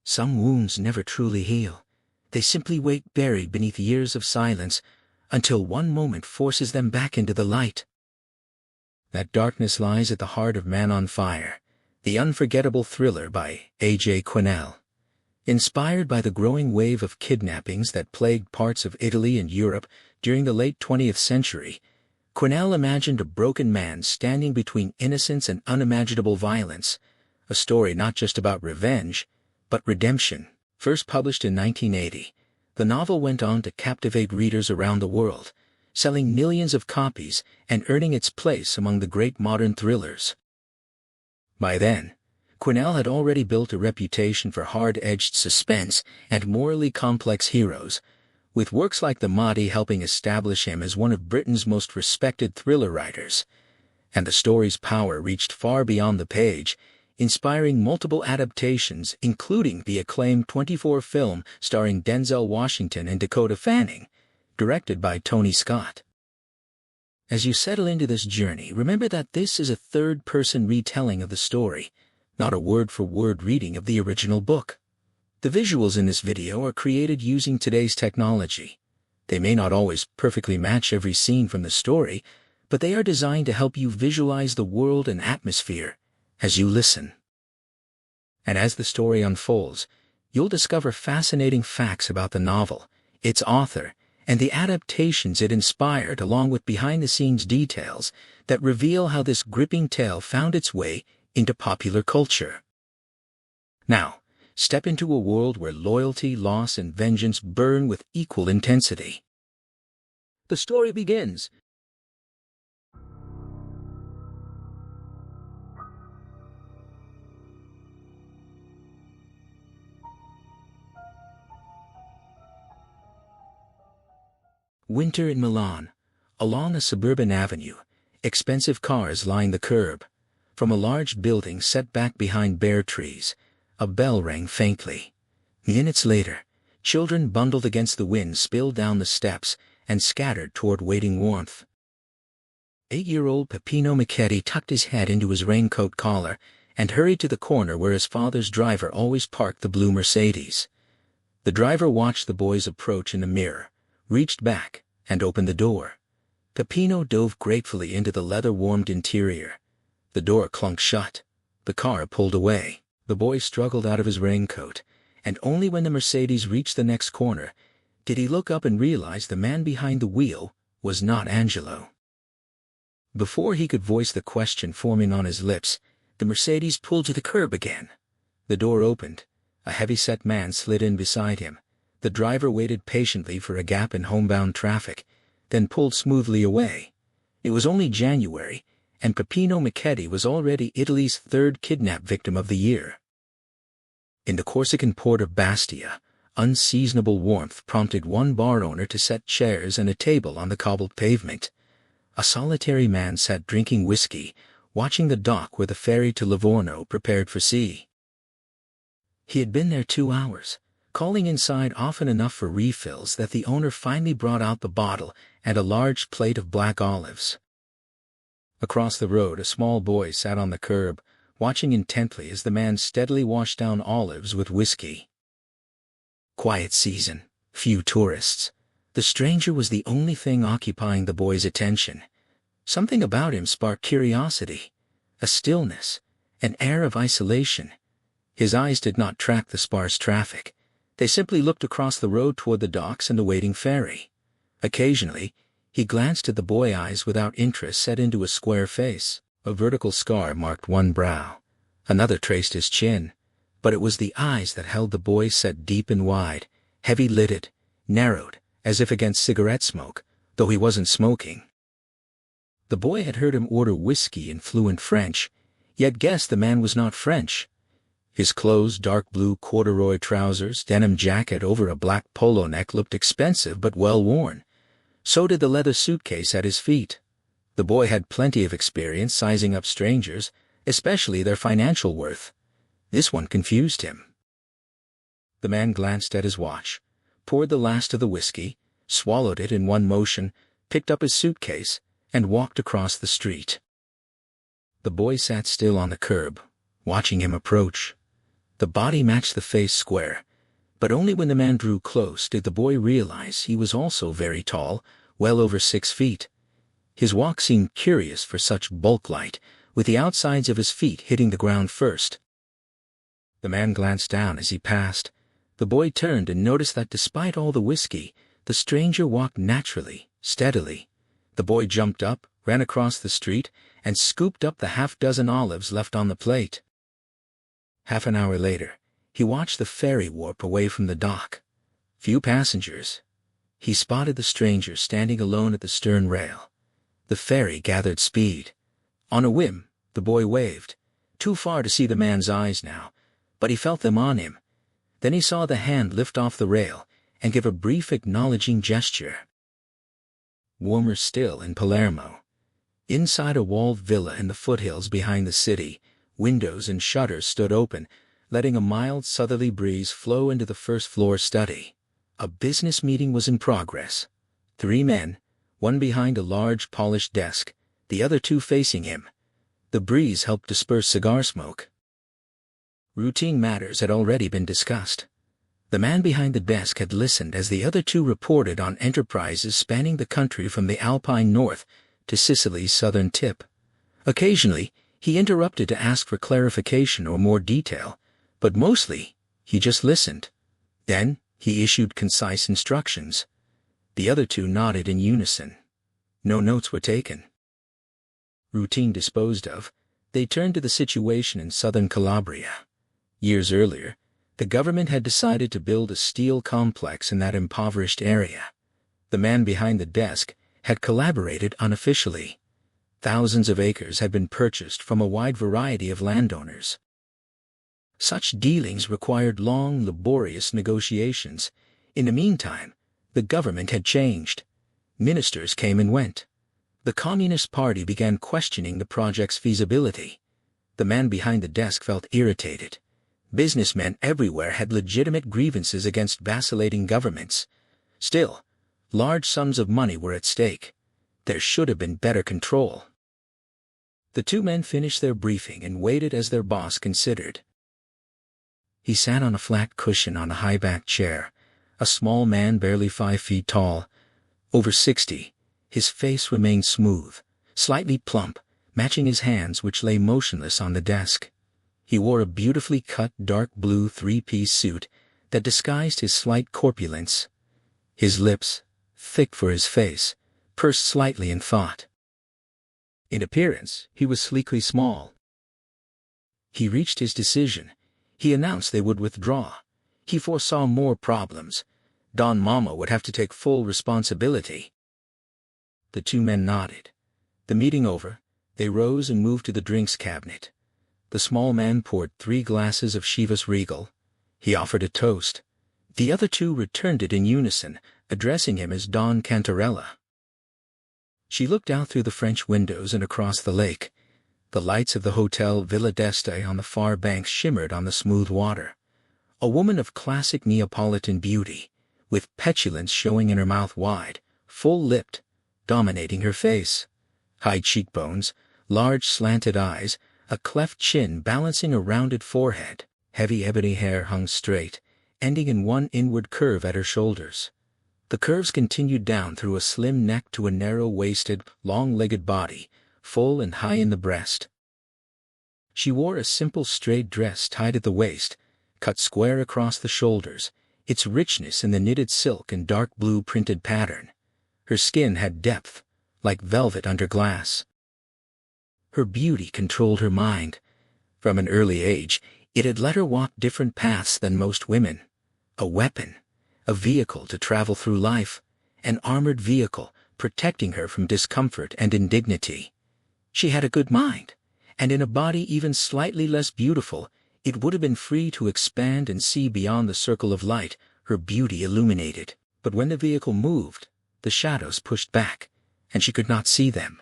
Some wounds never truly heal. They simply wait buried beneath years of silence until one moment forces them back into the light. That darkness lies at the heart of Man on Fire, the unforgettable thriller by A.J. Quinnell. Inspired by the growing wave of kidnappings that plagued parts of Italy and Europe during the late 20th century, Quinnell imagined a broken man standing between innocence and unimaginable violence, a story not just about revenge, but redemption. First published in 1980, the novel went on to captivate readers around the world, selling millions of copies and earning its place among the great modern thrillers. By then, Quinnell had already built a reputation for hard-edged suspense and morally complex heroes, with works like The Mahdi helping establish him as one of Britain's most respected thriller writers. And the story's power reached far beyond the page, inspiring multiple adaptations, including the acclaimed 24 film starring Denzel Washington and Dakota Fanning, directed by Tony Scott. As you settle into this journey, remember that this is a third-person retelling of the story, not a word-for-word reading of the original book. The visuals in this video are created using today's technology. They may not always perfectly match every scene from the story, but they are designed to help you visualize the world and atmosphere as you listen. And as the story unfolds, you'll discover fascinating facts about the novel, its author, and the adaptations it inspired, along with behind-the-scenes details that reveal how this gripping tale found its way into popular culture. Now, step into a world where loyalty, loss, and vengeance burn with equal intensity. The story begins. Winter in Milan. Along a suburban avenue, expensive cars line the curb. From a large building set back behind bare trees, a bell rang faintly. Minutes later, children bundled against the wind spilled down the steps and scattered toward waiting warmth. 8-year-old Peppino Michetti tucked his head into his raincoat collar and hurried to the corner where his father's driver always parked the blue Mercedes. The driver watched the boys approach in the mirror, reached back, and opened the door. Peppino dove gratefully into the leather-warmed interior. The door clunked shut. The car pulled away. The boy struggled out of his raincoat, and only when the Mercedes reached the next corner did he look up and realize the man behind the wheel was not Angelo. Before he could voice the question forming on his lips, the Mercedes pulled to the curb again. The door opened. A heavy-set man slid in beside him. The driver waited patiently for a gap in homebound traffic, then pulled smoothly away. It was only January, and Peppino Michetti was already Italy's third kidnap victim of the year. In the Corsican port of Bastia, unseasonable warmth prompted one bar owner to set chairs and a table on the cobbled pavement. A solitary man sat drinking whiskey, watching the dock where the ferry to Livorno prepared for sea. He had been there 2 hours, calling inside often enough for refills that the owner finally brought out the bottle and a large plate of black olives. Across the road, a small boy sat on the curb, watching intently as the man steadily washed down olives with whiskey. Quiet season, few tourists. The stranger was the only thing occupying the boy's attention. Something about him sparked curiosity, a stillness, an air of isolation. His eyes did not track the sparse traffic. They simply looked across the road toward the docks and the waiting ferry. Occasionally, he glanced at the boy's eyes without interest set into a square face. A vertical scar marked one brow. Another traced his chin. But it was the eyes that held the boy set deep and wide, heavy-lidded, narrowed, as if against cigarette smoke, though he wasn't smoking. The boy had heard him order whiskey in fluent French, yet guessed the man was not French. His clothes, dark blue corduroy trousers, denim jacket over a black polo neck looked expensive but well worn. So did the leather suitcase at his feet. The boy had plenty of experience sizing up strangers, especially their financial worth. This one confused him. The man glanced at his watch, poured the last of the whiskey, swallowed it in one motion, picked up his suitcase, and walked across the street. The boy sat still on the curb, watching him approach. The body matched the face square, but only when the man drew close did the boy realize he was also very tall, well over 6 feet. His walk seemed curious for such bulk light, with the outsides of his feet hitting the ground first. The man glanced down as he passed. The boy turned and noticed that despite all the whiskey, the stranger walked naturally, steadily. The boy jumped up, ran across the street, and scooped up the half-dozen olives left on the plate. Half an hour later, he watched the ferry warp away from the dock. Few passengers. He spotted the stranger standing alone at the stern rail. The ferry gathered speed. On a whim, the boy waved, too far to see the man's eyes now, but he felt them on him. Then he saw the hand lift off the rail and give a brief acknowledging gesture. Warmer still in Palermo. Inside a walled villa in the foothills behind the city, windows and shutters stood open, letting a mild southerly breeze flow into the first-floor study. A business meeting was in progress. 3 men, one behind a large polished desk, the other 2 facing him. The breeze helped disperse cigar smoke. Routine matters had already been discussed. The man behind the desk had listened as the other 2 reported on enterprises spanning the country from the Alpine north to Sicily's southern tip. Occasionally, he interrupted to ask for clarification or more detail, but mostly, he just listened. Then, he issued concise instructions. The other 2 nodded in unison. No notes were taken. Routine disposed of, they turned to the situation in southern Calabria. Years earlier, the government had decided to build a steel complex in that impoverished area. The man behind the desk had collaborated unofficially. Thousands of acres had been purchased from a wide variety of landowners. Such dealings required long, laborious negotiations. In the meantime, the government had changed. Ministers came and went. The Communist Party began questioning the project's feasibility. The man behind the desk felt irritated. Businessmen everywhere had legitimate grievances against vacillating governments. Still, large sums of money were at stake. There should have been better control. The 2 men finished their briefing and waited as their boss considered. He sat on a flat cushion on a high-backed chair, a small man barely 5 feet tall. Over 60, his face remained smooth, slightly plump, matching his hands which lay motionless on the desk. He wore a beautifully cut dark blue 3-piece suit that disguised his slight corpulence. His lips, thick for his face, pursed slightly in thought. In appearance, he was sleekly small. He reached his decision. He announced they would withdraw. He foresaw more problems. Don Mama would have to take full responsibility. The 2 men nodded. The meeting over, they rose and moved to the drinks cabinet. The small man poured 3 glasses of Chivas Regal. He offered a toast. The other 2 returned it in unison, addressing him as Don Cantarella. She looked out through the French windows and across the lake. The lights of the Hotel Villa d'Este on the far banks shimmered on the smooth water. A woman of classic Neapolitan beauty, with petulance showing in her mouth wide, full-lipped, dominating her face. High cheekbones, large slanted eyes, a cleft chin balancing a rounded forehead, heavy ebony hair hung straight, ending in one inward curve at her shoulders. The curves continued down through a slim neck to a narrow-waisted, long-legged body, full and high in the breast. She wore a simple straight dress tied at the waist, cut square across the shoulders, its richness in the knitted silk and dark blue printed pattern. Her skin had depth, like velvet under glass. Her beauty controlled her mind. From an early age, it had let her walk different paths than most women. A weapon, a vehicle to travel through life, an armored vehicle protecting her from discomfort and indignity. She had a good mind, and in a body even slightly less beautiful, it would have been free to expand and see beyond the circle of light her beauty illuminated. But when the vehicle moved, the shadows pushed back, and she could not see them.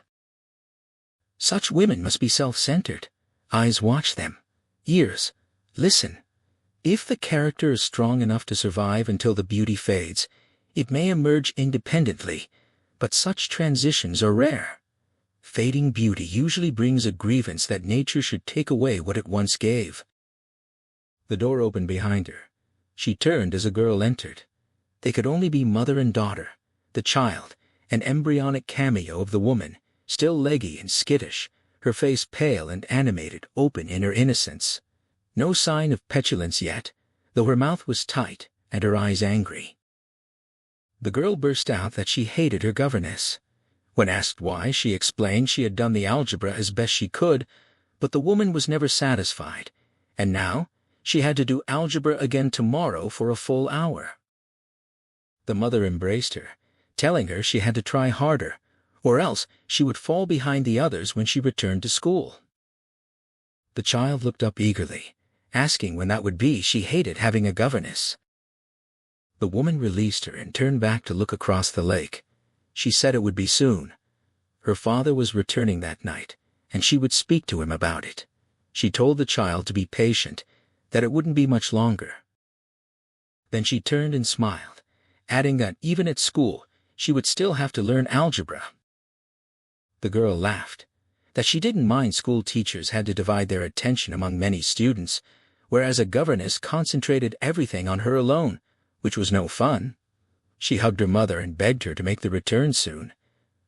Such women must be self-centered. Eyes watch them. Ears listen. If the character is strong enough to survive until the beauty fades, it may emerge independently, but such transitions are rare. Fading beauty usually brings a grievance that nature should take away what it once gave. The door opened behind her. She turned as a girl entered. They could only be mother and daughter, the child, an embryonic cameo of the woman, still leggy and skittish, her face pale and animated, open in her innocence. No sign of petulance yet, though her mouth was tight and her eyes angry. The girl burst out that she hated her governess. When asked why, she explained she had done the algebra as best she could, but the woman was never satisfied, and now she had to do algebra again tomorrow for a full hour. The mother embraced her, telling her she had to try harder, or else she would fall behind the others when she returned to school. The child looked up eagerly, asking when that would be. She hated having a governess. The woman released her and turned back to look across the lake. She said it would be soon. Her father was returning that night, and she would speak to him about it. She told the child to be patient, that it wouldn't be much longer. Then she turned and smiled, adding that even at school, she would still have to learn algebra. The girl laughed, that she didn't mind school teachers had to divide their attention among many students, whereas a governess concentrated everything on her alone, which was no fun. She hugged her mother and begged her to make the return soon.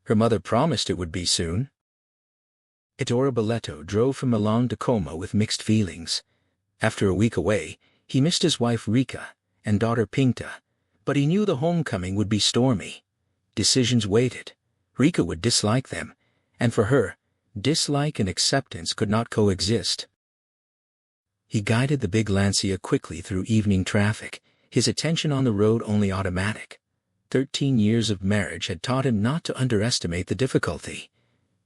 Her mother promised it would be soon. Ettore Boletto drove from Milan to Como with mixed feelings. After a week away, he missed his wife Rika and daughter Pinta, but he knew the homecoming would be stormy. Decisions waited. Rika would dislike them, and for her, dislike and acceptance could not coexist. He guided the big Lancia quickly through evening traffic, his attention on the road only automatic. 13 years of marriage had taught him not to underestimate the difficulty.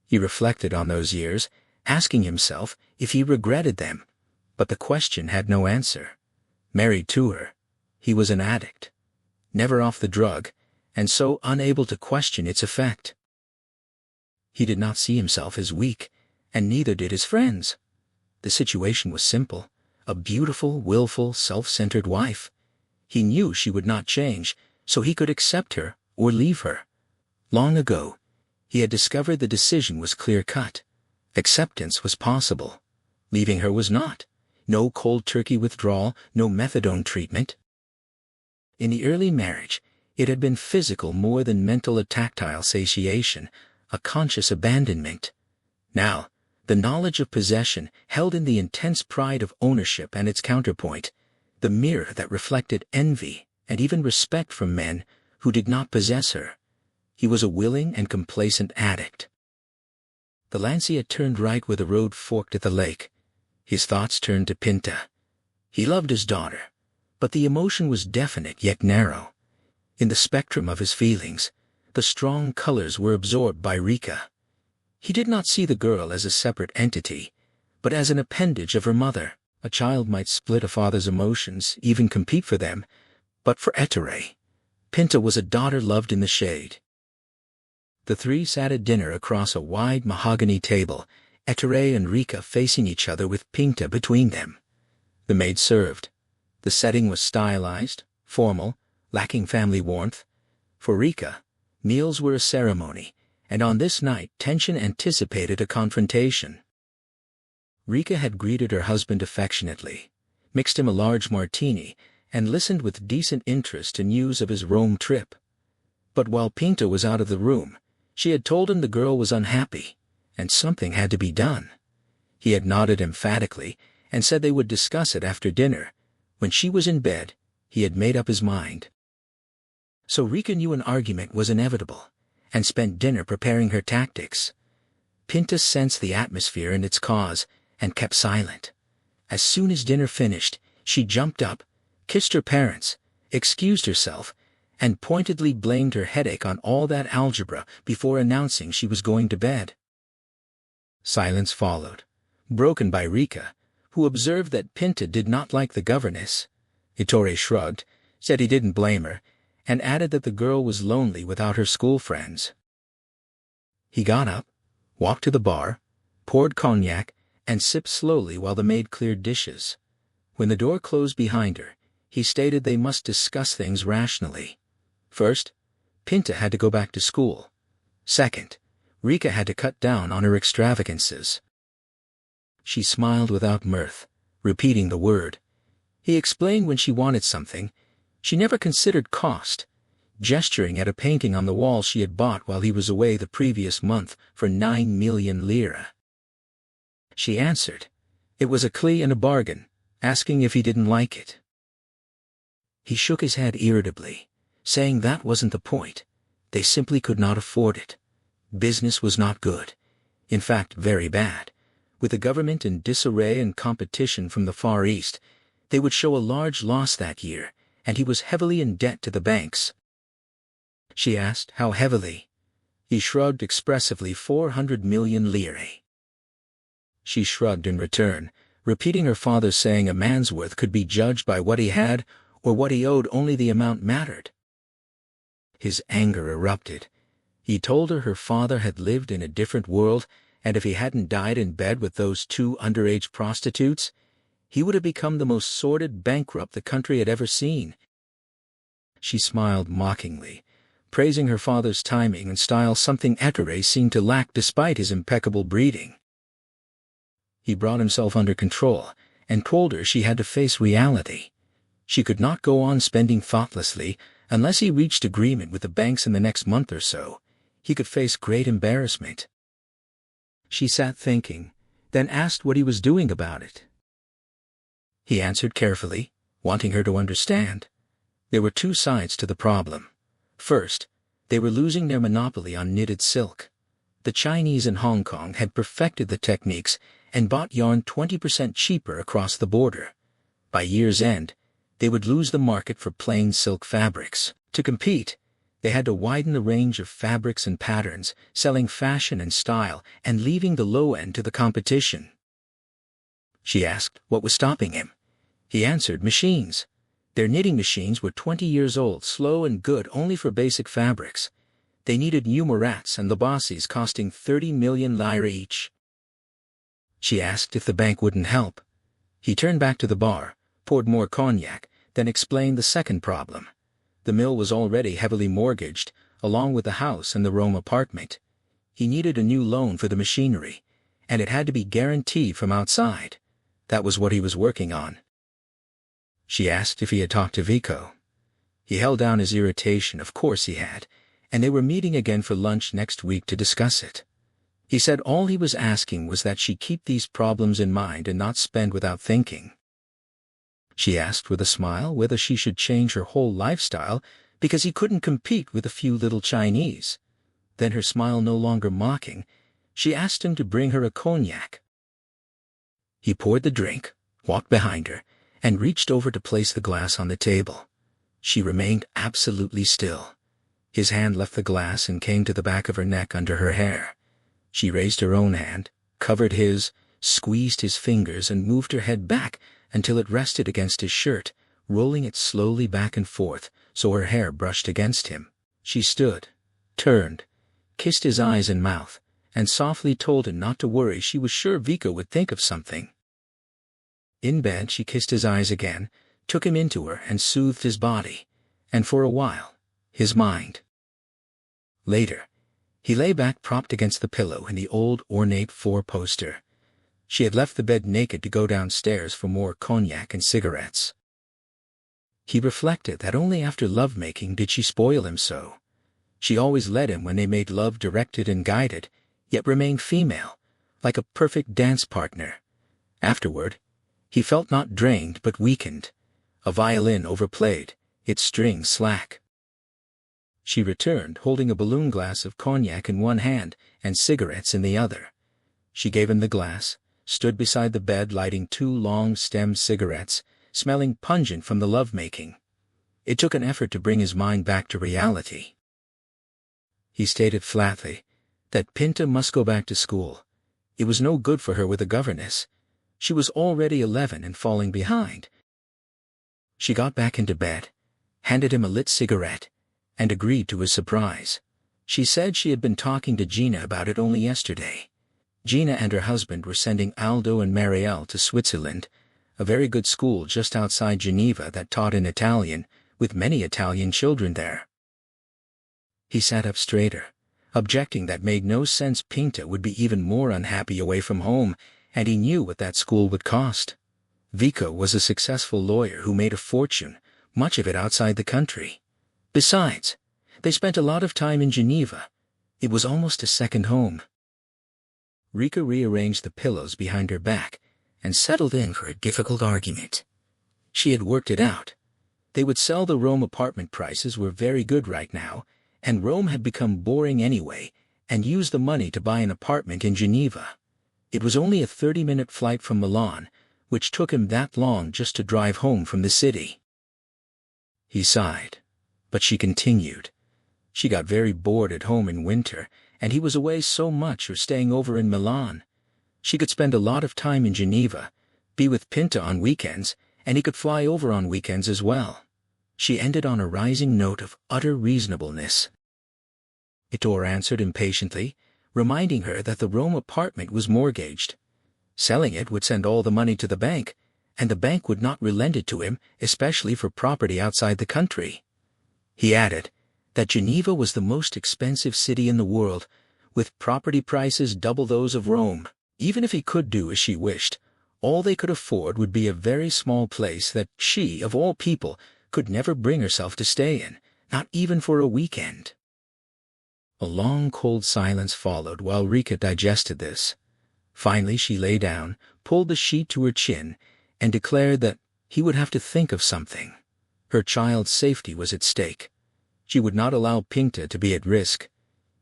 He reflected on those years, asking himself if he regretted them, but the question had no answer. Married to her, he was an addict, never off the drug, and so unable to question its effect. He did not see himself as weak, and neither did his friends. The situation was simple: a beautiful, willful, self-centered wife. He knew she would not change, so he could accept her or leave her. Long ago, he had discovered the decision was clear-cut. Acceptance was possible. Leaving her was not. No cold turkey withdrawal, no methadone treatment. In the early marriage, it had been physical more than mental, a tactile satiation, a conscious abandonment. Now, the knowledge of possession held in the intense pride of ownership and its counterpoint, the mirror that reflected envy and even respect from men who did not possess her. He was a willing and complacent addict. The Lancia turned right where the road forked at the lake. His thoughts turned to Pinta. He loved his daughter, but the emotion was definite yet narrow. In the spectrum of his feelings, the strong colors were absorbed by Rika. He did not see the girl as a separate entity, but as an appendage of her mother. A child might split a father's emotions, even compete for them, but for Ettore, Pinta was a daughter loved in the shade. The three sat at dinner across a wide mahogany table, Ettore and Rika facing each other with Pinta between them. The maid served. The setting was stylized, formal, lacking family warmth. For Rika, meals were a ceremony, and on this night tension anticipated a confrontation. Rika had greeted her husband affectionately, mixed him a large martini, and listened with decent interest to news of his Rome trip. But while Pinta was out of the room, she had told him the girl was unhappy, and something had to be done. He had nodded emphatically and said they would discuss it after dinner. When she was in bed, he had made up his mind. So Rika knew an argument was inevitable, and spent dinner preparing her tactics. Pinta sensed the atmosphere and its cause, and kept silent. As soon as dinner finished, she jumped up, kissed her parents, excused herself, and pointedly blamed her headache on all that algebra before announcing she was going to bed. Silence followed, broken by Rika, who observed that Pinta did not like the governess. Ettore shrugged, said he didn't blame her, and added that the girl was lonely without her school friends. He got up, walked to the bar, poured cognac, and sipped slowly while the maid cleared dishes. When the door closed behind her, he stated they must discuss things rationally. First, Pinta had to go back to school. Second, Rika had to cut down on her extravagances. She smiled without mirth, repeating the word. He explained when she wanted something. She never considered cost, gesturing at a painting on the wall she had bought while he was away the previous month for 9 million lira. She answered. It was a XIII and a bargain, asking if he didn't like it. He shook his head irritably, saying that wasn't the point. They simply could not afford it. Business was not good. In fact, very bad. With the government in disarray and competition from the Far East, they would show a large loss that year, and he was heavily in debt to the banks. She asked how heavily. He shrugged expressively. 400 million lire. She shrugged in return, repeating her father's saying a man's worth could be judged by what he had or what he owed. Only the amount mattered. His anger erupted. He told her father had lived in a different world, and if he hadn't died in bed with those 2 underage prostitutes, he would have become the most sordid bankrupt the country had ever seen. She smiled mockingly, praising her father's timing and style, something Ettore seemed to lack despite his impeccable breeding. He brought himself under control and told her she had to face reality. She could not go on spending thoughtlessly unless he reached agreement with the banks in the next month or so. He could face great embarrassment. She sat thinking, then asked what he was doing about it. He answered carefully, wanting her to understand. There were 2 sides to the problem. First, they were losing their monopoly on knitted silk. The Chinese in Hong Kong had perfected the techniques and bought yarn 20% cheaper across the border. By year's end, they would lose the market for plain silk fabrics. To compete, they had to widen the range of fabrics and patterns, selling fashion and style and leaving the low end to the competition. She asked what was stopping him. He answered machines. Their knitting machines were 20 years old, slow and good only for basic fabrics. They needed new Murats and Labassis costing 30 million lire each. She asked if the bank wouldn't help. He turned back to the bar, poured more cognac, then explained the second problem. The mill was already heavily mortgaged, along with the house and the Rome apartment. He needed a new loan for the machinery, and it had to be guaranteed from outside. That was what he was working on. She asked if he had talked to Vico. He held down his irritation. Of course he had, and they were meeting again for lunch next week to discuss it. He said all he was asking was that she keep these problems in mind and not spend without thinking. She asked with a smile whether she should change her whole lifestyle because he couldn't compete with a few little Chinese. Then, her smile no longer mocking, she asked him to bring her a cognac. He poured the drink, walked behind her, and reached over to place the glass on the table. She remained absolutely still. His hand left the glass and came to the back of her neck under her hair. She raised her own hand, covered his, squeezed his fingers and moved her head back until it rested against his shirt, rolling it slowly back and forth so her hair brushed against him. She stood, turned, kissed his eyes and mouth, and softly told him not to worry. She was sure Vico would think of something. In bed she kissed his eyes again, took him into her and soothed his body, and for a while, his mind. Later, he lay back propped against the pillow in the old ornate 4-poster. She had left the bed naked to go downstairs for more cognac and cigarettes. He reflected that only after lovemaking did she spoil him so. She always led him when they made love, directed and guided, yet remained female, like a perfect dance partner. Afterward, he felt not drained but weakened, a violin overplayed, its strings slack. She returned, holding a balloon glass of cognac in one hand and cigarettes in the other. She gave him the glass, stood beside the bed lighting 2 long-stemmed cigarettes, smelling pungent from the lovemaking. It took an effort to bring his mind back to reality. He stated flatly that Pinta must go back to school. It was no good for her with a governess. She was already 11 and falling behind. She got back into bed, handed him a lit cigarette, and agreed to his surprise. She said she had been talking to Gina about it only yesterday. Gina and her husband were sending Aldo and Marielle to Switzerland, a very good school just outside Geneva that taught in Italian, with many Italian children there. He sat up straighter, objecting that made no sense. Pinta would be even more unhappy away from home, and he knew what that school would cost. Vico was a successful lawyer who made a fortune, much of it outside the country. Besides, they spent a lot of time in Geneva. It was almost a second home. Rika rearranged the pillows behind her back and settled in for a difficult argument. She had worked it out. They would sell the Rome apartment. Prices were very good right now, and Rome had become boring anyway, and use the money to buy an apartment in Geneva. It was only a 30-minute flight from Milan, which took him that long just to drive home from the city. He sighed, but she continued. She got very bored at home in winter, and he was away so much or staying over in Milan. She could spend a lot of time in Geneva, be with Pinta on weekends, and he could fly over on weekends as well. She ended on a rising note of utter reasonableness. Ettore answered impatiently, reminding her that the Rome apartment was mortgaged. Selling it would send all the money to the bank, and the bank would not relent it to him, especially for property outside the country. He added that Geneva was the most expensive city in the world, with property prices double those of Rome. Even if he could do as she wished, all they could afford would be a very small place that she, of all people, could never bring herself to stay in, not even for a weekend. A long, cold silence followed while Rika digested this. Finally she lay down, pulled the sheet to her chin, and declared that he would have to think of something. Her child's safety was at stake. She would not allow Pinta to be at risk.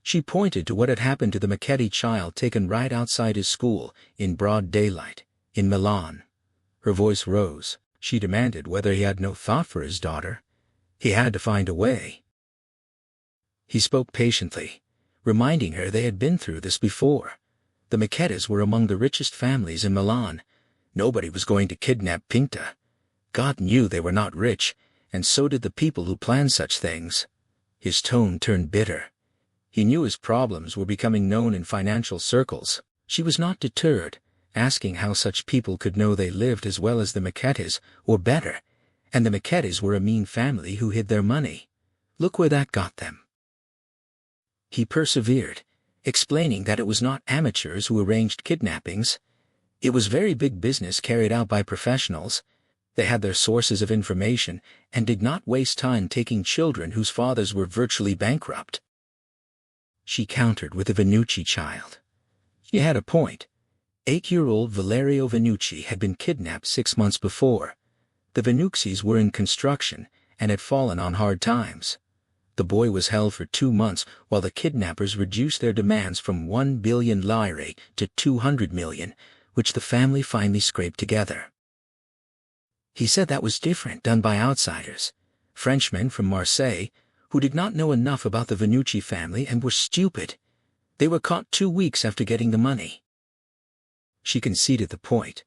She pointed to what had happened to the Michetti child taken right outside his school, in broad daylight, in Milan. Her voice rose. She demanded whether he had no thought for his daughter. He had to find a way. He spoke patiently, reminding her they had been through this before. The Michettis were among the richest families in Milan. Nobody was going to kidnap Pinta. God knew they were not rich, and so did the people who planned such things. His tone turned bitter. He knew his problems were becoming known in financial circles. She was not deterred, asking how such people could know they lived as well as the Michettis, or better, and the Michettis were a mean family who hid their money. Look where that got them. He persevered, explaining that it was not amateurs who arranged kidnappings. It was very big business carried out by professionals. They had their sources of information and did not waste time taking children whose fathers were virtually bankrupt. She countered with the Vannucci child. She had a point. 8-year-old Valerio Vannucci had been kidnapped 6 months before. The Vannuccis were in construction and had fallen on hard times. The boy was held for 2 months while the kidnappers reduced their demands from 1 billion lire to 200 million, which the family finally scraped together. He said that was different, done by outsiders, Frenchmen from Marseille, who did not know enough about the Vannucci family and were stupid. They were caught 2 weeks after getting the money. She conceded the point,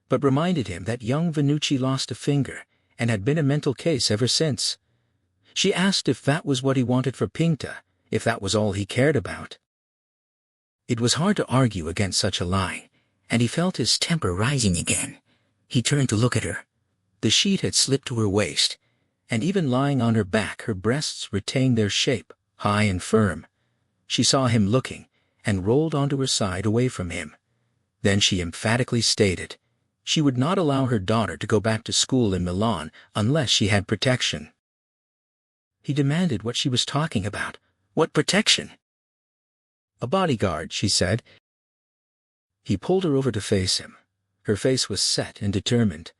but reminded him that young Vannucci lost a finger and had been a mental case ever since. She asked if that was what he wanted for Pinta, if that was all he cared about. It was hard to argue against such a lie, and he felt his temper rising again. He turned to look at her. The sheet had slipped to her waist, and even lying on her back her breasts retained their shape, high and firm. She saw him looking, and rolled onto her side away from him. Then she emphatically stated she would not allow her daughter to go back to school in Milan unless she had protection. He demanded what she was talking about. What protection? A bodyguard, she said. He pulled her over to face him. Her face was set and determined.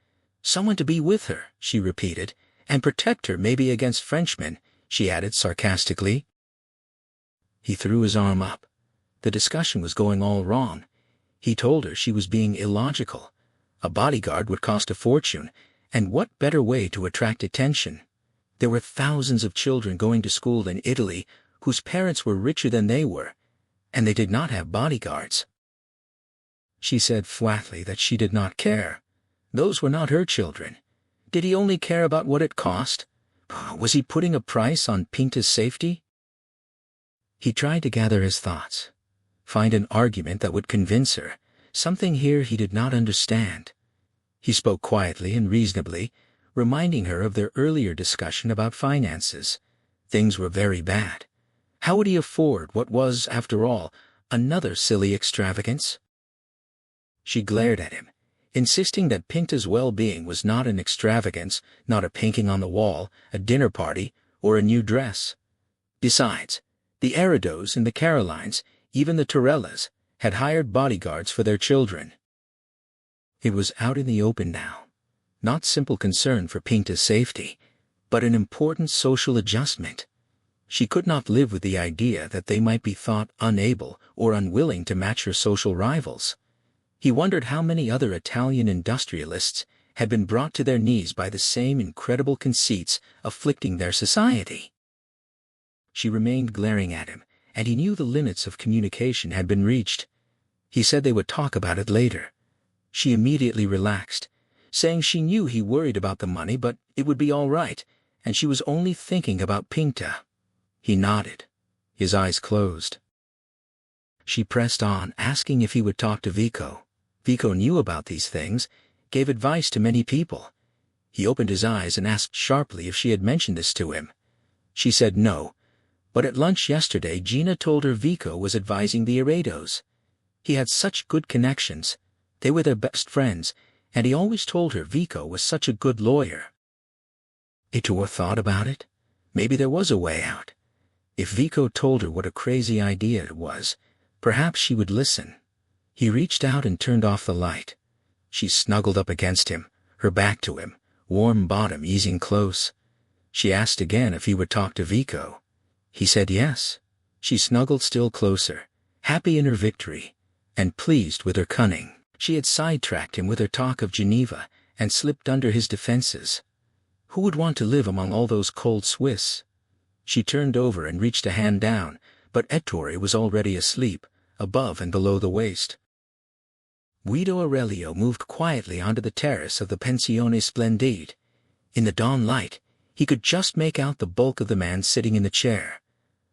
Someone to be with her, she repeated, and protect her maybe against Frenchmen, she added sarcastically. He threw his arm up. The discussion was going all wrong. He told her she was being illogical. A bodyguard would cost a fortune, and what better way to attract attention? There were thousands of children going to school in Italy whose parents were richer than they were, and they did not have bodyguards. She said flatly that she did not care. Those were not her children. Did he only care about what it cost? Was he putting a price on Pinta's safety? He tried to gather his thoughts, find an argument that would convince her, something here he did not understand. He spoke quietly and reasonably, reminding her of their earlier discussion about finances. Things were very bad. How would he afford what was, after all, another silly extravagance? She glared at him, insisting that Pinta's well-being was not an extravagance, not a painting on the wall, a dinner party, or a new dress. Besides, the Eridos and the Carolines, even the Torellas, had hired bodyguards for their children. It was out in the open now. Not simple concern for Pinta's safety, but an important social adjustment. She could not live with the idea that they might be thought unable or unwilling to match her social rivals. He wondered how many other Italian industrialists had been brought to their knees by the same incredible conceits afflicting their society. She remained glaring at him, and he knew the limits of communication had been reached. He said they would talk about it later. She immediately relaxed, saying she knew he worried about the money, but it would be all right, and she was only thinking about Pinta. He nodded. His eyes closed. She pressed on, asking if he would talk to Vico. Vico knew about these things, gave advice to many people. He opened his eyes and asked sharply if she had mentioned this to him. She said no, but at lunch yesterday Gina told her Vico was advising the Eridos. He had such good connections. They were their best friends, and he always told her Vico was such a good lawyer. Ettore thought about it. Maybe there was a way out. If Vico told her what a crazy idea it was, perhaps she would listen. He reached out and turned off the light. She snuggled up against him, her back to him, warm bottom easing close. She asked again if he would talk to Vico. He said yes. She snuggled still closer, happy in her victory, and pleased with her cunning. She had sidetracked him with her talk of Geneva and slipped under his defenses. Who would want to live among all those cold Swiss? She turned over and reached a hand down, but Ettore was already asleep, above and below the waist. Guido Aurelio moved quietly onto the terrace of the Pensione Splendide. In the dawn light, he could just make out the bulk of the man sitting in the chair.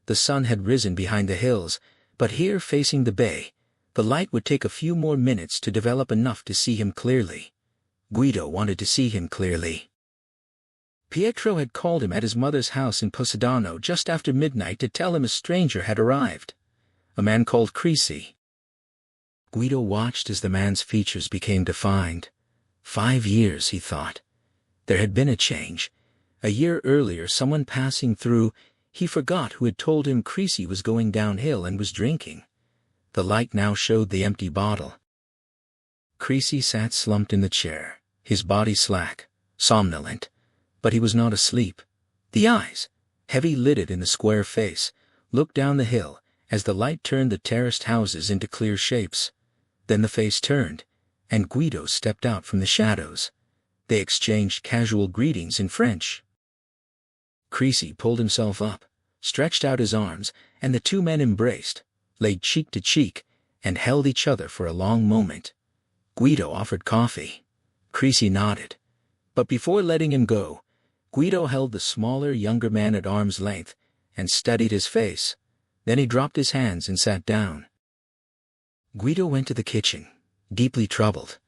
The sun had risen behind the hills, but here facing the bay, the light would take a few more minutes to develop enough to see him clearly. Guido wanted to see him clearly. Pietro had called him at his mother's house in Positano just after midnight to tell him a stranger had arrived. A man called Creasy. Guido watched as the man's features became defined. 5 years, he thought. There had been a change. A year earlier, someone passing through, he forgot who had told him Creasy was going downhill and was drinking. The light now showed the empty bottle. Creasy sat slumped in the chair, his body slack, somnolent, but he was not asleep. The eyes, heavy-lidded in the square face, looked down the hill as the light turned the terraced houses into clear shapes. Then the face turned, and Guido stepped out from the shadows. They exchanged casual greetings in French. Creasy pulled himself up, stretched out his arms, and the two men embraced, laid cheek to cheek, and held each other for a long moment. Guido offered coffee. Creasy nodded. But before letting him go, Guido held the smaller, younger man at arm's length and studied his face. Then he dropped his hands and sat down. Guido went to the kitchen, deeply troubled.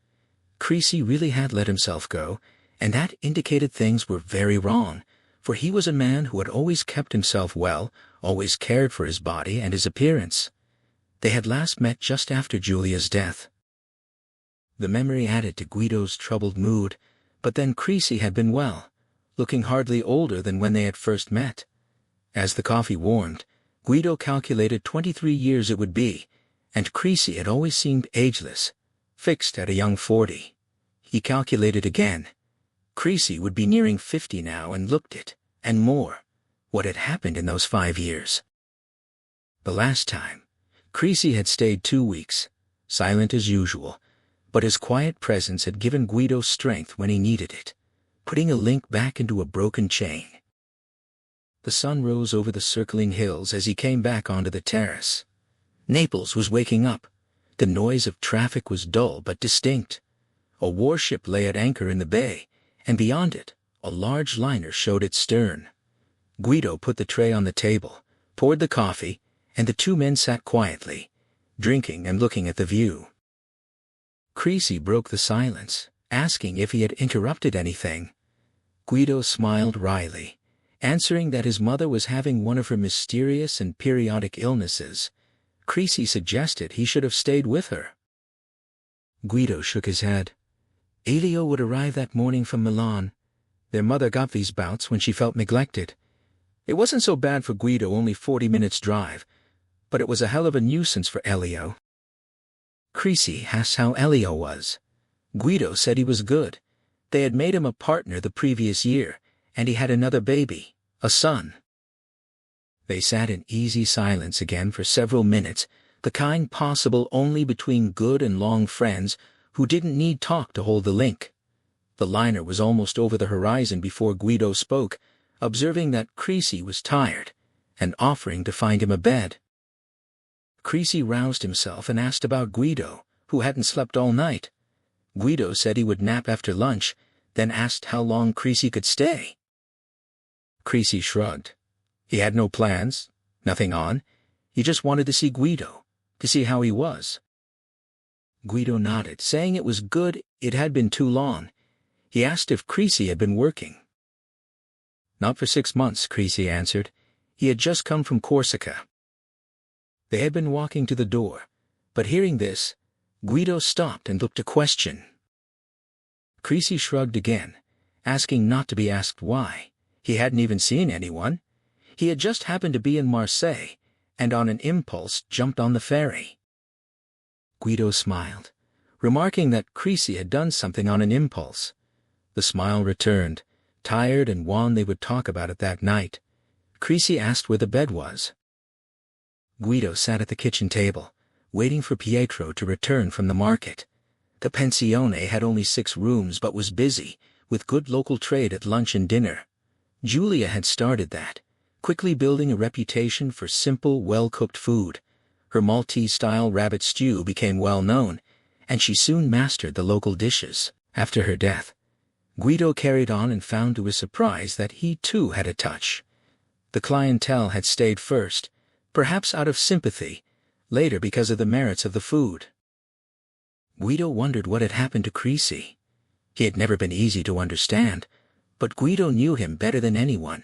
Creasy really had let himself go, and that indicated things were very wrong, for he was a man who had always kept himself well, always cared for his body and his appearance. They had last met just after Giulia's death. The memory added to Guido's troubled mood, but then Creasy had been well, looking hardly older than when they had first met. As the coffee warmed, Guido calculated 23 years it would be, and Creasy had always seemed ageless, fixed at a young 40. He calculated again. Creasy would be nearing 50 now and looked it, and more. What had happened in those 5 years? The last time, Creasy had stayed 2 weeks, silent as usual, but his quiet presence had given Guido strength when he needed it, putting a link back into a broken chain. The sun rose over the circling hills as he came back onto the terrace. Naples was waking up. The noise of traffic was dull but distinct. A warship lay at anchor in the bay, and beyond it, a large liner showed its stern. Guido put the tray on the table, poured the coffee, and the two men sat quietly, drinking and looking at the view. Creasy broke the silence, asking if he had interrupted anything. Guido smiled wryly, answering that his mother was having one of her mysterious and periodic illnesses. Creasy suggested he should have stayed with her. Guido shook his head. Elio would arrive that morning from Milan. Their mother got these bouts when she felt neglected. It wasn't so bad for Guido, only 40 minutes drive, but it was a hell of a nuisance for Elio. Creasy asked how Elio was. Guido said he was good. They had made him a partner the previous year, and he had another baby, a son. They sat in easy silence again for several minutes, the kind possible only between good and long friends who didn't need talk to hold the link. The liner was almost over the horizon before Guido spoke, observing that Creasy was tired, and offering to find him a bed. Creasy roused himself and asked about Guido, who hadn't slept all night. Guido said he would nap after lunch, then asked how long Creasy could stay. Creasy shrugged. He had no plans, nothing on. He just wanted to see Guido, to see how he was. Guido nodded, saying it was good, it had been too long. He asked if Creasy had been working. Not for 6 months, Creasy answered. He had just come from Corsica. They had been walking to the door, but hearing this, Guido stopped and looked a question. Creasy shrugged again, asking not to be asked why. He hadn't even seen anyone. He had just happened to be in Marseille, and on an impulse jumped on the ferry. Guido smiled, remarking that Creasy had done something on an impulse. The smile returned. Tired and wan, they would talk about it that night. Creasy asked where the bed was. Guido sat at the kitchen table, waiting for Pietro to return from the market. The pensione had only 6 rooms but was busy, with good local trade at lunch and dinner. Giulia had started that, quickly building a reputation for simple, well-cooked food. Her Maltese-style rabbit stew became well known, and she soon mastered the local dishes. After her death, Guido carried on and found to his surprise that he too had a touch. The clientele had stayed first, perhaps out of sympathy, later because of the merits of the food. Guido wondered what had happened to Creasy. He had never been easy to understand, but Guido knew him better than anyone.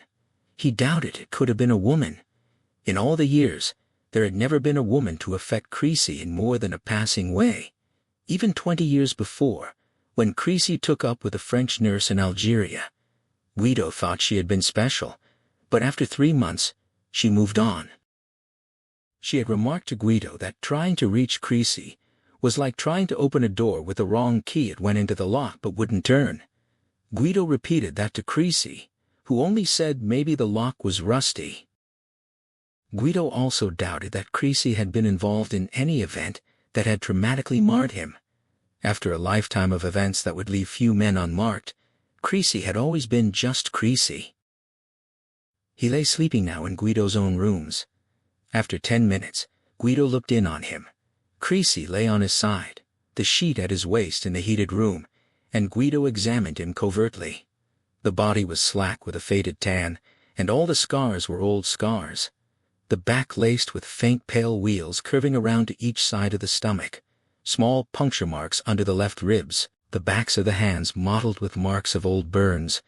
He doubted it could have been a woman. In all the years, there had never been a woman to affect Creasy in more than a passing way. Even 20 years before, when Creasy took up with a French nurse in Algeria, Guido thought she had been special, but after 3 months, she moved on. She had remarked to Guido that trying to reach Creasy was like trying to open a door with the wrong key. It went into the lock but wouldn't turn. Guido repeated that to Creasy, who only said maybe the lock was rusty. Guido also doubted that Creasy had been involved in any event that had traumatically marred him. After a lifetime of events that would leave few men unmarked, Creasy had always been just Creasy. He lay sleeping now in Guido's own rooms. After 10 minutes, Guido looked in on him. Creasy lay on his side, the sheet at his waist in the heated room, and Guido examined him covertly. The body was slack with a faded tan, and all the scars were old scars. The back laced with faint pale wheals curving around to each side of the stomach, small puncture marks under the left ribs, the backs of the hands mottled with marks of old burns.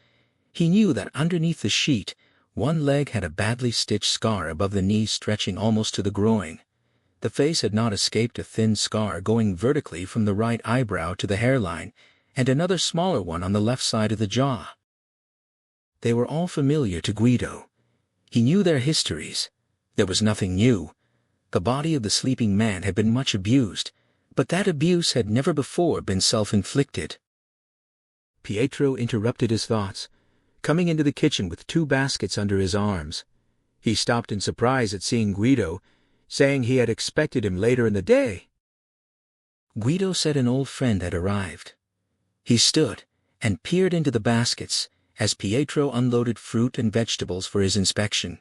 He knew that underneath the sheet, one leg had a badly stitched scar above the knee stretching almost to the groin. The face had not escaped a thin scar going vertically from the right eyebrow to the hairline, and another smaller one on the left side of the jaw. They were all familiar to Guido. He knew their histories. There was nothing new. The body of the sleeping man had been much abused, but that abuse had never before been self-inflicted. Pietro interrupted his thoughts, coming into the kitchen with 2 baskets under his arms. He stopped in surprise at seeing Guido, saying he had expected him later in the day. Guido said an old friend had arrived. He stood and peered into the baskets as Pietro unloaded fruit and vegetables for his inspection.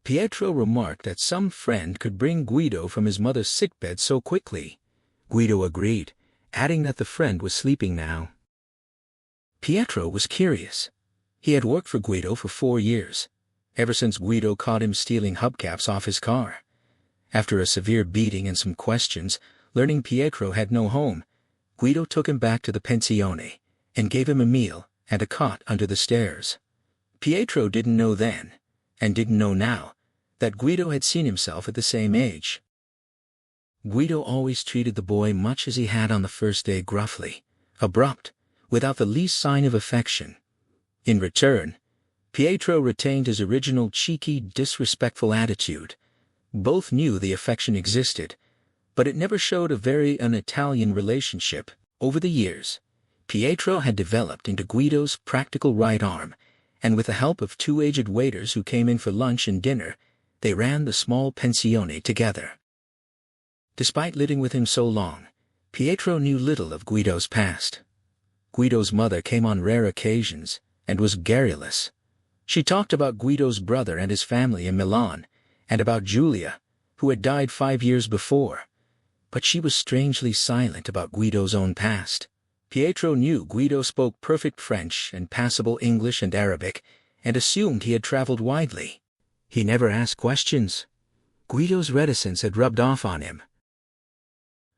Pietro remarked that some friend could bring Guido from his mother's sickbed so quickly. Guido agreed, adding that the friend was sleeping now. Pietro was curious. He had worked for Guido for 4 years, ever since Guido caught him stealing hubcaps off his car. After a severe beating and some questions, learning Pietro had no home, Guido took him back to the pensione and gave him a meal and a cot under the stairs. Pietro didn't know then, and didn't know now, that Guido had seen himself at the same age. Guido always treated the boy much as he had on the first day, gruffly, abrupt, without the least sign of affection. In return, Pietro retained his original cheeky, disrespectful attitude. Both knew the affection existed, but it never showed a very un-Italian relationship. Over the years, Pietro had developed into Guido's practical right arm, and with the help of two aged waiters who came in for lunch and dinner, they ran the small pensione together. Despite living with him so long, Pietro knew little of Guido's past. Guido's mother came on rare occasions, and was garrulous. She talked about Guido's brother and his family in Milan, and about Giulia, who had died 5 years before. But she was strangely silent about Guido's own past. Pietro knew Guido spoke perfect French and passable English and Arabic, and assumed he had traveled widely. He never asked questions. Guido's reticence had rubbed off on him.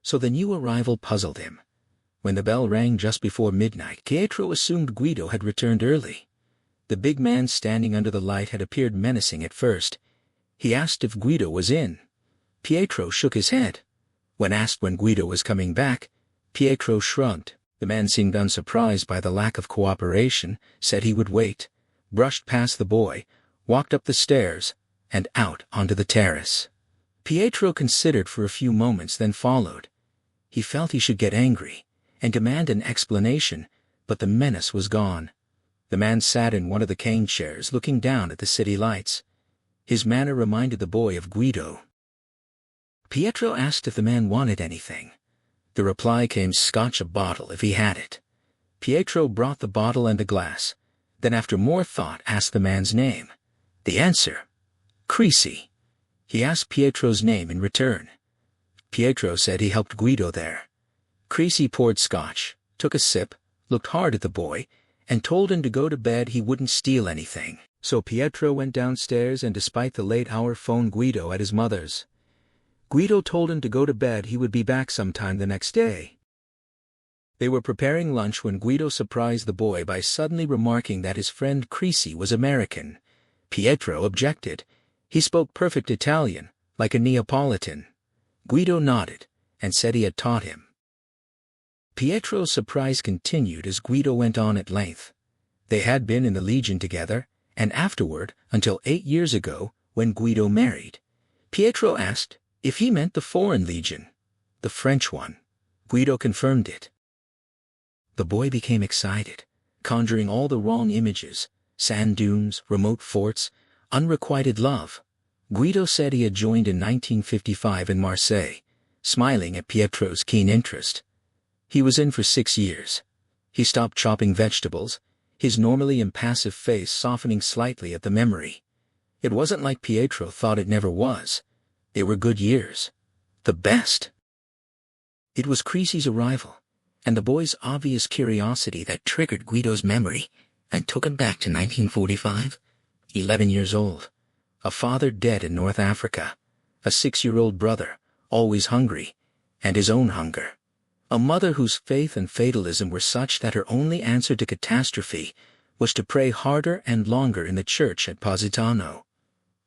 So the new arrival puzzled him. When the bell rang just before midnight, Pietro assumed Guido had returned early. The big man standing under the light had appeared menacing at first. He asked if Guido was in. Pietro shook his head. When asked when Guido was coming back, Pietro shrugged. The man seemed unsurprised by the lack of cooperation, said he would wait, brushed past the boy, walked up the stairs, and out onto the terrace. Pietro considered for a few moments, then followed. He felt he should get angry and demand an explanation, but the menace was gone. The man sat in one of the cane chairs looking down at the city lights. His manner reminded the boy of Guido. Pietro asked if the man wanted anything. The reply came, Scotch, a bottle if he had it. Pietro brought the bottle and a glass, then after more thought asked the man's name. The answer, Creasy. He asked Pietro's name in return. Pietro said he helped Guido there. Creasy poured Scotch, took a sip, looked hard at the boy, and told him to go to bed, he wouldn't steal anything. So Pietro went downstairs and despite the late hour phoned Guido at his mother's. Guido told him to go to bed, he would be back sometime the next day. They were preparing lunch when Guido surprised the boy by suddenly remarking that his friend Creasy was American. Pietro objected. He spoke perfect Italian, like a Neapolitan. Guido nodded, and said he had taught him. Pietro's surprise continued as Guido went on at length. They had been in the Legion together, and afterward, until 8 years ago, when Guido married. Pietro asked if he meant the Foreign Legion, the French one. Guido confirmed it. The boy became excited, conjuring all the wrong images: sand dunes, remote forts, unrequited love. Guido said he had joined in 1955 in Marseille, smiling at Pietro's keen interest. He was in for 6 years. He stopped chopping vegetables, his normally impassive face softening slightly at the memory. It wasn't like Pietro thought it never was. They were good years. The best. It was Creasy's arrival, and the boy's obvious curiosity that triggered Guido's memory and took him back to 1945. 11 years old. A father dead in North Africa. A 6-year-old brother, always hungry, and his own hunger. A mother whose faith and fatalism were such that her only answer to catastrophe was to pray harder and longer in the church at Positano.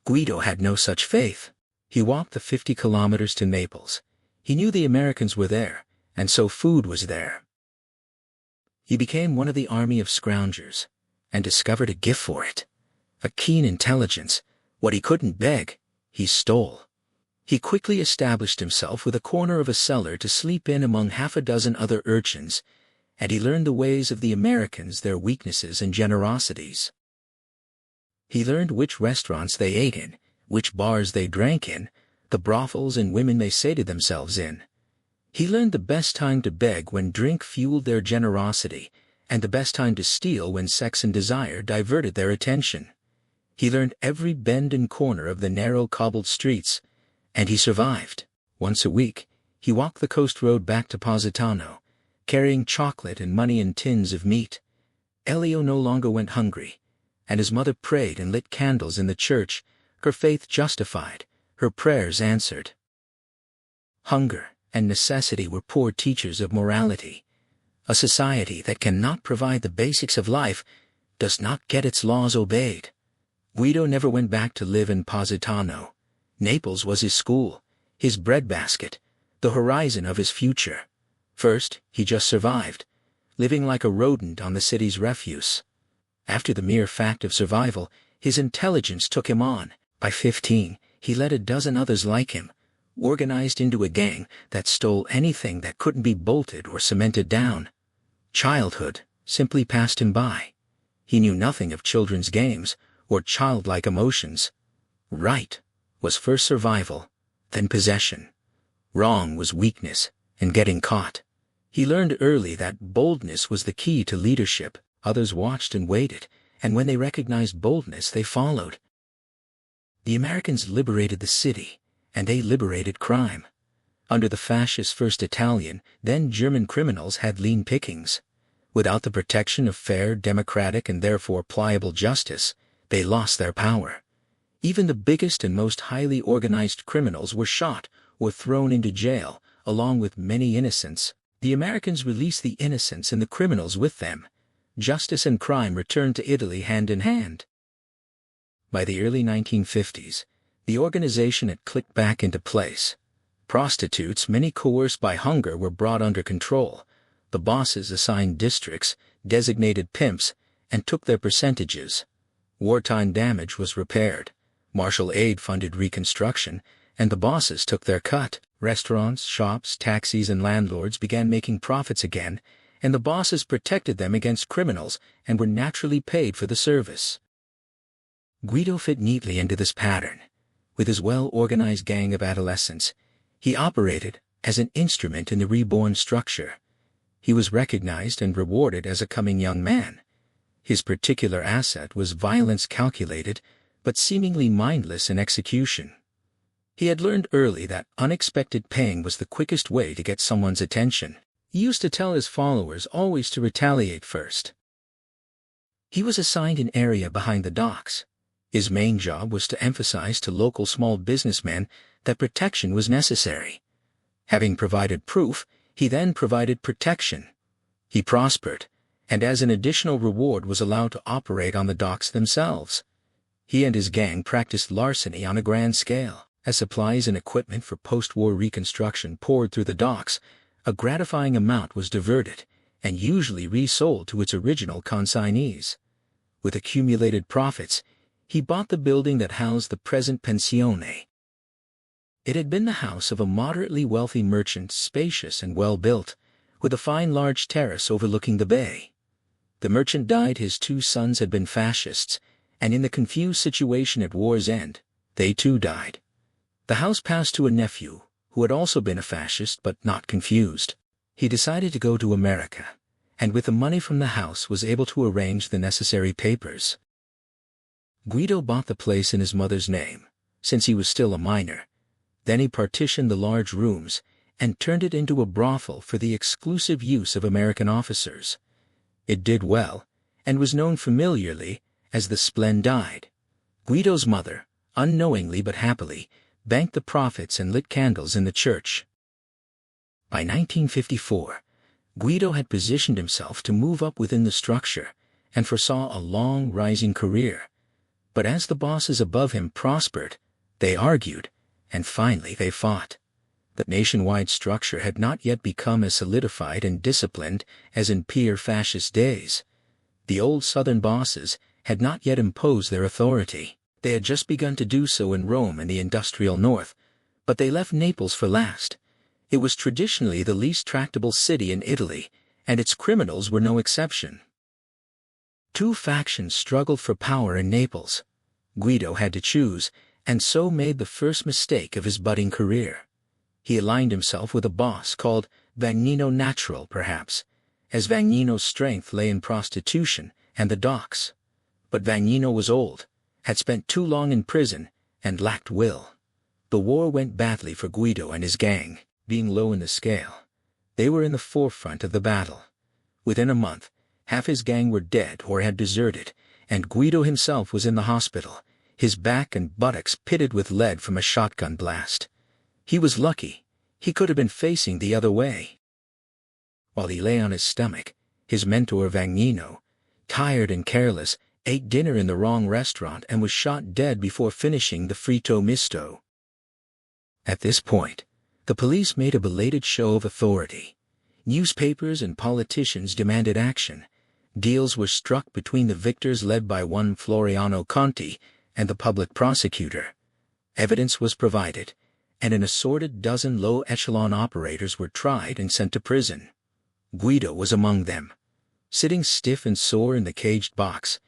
Guido had no such faith. He walked the 50 kilometers to Naples. He knew the Americans were there, and so food was there. He became one of the army of scroungers, and discovered a gift for it. A keen intelligence. What he couldn't beg, he stole. He quickly established himself with a corner of a cellar to sleep in among 6 other urchins, and he learned the ways of the Americans, their weaknesses and generosities. He learned which restaurants they ate in, which bars they drank in, the brothels and women they sated themselves in. He learned the best time to beg when drink fueled their generosity, and the best time to steal when sex and desire diverted their attention. He learned every bend and corner of the narrow cobbled streets, and he survived. Once a week, he walked the coast road back to Positano, carrying chocolate and money and tins of meat. Elio no longer went hungry, and his mother prayed and lit candles in the church, her faith justified, her prayers answered. Hunger and necessity were poor teachers of morality. A society that cannot provide the basics of life does not get its laws obeyed. Guido never went back to live in Positano. Naples was his school, his breadbasket, the horizon of his future. First, he just survived. living like a rodent on the city's refuse. After the mere fact of survival, his intelligence took him on. By 15, he led a dozen others like him, organized into a gang that stole anything that couldn't be bolted or cemented down. Childhood simply passed him by. He knew nothing of children's games or childlike emotions. Right was first survival, then possession. Wrong was weakness and getting caught. He learned early that boldness was the key to leadership. Others watched and waited, and when they recognized boldness, they followed. The Americans liberated the city, and they liberated crime. Under the fascist first Italian, then German criminals had lean pickings. Without the protection of fair, democratic, and therefore pliable justice, they lost their power. Even the biggest and most highly organized criminals were shot or thrown into jail, along with many innocents. The Americans released the innocents and the criminals with them. Justice and crime returned to Italy hand in hand. By the early 1950s, the organization had clicked back into place. Prostitutes, many coerced by hunger, were brought under control. The bosses assigned districts, designated pimps, and took their percentages. Wartime damage was repaired. Martial aid funded reconstruction, and the bosses took their cut. Restaurants, shops, taxis, and landlords began making profits again, and the bosses protected them against criminals and were naturally paid for the service. Guido fit neatly into this pattern. With his well-organized gang of adolescents, he operated as an instrument in the reborn structure. He was recognized and rewarded as a coming young man. His particular asset was violence calculated, but seemingly mindless in execution. He had learned early that unexpected pain was the quickest way to get someone's attention. He used to tell his followers always to retaliate first. He was assigned an area behind the docks. His main job was to emphasize to local small businessmen that protection was necessary. Having provided proof, he then provided protection. He prospered, and as an additional reward was allowed to operate on the docks themselves. He and his gang practiced larceny on a grand scale. As supplies and equipment for post-war reconstruction poured through the docks, a gratifying amount was diverted and usually resold to its original consignees. With accumulated profits, he bought the building that housed the present pensione. It had been the house of a moderately wealthy merchant, spacious and well-built, with a fine large terrace overlooking the bay. The merchant died. His two sons had been fascists, and in the confused situation at war's end, they too died. The house passed to a nephew, who had also been a fascist but not confused. He decided to go to America, and with the money from the house was able to arrange the necessary papers. Guido bought the place in his mother's name, since he was still a minor. Then he partitioned the large rooms and turned it into a brothel for the exclusive use of American officers. It did well, and was known familiarly as the Splendide. Guido's mother, unknowingly but happily, banked the profits and lit candles in the church. By 1954, Guido had positioned himself to move up within the structure and foresaw a long rising career. But as the bosses above him prospered, they argued, and finally they fought. The nationwide structure had not yet become as solidified and disciplined as in peer fascist days. The old southern bosses had not yet imposed their authority. They had just begun to do so in Rome and the industrial north, but they left Naples for last. It was traditionally the least tractable city in Italy, and its criminals were no exception. Two factions struggled for power in Naples. Guido had to choose, and so made the first mistake of his budding career. He aligned himself with a boss called Vagnino, natural perhaps, as Vagnino's strength lay in prostitution and the docks. But Vagnino was old, had spent too long in prison, and lacked will. The war went badly for Guido and his gang, being low in the scale. They were in the forefront of the battle. Within a month, half his gang were dead or had deserted, and Guido himself was in the hospital, his back and buttocks pitted with lead from a shotgun blast. He was lucky. He could have been facing the other way. While he lay on his stomach, his mentor Vagnino, tired and careless, ate dinner in the wrong restaurant and was shot dead before finishing the fritto misto. At this point, the police made a belated show of authority. Newspapers and politicians demanded action. Deals were struck between the victors led by one Floriano Conti and the public prosecutor. Evidence was provided, and an assorted dozen low-echelon operators were tried and sent to prison. Guido was among them. Sitting stiff and sore in the caged box,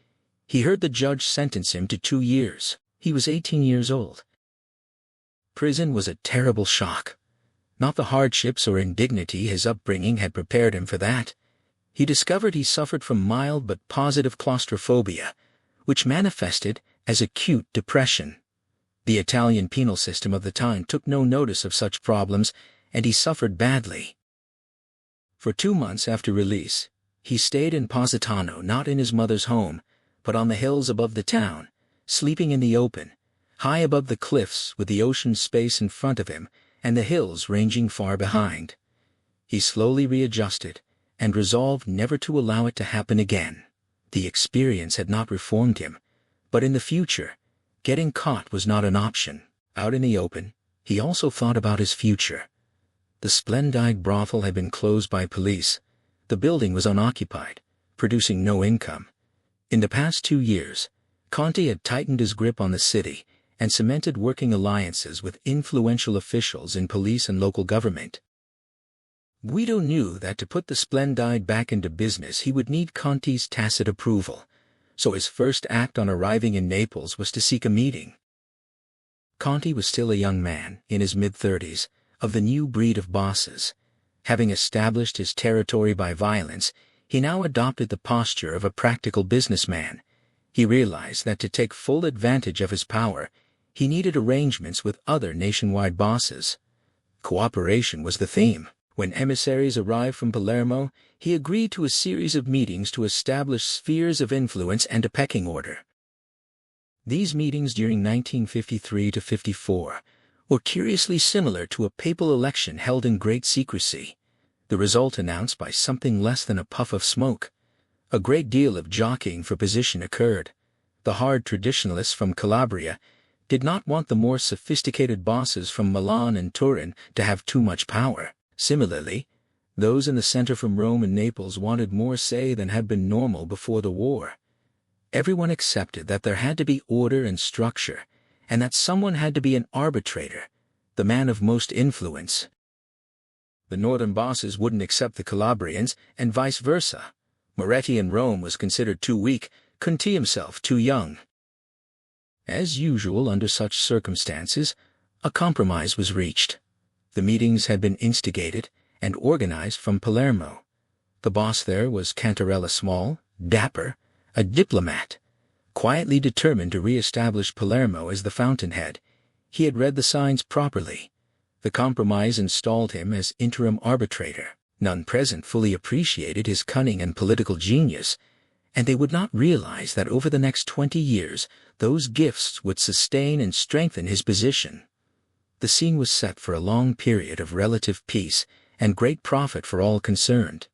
he heard the judge sentence him to 2 years. He was 18 years old. Prison was a terrible shock. Not the hardships or indignity his upbringing had prepared him for that. He discovered he suffered from mild but positive claustrophobia, which manifested as acute depression. The Italian penal system of the time took no notice of such problems, and he suffered badly. For 2 months after release, he stayed in Positano, not in his mother's home, but on the hills above the town, sleeping in the open, high above the cliffs with the ocean space in front of him and the hills ranging far behind. He slowly readjusted and resolved never to allow it to happen again. The experience had not reformed him, but in the future, getting caught was not an option. Out in the open, he also thought about his future. The Splendide brothel had been closed by police. The building was unoccupied, producing no income. In the past 2 years, Conti had tightened his grip on the city and cemented working alliances with influential officials in police and local government. Guido knew that to put the Splendide back into business he would need Conti's tacit approval, so his first act on arriving in Naples was to seek a meeting. Conti was still a young man, in his mid-30s, of the new breed of bosses. Having established his territory by violence, he now adopted the posture of a practical businessman. He realized that to take full advantage of his power, he needed arrangements with other nationwide bosses. Cooperation was the theme. When emissaries arrived from Palermo, he agreed to a series of meetings to establish spheres of influence and a pecking order. These meetings during 1953-54 were curiously similar to a papal election held in great secrecy, the result announced by something less than a puff of smoke. A great deal of jockeying for position occurred. The hard traditionalists from Calabria did not want the more sophisticated bosses from Milan and Turin to have too much power. Similarly, those in the center from Rome and Naples wanted more say than had been normal before the war. Everyone accepted that there had to be order and structure, and that someone had to be an arbitrator, the man of most influence. The northern bosses wouldn't accept the Calabrians, and vice versa. Moretti in Rome was considered too weak, Conti himself too young. As usual under such circumstances, a compromise was reached. The meetings had been instigated and organized from Palermo. The boss there was Cantarella Small, dapper, a diplomat, quietly determined to re-establish Palermo as the fountainhead. He had read the signs properly. The compromise installed him as interim arbitrator. None present fully appreciated his cunning and political genius, and they would not realize that over the next 20 years those gifts would sustain and strengthen his position. The scene was set for a long period of relative peace and great profit for all concerned.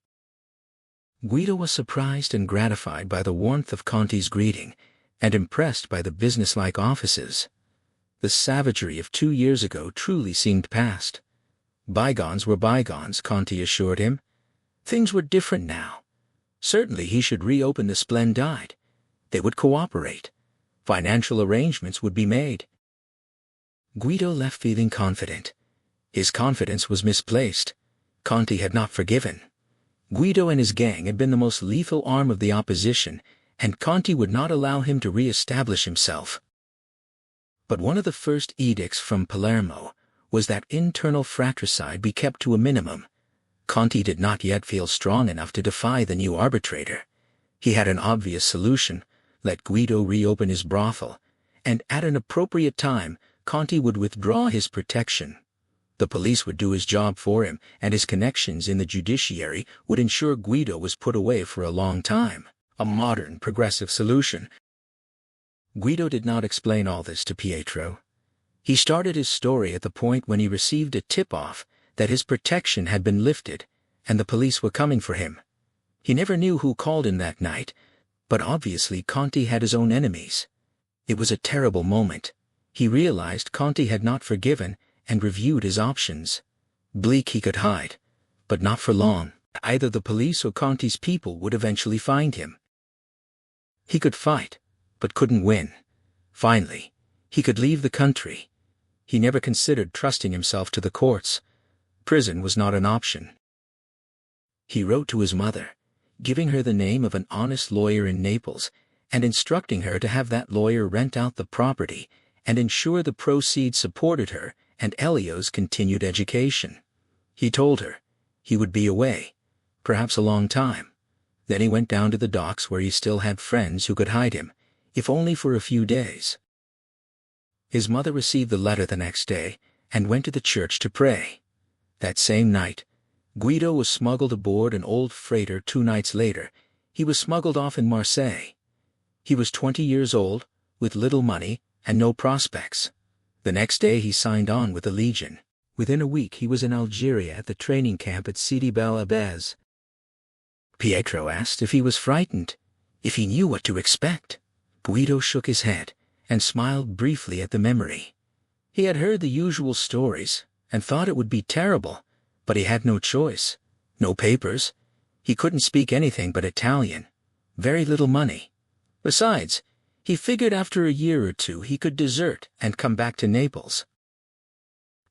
Guido was surprised and gratified by the warmth of Conti's greeting, and impressed by the businesslike offices. The savagery of 2 years ago truly seemed past. Bygones were bygones, Conti assured him. Things were different now. Certainly he should reopen the Splendide. They would cooperate. Financial arrangements would be made. Guido left feeling confident. His confidence was misplaced. Conti had not forgiven. Guido and his gang had been the most lethal arm of the opposition, and Conti would not allow him to re-establish himself. But one of the first edicts from Palermo was that internal fratricide be kept to a minimum. Conti did not yet feel strong enough to defy the new arbitrator. He had an obvious solution: let Guido reopen his brothel, and at an appropriate time Conti would withdraw his protection. The police would do his job for him, and his connections in the judiciary would ensure Guido was put away for a long time. A modern, progressive solution. Guido did not explain all this to Pietro. He started his story at the point when he received a tip-off that his protection had been lifted, and the police were coming for him. He never knew who called him that night, but obviously Conti had his own enemies. It was a terrible moment. He realized Conti had not forgiven and reviewed his options. Bleak he could hide, but not for long. Either the police or Conti's people would eventually find him. He could fight, but couldn't win. Finally, he could leave the country. He never considered trusting himself to the courts. Prison was not an option. He wrote to his mother, giving her the name of an honest lawyer in Naples, and instructing her to have that lawyer rent out the property and ensure the proceeds supported her and Elio's continued education. He told her he would be away, perhaps a long time. Then he went down to the docks where he still had friends who could hide him, if only for a few days. His mother received the letter the next day and went to the church to pray. That same night, Guido was smuggled aboard an old freighter. 2 nights later, he was smuggled off in Marseille. He was 20 years old, with little money and no prospects. The next day he signed on with the Legion. Within a week he was in Algeria at the training camp at Sidi Bel Abbès. Pietro asked if he was frightened, if he knew what to expect. Guido shook his head and smiled briefly at the memory. He had heard the usual stories and thought it would be terrible, but he had no choice. No papers. He couldn't speak anything but Italian. Very little money. Besides, he figured after a year or two he could desert and come back to Naples.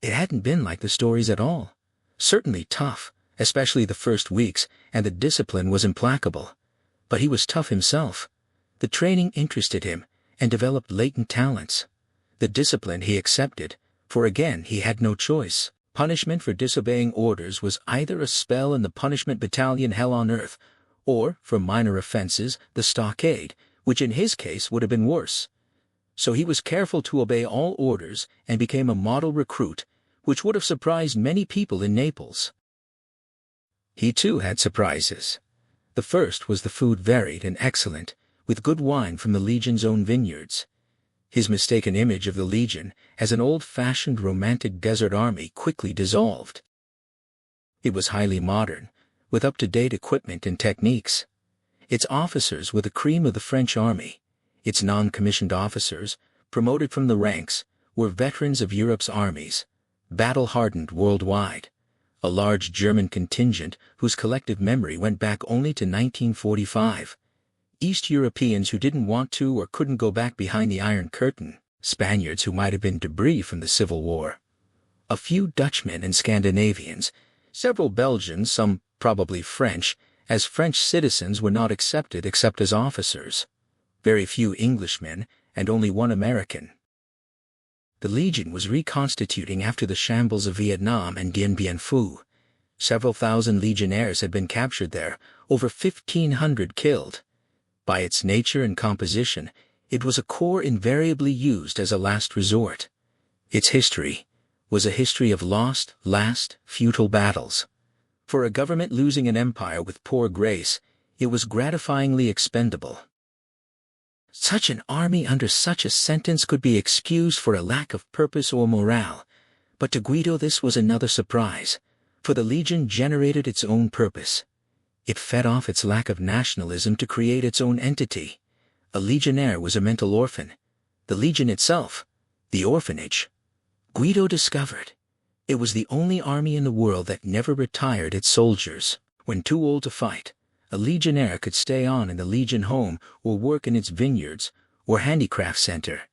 It hadn't been like the stories at all. Certainly tough, especially the first weeks, and the discipline was implacable. But he was tough himself. The training interested him and developed latent talents. The discipline he accepted, for again he had no choice. Punishment for disobeying orders was either a spell in the punishment battalion hell on earth, or, for minor offenses, the stockade, which in his case would have been worse. So he was careful to obey all orders and became a model recruit, which would have surprised many people in Naples. He too had surprises. The first was the food varied and excellent, with good wine from the Legion's own vineyards. His mistaken image of the Legion as an old-fashioned romantic desert army quickly dissolved. It was highly modern, with up-to-date equipment and techniques. Its officers were the cream of the French army. Its non-commissioned officers, promoted from the ranks, were veterans of Europe's armies, battle-hardened worldwide. A large German contingent whose collective memory went back only to 1945. East Europeans who didn't want to or couldn't go back behind the Iron Curtain. Spaniards who might have been debris from the Civil War. A few Dutchmen and Scandinavians, several Belgians, some probably French, as French citizens were not accepted except as officers. Very few Englishmen, and only one American. The Legion was reconstituting after the shambles of Vietnam and Dien Bien Phu. Several thousand legionnaires had been captured there, over 1,500 killed. By its nature and composition, it was a corps invariably used as a last resort. Its history was a history of lost, last, futile battles. For a government losing an empire with poor grace, it was gratifyingly expendable. Such an army under such a sentence could be excused for a lack of purpose or morale, but to Guido this was another surprise, for the Legion generated its own purpose. It fed off its lack of nationalism to create its own entity. A legionnaire was a mental orphan. The Legion itself, the orphanage. Guido discovered it was the only army in the world that never retired its soldiers. When too old to fight, a legionnaire could stay on in the Legion home or work in its vineyards or handicraft center.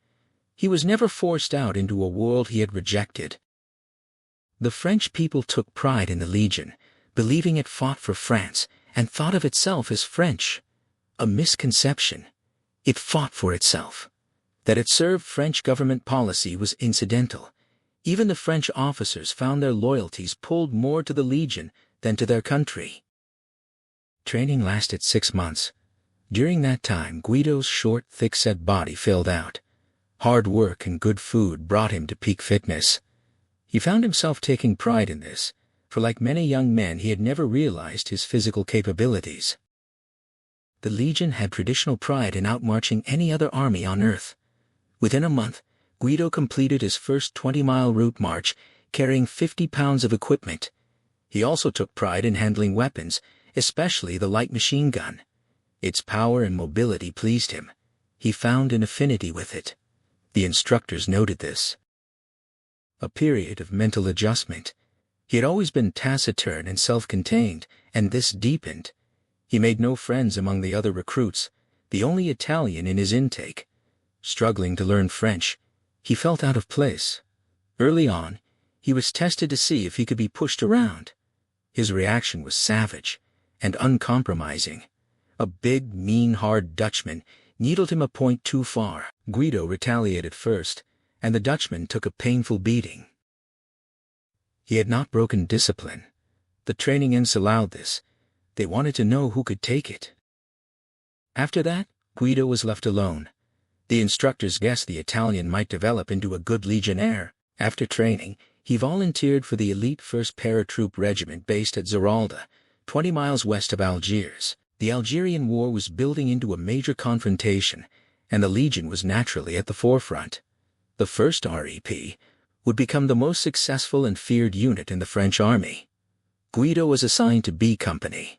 He was never forced out into a world he had rejected. The French people took pride in the Legion, believing it fought for France and thought of itself as French. A misconception. It fought for itself. That it served French government policy was incidental. Even the French officers found their loyalties pulled more to the Legion than to their country. Training lasted 6 months. During that time, Guido's short, thick-set body filled out. Hard work and good food brought him to peak fitness. He found himself taking pride in this, for like many young men he had never realized his physical capabilities. The Legion had traditional pride in outmarching any other army on earth. Within a month, Guido completed his first 20-mile route march, carrying 50 pounds of equipment. He also took pride in handling weapons, especially the light machine gun. Its power and mobility pleased him. He found an affinity with it. The instructors noted this. A period of mental adjustment. He had always been taciturn and self-contained, and this deepened. He made no friends among the other recruits, the only Italian in his intake. Struggling to learn French, he felt out of place. Early on, he was tested to see if he could be pushed around. His reaction was savage and uncompromising. A big, mean, hard Dutchman needled him a point too far. Guido retaliated first, and the Dutchman took a painful beating. He had not broken discipline. The training ends allowed this. They wanted to know who could take it. After that, Guido was left alone. The instructors guessed the Italian might develop into a good legionnaire. After training, he volunteered for the elite 1st Paratroop Regiment based at Zeralda, 20 miles west of Algiers. The Algerian War was building into a major confrontation, and the Legion was naturally at the forefront. The 1st REP would become the most successful and feared unit in the French army. Guido was assigned to B Company.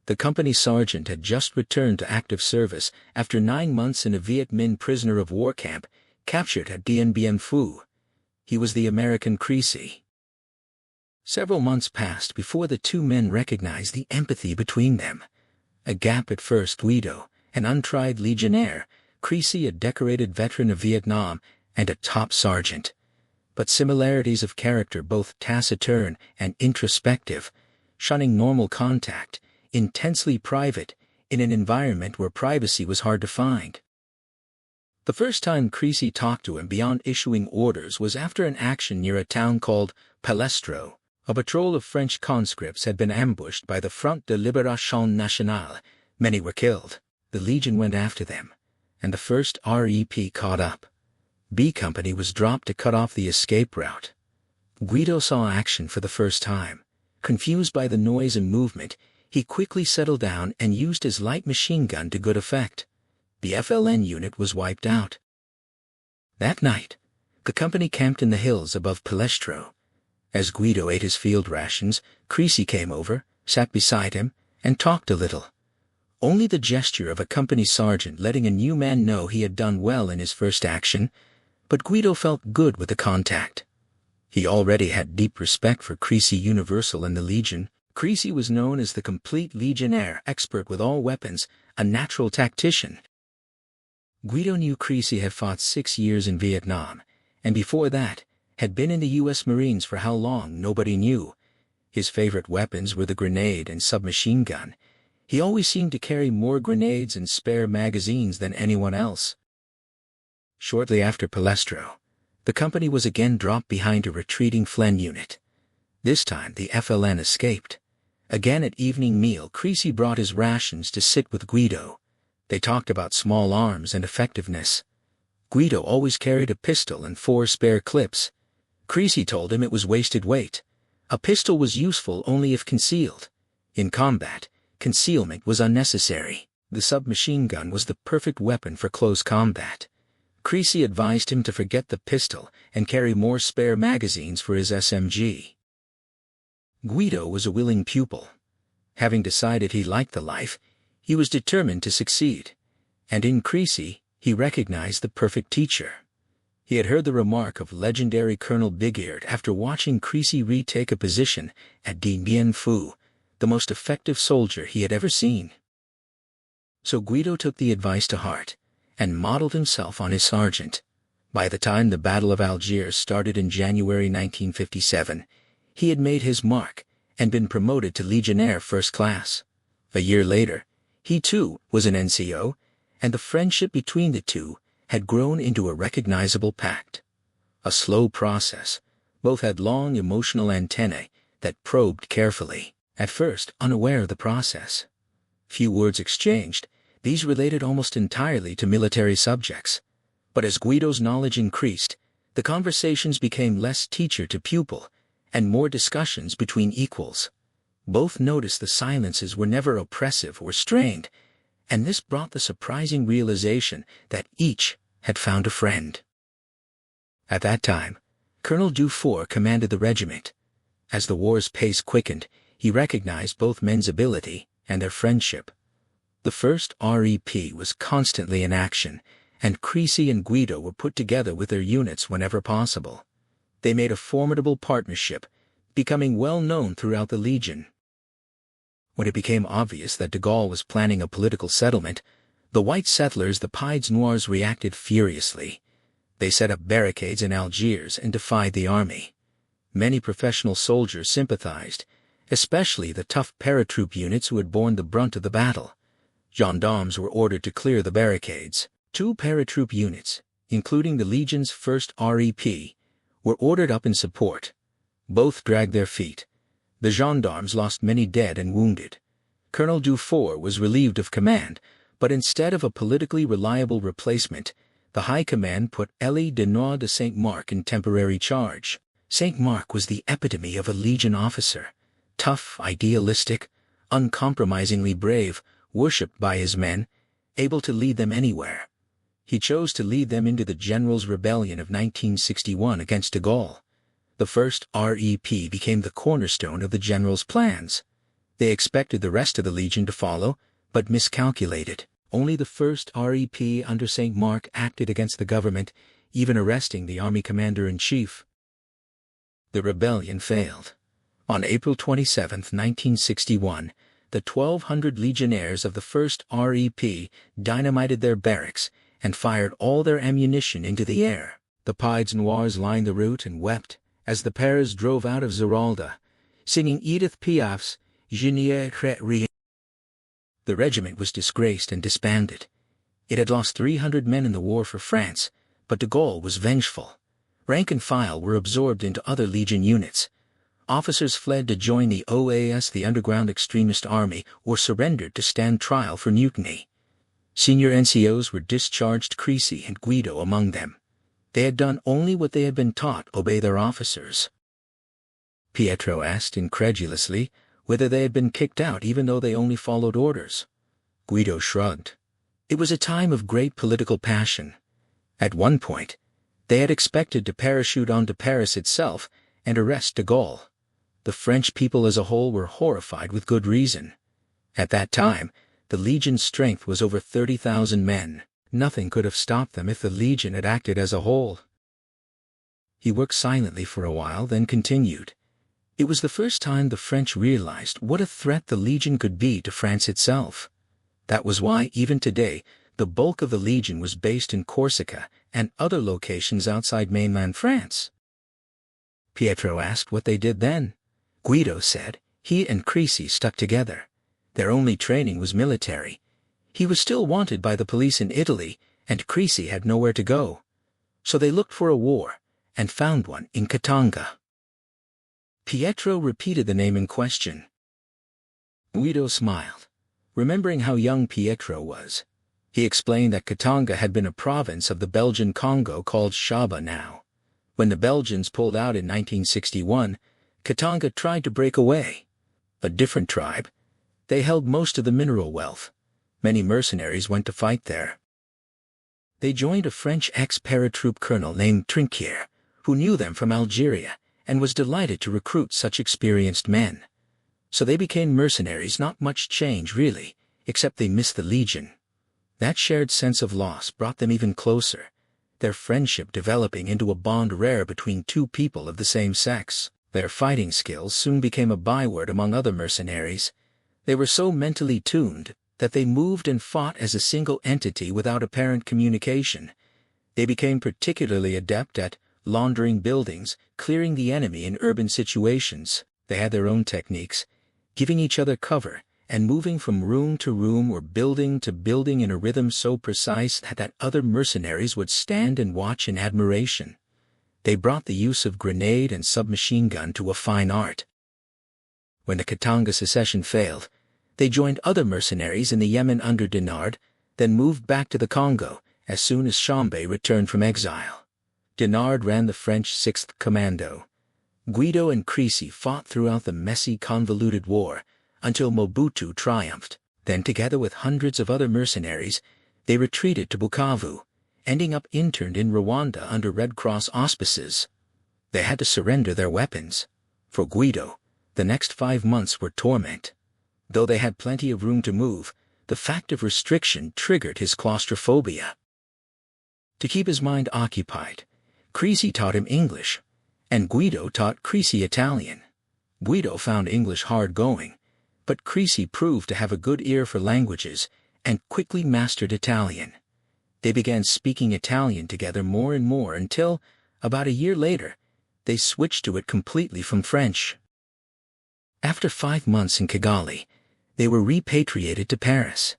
The company sergeant had just returned to active service after 9 months in a Viet Minh prisoner of war camp captured at Dien Bien Phu. He was the American Creasy. Several months passed before the two men recognized the empathy between them. A gap at first. Guido, an untried legionnaire, Creasy, a decorated veteran of Vietnam, and a top sergeant. But similarities of character, both taciturn and introspective, shunning normal contact, intensely private, in an environment where privacy was hard to find. The first time Creasy talked to him beyond issuing orders was after an action near a town called Palestro. A patrol of French conscripts had been ambushed by the Front de Libération Nationale. Many were killed. The Legion went after them, and the 1st REP caught up. B Company was dropped to cut off the escape route. Guido saw action for the first time. Confused by the noise and movement, he quickly settled down and used his light machine gun to good effect. The FLN unit was wiped out. That night, the company camped in the hills above Palestro. As Guido ate his field rations, Creasy came over, sat beside him, and talked a little. Only the gesture of a company sergeant letting a new man know he had done well in his first action, but Guido felt good with the contact. He already had deep respect for Creasy Universal and the Legion. Creasy was known as the complete legionnaire, expert with all weapons, a natural tactician. Guido knew Creasy had fought 6 years in Vietnam, and before that, had been in the U.S. Marines for how long nobody knew. His favorite weapons were the grenade and submachine gun. He always seemed to carry more grenades and spare magazines than anyone else. Shortly after Palestro, the company was again dropped behind a retreating FLN unit. This time the FLN escaped. Again at evening meal, Creasy brought his rations to sit with Guido. They talked about small arms and effectiveness. Guido always carried a pistol and 4 spare clips. Creasy told him it was wasted weight. A pistol was useful only if concealed. In combat, concealment was unnecessary. The submachine gun was the perfect weapon for close combat. Creasy advised him to forget the pistol and carry more spare magazines for his SMG. Guido was a willing pupil. Having decided he liked the life, he was determined to succeed. And in Creasy, he recognized the perfect teacher. He had heard the remark of legendary Colonel Bigeard after watching Creasy retake a position at Dien Bien Phu, the most effective soldier he had ever seen. So Guido took the advice to heart and modeled himself on his sergeant. By the time the Battle of Algiers started in January 1957, he had made his mark and been promoted to Legionnaire First Class. A year later, he too was an NCO, and the friendship between the two had grown into a recognizable pact. A slow process. Both had long emotional antennae that probed carefully, at first unaware of the process. Few words exchanged, these related almost entirely to military subjects. But as Guido's knowledge increased, the conversations became less teacher to pupil, and more discussions between equals. Both noticed the silences were never oppressive or strained, and this brought the surprising realization that each had found a friend. At that time, Colonel Dufour commanded the regiment. As the war's pace quickened, he recognized both men's ability and their friendship. The 1st REP was constantly in action, and Creasy and Guido were put together with their units whenever possible. They made a formidable partnership, becoming well known throughout the Legion. When it became obvious that de Gaulle was planning a political settlement, the white settlers, the Pieds Noirs, reacted furiously. They set up barricades in Algiers and defied the army. Many professional soldiers sympathized, especially the tough paratroop units who had borne the brunt of the battle. Gendarmes were ordered to clear the barricades. 2 paratroop units, including the Legion's 1st REP, were ordered up in support. Both dragged their feet. The gendarmes lost many dead and wounded. Colonel Dufour was relieved of command, but instead of a politically reliable replacement, the High Command put Élie Denard de Saint-Marc in temporary charge. Saint-Marc was the epitome of a Legion officer. Tough, idealistic, uncompromisingly brave, worshipped by his men, able to lead them anywhere. He chose to lead them into the Generals' Rebellion of 1961 against de Gaulle. The 1st REP became the cornerstone of the generals' plans. They expected the rest of the Legion to follow, but miscalculated. Only the 1st REP under Saint-Marc acted against the government, even arresting the army commander-in-chief. The rebellion failed. On April 27, 1961, the 1,200 legionnaires of the 1st REP dynamited their barracks and fired all their ammunition into the air. The Pieds Noirs lined the route and wept as the Paras drove out of Zeralda, singing Edith Piaf's Je n'y regrette rien. The regiment was disgraced and disbanded. It had lost 300 men in the war for France, but de Gaulle was vengeful. Rank and file were absorbed into other Legion units. Officers fled to join the OAS, the underground extremist army, or surrendered to stand trial for mutiny. Senior NCOs were discharged, Crecy and Guido among them. They had done only what they had been taught: obey their officers. Pietro asked incredulously whether they had been kicked out even though they only followed orders. Guido shrugged. It was a time of great political passion. At one point, they had expected to parachute onto Paris itself and arrest de Gaulle. The French people as a whole were horrified with good reason. At that time, the Legion's strength was over 30,000 men. Nothing could have stopped them if the Legion had acted as a whole. He worked silently for a while, then continued. It was the first time the French realized what a threat the Legion could be to France itself. That was why, even today, the bulk of the Legion was based in Corsica and other locations outside mainland France. Pietro asked what they did then. Guido said he and Crecy stuck together. Their only training was military. He was still wanted by the police in Italy, and Crecy had nowhere to go. So they looked for a war, and found one in Katanga. Pietro repeated the name in question. Guido smiled, remembering how young Pietro was. He explained that Katanga had been a province of the Belgian Congo called Shaba now. When the Belgians pulled out in 1961, Katanga tried to break away. A different tribe. They held most of the mineral wealth. Many mercenaries went to fight there. They joined a French ex-paratroop colonel named Trinquier, who knew them from Algeria and was delighted to recruit such experienced men. So they became mercenaries. Not much change, really, except they missed the Legion. That shared sense of loss brought them even closer, their friendship developing into a bond rare between two people of the same sex. Their fighting skills soon became a byword among other mercenaries. They were so mentally tuned that they moved and fought as a single entity without apparent communication. They became particularly adept at laundering buildings, clearing the enemy in urban situations. They had their own techniques, giving each other cover, and moving from room to room or building to building in a rhythm so precise that other mercenaries would stand and watch in admiration. They brought the use of grenade and submachine gun to a fine art. When the Katanga secession failed, they joined other mercenaries in the Yemen under Denard, then moved back to the Congo as soon as Chambé returned from exile. Denard ran the French 6th Commando. Guido and Crecy fought throughout the messy, convoluted war until Mobutu triumphed. Then, together with hundreds of other mercenaries, they retreated to Bukavu, ending up interned in Rwanda under Red Cross auspices. They had to surrender their weapons. For Guido, the next 5 months were torment. Though they had plenty of room to move, the fact of restriction triggered his claustrophobia. To keep his mind occupied, Crecy taught him English, and Guido taught Crecy Italian. Guido found English hard-going, but Creasy proved to have a good ear for languages and quickly mastered Italian. They began speaking Italian together more and more until, about a year later, they switched to it completely from French. After 5 months in Kigali, they were repatriated to Paris.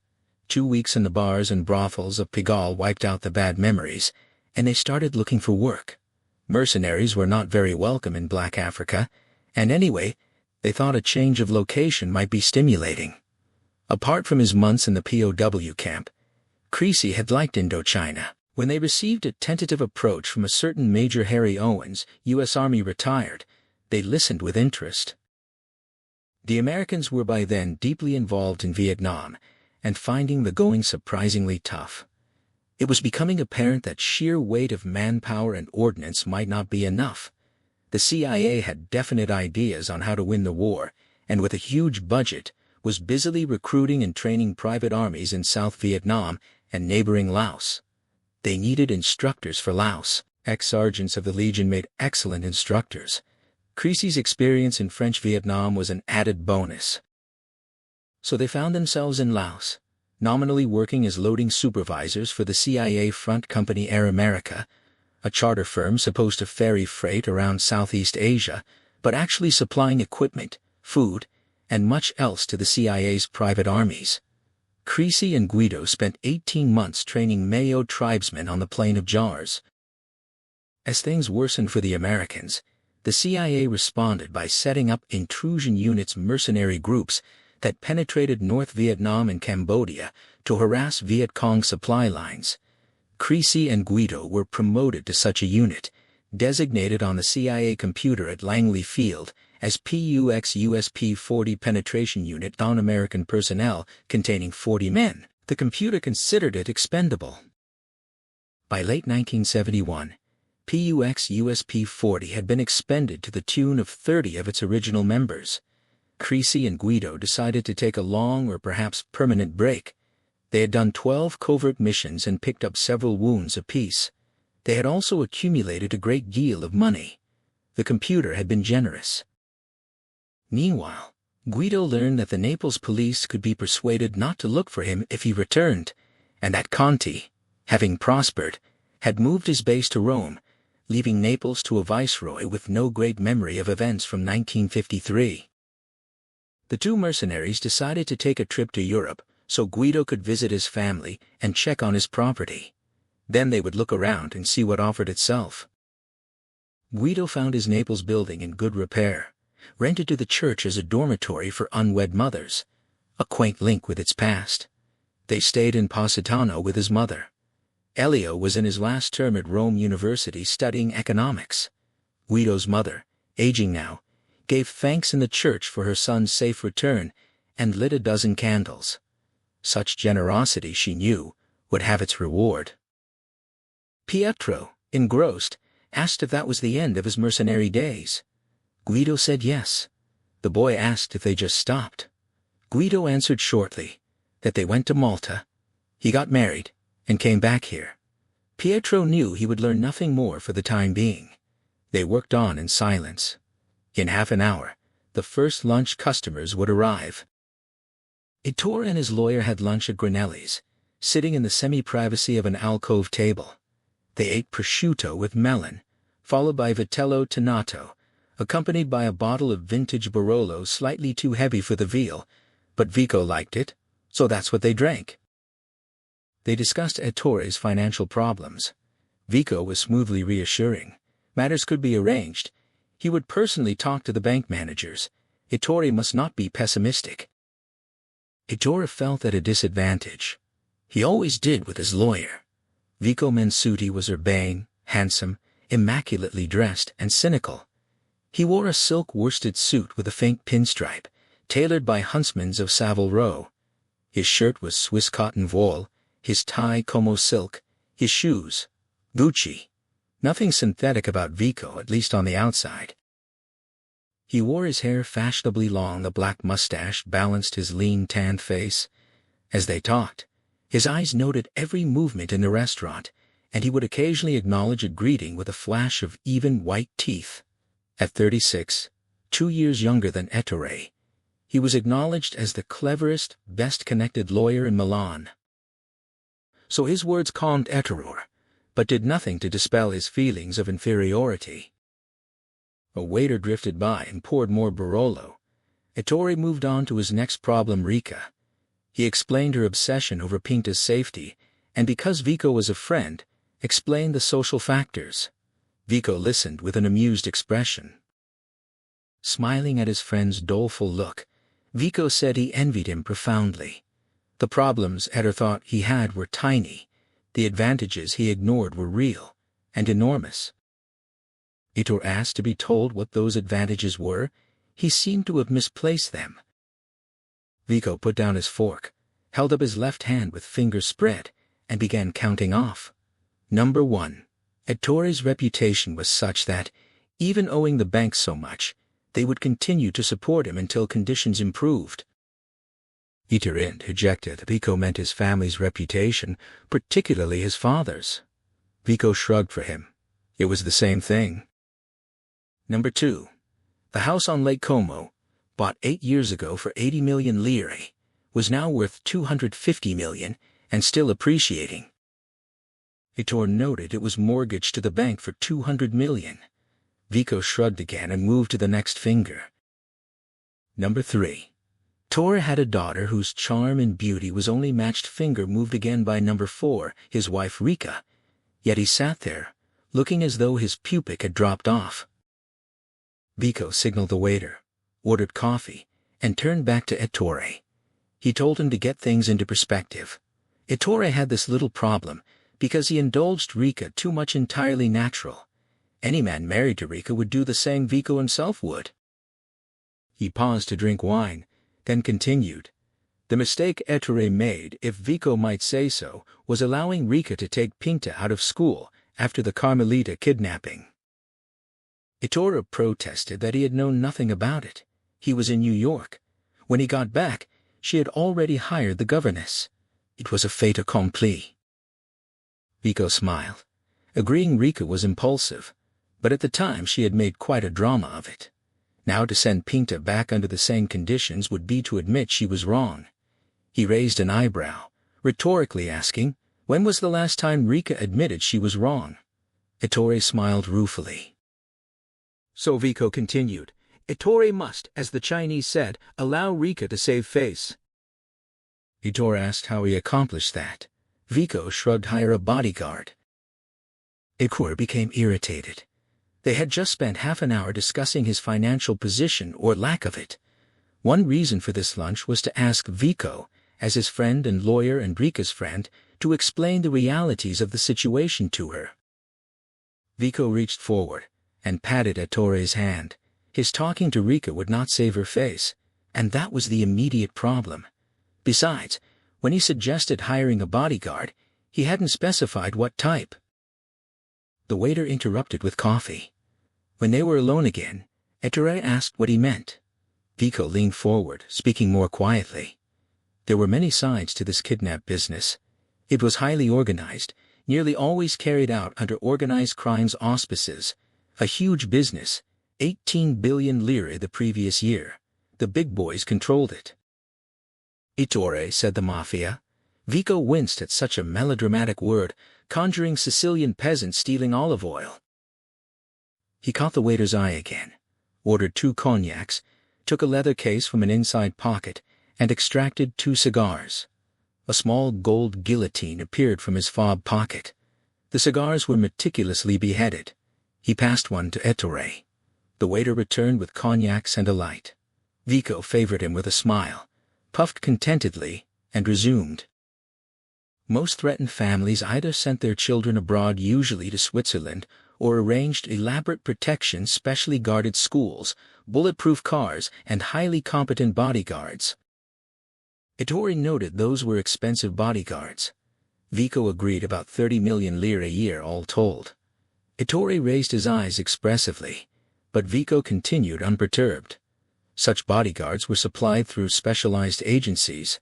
2 weeks in the bars and brothels of Pigalle wiped out the bad memories, and they started looking for work. Mercenaries were not very welcome in Black Africa, and anyway, they thought a change of location might be stimulating. Apart from his months in the POW camp, Creasy had liked Indochina. When they received a tentative approach from a certain Major Harry Owens, U.S. Army retired, they listened with interest. The Americans were by then deeply involved in Vietnam and finding the going surprisingly tough. It was becoming apparent that sheer weight of manpower and ordnance might not be enough. The CIA had definite ideas on how to win the war, and with a huge budget, was busily recruiting and training private armies in South Vietnam and neighboring Laos. They needed instructors for Laos. Ex-sergeants of the Legion made excellent instructors. Creasy's experience in French Vietnam was an added bonus. So they found themselves in Laos, nominally working as loading supervisors for the CIA Front Company Air America, a charter firm supposed to ferry freight around Southeast Asia, but actually supplying equipment, food, and much else to the CIA's private armies. Creasy and Guido spent 18 months training Mayo tribesmen on the Plain of Jars. As things worsened for the Americans, the CIA responded by setting up intrusion units, mercenary groups that penetrated North Vietnam and Cambodia to harass Viet Cong supply lines. Creasy and Guido were promoted to such a unit, designated on the CIA computer at Langley Field as PUX-USP-40 Penetration Unit on American personnel containing 40 men. The computer considered it expendable. By late 1971, PUX-USP-40 had been expended to the tune of 30 of its original members. Creasy and Guido decided to take a long or perhaps permanent break. They had done 12 covert missions and picked up several wounds apiece. They had also accumulated a great deal of money. The computer had been generous. Meanwhile, Guido learned that the Naples police could be persuaded not to look for him if he returned, and that Conti, having prospered, had moved his base to Rome, leaving Naples to a viceroy with no great memory of events from 1953. The two mercenaries decided to take a trip to Europe so Guido could visit his family and check on his property. Then they would look around and see what offered itself. Guido found his Naples building in good repair, rented to the church as a dormitory for unwed mothers, a quaint link with its past. They stayed in Positano with his mother. Elio was in his last term at Rome University studying economics. Guido's mother, aging now, gave thanks in the church for her son's safe return and lit a dozen candles. Such generosity, she knew, would have its reward. Pietro, engrossed, asked if that was the end of his mercenary days. Guido said yes. The boy asked if they just stopped. Guido answered shortly that they went to Malta. He got married and came back here. Pietro knew he would learn nothing more for the time being. They worked on in silence. In half an hour, the first lunch customers would arrive. Ettore and his lawyer had lunch at Granelli's, sitting in the semi-privacy of an alcove table. They ate prosciutto with melon, followed by vitello tonato, accompanied by a bottle of vintage Barolo slightly too heavy for the veal, but Vico liked it, so that's what they drank. They discussed Ettore's financial problems. Vico was smoothly reassuring. Matters could be arranged. He would personally talk to the bank managers. Ettore must not be pessimistic. Ettore felt at a disadvantage. He always did with his lawyer. Vico Mensuti was urbane, handsome, immaculately dressed, and cynical. He wore a silk worsted suit with a faint pinstripe, tailored by huntsmen of Savile Row. His shirt was Swiss cotton voile, his tie Como silk, his shoes Gucci. Nothing synthetic about Vico, at least on the outside. He wore his hair fashionably long, a black mustache balanced his lean, tanned face. As they talked, his eyes noted every movement in the restaurant, and he would occasionally acknowledge a greeting with a flash of even white teeth. At 36, 2 years younger than Ettore. He was acknowledged as the cleverest, best-connected lawyer in Milan. So his words calmed Ettore, but did nothing to dispel his feelings of inferiority. A waiter drifted by and poured more Barolo. Ettore moved on to his next problem, Rika. He explained her obsession over Pinta's safety, and because Vico was a friend, explained the social factors. Vico listened with an amused expression. Smiling at his friend's doleful look, Vico said he envied him profoundly. The problems Ettore thought he had were tiny. The advantages he ignored were real and enormous. Ettore asked to be told what those advantages were. He seemed to have misplaced them. Vico put down his fork, held up his left hand with fingers spread, and began counting off. Number 1. Ettore's reputation was such that, even owing the bank so much, they would continue to support him until conditions improved. Ettore interjected that Vico meant his family's reputation, particularly his father's. Vico shrugged for him. It was the same thing. Number 2. The house on Lake Como, bought 8 years ago for 80 million lire, was now worth 250 million and still appreciating. Ettore noted it was mortgaged to the bank for 200 million. Vico shrugged again and moved to the next finger. Number 3. Ettore had a daughter whose charm and beauty was only matched. Finger moved again by number 4, his wife Rika. Yet he sat there, looking as though his pupic had dropped off. Vico signaled the waiter, ordered coffee, and turned back to Ettore. He told him to get things into perspective. Ettore had this little problem because he indulged Rika too much. Entirely natural. Any man married to Rika would do the same. Vico himself would. He paused to drink wine, then continued. The mistake Ettore made, if Vico might say so, was allowing Rika to take Pinta out of school after the Carmelita kidnapping. Ettore protested that he had known nothing about it. He was in New York. When he got back, she had already hired the governess. It was a fait accompli. Vico smiled, agreeing Rika was impulsive, but at the time she had made quite a drama of it. Now to send Pinta back under the same conditions would be to admit she was wrong. He raised an eyebrow, rhetorically asking, when was the last time Rika admitted she was wrong? Ettore smiled ruefully. So Vico continued, Ettore must, as the Chinese said, allow Rika to save face. Ettore asked how he accomplished that. Vico shrugged. Hire a bodyguard. Ettore became irritated. They had just spent half an hour discussing his financial position or lack of it. One reason for this lunch was to ask Vico, as his friend and lawyer and Rika's friend, to explain the realities of the situation to her. Vico reached forward and patted Ettore's hand. His talking to Rika would not save her face, and that was the immediate problem. Besides, when he suggested hiring a bodyguard, he hadn't specified what type. The waiter interrupted with coffee. When they were alone again, Ettore asked what he meant. Vico leaned forward, speaking more quietly. There were many sides to this kidnap business. It was highly organized, nearly always carried out under organized crime's auspices. A huge business, 18 billion lire the previous year. The big boys controlled it. Ettore, said the mafia. Vico winced at such a melodramatic word, conjuring Sicilian peasants stealing olive oil. He caught the waiter's eye again, ordered 2 cognacs, took a leather case from an inside pocket, and extracted 2 cigars. A small gold guillotine appeared from his fob pocket. The cigars were meticulously beheaded. He passed one to Ettore. The waiter returned with cognacs and a light. Vico favored him with a smile, puffed contentedly, and resumed. Most threatened families either sent their children abroad, usually to Switzerland, or arranged elaborate protection, specially guarded schools, bulletproof cars, and highly competent bodyguards. Ettore noted those were expensive bodyguards. Vico agreed about 30 million lire a year all told. Ettore raised his eyes expressively, but Vico continued unperturbed. Such bodyguards were supplied through specialized agencies.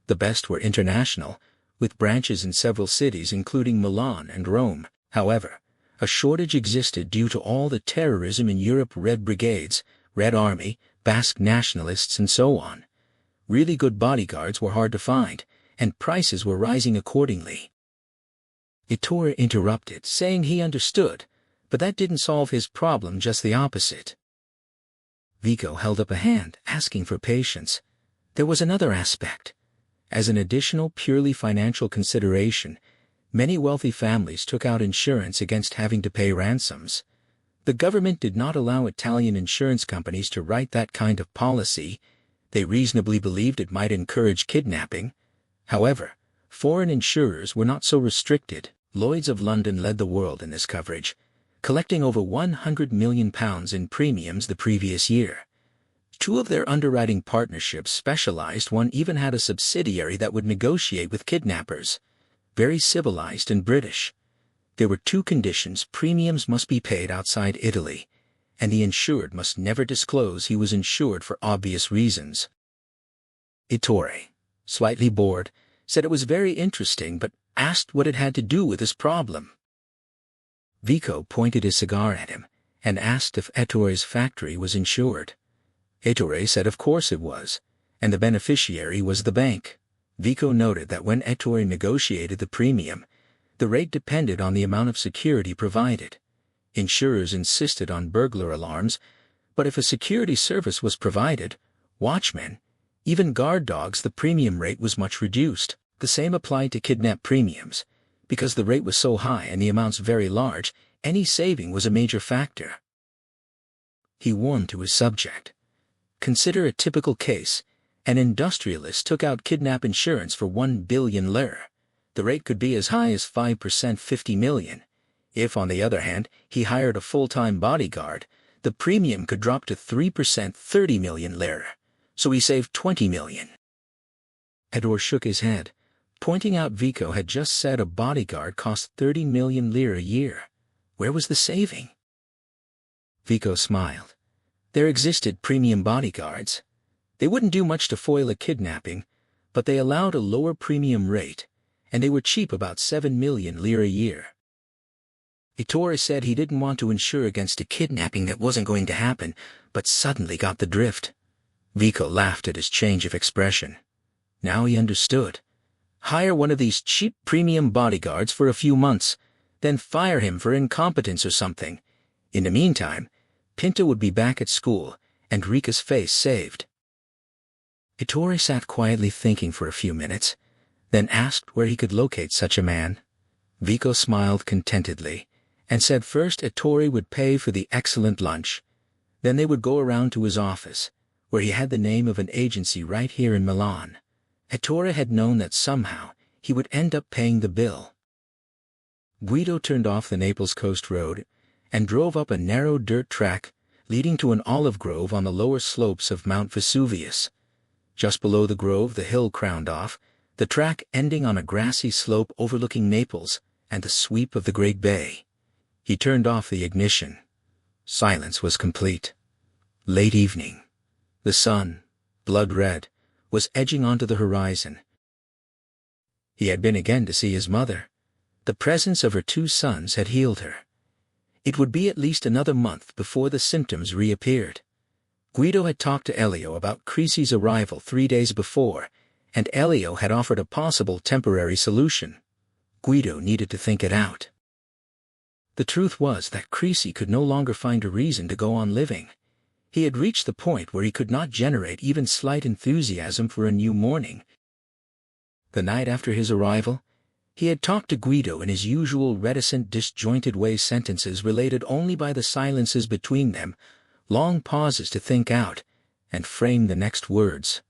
The best were international, with branches in several cities including Milan and Rome. However, a shortage existed due to all the terrorism in Europe. Red brigades, Red Army, Basque nationalists and so on. Really good bodyguards were hard to find, and prices were rising accordingly. Ettore interrupted, saying he understood, but that didn't solve his problem, just the opposite. Vico held up a hand, asking for patience. There was another aspect. As an additional purely financial consideration, many wealthy families took out insurance against having to pay ransoms. The government did not allow Italian insurance companies to write that kind of policy. They reasonably believed it might encourage kidnapping. However, foreign insurers were not so restricted. Lloyd's of London led the world in this coverage, collecting over £100 million in premiums the previous year. Two of their underwriting partnerships specialized. One even had a subsidiary that would negotiate with kidnappers. Very civilized and British. There were two conditions: premiums must be paid outside Italy, and the insured must never disclose he was insured for obvious reasons. Ettore, slightly bored, said it was very interesting but asked what it had to do with his problem. Vico pointed his cigar at him and asked if Ettore's factory was insured. Ettore said of course it was, and the beneficiary was the bank. Vico noted that when Ettore negotiated the premium, the rate depended on the amount of security provided. Insurers insisted on burglar alarms, but if a security service was provided, watchmen, even guard dogs, the premium rate was much reduced. The same applied to kidnap premiums. Because the rate was so high and the amounts very large, any saving was a major factor. He warmed to his subject. Consider a typical case. An industrialist took out kidnap insurance for 1 billion lire. The rate could be as high as 5%, 50 million. If, on the other hand, he hired a full-time bodyguard, the premium could drop to 3%, 30 million lire. So he saved 20 million. Ettore shook his head, pointing out Vico had just said a bodyguard cost 30 million lire a year. Where was the saving? Vico smiled. There existed premium bodyguards. They wouldn't do much to foil a kidnapping, but they allowed a lower premium rate, and they were cheap, about 7 million lire a year. Ettore said he didn't want to insure against a kidnapping that wasn't going to happen, but suddenly got the drift. Vico laughed at his change of expression. Now he understood. Hire one of these cheap premium bodyguards for a few months, then fire him for incompetence or something. In the meantime, Pinto would be back at school, and Rika's face saved. Ettore sat quietly thinking for a few minutes, then asked where he could locate such a man. Vico smiled contentedly, and said first Ettore would pay for the excellent lunch. Then they would go around to his office, where he had the name of an agency right here in Milan. Ettore had known that somehow he would end up paying the bill. Guido turned off the Naples Coast Road and drove up a narrow dirt track leading to an olive grove on the lower slopes of Mount Vesuvius. Just below the grove the hill crowned off, the track ending on a grassy slope overlooking Naples and the sweep of the Great Bay. He turned off the ignition. Silence was complete. Late evening. The sun, blood red, was edging onto the horizon. He had been again to see his mother. The presence of her two sons had healed her. It would be at least another month before the symptoms reappeared. Guido had talked to Elio about Crisi's arrival 3 days before, and Elio had offered a possible temporary solution. Guido needed to think it out. The truth was that Crisi could no longer find a reason to go on living. He had reached the point where he could not generate even slight enthusiasm for a new morning. The night after his arrival, he had talked to Guido in his usual reticent, disjointed way, sentences related only by the silences between them, long pauses to think out and frame the next words.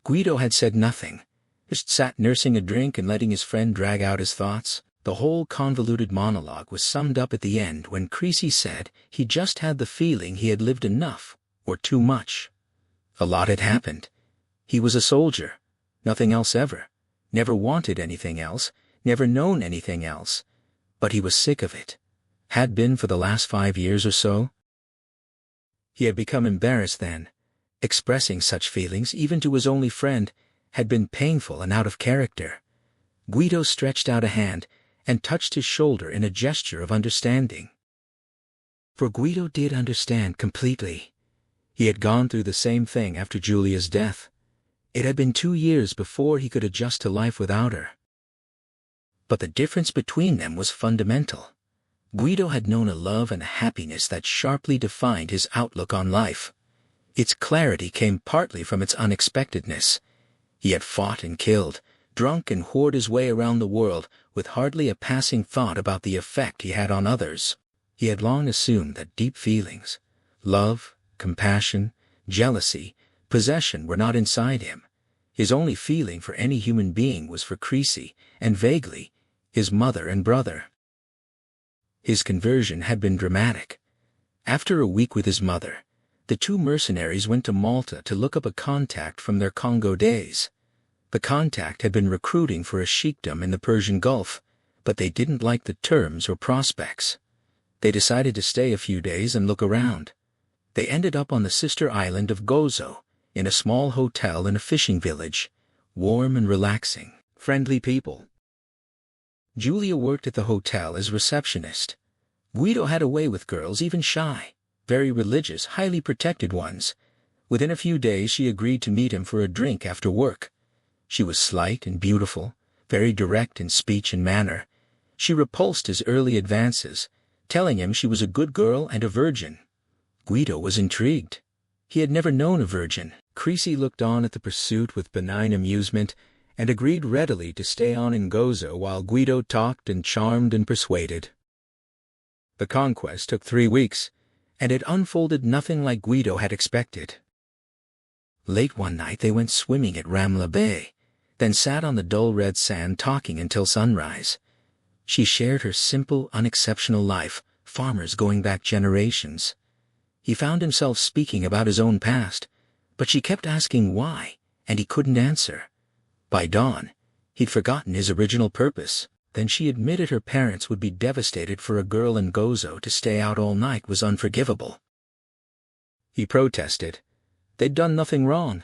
Guido had said nothing, just sat nursing a drink and letting his friend drag out his thoughts. The whole convoluted monologue was summed up at the end when Crisi said he just had the feeling he had lived enough, or too much. A lot had happened. He was a soldier, nothing else ever, never wanted anything else, never known anything else, but he was sick of it, had been for the last 5 years or so. He had become embarrassed then. Expressing such feelings, even to his only friend, had been painful and out of character. Guido stretched out a hand and touched his shoulder in a gesture of understanding. For Guido did understand completely. He had gone through the same thing after Julia's death. It had been 2 years before he could adjust to life without her. But the difference between them was fundamental. Guido had known a love and a happiness that sharply defined his outlook on life. Its clarity came partly from its unexpectedness. He had fought and killed, drunk and whored his way around the world with hardly a passing thought about the effect he had on others. He had long assumed that deep feelings, love, compassion, jealousy, possession were not inside him. His only feeling for any human being was for Creasy, and vaguely, his mother and brother. His conversion had been dramatic. After a week with his mother, the two mercenaries went to Malta to look up a contact from their Congo days. The contact had been recruiting for a sheikdom in the Persian Gulf, but they didn't like the terms or prospects. They decided to stay a few days and look around. They ended up on the sister island of Gozo, in a small hotel in a fishing village, warm and relaxing, friendly people. Julia worked at the hotel as receptionist. Guido had a way with girls, even shy, very religious, highly protected ones. Within a few days she agreed to meet him for a drink after work. She was slight and beautiful, very direct in speech and manner. She repulsed his early advances, telling him she was a good girl and a virgin. Guido was intrigued. He had never known a virgin. Creasy looked on at the pursuit with benign amusement, and agreed readily to stay on in Gozo while Guido talked and charmed and persuaded. The conquest took 3 weeks, and it unfolded nothing like Guido had expected. Late one night they went swimming at Ramla Bay, then sat on the dull red sand talking until sunrise. She shared her simple, unexceptional life, farmers going back generations. He found himself speaking about his own past, but she kept asking why, and he couldn't answer. By dawn, he'd forgotten his original purpose. Then she admitted her parents would be devastated for a girl in Gozo to stay out all night was unforgivable. He protested. They'd done nothing wrong,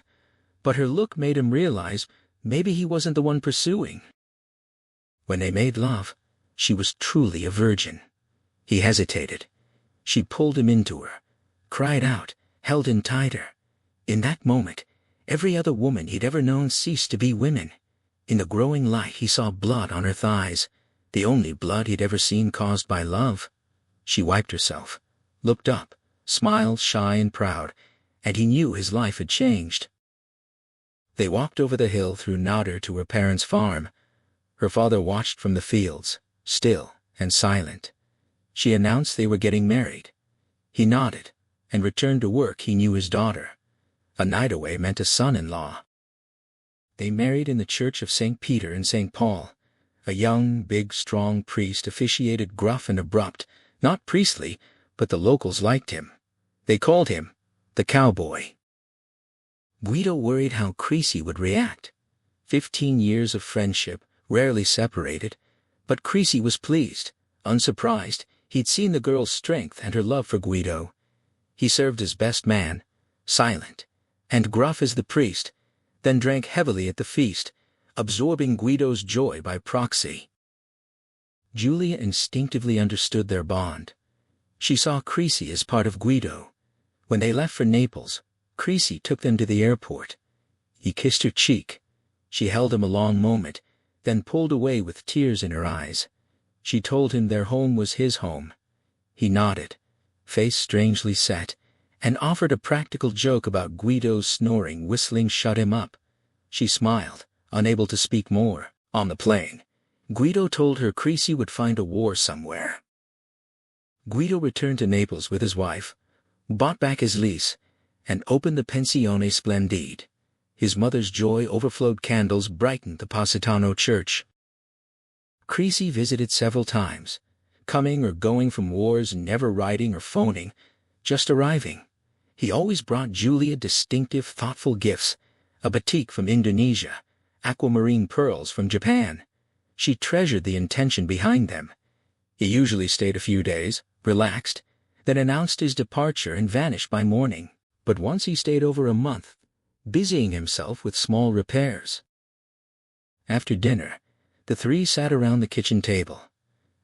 but her look made him realize maybe he wasn't the one pursuing. When they made love, she was truly a virgin. He hesitated. She pulled him into her, cried out, held him tighter. In that moment, every other woman he'd ever known ceased to be women. In the growing light he saw blood on her thighs, the only blood he'd ever seen caused by love. She wiped herself, looked up, smiled shy and proud, and he knew his life had changed. They walked over the hill through Nader to her parents' farm. Her father watched from the fields, still and silent. She announced they were getting married. He nodded, and returned to work. He knew his daughter. A night away meant a son-in-law. They married in the church of St. Peter and St. Paul. A young, big, strong priest officiated, gruff and abrupt, not priestly, but the locals liked him. They called him the cowboy. Guido worried how Creasy would react. 15 years of friendship, rarely separated, but Creasy was pleased, unsurprised. He'd seen the girl's strength and her love for Guido. He served as best man, silent, and gruff as the priest, then drank heavily at the feast, absorbing Guido's joy by proxy. Julia instinctively understood their bond. She saw Creasy as part of Guido. When they left for Naples, Creasy took them to the airport. He kissed her cheek. She held him a long moment, then pulled away with tears in her eyes. She told him their home was his home. He nodded, face strangely set, and offered a practical joke about Guido's snoring. Whistling shut him up. She smiled, unable to speak more. On the plane, Guido told her Creasy would find a war somewhere. Guido returned to Naples with his wife, bought back his lease, and opened the Pensione Splendide. His mother's joy overflowed. Candles brightened the Positano church. Creasy visited several times, coming or going from wars, never writing or phoning, just arriving. He always brought Julia distinctive, thoughtful gifts, a batik from Indonesia, aquamarine pearls from Japan. She treasured the intention behind them. He usually stayed a few days, relaxed, then announced his departure and vanished by morning. But once he stayed over a month, busying himself with small repairs. After dinner, the three sat around the kitchen table.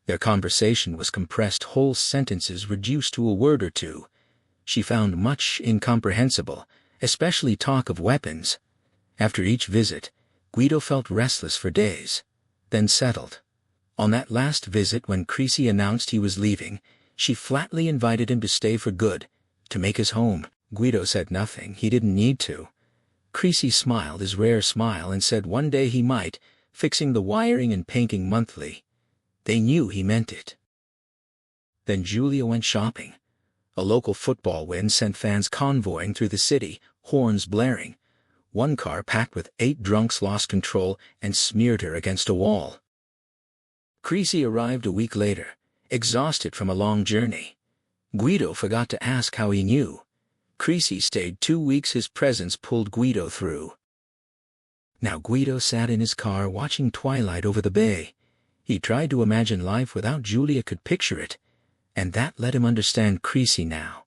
Their conversation was compressed, whole sentences reduced to a word or two. She found much incomprehensible, especially talk of weapons. After each visit, Guido felt restless for days, then settled. On that last visit when Creasy announced he was leaving, she flatly invited him to stay for good, to make his home. Guido said nothing, he didn't need to. Creasy smiled his rare smile and said one day he might, fixing the wiring and painting monthly. They knew he meant it. Then Julia went shopping. A local football win sent fans convoying through the city, horns blaring. One car packed with 8 drunks lost control and smeared her against a wall. Creasy arrived a week later, exhausted from a long journey. Guido forgot to ask how he knew. Creasy stayed 2 weeks. His presence pulled Guido through. Now Guido sat in his car watching twilight over the bay. He tried to imagine life without Julia, could picture it, and that let him understand Creasy now.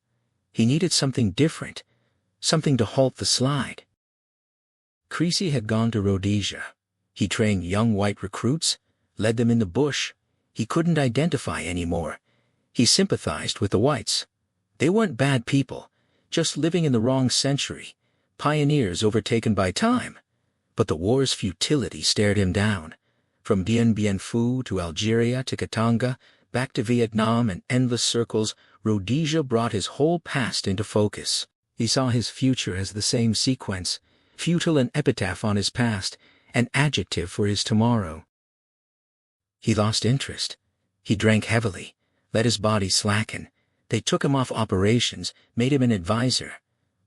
He needed something different, something to halt the slide. Creasy had gone to Rhodesia. He trained young white recruits, led them in the bush. He couldn't identify anymore. He sympathized with the whites. They weren't bad people, just living in the wrong century, pioneers overtaken by time. But the war's futility stared him down. From Dien Bien Phu to Algeria to Katanga, back to Vietnam and endless circles, Rhodesia brought his whole past into focus. He saw his future as the same sequence, futile, an epitaph on his past, an adjective for his tomorrow. He lost interest. He drank heavily, let his body slacken. They took him off operations, made him an advisor.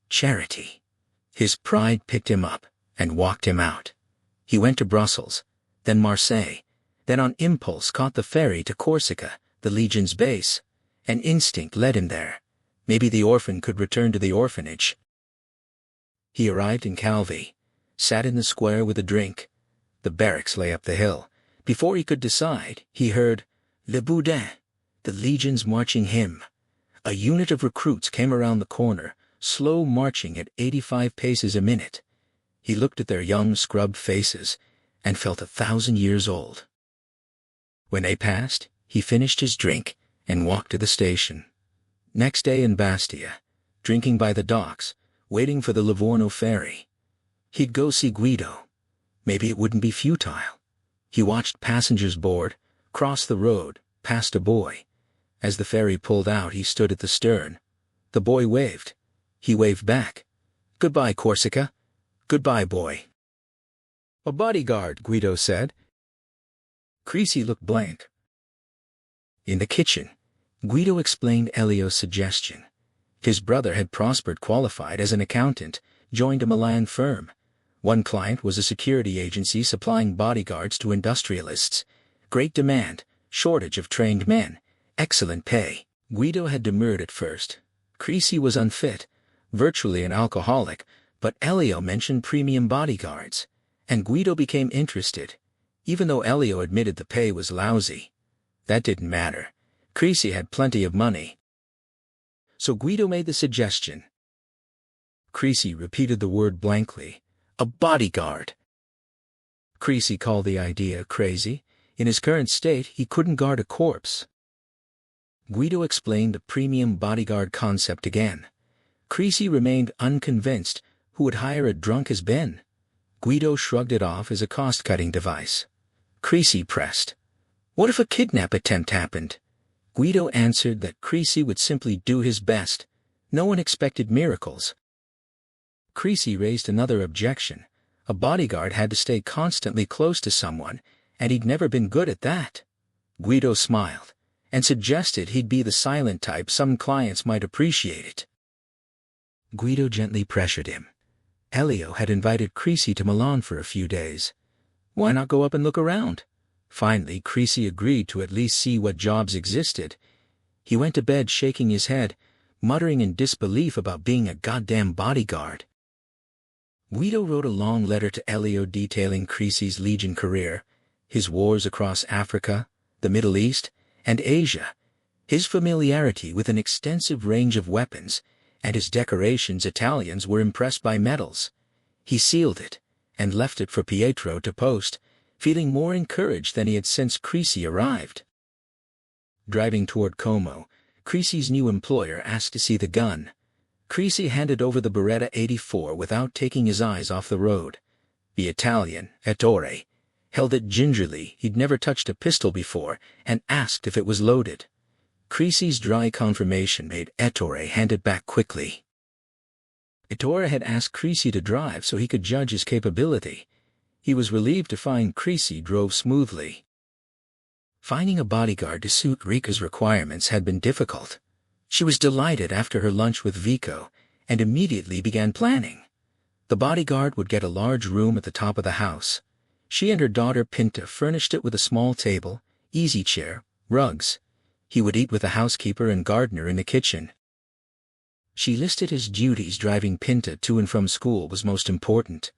Charity. His pride picked him up and walked him out. He went to Brussels, then Marseille, then on impulse caught the ferry to Corsica, the Legion's base. An instinct led him there. Maybe the orphan could return to the orphanage. He arrived in Calvi, sat in the square with a drink. The barracks lay up the hill. Before he could decide, he heard Le Boudin, the Legion's marching hymn. A unit of recruits came around the corner, slow marching at 85 paces a minute. He looked at their young, scrubbed faces and felt 1,000 years old. When they passed, he finished his drink and walked to the station. Next day in Bastia, drinking by the docks, waiting for the Livorno ferry. He'd go see Guido. Maybe it wouldn't be futile. He watched passengers board, cross the road, past a boy. As the ferry pulled out, he stood at the stern. The boy waved. He waved back. "Goodbye, Corsica. Goodbye, boy." "A bodyguard," Guido said. Creasy looked blank. In the kitchen, Guido explained Elio's suggestion. His brother had prospered, qualified as an accountant, joined a Milan firm. One client was a security agency supplying bodyguards to industrialists. Great demand, shortage of trained men, excellent pay. Guido had demurred at first. Creasy was unfit, virtually an alcoholic, but Elio mentioned premium bodyguards, and Guido became interested, even though Elio admitted the pay was lousy. That didn't matter. Creasy had plenty of money. So Guido made the suggestion. Creasy repeated the word blankly. A bodyguard. Creasy called the idea crazy. In his current state, he couldn't guard a corpse. Guido explained the premium bodyguard concept again. Creasy remained unconvinced. Who would hire a drunk as Ben? Guido shrugged it off as a cost-cutting device. Creasy pressed. What if a kidnap attempt happened? Guido answered that Creasy would simply do his best. No one expected miracles. Creasy raised another objection. A bodyguard had to stay constantly close to someone, and he'd never been good at that. Guido smiled, and suggested he'd be the silent type. Some clients might appreciate it. Guido gently pressured him. Elio had invited Creasy to Milan for a few days. Why not go up and look around? Finally, Creasy agreed to at least see what jobs existed. He went to bed shaking his head, muttering in disbelief about being a goddamn bodyguard. Guido wrote a long letter to Elio detailing Creasy's Legion career, his wars across Africa, the Middle East, and Asia, his familiarity with an extensive range of weapons, and his decorations. Italians were impressed by medals. He sealed it, and left it for Pietro to post, feeling more encouraged than he had since Creasy arrived. Driving toward Como, Creasy's new employer asked to see the gun. Creasy handed over the Beretta 84 without taking his eyes off the road. The Italian, Ettore, held it gingerly. He'd never touched a pistol before, and asked if it was loaded. Creasy's dry confirmation made Ettore hand it back quickly. Ettore had asked Creasy to drive so he could judge his capability. He was relieved to find Creasy drove smoothly. Finding a bodyguard to suit Rika's requirements had been difficult. She was delighted after her lunch with Vico, and immediately began planning. The bodyguard would get a large room at the top of the house. She and her daughter Pinta furnished it with a small table, easy chair, rugs. He would eat with the housekeeper and gardener in the kitchen. She listed his duties. Driving Pinta to and from school was most important.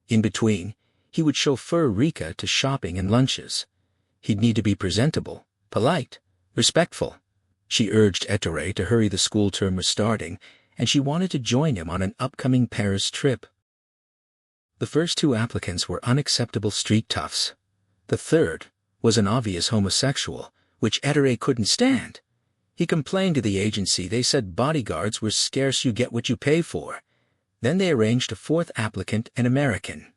In between, he would chauffeur Rika to shopping and lunches. He'd need to be presentable, polite, respectful. She urged Ettore to hurry. The school term was starting, and she wanted to join him on an upcoming Paris trip. The first two applicants were unacceptable street toughs. The third was an obvious homosexual, which Ettore couldn't stand. He complained to the agency. They said bodyguards were scarce, you get what you pay for. Then they arranged a fourth applicant, an American.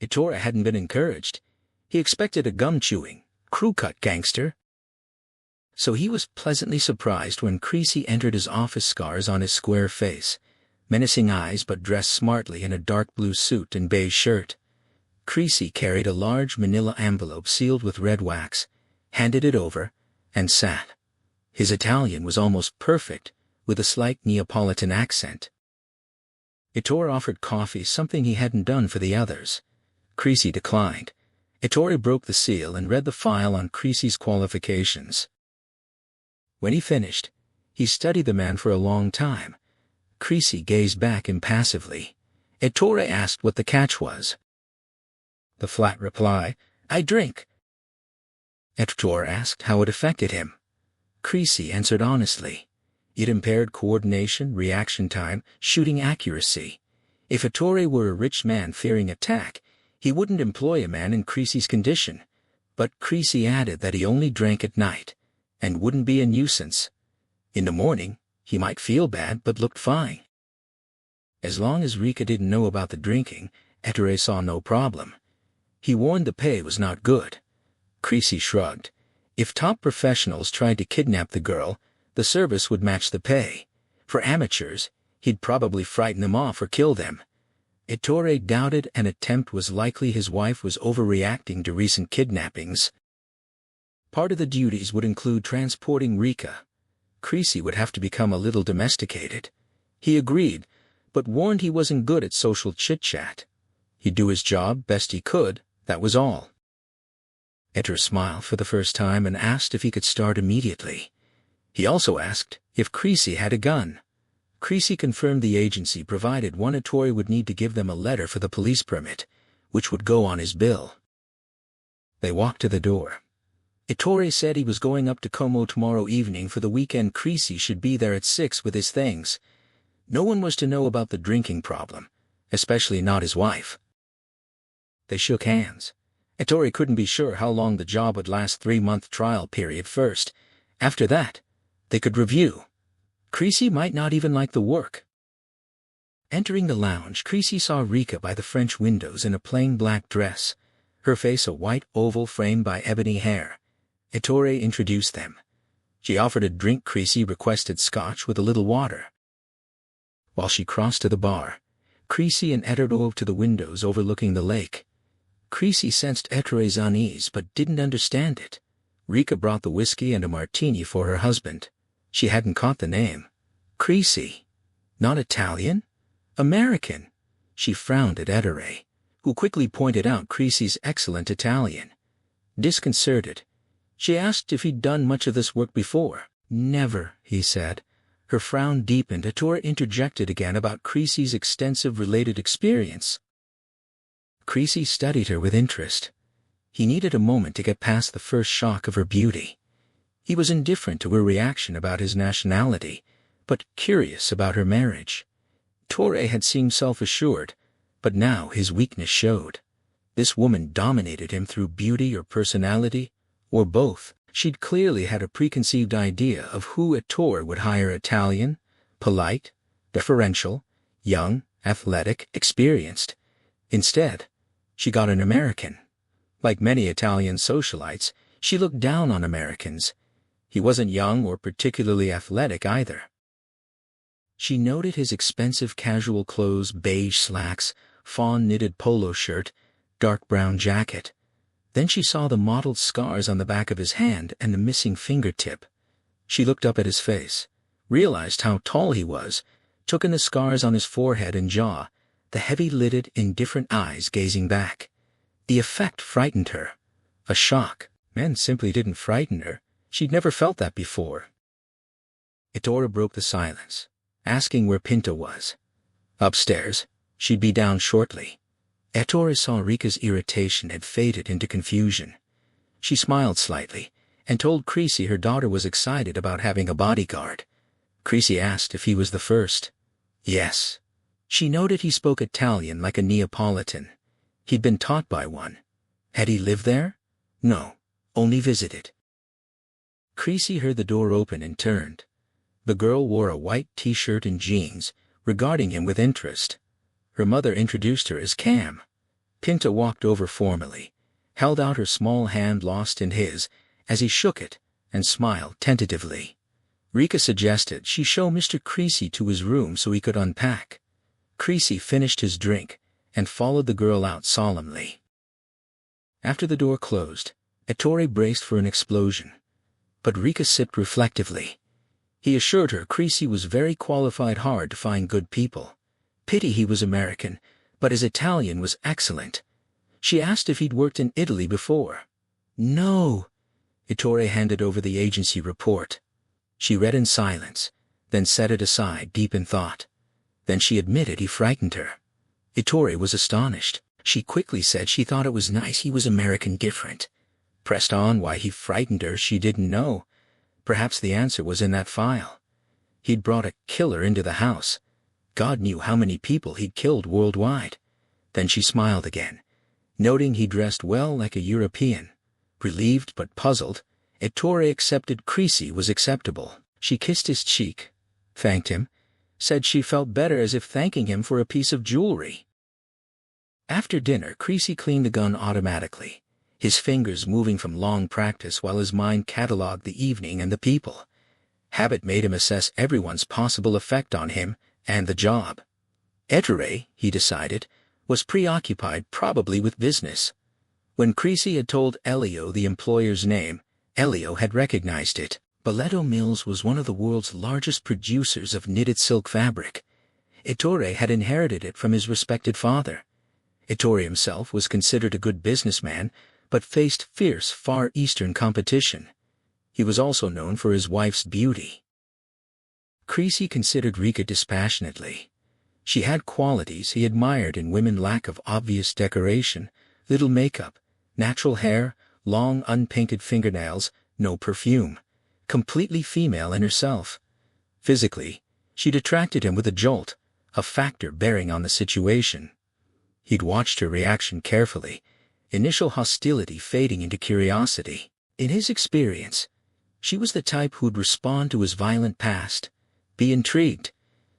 Ettore hadn't been encouraged. He expected a gum-chewing, crew-cut gangster. So he was pleasantly surprised when Creasy entered his office, scars on his square face, menacing eyes, but dressed smartly in a dark blue suit and beige shirt. Creasy carried a large manila envelope sealed with red wax, handed it over, and sat. His Italian was almost perfect, with a slight Neapolitan accent. Ettore offered coffee, something he hadn't done for the others. Creasy declined. Ettore broke the seal and read the file on Creasy's qualifications. When he finished, he studied the man for a long time. Creasy gazed back impassively. Ettore asked what the catch was. The flat reply, "I drink." Ettore asked how it affected him. Creasy answered honestly. It impaired coordination, reaction time, shooting accuracy. If Ettore were a rich man fearing attack, he wouldn't employ a man in Creasy's condition. But Creasy added that he only drank at night, and wouldn't be a nuisance. In the morning, he might feel bad but looked fine. As long as Rika didn't know about the drinking, Ettore saw no problem. He warned the pay was not good. Creasy shrugged. If top professionals tried to kidnap the girl, the service would match the pay. For amateurs, he'd probably frighten them off or kill them. Ettore doubted an attempt was likely. His wife was overreacting to recent kidnappings. Part of the duties would include transporting Rika. Creasy would have to become a little domesticated. He agreed, but warned he wasn't good at social chit-chat. He'd do his job best he could, that was all. Ettore smiled for the first time and asked if he could start immediately. He also asked if Creasy had a gun. Creasy confirmed the agency provided one. Ettore would need to give them a letter for the police permit, which would go on his bill. They walked to the door. Ettore said he was going up to Como tomorrow evening for the weekend. Creasy should be there at 6 with his things. No one was to know about the drinking problem, especially not his wife. They shook hands. Ettore couldn't be sure how long the job would last. 3-month trial period first. After that, they could review. Creasy might not even like the work. Entering the lounge, Creasy saw Rika by the French windows in a plain black dress, her face a white oval framed by ebony hair. Ettore introduced them. She offered a drink. Creasy requested scotch with a little water. While she crossed to the bar, Creasy and Ettore drove to the windows overlooking the lake. Creasy sensed Ettore's unease but didn't understand it. Rika brought the whiskey and a martini for her husband. She hadn't caught the name. Creasy. Not Italian? American. She frowned at Ettore, who quickly pointed out Creasy's excellent Italian. Disconcerted, she asked if he'd done much of this work before. Never, he said. Her frown deepened. Ettore interjected again about Creasy's extensive related experience. Creasy studied her with interest. He needed a moment to get past the first shock of her beauty. He was indifferent to her reaction about his nationality, but curious about her marriage. Ettore had seemed self-assured, but now his weakness showed. This woman dominated him through beauty or personality, or both. She'd clearly had a preconceived idea of who Ettore would hire: Italian, polite, deferential, young, athletic, experienced. Instead, she got an American. Like many Italian socialites, she looked down on Americans. He wasn't young or particularly athletic either. She noted his expensive casual clothes, beige slacks, fawn-knitted polo shirt, dark brown jacket. Then she saw the mottled scars on the back of his hand and the missing fingertip. She looked up at his face, realized how tall he was, took in the scars on his forehead and jaw, the heavy-lidded, indifferent eyes gazing back. The effect frightened her. A shock. Men simply didn't frighten her. She'd never felt that before. Ettore broke the silence, asking where Pinto was. Upstairs. She'd be down shortly. Ettore saw Rika's irritation had faded into confusion. She smiled slightly and told Creasy her daughter was excited about having a bodyguard. Creasy asked if he was the first. Yes. She noted he spoke Italian like a Neapolitan. He'd been taught by one. Had he lived there? No, only visited. Creasy heard the door open and turned. The girl wore a white t-shirt and jeans, regarding him with interest. Her mother introduced her as Cam. Pinto walked over formally, held out her small hand lost in his, as he shook it, and smiled tentatively. Rika suggested she show Mr. Creasy to his room so he could unpack. Creasy finished his drink and followed the girl out solemnly. After the door closed, Ettore braced for an explosion. But Rika sipped reflectively. He assured her Creasy was very qualified, hard to find good people. Pity he was American, but his Italian was excellent. She asked if he'd worked in Italy before. No. Ettore handed over the agency report. She read in silence, then set it aside deep in thought. Then she admitted he frightened her. Ettore was astonished. She quickly said she thought it was nice he was American different. Pressed on why he frightened her, she didn't know. Perhaps the answer was in that file. He'd brought a killer into the house. God knew how many people he'd killed worldwide. Then she smiled again, noting he dressed well like a European. Relieved but puzzled, Ettore accepted Creasy was acceptable. She kissed his cheek, thanked him, said she felt better as if thanking him for a piece of jewelry. After dinner, Creasy cleaned the gun automatically, his fingers moving from long practice while his mind catalogued the evening and the people. Habit made him assess everyone's possible effect on him and the job. Ettore, he decided, was preoccupied probably with business. When Creasy had told Elio the employer's name, Elio had recognized it. Balletto Mills was one of the world's largest producers of knitted silk fabric. Ettore had inherited it from his respected father. Ettore himself was considered a good businessman, but faced fierce Far Eastern competition. He was also known for his wife's beauty. Creasy considered Rika dispassionately. She had qualities he admired in women: lack of obvious decoration, little makeup, natural hair, long unpainted fingernails, no perfume. Completely female in herself. Physically, she'd attracted him with a jolt, a factor bearing on the situation. He'd watched her reaction carefully, initial hostility fading into curiosity. In his experience, she was the type who'd respond to his violent past, be intrigued.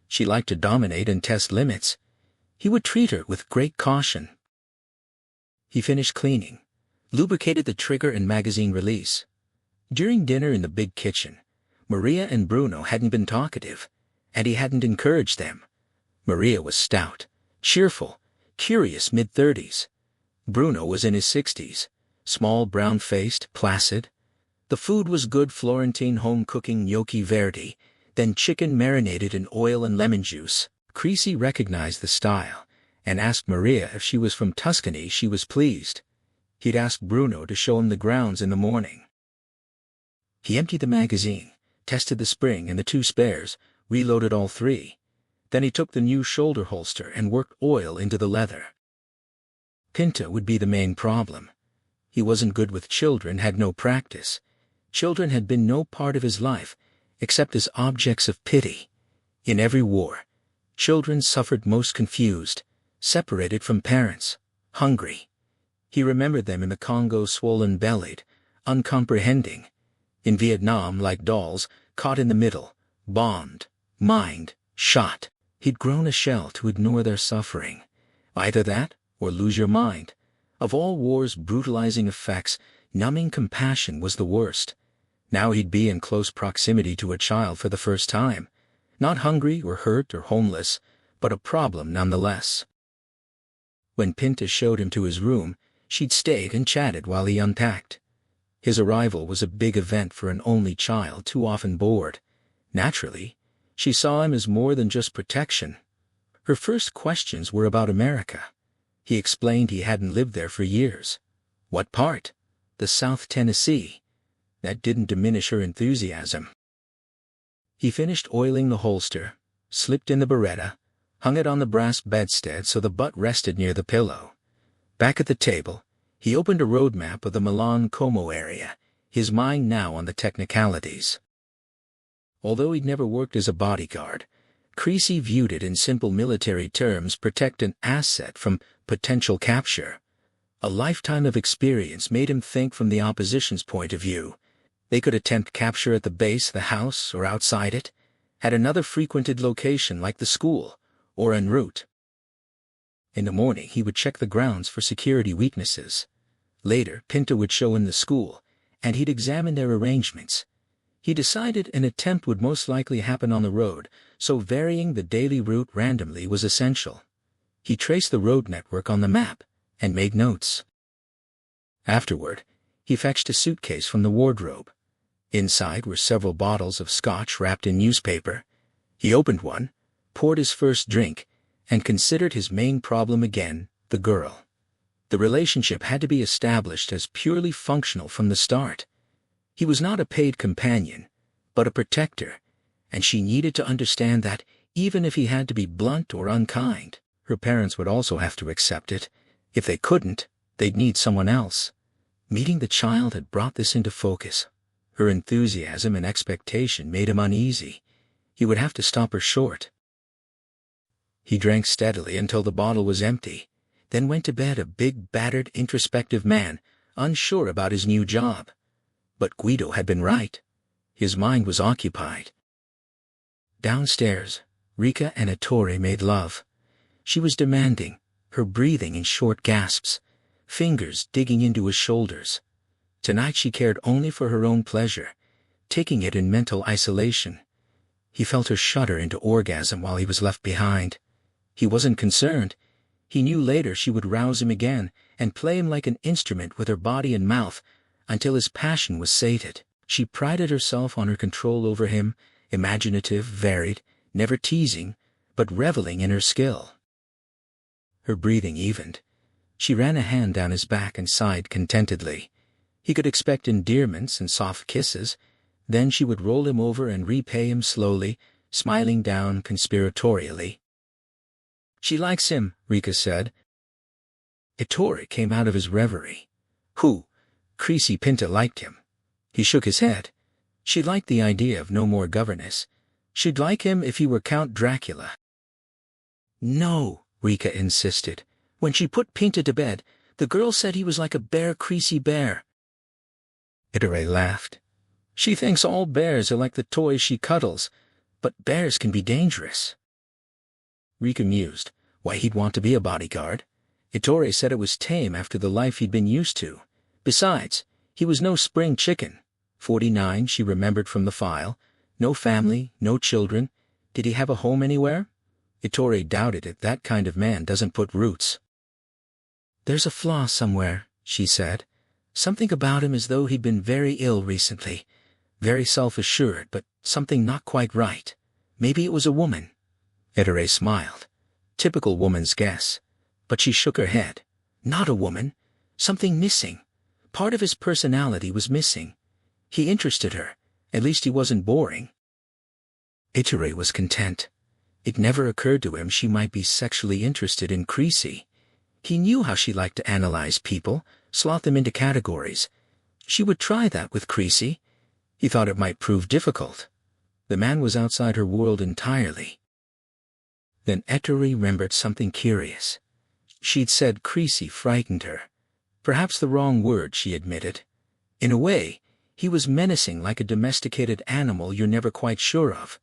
She liked to dominate and test limits. He would treat her with great caution. He finished cleaning, lubricated the trigger and magazine release. During dinner in the big kitchen, Maria and Bruno hadn't been talkative, and he hadn't encouraged them. Maria was stout, cheerful, curious mid-30s. Bruno was in his 60s, small, brown-faced, placid. The food was good Florentine home-cooking gnocchi verdi, then chicken marinated in oil and lemon juice. Creasy recognized the style and asked Maria if she was from Tuscany. She was pleased. He'd asked Bruno to show him the grounds in the morning. He emptied the magazine, tested the spring and the two spares, reloaded all three. Then he took the new shoulder holster and worked oil into the leather. Pinto would be the main problem. He wasn't good with children, had no practice. Children had been no part of his life, except as objects of pity. In every war, children suffered most confused, separated from parents, hungry. He remembered them in the Congo, swollen-bellied, uncomprehending. In Vietnam, like dolls, caught in the middle, bombed, mined, shot. He'd grown a shell to ignore their suffering. Either that, or lose your mind. Of all war's brutalizing effects, numbing compassion was the worst. Now he'd be in close proximity to a child for the first time. Not hungry or hurt or homeless, but a problem nonetheless. When Pinta showed him to his room, she'd stayed and chatted while he unpacked. His arrival was a big event for an only child too often bored. Naturally, she saw him as more than just protection. Her first questions were about America. He explained he hadn't lived there for years. What part? The South Tennessee. That didn't diminish her enthusiasm. He finished oiling the holster, slipped in the Beretta, hung it on the brass bedstead so the butt rested near the pillow. Back at the table, he opened a road map of the Milan-Como area, his mind now on the technicalities. Although he'd never worked as a bodyguard, Creasy viewed it in simple military terms: protect an asset from potential capture. A lifetime of experience made him think from the opposition's point of view. They could attempt capture at the base, the house, or outside it, at another frequented location like the school, or en route. In the morning he would check the grounds for security weaknesses. Later, Pinta would show him the school, and he'd examine their arrangements. He decided an attempt would most likely happen on the road, so varying the daily route randomly was essential. He traced the road network on the map, and made notes. Afterward, he fetched a suitcase from the wardrobe. Inside were several bottles of scotch wrapped in newspaper. He opened one, poured his first drink, and considered his main problem again: the girl. The relationship had to be established as purely functional from the start. He was not a paid companion, but a protector, and she needed to understand that, even if he had to be blunt or unkind, her parents would also have to accept it. If they couldn't, they'd need someone else. Meeting the child had brought this into focus. Her enthusiasm and expectation made him uneasy. He would have to stop her short. He drank steadily until the bottle was empty, then went to bed a big, battered, introspective man, unsure about his new job. But Guido had been right. His mind was occupied. Downstairs, Rika and Ettore made love. She was demanding, her breathing in short gasps, fingers digging into his shoulders. Tonight she cared only for her own pleasure, taking it in mental isolation. He felt her shudder into orgasm while he was left behind. He wasn't concerned. He knew later she would rouse him again and play him like an instrument with her body and mouth until his passion was sated. She prided herself on her control over him, imaginative, varied, never teasing, but reveling in her skill. Her breathing evened. She ran a hand down his back and sighed contentedly. He could expect endearments and soft kisses. Then she would roll him over and repay him slowly, smiling down conspiratorially. She likes him, Rika said. Ettore came out of his reverie. Who? Creasy Pinta liked him. He shook his head. She liked the idea of no more governess. She'd like him if he were Count Dracula. No, Rika insisted. When she put Pinta to bed, the girl said he was like a bear, Creasy bear. Ettore laughed. She thinks all bears are like the toys she cuddles, but bears can be dangerous. Rika mused. Why, he'd want to be a bodyguard. Ettore said it was tame after the life he'd been used to. Besides, he was no spring chicken. 49, she remembered from the file. No family, no children. Did he have a home anywhere? Ettore doubted it. That kind of man doesn't put roots. There's a flaw somewhere, she said. Something about him as though he'd been very ill recently. Very self-assured, but something not quite right. Maybe it was a woman. Ettore smiled. Typical woman's guess. But she shook her head. Not a woman. Something missing. Part of his personality was missing. He interested her. At least he wasn't boring. Ettore was content. It never occurred to him she might be sexually interested in Creasy. He knew how she liked to analyze people, slot them into categories. She would try that with Creasy. He thought it might prove difficult. The man was outside her world entirely. Then Ettore remembered something curious. She'd said Creasy frightened her. Perhaps the wrong word, she admitted. In a way, he was menacing, like a domesticated animal you're never quite sure of.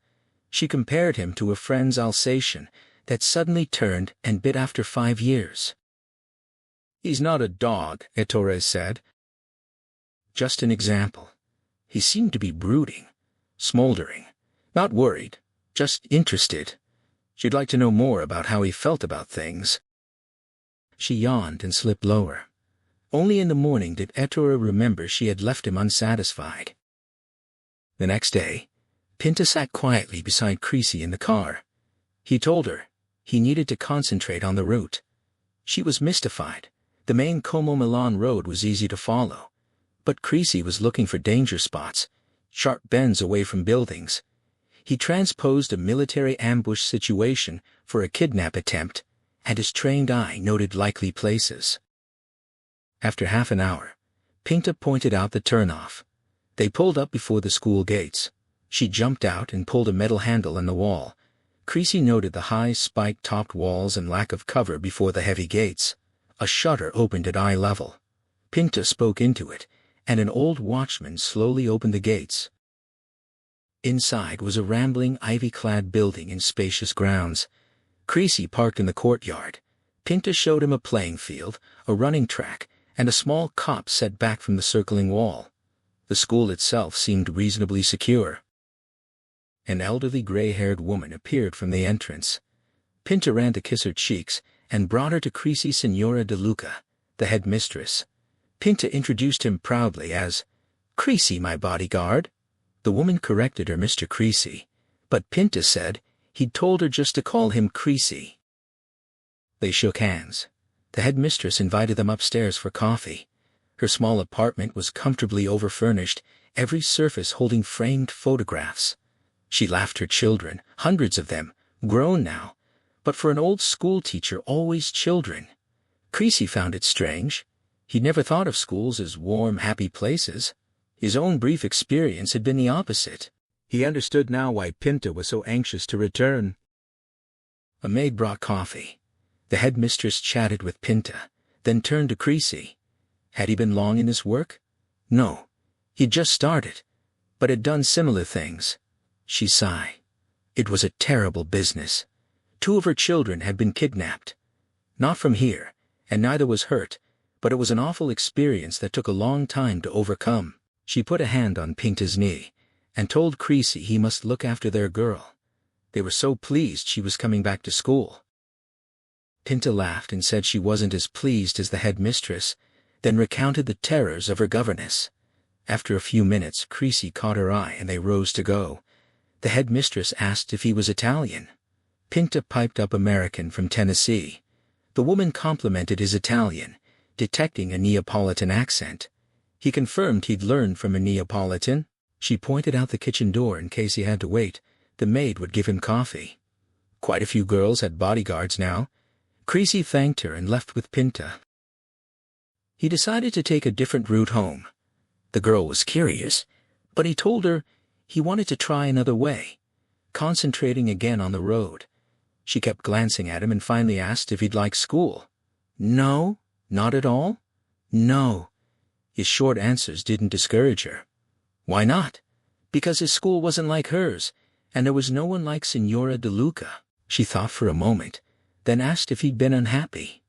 She compared him to a friend's Alsatian that suddenly turned and bit after 5 years. "He's not a dog," Ettore said. "Just an example. He seemed to be brooding, smoldering, not worried, just interested. She'd like to know more about how he felt about things." She yawned and slipped lower. Only in the morning did Ettore remember she had left him unsatisfied. The next day, Pinta sat quietly beside Creasy in the car. He told her he needed to concentrate on the route. She was mystified. The main Como-Milan road was easy to follow, but Creasy was looking for danger spots, sharp bends away from buildings. He transposed a military ambush situation for a kidnap attempt, and his trained eye noted likely places. After half an hour, Pinta pointed out the turnoff. They pulled up before the school gates. She jumped out and pulled a metal handle in the wall. Creasy noted the high spike-topped walls and lack of cover before the heavy gates. A shutter opened at eye level. Pinta spoke into it, and an old watchman slowly opened the gates. Inside was a rambling, ivy-clad building in spacious grounds. Creasy parked in the courtyard. Pinta showed him a playing field, a running track, and a small copse set back from the circling wall. The school itself seemed reasonably secure. An elderly gray-haired woman appeared from the entrance. Pinta ran to kiss her cheeks and brought her to Creasy Signora De Luca, the headmistress. Pinta introduced him proudly as, "Creasy, my bodyguard." The woman corrected her Mr. Creasy, but Pinta said he'd told her just to call him Creasy. They shook hands. The headmistress invited them upstairs for coffee. Her small apartment was comfortably overfurnished, every surface holding framed photographs. She laughed her children, hundreds of them, grown now, but for an old schoolteacher always children. Creasy found it strange. He'd never thought of schools as warm, happy places. His own brief experience had been the opposite. He understood now why Pinta was so anxious to return. A maid brought coffee. The headmistress chatted with Pinta, then turned to Creasy. Had he been long in his work? No. He'd just started, but had done similar things. She sighed. It was a terrible business. 2 of her children had been kidnapped. Not from here, and neither was hurt, but it was an awful experience that took a long time to overcome. She put a hand on Pinta's knee and told Creasy he must look after their girl. They were so pleased she was coming back to school. Pinta laughed and said she wasn't as pleased as the headmistress, then recounted the terrors of her governess. After a few minutes, Creasy caught her eye and they rose to go. The headmistress asked if he was Italian. Pinta piped up American from Tennessee. The woman complimented his Italian, detecting a Neapolitan accent. He confirmed he'd learned from a Neapolitan. She pointed out the kitchen door in case he had to wait. The maid would give him coffee. Quite a few girls had bodyguards now. Creasy thanked her and left with Pinta. He decided to take a different route home. The girl was curious, but he told her he wanted to try another way, concentrating again on the road. She kept glancing at him and finally asked if he'd like school. No, not at all. No. His short answers didn't discourage her. Why not? Because his school wasn't like hers, and there was no one like Signora De Luca. She thought for a moment, then asked if he'd been unhappy.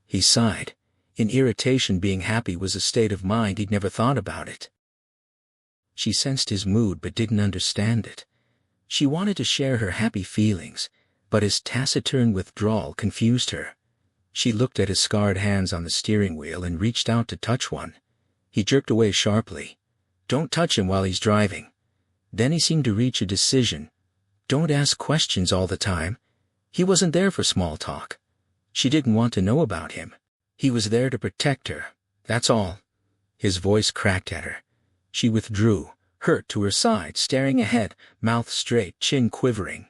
He sighed. In irritation, being happy was a state of mind he'd never thought about it. She sensed his mood but didn't understand it. She wanted to share her happy feelings, but his taciturn withdrawal confused her. She looked at his scarred hands on the steering wheel and reached out to touch one. He jerked away sharply. Don't touch him while he's driving. Then he seemed to reach a decision. Don't ask questions all the time. He wasn't there for small talk. She didn't want to know about him. He was there to protect her, that's all. His voice cracked at her. She withdrew, hurt to her side, staring ahead, mouth straight, chin quivering.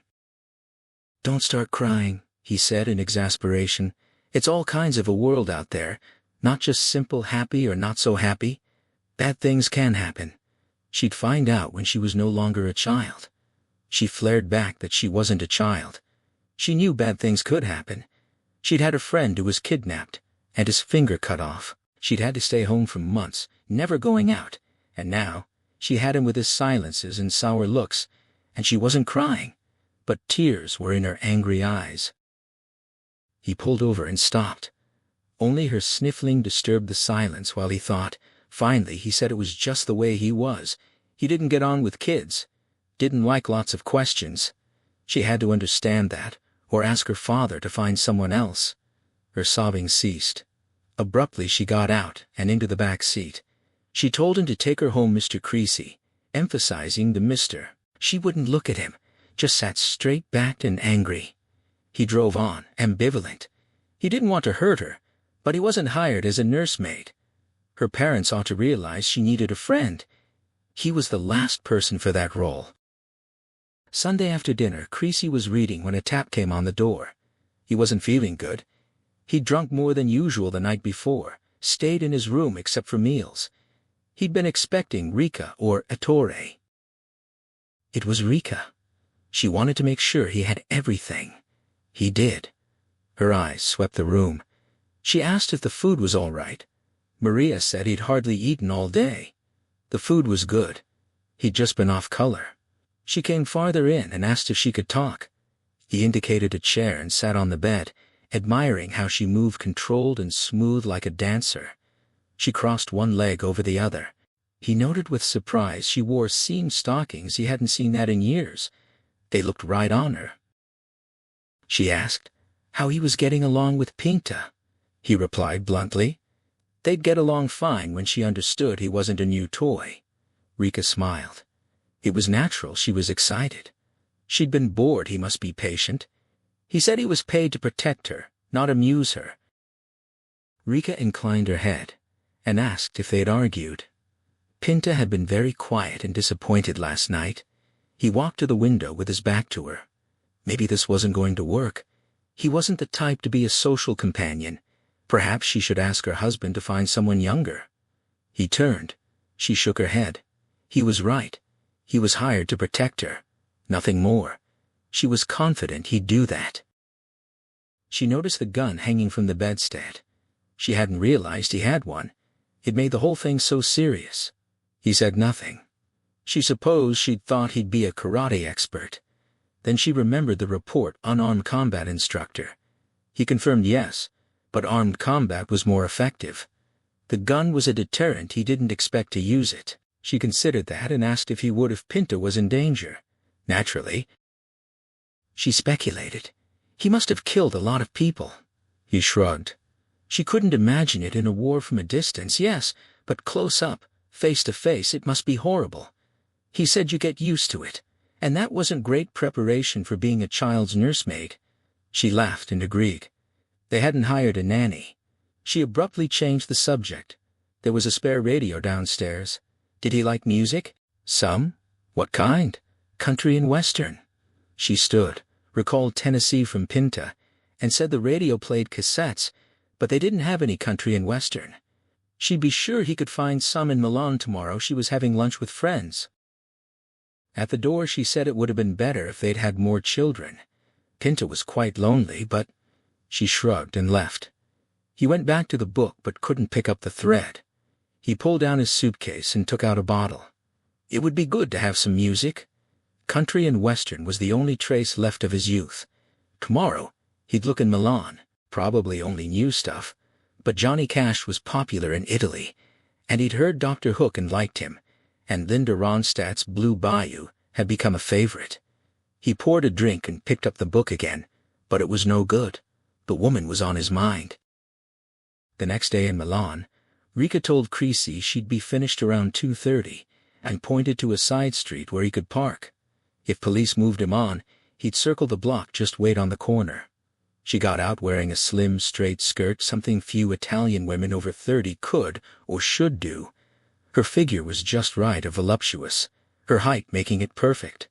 Don't start crying, he said in exasperation. It's all kinds of a world out there, not just simple happy or not so happy. Bad things can happen. She'd find out when she was no longer a child. She flared back that she wasn't a child. She knew bad things could happen. She'd had a friend who was kidnapped, and his finger cut off. She'd had to stay home for months, never going out, and now she had him with his silences and sour looks, and she wasn't crying. but tears were in her angry eyes. He pulled over and stopped. Only her sniffling disturbed the silence while he thought. Finally, he said it was just the way he was. He didn't get on with kids. Didn't like lots of questions. She had to understand that, or ask her father to find someone else. Her sobbing ceased. Abruptly she got out and into the back seat. She told him to take her home, Mr. Creasy, emphasizing the Mr. She wouldn't look at him, just sat straight-backed and angry. He drove on, ambivalent. He didn't want to hurt her, but he wasn't hired as a nursemaid. Her parents ought to realize she needed a friend. He was the last person for that role. Sunday after dinner, Creasy was reading when a tap came on the door. He wasn't feeling good. He'd drunk more than usual the night before, stayed in his room except for meals. He'd been expecting Rika or Ettore. It was Rika. She wanted to make sure he had everything. He did. Her eyes swept the room. She asked if the food was all right. Maria said he'd hardly eaten all day. The food was good. He'd just been off color. She came farther in and asked if she could talk. He indicated a chair and sat on the bed, admiring how she moved controlled and smooth like a dancer. She crossed one leg over the other. He noted with surprise she wore seam stockings. He hadn't seen that in years. They looked right on her. She asked how he was getting along with Pinta. He replied bluntly. They'd get along fine when she understood he wasn't a new toy. Rika smiled. It was natural she was excited. She'd been bored. He must be patient. He said he was paid to protect her, not amuse her. Rika inclined her head and asked if they'd argued. Pinta had been very quiet and disappointed last night. He walked to the window with his back to her. Maybe this wasn't going to work. He wasn't the type to be a social companion. Perhaps she should ask her husband to find someone younger. He turned. She shook her head. He was right. He was hired to protect her. Nothing more. She was confident he'd do that. She noticed the gun hanging from the bedstead. She hadn't realized he had one. It made the whole thing so serious. He said nothing. She supposed she'd thought he'd be a karate expert. Then she remembered the report, unarmed combat instructor. He confirmed yes, but armed combat was more effective. The gun was a deterrent. He didn't expect to use it. She considered that and asked if he would if Pinta was in danger. Naturally. She speculated. He must have killed a lot of people. He shrugged. She couldn't imagine it in a war from a distance, yes, but close up, face to face, it must be horrible. He said you get used to it, and that wasn't great preparation for being a child's nursemaid. She laughed and agreed. They hadn't hired a nanny. She abruptly changed the subject. There was a spare radio downstairs. Did he like music? Some? What kind? Country and Western. She stood, recalled Tennessee from Pinta, and said the radio played cassettes, but they didn't have any country and Western. She'd be sure he could find some in Milan tomorrow. She was having lunch with friends. At the door she said it would have been better if they'd had more children. Pinta was quite lonely, but... She shrugged and left. He went back to the book but couldn't pick up the thread. He pulled down his suitcase and took out a bottle. It would be good to have some music. Country and Western was the only trace left of his youth. Tomorrow, he'd look in Milan, probably only new stuff, but Johnny Cash was popular in Italy, and he'd heard Dr. Hook and liked him, and Linda Ronstadt's Blue Bayou had become a favorite. He poured a drink and picked up the book again, but it was no good. The woman was on his mind. The next day in Milan, Rika told Creasy she'd be finished around 2:30 and pointed to a side street where he could park. If police moved him on, he'd circle the block, just wait on the corner. She got out wearing a slim, straight skirt, something few Italian women over 30 could or should do. Her figure was just right, voluptuous, her height making it perfect.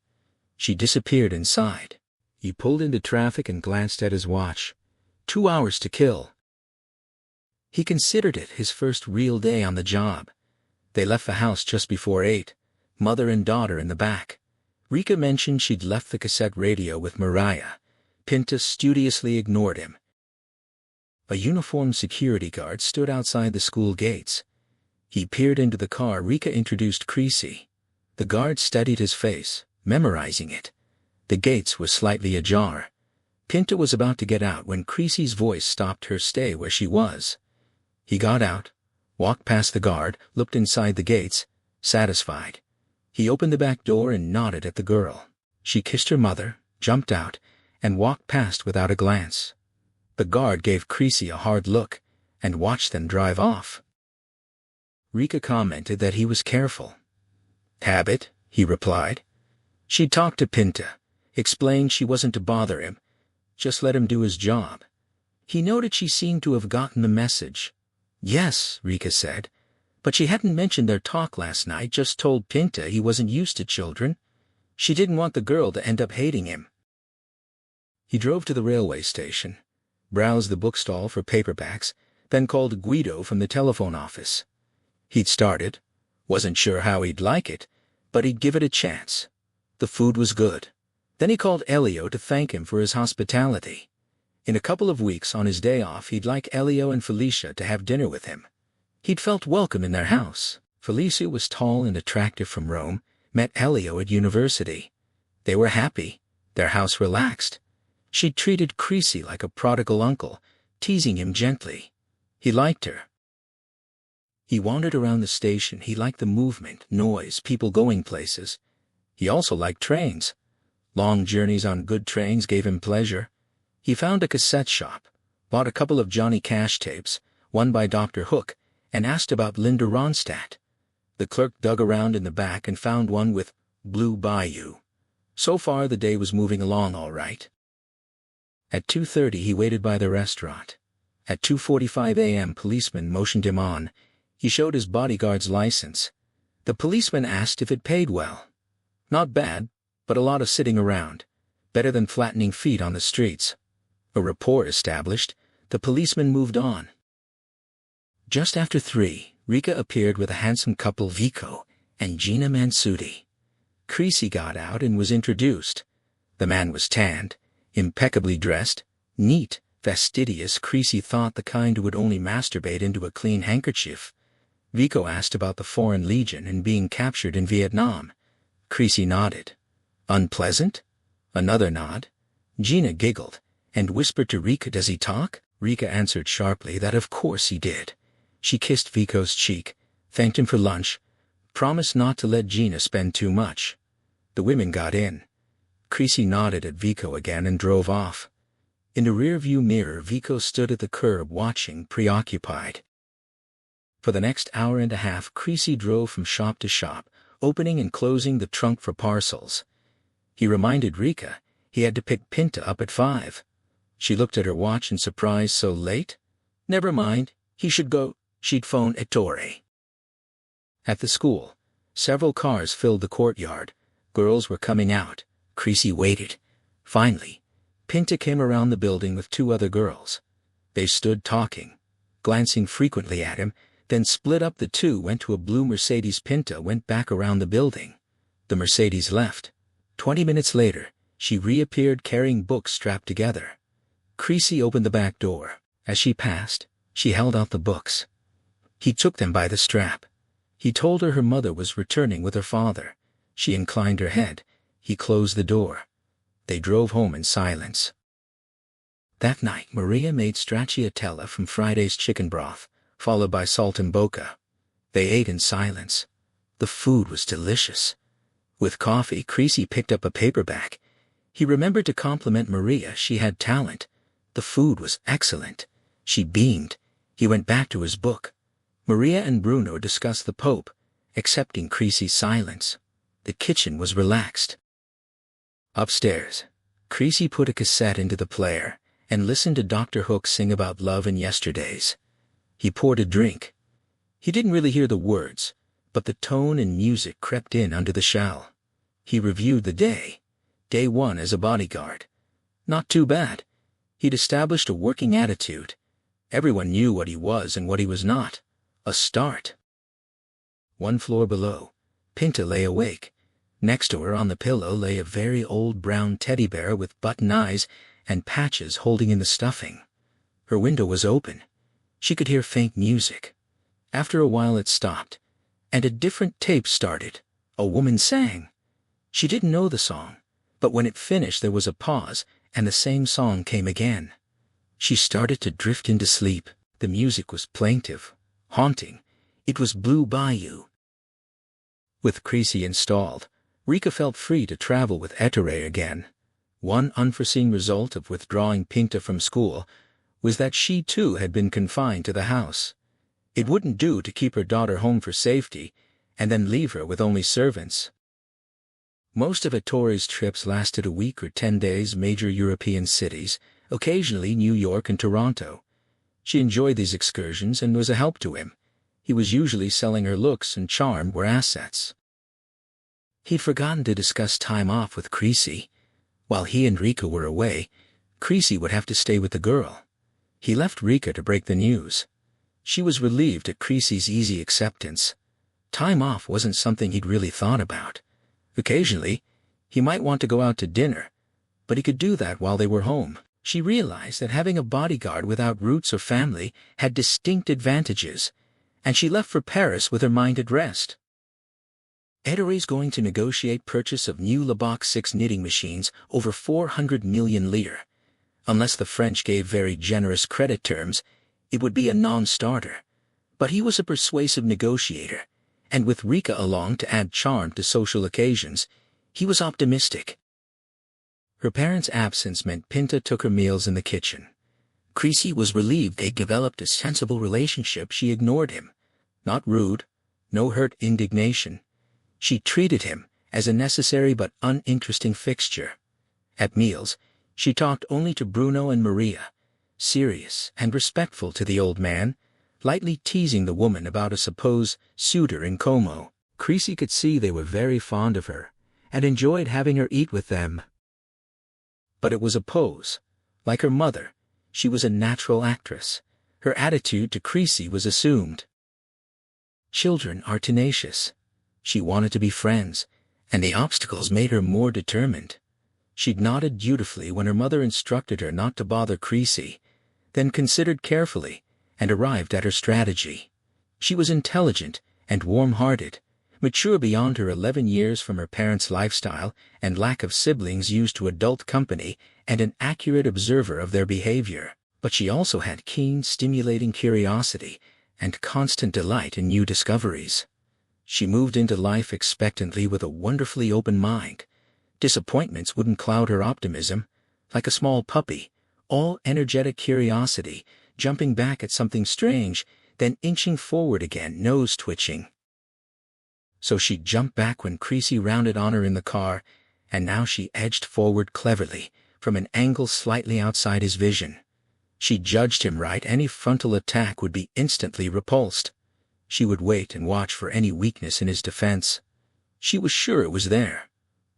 She disappeared inside. He pulled into traffic and glanced at his watch. 2 hours to kill. He considered it his first real day on the job. They left the house just before 8, mother and daughter in the back. Rika mentioned she'd left the cassette radio with Mariah. Pinta studiously ignored him. A uniformed security guard stood outside the school gates. He peered into the car. Rika introduced Creasy. The guard studied his face, memorizing it. The gates were slightly ajar. Pinta was about to get out when Creasy's voice stopped her. Stay where she was. He got out, walked past the guard, looked inside the gates, satisfied. He opened the back door and nodded at the girl. She kissed her mother, jumped out, and walked past without a glance. The guard gave Creasy a hard look and watched them drive off. Rika commented that he was careful. Habit, he replied. She talked to Pinta, explained she wasn't to bother him, just let him do his job. He noted she seemed to have gotten the message. Yes, Rika said, but she hadn't mentioned their talk last night, just told Pinta he wasn't used to children. She didn't want the girl to end up hating him. He drove to the railway station, browsed the bookstall for paperbacks, then called Guido from the telephone office. He'd started, wasn't sure how he'd like it, but he'd give it a chance. The food was good. Then he called Elio to thank him for his hospitality. In a couple of weeks on his day off he'd like Elio and Felicia to have dinner with him. He'd felt welcome in their house. Felicia was tall and attractive from Rome, met Elio at university. They were happy, their house relaxed. She'd treated Creasy like a prodigal uncle, teasing him gently. He liked her. He wandered around the station. He liked the movement, noise, people going places. He also liked trains. Long journeys on good trains gave him pleasure. He found a cassette shop, bought a couple of Johnny Cash tapes, one by Dr. Hook, and asked about Linda Ronstadt. The clerk dug around in the back and found one with Blue Bayou. So far the day was moving along all right. At 2:30 he waited by the restaurant. At 2:45 a.m. policeman motioned him on. He showed his bodyguard's license. The policeman asked if it paid well. Not bad, but a lot of sitting around. Better than flattening feet on the streets. A rapport established, the policeman moved on. Just after 3, Rika appeared with a handsome couple, Vico and Gina Mansuti. Creasy got out and was introduced. The man was tanned, impeccably dressed, neat, fastidious. Creasy thought the kind who would only masturbate into a clean handkerchief. Vico asked about the Foreign Legion and being captured in Vietnam. Creasy nodded. Unpleasant? Another nod. Gina giggled and whispered to Rika, does he talk? Rika answered sharply that of course he did. She kissed Vico's cheek, thanked him for lunch, promised not to let Gina spend too much. The women got in. Creasy nodded at Vico again and drove off. In the rear-view mirror, Vico stood at the curb watching, preoccupied. For the next hour and a half, Creasy drove from shop to shop, opening and closing the trunk for parcels. He reminded Rika he had to pick Pinta up at 5. She looked at her watch in surprise. So late? Never mind, he should go. She'd phone Ettore. At the school, several cars filled the courtyard. Girls were coming out. Creasy waited. Finally, Pinta came around the building with 2 other girls. They stood talking, glancing frequently at him, then split up. The 2 went to a blue Mercedes. Pinta went back around the building. The Mercedes left. 20 minutes later, she reappeared carrying books strapped together. Creasy opened the back door. As she passed, she held out the books. He took them by the strap. He told her her mother was returning with her father. She inclined her head. He closed the door. They drove home in silence. That night, Maria made stracciatella from Friday's chicken broth, followed by saltimbocca. They ate in silence. The food was delicious. With coffee, Creasy picked up a paperback. He remembered to compliment Maria. She had talent. The food was excellent. She beamed. He went back to his book. Maria and Bruno discussed the Pope, accepting Creasy's silence. The kitchen was relaxed. Upstairs, Creasy put a cassette into the player and listened to Dr. Hook sing about love and yesterdays. He poured a drink. He didn't really hear the words, but the tone and music crept in under the shell. He reviewed the day. Day 1 as a bodyguard. Not too bad. He'd established a working attitude. Everyone knew what he was and what he was not. A start. 1 floor below, Pinta lay awake. Next to her on the pillow lay a very old brown teddy bear with button eyes and patches holding in the stuffing. Her window was open. She could hear faint music. After a while it stopped, and a different tape started. A woman sang. She didn't know the song, But when it finished there was a pause, and the same song came again. She started to drift into sleep. The music was plaintive, haunting. It was Blue Bayou. With Creasy installed, Rika felt free to travel with Ettore again. One unforeseen result of withdrawing Pinta from school was that she too had been confined to the house. It wouldn't do to keep her daughter home for safety, and then leave her with only servants. Most of Ettore's trips lasted a week or 10 days, major European cities, occasionally New York and Toronto. She enjoyed these excursions and was a help to him. He was usually selling her looks and charm were assets. He'd forgotten to discuss time off with Creasy. While he and Rika were away, Creasy would have to stay with the girl. He left Rika to break the news. She was relieved at Creasy's easy acceptance. Time off wasn't something he'd really thought about. Occasionally, he might want to go out to dinner, but he could do that while they were home. She realized that having a bodyguard without roots or family had distinct advantages, and she left for Paris with her mind at rest. Ettore's going to negotiate purchase of new Laboc 6 knitting machines over 400 million lire. Unless the French gave very generous credit terms, it would be a non-starter. But he was a persuasive negotiator, and with Rika along to add charm to social occasions, he was optimistic. Her parents' absence meant Pinta took her meals in the kitchen. Creasy was relieved they developed a sensible relationship. She ignored him. Not rude, no hurt indignation. She treated him as a necessary but uninteresting fixture. At meals, she talked only to Bruno and Maria, serious and respectful to the old man, lightly teasing the woman about a supposed suitor in Como. Creasy could see they were very fond of her, and enjoyed having her eat with them. But it was a pose. Like her mother, she was a natural actress. Her attitude to Creasy was assumed. Children are tenacious. She wanted to be friends, and the obstacles made her more determined. She'd nodded dutifully when her mother instructed her not to bother Creasy, then considered carefully, and arrived at her strategy. She was intelligent and warm-hearted, mature beyond her 11 years from her parents' lifestyle and lack of siblings used to adult company, and an accurate observer of their behavior. But she also had keen, stimulating curiosity and constant delight in new discoveries. She moved into life expectantly with a wonderfully open mind. Disappointments wouldn't cloud her optimism. Like a small puppy, all energetic curiosity, jumping back at something strange, then inching forward again, nose twitching. So she jumped back when Creasy rounded on her in the car, and now she edged forward cleverly, from an angle slightly outside his vision. She judged him right. Any frontal attack would be instantly repulsed. She would wait and watch for any weakness in his defense. She was sure it was there.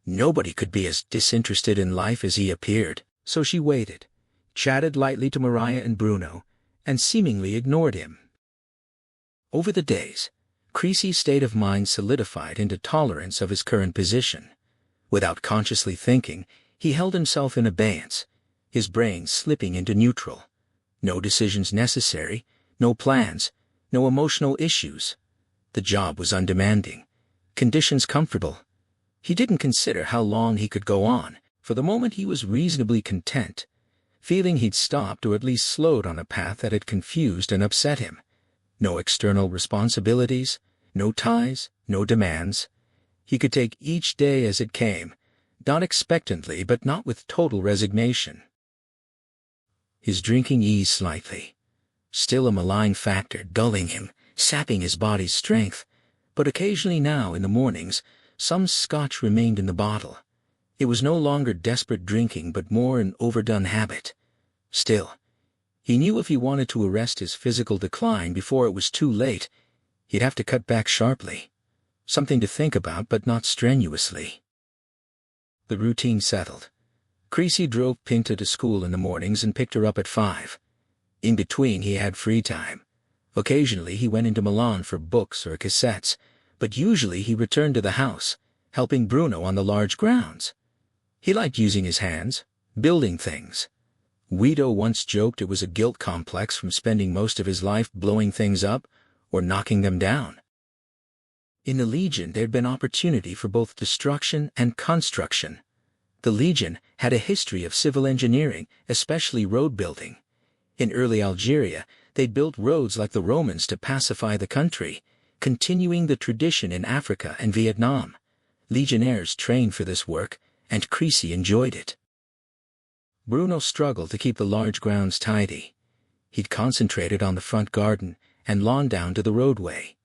Nobody could be as disinterested in life as he appeared, so she waited, chatted lightly to Maria and Bruno, and seemingly ignored him. Over the days, Creasy's state of mind solidified into tolerance of his current position. Without consciously thinking, he held himself in abeyance, his brain slipping into neutral. No decisions necessary, no plans, no emotional issues. The job was undemanding, conditions comfortable. He didn't consider how long he could go on. For the moment he was reasonably content, feeling he'd stopped or at least slowed on a path that had confused and upset him. No external responsibilities, no ties, no demands. He could take each day as it came, not expectantly but not with total resignation. His drinking eased slightly. Still a malign factor dulling him, sapping his body's strength, but occasionally now in the mornings, some scotch remained in the bottle. It was no longer desperate drinking but more an overdone habit. Still, he knew if he wanted to arrest his physical decline before it was too late, he'd have to cut back sharply. Something to think about but not strenuously. The routine settled. Creasy drove Pinta to school in the mornings and picked her up at 5. In between he had free time. Occasionally he went into Milan for books or cassettes, but usually he returned to the house, helping Bruno on the large grounds. He liked using his hands, building things. Guido once joked it was a guilt complex from spending most of his life blowing things up or knocking them down. In the Legion there'd been opportunity for both destruction and construction. The Legion had a history of civil engineering, especially road building. In early Algeria, they built roads like the Romans to pacify the country, continuing the tradition in Africa and Vietnam. Legionnaires trained for this work, and Creasy enjoyed it. Bruno struggled to keep the large grounds tidy. He'd concentrated on the front garden and lawn down to the roadway.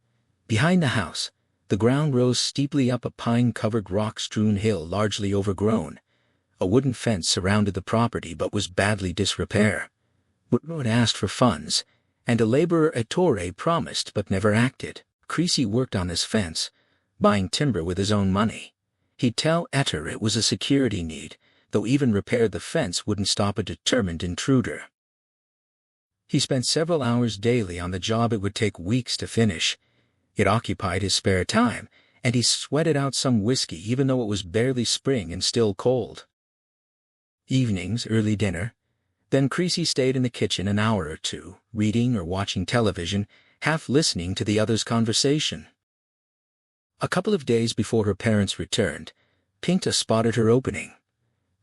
Behind the house, the ground rose steeply up a pine-covered rock-strewn hill largely overgrown. A wooden fence surrounded the property but was badly disrepair. Bruno had asked for funds, and a laborer at Torre promised but never acted. Creasy worked on this fence, buying timber with his own money. He'd tell Etter it was a security need, though even repair the fence wouldn't stop a determined intruder. He spent several hours daily on the job it would take weeks to finish. It occupied his spare time, and he sweated out some whiskey even though it was barely spring and still cold. Evenings, early dinner. Then Creasy stayed in the kitchen an hour or two, reading or watching television, half listening to the others' conversation. A couple of days before her parents returned, Pinta spotted her opening.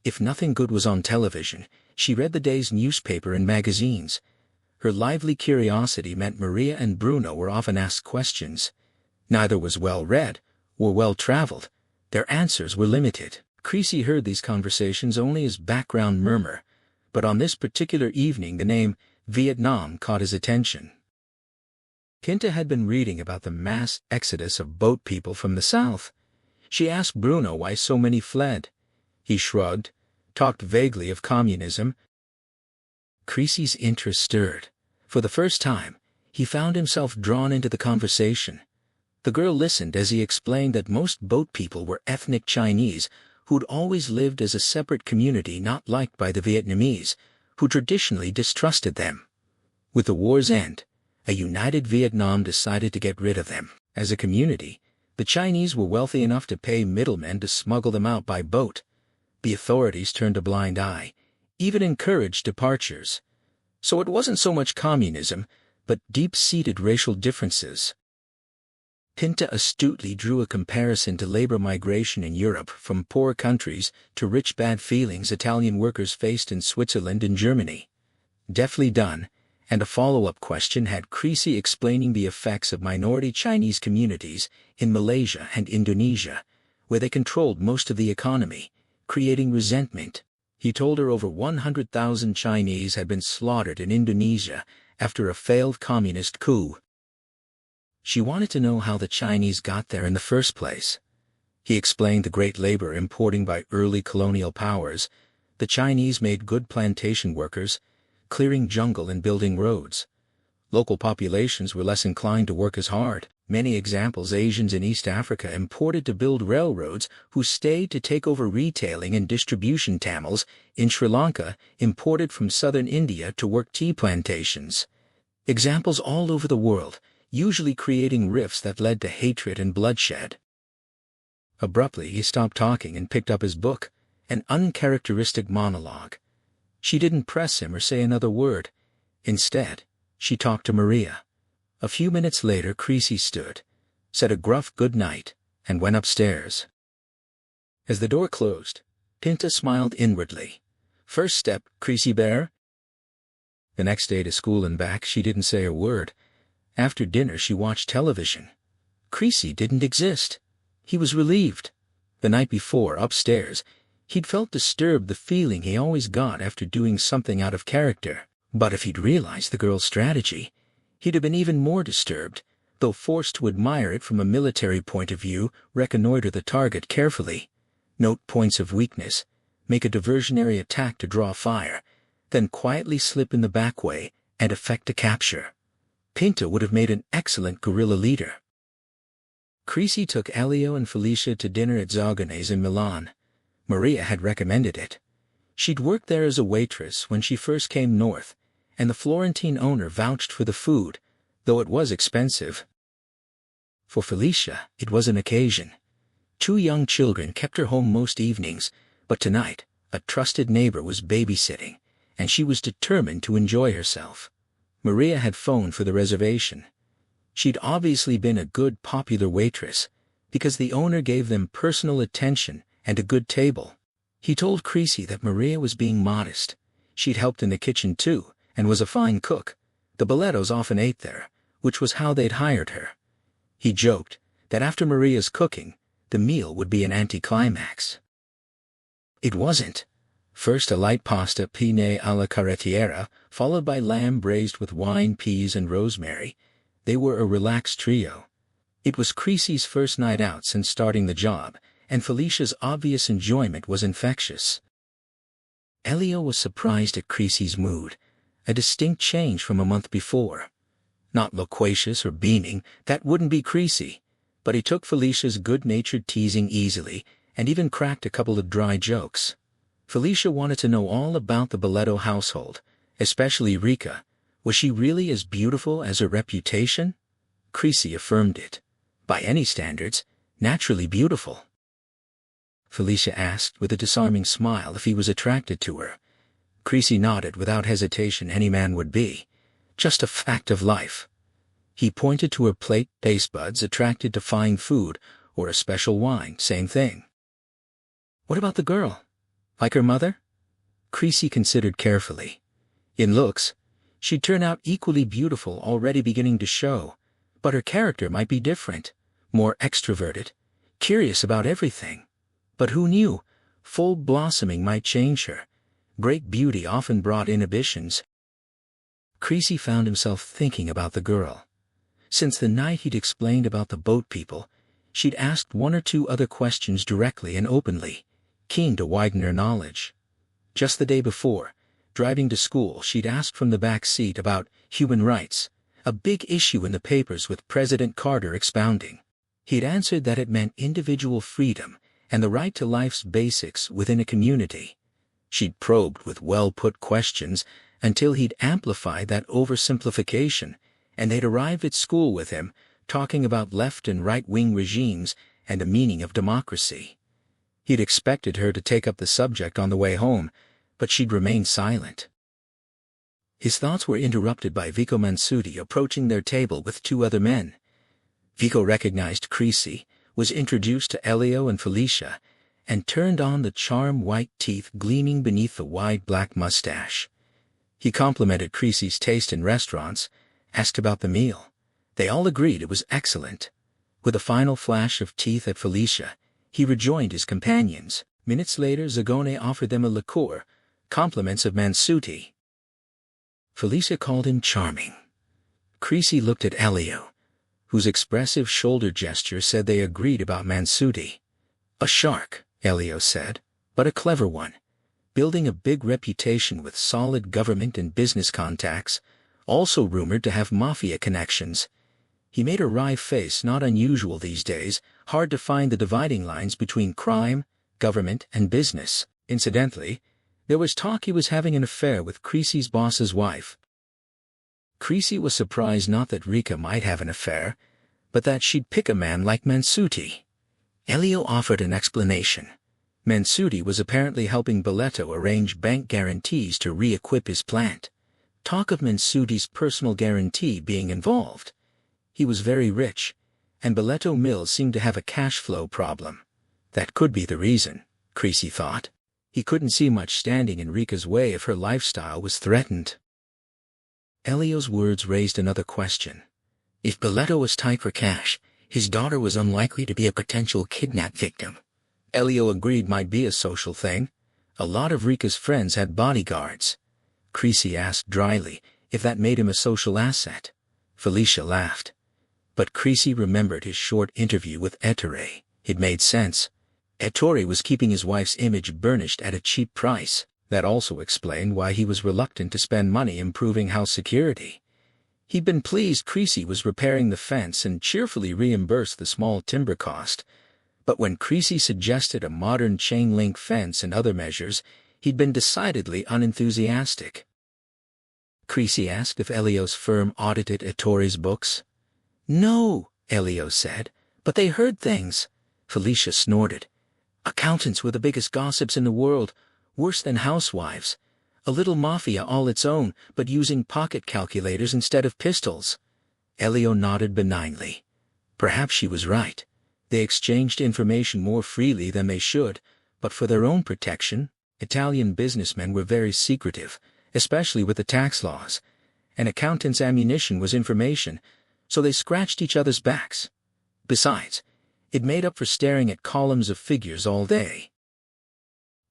If nothing good was on television, she read the day's newspaper and magazines. Her lively curiosity meant Maria and Bruno were often asked questions. Neither was well-read or well-traveled. Their answers were limited. Creasy heard these conversations only as background murmur, but on this particular evening the name Vietnam caught his attention. Pinta had been reading about the mass exodus of boat people from the south. She asked Bruno why so many fled. He shrugged, talked vaguely of communism. Creasy's interest stirred. For the first time, he found himself drawn into the conversation. The girl listened as he explained that most boat people were ethnic Chinese who'd always lived as a separate community not liked by the Vietnamese, who traditionally distrusted them. With the war's end, a united Vietnam decided to get rid of them. As a community, the Chinese were wealthy enough to pay middlemen to smuggle them out by boat. The authorities turned a blind eye, even encouraged departures. So it wasn't so much communism, but deep-seated racial differences. Pinta astutely drew a comparison to labor migration in Europe from poor countries to rich bad feelings Italian workers faced in Switzerland and Germany. Deftly done, and a follow-up question had Creasy explaining the effects of minority Chinese communities in Malaysia and Indonesia, where they controlled most of the economy, creating resentment. He told her over 100,000 Chinese had been slaughtered in Indonesia after a failed communist coup. She wanted to know how the Chinese got there in the first place. He explained the great labor importing by early colonial powers. The Chinese made good plantation workers, clearing jungle and building roads. Local populations were less inclined to work as hard. Many examples Asians in East Africa imported to build railroads who stayed to take over retailing and distribution. Tamils in Sri Lanka imported from southern India to work tea plantations. Examples all over the world, usually creating rifts that led to hatred and bloodshed. Abruptly he stopped talking and picked up his book, an uncharacteristic monologue. She didn't press him or say another word. Instead, she talked to Maria. A few minutes later Creasy stood, said a gruff good night, and went upstairs. As the door closed, Pinta smiled inwardly. First step, Creasy Bear. The next day to school and back she didn't say a word. After dinner she watched television. Creasy didn't exist. He was relieved. The night before, upstairs, he'd felt disturbed, the feeling he always got after doing something out of character. But if he'd realized the girl's strategy, he'd have been even more disturbed, though forced to admire it from a military point of view. Reconnoiter the target carefully, note points of weakness, make a diversionary attack to draw fire, then quietly slip in the back way and effect a capture. Pinta would have made an excellent guerrilla leader. Creasy took Elio and Felicia to dinner at Zagone's in Milan. Maria had recommended it. She'd worked there as a waitress when she first came north, and the Florentine owner vouched for the food, though it was expensive. For Felicia, it was an occasion. 2 young children kept her home most evenings, but tonight, a trusted neighbor was babysitting, and she was determined to enjoy herself. Maria had phoned for the reservation. She'd obviously been a good popular waitress, because the owner gave them personal attention and a good table. He told Creasy that Maria was being modest. She'd helped in the kitchen too, and was a fine cook. The Bolettos often ate there, which was how they'd hired her. He joked that after Maria's cooking, the meal would be an anticlimax. It wasn't. First a light pasta penne alla carrettiera, followed by lamb braised with wine, peas, and rosemary. They were a relaxed trio. It was Creasy's first night out since starting the job, and Felicia's obvious enjoyment was infectious. Elio was surprised at Creasy's mood, a distinct change from a month before. Not loquacious or beaming, that wouldn't be Creasy, but he took Felicia's good-natured teasing easily and even cracked a couple of dry jokes. Felicia wanted to know all about the Boletto household, especially Rika. Was she really as beautiful as her reputation? Creasy affirmed it. By any standards, naturally beautiful. Felicia asked with a disarming smile if he was attracted to her. Creasy nodded without hesitation. Any man would be. Just a fact of life. He pointed to her plate. Taste buds attracted to fine food or a special wine, same thing. What about the girl? Like her mother? Creasy considered carefully. In looks, she'd turn out equally beautiful, already beginning to show, but her character might be different, more extroverted, curious about everything. But who knew? Full blossoming might change her. Great beauty often brought inhibitions. Creasy found himself thinking about the girl. Since the night he'd explained about the boat people, she'd asked one or two other questions directly and openly, keen to widen her knowledge. Just the day before, driving to school, she'd asked from the back seat about human rights, a big issue in the papers with President Carter expounding. He'd answered that it meant individual freedom and the right to life's basics within a community. She'd probed with well-put questions until he'd amplified that oversimplification, and they'd arrived at school with him, talking about left and right-wing regimes and the meaning of democracy. He'd expected her to take up the subject on the way home, but she'd remained silent. His thoughts were interrupted by Vico Mansuti approaching their table with two other men. Vico recognized Creasy, was introduced to Elio and Felicia, and turned on the charm, white teeth gleaming beneath the wide black mustache. He complimented Creasy's taste in restaurants, asked about the meal. They all agreed it was excellent. With a final flash of teeth at Felicia, he rejoined his companions. Minutes later, Zagone offered them a liqueur, compliments of Mansuti. Felicia called him charming. Creasy looked at Elio, whose expressive shoulder gesture said they agreed about Mansuti. A shark, Elio said, but a clever one, building a big reputation with solid government and business contacts, also rumored to have mafia connections. He made a wry face, not unusual these days, hard to find the dividing lines between crime, government, and business. Incidentally, there was talk he was having an affair with Creasy's boss's wife. Creasy was surprised not that Rika might have an affair, but that she'd pick a man like Mansuti. Elio offered an explanation. Mansuti was apparently helping Boletto arrange bank guarantees to re-equip his plant. Talk of Mansuti's personal guarantee being involved. He was very rich, and Boletto Mills seemed to have a cash flow problem. That could be the reason, Creasy thought. He couldn't see much standing in Rika's way if her lifestyle was threatened. Elio's words raised another question. If Boletto was tight for cash, his daughter was unlikely to be a potential kidnap victim. Elio agreed might be a social thing. A lot of Rika's friends had bodyguards. Creasy asked dryly if that made him a social asset. Felicia laughed. But Creasy remembered his short interview with Ettore. It made sense. Ettore was keeping his wife's image burnished at a cheap price. That also explained why he was reluctant to spend money improving house security. He'd been pleased Creasy was repairing the fence and cheerfully reimbursed the small timber cost. But when Creasy suggested a modern chain-link fence and other measures, he'd been decidedly unenthusiastic. Creasy asked if Elio's firm audited Ettore's books. No, Elio said, but they heard things. Felicia snorted. Accountants were the biggest gossips in the world, worse than housewives. A little mafia all its own, but using pocket calculators instead of pistols. Elio nodded benignly. Perhaps she was right. They exchanged information more freely than they should, But for their own protection, Italian businessmen were very secretive, especially with the tax laws. An accountant's ammunition was information, so they scratched each other's backs. Besides, it made up for staring at columns of figures all day.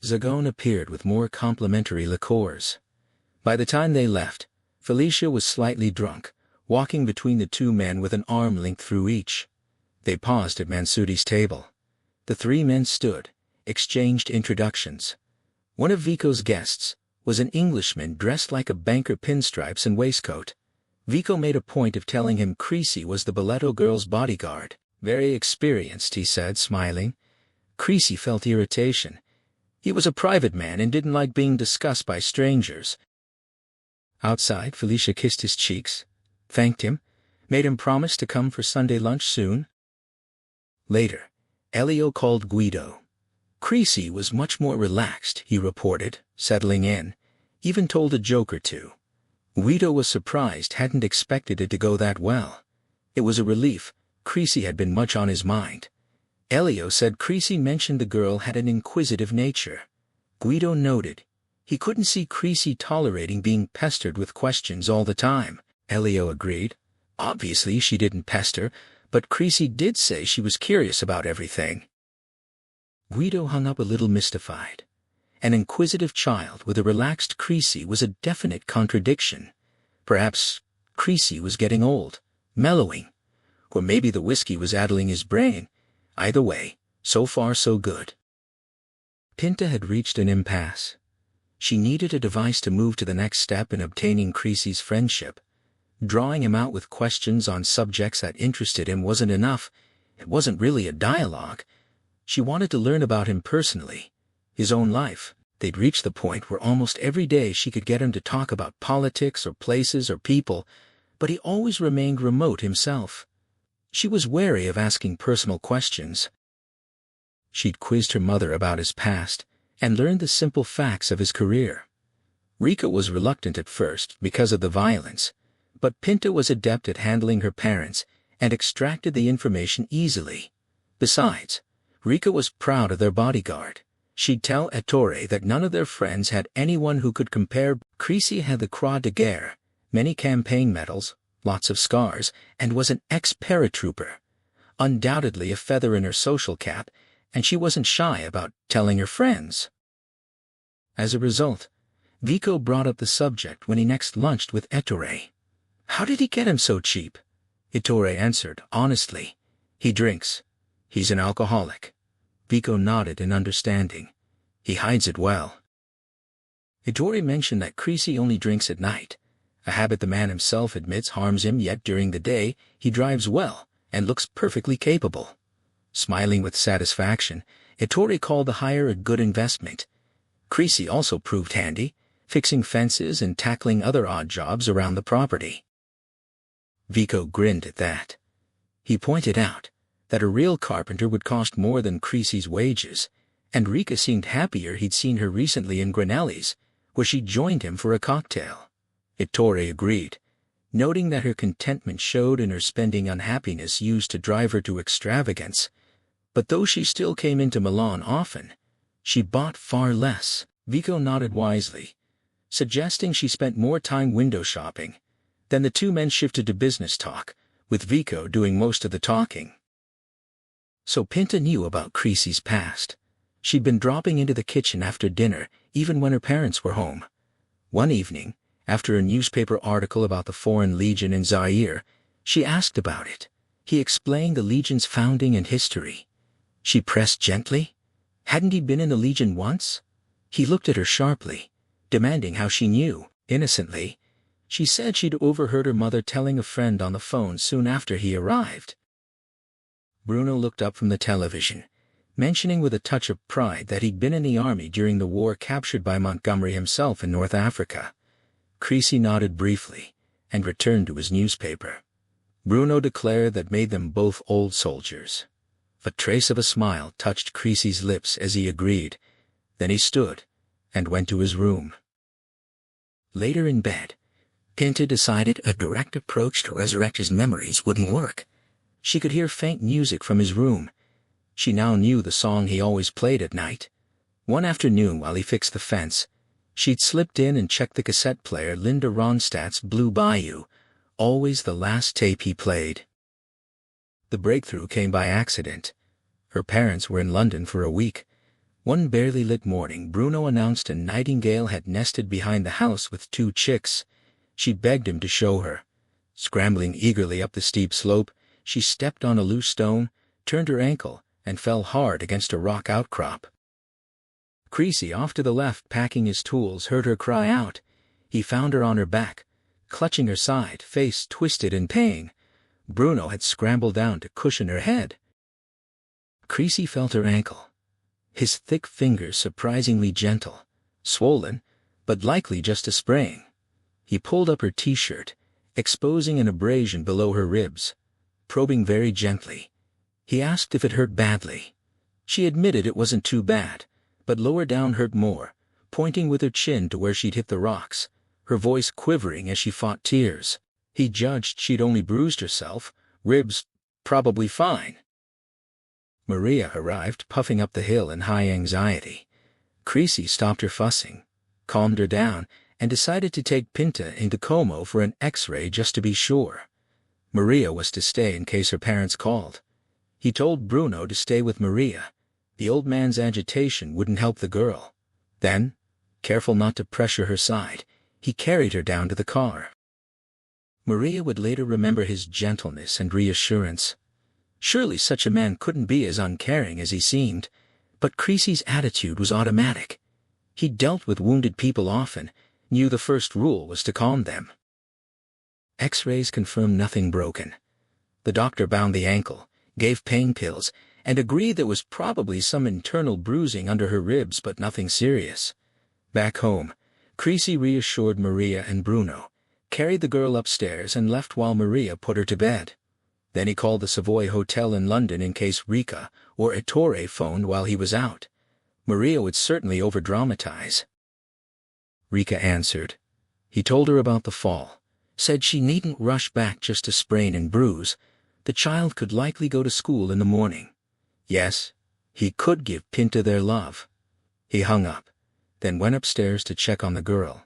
Zagone appeared with more complimentary liqueurs. By the time they left, Felicia was slightly drunk, walking between the two men with an arm linked through each. They paused at Mansuti's table. The three men stood, exchanged introductions. One of Vico's guests was an Englishman dressed like a banker, pinstripes and waistcoat. Vico made a point of telling him Creasy was the Boleto girl's bodyguard. Very experienced, he said, smiling. Creasy felt irritation. He was a private man and didn't like being discussed by strangers. Outside, Felicia kissed his cheeks, thanked him, made him promise to come for Sunday lunch soon. Later, Elio called Guido. Creasy was much more relaxed, he reported, settling in, even told a joke or two. Guido was surprised, hadn't expected it to go that well. It was a relief. Creasy had been much on his mind. Elio said Creasy mentioned the girl had an inquisitive nature. Guido noted. He couldn't see Creasy tolerating being pestered with questions all the time. Elio agreed. Obviously she didn't pester, but Creasy did say she was curious about everything. Guido hung up a little mystified. An inquisitive child with a relaxed Creasy was a definite contradiction. Perhaps Creasy was getting old, mellowing. Or maybe the whiskey was addling his brain. Either way, so far so good. Pinta had reached an impasse. She needed a device to move to the next step in obtaining Creasy's friendship. Drawing him out with questions on subjects that interested him wasn't enough. It wasn't really a dialogue. She wanted to learn about him personally, his own life. They'd reached the point where almost every day she could get him to talk about politics or places or people, but he always remained remote himself. She was wary of asking personal questions. She'd quizzed her mother about his past and learned the simple facts of his career. Rika was reluctant at first because of the violence, but Pinta was adept at handling her parents and extracted the information easily. Besides, Rika was proud of their bodyguard. She'd tell Ettore that none of their friends had anyone who could compare. Creasy had the Croix de Guerre, many campaign medals, lots of scars, and was an ex-paratrooper. Undoubtedly a feather in her social cap, and she wasn't shy about telling her friends. As a result, Vico brought up the subject when he next lunched with Ettore. How did he get him so cheap? Ettore answered, honestly. He drinks. He's an alcoholic. Vico nodded in understanding. He hides it well. Ettore mentioned that Creasy only drinks at night, a habit the man himself admits harms him, yet during the day he drives well and looks perfectly capable. Smiling with satisfaction, Ettore called the hire a good investment. Creasy also proved handy, fixing fences and tackling other odd jobs around the property. Vico grinned at that. He pointed out that a real carpenter would cost more than Creasy's wages, and Rika seemed happier he'd seen her recently in Grinelli's, where she joined him for a cocktail. Ettore agreed, noting that her contentment showed in her spending. Unhappiness used to drive her to extravagance, but though she still came into Milan often, she bought far less. Vico nodded wisely, suggesting she spent more time window shopping. Then the two men shifted to business talk, with Vico doing most of the talking. So Pinta knew about Creasy's past. She'd been dropping into the kitchen after dinner, even when her parents were home. One evening, after a newspaper article about the Foreign Legion in Zaire, she asked about it. He explained the Legion's founding and history. She pressed gently. Hadn't he been in the Legion once? He looked at her sharply, demanding how she knew. Innocently, she said she'd overheard her mother telling a friend on the phone soon after he arrived. Bruno looked up from the television, mentioning with a touch of pride that he'd been in the army during the war captured by Montgomery himself in North Africa. Creasy nodded briefly and returned to his newspaper. Bruno declared that made them both old soldiers. A trace of a smile touched Creasy's lips as he agreed. Then he stood and went to his room. Later in bed, Pinta decided a direct approach to resurrect his memories wouldn't work. She could hear faint music from his room. She now knew the song he always played at night, One afternoon while he fixed the fence, she'd slipped in and checked the cassette player Linda Ronstadt's Blue Bayou, always the last tape he played. The breakthrough came by accident. Her parents were in London for a week. One barely lit morning, Bruno announced a nightingale had nested behind the house with 2 chicks. She begged him to show her. Scrambling eagerly up the steep slope, she stepped on a loose stone, turned her ankle, and fell hard against a rock outcrop. Creasy, off to the left packing his tools, heard her cry out. He found her on her back, clutching her side, face twisted in pain. Bruno had scrambled down to cushion her head. Creasy felt her ankle, his thick fingers surprisingly gentle, swollen, but likely just a sprain. He pulled up her t-shirt, exposing an abrasion below her ribs. Probing very gently, he asked if it hurt badly. She admitted it wasn't too bad, but lower down hurt more, pointing with her chin to where she'd hit the rocks, her voice quivering as she fought tears. He judged she'd only bruised herself, ribs probably fine. Maria arrived, puffing up the hill in high anxiety. Creasy stopped her fussing, calmed her down, and decided to take Pinta into Como for an X-ray just to be sure. Maria was to stay in case her parents called. He told Bruno to stay with Maria. The old man's agitation wouldn't help the girl. Then, careful not to pressure her side, he carried her down to the car. Maria would later remember his gentleness and reassurance. Surely such a man couldn't be as uncaring as he seemed, but Creasy's attitude was automatic. He dealt with wounded people often, knew the first rule was to calm them. X-rays confirmed nothing broken. The doctor bound the ankle, gave pain pills, and agreed there was probably some internal bruising under her ribs but nothing serious. Back home, Creasy reassured Maria and Bruno, carried the girl upstairs and left while Maria put her to bed. Then he called the Savoy Hotel in London in case Rika or Ettore phoned while he was out. Maria would certainly overdramatize. Rika answered. He told her about the fall, said she needn't rush back just to sprain and bruise. The child could likely go to school in the morning. Yes, he could give Pinta their love. He hung up, then went upstairs to check on the girl.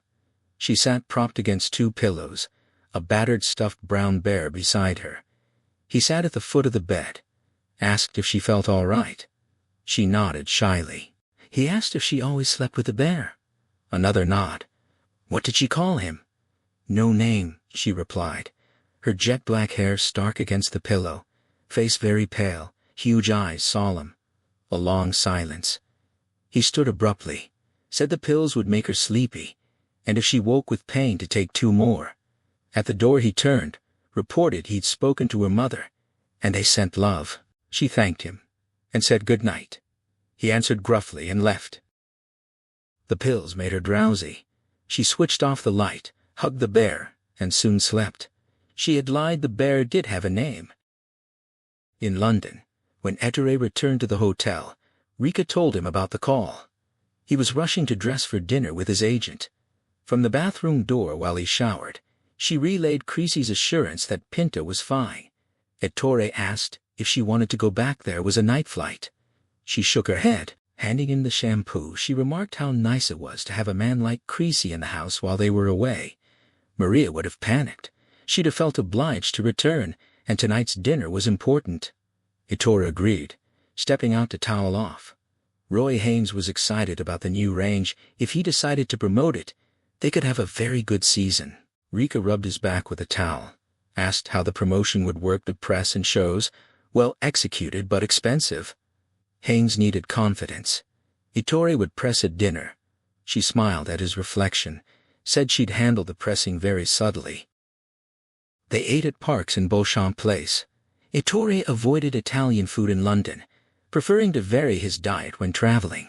She sat propped against 2 pillows, a battered stuffed brown bear beside her. He sat at the foot of the bed, asked if she felt all right. She nodded shyly. He asked if she always slept with the bear. Another nod. What did she call him? No name, she replied, her jet black hair stark against the pillow, face very pale, huge eyes solemn. A long silence. He stood abruptly, said the pills would make her sleepy, and if she woke with pain to take 2 more. At the door he turned, reported he'd spoken to her mother, and they sent love. She thanked him, and said good night. He answered gruffly and left. The pills made her drowsy. She switched off the light, hugged the bear, and soon slept. She had lied, the bear did have a name. In London, when Ettore returned to the hotel, Rika told him about the call. He was rushing to dress for dinner with his agent. From the bathroom door while he showered, she relayed Creasy's assurance that Pinta was fine. Ettore asked if she wanted to go back. There was a night flight. She shook her head. Handing in the shampoo, she remarked how nice it was to have a man like Creasy in the house while they were away. Maria would have panicked. She'd have felt obliged to return, and tonight's dinner was important. Ettore agreed, stepping out to towel off. Roy Haynes was excited about the new range. If he decided to promote it, they could have a very good season. Rika rubbed his back with a towel, asked how the promotion would work. The press and shows, well executed but expensive. Haynes needed confidence. Ettore would press at dinner. She smiled at his reflection, said she'd handle the pressing very subtly. They ate at Parks in Beauchamp Place. Ettore avoided Italian food in London, preferring to vary his diet when traveling.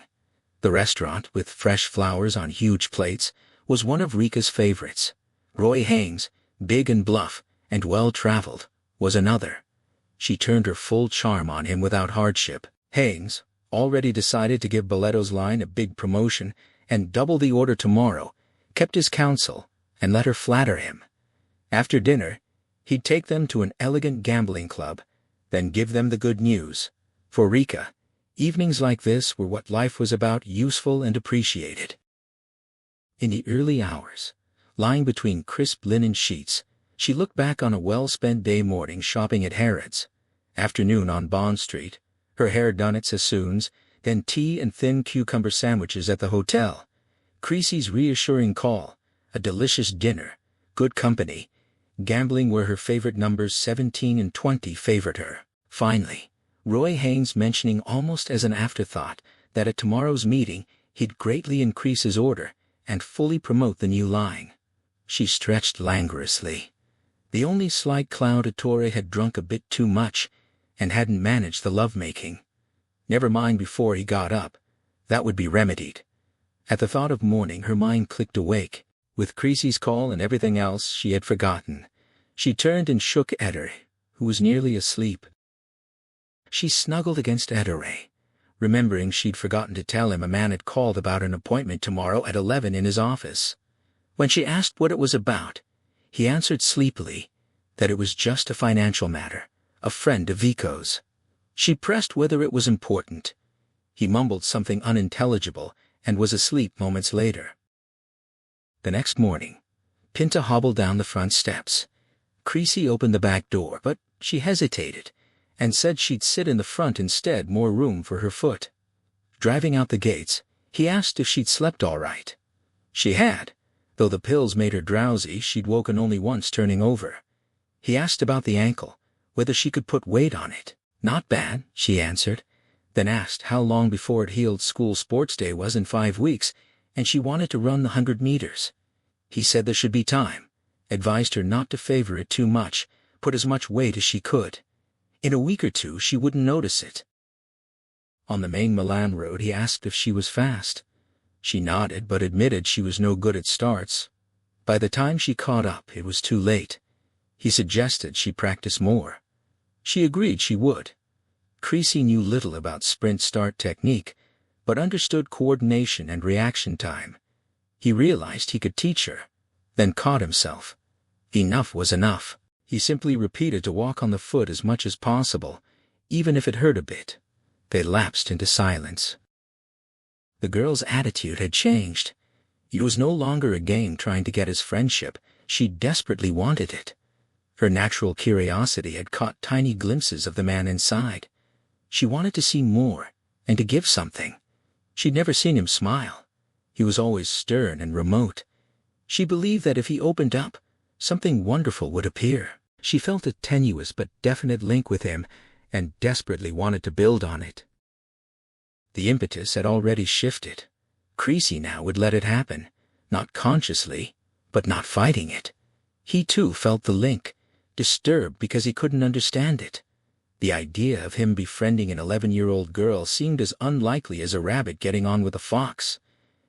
The restaurant, with fresh flowers on huge plates, was one of Rika's favorites. Roy Haynes, big and bluff, and well-traveled, was another. She turned her full charm on him without hardship. Haynes, already decided to give Boletto's line a big promotion and double the order tomorrow, kept his counsel and let her flatter him. After dinner, he'd take them to an elegant gambling club, then give them the good news. For Rika, Evenings like this were what life was about, useful and appreciated. In the early hours, lying between crisp linen sheets, she looked back on a well-spent day, morning shopping at Harrods, afternoon on Bond Street, her hair done at Sassoon's, then tea and thin cucumber sandwiches at the hotel, Creasy's reassuring call, a delicious dinner, good company, gambling where her favorite numbers 17 and 20 favored her. Finally, Roy Haynes mentioning almost as an afterthought that at tomorrow's meeting he'd greatly increase his order and fully promote the new line. She stretched languorously. The only slight cloud Ettore had drunk a bit too much and hadn't managed the lovemaking. Never mind before he got up. That would be remedied. At the thought of morning her mind clicked awake. With Creasy's call and everything else she had forgotten, she turned and shook Ettore, who was nearly asleep. She snuggled against Ettore, remembering she'd forgotten to tell him a man had called about an appointment tomorrow at 11 in his office. When she asked what it was about, he answered sleepily that it was just a financial matter, a friend of Vico's. She pressed whether it was important. He mumbled something unintelligible and was asleep moments later. The next morning, Pinta hobbled down the front steps. Creasy opened the back door, but she hesitated and said she'd sit in the front instead, more room for her foot. Driving out the gates, he asked if she'd slept all right. She had, though the pills made her drowsy. She'd woken only once turning over. He asked about the ankle, whether she could put weight on it. Not bad, she answered, then asked how long before it healed. School sports day was in 5 weeks, and she wanted to run the 100 meters. He said there should be time, advised her not to favor it too much, put as much weight as she could. In a week or 2 she wouldn't notice it. On the main Milan road he asked if she was fast. She nodded but admitted she was no good at starts. By the time she caught up it was too late. He suggested she practice more. She agreed she would. Creasy knew little about sprint start technique, but understood coordination and reaction time. He realized he could teach her, then caught himself. Enough was enough. He simply repeated to walk on the foot as much as possible, even if it hurt a bit. They lapsed into silence. The girl's attitude had changed. It was no longer a game trying to get his friendship. She desperately wanted it. Her natural curiosity had caught tiny glimpses of the man inside. She wanted to see more, and to give something. She'd never seen him smile. He was always stern and remote. She believed that if he opened up, something wonderful would appear. She felt a tenuous but definite link with him, and desperately wanted to build on it. The impetus had already shifted. Creasy now would let it happen, not consciously, but not fighting it. He too felt the link, disturbed because he couldn't understand it. The idea of him befriending an 11-year-old girl seemed as unlikely as a rabbit getting on with a fox.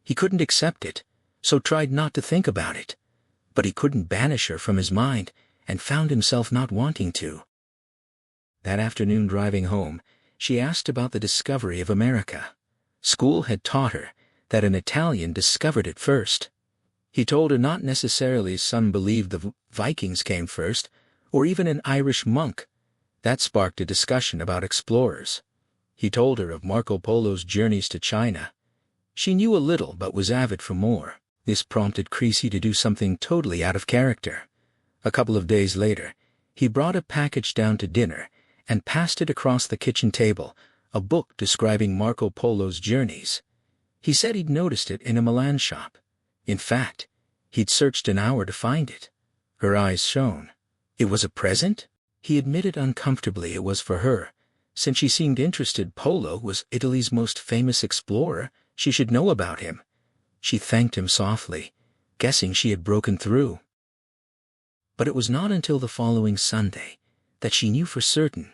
He couldn't accept it, so tried not to think about it. But he couldn't banish her from his mind, and found himself not wanting to. That afternoon driving home, she asked about the discovery of America. School had taught her that an Italian discovered it first. He told her not necessarily some believed the Vikings came first, or even an Irish monk. That sparked a discussion about explorers. He told her of Marco Polo's journeys to China. She knew a little but was avid for more. This prompted Creasy to do something totally out of character. A couple of days later, he brought a package down to dinner and passed it across the kitchen table, a book describing Marco Polo's journeys. He said he'd noticed it in a Milan shop. In fact, he'd searched an hour to find it. Her eyes shone. It was a present? He admitted uncomfortably it was for her. Since she seemed interested, Polo was Italy's most famous explorer. She should know about him. She thanked him softly, guessing she had broken through. But it was not until the following Sunday that she knew for certain.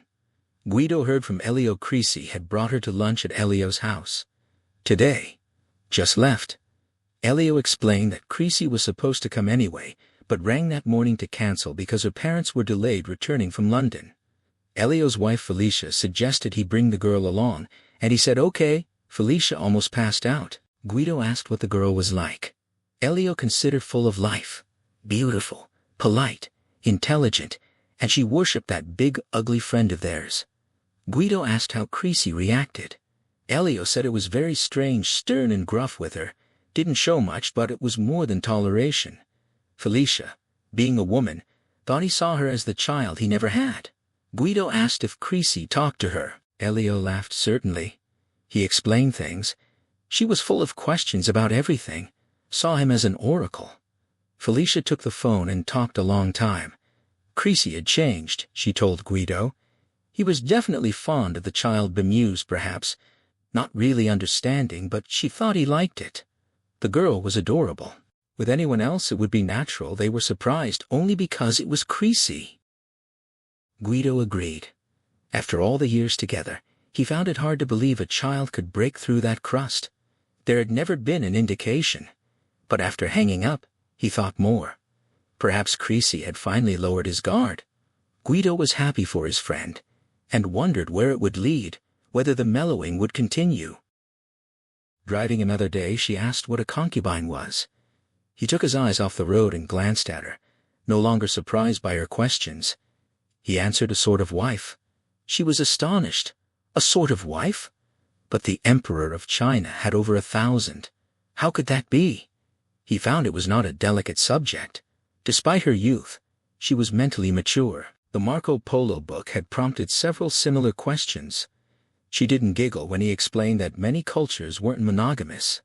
Guido heard from Elio Creasy had brought her to lunch at Elio's house. Today. Just left. Elio explained that Creasy was supposed to come anyway, but rang that morning to cancel because her parents were delayed returning from London. Elio's wife Felicia suggested he bring the girl along, and he said okay. Felicia almost passed out. Guido asked what the girl was like. Elio considered full of life, beautiful, polite, intelligent, and she worshipped that big, ugly friend of theirs. Guido asked how Creasy reacted. Elio said it was very strange, stern and gruff with her, didn't show much, but it was more than toleration. Felicia, being a woman, thought he saw her as the child he never had. Guido asked if Creasy talked to her. Elio laughed. Certainly. He explained things. She was full of questions about everything, saw him as an oracle. Felicia took the phone and talked a long time. Creasy had changed, she told Guido. He was definitely fond of the child, bemused perhaps, not really understanding, but she thought he liked it. The girl was adorable. With anyone else it would be natural. They were surprised only because it was Creasy. Guido agreed. After all the years together, he found it hard to believe a child could break through that crust. There had never been an indication. But after hanging up, he thought more. Perhaps Creasy had finally lowered his guard. Guido was happy for his friend, and wondered where it would lead, whether the mellowing would continue. Driving another day, she asked what a concubine was. He took his eyes off the road and glanced at her, no longer surprised by her questions. He answered, a sort of wife. She was astonished. A sort of wife? But the Emperor of China had over 1,000. How could that be? He found it was not a delicate subject. Despite her youth, she was mentally mature. The Marco Polo book had prompted several similar questions. She didn't giggle when he explained that many cultures weren't monogamous.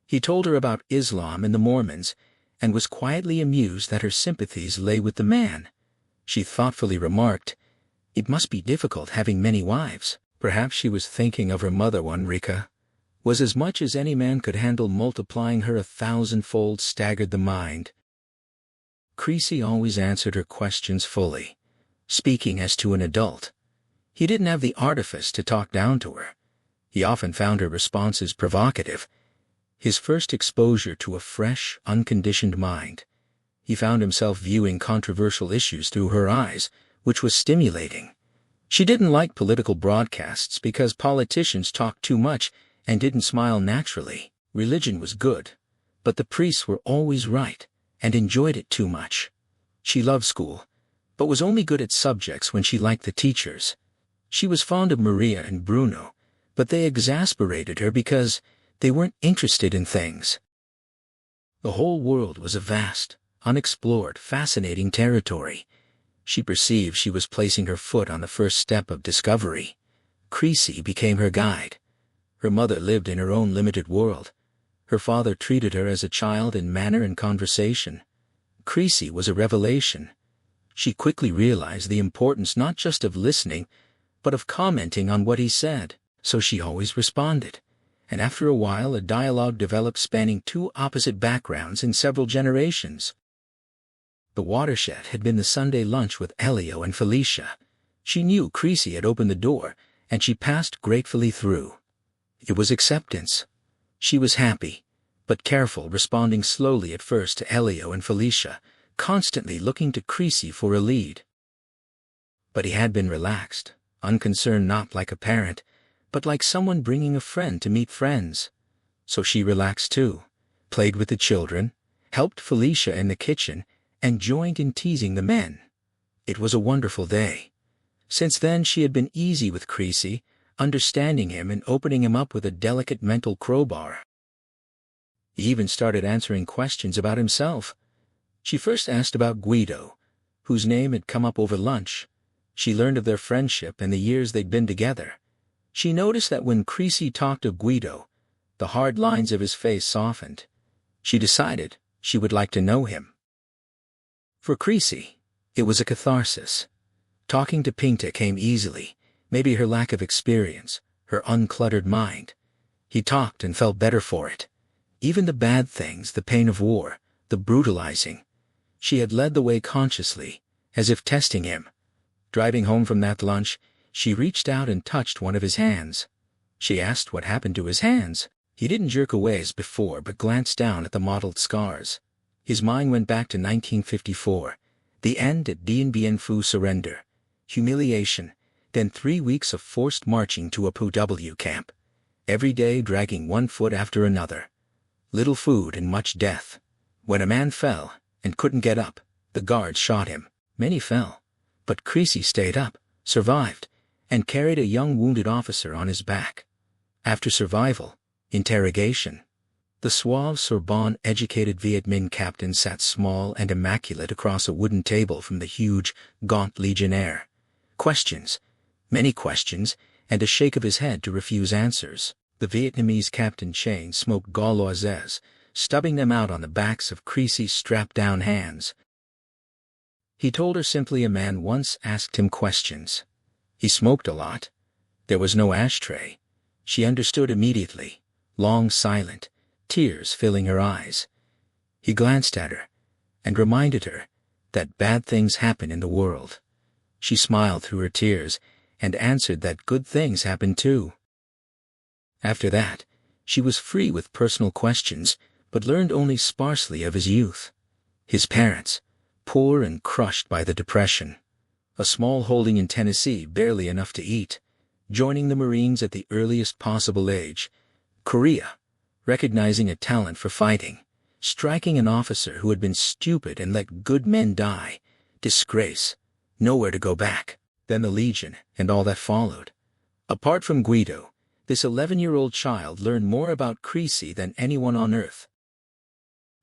He told her about Islam and the Mormons, and was quietly amused that her sympathies lay with the man. She thoughtfully remarked, "It must be difficult having many wives." Perhaps she was thinking of her mother. Enrica was as much as any man could handle. Multiplying her 1,000-fold staggered the mind. Creasy always answered her questions fully, speaking as to an adult. He didn't have the artifice to talk down to her. He often found her responses provocative. His first exposure to a fresh, unconditioned mind. He found himself viewing controversial issues through her eyes, which was stimulating. She didn't like political broadcasts because politicians talked too much and didn't smile naturally. Religion was good, but the priests were always right, and enjoyed it too much. She loved school, but was only good at subjects when she liked the teachers. She was fond of Maria and Bruno, but they exasperated her because they weren't interested in things. The whole world was a vast, unexplored, fascinating territory. She perceived she was placing her foot on the first step of discovery. Creasy became her guide. Her mother lived in her own limited world. Her father treated her as a child in manner and conversation. Creasy was a revelation. She quickly realized the importance not just of listening, but of commenting on what he said, so she always responded. And after a while a dialogue developed spanning two opposite backgrounds in several generations. The watershed had been the Sunday lunch with Elio and Felicia. She knew Creasy had opened the door, and she passed gratefully through. It was acceptance. She was happy, but careful, responding slowly at first to Elio and Felicia, constantly looking to Creasy for a lead. But he had been relaxed, unconcerned, not like a parent, but like someone bringing a friend to meet friends. So she relaxed too, played with the children, helped Felicia in the kitchen, and joined in teasing the men. It was a wonderful day. Since then she had been easy with Creasy, understanding him and opening him up with a delicate mental crowbar. He even started answering questions about himself. She first asked about Guido, whose name had come up over lunch. She learned of their friendship and the years they'd been together. She noticed that when Creasy talked of Guido, the hard lines of his face softened. She decided she would like to know him. For Creasy, it was a catharsis. Talking to Pinta came easily, maybe her lack of experience, her uncluttered mind. He talked and felt better for it. Even the bad things, the pain of war, the brutalizing. She had led the way consciously, as if testing him. Driving home from that lunch, she reached out and touched one of his hands. She asked what happened to his hands. He didn't jerk away as before, but glanced down at the mottled scars. His mind went back to 1954, the end at Dien Bien Phu surrender, humiliation, then 3 weeks of forced marching to a POW camp, every day dragging one foot after another. Little food and much death. When a man fell and couldn't get up, the guards shot him. Many fell, but Creasy stayed up, survived, and carried a young wounded officer on his back. After survival, interrogation. The suave Sorbonne-educated Viet Minh captain sat small and immaculate across a wooden table from the huge, gaunt legionnaire. Questions, many questions, and a shake of his head to refuse answers. The Vietnamese captain Chang smoked gauloises, stubbing them out on the backs of creasy strapped-down hands. He told her simply a man once asked him questions. He smoked a lot. There was no ashtray. She understood immediately, long silent, tears filling her eyes. He glanced at her and reminded her that bad things happen in the world. She smiled through her tears and answered that good things happen too. After that, she was free with personal questions, but learned only sparsely of his youth. His parents, poor and crushed by the Depression. A small holding in Tennessee, barely enough to eat. Joining the Marines at the earliest possible age. Korea, recognizing a talent for fighting. Striking an officer who had been stupid and let good men die. Disgrace. Nowhere to go back. Then the Legion, and all that followed. Apart from Guido, this 11-year-old child learned more about Creasy than anyone on earth.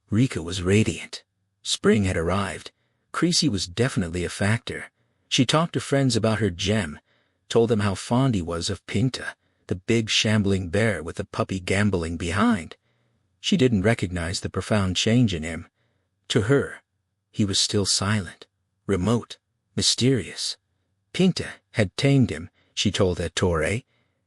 Rika was radiant. Spring had arrived. Creasy was definitely a factor. She talked to friends about her gem, told them how fond he was of Pinta, the big shambling bear with the puppy gambolling behind. She didn't recognize the profound change in him. To her, he was still silent, remote, mysterious. Pinta had tamed him, she told Ettore,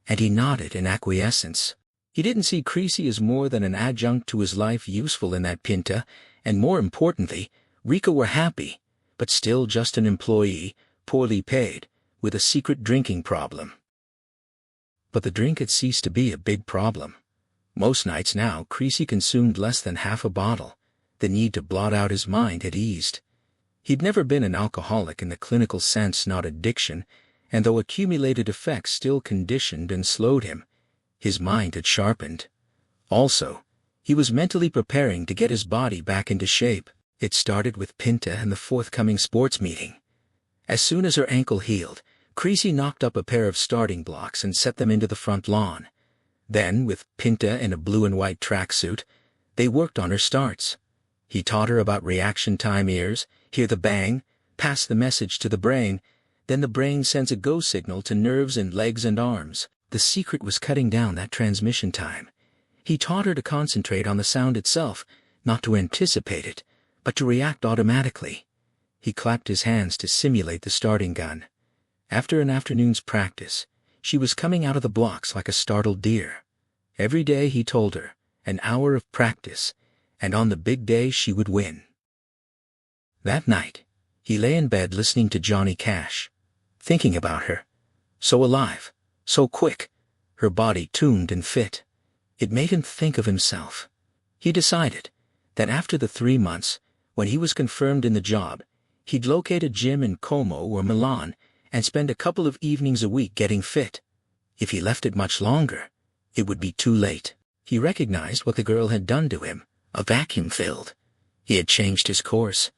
and he nodded in acquiescence. He didn't see Creasy as more than an adjunct to his life, useful in that Pinta, and more importantly, Rika were happy, but still just an employee, poorly paid, with a secret drinking problem. But the drink had ceased to be a big problem. Most nights now, Creasy consumed less than half a bottle. The need to blot out his mind had eased. He'd never been an alcoholic in the clinical sense, not addiction, and though accumulated effects still conditioned and slowed him, his mind had sharpened. Also, he was mentally preparing to get his body back into shape. It started with Pinta and the forthcoming sports meeting. As soon as her ankle healed, Creasy knocked up a pair of starting blocks and set them into the front lawn. Then, with Pinta in a blue and white tracksuit, they worked on her starts. He taught her about reaction time ears, hear the bang, pass the message to the brain, then the brain sends a go signal to nerves in legs and arms. The secret was cutting down that transmission time. He taught her to concentrate on the sound itself, not to anticipate it, but to react automatically. He clapped his hands to simulate the starting gun. After an afternoon's practice, she was coming out of the blocks like a startled deer. Every day, he told her, an hour of practice, and on the big day she would win. That night, he lay in bed listening to Johnny Cash, thinking about her. So alive, so quick, her body tuned and fit. It made him think of himself. He decided that after the 3 months, when he was confirmed in the job, he'd locate a gym in Como or Milan and spend a couple of evenings a week getting fit. If he left it much longer, it would be too late. He recognized what the girl had done to him, a vacuum filled. He had changed his course.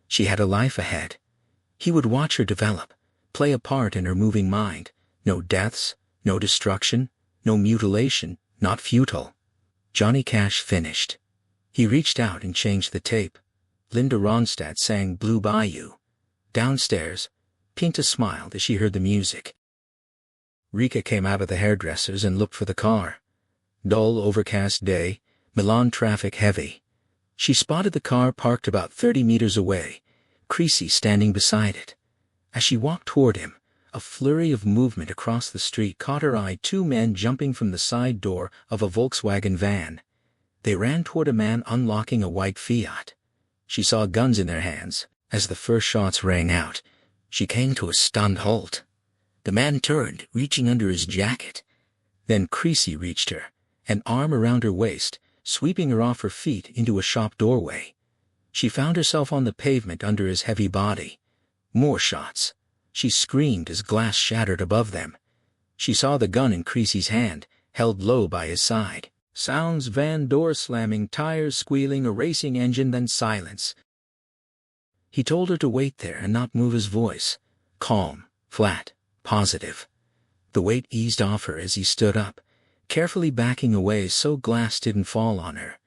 She had a life ahead. He would watch her develop, play a part in her moving mind. No deaths, no destruction, no mutilation, not futile. Johnny Cash finished. He reached out and changed the tape. Linda Ronstadt sang Blue Bayou. Downstairs, Pinta smiled as she heard the music. Rika came out of the hairdresser's and looked for the car. Dull, overcast day, Milan traffic heavy. She spotted the car parked about 30 meters away, Creasy standing beside it. As she walked toward him, a flurry of movement across the street caught her eye. 2 men jumping from the side door of a Volkswagen van. They ran toward a man unlocking a white Fiat. She saw guns in their hands. As the first shots rang out, she came to a stunned halt. The man turned, reaching under his jacket. Then Creasy reached her, an arm around her waist, sweeping her off her feet into a shop doorway. She found herself on the pavement under his heavy body. More shots. She screamed as glass shattered above them. She saw the gun in Creasy's hand, held low by his side. Sounds, van door slamming, tires squealing, a racing engine, then silence. He told her to wait there and not move, his voice calm, flat, positive. The weight eased off her as he stood up, carefully backing away so glass didn't fall on her.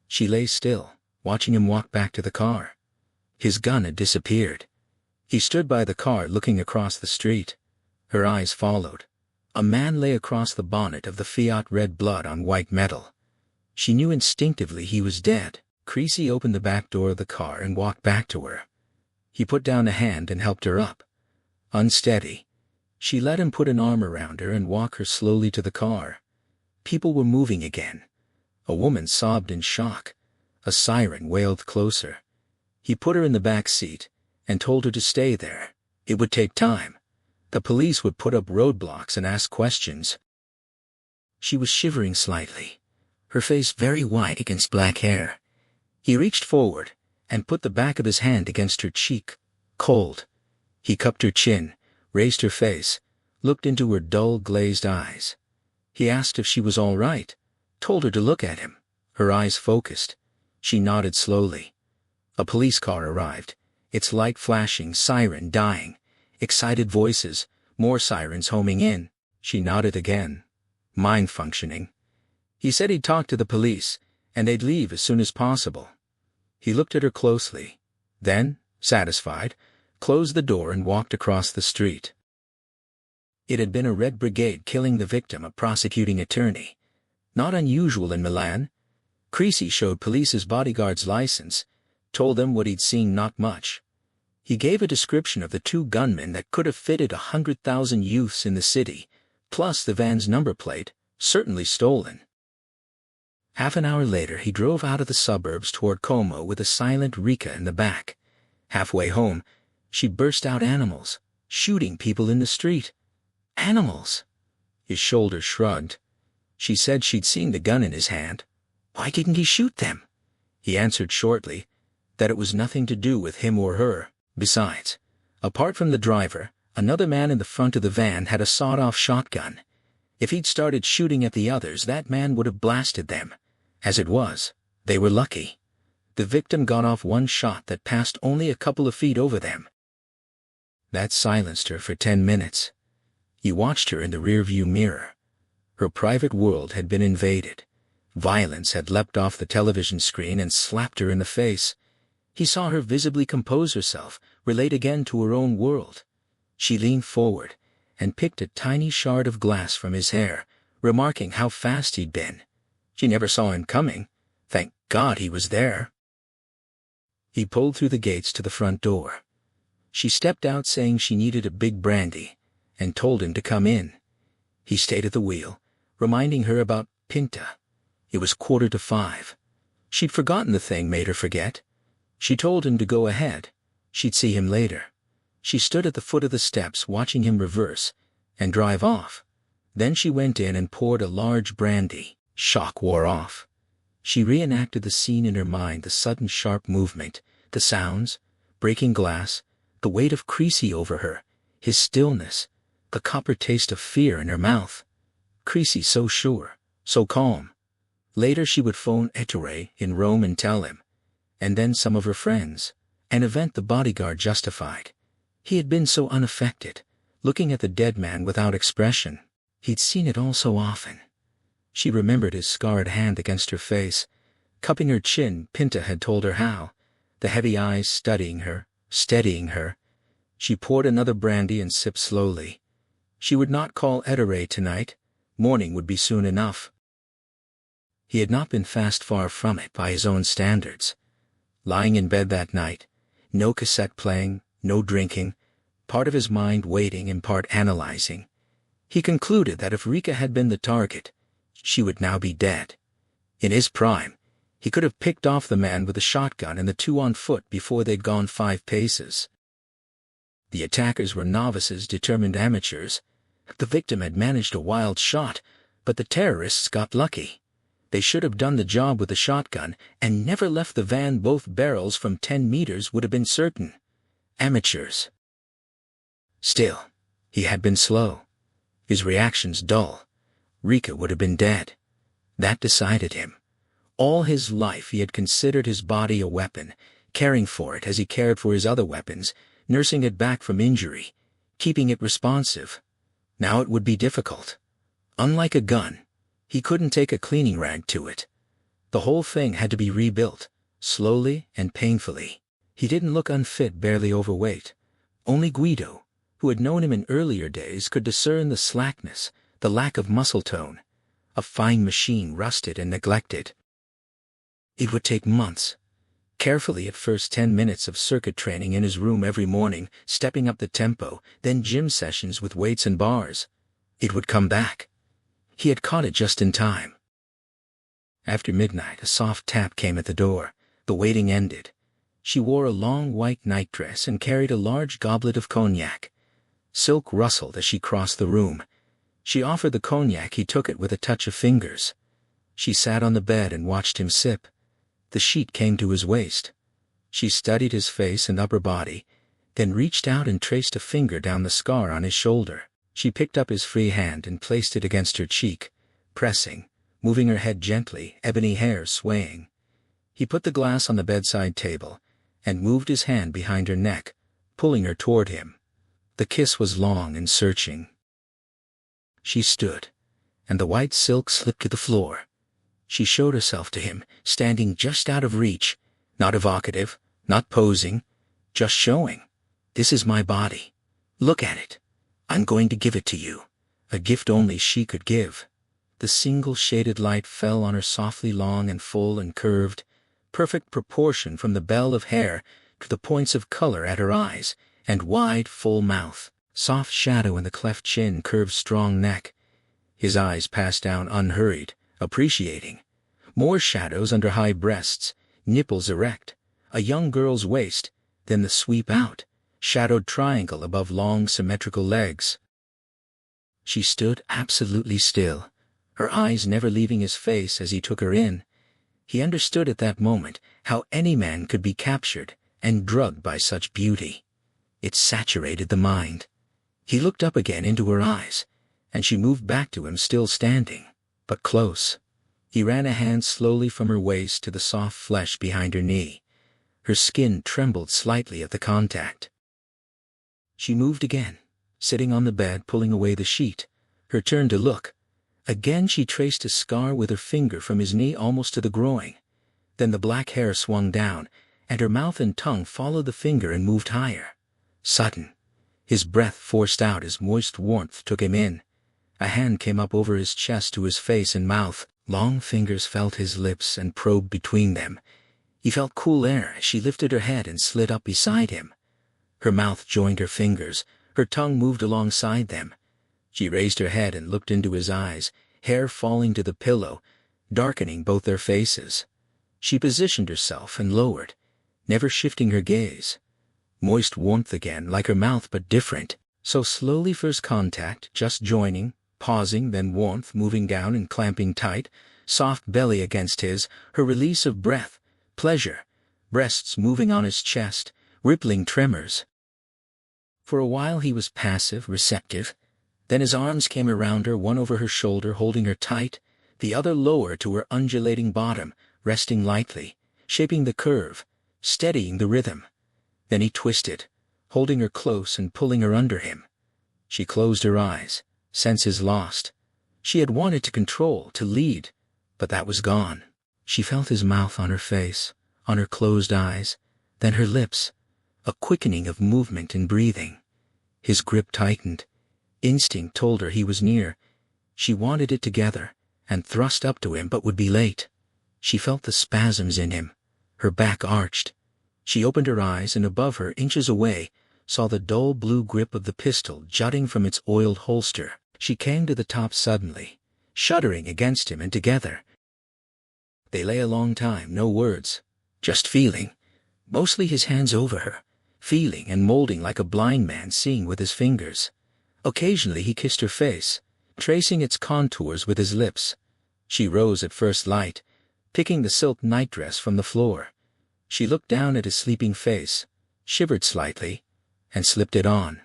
She lay still, watching him walk back to the car. His gun had disappeared. He stood by the car looking across the street. Her eyes followed. A man lay across the bonnet of the Fiat, red blood on white metal. She knew instinctively he was dead. Creasy opened the back door of the car and walked back to her. He put down a hand and helped her up. Unsteady, she let him put an arm around her and walk her slowly to the car. People were moving again. A woman sobbed in shock. A siren wailed closer. He put her in the back seat and told her to stay there. It would take time. The police would put up roadblocks and ask questions. She was shivering slightly, her face very white against black hair. He reached forward and put the back of his hand against her cheek, cold. He cupped her chin, raised her face, looked into her dull, glazed eyes. He asked if she was all right, told her to look at him. Her eyes focused. She nodded slowly. A police car arrived, its light flashing, siren dying, excited voices, more sirens homing in. She nodded again. Mind functioning. He said he'd talk to the police, and they'd leave as soon as possible. He looked at her closely, then, satisfied, closed the door and walked across the street. It had been a Red Brigade killing the victim, a prosecuting attorney. Not unusual in Milan. Creasy showed police his bodyguard's license, told them what he'd seen, not much. He gave a description of the two gunmen that could have fitted 100,000 youths in the city, plus the van's number plate, certainly stolen. Half an hour later he drove out of the suburbs toward Como with a silent Rika in the back. Halfway home, she burst out, "Animals, shooting people in the street. Animals!" His shoulders shrugged. She said she'd seen the gun in his hand. Why didn't he shoot them? He answered shortly that it was nothing to do with him or her. Besides, apart from the driver, another man in the front of the van had a sawed-off shotgun. If he'd started shooting at the others, that man would have blasted them. As it was, they were lucky. The victim got off one shot that passed only a couple of feet over them. That silenced her for 10 minutes. He watched her in the rearview mirror. Her private world had been invaded. Violence had leapt off the television screen and slapped her in the face. He saw her visibly compose herself, relate again to her own world. She leaned forward and picked a tiny shard of glass from his hair, remarking how fast he'd been. She never saw him coming. Thank God he was there. He pulled through the gates to the front door. She stepped out saying she needed a big brandy, and told him to come in. He stayed at the wheel, reminding her about Pinta. It was 4:45. She'd forgotten the thing made her forget. She told him to go ahead. She'd see him later. She stood at the foot of the steps watching him reverse and drive off. Then she went in and poured a large brandy. Shock wore off. She reenacted the scene in her mind, the sudden sharp movement, the sounds, breaking glass, the weight of Creasy over her, his stillness, the copper taste of fear in her mouth. Creasy so sure, so calm. Later she would phone Ettore in Rome and tell him. And then some of her friends. An event the bodyguard justified. He had been so unaffected, looking at the dead man without expression. He'd seen it all so often. She remembered his scarred hand against her face, cupping her chin. Pinta had told her how, the heavy eyes studying her, steadying her. She poured another brandy and sipped slowly. She would not call Ettore tonight. Morning would be soon enough. He had not been far from it by his own standards. Lying in bed that night, no cassette playing, no drinking, part of his mind waiting and part analyzing. He concluded that if Rika had been the target, she would now be dead. In his prime, he could have picked off the man with the shotgun and the two on foot before they'd gone 5 paces. The attackers were novices, determined amateurs. The victim had managed a wild shot, but the terrorists got lucky. They should have done the job with the shotgun and never left the van. Both barrels from 10 meters would have been certain. Amateurs. Still, he had been slow. His reactions dull. Rika would have been dead. That decided him. All his life he had considered his body a weapon, caring for it as he cared for his other weapons, nursing it back from injury, keeping it responsive. Now it would be difficult. Unlike a gun, He couldn't take a cleaning rag to it. The whole thing had to be rebuilt, slowly and painfully. He didn't look unfit, barely overweight. Only Guido, who had known him in earlier days, could discern the slackness, the lack of muscle tone. A fine machine, rusted and neglected. It would take months. Carefully at first 10 minutes of circuit training in his room every morning, stepping up the tempo, then gym sessions with weights and bars. It would come back. He had caught it just in time. After midnight, a soft tap came at the door. The waiting ended. She wore a long white nightdress and carried a large goblet of cognac. Silk rustled as she crossed the room. She offered the cognac. He took it with a touch of fingers. She sat on the bed and watched him sip. The sheet came to his waist. She studied his face and upper body, then reached out and traced a finger down the scar on his shoulder. She picked up his free hand and placed it against her cheek, pressing, moving her head gently, ebony hair swaying. He put the glass on the bedside table and moved his hand behind her neck, pulling her toward him. The kiss was long and searching. She stood, and the white silk slipped to the floor. She showed herself to him, standing just out of reach, not evocative, not posing, just showing. This is my body. Look at it. I'm going to give it to you. A gift only she could give. The single shaded light fell on her softly long and full and curved, perfect proportion from the bell of hair to the points of color at her eyes and wide, full mouth, soft shadow in the cleft chin, curved strong neck. His eyes passed down unhurried, appreciating. More shadows under high breasts, nipples erect, a young girl's waist, then the sweep out, shadowed triangle above long symmetrical legs. She stood absolutely still, her eyes never leaving his face as he took her in. He understood at that moment how any man could be captured and drugged by such beauty. It saturated the mind. He looked up again into her eyes, and she moved back to him, still standing, but close. He ran a hand slowly from her waist to the soft flesh behind her knee. Her skin trembled slightly at the contact. She moved again, sitting on the bed, pulling away the sheet. Her turn to look. Again she traced a scar with her finger from his knee almost to the groin. Then the black hair swung down, and her mouth and tongue followed the finger and moved higher. Sudden. His breath forced out as moist warmth took him in. A hand came up over his chest to his face and mouth. Long fingers felt his lips and probed between them. He felt cool air as she lifted her head and slid up beside him. Her mouth joined her fingers, her tongue moved alongside them. She raised her head and looked into his eyes, hair falling to the pillow, darkening both their faces. She positioned herself and lowered, never shifting her gaze. Moist warmth again, like her mouth, but different. So slowly first contact, just joining, pausing, then warmth moving down and clamping tight, soft belly against his, her release of breath, pleasure, breasts moving on his chest, rippling tremors. For a while he was passive, receptive. Then his arms came around her, one over her shoulder, holding her tight, the other lower to her undulating bottom, resting lightly, shaping the curve, steadying the rhythm. Then he twisted, holding her close and pulling her under him. She closed her eyes, senses lost. She had wanted to control, to lead, but that was gone. She felt his mouth on her face, on her closed eyes, then her lips, a quickening of movement and breathing. His grip tightened. Instinct told her he was near. She wanted it together, and thrust up to him, but would be late. She felt the spasms in him. Her back arched. She opened her eyes, and above her, inches away, saw the dull blue grip of the pistol jutting from its oiled holster. She came to the top suddenly, shuddering against him, and together they lay a long time, no words, just feeling, mostly his hands over her, feeling and molding like a blind man seeing with his fingers. Occasionally he kissed her face, tracing its contours with his lips. She rose at first light, picking the silk nightdress from the floor. She looked down at his sleeping face, shivered slightly, and slipped it on.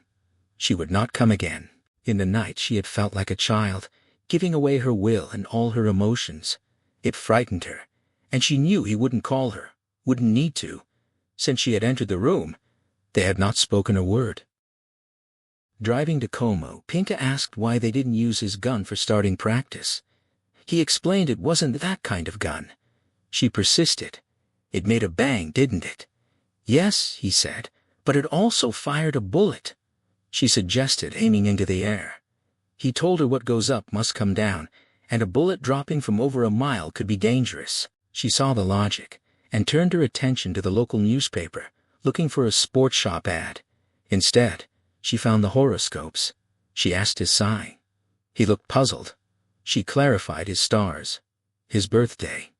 She would not come again. In the night she had felt like a child, giving away her will and all her emotions. It frightened her, and she knew he wouldn't call her, wouldn't need to. Since she had entered the room, they had not spoken a word. Driving to Como, Pinta asked why they didn't use his gun for starting practice. He explained it wasn't that kind of gun. She persisted. It made a bang, didn't it? Yes, he said, but it also fired a bullet. She suggested aiming into the air. He told her what goes up must come down, and a bullet dropping from over a mile could be dangerous. She saw the logic, and turned her attention to the local newspaper, looking for a sports shop ad. Instead, she found the horoscopes. She asked his sign. He looked puzzled. She clarified his stars. His birthday.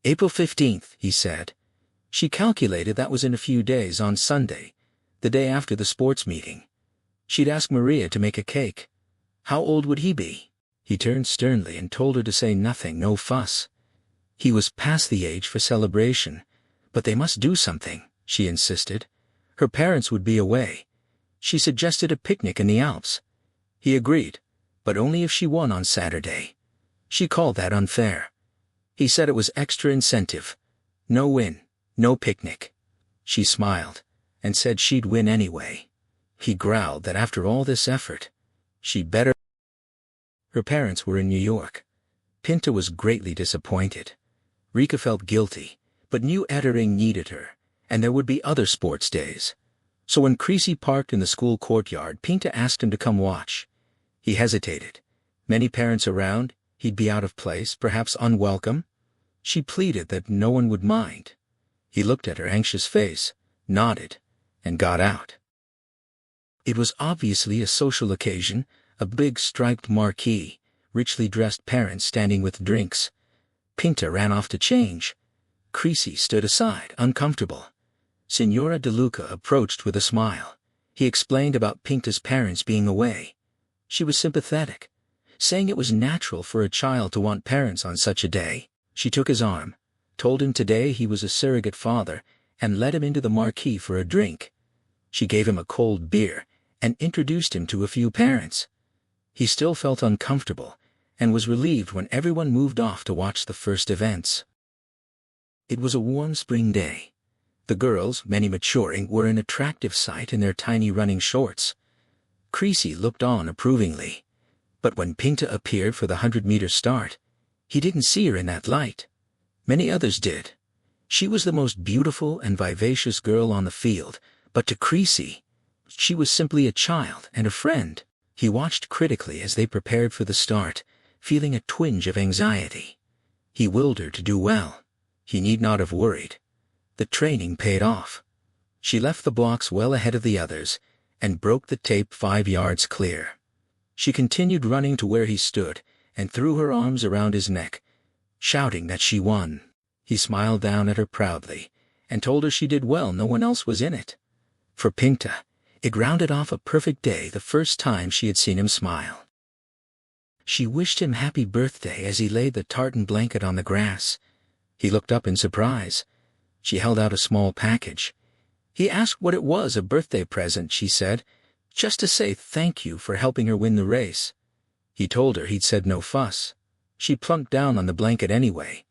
April 15th, he said. She calculated that was in a few days, on Sunday, the day after the sports meeting. She'd ask Maria to make a cake. How old would he be? He turned sternly and told her to say nothing, no fuss. He was past the age for celebration, but they must do something, she insisted. Her parents would be away. She suggested a picnic in the Alps. He agreed, but only if she won on Saturday. She called that unfair. He said it was extra incentive. No win, no picnic. She smiled, and said she'd win anyway. He growled that after all this effort, she better. Her parents were in New York. Pinta was greatly disappointed. Rika felt guilty, but knew Ettering needed her, and there would be other sports days. So when Creasy parked in the school courtyard, Pinta asked him to come watch. He hesitated. Many parents around, he'd be out of place, perhaps unwelcome. She pleaded that no one would mind. He looked at her anxious face, nodded, and got out. It was obviously a social occasion, a big striped marquee, richly dressed parents standing with drinks. Pinta ran off to change. Creasy stood aside, uncomfortable. Signora De Luca approached with a smile. He explained about Pinta's parents being away. She was sympathetic, saying it was natural for a child to want parents on such a day. She took his arm, told him today he was a surrogate father, and led him into the marquee for a drink. She gave him a cold beer and introduced him to a few parents. He still felt uncomfortable, and was relieved when everyone moved off to watch the first events. It was a warm spring day. The girls, many maturing, were an attractive sight in their tiny running shorts. Creasy looked on approvingly. But when Pinta appeared for the 100-meter start, he didn't see her in that light. Many others did. She was the most beautiful and vivacious girl on the field, but to Creasy, she was simply a child and a friend. He watched critically as they prepared for the start, feeling a twinge of anxiety. He willed her to do well. He need not have worried. The training paid off. She left the blocks well ahead of the others, and broke the tape 5 yards clear. She continued running to where he stood, and threw her arms around his neck, shouting that she won. He smiled down at her proudly, and told her she did well, no one else was in it. For Pinta, it rounded off a perfect day, the first time she had seen him smile. She wished him happy birthday as he laid the tartan blanket on the grass. He looked up in surprise. She held out a small package. He asked what it was. A birthday present, she said, just to say thank you for helping her win the race. He told her he'd said no fuss. She plunked down on the blanket anyway.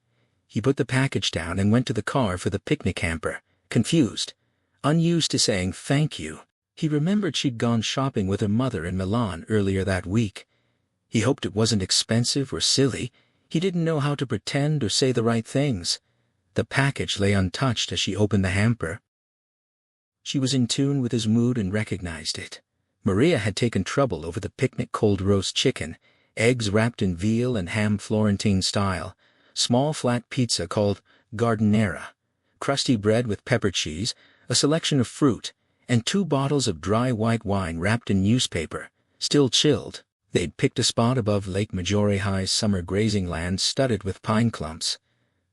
He put the package down and went to the car for the picnic hamper, confused, unused to saying thank you. He remembered she'd gone shopping with her mother in Milan earlier that week. He hoped it wasn't expensive or silly. He didn't know how to pretend or say the right things. The package lay untouched as she opened the hamper. She was in tune with his mood and recognized it. Maria had taken trouble over the picnic cold roast chicken, eggs wrapped in veal and ham Florentine style, small flat pizza called giardiniera, crusty bread with pepper cheese, a selection of fruit, and 2 bottles of dry white wine wrapped in newspaper, still chilled. They'd picked a spot above Lake Maggiore High's summer grazing land studded with pine clumps.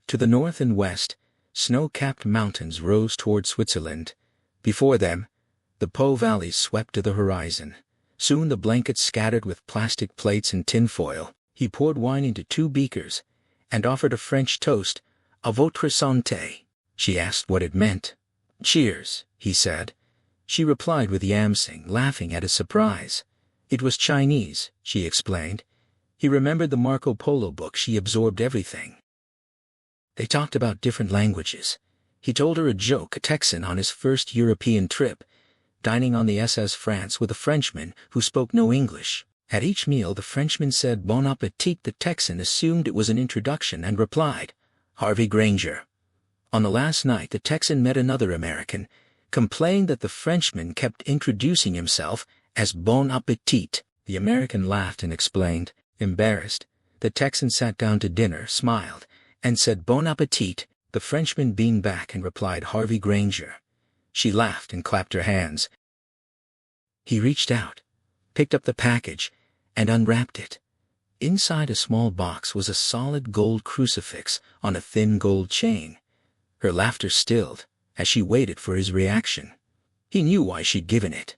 To the north and west, snow-capped mountains rose toward Switzerland. Before them, the Po Valley swept to the horizon. Soon the blankets scattered with plastic plates and tinfoil. He poured wine into 2 beakers, and offered a French toast, "A votre santé." She asked what it meant. "Cheers," he said. She replied with yamsing, laughing at his surprise. It was Chinese, she explained. He remembered the Marco Polo book. She absorbed everything. They talked about different languages. He told her a joke, a Texan on his first European trip, dining on the SS France with a Frenchman who spoke no English. At each meal the Frenchman said bon appetit. The Texan assumed it was an introduction and replied, Harvey Granger. On the last night the Texan met another American, complained that the Frenchman kept introducing himself as bon appetit. The American laughed and explained, embarrassed. The Texan sat down to dinner, smiled, and said bon appetit. The Frenchman beamed back and replied Harvey Granger. She laughed and clapped her hands. He reached out, picked up the package, and unwrapped it. Inside a small box was a solid gold crucifix on a thin gold chain. Her laughter stilled as she waited for his reaction. He knew why she'd given it.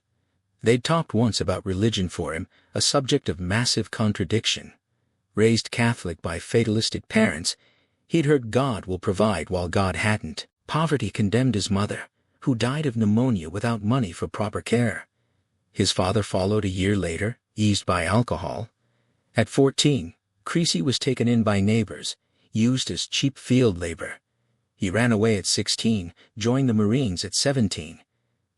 They'd talked once about religion for him, a subject of massive contradiction. Raised Catholic by fatalistic parents, he'd heard God will provide while God hadn't. Poverty condemned his mother, who died of pneumonia without money for proper care. His father followed a year later, eased by alcohol. At 14, Creasy was taken in by neighbors, used as cheap field labor. He ran away at 16, joined the Marines at 17.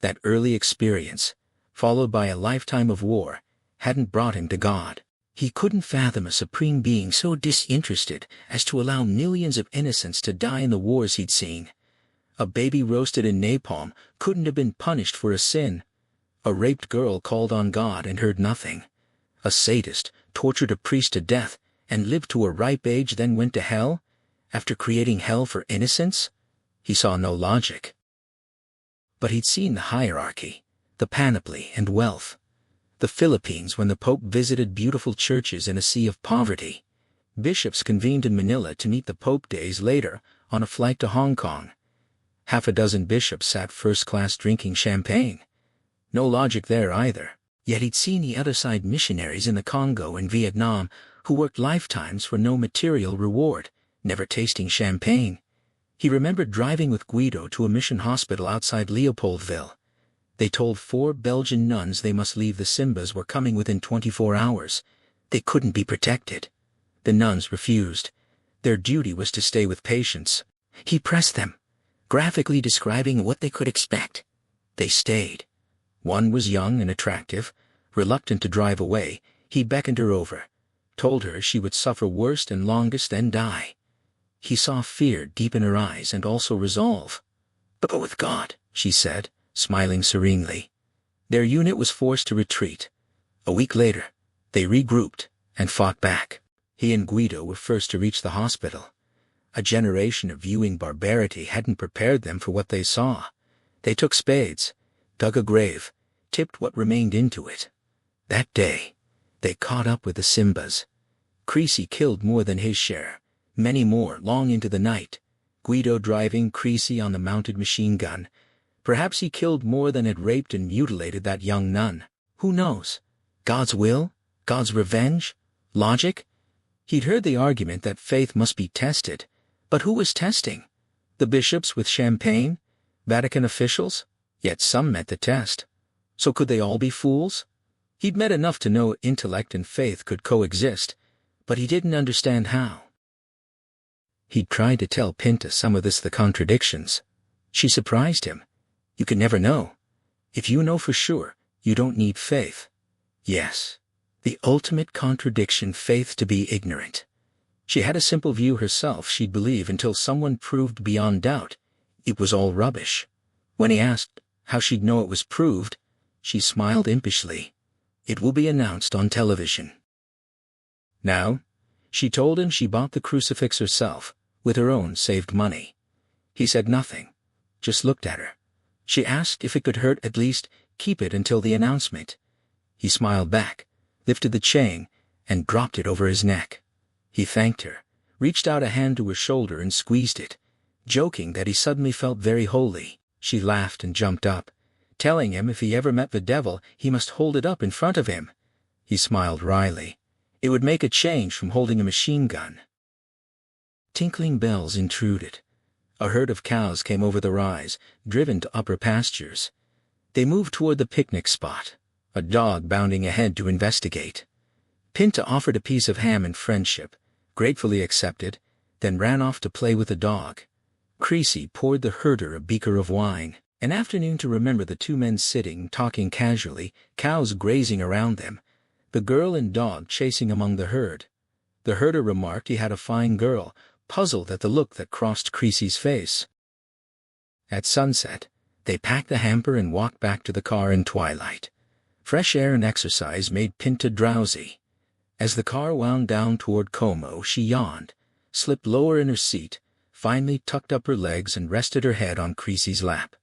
That early experience, followed by a lifetime of war, hadn't brought him to God. He couldn't fathom a supreme being so disinterested as to allow millions of innocents to die in the wars he'd seen. A baby roasted in napalm couldn't have been punished for a sin. A raped girl called on God and heard nothing. A sadist tortured a priest to death and lived to a ripe age, then went to hell, after creating hell for innocents? He saw no logic. But he'd seen the hierarchy, the panoply and wealth. The Philippines when the Pope visited beautiful churches in a sea of poverty. Bishops convened in Manila to meet the Pope days later on a flight to Hong Kong. Half a dozen bishops sat first class drinking champagne. No logic there either. Yet he'd seen the other side missionaries in the Congo and Vietnam who worked lifetimes for no material reward, never tasting champagne. He remembered driving with Guido to a mission hospital outside Leopoldville. They told 4 Belgian nuns they must leave. The Simbas were coming within 24 hours. They couldn't be protected. The nuns refused. Their duty was to stay with patients. He pressed them, graphically describing what they could expect. They stayed. One was young and attractive. Reluctant to drive away, he beckoned her over, told her she would suffer worst and longest and die. He saw fear deep in her eyes and also resolve. But go with God, she said, smiling serenely. Their unit was forced to retreat. A week later, they regrouped and fought back. He and Guido were first to reach the hospital. A generation of viewing barbarity hadn't prepared them for what they saw. They took spades, dug a grave, tipped what remained into it. That day, they caught up with the Simbas. Creasy killed more than his share, many more long into the night. Guido driving Creasy on the mounted machine gun. Perhaps he killed more than had raped and mutilated that young nun. Who knows? God's will? God's revenge? Logic? He'd heard the argument that faith must be tested. But who was testing? The bishops with champagne? Vatican officials? Yet some met the test. So could they all be fools? He'd met enough to know intellect and faith could coexist, but he didn't understand how. He'd tried to tell Pinta some of the contradictions. She surprised him. You can never know. If you know for sure, you don't need faith. Yes, the ultimate contradiction, faith to be ignorant. She had a simple view herself she'd believe until someone proved beyond doubt it was all rubbish. When he asked how she'd know it was proved, she smiled impishly. It will be announced on television. Now, she told him she bought the crucifix herself, with her own saved money. He said nothing, just looked at her. She asked if it could hurt, at least keep it until the announcement. He smiled back, lifted the chain, and dropped it over his neck. He thanked her, reached out a hand to her shoulder and squeezed it, joking that he suddenly felt very holy. She laughed and jumped up, telling him if he ever met the devil, he must hold it up in front of him. He smiled wryly. It would make a change from holding a machine gun. Tinkling bells intruded. A herd of cows came over the rise, driven to upper pastures. They moved toward the picnic spot, a dog bounding ahead to investigate. Pinta offered a piece of ham in friendship, gratefully accepted, then ran off to play with the dog. Creasy poured the herder a beaker of wine. An afternoon to remember. The two men sitting, talking casually, cows grazing around them. the girl and dog chasing among the herd. The herder remarked he had a fine girl, puzzled at the look that crossed Creasy's face. At sunset, they packed the hamper and walked back to the car in twilight. Fresh air and exercise made Pinta drowsy. As the car wound down toward Como, she yawned, slipped lower in her seat, finally tucked up her legs and rested her head on Creasy's lap.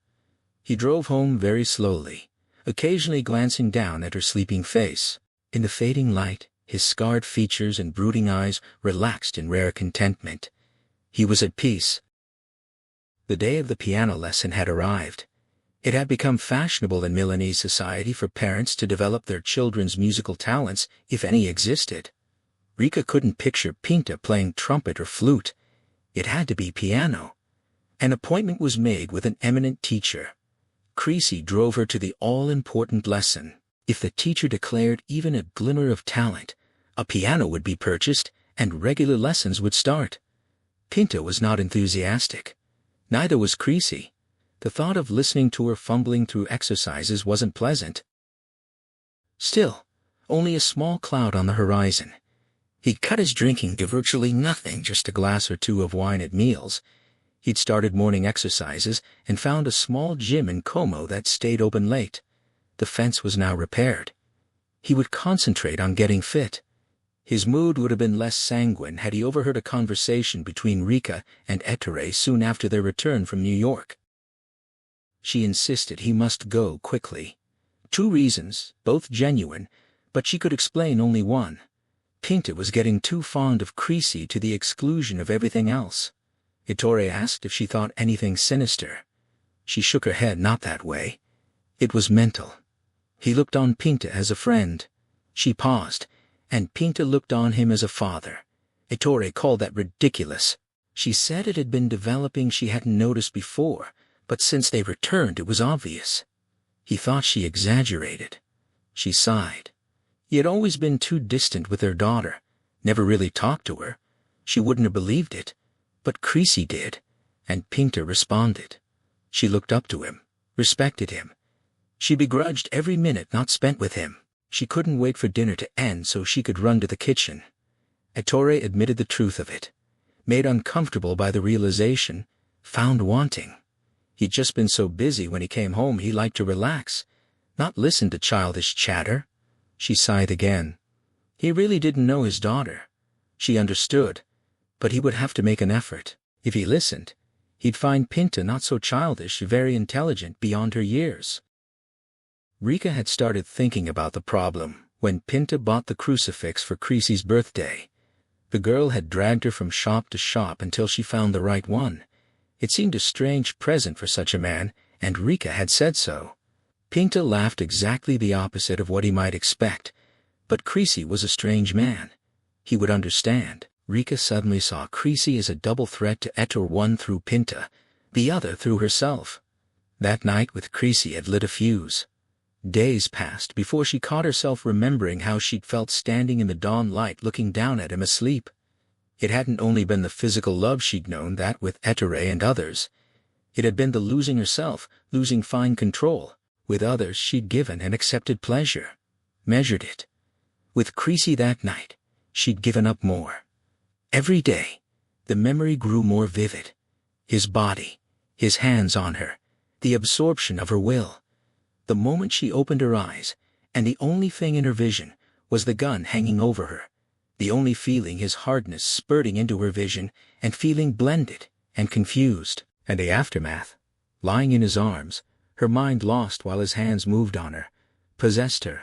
He drove home very slowly, occasionally glancing down at her sleeping face. In the fading light, his scarred features and brooding eyes relaxed in rare contentment. He was at peace. The day of the piano lesson had arrived. It had become fashionable in Milanese society for parents to develop their children's musical talents, if any existed. Rika couldn't picture Pinta playing trumpet or flute. It had to be piano. An appointment was made with an eminent teacher. Creasy drove her to the all-important lesson. If the teacher declared even a glimmer of talent, a piano would be purchased and regular lessons would start. Pinta was not enthusiastic. Neither was Creasy. The thought of listening to her fumbling through exercises wasn't pleasant. Still, only a small cloud on the horizon. He'd cut his drinking to virtually nothing, just a glass or two of wine at meals. He'd started morning exercises and found a small gym in Como that stayed open late. The fence was now repaired. He would concentrate on getting fit. His mood would have been less sanguine had he overheard a conversation between Rika and Ettore soon after their return from New York. She insisted he must go quickly. 2 reasons, both genuine, but she could explain only one. Pinta was getting too fond of Creasy to the exclusion of everything else. Ettore asked if she thought anything sinister. She shook her head. Not that way. It was mental. He looked on Pinta as a friend. She paused, and Pinta looked on him as a father. Ettore called that ridiculous. She said it had been developing she hadn't noticed before, but since they returned it was obvious. He thought she exaggerated. She sighed. He had always been too distant with their daughter, never really talked to her. She wouldn't have believed it, but Creasy did, and Pinta responded. She looked up to him, respected him. She begrudged every minute not spent with him. She couldn't wait for dinner to end so she could run to the kitchen. Ettore admitted the truth of it, made uncomfortable by the realization, found wanting. He'd just been so busy when he came home he liked to relax, not listen to childish chatter. She sighed again. He really didn't know his daughter. She understood, but he would have to make an effort. If he listened, he'd find Pinta not so childish, very intelligent beyond her years. Rika had started thinking about the problem when Pinta bought the crucifix for Creasy's birthday. The girl had dragged her from shop to shop until she found the right one. It seemed a strange present for such a man, and Rika had said so. Pinta laughed exactly the opposite of what he might expect, but Creasy was a strange man. He would understand. Rika suddenly saw Creasy as a double threat to Ettore, one through Pinta, the other through herself. That night with Creasy had lit a fuse. Days passed before she caught herself remembering how she'd felt standing in the dawn light looking down at him asleep. It hadn't only been the physical love she'd known, that with Ettore and others. It had been the losing herself, losing fine control. With others she'd given and accepted pleasure, measured it. With Creasy that night, she'd given up more. Every day, the memory grew more vivid. His body, his hands on her, the absorption of her will. The moment she opened her eyes, and the only thing in her vision was the gun hanging over her. The only feeling his hardness spurting into her vision, and feeling blended and confused. And the aftermath, lying in his arms, her mind lost while his hands moved on her, possessed her.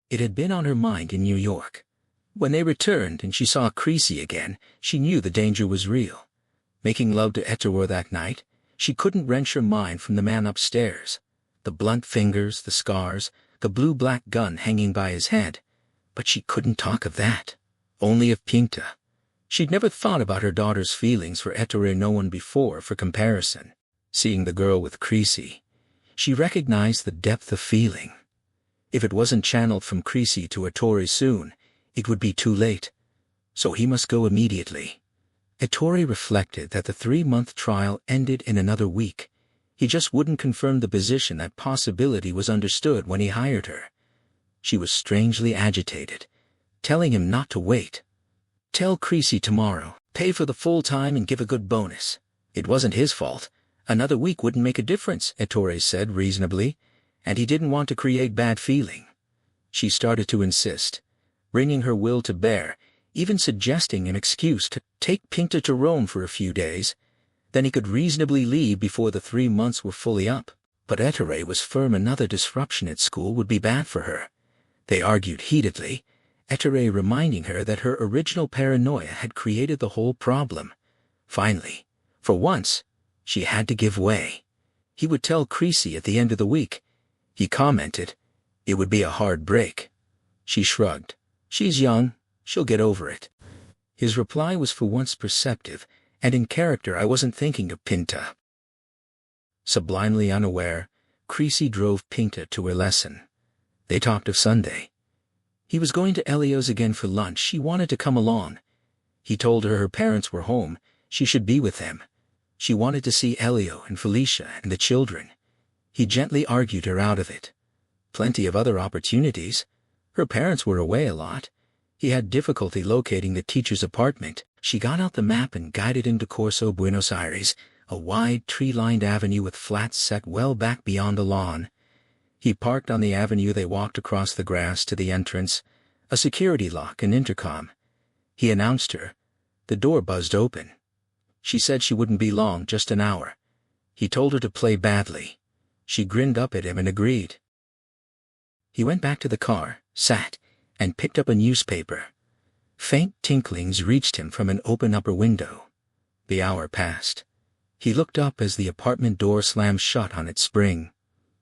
It had been on her mind in New York. When they returned and she saw Creasy again, she knew the danger was real. Making love to Ettore that night, she couldn't wrench her mind from the man upstairs. The blunt fingers, the scars, the blue-black gun hanging by his head. But she couldn't talk of that, only of Pinta. She'd never thought about her daughter's feelings for Ettore, no one before for comparison. Seeing the girl with Creasy, she recognized the depth of feeling. If it wasn't channeled from Creasy to Ettore soon, it would be too late. So he must go immediately. Ettore reflected that the 3-month trial ended in another week. He just wouldn't confirm the position. That possibility was understood when he hired her. She was strangely agitated, telling him not to wait. "Tell Creasy tomorrow. Pay for the full time and give a good bonus. It wasn't his fault. Another week wouldn't make a difference," Ettore said reasonably, and he didn't want to create bad feeling. She started to insist, bringing her will to bear, even suggesting an excuse to take Pinta to Rome for a few days. Then he could reasonably leave before the 3 months were fully up. But Ettore was firm another disruption at school would be bad for her. They argued heatedly, Ettore reminding her that her original paranoia had created the whole problem. Finally, for once, she had to give way. He would tell Creasy at the end of the week. He commented, "It would be a hard break." She shrugged. "She's young. She'll get over it." His reply was for once perceptive, and in character. "I wasn't thinking of Pinta." Sublimely unaware, Creasy drove Pinta to her lesson. They talked of Sunday. He was going to Elio's again for lunch. She wanted to come along. He told her parents were home. She should be with them. She wanted to see Elio and Felicia and the children. He gently argued her out of it. Plenty of other opportunities. Her parents were away a lot. He had difficulty locating the teacher's apartment. She got out the map and guided him to Corso Buenos Aires, a wide tree-lined avenue with flats set well back beyond a lawn. He parked on the avenue. They walked across the grass to the entrance, a security lock and intercom. He announced her. The door buzzed open. She said she wouldn't be long, just an hour. He told her to play badly. She grinned up at him and agreed. He went back to the car, sat, and picked up a newspaper. Faint tinklings reached him from an open upper window. The hour passed. He looked up as the apartment door slammed shut on its spring.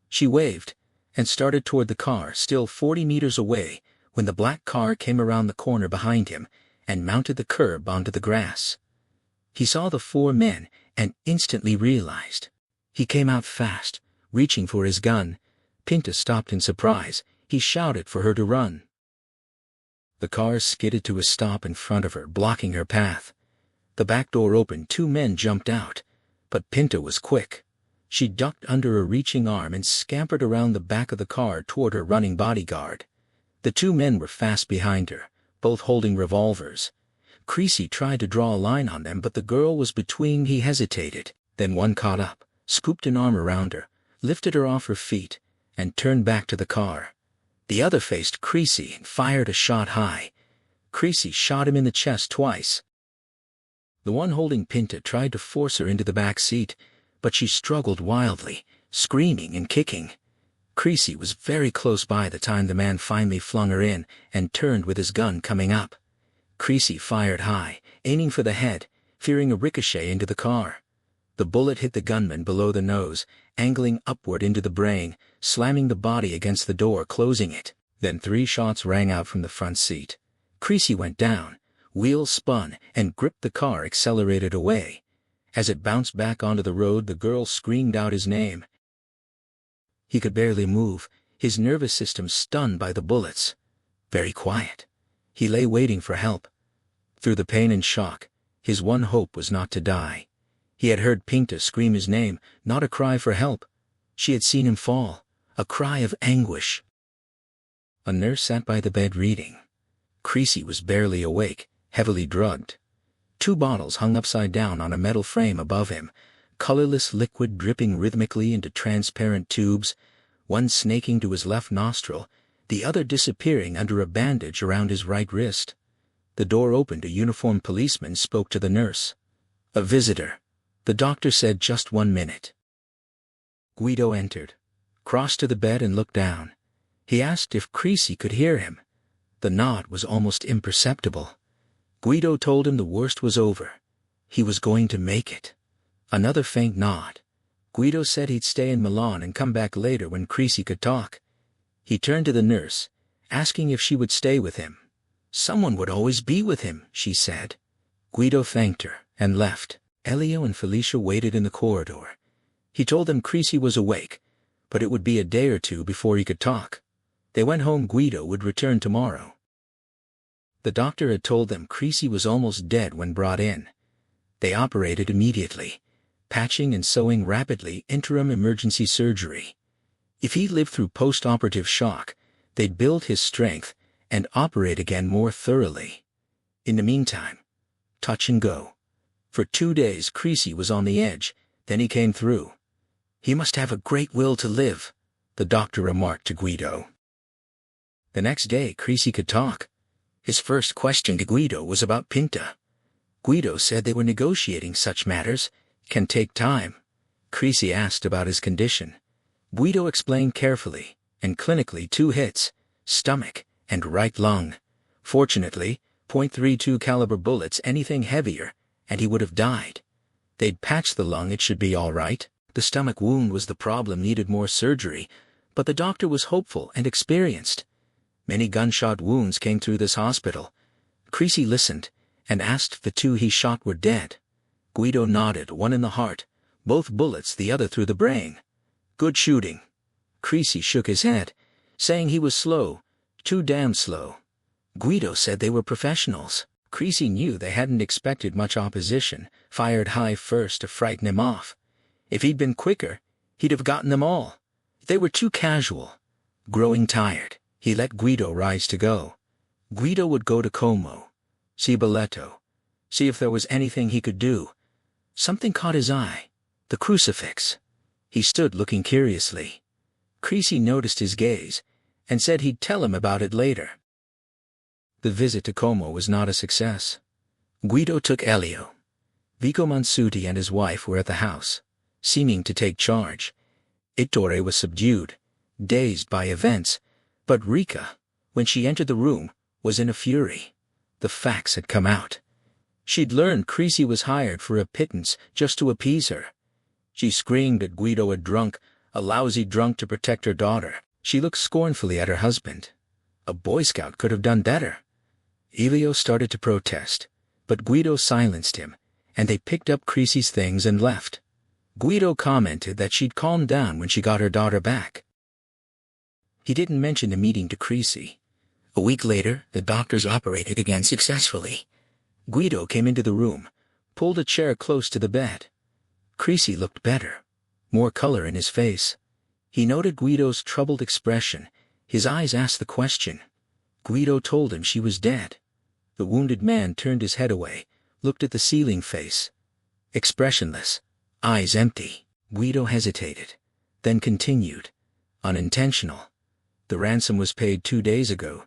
She waved and started toward the car, still 40 meters away, when the black car came around the corner behind him and mounted the curb onto the grass. He saw the 4 men and instantly realized. He came out fast, reaching for his gun. Pinta stopped in surprise. He shouted for her to run. The car skidded to a stop in front of her, blocking her path. The back door opened. 2 men jumped out, but Pinta was quick. She ducked under a reaching arm and scampered around the back of the car toward her running bodyguard. The 2 men were fast behind her, both holding revolvers. Creasy tried to draw a line on them, but the girl was between. He hesitated. Then one caught up, scooped an arm around her, lifted her off her feet, and turned back to the car. The other faced Creasy and fired a shot high. Creasy shot him in the chest twice. The one holding Pinta tried to force her into the back seat, but she struggled wildly, screaming and kicking. Creasy was very close by the time the man finally flung her in and turned with his gun coming up. Creasy fired high, aiming for the head, fearing a ricochet into the car. The bullet hit the gunman below the nose, angling upward into the brain, slamming the body against the door, closing it. Then 3 shots rang out from the front seat. Creasy went down, wheels spun, and gripped the car, accelerated away. As it bounced back onto the road, the girl screamed out his name. He could barely move, his nervous system stunned by the bullets. Very quiet. He lay waiting for help. Through the pain and shock, his one hope was not to die. He had heard Pinta scream his name, not a cry for help. She had seen him fall, a cry of anguish. A nurse sat by the bed reading. Creasy was barely awake, heavily drugged. 2 bottles hung upside down on a metal frame above him, colorless liquid dripping rhythmically into transparent tubes, one snaking to his left nostril, the other disappearing under a bandage around his right wrist. The door opened. A uniformed policeman spoke to the nurse. "A visitor." The doctor said, "Just 1 minute." Guido entered, crossed to the bed and looked down. He asked if Creasy could hear him. The nod was almost imperceptible. Guido told him the worst was over. He was going to make it. Another faint nod. Guido said he'd stay in Milan and come back later when Creasy could talk. He turned to the nurse, asking if she would stay with him. "Someone would always be with him," she said. Guido thanked her and left. Elio and Felicia waited in the corridor. He told them Creasy was awake, but it would be a day or 2 before he could talk. They went home. Guido would return tomorrow. The doctor had told them Creasy was almost dead when brought in. They operated immediately, patching and sewing rapidly, interim emergency surgery. If he lived through post-operative shock, They'd build his strength and operate again more thoroughly. In the meantime, touch and go. For 2 days Creasy was on the edge, then he came through. He must have a great will to live, the doctor remarked to Guido. The next day Creasy could talk. His first question to Guido was about Pinta. Guido said they were negotiating such matters, can take time. Creasy asked about his condition. Guido explained carefully, and clinically 2 hits, stomach and right lung. Fortunately, .32 caliber bullets, anything heavier, and he would have died. They'd patched the lung, it should be all right. The stomach wound was the problem, needed more surgery, but the doctor was hopeful and experienced. Many gunshot wounds came through this hospital. Creasy listened, and asked if the 2 he shot were dead. Guido nodded, 1 in the heart, both bullets, the other through the brain. Good shooting. Creasy shook his head, saying he was slow, too damn slow. Guido said they were professionals. Creasy knew they hadn't expected much opposition, fired high first to frighten him off. If he'd been quicker, he'd have gotten them all. They were too casual. Growing tired, he let Guido rise to go. Guido would go to Como, see Boleto, see if there was anything he could do. Something caught his eye, the crucifix. He stood looking curiously. Creasy noticed his gaze, and said he'd tell him about it later. The visit to Como was not a success. Guido took Elio. Vico Mansuti and his wife were at the house, seeming to take charge. Ettore was subdued, dazed by events, but Rika, when she entered the room, was in a fury. The facts had come out. She'd learned Creasy was hired for a pittance just to appease her. She screamed at Guido, a lousy drunk to protect her daughter. She looked scornfully at her husband. A Boy Scout could have done better. Elio started to protest, but Guido silenced him, and they picked up Creasy's things and left. Guido commented that she'd calmed down when she got her daughter back. He didn't mention the meeting to Creasy. A week later, the doctors operated again successfully. Guido came into the room, pulled a chair close to the bed. Creasy looked better, more color in his face. He noted Guido's troubled expression. His eyes asked the question. Guido told him she was dead. The wounded man turned his head away, looked at the ceiling face. Expressionless, eyes empty. Guido hesitated, then continued. Unintentional. The ransom was paid 2 days ago.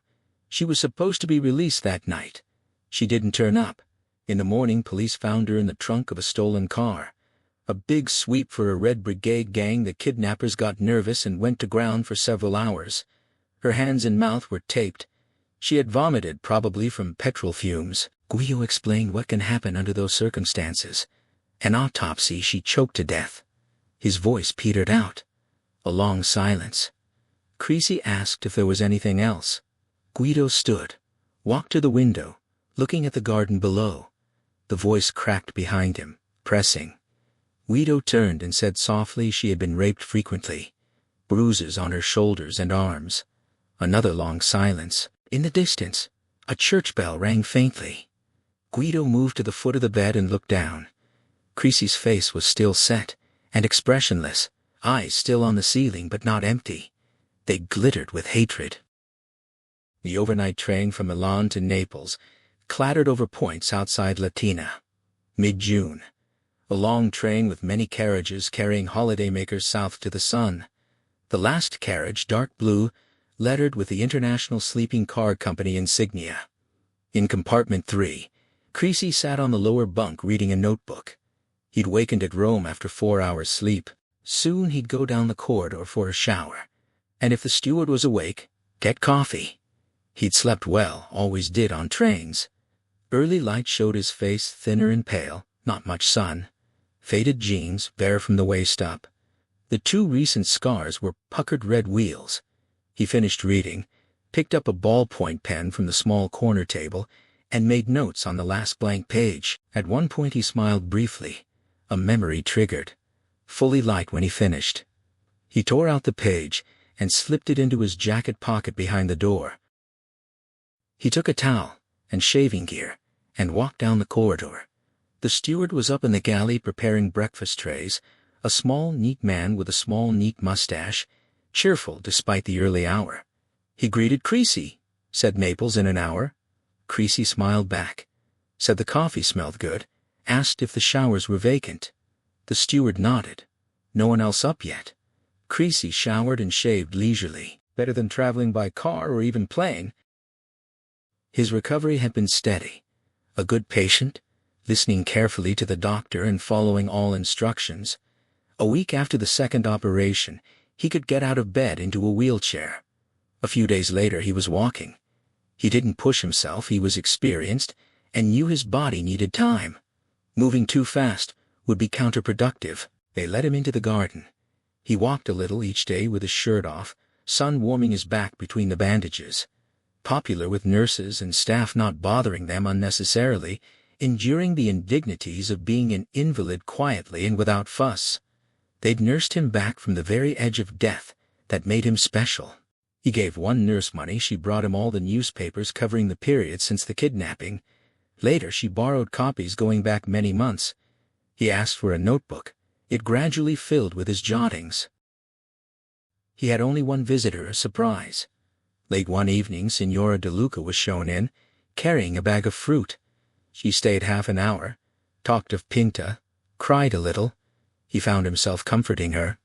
She was supposed to be released that night. She didn't turn up. In the morning, police found her in the trunk of a stolen car. A big sweep for a Red Brigade gang. The kidnappers got nervous and went to ground for several hours. Her hands and mouth were taped. She had vomited, probably from petrol fumes. Guido explained what can happen under those circumstances. An autopsy, she choked to death. His voice petered out. A long silence. Creasy asked if there was anything else. Guido stood, walked to the window, looking at the garden below. The voice cracked behind him, pressing. Guido turned and said softly she had been raped frequently. Bruises on her shoulders and arms. Another long silence. In the distance, a church bell rang faintly. Guido moved to the foot of the bed and looked down. Creasy's face was still set and expressionless, eyes still on the ceiling but not empty. They glittered with hatred. The overnight train from Milan to Naples clattered over points outside Latina. Mid-June. A long train with many carriages carrying holidaymakers south to the sun. The last carriage, dark blue, lettered with the International Sleeping Car Company insignia. In compartment 3, Creasy sat on the lower bunk reading a notebook. He'd wakened at Rome after 4 hours' sleep. Soon he'd go down the corridor for a shower. And if the steward was awake, get coffee. He'd slept well, always did on trains. Early light showed his face thinner and pale, not much sun. Faded jeans, bare from the waist up. The 2 recent scars were puckered red wheels. He finished reading, picked up a ballpoint pen from the small corner table, and made notes on the last blank page. At one point he smiled briefly. A memory triggered. Fully light when he finished. He tore out the page and slipped it into his jacket pocket behind the door. He took a towel and shaving gear and walked down the corridor. The steward was up in the galley preparing breakfast trays, a small, neat man with a small, neat mustache, cheerful despite the early hour. He greeted Creasy, said Maples in an hour. Creasy smiled back, said the coffee smelled good, asked if the showers were vacant. The steward nodded. No one else up yet. Creasy showered and shaved leisurely, better than traveling by car or even plane. His recovery had been steady. A good patient, listening carefully to the doctor and following all instructions. A week after the second operation, he could get out of bed into a wheelchair. A few days later he was walking. He didn't push himself, he was experienced, and knew his body needed time. Moving too fast would be counterproductive. They let him into the garden. He walked a little each day with his shirt off, sun warming his back between the bandages. Popular with nurses and staff, not bothering them unnecessarily, enduring the indignities of being an invalid quietly and without fuss. They'd nursed him back from the very edge of death. That made him special. He gave one nurse money. She brought him all the newspapers covering the period since the kidnapping. Later she borrowed copies going back many months. He asked for a notebook. It gradually filled with his jottings. He had only one visitor, a surprise. Late one evening, Signora De Luca was shown in, carrying a bag of fruit. She stayed half an hour, talked of Pinta, cried a little. He found himself comforting her.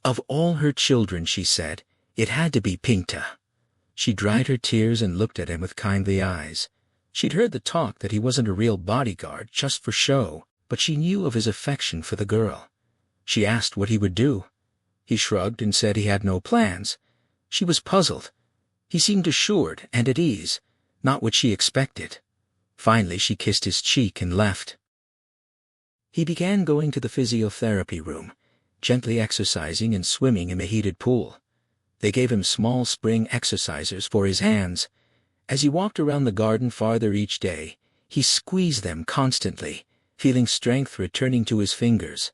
Of all her children, she said, it had to be Pinta. She dried her tears and looked at him with kindly eyes. She'd heard the talk that he wasn't a real bodyguard, just for show, but she knew of his affection for the girl. She asked what he would do. He shrugged and said he had no plans. She was puzzled. He seemed assured and at ease, not what she expected. Finally she kissed his cheek and left. He began going to the physiotherapy room, gently exercising and swimming in the heated pool. They gave him small spring exercisers for his hands. As he walked around the garden farther each day, he squeezed them constantly, feeling strength returning to his fingers.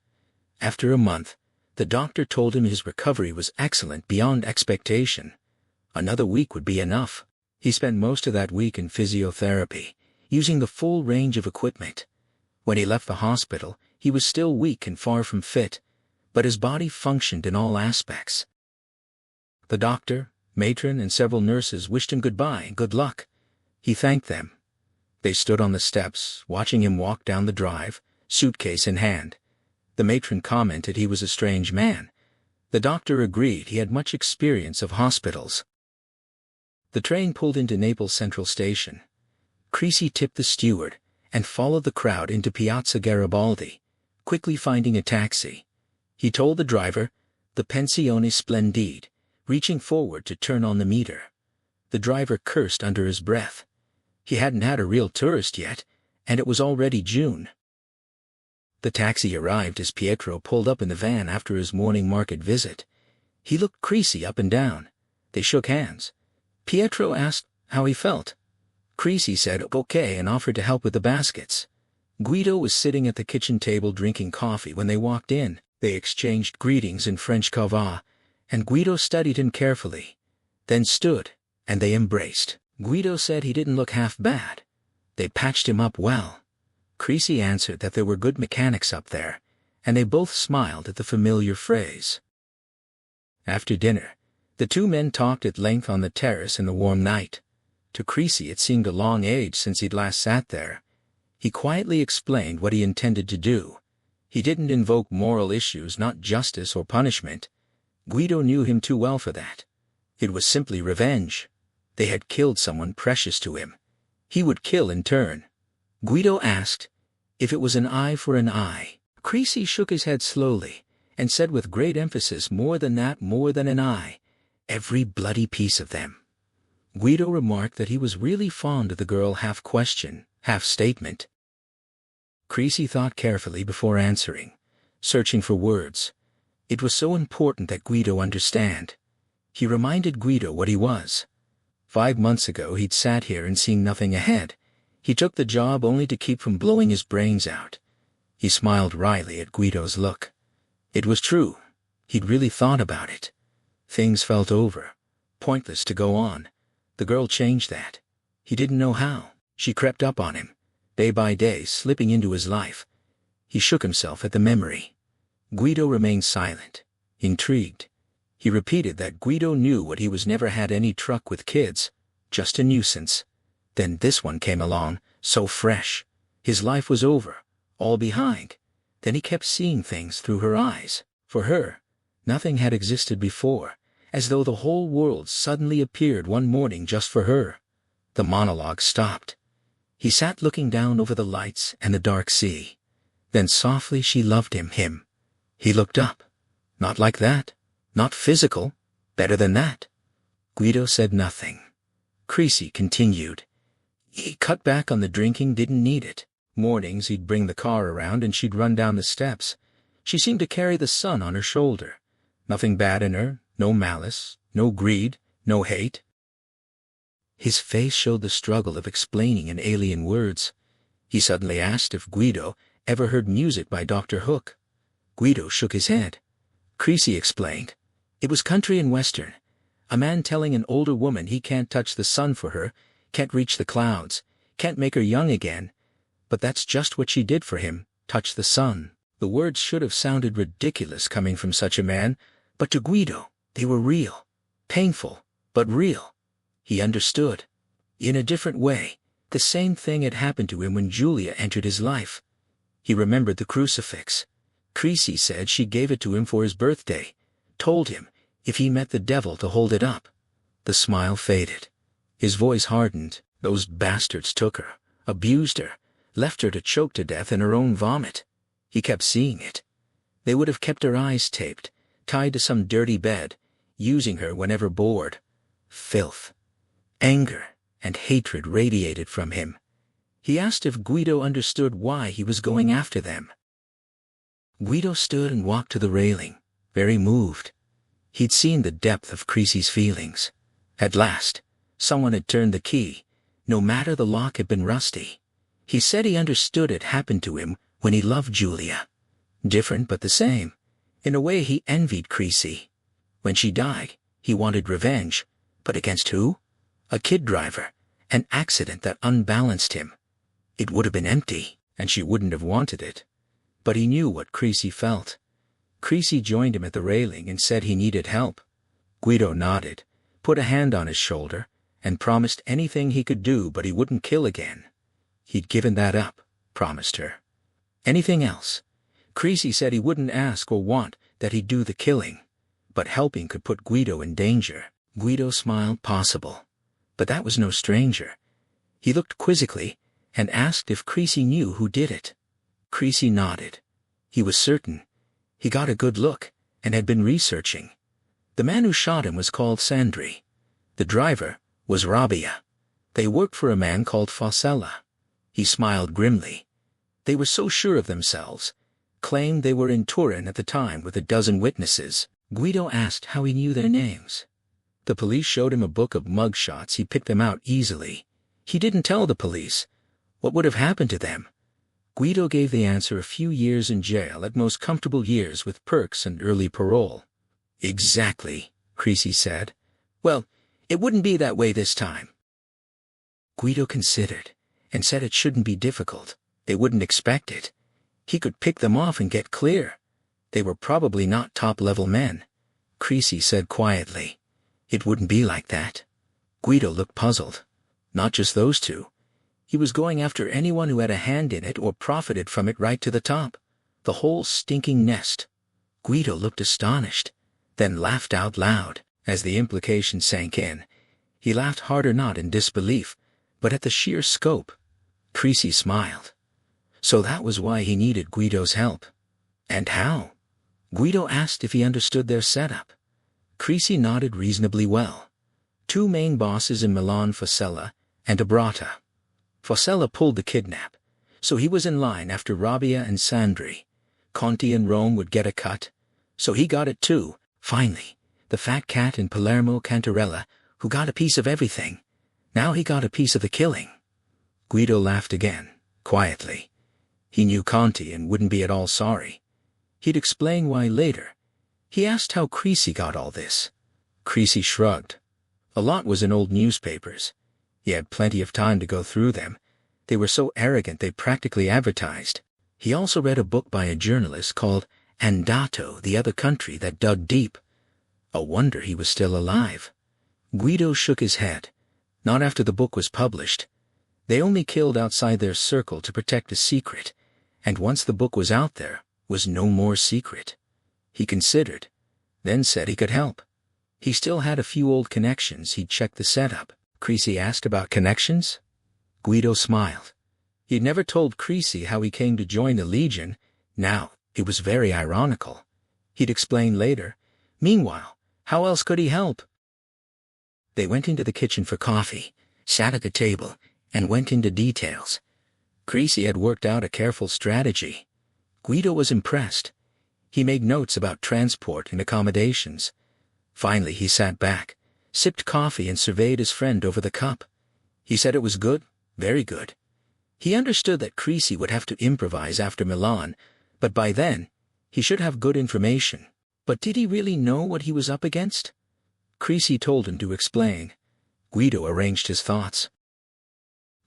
After a month, the doctor told him his recovery was excellent beyond expectation. Another week would be enough. He spent most of that week in physiotherapy, using the full range of equipment. When he left the hospital, he was still weak and far from fit, but his body functioned in all aspects. The doctor, matron, and several nurses wished him goodbye and good luck. He thanked them. They stood on the steps, watching him walk down the drive, suitcase in hand. The matron commented he was a strange man. The doctor agreed he had much experience of hospitals. The train pulled into Naples Central Station. Creasy tipped the steward and followed the crowd into Piazza Garibaldi, quickly finding a taxi. He told the driver, the Pensione Splendide, reaching forward to turn on the meter. The driver cursed under his breath. He hadn't had a real tourist yet, and it was already June. The taxi arrived as Pietro pulled up in the van after his morning market visit. He looked Creasy up and down. They shook hands. Pietro asked how he felt. Creasy said okay and offered to help with the baskets. Guido was sitting at the kitchen table drinking coffee when they walked in. They exchanged greetings in French Cava, and Guido studied him carefully, then stood, and they embraced. Guido said he didn't look half bad. They patched him up well. Creasy answered that there were good mechanics up there, and they both smiled at the familiar phrase. After dinner, the two men talked at length on the terrace in the warm night. To Creasy it seemed a long age since he'd last sat there. He quietly explained what he intended to do. He didn't invoke moral issues, not justice or punishment. Guido knew him too well for that. It was simply revenge. They had killed someone precious to him. He would kill in turn. Guido asked if it was an eye for an eye. Creasy shook his head slowly and said with great emphasis, more than that, more than an eye. Every bloody piece of them. Guido remarked that he was really fond of the girl, half question, half statement. Creasy thought carefully before answering, searching for words. It was so important that Guido understand. He reminded Guido what he was. 5 months ago he'd sat here and seen nothing ahead. He took the job only to keep from blowing his brains out. He smiled wryly at Guido's look. It was true. He'd really thought about it. Things felt over. Pointless to go on. The girl changed that. He didn't know how. She crept up on him, day by day, slipping into his life. He shook himself at the memory. Guido remained silent, intrigued. He repeated that Guido knew what he was, never had any truck with kids, just a nuisance. Then this one came along, so fresh. His life was over, all behind. Then he kept seeing things through her eyes. For her, nothing had existed before, as though the whole world suddenly appeared one morning just for her. The monologue stopped. He sat looking down over the lights and the dark sea. Then softly she loved him. He looked up. Not like that. Not physical. Better than that. Guido said nothing. Creasy continued. He cut back on the drinking, didn't need it. Mornings he'd bring the car around and she'd run down the steps. She seemed to carry the sun on her shoulder. Nothing bad in her, no malice, no greed, no hate. His face showed the struggle of explaining in alien words. He suddenly asked if Guido ever heard music by Dr. Hook. Guido shook his head. Creasy explained. It was country and western. A man telling an older woman he can't touch the sun for her, can't reach the clouds, can't make her young again. But that's just what she did for him, touch the sun. The words should have sounded ridiculous coming from such a man, but to Guido, they were real. Painful, but real. He understood. In a different way, the same thing had happened to him when Julia entered his life. He remembered the crucifix. Creasy said she gave it to him for his birthday, told him, if he met the devil, to hold it up. The smile faded. His voice hardened. Those bastards took her, abused her, left her to choke to death in her own vomit. He kept seeing it. They would have kept her eyes taped, tied to some dirty bed, using her whenever bored. Filth. Anger and hatred radiated from him. He asked if Guido understood why he was going after them. Guido stood and walked to the railing, very moved. He'd seen the depth of Creasy's feelings. At last, someone had turned the key, no matter the lock had been rusty. He said he understood it happened to him when he loved Julia. Different but the same. In a way he envied Creasy. When she died, he wanted revenge. But against who? A kid driver, an accident that unbalanced him. It would have been empty, and she wouldn't have wanted it. But he knew what Creasy felt. Creasy joined him at the railing and said he needed help. Guido nodded, put a hand on his shoulder, and promised anything he could do, but he wouldn't kill again. He'd given that up, promised her. Anything else? Creasy said he wouldn't ask or want that he'd do the killing, but helping could put Guido in danger. Guido smiled. Possible. But that was no stranger. He looked quizzically and asked if Creasy knew who did it. Creasy nodded. He was certain. He got a good look and had been researching. The man who shot him was called Sandri. The driver was Rabia. They worked for a man called Fosella. He smiled grimly. They were so sure of themselves, claimed they were in Turin at the time with a dozen witnesses. Guido asked how he knew their names. The police showed him a book of mugshots. He picked them out easily. He didn't tell the police. What would have happened to them? Guido gave the answer: a few years in jail, at most comfortable years with perks and early parole. Exactly, Creasy said. Well, it wouldn't be that way this time. Guido considered and said it shouldn't be difficult. They wouldn't expect it. He could pick them off and get clear. They were probably not top-level men. Creasy said quietly, it wouldn't be like that. Guido looked puzzled. Not just those two. He was going after anyone who had a hand in it or profited from it right to the top. The whole stinking nest. Guido looked astonished, then laughed out loud. As the implication sank in, he laughed harder, not in disbelief, but at the sheer scope. Creasy smiled. So that was why he needed Guido's help. And how? Guido asked if he understood their setup. Creasy nodded reasonably well. Two main bosses in Milan, Fosella and Abrata. Fosella pulled the kidnap, so he was in line after Rabia and Sandri. Conti in Rome would get a cut, so he got it too. Finally, the fat cat in Palermo, Cantarella, who got a piece of everything. Now he got a piece of the killing. Guido laughed again, quietly. He knew Conti and wouldn't be at all sorry. He'd explain why later. He asked how Creasy got all this. Creasy shrugged. A lot was in old newspapers. He had plenty of time to go through them. They were so arrogant they practically advertised. He also read a book by a journalist called Andato, the Other Country That Dug Deep. A wonder he was still alive. Guido shook his head. Not after the book was published. They only killed outside their circle to protect a secret, and once the book was out there, was no more secret. He considered, then said he could help. He still had a few old connections. He'd check the setup. Creasy asked about connections. Guido smiled. He'd never told Creasy how he came to join the Legion. Now, it was very ironical. He'd explain later. Meanwhile, how else could he help? They went into the kitchen for coffee, sat at the table, and went into details. Creasy had worked out a careful strategy. Guido was impressed. He made notes about transport and accommodations. Finally he sat back, sipped coffee and surveyed his friend over the cup. He said it was good, very good. He understood that Creasy would have to improvise after Milan, but by then, he should have good information. But did he really know what he was up against? Creasy told him to explain. Guido arranged his thoughts.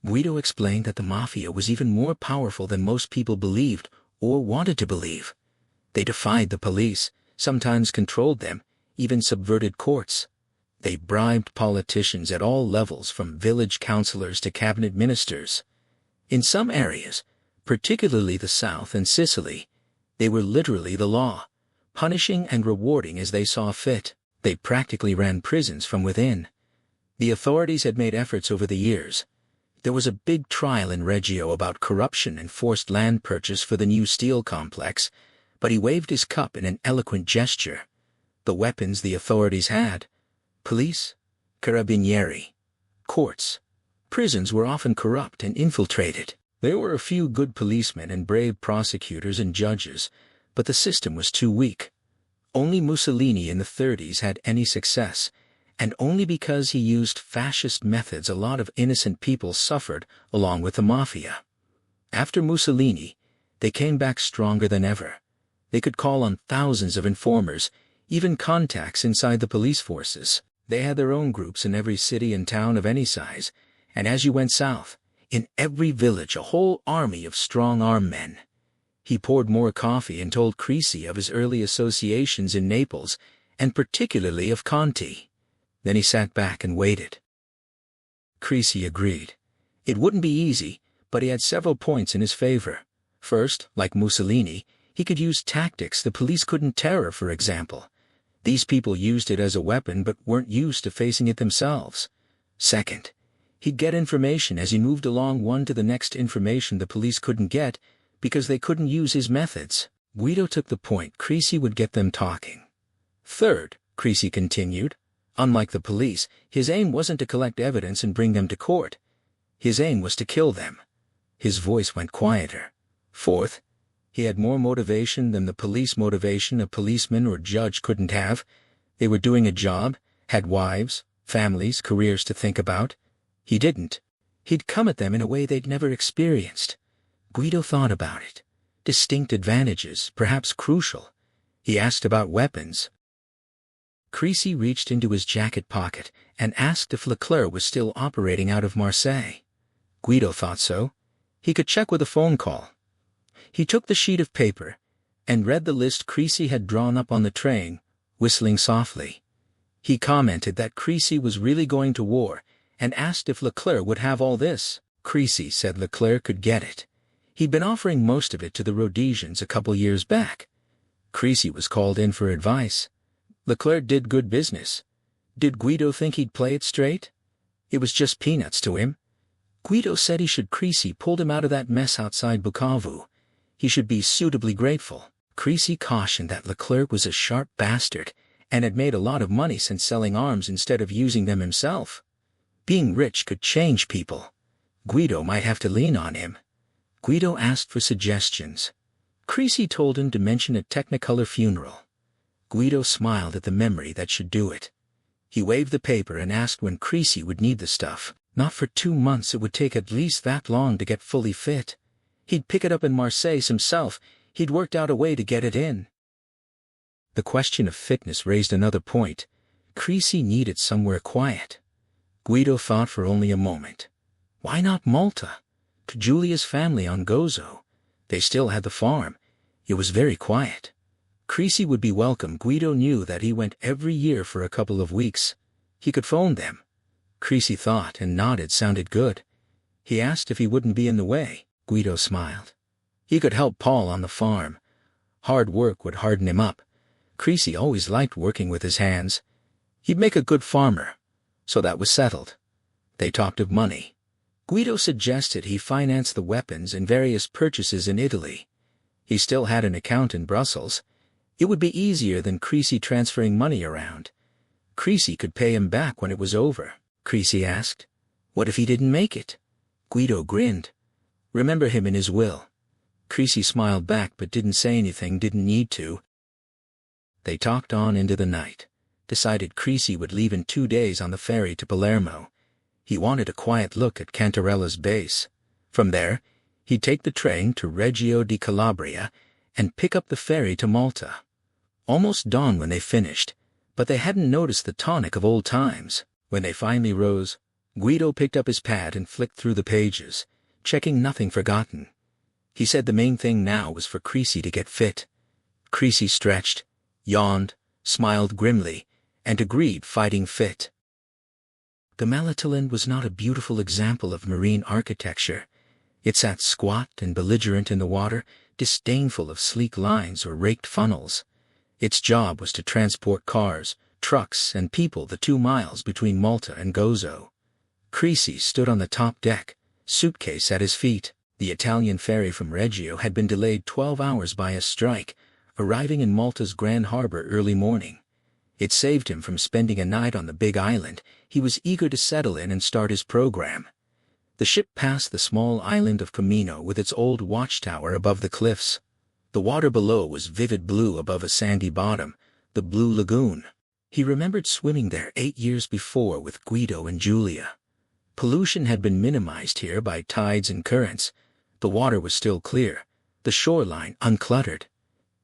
Guido explained that the Mafia was even more powerful than most people believed or wanted to believe. They defied the police, sometimes controlled them, even subverted courts. They bribed politicians at all levels from village councillors to cabinet ministers. In some areas, particularly the South and Sicily, they were literally the law, punishing and rewarding as they saw fit. They practically ran prisons from within. The authorities had made efforts over the years. There was a big trial in Reggio about corruption and forced land purchase for the new steel complex, but he waved his cup in an eloquent gesture. The weapons the authorities had: police, carabinieri, courts. Prisons were often corrupt and infiltrated. There were a few good policemen and brave prosecutors and judges, but the system was too weak. Only Mussolini in the 30s had any success, and only because he used fascist methods a lot of innocent people suffered along with the Mafia. After Mussolini, they came back stronger than ever. They could call on thousands of informers, even contacts inside the police forces. They had their own groups in every city and town of any size, and as you went south, in every village a whole army of strong-arm men. He poured more coffee and told Creasy of his early associations in Naples, and particularly of Conti. Then he sat back and waited. Creasy agreed. It wouldn't be easy, but he had several points in his favor. First, like Mussolini, he could use tactics the police couldn't. Terror, for example. These people used it as a weapon but weren't used to facing it themselves. Second, he'd get information as he moved along, one to the next, information the police couldn't get because they couldn't use his methods. Guido took the point. Creasy would get them talking. Third, Creasy continued, unlike the police, his aim wasn't to collect evidence and bring them to court. His aim was to kill them. His voice went quieter. Fourth, he had more motivation than the police motivation a policeman or judge couldn't have. They were doing a job, had wives, families, careers to think about. He didn't. He'd come at them in a way they'd never experienced. Guido thought about it. Distinct advantages, perhaps crucial. He asked about weapons. Creasy reached into his jacket pocket and asked if Leclerc was still operating out of Marseille. Guido thought so. He could check with a phone call. He took the sheet of paper and read the list Creasy had drawn up on the train, whistling softly. He commented that Creasy was really going to war and asked if Leclerc would have all this. Creasy said Leclerc could get it. He'd been offering most of it to the Rhodesians a couple years back. Creasy was called in for advice. Leclerc did good business. Did Guido think he'd play it straight? It was just peanuts to him. Guido said he should. Creasy pulled him out of that mess outside Bukavu. He should be suitably grateful. Creasy cautioned that Leclerc was a sharp bastard and had made a lot of money since selling arms instead of using them himself. Being rich could change people. Guido might have to lean on him. Guido asked for suggestions. Creasy told him to mention a Technicolor funeral. Guido smiled at the memory that should do it. He waved the paper and asked when Creasy would need the stuff. Not for 2 months. It would take at least that long to get fully fit. He'd pick it up in Marseille himself. He'd worked out a way to get it in. The question of fitness raised another point. Creasy needed somewhere quiet. Guido thought for only a moment. Why not Malta? To Giulia's family on Gozo. They still had the farm. It was very quiet. Creasy would be welcome. Guido knew that he went every year for a couple of weeks. He could phone them. Creasy thought and nodded. Sounded good. He asked if he wouldn't be in the way. Guido smiled. He could help Paul on the farm. Hard work would harden him up. Creasy always liked working with his hands. He'd make a good farmer. So that was settled. They talked of money. Guido suggested he finance the weapons and various purchases in Italy. He still had an account in Brussels. It would be easier than Creasy transferring money around. Creasy could pay him back when it was over. Creasy asked, "What if he didn't make it?" Guido grinned. "Remember him in his will." Creasy smiled back but didn't say anything. Didn't need to. They talked on into the night. Decided Creasy would leave in 2 days on the ferry to Palermo. He wanted a quiet look at Cantarella's base. From there, he'd take the train to Reggio di Calabria and pick up the ferry to Malta. Almost dawn when they finished, but they hadn't noticed the tonic of old times. When they finally rose, Guido picked up his pad and flicked through the pages, checking nothing forgotten. He said the main thing now was for Creasy to get fit. Creasy stretched, yawned, smiled grimly, and agreed. Fighting fit. The Malatiland was not a beautiful example of marine architecture. It sat squat and belligerent in the water, disdainful of sleek lines or raked funnels. Its job was to transport cars, trucks, and people the 2 miles between Malta and Gozo. Creasy stood on the top deck, suitcase at his feet. The Italian ferry from Reggio had been delayed 12 hours by a strike, arriving in Malta's Grand Harbor early morning. It saved him from spending a night on the big island. He was eager to settle in and start his program. The ship passed the small island of Camino with its old watchtower above the cliffs. The water below was vivid blue above a sandy bottom, the Blue Lagoon. He remembered swimming there 8 years before with Guido and Julia. Pollution had been minimized here by tides and currents. The water was still clear, the shoreline uncluttered.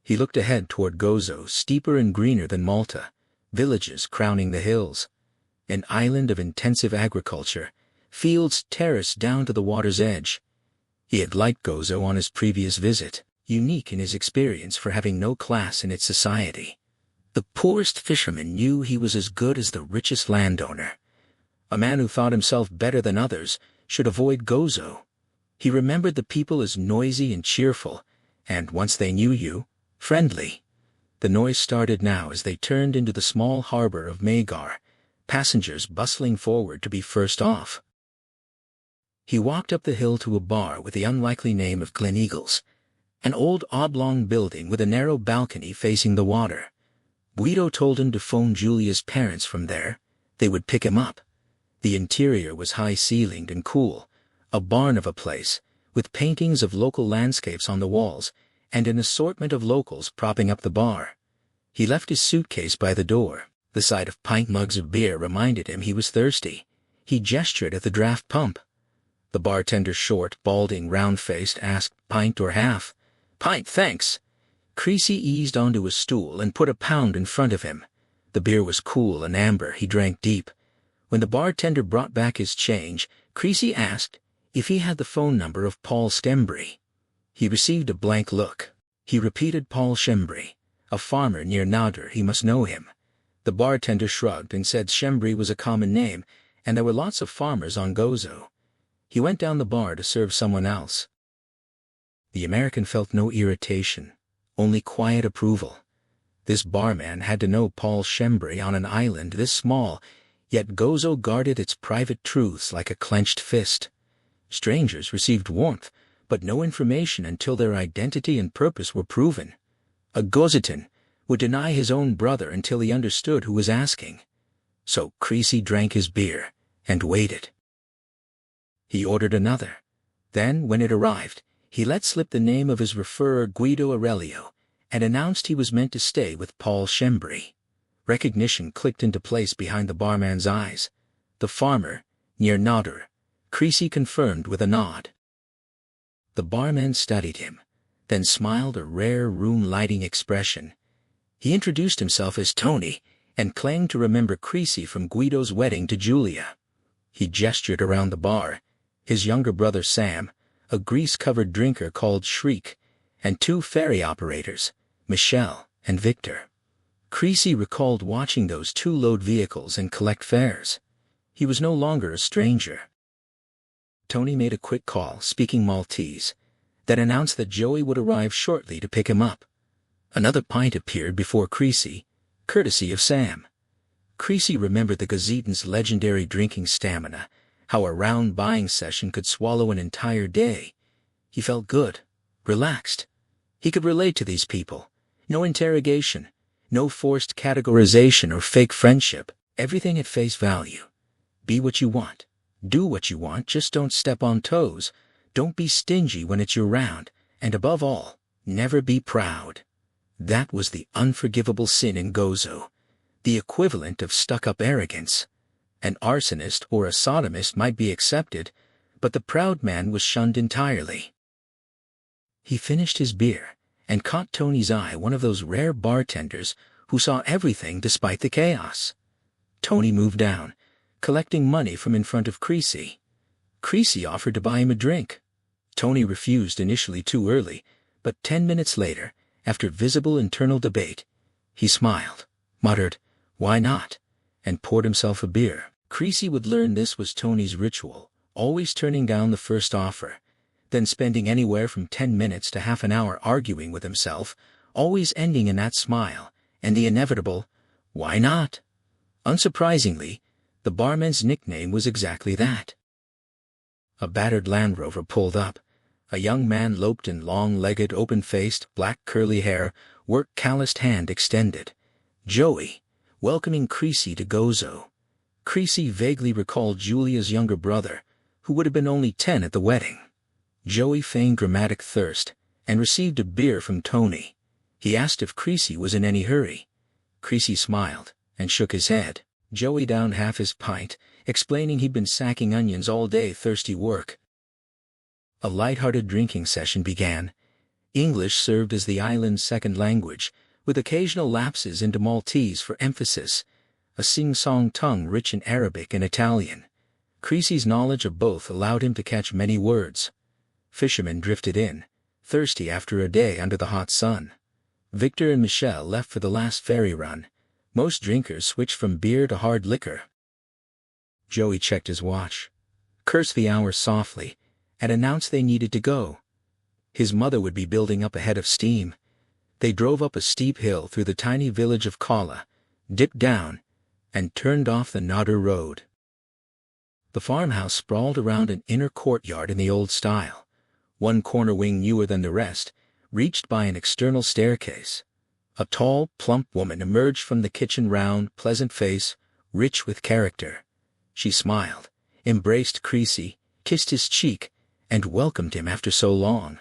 He looked ahead toward Gozo, steeper and greener than Malta, villages crowning the hills. An island of intensive agriculture, fields terraced down to the water's edge. He had liked Gozo on his previous visit, unique in his experience for having no class in its society. The poorest fisherman knew he was as good as the richest landowner. A man who thought himself better than others should avoid Gozo. He remembered the people as noisy and cheerful, and once they knew you, friendly. The noise started now as they turned into the small harbor of Magar, passengers bustling forward to be first off. He walked up the hill to a bar with the unlikely name of Gleneagles, an old oblong building with a narrow balcony facing the water. Guido told him to phone Julia's parents from there. They would pick him up. The interior was high-ceilinged and cool, a barn of a place, with paintings of local landscapes on the walls and an assortment of locals propping up the bar. He left his suitcase by the door. The sight of pint mugs of beer reminded him he was thirsty. He gestured at the draft pump. The bartender, short, balding, round-faced, asked, "Pint or half?" "Pint, thanks." Creasy eased onto a stool and put a pound in front of him. The beer was cool and amber. He drank deep. When the bartender brought back his change, Creasy asked if he had the phone number of Paul Schembri. He received a blank look. He repeated, "Paul Schembri, a farmer near Nader. He must know him." The bartender shrugged and said Schembri was a common name, and there were lots of farmers on Gozo. He went down the bar to serve someone else. The American felt no irritation, only quiet approval. This barman had to know Paul Schembri on an island this small, yet Gozo guarded its private truths like a clenched fist. Strangers received warmth, but no information until their identity and purpose were proven. A Gozitan would deny his own brother until he understood who was asking. So Creasy drank his beer and waited. He ordered another. Then, when it arrived, he let slip the name of his referrer, Guido Aurelio, and announced he was meant to stay with Paul Schembri. Recognition clicked into place behind the barman's eyes. The farmer, near Nader. Creasy confirmed with a nod. The barman studied him, then smiled, a rare room-lighting expression. He introduced himself as Tony and claimed to remember Creasy from Guido's wedding to Julia. He gestured around the bar. His younger brother Sam, a grease-covered drinker called Shriek, and 2 ferry operators, Michelle and Victor. Creasy recalled watching those two load vehicles and collect fares. He was no longer a stranger. Tony made a quick call, speaking Maltese, that announced that Joey would arrive shortly to pick him up. Another pint appeared before Creasy, courtesy of Sam. Creasy remembered the Gazetten's legendary drinking stamina, how a round buying session could swallow an entire day. He felt good, relaxed. He could relate to these people. No interrogation, no forced categorization or fake friendship, everything at face value. Be what you want. Do what you want, just don't step on toes. Don't be stingy when it's your round, and above all, never be proud. That was the unforgivable sin in Gozo, the equivalent of stuck-up arrogance. An arsonist or a sodomist might be accepted, but the proud man was shunned entirely. He finished his beer and caught Tony's eye, one of those rare bartenders who saw everything despite the chaos. Tony moved down, collecting money from in front of Creasy. Creasy offered to buy him a drink. Tony refused initially too early, but 10 minutes later, after visible internal debate, he smiled, muttered, "Why not?" and poured himself a beer. Creasy would learn this was Tony's ritual, always turning down the first offer, then spending anywhere from 10 minutes to half an hour arguing with himself, always ending in that smile and the inevitable, "Why not?" Unsurprisingly, the barman's nickname was exactly that. A battered Land Rover pulled up. A young man loped in long-legged, open-faced, black curly hair, work calloused hand extended. Joey, welcoming Creasy to Gozo. Creasy vaguely recalled Julia's younger brother, who would have been only 10 at the wedding. Joey feigned dramatic thirst and received a beer from Tony. He asked if Creasy was in any hurry. Creasy smiled and shook his head. Joey downed half his pint, explaining he'd been sacking onions all day, thirsty work. A light-hearted drinking session began. English served as the island's second language, with occasional lapses into Maltese for emphasis, a sing-song tongue rich in Arabic and Italian. Creasy's knowledge of both allowed him to catch many words. Fishermen drifted in, thirsty after a day under the hot sun. Victor and Michelle left for the last ferry run. Most drinkers switched from beer to hard liquor. Joey checked his watch, cursed the hours softly, and announced they needed to go. His mother would be building up a head of steam. They drove up a steep hill through the tiny village of Kala, dipped down, and turned off the Nodder Road. The farmhouse sprawled around an inner courtyard in the old style, one corner wing newer than the rest, reached by an external staircase. A tall, plump woman emerged from the kitchen, round, pleasant face, rich with character. She smiled, embraced Creasy, kissed his cheek, and welcomed him after so long.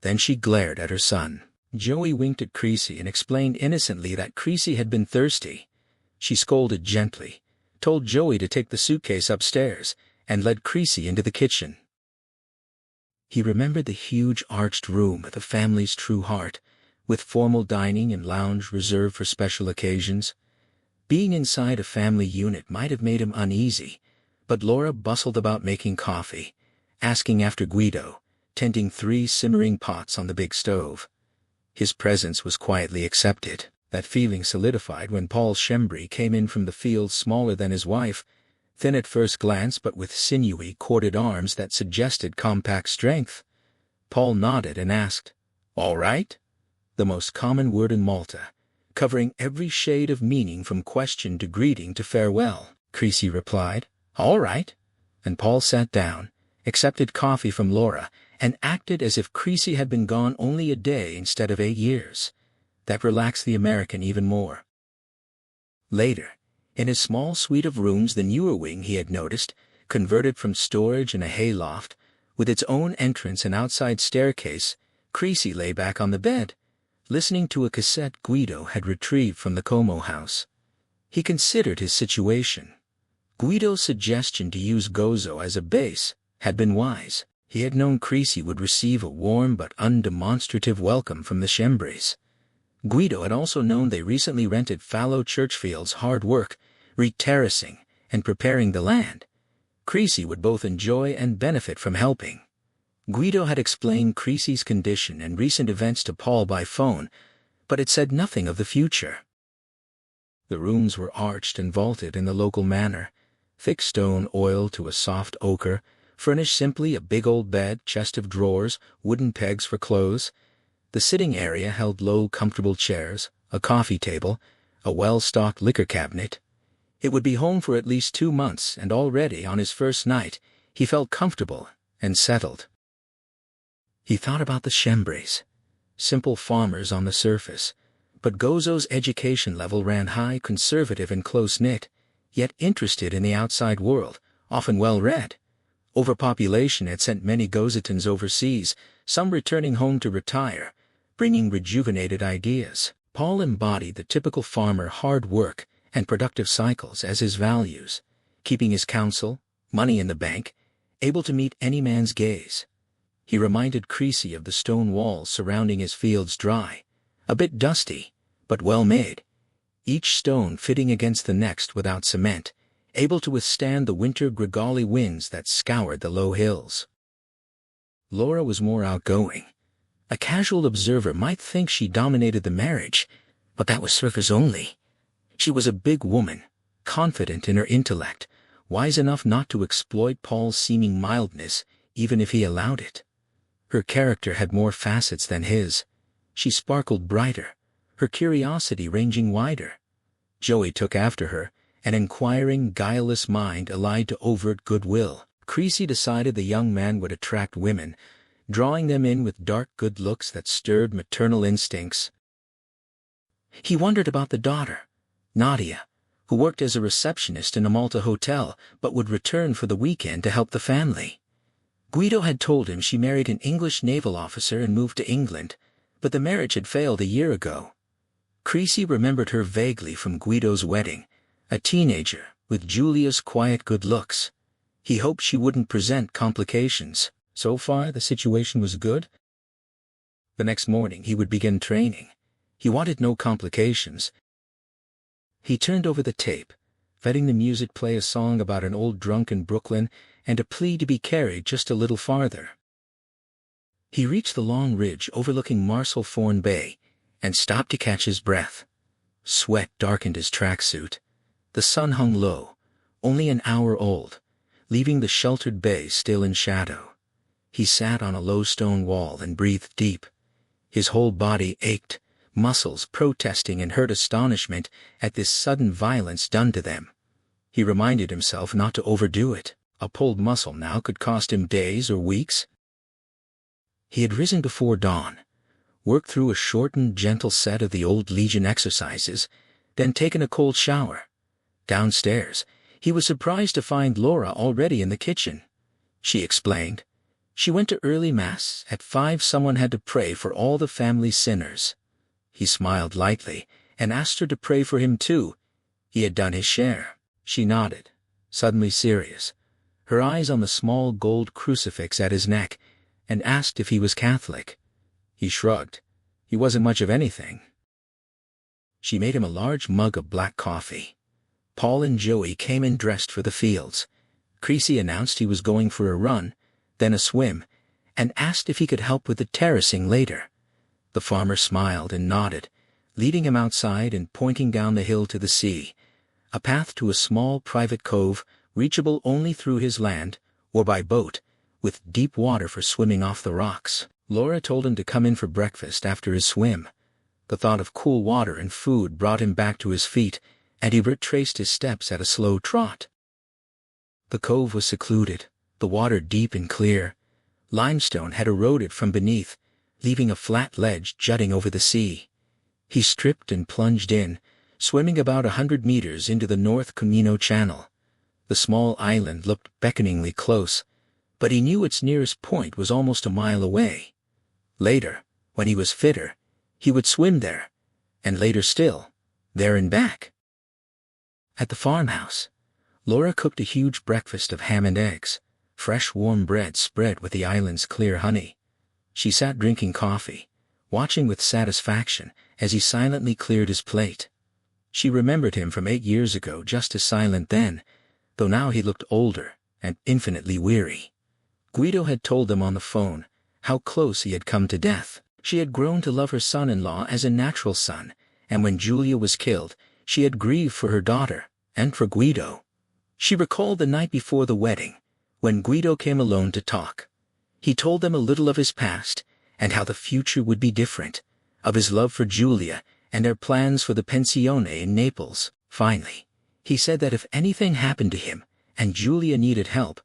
Then she glared at her son. Joey winked at Creasy and explained innocently that Creasy had been thirsty. She scolded gently, told Joey to take the suitcase upstairs, and led Creasy into the kitchen. He remembered the huge arched room with the family's true heart, with formal dining and lounge reserved for special occasions. Being inside a family unit might have made him uneasy, but Laura bustled about making coffee, asking after Guido, tending 3 simmering pots on the big stove. His presence was quietly accepted. That feeling solidified when Paul Shembri came in from the field, smaller than his wife, thin at first glance but with sinewy, corded arms that suggested compact strength. Paul nodded and asked, "All right?" The most common word in Malta, covering every shade of meaning from question to greeting to farewell. Creasy replied, "All right," and Paul sat down, accepted coffee from Laura, and acted as if Creasy had been gone only a day instead of 8 years. That relaxed the American even more. Later, in his small suite of rooms, the newer wing he had noticed, converted from storage and a hayloft, with its own entrance and outside staircase, Creasy lay back on the bed, listening to a cassette Guido had retrieved from the Como house. He considered his situation. Guido's suggestion to use Gozo as a base had been wise. He had known Creasy would receive a warm but undemonstrative welcome from the Shembris. Guido had also known they recently rented fallow church fields, hard work, re-terracing, and preparing the land. Creasy would both enjoy and benefit from helping. Guido had explained Creasy's condition and recent events to Paul by phone, but it said nothing of the future. The rooms were arched and vaulted in the local manner, thick stone oiled to a soft ochre, furnished simply a big old bed, chest of drawers, wooden pegs for clothes. The sitting area held low, comfortable chairs, a coffee table, a well-stocked liquor cabinet. It would be home for at least 2 months, and already, on his first night, he felt comfortable and settled. He thought about the Chambres, simple farmers on the surface, but Gozo's education level ran high, conservative and close-knit, yet interested in the outside world, often well-read. Overpopulation had sent many Gozatans overseas, some returning home to retire, bringing rejuvenated ideas. Paul embodied the typical farmer hard work and productive cycles as his values, keeping his counsel, money in the bank, able to meet any man's gaze. He reminded Creasy of the stone walls surrounding his fields dry, a bit dusty, but well made, each stone fitting against the next without cement, able to withstand the winter Grigali winds that scoured the low hills. Laura was more outgoing. A casual observer might think she dominated the marriage, but that was surface only. She was a big woman, confident in her intellect, wise enough not to exploit Paul's seeming mildness, even if he allowed it. Her character had more facets than his. She sparkled brighter, her curiosity ranging wider. Joey took after her, an inquiring, guileless mind allied to overt goodwill. Creasy decided the young man would attract women, drawing them in with dark good looks that stirred maternal instincts. He wondered about the daughter, Nadia, who worked as a receptionist in a Malta hotel but would return for the weekend to help the family. Guido had told him she married an English naval officer and moved to England, but the marriage had failed a year ago. Creasy remembered her vaguely from Guido's wedding, a teenager with Julia's quiet good looks. He hoped she wouldn't present complications. So far, the situation was good. The next morning he would begin training. He wanted no complications. He turned over the tape, letting the music play a song about an old drunk in Brooklyn and a plea to be carried just a little farther. He reached the long ridge overlooking Marsalforn Bay and stopped to catch his breath. Sweat darkened his tracksuit. The sun hung low, only an hour old, leaving the sheltered bay still in shadow. He sat on a low stone wall and breathed deep. His whole body ached, muscles protesting in hurt astonishment at this sudden violence done to them. He reminded himself not to overdo it. A pulled muscle now could cost him days or weeks. He had risen before dawn, worked through a shortened, gentle set of the old Legion exercises, then taken a cold shower. Downstairs, he was surprised to find Laura already in the kitchen. She explained. She went to early mass. At 5 someone had to pray for all the family sinners. He smiled lightly and asked her to pray for him too. He had done his share. She nodded, suddenly serious, her eyes on the small gold crucifix at his neck, and asked if he was Catholic. He shrugged. He wasn't much of anything. She made him a large mug of black coffee. Paul and Joey came in dressed for the fields. Creasy announced he was going for a run, then a swim, and asked if he could help with the terracing later. The farmer smiled and nodded, leading him outside and pointing down the hill to the sea, a path to a small private cove reachable only through his land or by boat, with deep water for swimming off the rocks. Laura told him to come in for breakfast after his swim. The thought of cool water and food brought him back to his feet, and he retraced his steps at a slow trot. The cove was secluded, the water deep and clear. Limestone had eroded from beneath, leaving a flat ledge jutting over the sea. He stripped and plunged in, swimming about 100 meters into the North Camino Channel. The small island looked beckoningly close, but he knew its nearest point was almost a mile away. Later, when he was fitter, he would swim there, and later still, there and back. At the farmhouse, Laura cooked a huge breakfast of ham and eggs, fresh warm bread spread with the island's clear honey. She sat drinking coffee, watching with satisfaction as he silently cleared his plate. She remembered him from 8 years ago, just as silent then, though now he looked older and infinitely weary. Guido had told them on the phone how close he had come to death. She had grown to love her son-in-law as a natural son, and when Julia was killed, she had grieved for her daughter, and for Guido. She recalled the night before the wedding, when Guido came alone to talk. He told them a little of his past, and how the future would be different, of his love for Julia, and their plans for the pensione in Naples. Finally, he said that if anything happened to him, and Julia needed help,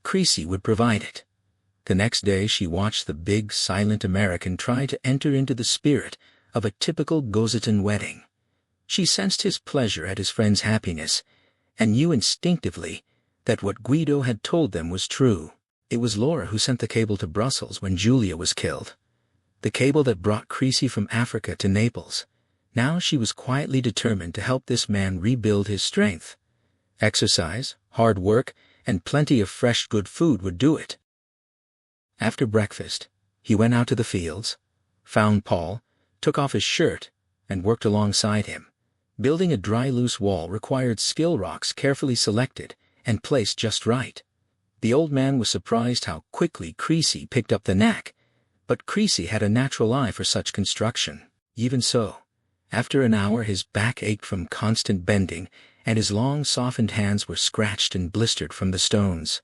Creasy would provide it. The next day she watched the big, silent American try to enter into the spirit of a typical Gozzitan wedding. She sensed his pleasure at his friend's happiness, and knew instinctively that what Guido had told them was true. It was Laura who sent the cable to Brussels when Julia was killed. The cable that brought Creasy from Africa to Naples. Now she was quietly determined to help this man rebuild his strength. Exercise, hard work, and plenty of fresh good food would do it. After breakfast, he went out to the fields, found Paul, took off his shirt, and worked alongside him. Building a dry loose wall required skill rocks carefully selected and placed just right. The old man was surprised how quickly Creasy picked up the knack, but Creasy had a natural eye for such construction. Even so, after an hour his back ached from constant bending, and his long softened hands were scratched and blistered from the stones.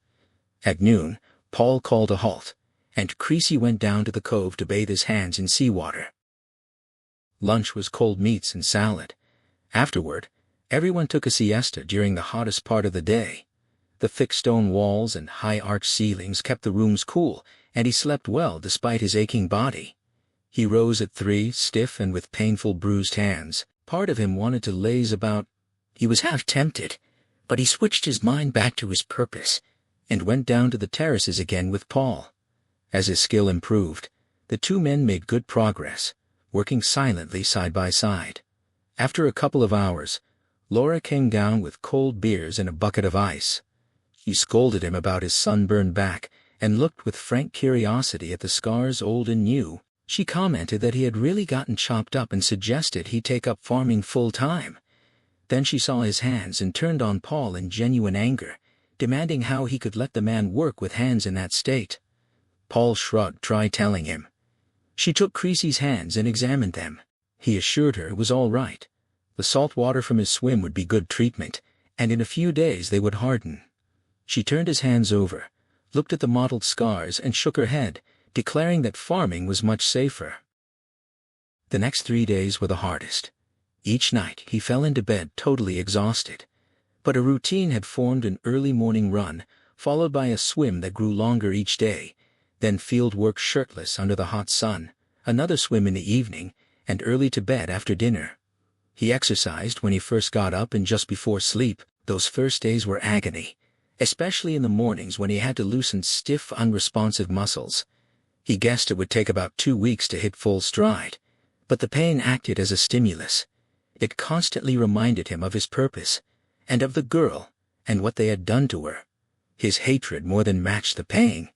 At noon, Paul called a halt, and Creasy went down to the cove to bathe his hands in seawater. Lunch was cold meats and salad. Afterward, everyone took a siesta during the hottest part of the day. The thick stone walls and high arched ceilings kept the rooms cool, and he slept well despite his aching body. He rose at 3, stiff and with painful bruised hands. Part of him wanted to laze about. He was half tempted, but he switched his mind back to his purpose, and went down to the terraces again with Paul. As his skill improved, the two men made good progress, working silently side by side. After a couple of hours, Laura came down with cold beers and a bucket of ice. She scolded him about his sunburned back and looked with frank curiosity at the scars old and new. She commented that he had really gotten chopped up and suggested he take up farming full-time. Then she saw his hands and turned on Paul in genuine anger, demanding how he could let the man work with hands in that state. Paul shrugged, try telling him. She took Creasy's hands and examined them. He assured her it was all right. The salt water from his swim would be good treatment, and in a few days they would harden. She turned his hands over, looked at the mottled scars and shook her head, declaring that farming was much safer. The next 3 days were the hardest. Each night he fell into bed totally exhausted. But a routine had formed: an early morning run, followed by a swim that grew longer each day, then field work shirtless under the hot sun, another swim in the evening, and early to bed after dinner. He exercised when he first got up and just before sleep. Those first days were agony, especially in the mornings when he had to loosen stiff, unresponsive muscles. He guessed it would take about 2 weeks to hit full stride, but the pain acted as a stimulus. It constantly reminded him of his purpose, and of the girl, and what they had done to her. His hatred more than matched the pain.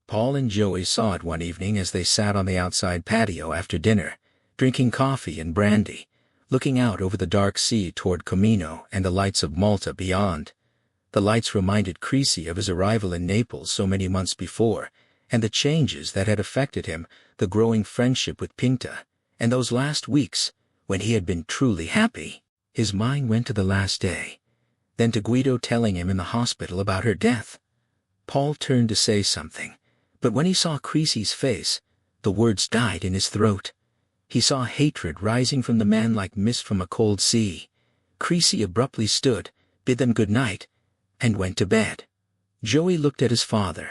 Paul and Joey saw it one evening as they sat on the outside patio after dinner, drinking coffee and brandy, looking out over the dark sea toward Comino and the lights of Malta beyond. The lights reminded Creasy of his arrival in Naples so many months before, and the changes that had affected him, the growing friendship with Pinta, and those last weeks, when he had been truly happy. His mind went to the last day, then to Guido telling him in the hospital about her death. Paul turned to say something, but when he saw Creasy's face, the words died in his throat. He saw hatred rising from the man like mist from a cold sea. Creasy abruptly stood, bid them good night, and went to bed. Joey looked at his father,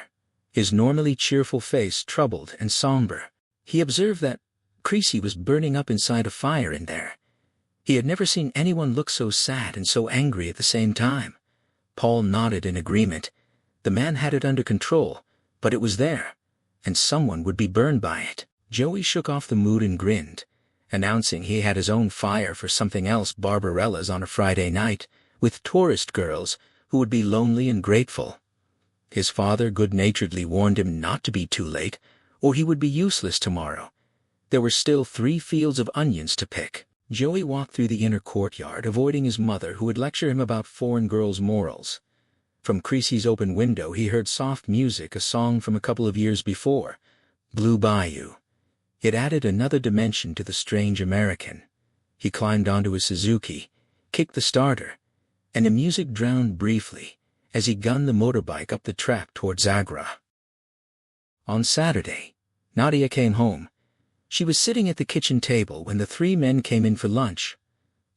his normally cheerful face troubled and somber. He observed that Creasy was burning up inside a fire in there. He had never seen anyone look so sad and so angry at the same time. Paul nodded in agreement. The man had it under control, but it was there, and someone would be burned by it. Joey shook off the mood and grinned, announcing he had his own fire for something else, Barbarella's on a Friday night, with tourist girls who would be lonely and grateful. His father good-naturedly warned him not to be too late, or he would be useless tomorrow. There were still 3 fields of onions to pick. Joey walked through the inner courtyard, avoiding his mother, who would lecture him about foreign girls' morals. From Creasy's open window he heard soft music, a song from a couple of years before, Blue Bayou. It added another dimension to the strange American. He climbed onto his Suzuki, kicked the starter, and the music drowned briefly as he gunned the motorbike up the track towards Agra. On Saturday, Nadia came home. She was sitting at the kitchen table when the three men came in for lunch.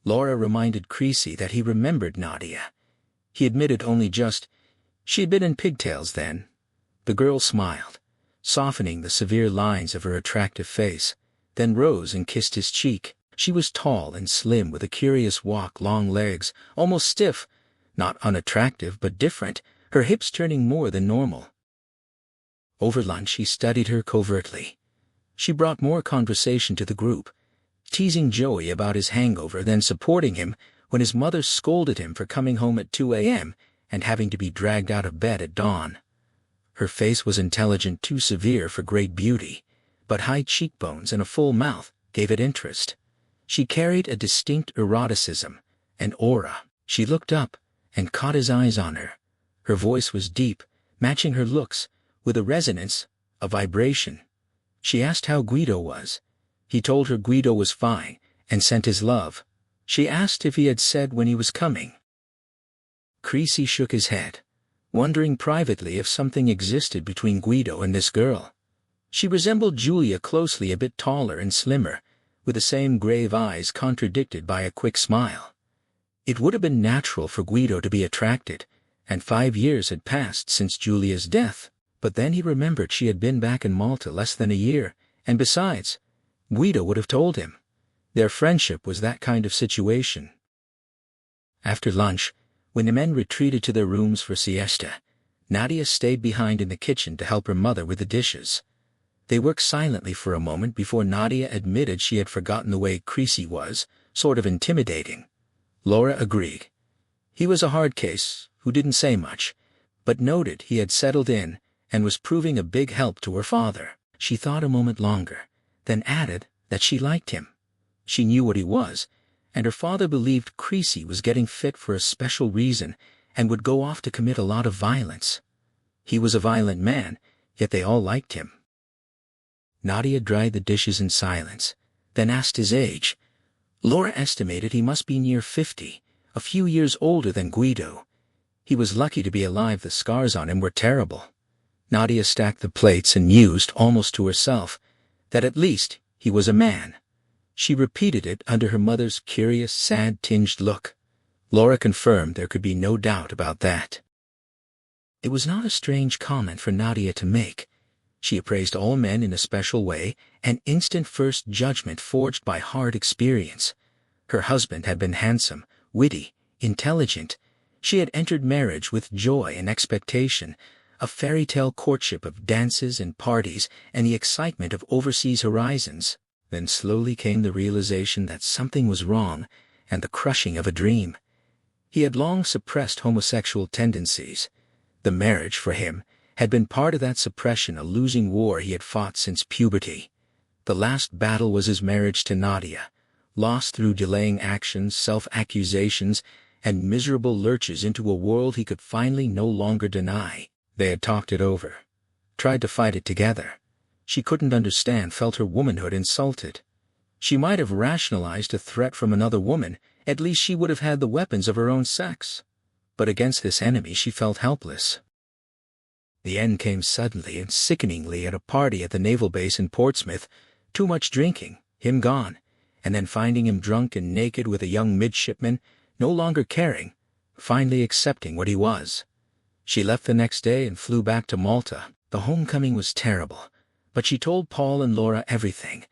Laura reminded Creasy that he remembered Nadia. He admitted only just, she had been in pigtails then. The girl smiled, softening the severe lines of her attractive face, then rose and kissed his cheek. She was tall and slim with a curious walk, long legs, almost stiff, not unattractive but different, her hips turning more than normal. Over lunch he studied her covertly. She brought more conversation to the group, teasing Joey about his hangover, then supporting him when his mother scolded him for coming home at 2 a.m. and having to be dragged out of bed at dawn. Her face was intelligent, too severe for great beauty, but high cheekbones and a full mouth gave it interest. She carried a distinct eroticism, an aura. She looked up and caught his eyes on her. Her voice was deep, matching her looks, with a resonance, a vibration. She asked how Guido was. He told her Guido was fine and sent his love. She asked if he had said when he was coming. Creasy shook his head, wondering privately if something existed between Guido and this girl. She resembled Julia closely, a bit taller and slimmer, with the same grave eyes contradicted by a quick smile. It would have been natural for Guido to be attracted, and 5 years had passed since Julia's death, but then he remembered she had been back in Malta less than a year, and besides, Guido would have told him. Their friendship was that kind of situation. After lunch, when the men retreated to their rooms for siesta, Nadia stayed behind in the kitchen to help her mother with the dishes. They worked silently for a moment before Nadia admitted she had forgotten the way Creasy was, sort of intimidating. Laura agreed. He was a hard case, who didn't say much, but noted he had settled in and was proving a big help to her father. She thought a moment longer, then added that she liked him. She knew what he was, and her father believed Creasy was getting fit for a special reason and would go off to commit a lot of violence. He was a violent man, yet they all liked him. Nadia dried the dishes in silence, then asked his age. Laura estimated he must be near 50, a few years older than Guido. He was lucky to be alive. The scars on him were terrible. Nadia stacked the plates and mused, almost to herself, that at least he was a man. She repeated it under her mother's curious, sad-tinged look. Laura confirmed there could be no doubt about that. It was not a strange comment for Nadia to make. She appraised all men in a special way, an instant first judgment forged by hard experience. Her husband had been handsome, witty, intelligent. She had entered marriage with joy and expectation, a fairy tale courtship of dances and parties and the excitement of overseas horizons. Then slowly came the realization that something was wrong and the crushing of a dream. He had long suppressed homosexual tendencies. The marriage, for him, had been part of that suppression, a losing war he had fought since puberty. The last battle was his marriage to Nadia, lost through delaying actions, self-accusations, and miserable lurches into a world he could finally no longer deny. They had talked it over, tried to fight it together. She couldn't understand, felt her womanhood insulted. She might have rationalized a threat from another woman, at least she would have had the weapons of her own sex. But against this enemy she felt helpless. The end came suddenly and sickeningly at a party at the naval base in Portsmouth. Too much drinking, him gone, and then finding him drunk and naked with a young midshipman, no longer caring, finally accepting what he was. She left the next day and flew back to Malta. The homecoming was terrible, but she told Paul and Laura everything,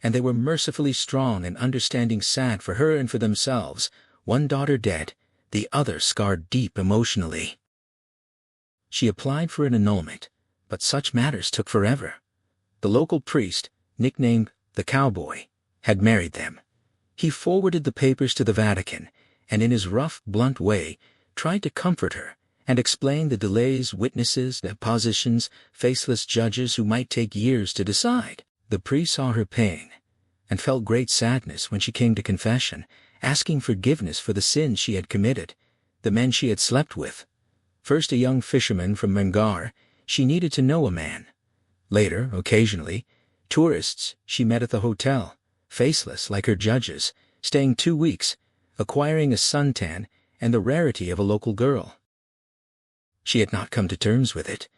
and they were mercifully strong and understanding, sad for her and for themselves, one daughter dead, the other scarred deep emotionally. She applied for an annulment, but such matters took forever. The local priest, nicknamed the Cowboy, had married them. He forwarded the papers to the Vatican, and in his rough, blunt way, tried to comfort her and explain the delays, witnesses, depositions, faceless judges who might take years to decide. The priest saw her pain and felt great sadness when she came to confession, asking forgiveness for the sins she had committed, the men she had slept with. First a young fisherman from Mengar, she needed to know a man. Later, occasionally, Tourists she met at the hotel, faceless like her judges, staying 2 weeks, acquiring a suntan and the rarity of a local girl. She had not come to terms with it.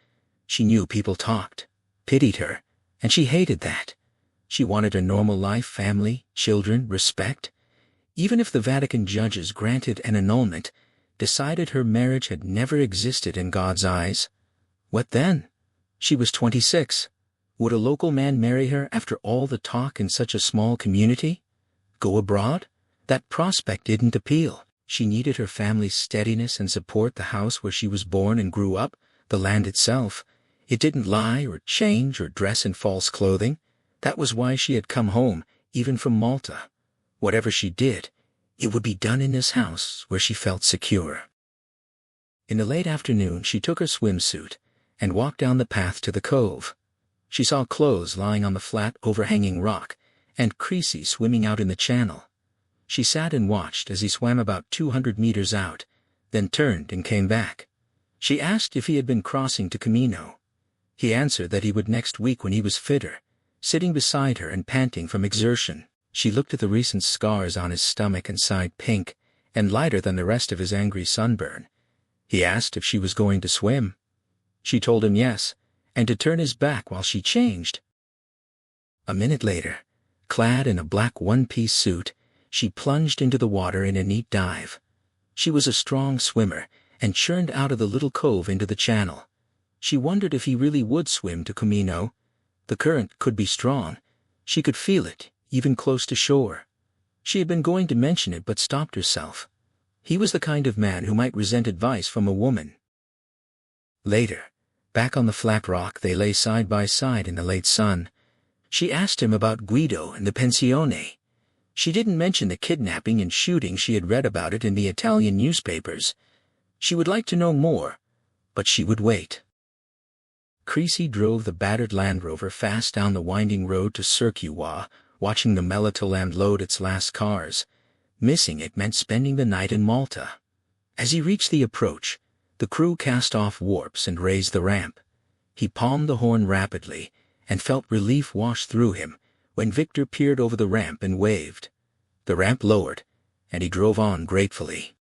She knew people talked, pitied her, and she hated that. She wanted a normal life, family, children, respect. Even if the Vatican judges granted an annulment, decided her marriage had never existed in God's eyes. What then? She was 26. Would a local man marry her after all the talk in such a small community? Go abroad? That prospect didn't appeal. She needed her family's steadiness and support, the house where she was born and grew up, the land itself. It didn't lie or change or dress in false clothing. That was why she had come home, even from Malta. Whatever she did, it would be done in this house where she felt secure. In the late afternoon, she took her swimsuit and walked down the path to the cove. She saw clothes lying on the flat, overhanging rock, and Creasy swimming out in the channel. She sat and watched as he swam about 200 meters out, then turned and came back. She asked if he had been crossing to Camino. He answered that he would next week when he was fitter, sitting beside her and panting from exertion. She looked at the recent scars on his stomach and sighed, pink and lighter than the rest of his angry sunburn. He asked if she was going to swim. She told him yes, and to turn his back while she changed. A minute later, clad in a black one-piece suit, she plunged into the water in a neat dive. She was a strong swimmer and churned out of the little cove into the channel. She wondered if he really would swim to Camino. The current could be strong. She could feel it, even close to shore. She had been going to mention it but stopped herself. He was the kind of man who might resent advice from a woman. Later, back on the flat rock, they lay side by side in the late sun. She asked him about Guido and the pensione. She didn't mention the kidnapping and shooting. She had read about it in the Italian newspapers. She would like to know more, but she would wait. Creasy drove the battered Land Rover fast down the winding road to Circuit, watching the Melitoland load its last cars. Missing it meant spending the night in Malta. As he reached the approach, the crew cast off warps and raised the ramp. He palmed the horn rapidly and felt relief wash through him when Victor peered over the ramp and waved. The ramp lowered, and he drove on gratefully.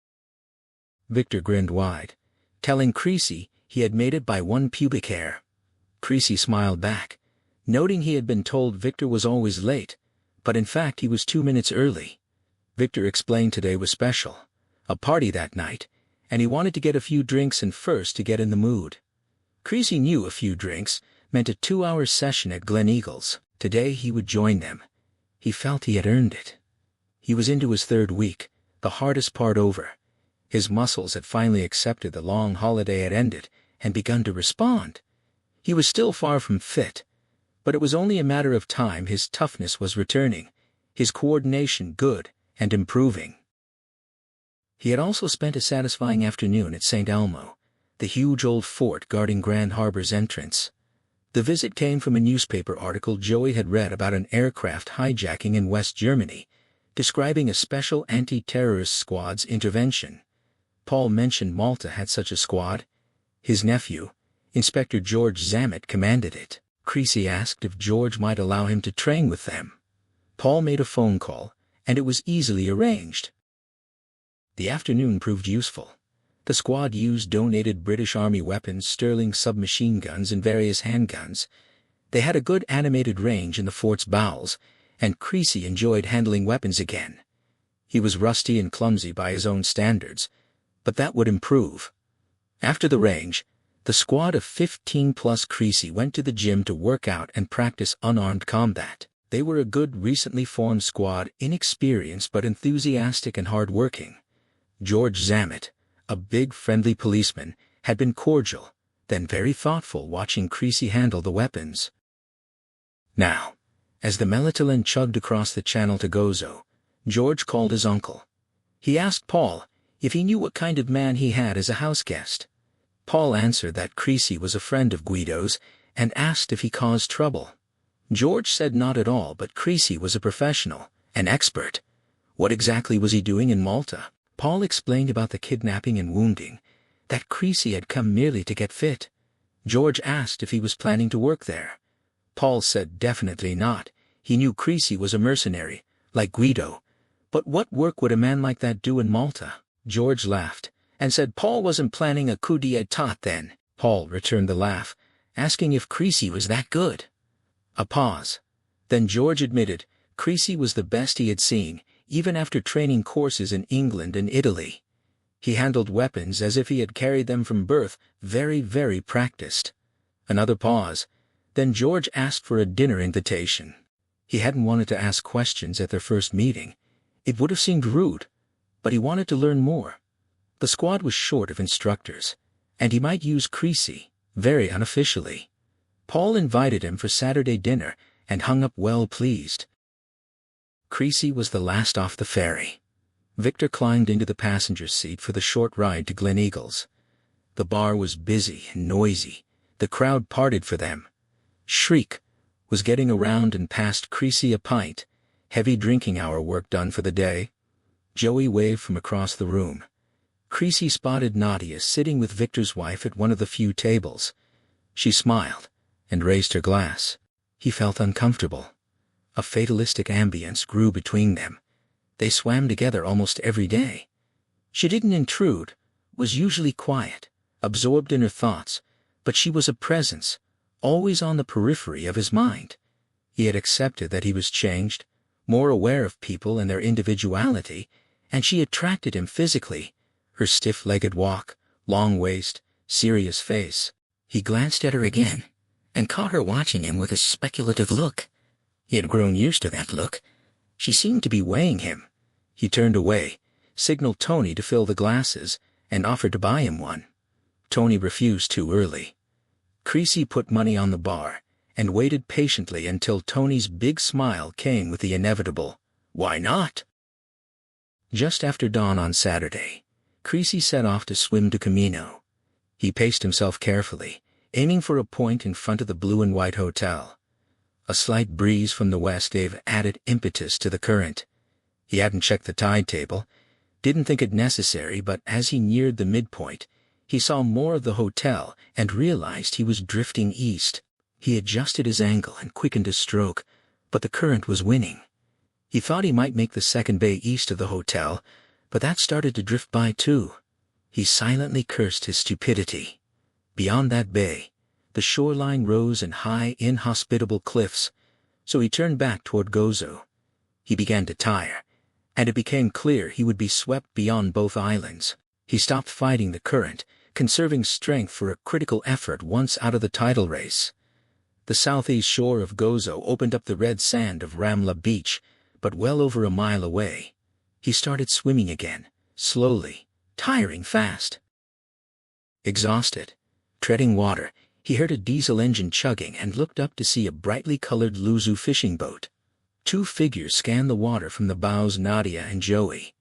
Victor grinned wide, telling Creasy he had made it by 1 pubic hair. Creasy smiled back, noting he had been told Victor was always late, but in fact he was 2 minutes early. Victor explained today was special, a party that night, and he wanted to get a few drinks in first to get in the mood. Creasy knew a few drinks meant a 2-hour session at Glen Eagles. Today he would join them. He felt he had earned it. He was into his 3rd week, the hardest part over. His muscles had finally accepted the long holiday had ended and begun to respond. He was still far from fit, but it was only a matter of time. His toughness was returning, his coordination good and improving. He had also spent a satisfying afternoon at St. Elmo, the huge old fort guarding Grand Harbor's entrance. The visit came from a newspaper article Joey had read about an aircraft hijacking in West Germany, describing a special anti-terrorist squad's intervention. Paul mentioned Malta had such a squad. His nephew, Inspector George Zammit, commanded it. Creasy asked if George might allow him to train with them. Paul made a phone call, and it was easily arranged. The afternoon proved useful. The squad used donated British Army weapons, Sterling submachine guns and various handguns. They had a good animated range in the fort's bowels, and Creasy enjoyed handling weapons again. He was rusty and clumsy by his own standards, but that would improve. After the range, the squad of 15 plus Creasy went to the gym to work out and practice unarmed combat. They were a good, recently formed squad, inexperienced but enthusiastic and hard-working. George Zammit, a big, friendly policeman, had been cordial, then very thoughtful, watching Creasy handle the weapons. Now, as the Melitoland chugged across the channel to Gozo, George called his uncle. He asked Paul if he knew what kind of man he had as a house guest. Paul answered that Creasy was a friend of Guido's and asked if he caused trouble. George said not at all, but Creasy was a professional, an expert. What exactly was he doing in Malta? Paul explained about the kidnapping and wounding, that Creasy had come merely to get fit. George asked if he was planning to work there. Paul said definitely not. He knew Creasy was a mercenary, like Guido. But what work would a man like that do in Malta? George laughed, and said Paul wasn't planning a coup d'état then. Paul returned the laugh, asking if Creasy was that good. A pause. Then George admitted Creasy was the best he had seen, even after training courses in England and Italy. He handled weapons as if he had carried them from birth, very, very practiced. Another pause. Then George asked for a dinner invitation. He hadn't wanted to ask questions at their first meeting. It would have seemed rude, but he wanted to learn more. The squad was short of instructors, and he might use Creasy, very unofficially. Paul invited him for Saturday dinner and hung up well pleased. Creasy was the last off the ferry. Victor climbed into the passenger seat for the short ride to Gleneagles. The bar was busy and noisy. The crowd parted for them. Shriek was getting around and passed Creasy a pint. Heavy drinking hour work done for the day. Joey waved from across the room. Creasy spotted Nadia sitting with Victor's wife at one of the few tables. She smiled and raised her glass. He felt uncomfortable. A fatalistic ambience grew between them. They swam together almost every day. She didn't intrude, was usually quiet, absorbed in her thoughts, but she was a presence, always on the periphery of his mind. He had accepted that he was changed, more aware of people and their individuality, and she attracted him physically. Her stiff-legged walk, long waist, serious face. He glanced at her again, and caught her watching him with a speculative look. He had grown used to that look. She seemed to be weighing him. He turned away, signaled Tony to fill the glasses, and offered to buy him one. Tony refused too early. Creasy put money on the bar, and waited patiently until Tony's big smile came with the inevitable, "Why not?" Just after dawn on Saturday, Creasy set off to swim to Camino. He paced himself carefully, aiming for a point in front of the blue and white hotel. A slight breeze from the west gave added impetus to the current. He hadn't checked the tide table, didn't think it necessary, but as he neared the midpoint, he saw more of the hotel and realized he was drifting east. He adjusted his angle and quickened his stroke, but the current was winning. He thought he might make the second bay east of the hotel, but that started to drift by too. He silently cursed his stupidity. Beyond that bay, the shoreline rose in high, inhospitable cliffs, so he turned back toward Gozo. He began to tire, and it became clear he would be swept beyond both islands. He stopped fighting the current, conserving strength for a critical effort once out of the tidal race. The southeast shore of Gozo opened up the red sand of Ramla Beach, but well over a mile away. He started swimming again, slowly, tiring fast. Exhausted, treading water, he heard a diesel engine chugging and looked up to see a brightly colored Luzu fishing boat. Two figures scanned the water from the bows, Nadia and Joey.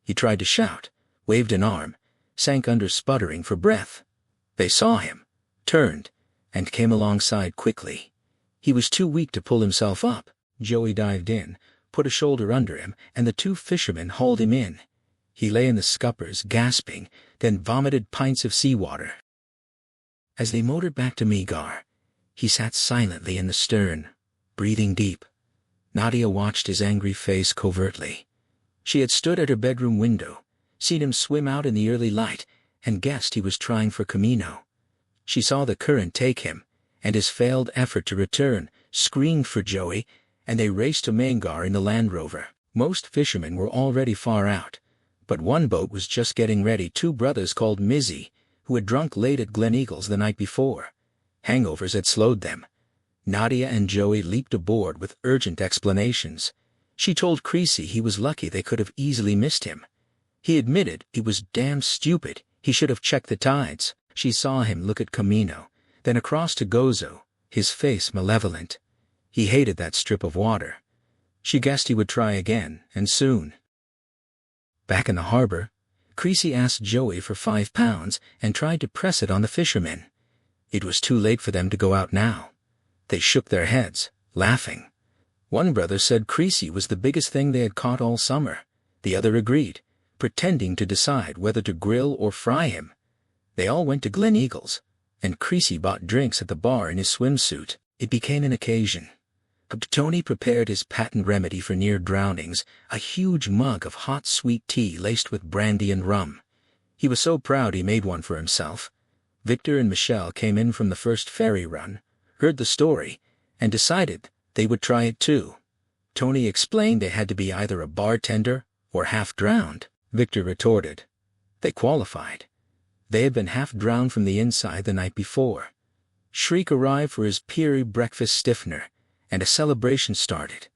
He tried to shout, waved an arm, sank under sputtering for breath. They saw him, turned, and came alongside quickly. He was too weak to pull himself up. Joey dived in, put a shoulder under him, and the two fishermen hauled him in. He lay in the scuppers, gasping, then vomited pints of seawater. As they motored back to Megar, he sat silently in the stern, breathing deep. Nadia watched his angry face covertly. She had stood at her bedroom window, seen him swim out in the early light, and guessed he was trying for Camino. She saw the current take him, and his failed effort to return, screamed for Joey, and they raced to Megar in the Land Rover. Most fishermen were already far out, but one boat was just getting ready. Two brothers called Mizzy, who had drunk late at Gleneagles the night before. Hangovers had slowed them. Nadia and Joey leaped aboard with urgent explanations. She told Creasy he was lucky they could have easily missed him. He admitted it was damn stupid, he should have checked the tides. She saw him look at Camino, then across to Gozo, his face malevolent. He hated that strip of water. She guessed he would try again, and soon. Back in the harbor, Creasy asked Joey for £5 and tried to press it on the fishermen. It was too late for them to go out now. They shook their heads, laughing. One brother said Creasy was the biggest thing they had caught all summer. The other agreed, pretending to decide whether to grill or fry him. They all went to Gleneagles, and Creasy bought drinks at the bar in his swimsuit. It became an occasion. Tony prepared his patent remedy for near drownings, a huge mug of hot sweet tea laced with brandy and rum. He was so proud he made one for himself. Victor and Michelle came in from the first ferry run, heard the story, and decided they would try it too. Tony explained they had to be either a bartender or half-drowned. Victor retorted. They qualified. They had been half-drowned from the inside the night before. Shriek arrived for his peery breakfast stiffener, and a celebration started.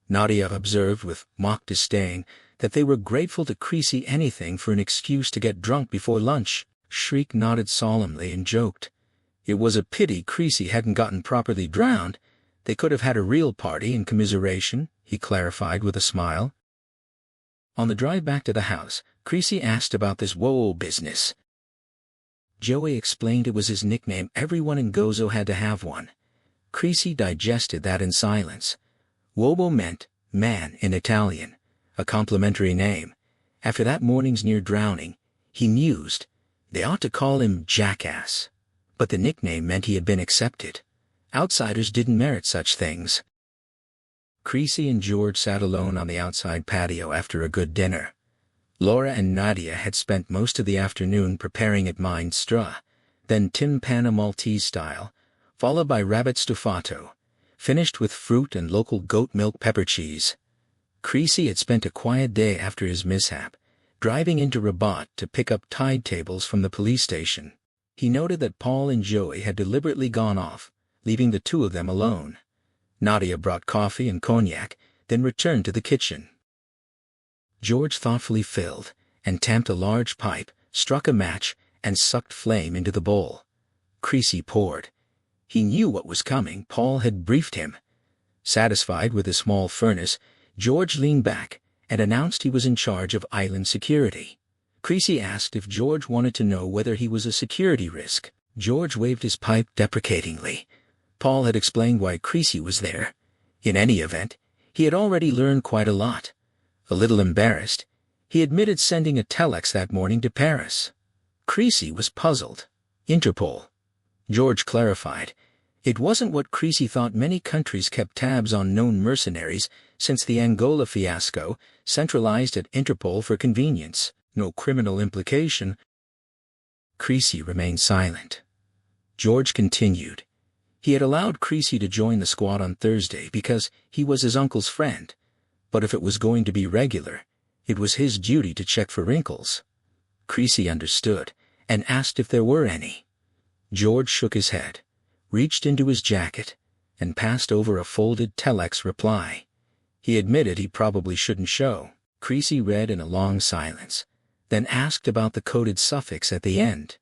Nadia observed with mock disdain that they were grateful to Creasy anything for an excuse to get drunk before lunch. Shriek nodded solemnly and joked. It was a pity Creasy hadn't gotten properly drowned. They could have had a real party in commiseration, he clarified with a smile. On the drive back to the house, Creasy asked about this "whoa" business. Joey explained it was his nickname. Everyone in Gozo had to have one. Creasy digested that in silence. Wobo meant man in Italian, a complimentary name. After that morning's near drowning, he mused, they ought to call him Jackass. But the nickname meant he had been accepted. Outsiders didn't merit such things. Creasy and George sat alone on the outside patio after a good dinner. Laura and Nadia had spent most of the afternoon preparing it minestrone, then timpana Maltese style, followed by rabbit stufato, finished with fruit and local goat milk pepper cheese. Creasy had spent a quiet day after his mishap, driving into Rabat to pick up tide tables from the police station. He noted that Paul and Joey had deliberately gone off, leaving the two of them alone. Nadia brought coffee and cognac, then returned to the kitchen. George thoughtfully filled and tamped a large pipe, struck a match, and sucked flame into the bowl. Creasy poured. He knew what was coming. Paul had briefed him. Satisfied with his small furnace, George leaned back and announced he was in charge of island security. Creasy asked if George wanted to know whether he was a security risk. George waved his pipe deprecatingly. Paul had explained why Creasy was there. In any event, he had already learned quite a lot. A little embarrassed, he admitted sending a telex that morning to Paris. Creasy was puzzled. Interpol. George clarified. It wasn't what Creasy thought. Many countries kept tabs on known mercenaries since the Angola fiasco, centralized at Interpol for convenience. No criminal implication. Creasy remained silent. George continued. He had allowed Creasy to join the squad on Thursday because he was his uncle's friend. But if it was going to be regular, it was his duty to check for wrinkles. Creasy understood and asked if there were any. George shook his head, reached into his jacket, and passed over a folded telex reply. He admitted he probably shouldn't show. Creasy read in a long silence, then asked about the coded suffix at the end.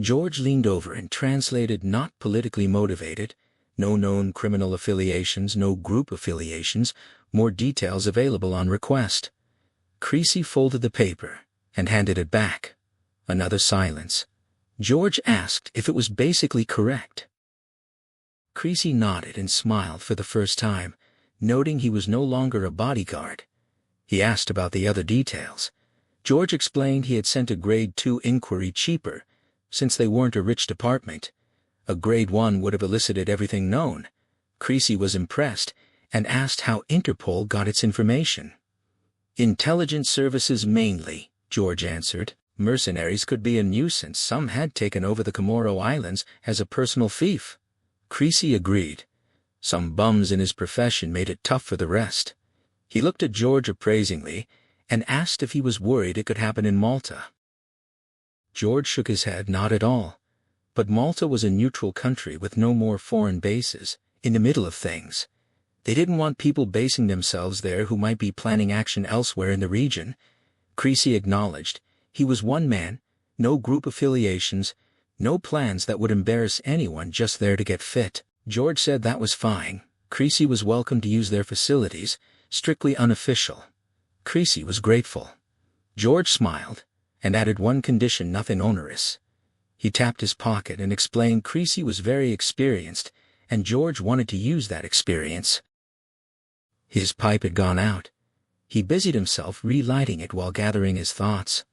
George leaned over and translated "not politically motivated," no known criminal affiliations, no group affiliations, more details available on request. Creasy folded the paper and handed it back. Another silence. George asked if it was basically correct. Creasy nodded and smiled for the first time, noting he was no longer a bodyguard. He asked about the other details. George explained he had sent a Grade 2 inquiry cheaper, since they weren't a rich department. A Grade 1 would have elicited everything known. Creasy was impressed and asked how Interpol got its information. Intelligence services mainly, George answered. Mercenaries could be a nuisance. Some had taken over the Comoro Islands as a personal fief. Creasy agreed. Some bums in his profession made it tough for the rest. He looked at George appraisingly and asked if he was worried it could happen in Malta. George shook his head. Not at all. But Malta was a neutral country with no more foreign bases, in the middle of things. They didn't want people basing themselves there who might be planning action elsewhere in the region. Creasy acknowledged. He was one man, no group affiliations, no plans that would embarrass anyone, just there to get fit. George said that was fine. Creasy was welcome to use their facilities, strictly unofficial. Creasy was grateful. George smiled and added one condition, nothing onerous. He tapped his pocket and explained Creasy was very experienced, and George wanted to use that experience. His pipe had gone out. He busied himself relighting it while gathering his thoughts.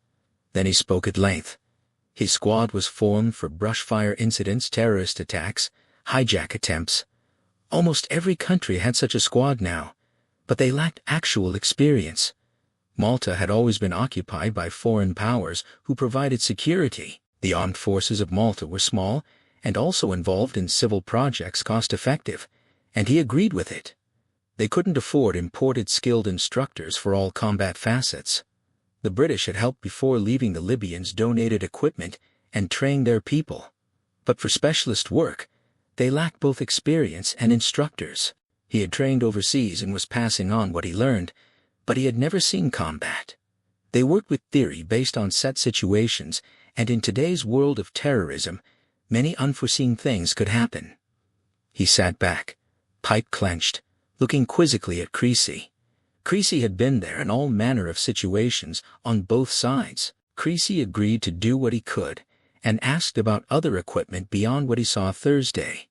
Then he spoke at length. His squad was formed for brushfire incidents, terrorist attacks, hijack attempts. Almost every country had such a squad now, but they lacked actual experience. Malta had always been occupied by foreign powers who provided security. The armed forces of Malta were small and also involved in civil projects cost-effective, and he agreed with it. They couldn't afford imported skilled instructors for all combat facets. The British had helped before leaving. The Libyans donated equipment and trained their people. But for specialist work, they lacked both experience and instructors. He had trained overseas and was passing on what he learned, but he had never seen combat. They worked with theory based on set situations, and in today's world of terrorism, many unforeseen things could happen. He sat back, pipe clenched, looking quizzically at Creasy. Creasy had been there in all manner of situations on both sides. Creasy agreed to do what he could, and asked about other equipment beyond what he saw Thursday.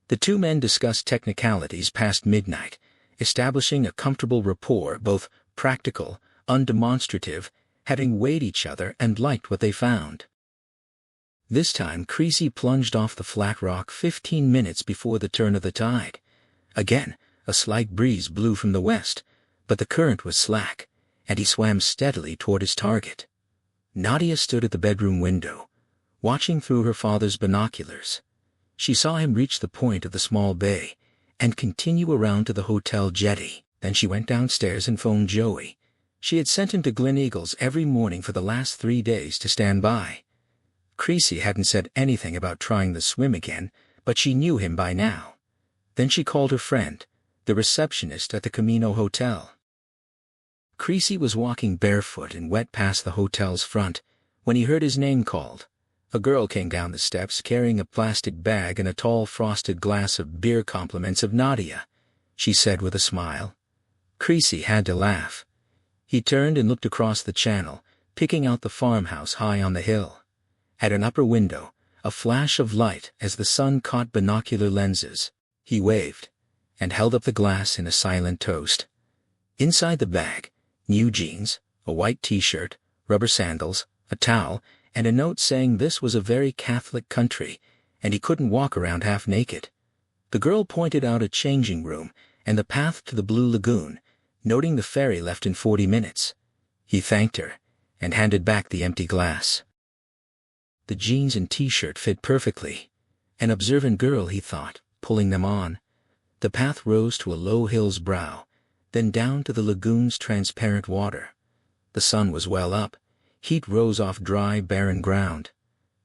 The two men discussed technicalities past midnight, establishing a comfortable rapport, both practical, undemonstrative, having weighed each other and liked what they found. This time Creasy plunged off the flat rock 15 minutes before the turn of the tide. Again, a slight breeze blew from the west, but the current was slack, and he swam steadily toward his target. Nadia stood at the bedroom window, watching through her father's binoculars. She saw him reach the point of the small bay and continue around to the hotel jetty. Then she went downstairs and phoned Joey. She had sent him to Gleneagles every morning for the last 3 days to stand by. Creasy hadn't said anything about trying the swim again, but she knew him by now. Then she called her friend, the receptionist at the Camino Hotel. Creasy was walking barefoot and wet past the hotel's front when he heard his name called. A girl came down the steps carrying a plastic bag and a tall frosted glass of beer. "Compliments of Nadia," she said with a smile. Creasy had to laugh. He turned and looked across the channel, picking out the farmhouse high on the hill. At an upper window, a flash of light as the sun caught binocular lenses. He waved and held up the glass in a silent toast. Inside the bag, new jeans, a white t-shirt, rubber sandals, a towel, and a note saying this was a very Catholic country, and he couldn't walk around half naked. The girl pointed out a changing room and the path to the Blue Lagoon, noting the ferry left in 40 minutes. He thanked her and handed back the empty glass. The jeans and t-shirt fit perfectly. An observant girl, he thought, pulling them on. The path rose to a low hill's brow, then down to the lagoon's transparent water. The sun was well up. Heat rose off dry, barren ground.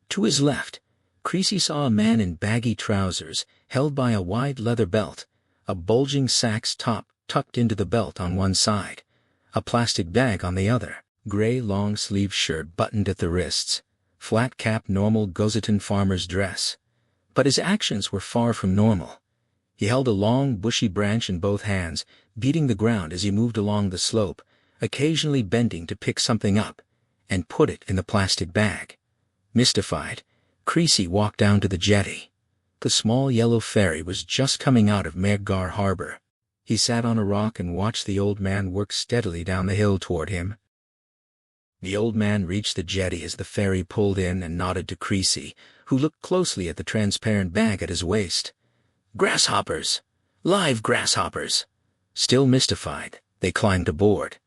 To his left, Creasy saw a man in baggy trousers, held by a wide leather belt, a bulging sack's top tucked into the belt on one side, a plastic bag on the other, gray long-sleeve shirt buttoned at the wrists, flat cap, normal Gozitan farmer's dress. But his actions were far from normal. He held a long, bushy branch in both hands, beating the ground as he moved along the slope, occasionally bending to pick something up and put it in the plastic bag. Mystified, Creasy walked down to the jetty. The small yellow ferry was just coming out of Mergar harbor. He sat on a rock and watched the old man work steadily down the hill toward him. The old man reached the jetty as the ferry pulled in and nodded to Creasy, who looked closely at the transparent bag at his waist. "Grasshoppers! Live grasshoppers!" Still mystified, they climbed aboard.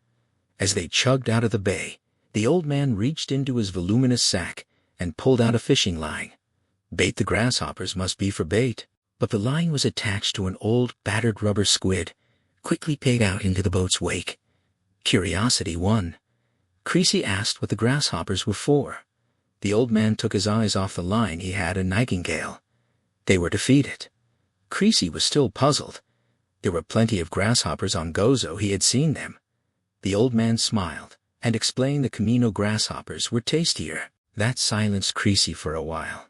As they chugged out of the bay, the old man reached into his voluminous sack and pulled out a fishing line. Bait. The grasshoppers must be for bait, but the line was attached to an old, battered rubber squid, quickly paid out into the boat's wake. Curiosity won. Creasy asked what the grasshoppers were for. The old man took his eyes off the line he had in Nightingale. They were to feed it. Creasy was still puzzled. There were plenty of grasshoppers on Gozo, he had seen them. The old man smiled and explained the Camino grasshoppers were tastier. That silenced Creasy for a while.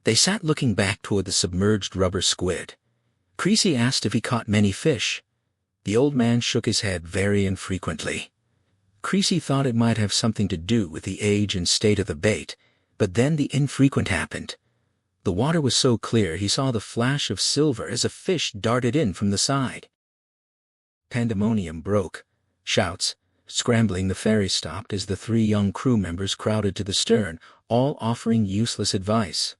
They sat looking back toward the submerged rubber squid. Creasy asked if he caught many fish. The old man shook his head very infrequently. Creasy thought it might have something to do with the age and state of the bait, but then the infrequent happened. The water was so clear he saw the flash of silver as a fish darted in from the side. Pandemonium broke. Shouts, scrambling. The ferry stopped as the 3 young crew members crowded to the stern, all offering useless advice.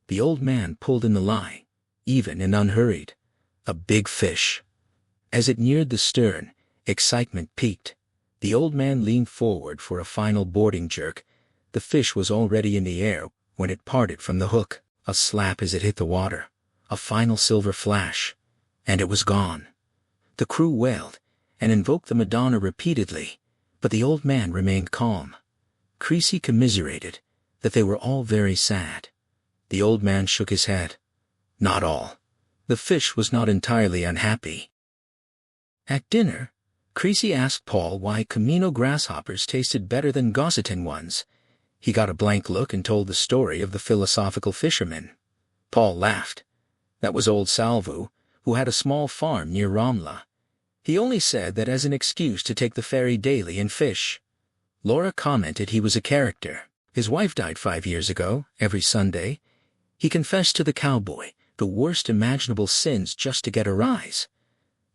The old man pulled in the line, even and unhurried. A big fish. As it neared the stern, excitement peaked. The old man leaned forward for a final boarding jerk. The fish was already in the air when it parted from the hook. A slap as it hit the water. A final silver flash. And it was gone. The crew wailed and invoked the Madonna repeatedly, but the old man remained calm. Creasy commiserated that they were all very sad. The old man shook his head. Not all. The fish was not entirely unhappy. At dinner, Creasy asked Paul why Camino grasshoppers tasted better than Gossatin ones. He got a blank look and told the story of the philosophical fisherman. Paul laughed. That was old Salvu, who had a small farm near Ramla. He only said that as an excuse to take the ferry daily and fish. Laura commented he was a character. His wife died 5 years ago, every Sunday. He confessed to the cowboy the worst imaginable sins just to get a rise.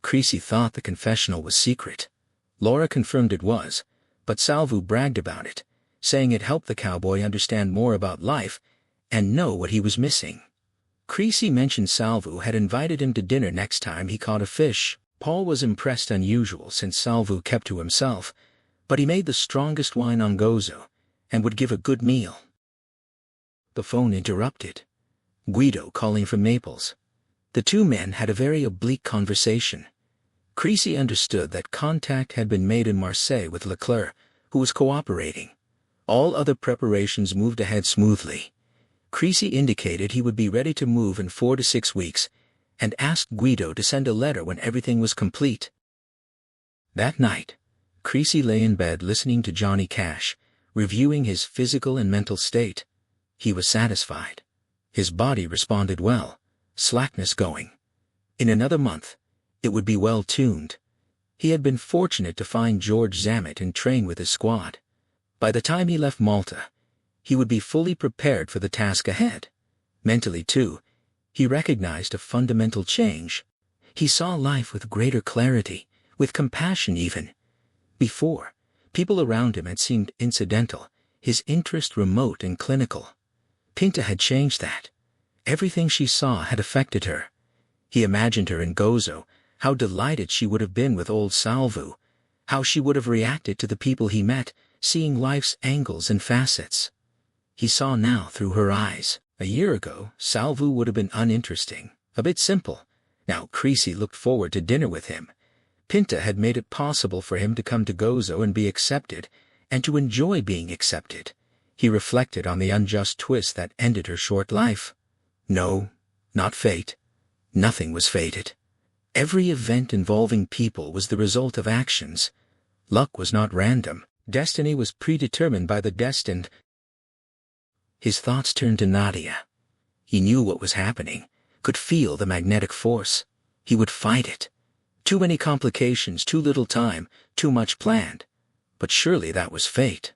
Creasy thought the confessional was secret. Laura confirmed it was, but Salvu bragged about it, saying it helped the cowboy understand more about life and know what he was missing. Creasy mentioned Salvu had invited him to dinner next time he caught a fish. Paul was impressed unusual since Salvu kept to himself, but he made the strongest wine on Gozo and would give a good meal. The phone interrupted. Guido calling from Naples. The two men had a very oblique conversation. Creasy understood that contact had been made in Marseille with Leclerc, who was cooperating. All other preparations moved ahead smoothly. Creasy indicated he would be ready to move in 4 to 6 weeks, and asked Guido to send a letter when everything was complete. That night, Creasy lay in bed listening to Johnny Cash, reviewing his physical and mental state. He was satisfied. His body responded well, slackness going. In another month, it would be well tuned. He had been fortunate to find George Zammit and train with his squad. By the time he left Malta, he would be fully prepared for the task ahead. Mentally, too, he recognized a fundamental change. He saw life with greater clarity, with compassion even. Before, people around him had seemed incidental, his interest remote and clinical. Pinta had changed that. Everything she saw had affected her. He imagined her in Gozo, how delighted she would have been with old Salvu, how she would have reacted to the people he met, seeing life's angles and facets. He saw now through her eyes. A year ago, Salvu would have been uninteresting, a bit simple. Now Creasy looked forward to dinner with him. Pinta had made it possible for him to come to Gozo and be accepted, and to enjoy being accepted. He reflected on the unjust twist that ended her short life. No, not fate. Nothing was fated. Every event involving people was the result of actions. Luck was not random. Destiny was predetermined by the destined. His thoughts turned to Nadia. He knew what was happening, could feel the magnetic force. He would fight it. Too many complications, too little time, too much planned. But surely that was fate.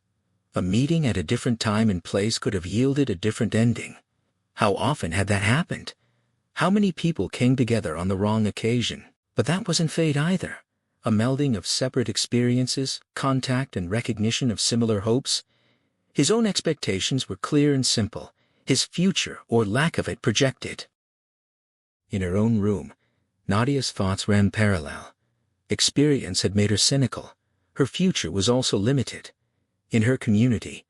A meeting at a different time and place could have yielded a different ending. How often had that happened? How many people came together on the wrong occasion? But that wasn't fate either. A melding of separate experiences, contact and recognition of similar hopes. His own expectations were clear and simple, his future or lack of it projected. In her own room, Nadia's thoughts ran parallel. Experience had made her cynical. Her future was also limited. In her community,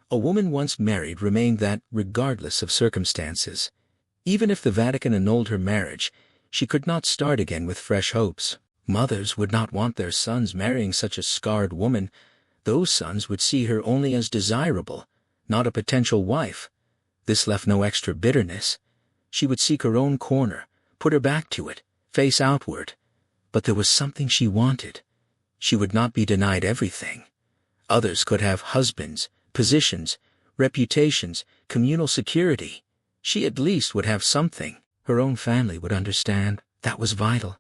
a woman once married remained that regardless of circumstances. Even if the Vatican annulled her marriage, she could not start again with fresh hopes. Mothers would not want their sons marrying such a scarred woman. Those sons would see her only as desirable, not a potential wife. This left no extra bitterness. She would seek her own corner, put her back to it, face outward. But there was something she wanted. She would not be denied everything. Others could have husbands, positions, reputations, communal security. She at least would have something. Her own family would understand. That was vital.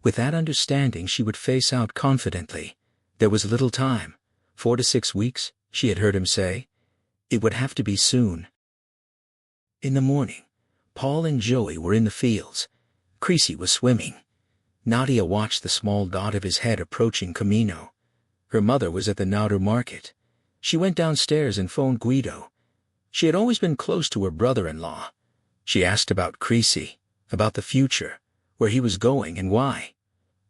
With that understanding she would face out confidently. There was little time. 4 to 6 weeks, she had heard him say. It would have to be soon. In the morning, Paul and Joey were in the fields. Creasy was swimming. Nadia watched the small dot of his head approaching Camino. Her mother was at the Nauder market. She went downstairs and phoned Guido. She had always been close to her brother-in-law. She asked about Creasy, about the future, where he was going and why.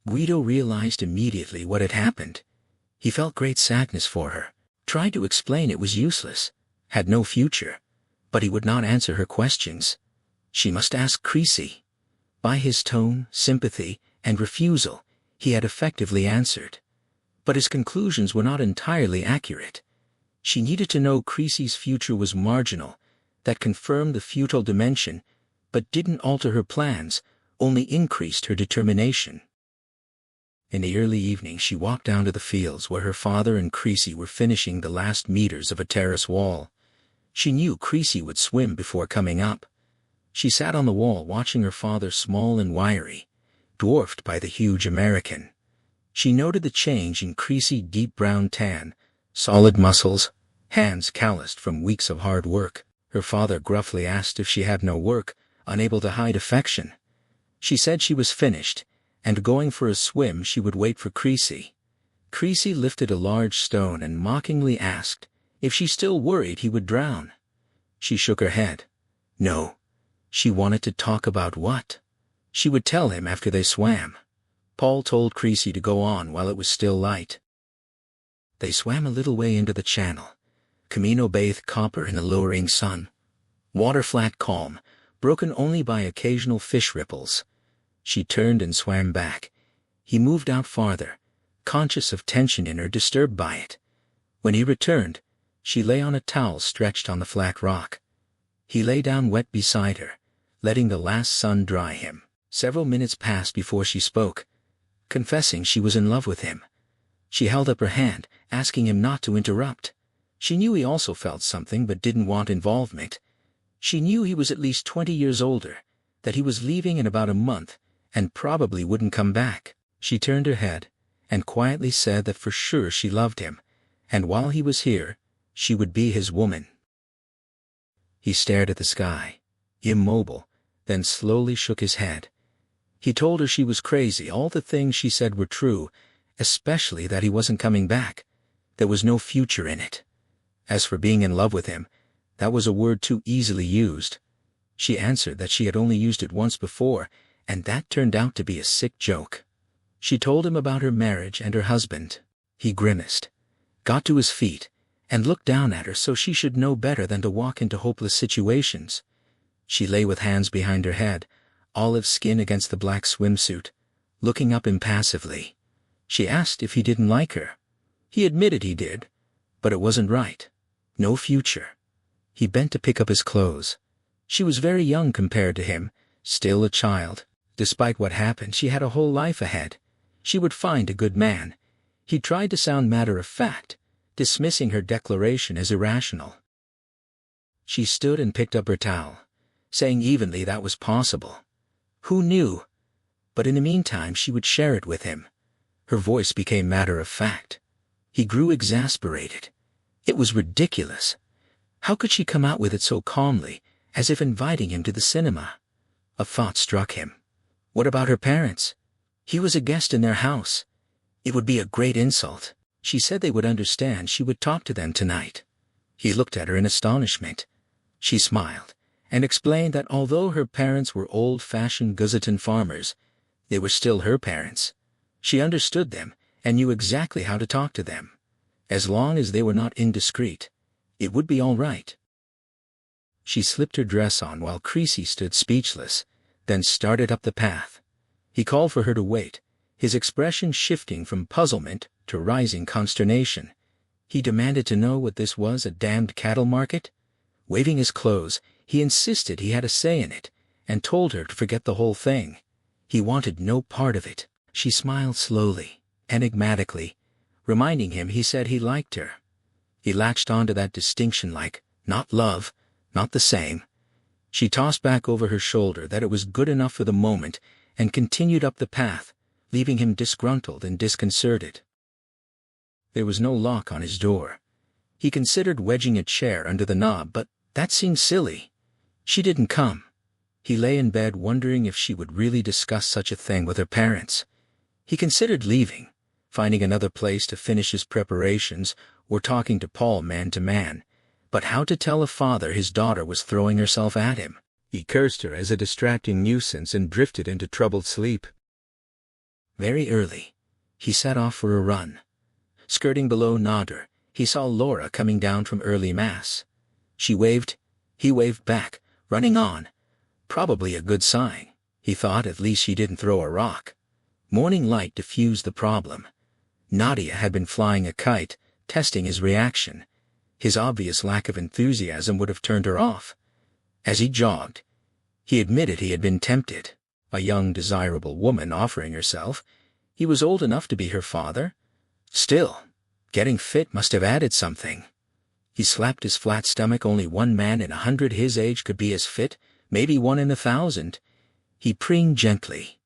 Guido realized immediately what had happened. He felt great sadness for her, tried to explain it was useless, had no future, but he would not answer her questions. She must ask Creasy. By his tone, sympathy, and refusal, he had effectively answered. But his conclusions were not entirely accurate. She needed to know Creasy's future was marginal, that confirmed the futile dimension, but didn't alter her plans, only increased her determination. In the early evening she walked down to the fields where her father and Creasy were finishing the last meters of a terrace wall. She knew Creasy would swim before coming up. She sat on the wall watching her father, small and wiry, dwarfed by the huge American. She noted the change in Creasy, deep brown tan, solid muscles, hands calloused from weeks of hard work. Her father gruffly asked if she had no work, unable to hide affection. She said she was finished, and going for a swim she would wait for Creasy. Creasy lifted a large stone and mockingly asked if she still worried he would drown. She shook her head. No. She wanted to talk about what? She would tell him after they swam. Paul told Creasy to go on while it was still light. They swam a little way into the channel. Camino bathed copper in the lowering sun. Water flat calm, broken only by occasional fish ripples. She turned and swam back. He moved out farther, conscious of tension in her, disturbed by it. When he returned, she lay on a towel stretched on the flat rock. He lay down wet beside her, letting the last sun dry him. Several minutes passed before she spoke, confessing she was in love with him. She held up her hand, asking him not to interrupt. She knew he also felt something but didn't want involvement. She knew he was at least 20 years older, that he was leaving in about a month, and probably wouldn't come back. She turned her head, and quietly said that for sure she loved him, and while he was here, she would be his woman. He stared at the sky, immobile, then slowly shook his head. He told her she was crazy. All the things she said were true, especially that he wasn't coming back. There was no future in it. As for being in love with him, that was a word too easily used. She answered that she had only used it once before, and that turned out to be a sick joke. She told him about her marriage and her husband. He grimaced, got to his feet, and looked down at her so she should know better than to walk into hopeless situations. She lay with hands behind her head, olive skin against the black swimsuit, looking up impassively. She asked if he didn't like her. He admitted he did, but it wasn't right. No future. He bent to pick up his clothes. She was very young compared to him, still a child. Despite what happened, she had a whole life ahead. She would find a good man. He tried to sound matter-of-fact, dismissing her declaration as irrational. She stood and picked up her towel, saying evenly that was possible. Who knew? But in the meantime she would share it with him. Her voice became matter-of-fact. He grew exasperated. It was ridiculous. How could she come out with it so calmly, as if inviting him to the cinema? A thought struck him. What about her parents? He was a guest in their house. It would be a great insult. She said they would understand. She would talk to them tonight. He looked at her in astonishment. She smiled, and explained that although her parents were old-fashioned Guzziton farmers, they were still her parents. She understood them, and knew exactly how to talk to them. As long as they were not indiscreet, it would be all right. She slipped her dress on while Creasy stood speechless, then started up the path. He called for her to wait, his expression shifting from puzzlement to rising consternation. He demanded to know what this was, a damned cattle market? Waving his clothes, he insisted he had a say in it, and told her to forget the whole thing. He wanted no part of it. She smiled slowly, enigmatically, reminding him he said he liked her. He latched onto that distinction like, not love, not the same. She tossed back over her shoulder that it was good enough for the moment and continued up the path, leaving him disgruntled and disconcerted. There was no lock on his door. He considered wedging a chair under the knob, but that seemed silly. She didn't come. He lay in bed wondering if she would really discuss such a thing with her parents. He considered leaving, finding another place to finish his preparations, or talking to Paul man to man. But how to tell a father his daughter was throwing herself at him? He cursed her as a distracting nuisance and drifted into troubled sleep. Very early, he set off for a run. Skirting below Nodder, he saw Laura coming down from early mass. She waved. He waved back, running on. Probably a good sign, he thought. At least she didn't throw a rock. Morning light diffused the problem. Nadia had been flying a kite, testing his reaction. His obvious lack of enthusiasm would have turned her off. As he jogged, he admitted he had been tempted. A young, desirable woman offering herself. He was old enough to be her father. Still, getting fit must have added something. He slapped his flat stomach. Only one man in 100 his age could be as fit, maybe one in 1,000. He preened gently.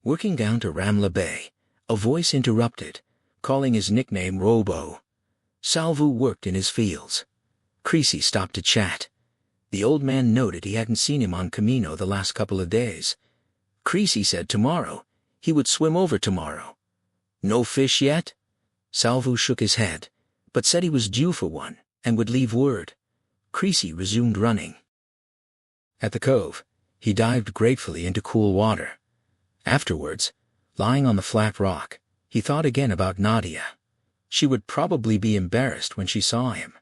Working down to Ramla Bay, a voice interrupted, calling his nickname Robo. Salvu worked in his fields. Creasy stopped to chat. The old man noted he hadn't seen him on Camino the last couple of days. Creasy said tomorrow. He would swim over tomorrow. No fish yet? Salvu shook his head, but said he was due for one, and would leave word. Creasy resumed running. At the cove, he dived gratefully into cool water. Afterwards, lying on the flat rock, he thought again about Nadia. She would probably be embarrassed when she saw him.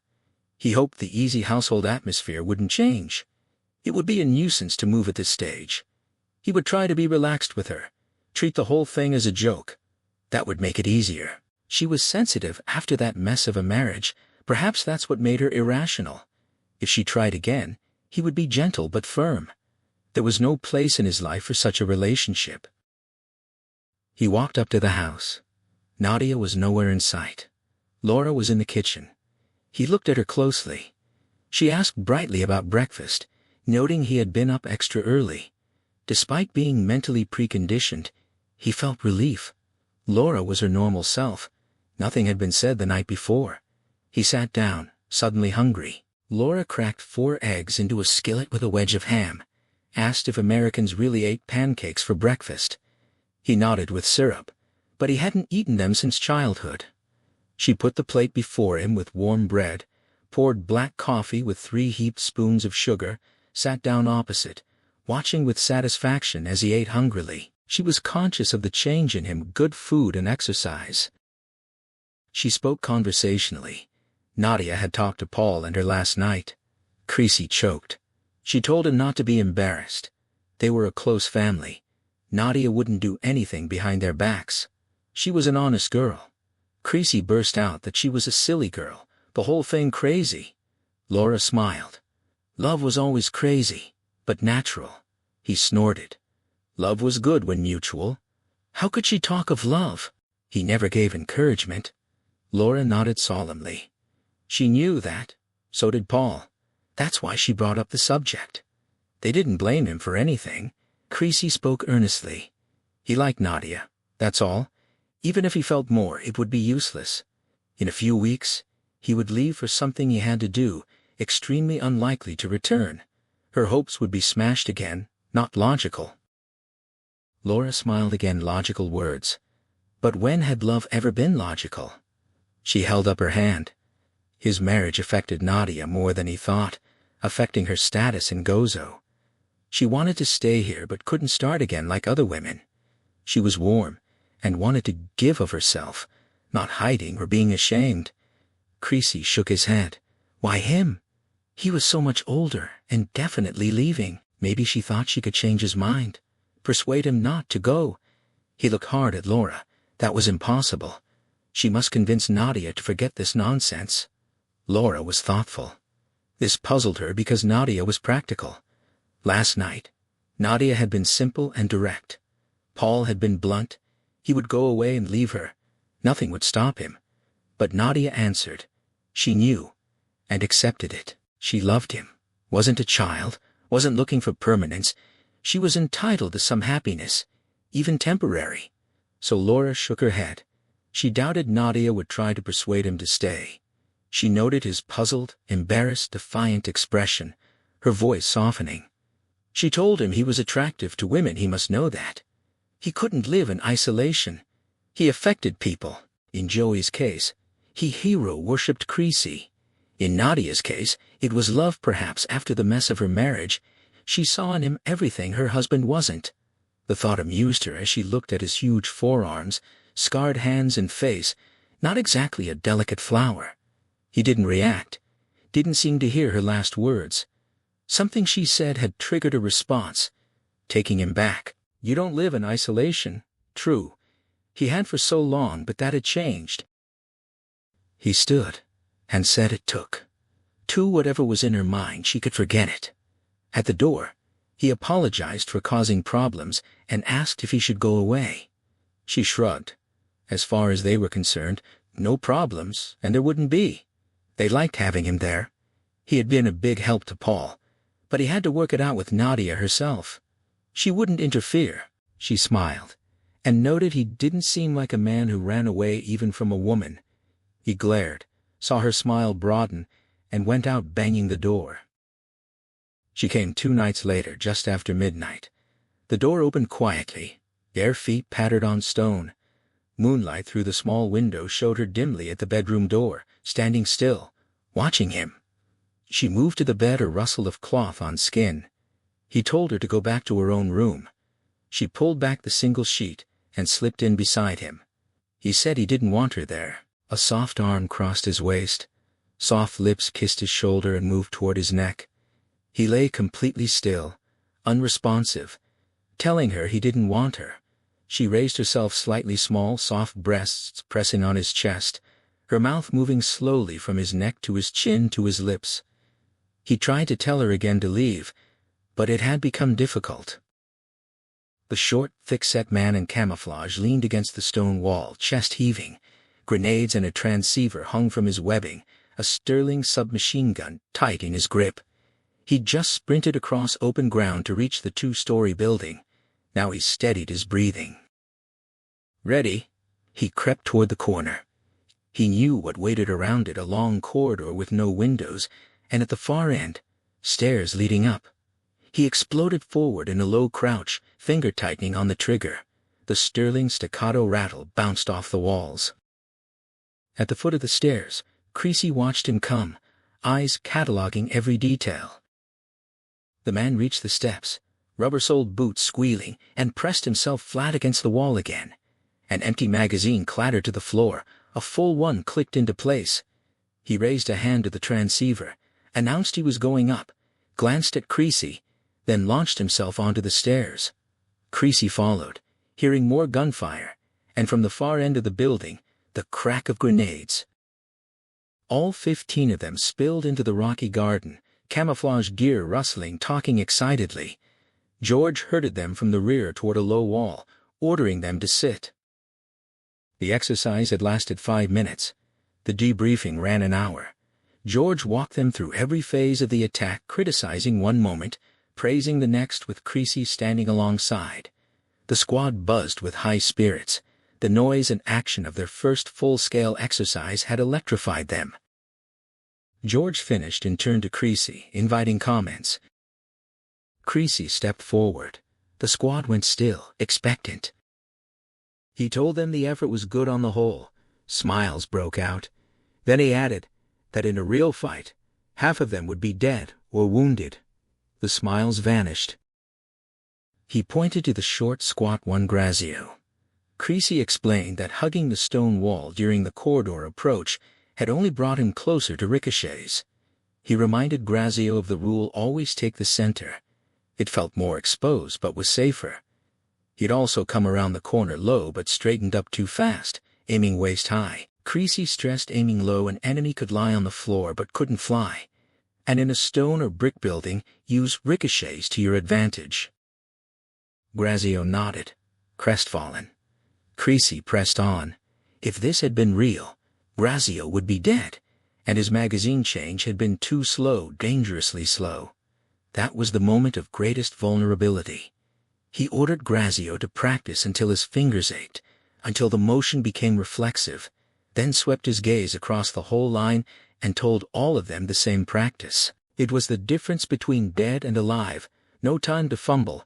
He hoped the easy household atmosphere wouldn't change. It would be a nuisance to move at this stage. He would try to be relaxed with her, treat the whole thing as a joke. That would make it easier. She was sensitive after that mess of a marriage. Perhaps that's what made her irrational. If she tried again, he would be gentle but firm. There was no place in his life for such a relationship. He walked up to the house. Nadia was nowhere in sight. Laura was in the kitchen. He looked at her closely. She asked brightly about breakfast, noting he had been up extra early. Despite being mentally preconditioned, he felt relief. Laura was her normal self. Nothing had been said the night before. He sat down, suddenly hungry. Laura cracked 4 eggs into a skillet with a wedge of ham, asked if Americans really ate pancakes for breakfast. He nodded with syrup, but he hadn't eaten them since childhood. She put the plate before him with warm bread, poured black coffee with 3 heaped spoons of sugar, sat down opposite, watching with satisfaction as he ate hungrily. She was conscious of the change in him, good food and exercise. She spoke conversationally. Nadia had talked to Paul and her last night. Creasy choked. She told him not to be embarrassed. They were a close family. Nadia wouldn't do anything behind their backs. She was an honest girl. Creasy burst out that she was a silly girl, the whole thing crazy. Laura smiled. Love was always crazy, but natural. He snorted. Love was good when mutual. How could she talk of love? He never gave encouragement. Laura nodded solemnly. She knew that. So did Paul. That's why she brought up the subject. They didn't blame him for anything. Creasy spoke earnestly. He liked Nadia, that's all. Even if he felt more, it would be useless. In a few weeks, he would leave for something he had to do, extremely unlikely to return. Her hopes would be smashed again, not logical. Laura smiled again, logical words. But when had love ever been logical? She held up her hand. His marriage affected Nadia more than he thought, affecting her status in Gozo. She wanted to stay here but couldn't start again like other women. She was warm and wanted to give of herself, not hiding or being ashamed. Creasy shook his head. Why him? He was so much older and definitely leaving. Maybe she thought she could change his mind, persuade him not to go. He looked hard at Laura. That was impossible. She must convince Nadia to forget this nonsense. Laura was thoughtful. This puzzled her because Nadia was practical. Last night, Nadia had been simple and direct. Paul had been blunt. He would go away and leave her. Nothing would stop him. But Nadia answered. She knew, and accepted it. She loved him, wasn't a child, wasn't looking for permanence. She was entitled to some happiness, even temporary. So Laura shook her head. She doubted Nadia would try to persuade him to stay. She noted his puzzled, embarrassed, defiant expression, her voice softening. She told him he was attractive to women, he must know that. He couldn't live in isolation. He affected people. In Joey's case, he hero-worshipped Creasy. In Nadia's case, it was love perhaps after the mess of her marriage. She saw in him everything her husband wasn't. The thought amused her as she looked at his huge forearms, scarred hands and face, not exactly a delicate flower. He didn't react, didn't seem to hear her last words. Something she said had triggered a response, taking him back. You don't live in isolation. True. He had for so long, but that had changed. He stood and said it took whatever was in her mind she could forget it. At the door, he apologized for causing problems and asked if he should go away. She shrugged. As far as they were concerned, no problems, and there wouldn't be. They liked having him there. He had been a big help to Paul, but he had to work it out with Nadia herself. She wouldn't interfere. She smiled, and noted he didn't seem like a man who ran away even from a woman. He glared, saw her smile broaden, and went out banging the door. She came 2 nights later, just after midnight. The door opened quietly. Bare feet pattered on stone. Moonlight through the small window showed her dimly at the bedroom door, standing still, watching him. She moved to the bed, a rustle of cloth on skin. He told her to go back to her own room. She pulled back the single sheet and slipped in beside him. He said he didn't want her there. A soft arm crossed his waist. Soft lips kissed his shoulder and moved toward his neck. He lay completely still, unresponsive, telling her he didn't want her. She raised herself, slightly, small, soft breasts pressing on his chest, her mouth moving slowly from his neck to his chin to his lips. He tried to tell her again to leave, but it had become difficult. The short, thick-set man in camouflage leaned against the stone wall, chest heaving. Grenades and a transceiver hung from his webbing, a Sterling submachine gun tight in his grip. He'd just sprinted across open ground to reach the 2-story building. Now he steadied his breathing. Ready? He crept toward the corner. He knew what waited around it, a long corridor with no windows, and at the far end, stairs leading up. He exploded forward in a low crouch, finger tightening on the trigger. The Sterling staccato rattle bounced off the walls. At the foot of the stairs, Creasy watched him come, eyes cataloging every detail. The man reached the steps, rubber-soled boots squealing, and pressed himself flat against the wall again. An empty magazine clattered to the floor, a full one clicked into place. He raised a hand to the transceiver, announced he was going up, glanced at Creasy, then launched himself onto the stairs. Creasy followed, hearing more gunfire, and from the far end of the building, the crack of grenades. All 15 of them spilled into the rocky garden, camouflage gear rustling, talking excitedly. George herded them from the rear toward a low wall, ordering them to sit. The exercise had lasted 5 minutes. The debriefing ran an hour. George walked them through every phase of the attack, criticizing one moment, praising the next, with Creasy standing alongside. The squad buzzed with high spirits. The noise and action of their first full-scale exercise had electrified them. George finished and turned to Creasy, inviting comments. Creasy stepped forward. The squad went still, expectant. He told them the effort was good on the whole. Smiles broke out. Then he added that in a real fight, half of them would be dead or wounded. The smiles vanished. He pointed to the short, squat one, Grazio. Creasy explained that hugging the stone wall during the corridor approach had only brought him closer to ricochets. He reminded Grazio of the rule, always take the center. It felt more exposed but was safer. He'd also come around the corner low but straightened up too fast, aiming waist high. Creasy stressed aiming low, an enemy could lie on the floor but couldn't fly. And in a stone or brick building, use ricochets to your advantage. Grazio nodded, crestfallen. Creasy pressed on. If this had been real, Grazio would be dead, and his magazine change had been too slow, dangerously slow. That was the moment of greatest vulnerability. He ordered Grazio to practice until his fingers ached, until the motion became reflexive, then swept his gaze across the whole line and told all of them the same practice. It was the difference between dead and alive, no time to fumble.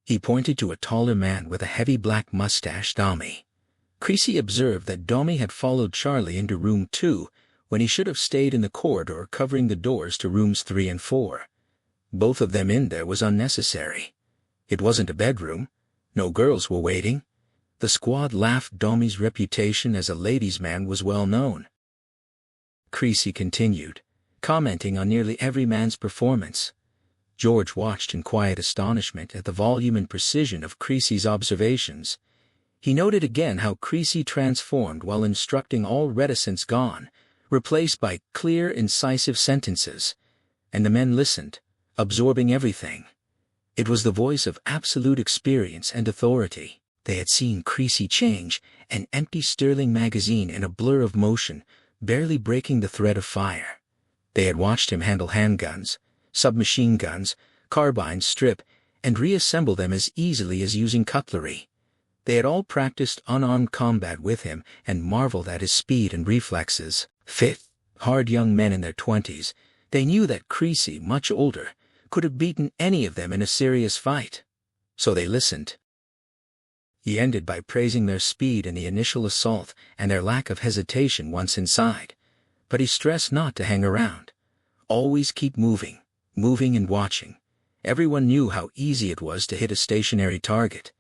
He pointed to a taller man with a heavy black mustache, Domi. Creasy observed that Domi had followed Charlie into room 2 when he should have stayed in the corridor covering the doors to rooms 3 and 4. Both of them in there was unnecessary. It wasn't a bedroom. No girls were waiting. The squad laughed. Domi's reputation as a ladies' man was well known. Creasy continued, commenting on nearly every man's performance. George watched in quiet astonishment at the volume and precision of Creasy's observations. He noted again how Creasy transformed while instructing, all reticence gone, replaced by clear, incisive sentences. And the men listened, absorbing everything. It was the voice of absolute experience and authority. They had seen Creasy change, an empty Sterling magazine in a blur of motion, barely breaking the thread of fire. They had watched him handle handguns, submachine guns, carbines, strip, and reassemble them as easily as using cutlery. They had all practiced unarmed combat with him and marveled at his speed and reflexes. Fit, hard young men in their 20s, they knew that Creasy, much older, could have beaten any of them in a serious fight. So they listened. He ended by praising their speed in the initial assault and their lack of hesitation once inside. But he stressed not to hang around. Always keep moving and watching. Everyone knew how easy it was to hit a stationary target.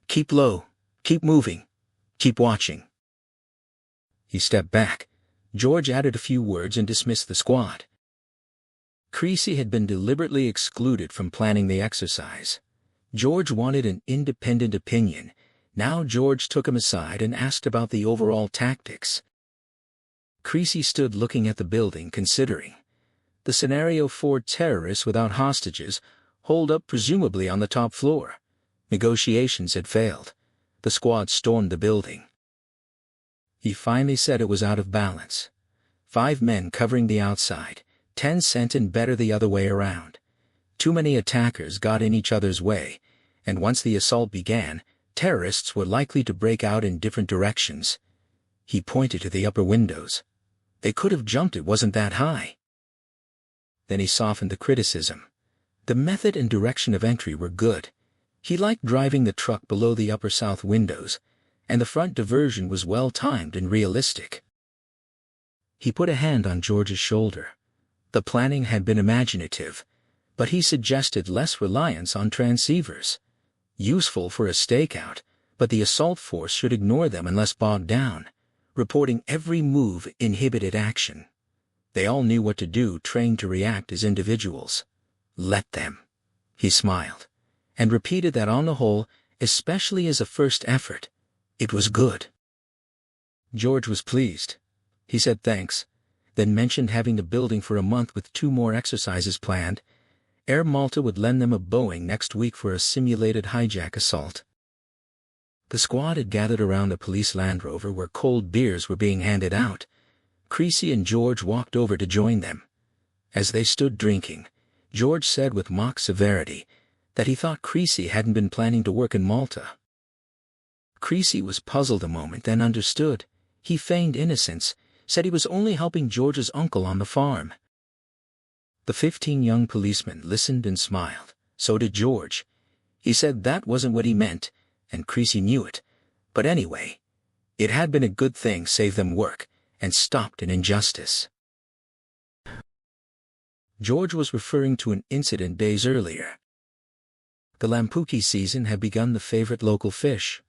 Keep low, keep moving, keep watching. He stepped back. George added a few words and dismissed the squad. Creasy had been deliberately excluded from planning the exercise. George wanted an independent opinion. Now George took him aside and asked about the overall tactics. Creasy stood looking at the building, considering. The scenario: 4 terrorists without hostages, holed up presumably on the top floor. Negotiations had failed. The squad stormed the building. He finally said it was out of balance. 5 men covering the outside, 10 sent in better the other way around. Too many attackers got in each other's way, and once the assault began, terrorists were likely to break out in different directions. He pointed to the upper windows. They could have jumped, it wasn't that high. Then he softened the criticism. The method and direction of entry were good. He liked driving the truck below the upper south windows, and the front diversion was well timed and realistic. He put a hand on George's shoulder. The planning had been imaginative, but he suggested less reliance on transceivers. Useful for a stakeout, but the assault force should ignore them unless bogged down. Reporting every move inhibited action. They all knew what to do, trained to react as individuals. Let them. He smiled, and repeated that on the whole, especially as a first effort, it was good. George was pleased. He said thanks, then mentioned having the building for a month with 2 more exercises planned. Air Malta would lend them a Boeing next week for a simulated hijack assault. The squad had gathered around a police Land Rover where cold beers were being handed out. Creasy and George walked over to join them. As they stood drinking, George said with mock severity that he thought Creasy hadn't been planning to work in Malta. Creasy was puzzled a moment, then understood. He feigned innocence, said he was only helping George's uncle on the farm. The 15 young policemen listened and smiled. So did George. He said that wasn't what he meant, and Creasy knew it. But anyway, it had been a good thing, saved them work, and stopped an injustice. George was referring to an incident days earlier. The lampuki season had begun. The favorite local fish.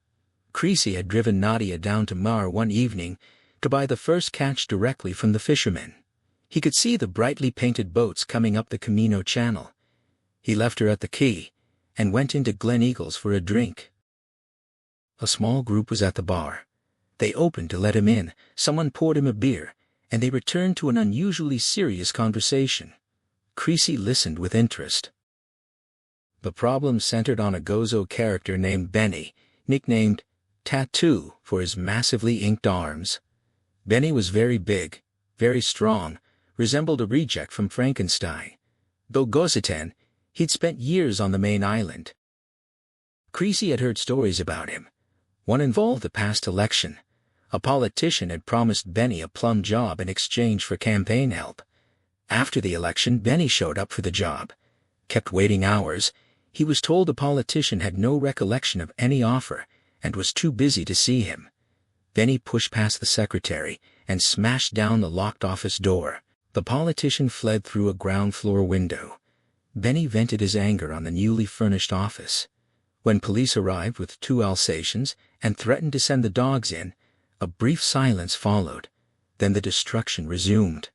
Creasy had driven Nadia down to Mar one evening to buy the first catch directly from the fishermen. He could see the brightly painted boats coming up the Camino Channel. He left her at the quay and went into Glen Eagles for a drink. A small group was at the bar. They opened to let him in, someone poured him a beer, and they returned to an unusually serious conversation. Creasy listened with interest. The problem centered on a Gozo character named Benny, nicknamed Tattoo for his massively inked arms. Benny was very big, very strong, resembled a reject from Frankenstein. Though Goziten, he'd spent years on the main island. Creasy had heard stories about him. One involved the past election. A politician had promised Benny a plum job in exchange for campaign help. After the election, Benny showed up for the job. Kept waiting hours. He was told the politician had no recollection of any offer and was too busy to see him. Benny pushed past the secretary and smashed down the locked office door. The politician fled through a ground floor window. Benny vented his anger on the newly furnished office. When police arrived with 2 Alsatians and threatened to send the dogs in, a brief silence followed. Then the destruction resumed.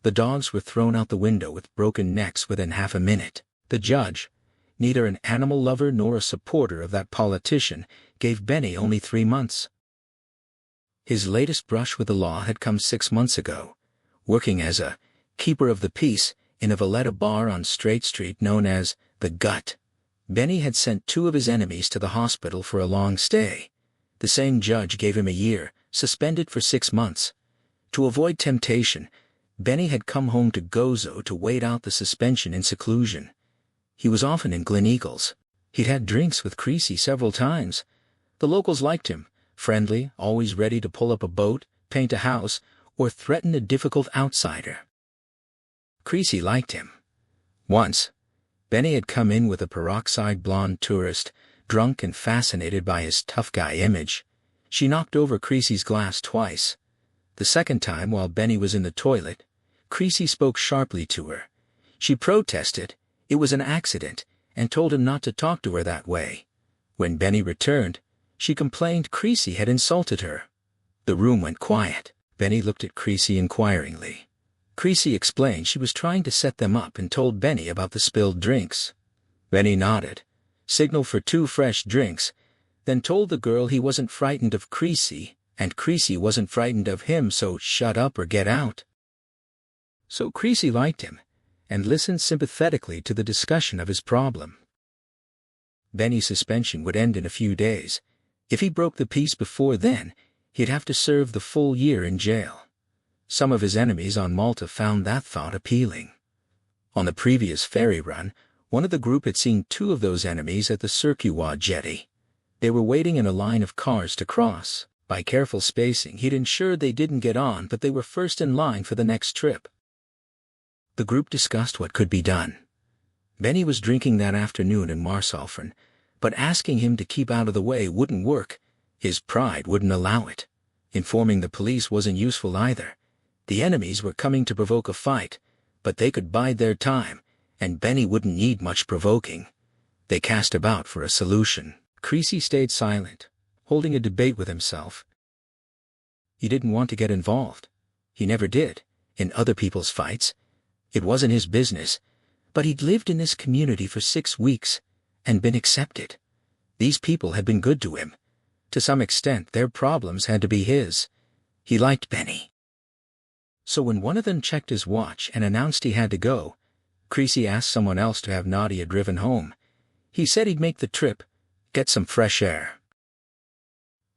The dogs were thrown out the window with broken necks within half a minute. The judge, neither an animal lover nor a supporter of that politician, gave Benny only 3 months. His latest brush with the law had come 6 months ago, working as a keeper of the peace in a Valletta bar on Straight Street known as the Gut. Benny had sent 2 of his enemies to the hospital for a long stay. The same judge gave him a year, suspended for 6 months. To avoid temptation, Benny had come home to Gozo to wait out the suspension in seclusion. He was often in Gleneagles. He'd had drinks with Creasy several times. The locals liked him, friendly, always ready to pull up a boat, paint a house, or threaten a difficult outsider. Creasy liked him. Once, Benny had come in with a peroxide blonde tourist, drunk and fascinated by his tough guy image. She knocked over Creasy's glass twice. The second time, while Benny was in the toilet, Creasy spoke sharply to her. She protested it was an accident and told him not to talk to her that way. When Benny returned, she complained Creasy had insulted her. The room went quiet. Benny looked at Creasy inquiringly. Creasy explained she was trying to set them up and told Benny about the spilled drinks. Benny nodded, signaled for 2 fresh drinks, then told the girl he wasn't frightened of Creasy, and Creasy wasn't frightened of him, so shut up or get out. So Creasy liked him, and listened sympathetically to the discussion of his problem. Benny's suspension would end in a few days. If he broke the peace before then, he'd have to serve the full year in jail. Some of his enemies on Malta found that thought appealing. On the previous ferry run, one of the group had seen 2 of those enemies at the XIII jetty. They were waiting in a line of cars to cross. By careful spacing, he'd ensured they didn't get on, but they were first in line for the next trip. The group discussed what could be done. Benny was drinking that afternoon in Marsalfren, but asking him to keep out of the way wouldn't work. His pride wouldn't allow it. Informing the police wasn't useful either. The enemies were coming to provoke a fight, but they could bide their time, and Benny wouldn't need much provoking. They cast about for a solution. Creasy stayed silent, holding a debate with himself. He didn't want to get involved. He never did, in other people's fights. It wasn't his business, but he'd lived in this community for 6 weeks and been accepted. These people had been good to him. To some extent, their problems had to be his. He liked Benny. So when one of them checked his watch and announced he had to go, Creasy asked someone else to have Nadia driven home. He said he'd make the trip, get some fresh air.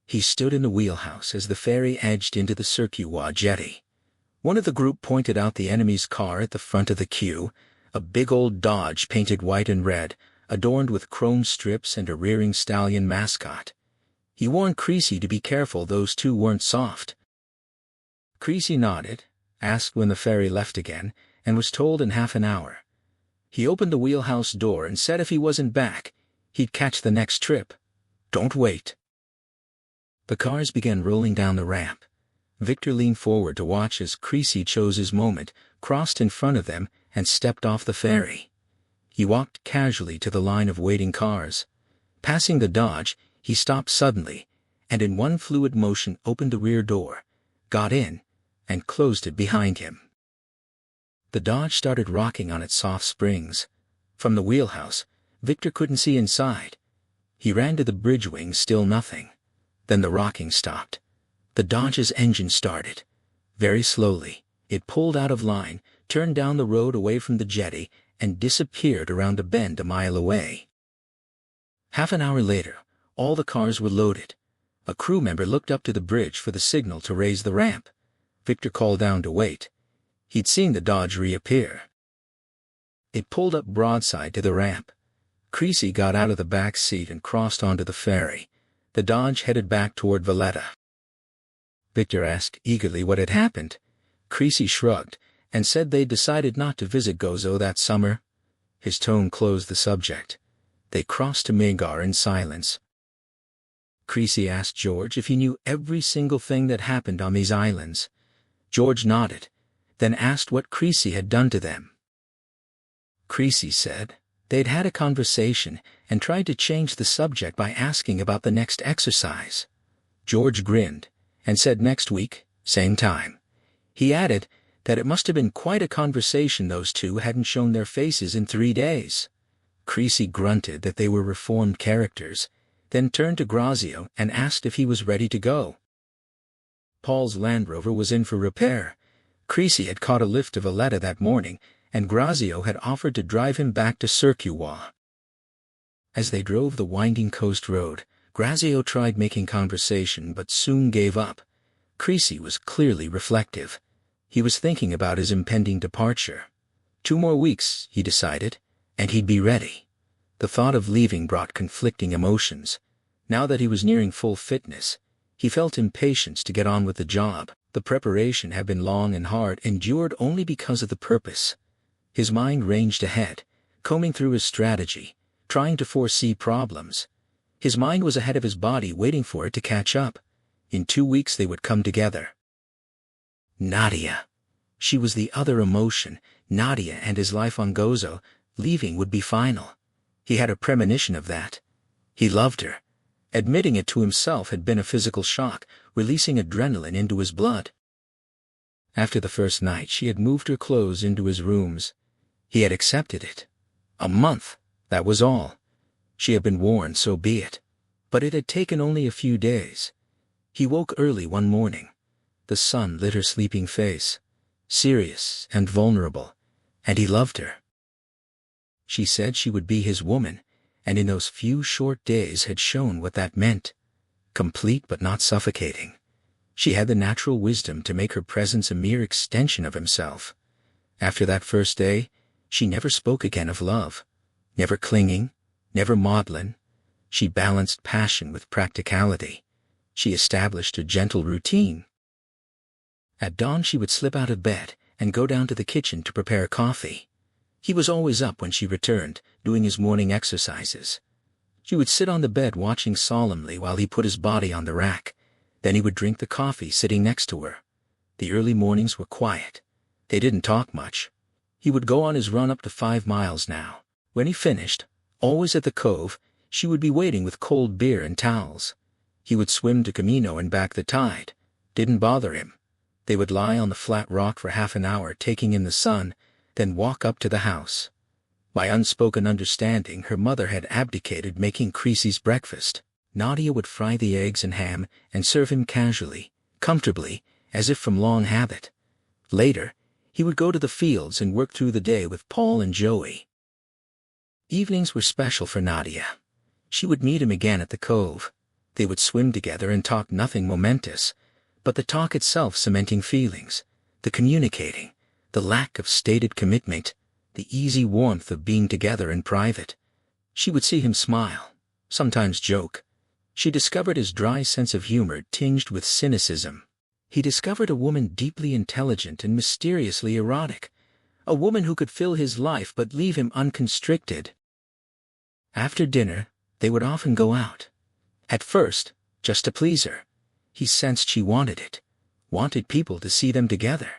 He stood in the wheelhouse as the ferry edged into the XIII jetty. One of the group pointed out the enemy's car at the front of the queue, a big old Dodge painted white and red, adorned with chrome strips and a rearing stallion mascot. He warned Creasy to be careful those 2 weren't soft. Creasy nodded, asked when the ferry left again, and was told in half an hour. He opened the wheelhouse door and said if he wasn't back, he'd catch the next trip. Don't wait. The cars began rolling down the ramp. Victor leaned forward to watch as Creasy chose his moment, crossed in front of them, and stepped off the ferry. He walked casually to the line of waiting cars. Passing the Dodge, he stopped suddenly, and in one fluid motion opened the rear door, got in, and closed it behind him. The Dodge started rocking on its soft springs. From the wheelhouse, Victor couldn't see inside. He ran to the bridge wing, still nothing. Then the rocking stopped. The Dodge's engine started. Very slowly, it pulled out of line, turned down the road away from the jetty, and disappeared around a bend a mile away. Half an hour later, all the cars were loaded. A crew member looked up to the bridge for the signal to raise the ramp. Victor called down to wait. He'd seen the Dodge reappear. It pulled up broadside to the ramp. Creasy got out of the back seat and crossed onto the ferry. The Dodge headed back toward Valletta. Victor asked eagerly what had happened. Creasy shrugged and said they'd decided not to visit Gozo that summer. His tone closed the subject. They crossed to Megar in silence. Creasy asked George if he knew every single thing that happened on these islands. George nodded, then asked what Creasy had done to them. Creasy said. They'd had a conversation and tried to change the subject by asking about the next exercise. George grinned and said next week, same time. He added that it must have been quite a conversation. Those two hadn't shown their faces in 3 days. Creasy grunted that they were reformed characters, then turned to Grazio and asked if he was ready to go. Paul's Land Rover was in for repair. Creasy had caught a lift to Valletta that morning, and Grazio had offered to drive him back to Circuit. As they drove the winding coast road, Grazio tried making conversation but soon gave up. Creasy was clearly reflective. He was thinking about his impending departure. 2 more weeks, he decided, and he'd be ready. The thought of leaving brought conflicting emotions. Now that he was nearing full fitness, he felt impatience to get on with the job. The preparation had been long and hard, endured only because of the purpose. His mind ranged ahead, combing through his strategy, trying to foresee problems. His mind was ahead of his body, waiting for it to catch up. In 2 weeks they would come together. Nadia. She was the other emotion. Nadia and his life on Gozo, leaving would be final. He had a premonition of that. He loved her. Admitting it to himself had been a physical shock, releasing adrenaline into his blood. After the first night, she had moved her clothes into his rooms. He had accepted it. A month, that was all. She had been warned, so be it. But it had taken only a few days. He woke early one morning. The sun lit her sleeping face, serious and vulnerable, and he loved her. She said she would be his woman, and in those few short days had shown what that meant. Complete but not suffocating. She had the natural wisdom to make her presence a mere extension of himself. After that first day, she never spoke again of love. Never clinging, never maudlin. She balanced passion with practicality. She established a gentle routine. At dawn she would slip out of bed and go down to the kitchen to prepare coffee. He was always up when she returned, doing his morning exercises. She would sit on the bed watching solemnly while he put his body on the rack. Then he would drink the coffee sitting next to her. The early mornings were quiet. They didn't talk much. He would go on his run up to 5 miles now. When he finished, always at the cove, she would be waiting with cold beer and towels. He would swim to Camino and back the tide. Didn't bother him. They would lie on the flat rock for half an hour taking in the sun, then walk up to the house. By unspoken understanding, her mother had abdicated making Creasy's breakfast. Nadia would fry the eggs and ham and serve him casually, comfortably, as if from long habit. Later, he would go to the fields and work through the day with Paul and Joey. Evenings were special for Nadia. She would meet him again at the cove. They would swim together and talk nothing momentous, but the talk itself cementing feelings, the communicating, the lack of stated commitment, the easy warmth of being together in private. She would see him smile, sometimes joke. She discovered his dry sense of humor tinged with cynicism. He discovered a woman deeply intelligent and mysteriously erotic, a woman who could fill his life but leave him unconstricted. After dinner, they would often go out. At first, just to please her. He sensed she wanted it, wanted people to see them together.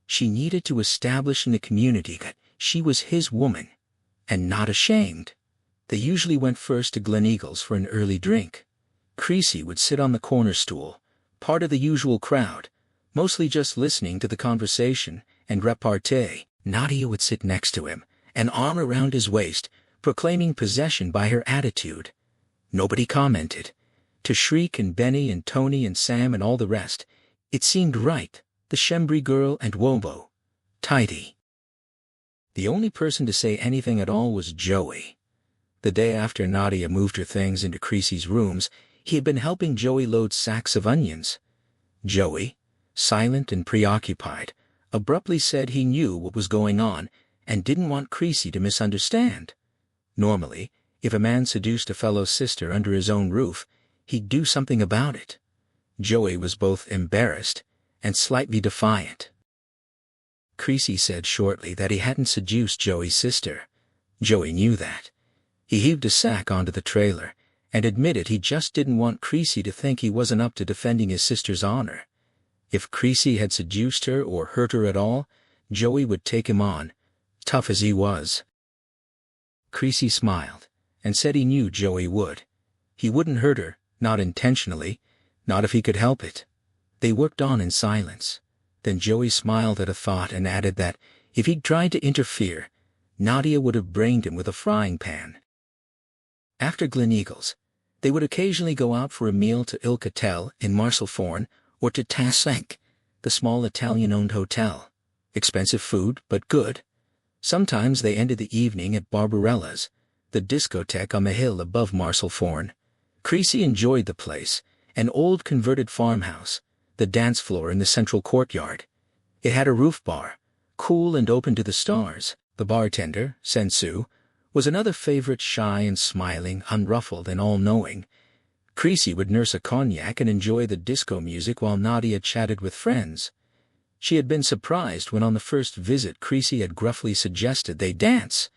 She needed to establish in the community that she was his woman, and not ashamed. They usually went first to Gleneagles for an early drink. Creasy would sit on the corner stool, part of the usual crowd, mostly just listening to the conversation and repartee. Nadia would sit next to him, an arm around his waist, proclaiming possession by her attitude. Nobody commented. To Shriek and Benny and Tony and Sam and all the rest, it seemed right, the Shembri girl and Wobo. Tidy. The only person to say anything at all was Joey. The day after Nadia moved her things into Creasy's rooms, he had been helping Joey load sacks of onions. Joey, silent and preoccupied, abruptly said he knew what was going on and didn't want Creasy to misunderstand. Normally, if a man seduced a fellow sister under his own roof, he'd do something about it. Joey was both embarrassed and slightly defiant. Creasy said shortly that he hadn't seduced Joey's sister. Joey knew that. He heaved a sack onto the trailer and admitted he just didn't want Creasy to think he wasn't up to defending his sister's honor. If Creasy had seduced her or hurt her at all, Joey would take him on, tough as he was. Creasy smiled, and said he knew Joey would. He wouldn't hurt her, not intentionally, not if he could help it. They worked on in silence. Then Joey smiled at a thought and added that, if he'd tried to interfere, Nadia would have brained him with a frying pan. After Gleneagles, they would occasionally go out for a meal to Il Catel in Marcelforn or to Tas, the small Italian-owned hotel. Expensive food, but good. Sometimes they ended the evening at Barbarella's, the discotheque on the hill above Marcelforn. Creasy enjoyed the place, an old converted farmhouse, the dance floor in the central courtyard. It had a roof bar, cool and open to the stars. The bartender, Sensu, was another favorite, shy and smiling, unruffled and all-knowing. Creasy would nurse a cognac and enjoy the disco music while Nadia chatted with friends. She had been surprised when on the first visit Creasy had gruffly suggested they dance.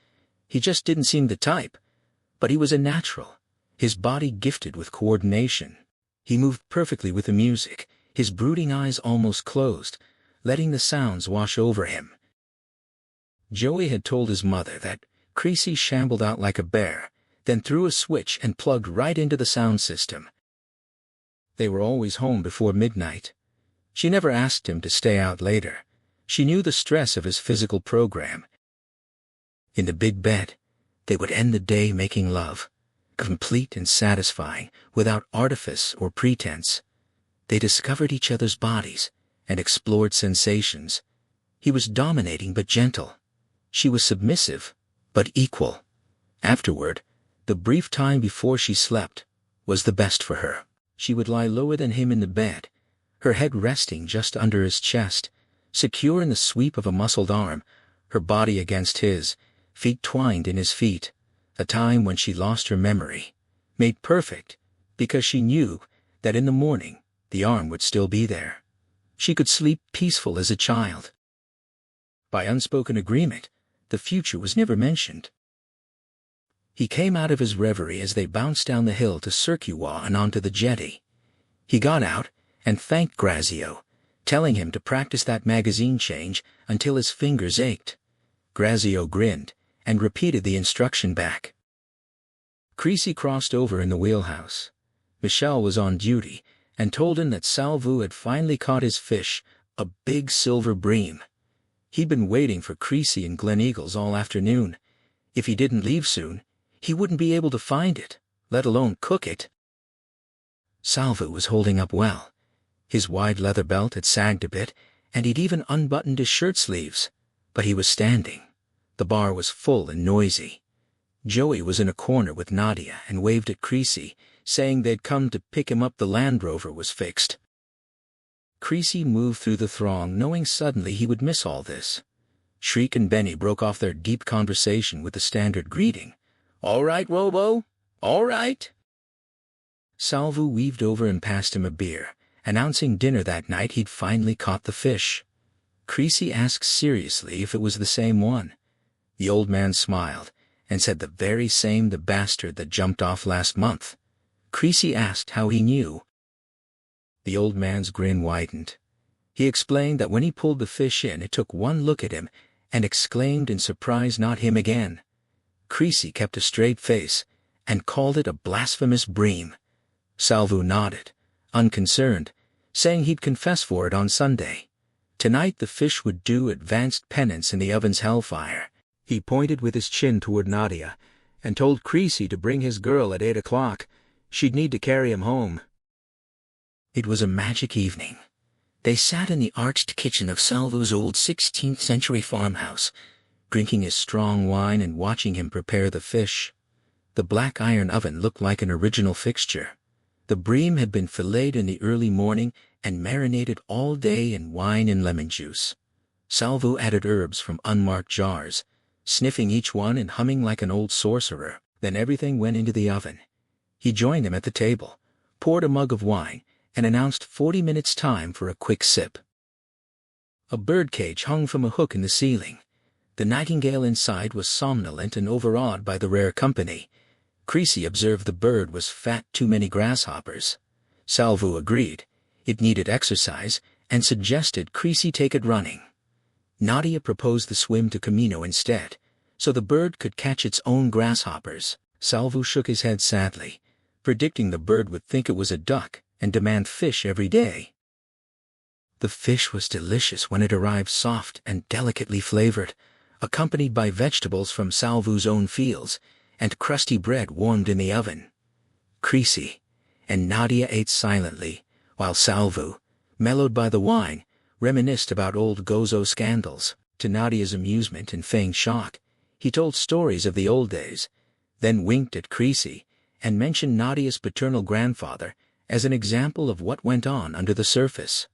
He just didn't seem the type. But he was a natural, his body gifted with coordination. He moved perfectly with the music, his brooding eyes almost closed, letting the sounds wash over him. Joey had told his mother that Creasy shambled out like a bear, then threw a switch and plugged right into the sound system. They were always home before midnight. She never asked him to stay out later. She knew the stress of his physical program. In the big bed, they would end the day making love, complete and satisfying, without artifice or pretense. They discovered each other's bodies and explored sensations. He was dominating but gentle. She was submissive, but equal. Afterward, the brief time before she slept, was the best for her. She would lie lower than him in the bed, her head resting just under his chest, secure in the sweep of a muscled arm, her body against his, feet twined in his feet, a time when she lost her memory, made perfect, because she knew that in the morning, the arm would still be there. She could sleep peaceful as a child. By unspoken agreement, the future was never mentioned. He came out of his reverie as they bounced down the hill to Circuit and onto the jetty. He got out and thanked Grazio, telling him to practice that magazine change until his fingers ached. Grazio grinned and repeated the instruction back. Creasy crossed over in the wheelhouse. Michel was on duty and told him that Salvu had finally caught his fish, a big silver bream. He'd been waiting for Creasy in Gleneagles all afternoon. If he didn't leave soon, he wouldn't be able to find it, let alone cook it. Salvu was holding up well. His wide leather belt had sagged a bit, and he'd even unbuttoned his shirt sleeves. But he was standing. The bar was full and noisy. Joey was in a corner with Nadia and waved at Creasy, saying they'd come to pick him up. The Land Rover was fixed. Creasy moved through the throng, knowing suddenly he would miss all this. Shriek and Benny broke off their deep conversation with the standard greeting. "All right, Robo? All right?" Salvu weaved over and passed him a beer, announcing dinner that night. He'd finally caught the fish. Creasy asked seriously if it was the same one. The old man smiled and said the very same, the bastard that jumped off last month. Creasy asked how he knew. The old man's grin widened. He explained that when he pulled the fish in, it took one look at him and exclaimed in surprise, "Not him again." Creasy kept a straight face and called it a blasphemous bream. Salvu nodded, unconcerned, saying he'd confess for it on Sunday. Tonight the fish would do advanced penance in the oven's hellfire. He pointed with his chin toward Nadia and told Creasy to bring his girl at 8 o'clock. She'd need to carry him home. It was a magic evening. They sat in the arched kitchen of Salvu's old 16th-century farmhouse, drinking his strong wine and watching him prepare the fish. The black iron oven looked like an original fixture. The bream had been filleted in the early morning and marinated all day in wine and lemon juice. Salvu added herbs from unmarked jars, sniffing each one and humming like an old sorcerer. Then everything went into the oven. He joined him at the table, poured a mug of wine, and announced 40 minutes' time for a quick sip. A birdcage hung from a hook in the ceiling. The nightingale inside was somnolent and overawed by the rare company. Creasy observed the bird was fat, too many grasshoppers. Salvu agreed. It needed exercise, and suggested Creasy take it running. Nadia proposed the swim to Camino instead, so the bird could catch its own grasshoppers. Salvo shook his head sadly, predicting the bird would think it was a duck and demand fish every day. The fish was delicious when it arrived, soft and delicately flavored, accompanied by vegetables from Salvo's own fields and crusty bread warmed in the oven. Creasy and Nadia ate silently, while Salvo, mellowed by the wine, reminisced about old Gozo scandals. To Nadia's amusement and feigned shock, he told stories of the old days, then winked at Creasy and mentioned Nadia's paternal grandfather as an example of what went on under the surface.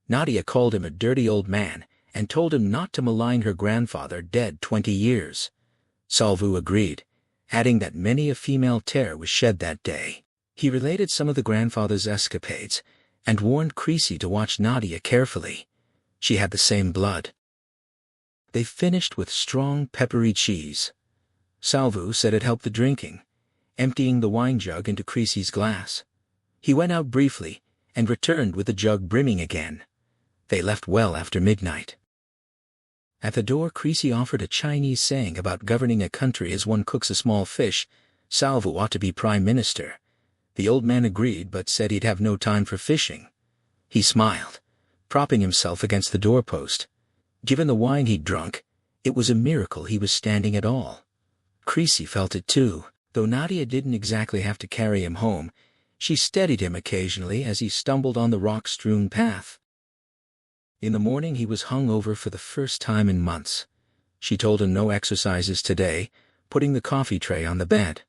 Nadia called him a dirty old man and told him not to malign her grandfather, dead 20 years. Salvo agreed, adding that many a female tear was shed that day. He related some of the grandfather's escapades and warned Creasy to watch Nadia carefully. She had the same blood. They finished with strong peppery cheese. Salvo said it helped the drinking, emptying the wine jug into Creasy's glass. He went out briefly and returned with the jug brimming again. They left well after midnight. At the door, Creasy offered a Chinese saying about governing a country as one cooks a small fish. Salvo ought to be prime minister. The old man agreed but said he'd have no time for fishing. He smiled, propping himself against the doorpost. Given the wine he'd drunk, it was a miracle he was standing at all. Creasy felt it too, though Nadia didn't exactly have to carry him home. She steadied him occasionally as he stumbled on the rock-strewn path. In the morning he was hung over for the first time in months. She told him no exercises today, putting the coffee tray on the bed.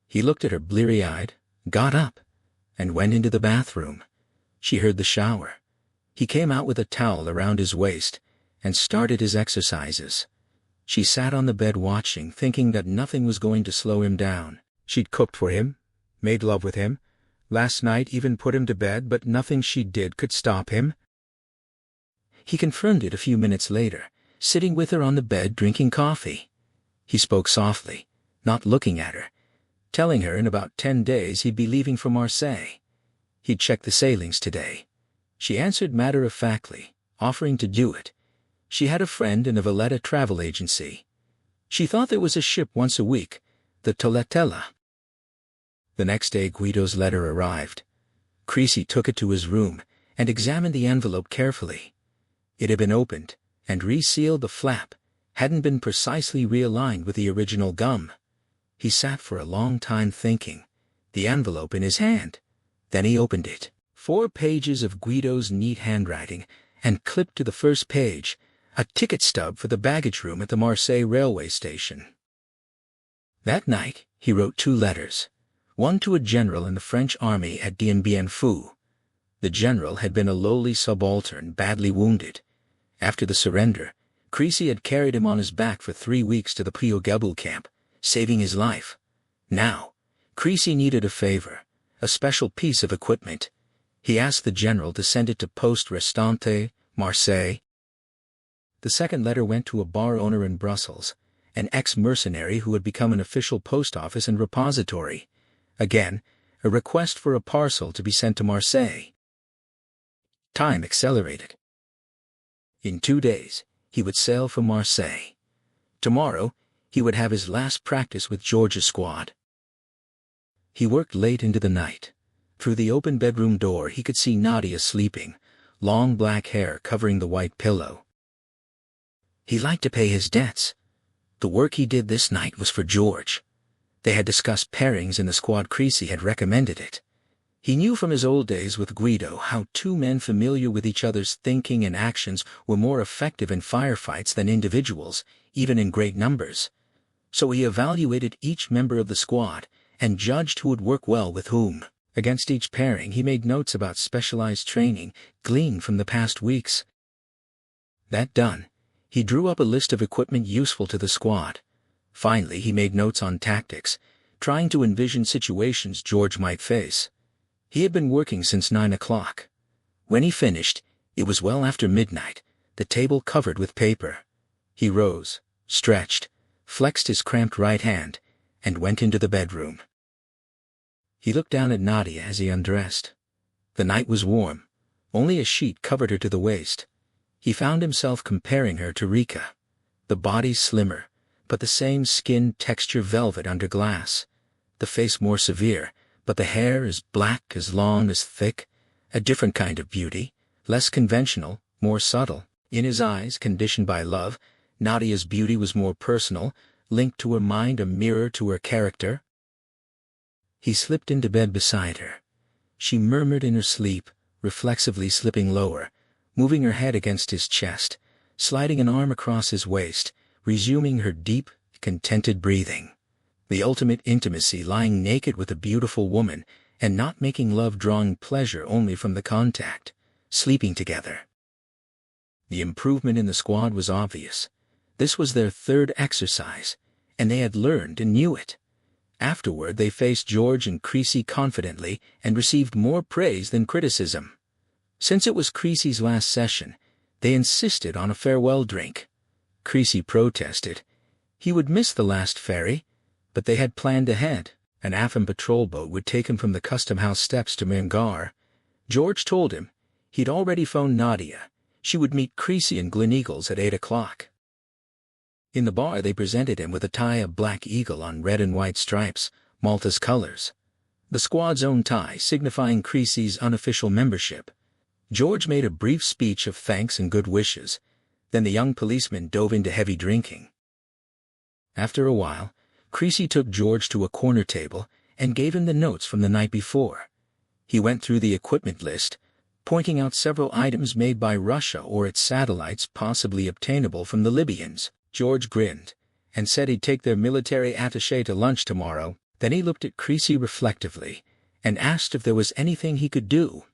He looked at her bleary-eyed, got up, and went into the bathroom. She heard the shower. He came out with a towel around his waist and started his exercises. She sat on the bed watching, thinking that nothing was going to slow him down. She'd cooked for him, made love with him, last night even put him to bed, but nothing she did could stop him. He confirmed it a few minutes later, sitting with her on the bed drinking coffee. He spoke softly, not looking at her, telling her in about 10 days he'd be leaving for Marseille. He'd checked the sailings today. She answered matter-of-factly, offering to do it. She had a friend in a Valletta travel agency. She thought there was a ship once a week, the Toletella. The next day Guido's letter arrived. Creasy took it to his room and examined the envelope carefully. It had been opened and resealed. The flap hadn't been precisely realigned with the original gum. He sat for a long time thinking, the envelope in his hand. Then he opened it. 4 pages of Guido's neat handwriting, and clipped to the first page, a ticket stub for the baggage room at the Marseille railway station. That night, he wrote 2 letters, one to a general in the French army at Dien Bien Phu. The general had been a lowly subaltern, badly wounded. After the surrender, Creasy had carried him on his back for 3 weeks to the Piogebu camp, saving his life. Now, Creasy needed a favor, a special piece of equipment. He asked the general to send it to Poste Restante, Marseille. The second letter went to a bar owner in Brussels, an ex-mercenary who had become an official post office and repository. Again, a request for a parcel to be sent to Marseille. Time accelerated. In 2 days, he would sail for Marseille. Tomorrow, he would have his last practice with George's squad. He worked late into the night. Through the open bedroom door he could see Nadia sleeping, long black hair covering the white pillow. He liked to pay his debts. The work he did this night was for George. They had discussed pairings in the squad. Creasy had recommended it. He knew from his old days with Guido how 2 men familiar with each other's thinking and actions were more effective in firefights than individuals, even in great numbers. So he evaluated each member of the squad and judged who would work well with whom. Against each pairing he made notes about specialized training gleaned from the past weeks. That done, he drew up a list of equipment useful to the squad. Finally he made notes on tactics, trying to envision situations George might face. He had been working since 9 o'clock. When he finished, it was well after midnight, the table covered with paper. He rose, stretched, flexed his cramped right hand, and went into the bedroom. He looked down at Nadia as he undressed. The night was warm. Only a sheet covered her to the waist. He found himself comparing her to Rika. The body slimmer, but the same skin texture velvet under glass. The face more severe, but the hair as black, as long, as thick. A different kind of beauty, less conventional, more subtle. In his eyes, conditioned by love, Nadia's beauty was more personal, linked to her mind, a mirror to her character. He slipped into bed beside her. She murmured in her sleep, reflexively slipping lower, moving her head against his chest, sliding an arm across his waist, resuming her deep, contented breathing. The ultimate intimacy, lying naked with a beautiful woman, and not making love, drawing pleasure only from the contact, sleeping together. The improvement in the squad was obvious. This was their third exercise, and they had learned and knew it. Afterward they faced George and Creasy confidently and received more praise than criticism. Since it was Creasy's last session, they insisted on a farewell drink. Creasy protested. He would miss the last ferry, but they had planned ahead. An AFM patrol boat would take him from the custom house steps to Mangar. George told him he'd already phoned Nadia. She would meet Creasy and Gleneagles at 8 o'clock. In the bar they presented him with a tie of black eagle on red and white stripes, Malta's colors. The squad's own tie signifying Creasy's unofficial membership. George made a brief speech of thanks and good wishes. Then the young policeman dove into heavy drinking. After a while, Creasy took George to a corner table and gave him the notes from the night before. He went through the equipment list, pointing out several items made by Russia or its satellites possibly obtainable from the Libyans. George grinned and said he'd take their military attaché to lunch tomorrow. Then he looked at Creasy reflectively and asked if there was anything he could do.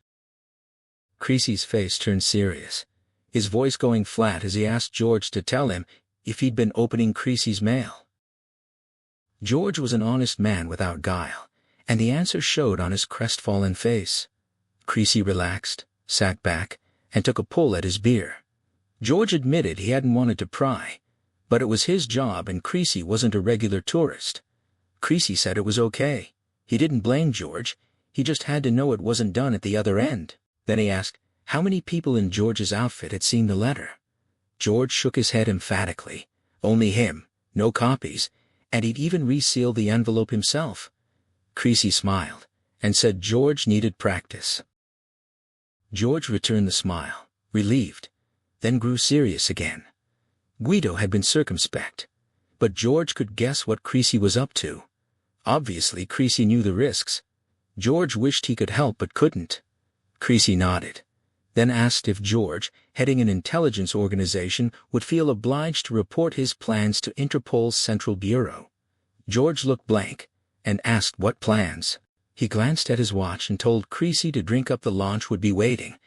Creasy's face turned serious, his voice going flat as he asked George to tell him if he'd been opening Creasy's mail. George was an honest man without guile, and the answer showed on his crestfallen face. Creasy relaxed, sat back, and took a pull at his beer. George admitted he hadn't wanted to pry, but it was his job and Creasy wasn't a regular tourist. Creasy said it was okay. He didn't blame George, he just had to know it wasn't done at the other end. Then he asked how many people in George's outfit had seen the letter. George shook his head emphatically. Only him, no copies, and he'd even resealed the envelope himself. Creasy smiled and said George needed practice. George returned the smile, relieved, then grew serious again. Guido had been circumspect, but George could guess what Creasy was up to. Obviously Creasy knew the risks. George wished he could help but couldn't. Creasy nodded, then asked if George, heading an intelligence organization, would feel obliged to report his plans to Interpol's Central Bureau. George looked blank and asked what plans. He glanced at his watch and told Creasy to drink up, the launch would be waiting,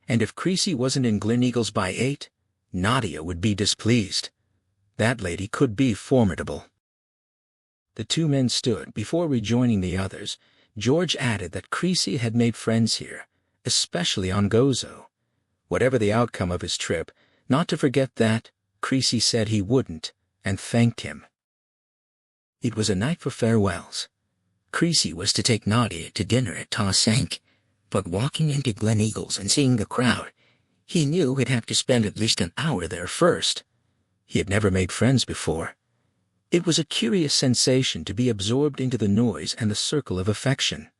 and if Creasy wasn't in Gleneagles by 8, Nadia would be displeased. That lady could be formidable. The two men stood before rejoining the others. George added that Creasy had made friends here, especially on Gozo. Whatever the outcome of his trip, not to forget that, Creasy said he wouldn't, and thanked him. It was a night for farewells. Creasy was to take Nadia to dinner at Ta Sank, but walking into Gleneagles and seeing the crowd, he knew he'd have to spend at least an hour there first. He had never made friends before. It was a curious sensation to be absorbed into the noise and the circle of affection.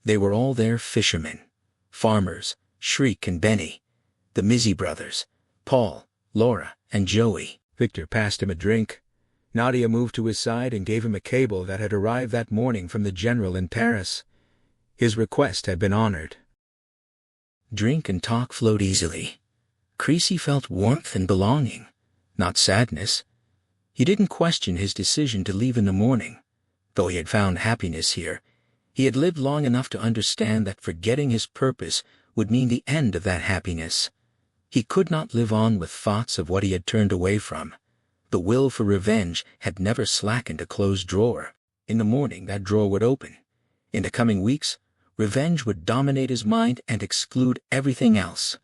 They were all there, fishermen, farmers, Shriek and Benny, the Mizzy brothers, Paul, Laura, and Joey. Victor passed him a drink. Nadia moved to his side and gave him a cable that had arrived that morning from the general in Paris. His request had been honored. Drink and talk flowed easily. Creasy felt warmth and belonging, not sadness. He didn't question his decision to leave in the morning. Though he had found happiness here, he had lived long enough to understand that forgetting his purpose would mean the end of that happiness. He could not live on with thoughts of what he had turned away from. The will for revenge had never slackened a closed drawer. In the morning that drawer would open. In the coming weeks, revenge would dominate his mind and exclude everything else.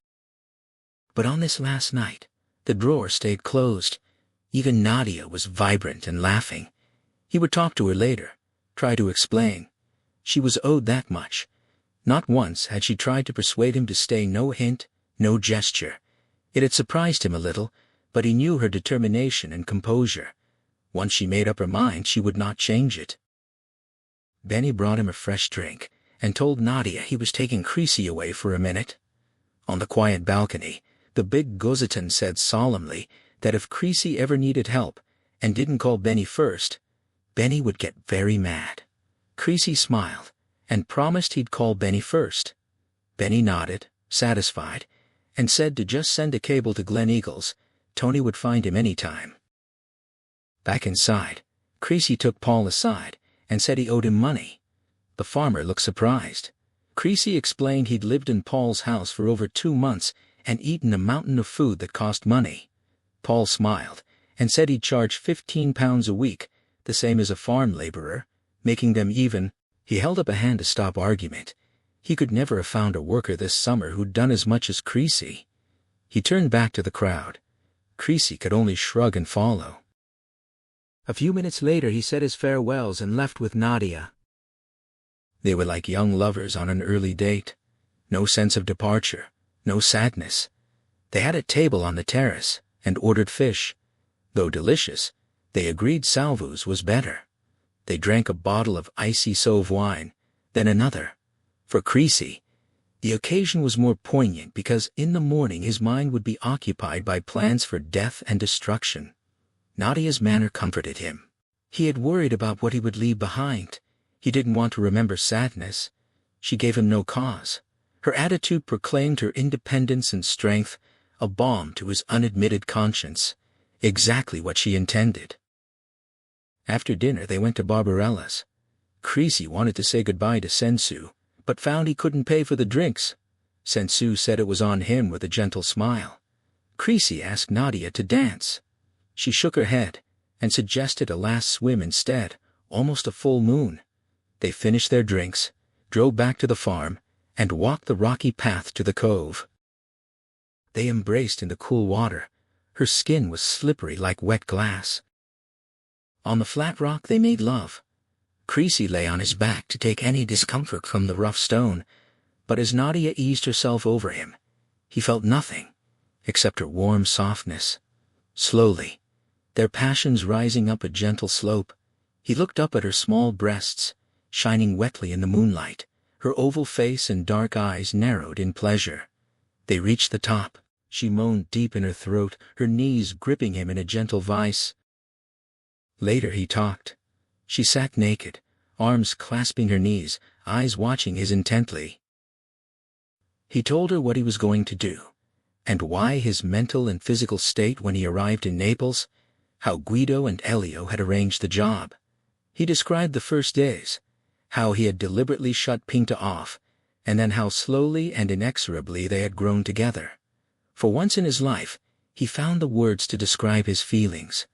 But on this last night, the drawer stayed closed. Even Nadia was vibrant and laughing. He would talk to her later, try to explain. She was owed that much. Not once had she tried to persuade him to stay, no hint, no gesture. It had surprised him a little, but he knew her determination and composure. Once she made up her mind, she would not change it. Benny brought him a fresh drink and told Nadia he was taking Creasy away for a minute. On the quiet balcony, the big Gozitan said solemnly that if Creasy ever needed help and didn't call Benny first, Benny would get very mad. Creasy smiled and promised he'd call Benny first. Benny nodded, satisfied, and said to just send a cable to Glen Eagles. Tony would find him any time. Back inside, Creasy took Paul aside and said he owed him money. The farmer looked surprised. Creasy explained he'd lived in Paul's house for over 2 months and eaten a mountain of food that cost money. Paul smiled and said he'd charge £15 a week, the same as a farm laborer, making them even. He held up a hand to stop argument. He could never have found a worker this summer who'd done as much as Creasy. He turned back to the crowd. Creasy could only shrug and follow. A few minutes later he said his farewells and left with Nadia. They were like young lovers on an early date. No sense of departure, no sadness. They had a table on the terrace and ordered fish. Though delicious, they agreed Salvo's was better. They drank a bottle of icy Sauve wine, then another. For Creasy, the occasion was more poignant because in the morning his mind would be occupied by plans for death and destruction. Nadia's manner comforted him. He had worried about what he would leave behind. He didn't want to remember sadness. She gave him no cause. Her attitude proclaimed her independence and strength, a balm to his unadmitted conscience. Exactly what she intended. After dinner they went to Barbarella's. Creasy wanted to say goodbye to Sensu, but found he couldn't pay for the drinks. Sensu said it was on him with a gentle smile. Creasy asked Nadia to dance. She shook her head and suggested a last swim instead, almost a full moon. They finished their drinks, drove back to the farm, and walked the rocky path to the cove. They embraced in the cool water. Her skin was slippery like wet glass. On the flat rock they made love. Creasy lay on his back to take any discomfort from the rough stone, but as Nadia eased herself over him, he felt nothing except her warm softness. Slowly, their passions rising up a gentle slope, he looked up at her small breasts, shining wetly in the moonlight. Her oval face and dark eyes narrowed in pleasure. They reached the top. She moaned deep in her throat, her knees gripping him in a gentle vice. Later he talked. She sat naked, arms clasping her knees, eyes watching his intently. He told her what he was going to do, and why his mental and physical state when he arrived in Naples, how Guido and Elio had arranged the job. He described the first days, how he had deliberately shut Pinta off, and then how slowly and inexorably they had grown together. For once in his life, he found the words to describe his feelings.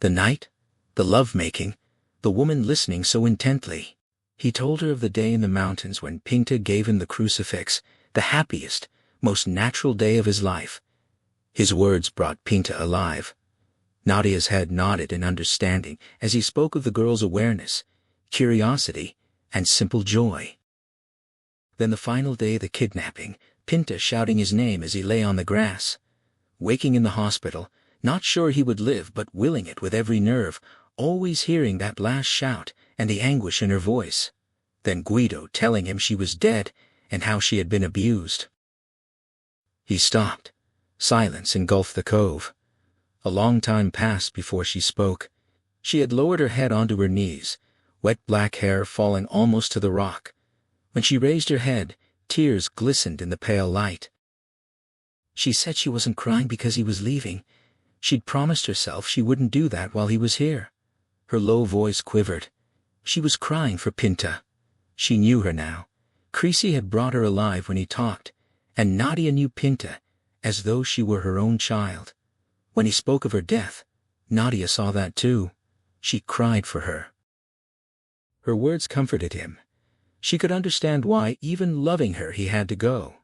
The night, the love-making, the woman listening so intently. He told her of the day in the mountains when Pinta gave him the crucifix, the happiest, most natural day of his life. His words brought Pinta alive. Nadia's head nodded in understanding as he spoke of the girl's awareness, curiosity, and simple joy. Then the final day, the kidnapping, Pinta shouting his name as he lay on the grass. Waking in the hospital, not sure he would live but willing it with every nerve, always hearing that last shout and the anguish in her voice. Then Guido telling him she was dead and how she had been abused. He stopped. Silence engulfed the cove. A long time passed before she spoke. She had lowered her head onto her knees, wet black hair falling almost to the rock. When she raised her head, tears glistened in the pale light. She said she wasn't crying because he was leaving. She'd promised herself she wouldn't do that while he was here. Her low voice quivered. She was crying for Pinta. She knew her now. Creasy had brought her alive when he talked, and Nadia knew Pinta, as though she were her own child. When he spoke of her death, Nadia saw that too. She cried for her. Her words comforted him. She could understand why, even loving her, he had to go.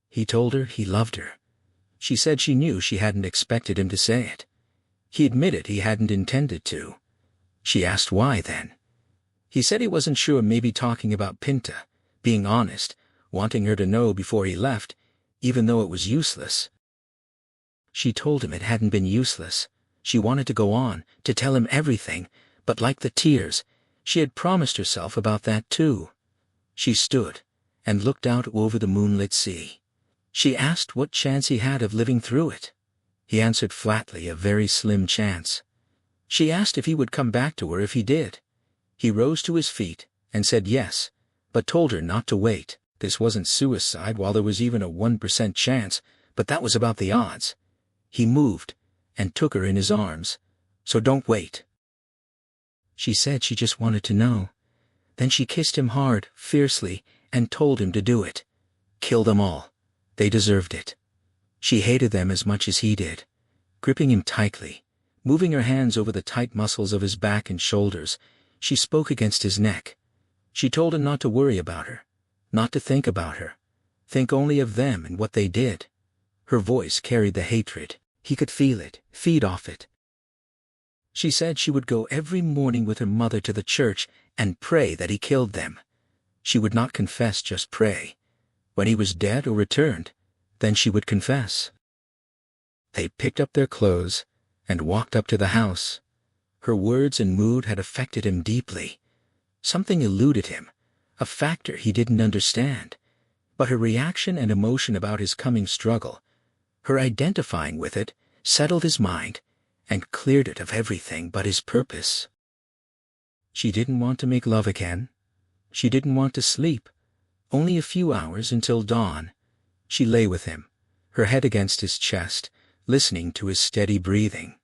He told her he loved her. She said she knew she hadn't expected him to say it. He admitted he hadn't intended to. She asked why then. He said he wasn't sure, maybe talking about Pinta, being honest, wanting her to know before he left, even though it was useless. She told him it hadn't been useless. She wanted to go on, to tell him everything, but like the tears, she had promised herself about that too. She stood and looked out over the moonlit sea. She asked what chance he had of living through it. He answered flatly, a very slim chance. She asked if he would come back to her if he did. He rose to his feet and said yes, but told her not to wait. This wasn't suicide while there was even a 1% chance, but that was about the odds. He moved and took her in his arms. So don't wait. She said she just wanted to know. Then she kissed him hard, fiercely, and told him to do it. Kill them all. They deserved it. She hated them as much as he did. Gripping him tightly, moving her hands over the tight muscles of his back and shoulders, she spoke against his neck. She told him not to worry about her, not to think about her. Think only of them and what they did. Her voice carried the hatred. He could feel it, feed off it. She said she would go every morning with her mother to the church and pray that he killed them. She would not confess, just pray. When he was dead or returned, then she would confess. They picked up their clothes and walked up to the house. Her words and mood had affected him deeply. Something eluded him, a factor he didn't understand. But her reaction and emotion about his coming struggle, her identifying with it, settled his mind and cleared it of everything but his purpose. She didn't want to make love again. She didn't want to sleep. Only a few hours until dawn. She lay with him, her head against his chest, listening to his steady breathing.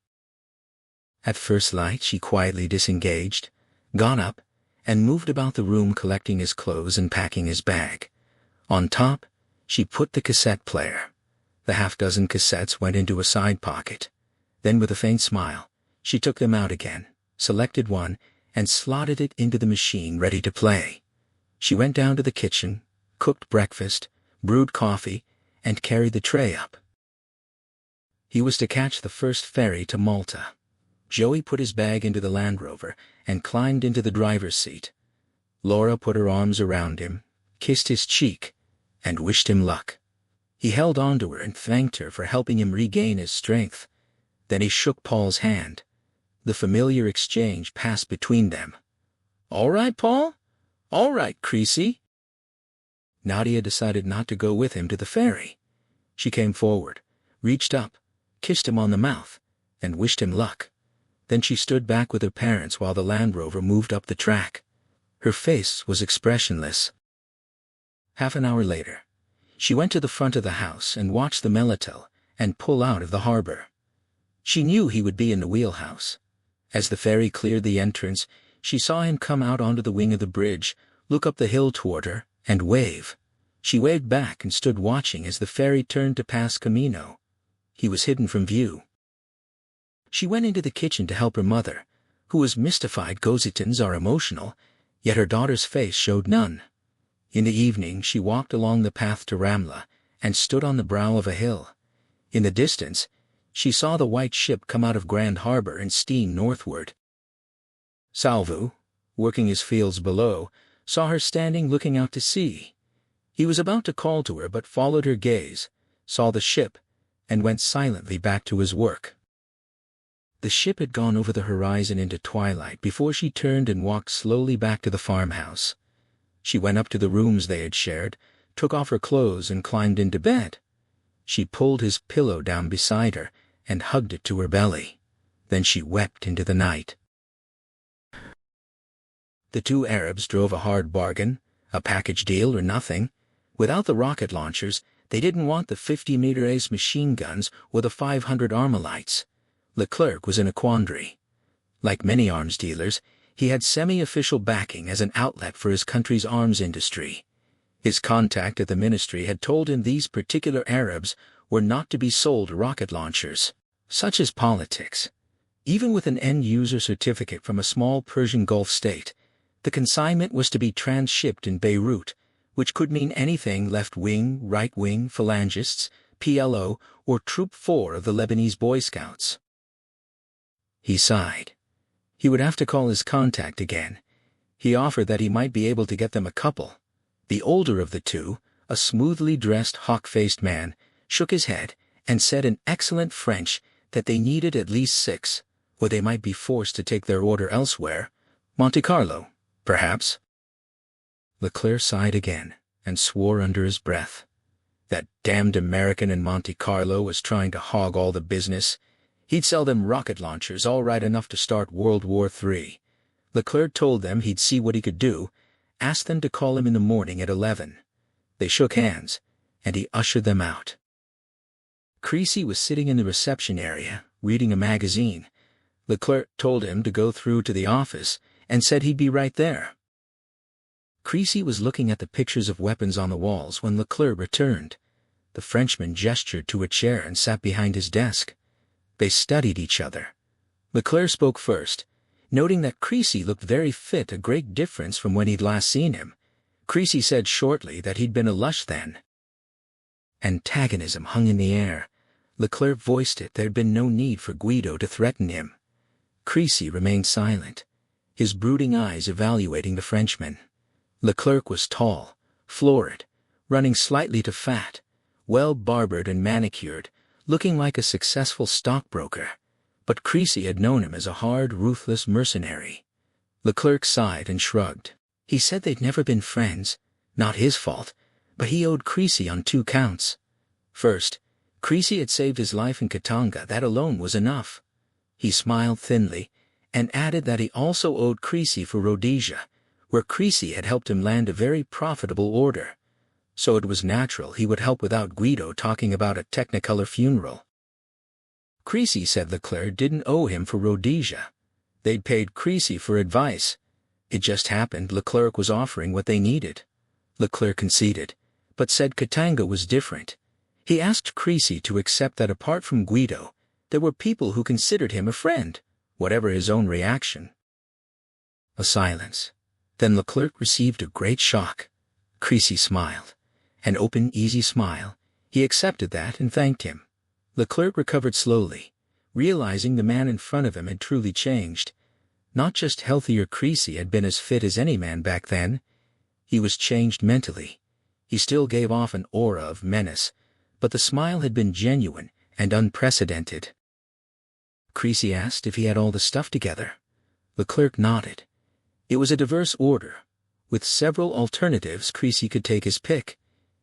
At first light she quietly disengaged, got up, and moved about the room collecting his clothes and packing his bag. On top, she put the cassette player. The half-dozen cassettes went into a side pocket. Then with a faint smile, she took them out again, selected one, and slotted it into the machine ready to play. She went down to the kitchen, cooked breakfast, brewed coffee, and carried the tray up. He was to catch the first ferry to Malta. Joey put his bag into the Land Rover and climbed into the driver's seat. Laura put her arms around him, kissed his cheek, and wished him luck. He held on to her and thanked her for helping him regain his strength. Then he shook Paul's hand. The familiar exchange passed between them. "All right, Paul? All right, Creasy." Nadia decided not to go with him to the ferry. She came forward, reached up, kissed him on the mouth, and wished him luck. Then she stood back with her parents while the Land Rover moved up the track. Her face was expressionless. Half an hour later, she went to the front of the house and watched the Melitel and pull out of the harbor. She knew he would be in the wheelhouse. As the ferry cleared the entrance, she saw him come out onto the wing of the bridge, look up the hill toward her, and wave. She waved back and stood watching as the ferry turned to pass Camino. He was hidden from view. She went into the kitchen to help her mother, who was mystified. Gozitans are emotional, yet her daughter's face showed none. In the evening she walked along the path to Ramla and stood on the brow of a hill. In the distance, she saw the white ship come out of Grand Harbor and steam northward. Salvu, working his fields below, saw her standing looking out to sea. He was about to call to her but followed her gaze, saw the ship, and went silently back to his work. The ship had gone over the horizon into twilight before she turned and walked slowly back to the farmhouse. She went up to the rooms they had shared, took off her clothes and climbed into bed. She pulled his pillow down beside her and hugged it to her belly. Then she wept into the night. The two Arabs drove a hard bargain, a package deal or nothing. Without the rocket launchers, they didn't want the 50-meter ace machine guns or the 500 Armalites. Leclerc was in a quandary. Like many arms dealers, he had semi-official backing as an outlet for his country's arms industry. His contact at the ministry had told him these particular Arabs were not to be sold rocket launchers. Such is politics. Even with an end-user certificate from a small Persian Gulf state, the consignment was to be transshipped in Beirut, which could mean anything left-wing, right-wing, phalangists, PLO, or Troop 4 of the Lebanese Boy Scouts. He sighed. He would have to call his contact again. He offered that he might be able to get them a couple. The older of the two, a smoothly dressed, hawk-faced man, shook his head and said in excellent French that they needed at least 6, or they might be forced to take their order elsewhere. Monte Carlo, perhaps. Leclerc sighed again and swore under his breath. That damned American in Monte Carlo was trying to hog all the business. He'd sell them rocket launchers all right enough to start World War III. Leclerc told them he'd see what he could do, asked them to call him in the morning at 11. They shook hands, and he ushered them out. Creasy was sitting in the reception area, reading a magazine. Leclerc told him to go through to the office and said he'd be right there. Creasy was looking at the pictures of weapons on the walls when Leclerc returned. The Frenchman gestured to a chair and sat behind his desk. They studied each other. Leclerc spoke first, noting that Creasy looked very fit, a great difference from when he'd last seen him. Creasy said shortly that he'd been a lush then. Antagonism hung in the air. Leclerc voiced it. There'd been no need for Guido to threaten him. Creasy remained silent, his brooding eyes evaluating the Frenchman. Leclerc was tall, florid, running slightly to fat, well-barbered and manicured, looking like a successful stockbroker. But Creasy had known him as a hard, ruthless mercenary. Leclerc sighed and shrugged. He said they'd never been friends, not his fault, but he owed Creasy on 2 counts. First, Creasy had saved his life in Katanga. That alone was enough. He smiled thinly, and added that he also owed Creasy for Rhodesia, where Creasy had helped him land a very profitable order. So it was natural he would help without Guido talking about a Technicolor funeral. Creasy said Leclerc didn't owe him for Rhodesia. They'd paid Creasy for advice. It just happened Leclerc was offering what they needed. Leclerc conceded, but said Katanga was different. He asked Creasy to accept that apart from Guido, there were people who considered him a friend, whatever his own reaction. A silence. Then Leclerc received a great shock. Creasy smiled. An open, easy smile. He accepted that and thanked him. Leclerc recovered slowly, realizing the man in front of him had truly changed. Not just healthier, Creasy had been as fit as any man back then. He was changed mentally. He still gave off an aura of menace, but the smile had been genuine and unprecedented. Creasy asked if he had all the stuff together. Leclerc nodded. It was a diverse order. With several alternatives, Creasy could take his pick.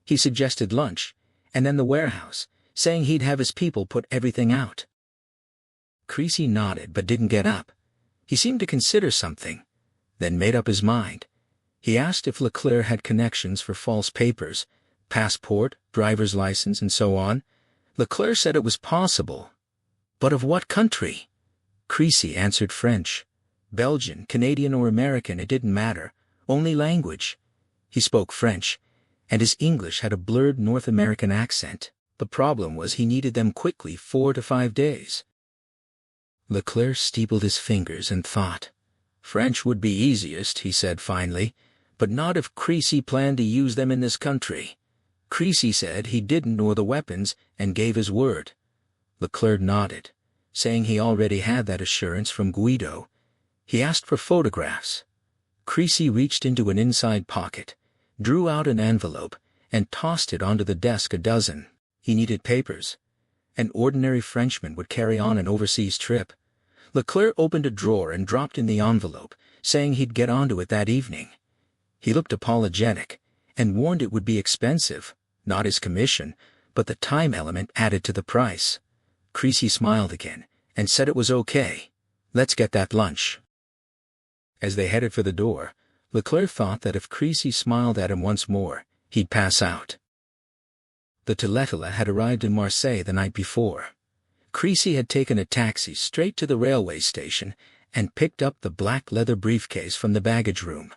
He suggested lunch, and then the warehouse, saying he'd have his people put everything out. Creasy nodded but didn't get up. He seemed to consider something, then made up his mind. He asked if Leclerc had connections for false papers, passport, driver's license, and so on. Leclerc said it was possible. But of what country? Creasy answered French. Belgian, Canadian, or American, it didn't matter. Only language. He spoke French, and his English had a blurred North American accent. The problem was he needed them quickly, 4 to 5 days. Leclerc steepled his fingers and thought. French would be easiest, he said finally, but not if Creasy planned to use them in this country. Creasy said he didn't know the weapons and gave his word. Leclerc nodded, saying he already had that assurance from Guido. He asked for photographs. Creasy reached into an inside pocket, drew out an envelope, and tossed it onto the desk, a dozen. He needed papers. An ordinary Frenchman would carry on an overseas trip. Leclerc opened a drawer and dropped in the envelope, saying he'd get onto it that evening. He looked apologetic, and warned it would be expensive, not his commission, but the time element added to the price. Creasy smiled again, and said it was okay. Let's get that lunch. As they headed for the door, Leclerc thought that if Creasy smiled at him once more, he'd pass out. The Teletala had arrived in Marseille the night before. Creasy had taken a taxi straight to the railway station and picked up the black leather briefcase from the baggage room.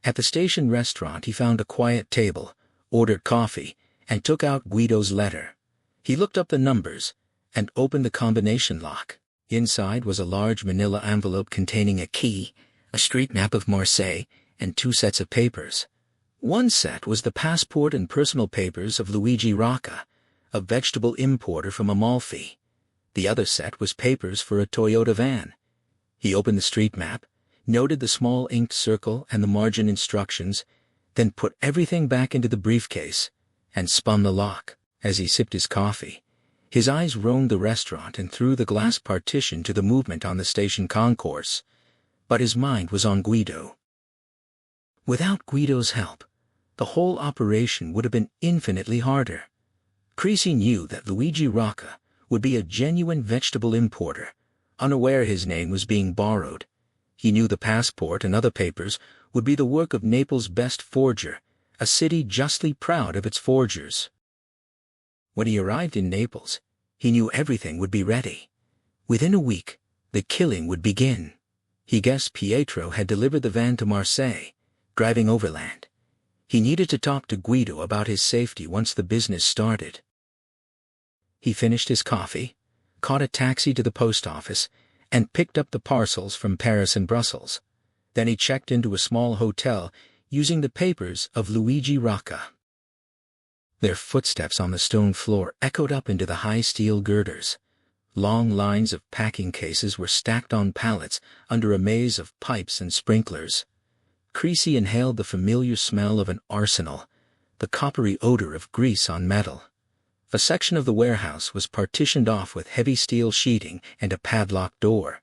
At the station restaurant he found a quiet table, ordered coffee, and took out Guido's letter. He looked up the numbers and opened the combination lock. Inside was a large manila envelope containing a key, a street map of Marseille, and 2 sets of papers. One set was the passport and personal papers of Luigi Rocca, a vegetable importer from Amalfi. The other set was papers for a Toyota van. He opened the street map, noted the small inked circle and the margin instructions, then put everything back into the briefcase and spun the lock. As he sipped his coffee, His eyes roamed the restaurant and through the glass partition to the movement on the station concourse, but his mind was on Guido. Without Guido's help, the whole operation would have been infinitely harder. Creasy knew that Luigi Rocca would be a genuine vegetable importer, unaware his name was being borrowed. He knew the passport and other papers would be the work of Naples' best forger, a city justly proud of its forgers. When he arrived in Naples, he knew everything would be ready. Within a week, the killing would begin. He guessed Pietro had delivered the van to Marseille, driving overland. He needed to talk to Guido about his safety once the business started. He finished his coffee, caught a taxi to the post office, and picked up the parcels from Paris and Brussels. Then he checked into a small hotel using the papers of Luigi Rocca. Their footsteps on the stone floor echoed up into the high steel girders. Long lines of packing cases were stacked on pallets under a maze of pipes and sprinklers. Creasy inhaled the familiar smell of an arsenal, the coppery odor of grease on metal. A section of the warehouse was partitioned off with heavy steel sheeting and a padlocked door.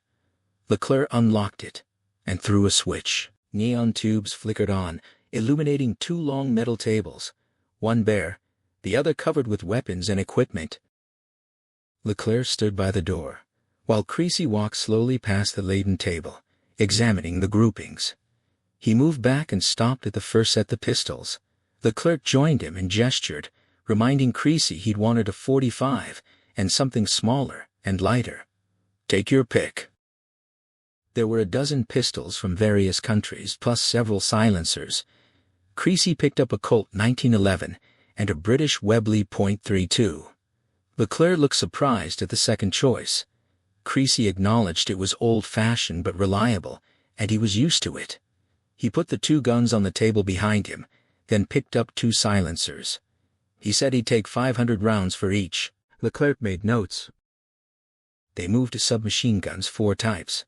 Leclerc unlocked it and threw a switch. Neon tubes flickered on, illuminating two long metal tables, one bare, the other covered with weapons and equipment. Leclerc stood by the door, while Creasy walked slowly past the laden table, examining the groupings. He moved back and stopped at the first set of pistols. Leclerc joined him and gestured, reminding Creasy he'd wanted a .45 and something smaller and lighter. "Take your pick." There were a dozen pistols from various countries, plus several silencers. Creasy picked up a Colt 1911 and a British Webley .32. Leclerc looked surprised at the second choice. Creasy acknowledged it was old-fashioned but reliable, and he was used to it. He put the two guns on the table behind him, then picked up two silencers. He said he'd take 500 rounds for each. Leclerc made notes. They moved to submachine guns, 4 types: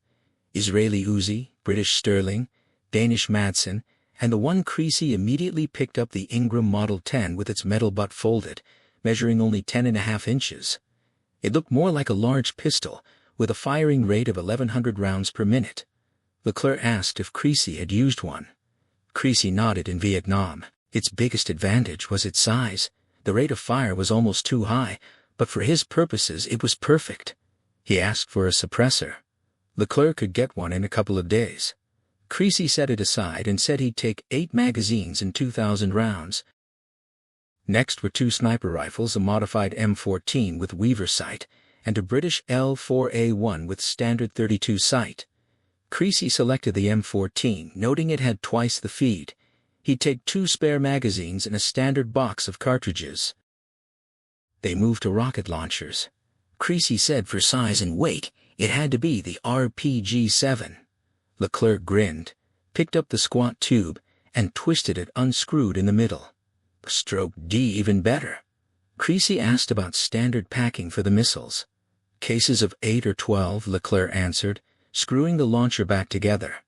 Israeli Uzi, British Sterling, Danish Madsen, and the one Creasy immediately picked up, the Ingram Model 10 with its metal butt folded, measuring only 10.5 inches. It looked more like a large pistol, with a firing rate of 1,100 rounds per minute. Leclerc asked if Creasy had used one. Creasy nodded. In Vietnam, its biggest advantage was its size. The rate of fire was almost too high, but for his purposes it was perfect. He asked for a suppressor. Leclerc could get one in a couple of days. Creasy set it aside and said he'd take 8 magazines and 2,000 rounds. Next were 2 sniper rifles, a modified M14 with Weaver sight, and a British L4A1 with standard .32 sight. Creasy selected the M14, noting it had twice the feed. He'd take 2 spare magazines and a standard box of cartridges. They moved to rocket launchers. Creasy said for size and weight, it had to be the RPG-7. Leclerc grinned, picked up the squat tube, and twisted it unscrewed in the middle. Stroke D, even better. Creasy asked about standard packing for the missiles. Cases of 8 or 12, Leclerc answered, screwing the launcher back together.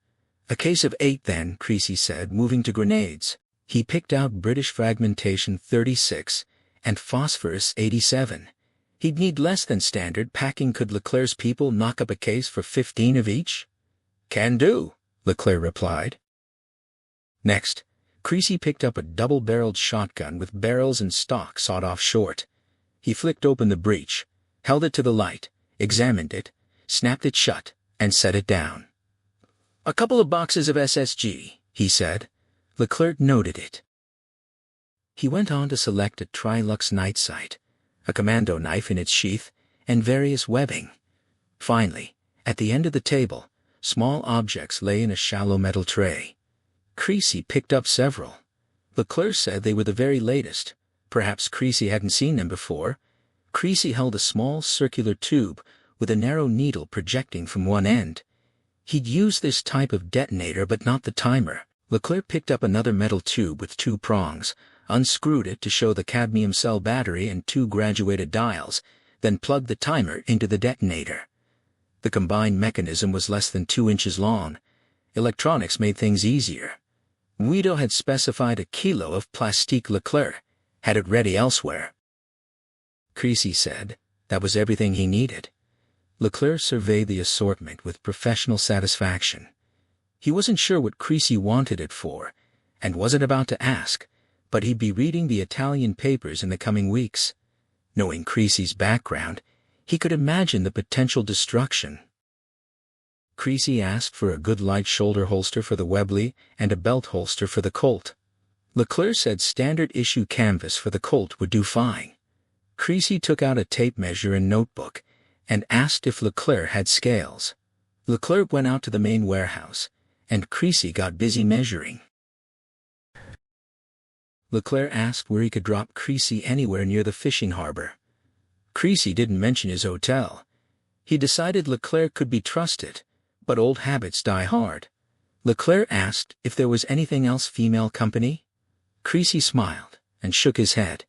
A case of 8 then, Creasy said, moving to grenades. He picked out British Fragmentation 36 and Phosphorus 87. He'd need less than standard packing. Could Leclerc's people knock up a case for 15 of each? "Can do," Leclerc replied. Next, Creasy picked up a double-barreled shotgun with barrels and stock sawed off short. He flicked open the breech, held it to the light, examined it, snapped it shut, and set it down. "A couple of boxes of SSG," he said. Leclerc noted it. He went on to select a Trilux night sight, a commando knife in its sheath, and various webbing. Finally, at the end of the table, small objects lay in a shallow metal tray. Creasy picked up several. Leclerc said they were the very latest. Perhaps Creasy hadn't seen them before. Creasy held a small circular tube with a narrow needle projecting from one end. He'd used this type of detonator but not the timer. Leclerc picked up another metal tube with 2 prongs, unscrewed it to show the cadmium cell battery and 2 graduated dials, then plugged the timer into the detonator. The combined mechanism was less than 2 inches long. Electronics made things easier. Guido had specified a kilo of plastique. Leclerc had it ready elsewhere. Creasy said, That was everything he needed. Leclerc surveyed the assortment with professional satisfaction. He wasn't sure what Creasy wanted it for, and wasn't about to ask, but he'd be reading the Italian papers in the coming weeks. Knowing Creasy's background, he could imagine the potential destruction. Creasy asked for a good light shoulder holster for the Webley and a belt holster for the Colt. Leclerc said standard issue canvas for the Colt would do fine. Creasy took out a tape measure and notebook and asked if Leclerc had scales. Leclerc went out to the main warehouse, and Creasy got busy measuring. Leclerc asked where he could drop Creasy anywhere near the fishing harbor. Creasy didn't mention his hotel. He decided Leclerc could be trusted, but old habits die hard. Leclerc asked if there was anything else female company. Creasy smiled and shook his head,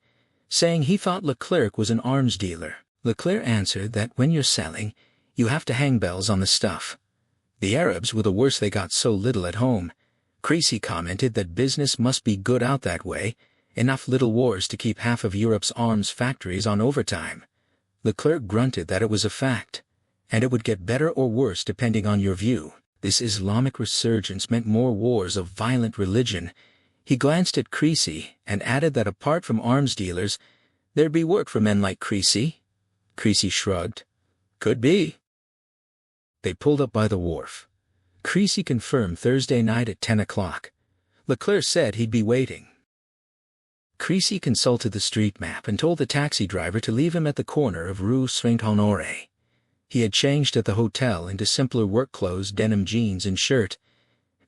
saying he thought Leclerc was an arms dealer. Leclerc answered that when you're selling, you have to hang bells on the stuff. The Arabs were the worst, they got so little at home. Creasy commented that business must be good out that way, enough little wars to keep half of Europe's arms factories on overtime. Leclerc grunted that it was a fact, and it would get better or worse depending on your view. This Islamic resurgence meant more wars of violent religion. He glanced at Creasy and added that apart from arms dealers, there'd be work for men like Creasy. Creasy shrugged. Could be. They pulled up by the wharf. Creasy confirmed Thursday night at 10 o'clock. Leclerc said he'd be waiting. Creasy consulted the street map and told the taxi driver to leave him at the corner of Rue Saint-Honoré. He had changed at the hotel into simpler work clothes, denim jeans and shirt.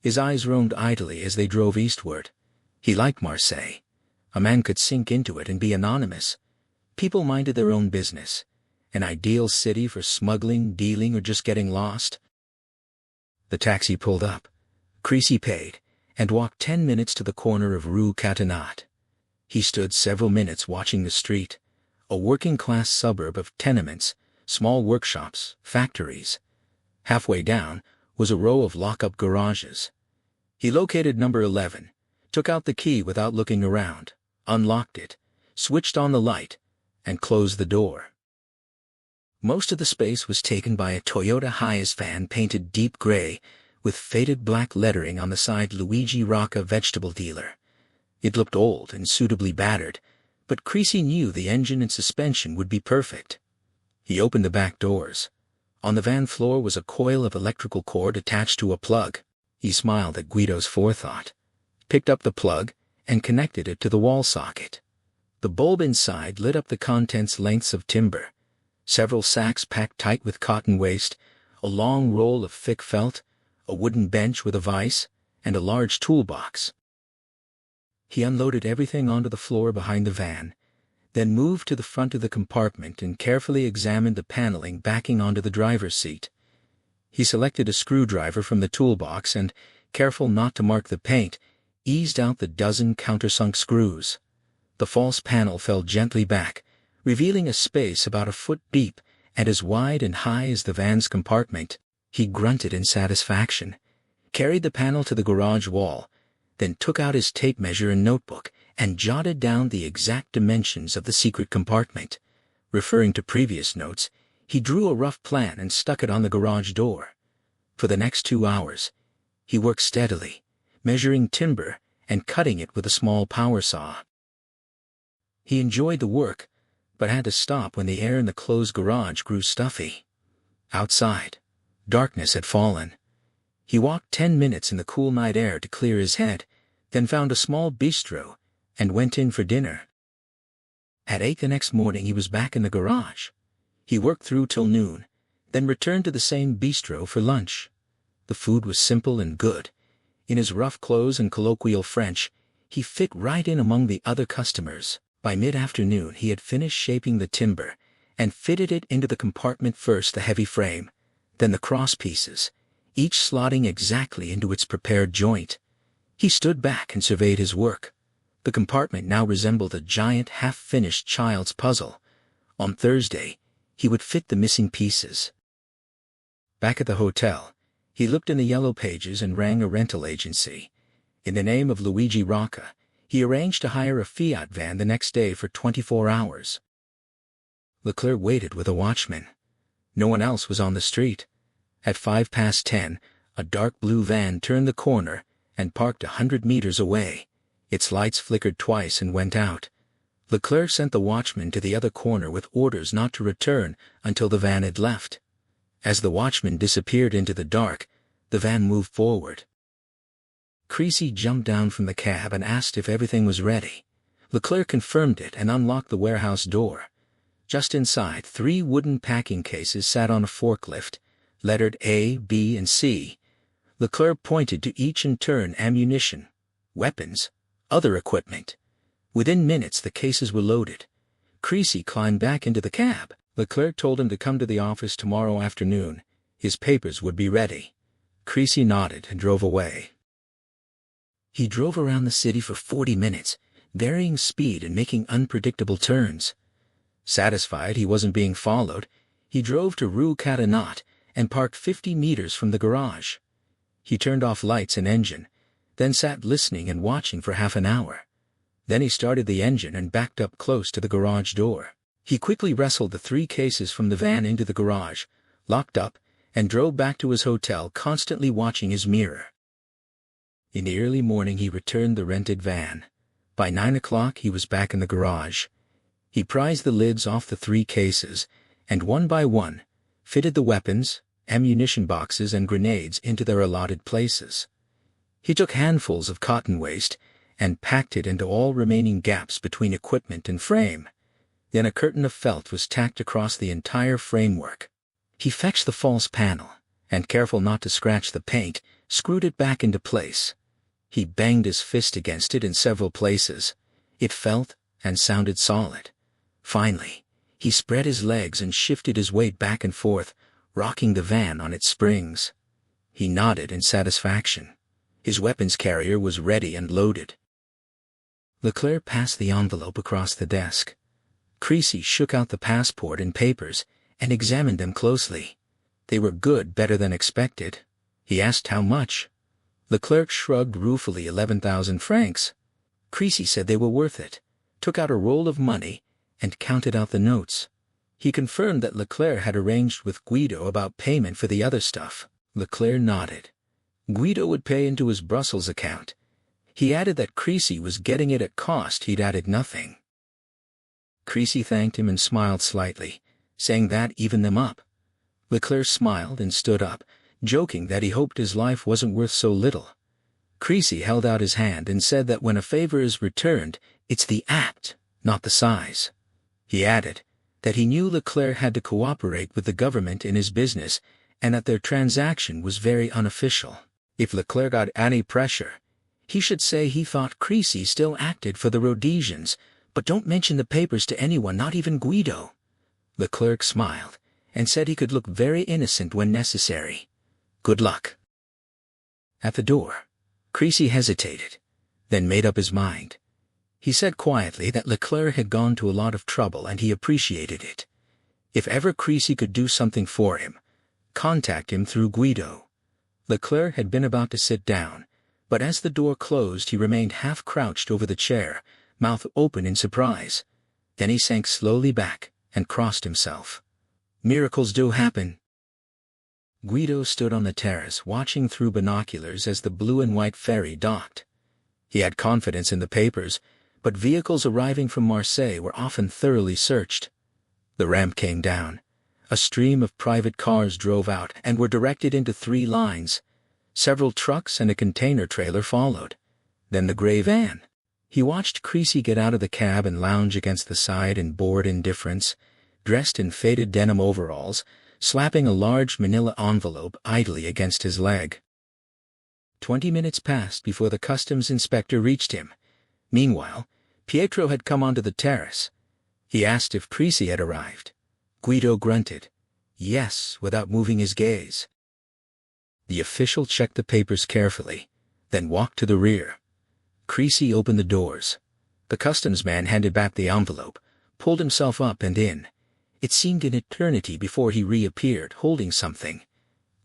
His eyes roamed idly as they drove eastward. He liked Marseille. A man could sink into it and be anonymous. People minded their own business. An ideal city for smuggling, dealing, or just getting lost. The taxi pulled up. Creasy paid, and walked 10 minutes to the corner of Rue Catinat. He stood several minutes watching the street, a working-class suburb of tenements, small workshops, factories. Halfway down was a row of lock-up garages. He located number 11, took out the key without looking around, unlocked it, switched on the light, and closed the door. Most of the space was taken by a Toyota Hiace van painted deep gray, with faded black lettering on the side, Luigi Rocca Vegetable Dealer. It looked old and suitably battered, but Creasy knew the engine and suspension would be perfect. He opened the back doors. On the van floor was a coil of electrical cord attached to a plug. He smiled at Guido's forethought, picked up the plug, and connected it to the wall socket. The bulb inside lit up the contents lengths of timber. Several sacks packed tight with cotton waste, a long roll of thick felt, a wooden bench with a vise, and a large toolbox. He unloaded everything onto the floor behind the van, then moved to the front of the compartment and carefully examined the paneling backing onto the driver's seat. He selected a screwdriver from the toolbox and, careful not to mark the paint, eased out the dozen countersunk screws. The false panel fell gently back, revealing a space about a foot deep and as wide and high as the van's compartment. He grunted in satisfaction, carried the panel to the garage wall, then took out his tape measure and notebook and jotted down the exact dimensions of the secret compartment. Referring to previous notes, he drew a rough plan and stuck it on the garage door. For the next 2 hours, he worked steadily, measuring timber and cutting it with a small power saw. He enjoyed the work, but had to stop when the air in the closed garage grew stuffy. Outside, darkness had fallen. He walked 10 minutes in the cool night air to clear his head, then found a small bistro and went in for dinner. At 8 the next morning he was back in the garage. He worked through till noon, then returned to the same bistro for lunch. The food was simple and good. In his rough clothes and colloquial French, he fit right in among the other customers. By mid-afternoon he had finished shaping the timber and fitted it into the compartment, first the heavy frame, then the cross pieces, each slotting exactly into its prepared joint. He stood back and surveyed his work. The compartment now resembled a giant half-finished child's puzzle. On Thursday, he would fit the missing pieces. Back at the hotel, he looked in the yellow pages and rang a rental agency. In the name of Luigi Rocca, he arranged to hire a Fiat van the next day for 24 hours. Leclerc waited with a watchman. No one else was on the street. At 10:05, a dark blue van turned the corner and parked 100 meters away. Its lights flickered twice and went out. Leclerc sent the watchman to the other corner with orders not to return until the van had left. As the watchman disappeared into the dark, the van moved forward. Creasy jumped down from the cab and asked if everything was ready. Leclerc confirmed it and unlocked the warehouse door. Just inside, 3 wooden packing cases sat on a forklift, lettered A, B, and C. Leclerc pointed to each in turn: ammunition, weapons, other equipment. Within minutes the cases were loaded. Creasy climbed back into the cab. Leclerc told him to come to the office tomorrow afternoon. His papers would be ready. Creasy nodded and drove away. He drove around the city for 40 minutes, varying speed and making unpredictable turns. Satisfied he wasn't being followed, he drove to Rue Cadenat and parked 50 meters from the garage. He turned off lights and engine, then sat listening and watching for half an hour. Then he started the engine and backed up close to the garage door. He quickly wrestled the 3 cases from the van into the garage, locked up, and drove back to his hotel, constantly watching his mirror. In the early morning he returned the rented van. By 9 o'clock he was back in the garage. He prized the lids off the 3 cases, and one by one, fitted the weapons, ammunition boxes, and grenades into their allotted places. He took handfuls of cotton waste and packed it into all remaining gaps between equipment and frame. Then a curtain of felt was tacked across the entire framework. He fetched the false panel, and careful not to scratch the paint, screwed it back into place. He banged his fist against it in several places. It felt and sounded solid. Finally, he spread his legs and shifted his weight back and forth, rocking the van on its springs. He nodded in satisfaction. His weapons carrier was ready and loaded. Leclerc passed the envelope across the desk. Creasy shook out the passport and papers and examined them closely. They were good, better than expected. He asked how much. Leclerc shrugged ruefully. 11,000 francs. Creasy said they were worth it, took out a roll of money, and counted out the notes. He confirmed that Leclerc had arranged with Guido about payment for the other stuff. Leclerc nodded. Guido would pay into his Brussels account. He added that Creasy was getting it at cost. He'd added nothing. Creasy thanked him and smiled slightly, saying that evened them up. Leclerc smiled and stood up, joking that he hoped his life wasn't worth so little. Creasy held out his hand and said that when a favor is returned, it's the act, not the size. He added that he knew Leclerc had to cooperate with the government in his business and that their transaction was very unofficial. If Leclerc got any pressure, he should say he thought Creasy still acted for the Rhodesians, but don't mention the papers to anyone, not even Guido. Leclerc smiled and said he could look very innocent when necessary. Good luck. At the door, Creasy hesitated, then made up his mind. He said quietly that Leclerc had gone to a lot of trouble and he appreciated it. If ever Creasy could do something for him, contact him through Guido. Leclerc had been about to sit down, but as the door closed he remained half-crouched over the chair, mouth open in surprise. Then he sank slowly back and crossed himself. Miracles do happen. Guido stood on the terrace watching through binoculars as the blue and white ferry docked. He had confidence in the papers, but vehicles arriving from Marseille were often thoroughly searched. The ramp came down. A stream of private cars drove out and were directed into 3 lines. Several trucks and a container trailer followed. Then the gray van. He watched Creasy get out of the cab and lounge against the side in bored indifference, dressed in faded denim overalls, slapping a large manila envelope idly against his leg. 20 minutes passed before the customs inspector reached him. Meanwhile, Pietro had come onto the terrace. He asked if Creasy had arrived. Guido grunted, yes, without moving his gaze. The official checked the papers carefully, then walked to the rear. Creasy opened the doors. The customs man handed back the envelope, pulled himself up and in. It seemed an eternity before he reappeared, holding something.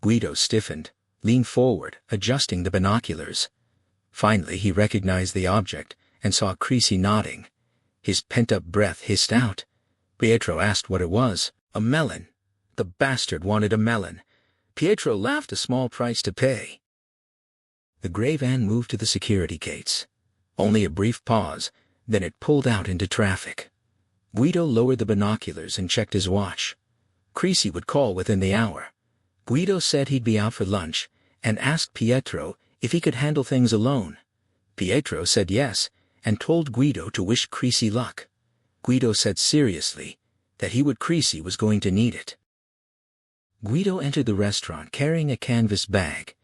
Guido stiffened, leaned forward, adjusting the binoculars. Finally he recognized the object and saw Creasy nodding. His pent-up breath hissed out. Pietro asked what it was. A melon. The bastard wanted a melon. Pietro laughed, a small price to pay. The gray van moved to the security gates. Only a brief pause, then it pulled out into traffic. Guido lowered the binoculars and checked his watch. Creasy would call within the hour. Guido said he'd be out for lunch and asked Pietro if he could handle things alone. Pietro said yes and told Guido to wish Creasy luck. Guido said seriously that Creasy was going to need it. Guido entered the restaurant carrying a canvas bag.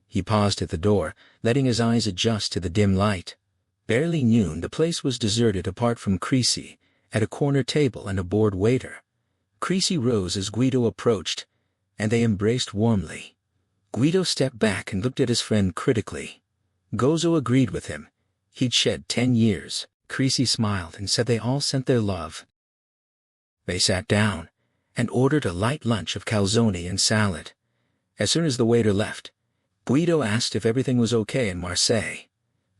He paused at the door, letting his eyes adjust to the dim light. Barely noon, the place was deserted apart from Creasy, at a corner table and a bored waiter. Creasy rose as Guido approached, and they embraced warmly. Guido stepped back and looked at his friend critically. Gozo agreed with him. He'd shed 10 years. Creasy smiled and said they all sent their love. They sat down and ordered a light lunch of calzone and salad. As soon as the waiter left, Guido asked if everything was okay in Marseille.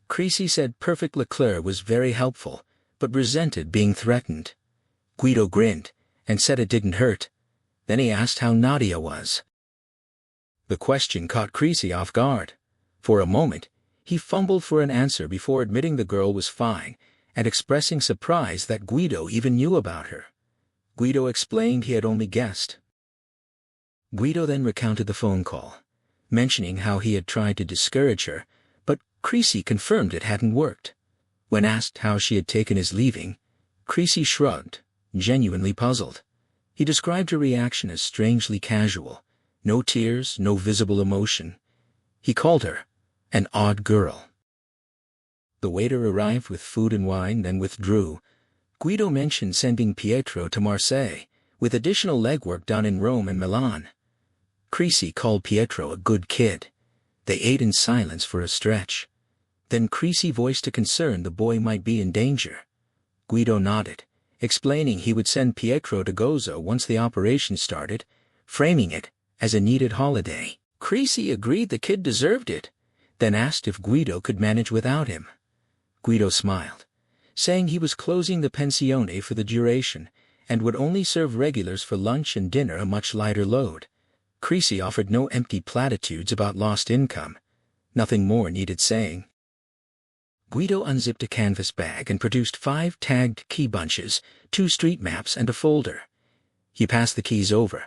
Creasy said Perfect Leclerc was very helpful, but resented being threatened. Guido grinned and said it didn't hurt. Then he asked how Nadia was. The question caught Creasy off guard. For a moment, he fumbled for an answer before admitting the girl was fine and expressing surprise that Guido even knew about her. Guido explained he had only guessed. Guido then recounted the phone call, mentioning how he had tried to discourage her, but Creasy confirmed it hadn't worked. When asked how she had taken his leaving, Creasy shrugged, genuinely puzzled. He described her reaction as strangely casual, no tears, no visible emotion. He called her an odd girl. The waiter arrived with food and wine, then withdrew. Guido mentioned sending Pietro to Marseille, with additional legwork done in Rome and Milan. Creasy called Pietro a good kid. They ate in silence for a stretch. Then Creasy voiced a concern the boy might be in danger. Guido nodded, explaining he would send Pietro to Gozo once the operation started, framing it as a needed holiday. Creasy agreed the kid deserved it, then asked if Guido could manage without him. Guido smiled, saying he was closing the pensione for the duration and would only serve regulars for lunch and dinner, a much lighter load. Creasy offered no empty platitudes about lost income. Nothing more needed saying. Guido unzipped a canvas bag and produced 5 tagged key bunches, 2 street maps and a folder. He passed the keys over,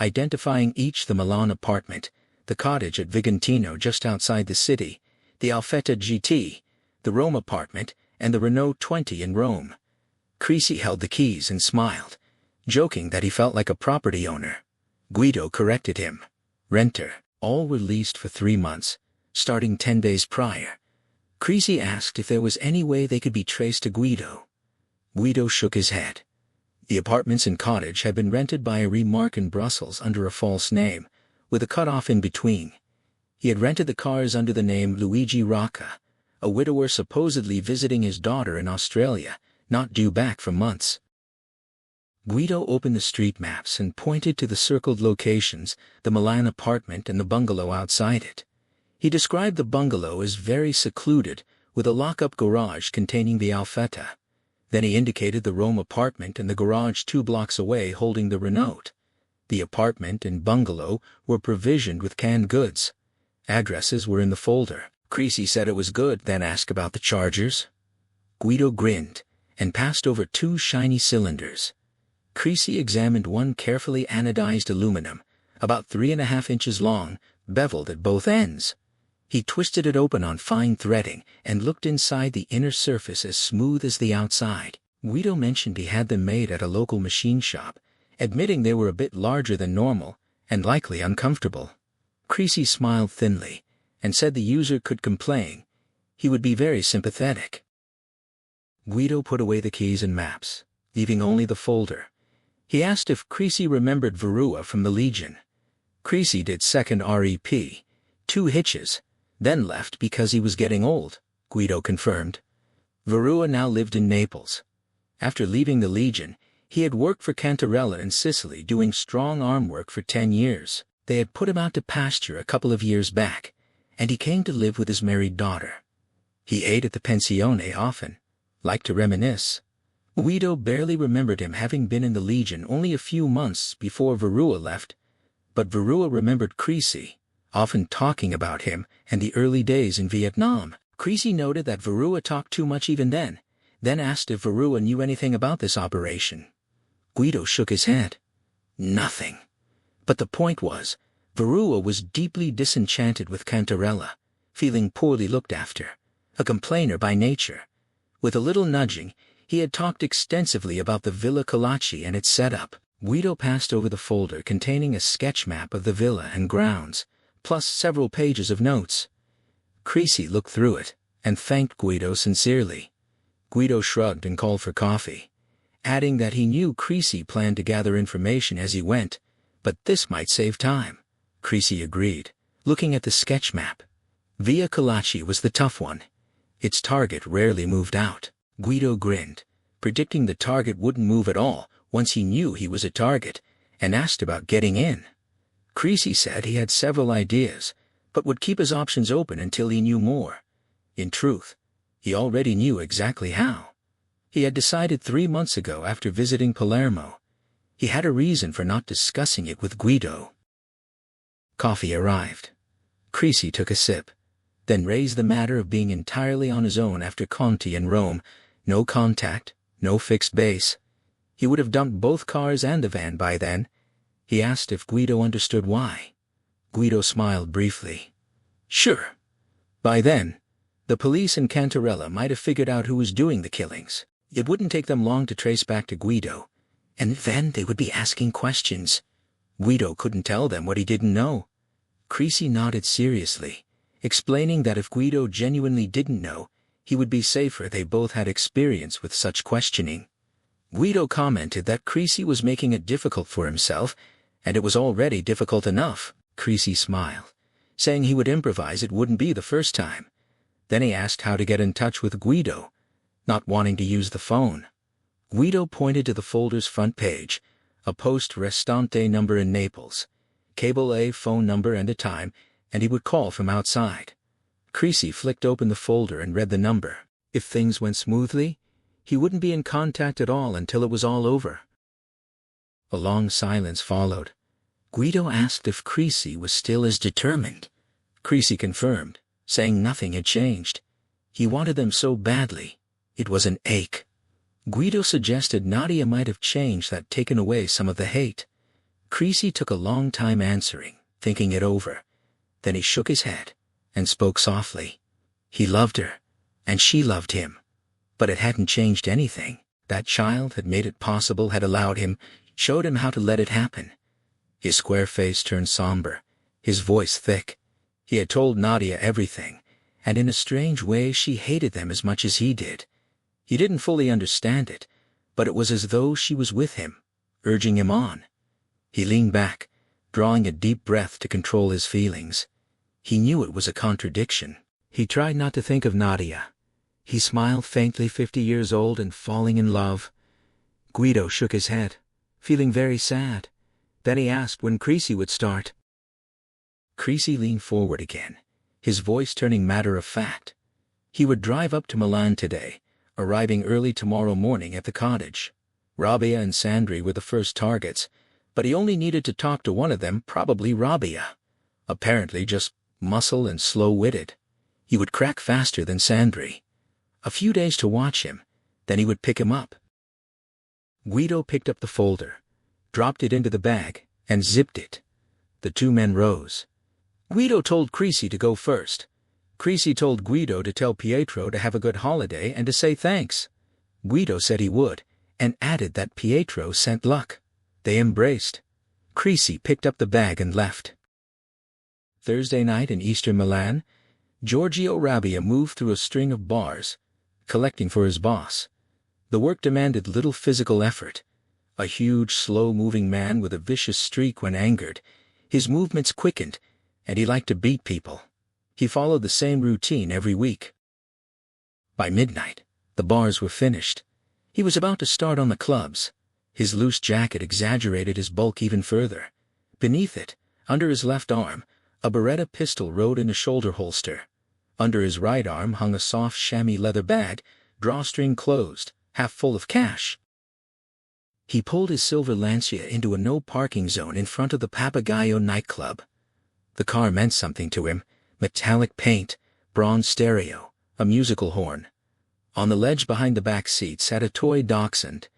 identifying each: the Milan apartment, the cottage at Vigentino just outside the city, the Alfetta GT, the Rome apartment, and the Renault 20 in Rome. Creasy held the keys and smiled, joking that he felt like a property owner. Guido corrected him. Renter. All were leased for 3 months, starting 10 days prior. Creasy asked if there was any way they could be traced to Guido. Guido shook his head. The apartments and cottage had been rented by a remarque in Brussels under a false name, with a cut-off in between. He had rented the cars under the name Luigi Rocca, a widower supposedly visiting his daughter in Australia, not due back for months. Guido opened the street maps and pointed to the circled locations: the Milan apartment and the bungalow outside it. He described the bungalow as very secluded, with a lock-up garage containing the Alfetta. Then he indicated the Rome apartment and the garage 2 blocks away holding the Renault. The apartment and bungalow were provisioned with canned goods. Addresses were in the folder. Creasy said it was good, then asked about the chargers. Guido grinned and passed over 2 shiny cylinders. Creasy examined one: carefully anodized aluminum, about 3.5 inches long, beveled at both ends. He twisted it open on fine threading and looked inside. The inner surface as smooth as the outside. Guido mentioned he had them made at a local machine shop, admitting they were a bit larger than normal and likely uncomfortable. Creasy smiled thinly and said the user could complain. He would be very sympathetic. Guido put away the keys and maps, leaving only the folder. He asked if Creasy remembered Verua from the Legion. Creasy did second REP, 2 hitches, then left because he was getting old, Guido confirmed. Verua now lived in Naples. After leaving the Legion, he had worked for Cantarella in Sicily doing strong arm work for 10 years. They had put him out to pasture a couple of years back, and he came to live with his married daughter. He ate at the pensione often, liked to reminisce. Guido barely remembered him having been in the Legion only a few months before Verua left, but Verua remembered Creasy, often talking about him and the early days in Vietnam. Creasy noted that Verua talked too much even then asked if Verua knew anything about this operation. Guido shook his head. Nothing. But the point was, Verua was deeply disenchanted with Cantarella, feeling poorly looked after, a complainer by nature. With a little nudging, he had talked extensively about the Villa Kalachi and its setup. Guido passed over the folder containing a sketch map of the villa and grounds, plus several pages of notes. Creasy looked through it and thanked Guido sincerely. Guido shrugged and called for coffee, adding that he knew Creasy planned to gather information as he went, but this might save time. Creasy agreed, looking at the sketch map. Villa Kalachi was the tough one. Its target rarely moved out. Guido grinned, predicting the target wouldn't move at all once he knew he was a target, and asked about getting in. Creasy said he had several ideas, but would keep his options open until he knew more. In truth, he already knew exactly how. He had decided 3 months ago after visiting Palermo. He had a reason for not discussing it with Guido. Coffee arrived. Creasy took a sip, then raised the matter of being entirely on his own after Conti and Rome. No contact, no fixed base. He would have dumped both cars and the van by then. He asked if Guido understood why. Guido smiled briefly. Sure. By then, the police and Cantarella might have figured out who was doing the killings. It wouldn't take them long to trace back to Guido, and then they would be asking questions. Guido couldn't tell them what he didn't know. Creasy nodded seriously, explaining that if Guido genuinely didn't know, he would be safer. They both had experience with such questioning. Guido commented that Creasy was making it difficult for himself, and it was already difficult enough. Creasy smiled, saying he would improvise. It wouldn't be the first time. Then he asked how to get in touch with Guido, not wanting to use the phone. Guido pointed to the folder's front page, a post restante number in Naples, cable A phone number and a time, and he would call from outside. Creasy flicked open the folder and read the number. If things went smoothly, he wouldn't be in contact at all until it was all over. A long silence followed. Guido asked if Creasy was still as determined. Creasy confirmed, saying nothing had changed. He wanted them so badly. It was an ache. Guido suggested Nadia might have changed, that taken away some of the hate. Creasy took a long time answering, thinking it over. Then he shook his head and spoke softly. He loved her, and she loved him. But it hadn't changed anything. That child had made it possible, had allowed him, showed him how to let it happen. His square face turned somber, his voice thick. He had told Nadia everything, and in a strange way she hated them as much as he did. He didn't fully understand it, but it was as though she was with him, urging him on. He leaned back, drawing a deep breath to control his feelings. He knew it was a contradiction. He tried not to think of Nadia. He smiled faintly, 50 years old and falling in love. Guido shook his head, feeling very sad. Then he asked when Creasy would start. Creasy leaned forward again, his voice turning matter-of-fact. He would drive up to Milan today, arriving early tomorrow morning at the cottage. Rabia and Sandri were the first targets, but he only needed to talk to one of them, probably Rabia. Apparently just muscle and slow-witted. He would crack faster than Sandri. A few days to watch him, then he would pick him up. Guido picked up the folder, dropped it into the bag, and zipped it. The two men rose. Guido told Creasy to go first. Creasy told Guido to tell Pietro to have a good holiday and to say thanks. Guido said he would, and added that Pietro sent luck. They embraced. Creasy picked up the bag and left. Thursday night in eastern Milan, Giorgio Rabia moved through a string of bars, collecting for his boss. The work demanded little physical effort. A huge, slow-moving man with a vicious streak when angered, his movements quickened, and he liked to beat people. He followed the same routine every week. By midnight, the bars were finished. He was about to start on the clubs. His loose jacket exaggerated his bulk even further. Beneath it, under his left arm, a Beretta pistol rode in a shoulder holster. Under his right arm hung a soft chamois leather bag, drawstring closed, half full of cash. He pulled his silver Lancia into a no-parking zone in front of the Papagayo nightclub. The car meant something to him: metallic paint, bronze stereo, a musical horn. On the ledge behind the back seat sat a toy dachshund,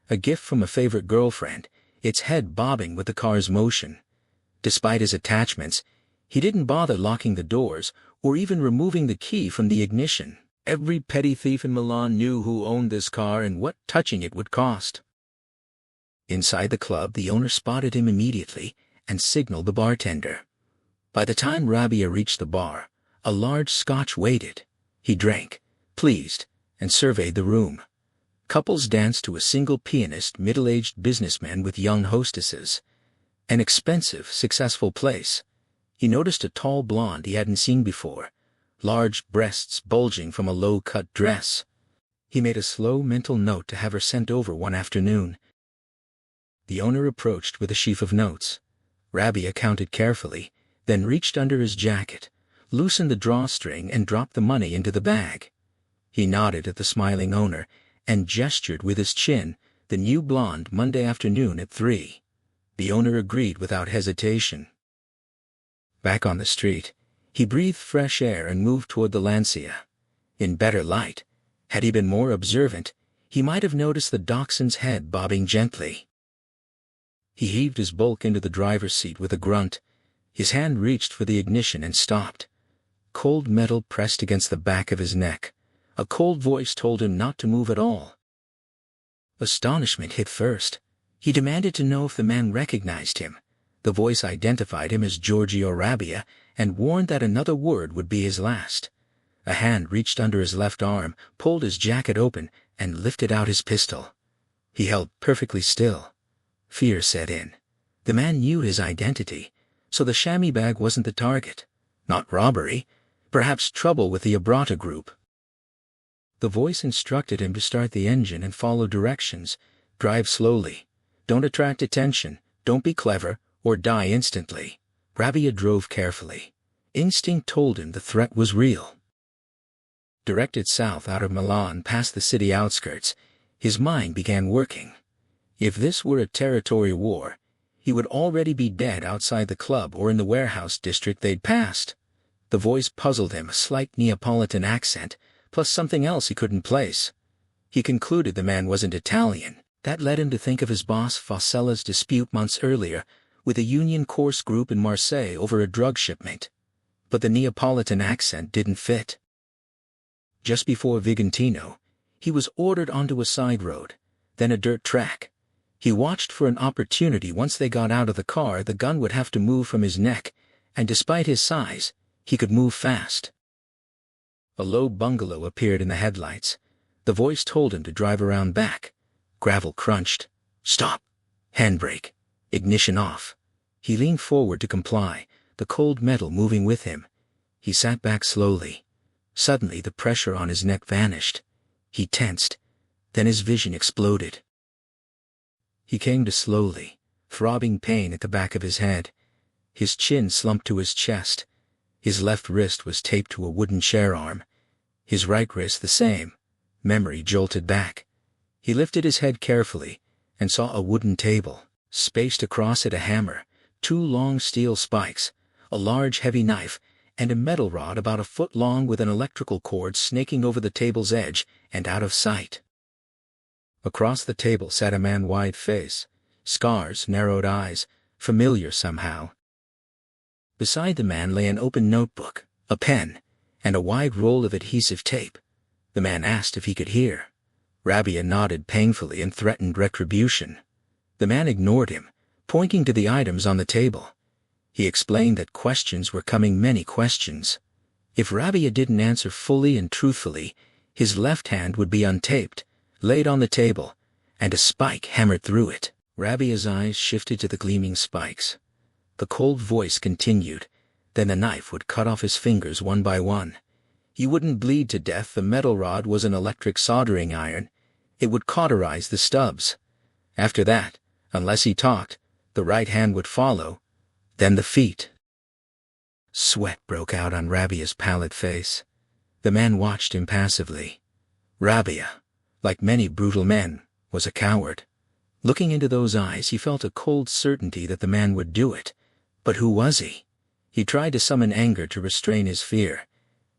a gift from a favorite girlfriend, its head bobbing with the car's motion. Despite his attachments, he didn't bother locking the doors or even removing the key from the ignition. Every petty thief in Milan knew who owned this car and what touching it would cost. Inside the club, the owner spotted him immediately and signaled the bartender. By the time Rabia reached the bar, a large Scotch waited. He drank, pleased, and surveyed the room. Couples danced to a single pianist, middle-aged businessmen with young hostesses. An expensive, successful place. He noticed a tall blonde he hadn't seen before, large breasts bulging from a low-cut dress. He made a slow mental note to have her sent over one afternoon. The owner approached with a sheaf of notes. Rabia counted carefully, then reached under his jacket, loosened the drawstring and dropped the money into the bag. He nodded at the smiling owner and gestured with his chin, "The new blonde, Monday afternoon at 3. The owner agreed without hesitation. Back on the street, he breathed fresh air and moved toward the Lancia. In better light, had he been more observant, he might have noticed the dachshund's head bobbing gently. He heaved his bulk into the driver's seat with a grunt. His hand reached for the ignition and stopped. Cold metal pressed against the back of his neck. A cold voice told him not to move at all. Astonishment hit first. He demanded to know if the man recognized him. The voice identified him as Giorgio Rabia and warned that another word would be his last. A hand reached under his left arm, pulled his jacket open, and lifted out his pistol. He held perfectly still. Fear set in. The man knew his identity, so the chamois bag wasn't the target. Not robbery, perhaps trouble with the Abrata group. The voice instructed him to start the engine and follow directions. Drive slowly. Don't attract attention. Don't be clever, or die instantly. Rabia drove carefully. Instinct told him the threat was real. Directed south out of Milan past the city outskirts, his mind began working. If this were a territory war, he would already be dead outside the club or in the warehouse district they'd passed. The voice puzzled him, a slight Neapolitan accent, plus something else he couldn't place. He concluded the man wasn't Italian. That led him to think of his boss Focella's dispute months earlier with a Union Course group in Marseille over a drug shipment. But the Neapolitan accent didn't fit. Just before Vigentino, he was ordered onto a side road, then a dirt track. He watched for an opportunity. Once they got out of the car, the gun would have to move from his neck, and despite his size, he could move fast. A low bungalow appeared in the headlights. The voice told him to drive around back. Gravel crunched. Stop. Handbrake. Ignition off. He leaned forward to comply, the cold metal moving with him. He sat back slowly. Suddenly the pressure on his neck vanished. He tensed. Then his vision exploded. He came to slowly, throbbing pain at the back of his head. His chin slumped to his chest. His left wrist was taped to a wooden chair arm. His right wrist the same. Memory jolted back. He lifted his head carefully and saw a wooden table. Spaced across it a hammer, 2 long steel spikes, a large heavy knife, and a metal rod about a foot long with an electrical cord snaking over the table's edge and out of sight. Across the table sat a man, wide face, scars, narrowed eyes, familiar somehow. Beside the man lay an open notebook, a pen, and a wide roll of adhesive tape. The man asked if he could hear. Rabia nodded painfully and threatened retribution. The man ignored him, pointing to the items on the table. He explained that questions were coming, many questions. If Rabia didn't answer fully and truthfully, his left hand would be untaped, laid on the table, and a spike hammered through it. Rabia's eyes shifted to the gleaming spikes. The cold voice continued, then the knife would cut off his fingers one by one. He wouldn't bleed to death. The metal rod was an electric soldering iron. It would cauterize the stubs. After that, unless he talked, the right hand would follow, then the feet. Sweat broke out on Rabia's pallid face. The man watched impassively. Rabia, like many brutal men, was a coward. Looking into those eyes, he felt a cold certainty that the man would do it. But who was he? He tried to summon anger to restrain his fear.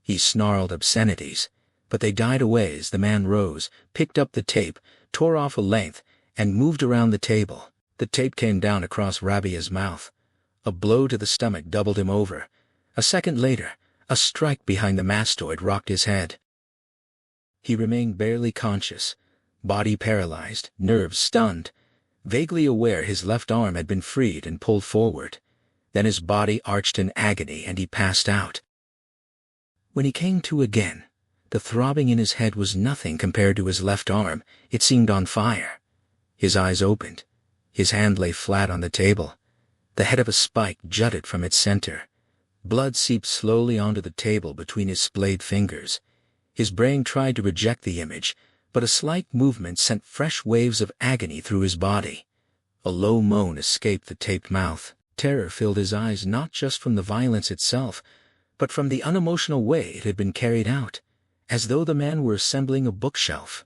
He snarled obscenities, but they died away as the man rose, picked up the tape, tore off a length, and moved around the table. The tape came down across Rabia's mouth. A blow to the stomach doubled him over. A second later, a strike behind the mastoid rocked his head. He remained barely conscious, body paralyzed, nerves stunned, vaguely aware his left arm had been freed and pulled forward. Then his body arched in agony and he passed out. When he came to again, the throbbing in his head was nothing compared to his left arm. It seemed on fire. His eyes opened. His hand lay flat on the table. The head of a spike jutted from its center. Blood seeped slowly onto the table between his splayed fingers. His brain tried to reject the image, but a slight movement sent fresh waves of agony through his body. A low moan escaped the taped mouth. Terror filled his eyes not just from the violence itself, but from the unemotional way it had been carried out, as though the man were assembling a bookshelf.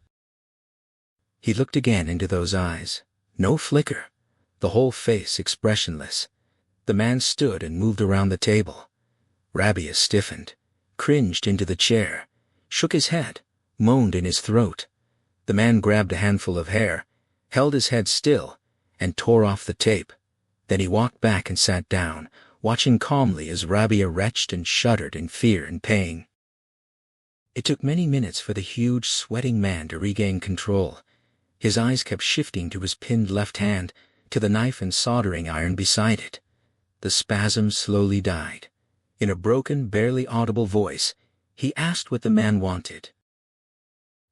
He looked again into those eyes. No flicker. The whole face expressionless. The man stood and moved around the table. Rabia stiffened, cringed into the chair, shook his head, moaned in his throat. The man grabbed a handful of hair, held his head still, and tore off the tape. Then he walked back and sat down, watching calmly as Rabia retched and shuddered in fear and pain. It took many minutes for the huge, sweating man to regain control. His eyes kept shifting to his pinned left hand, to the knife and soldering iron beside it. The spasms slowly died. In a broken, barely audible voice, he asked what the man wanted.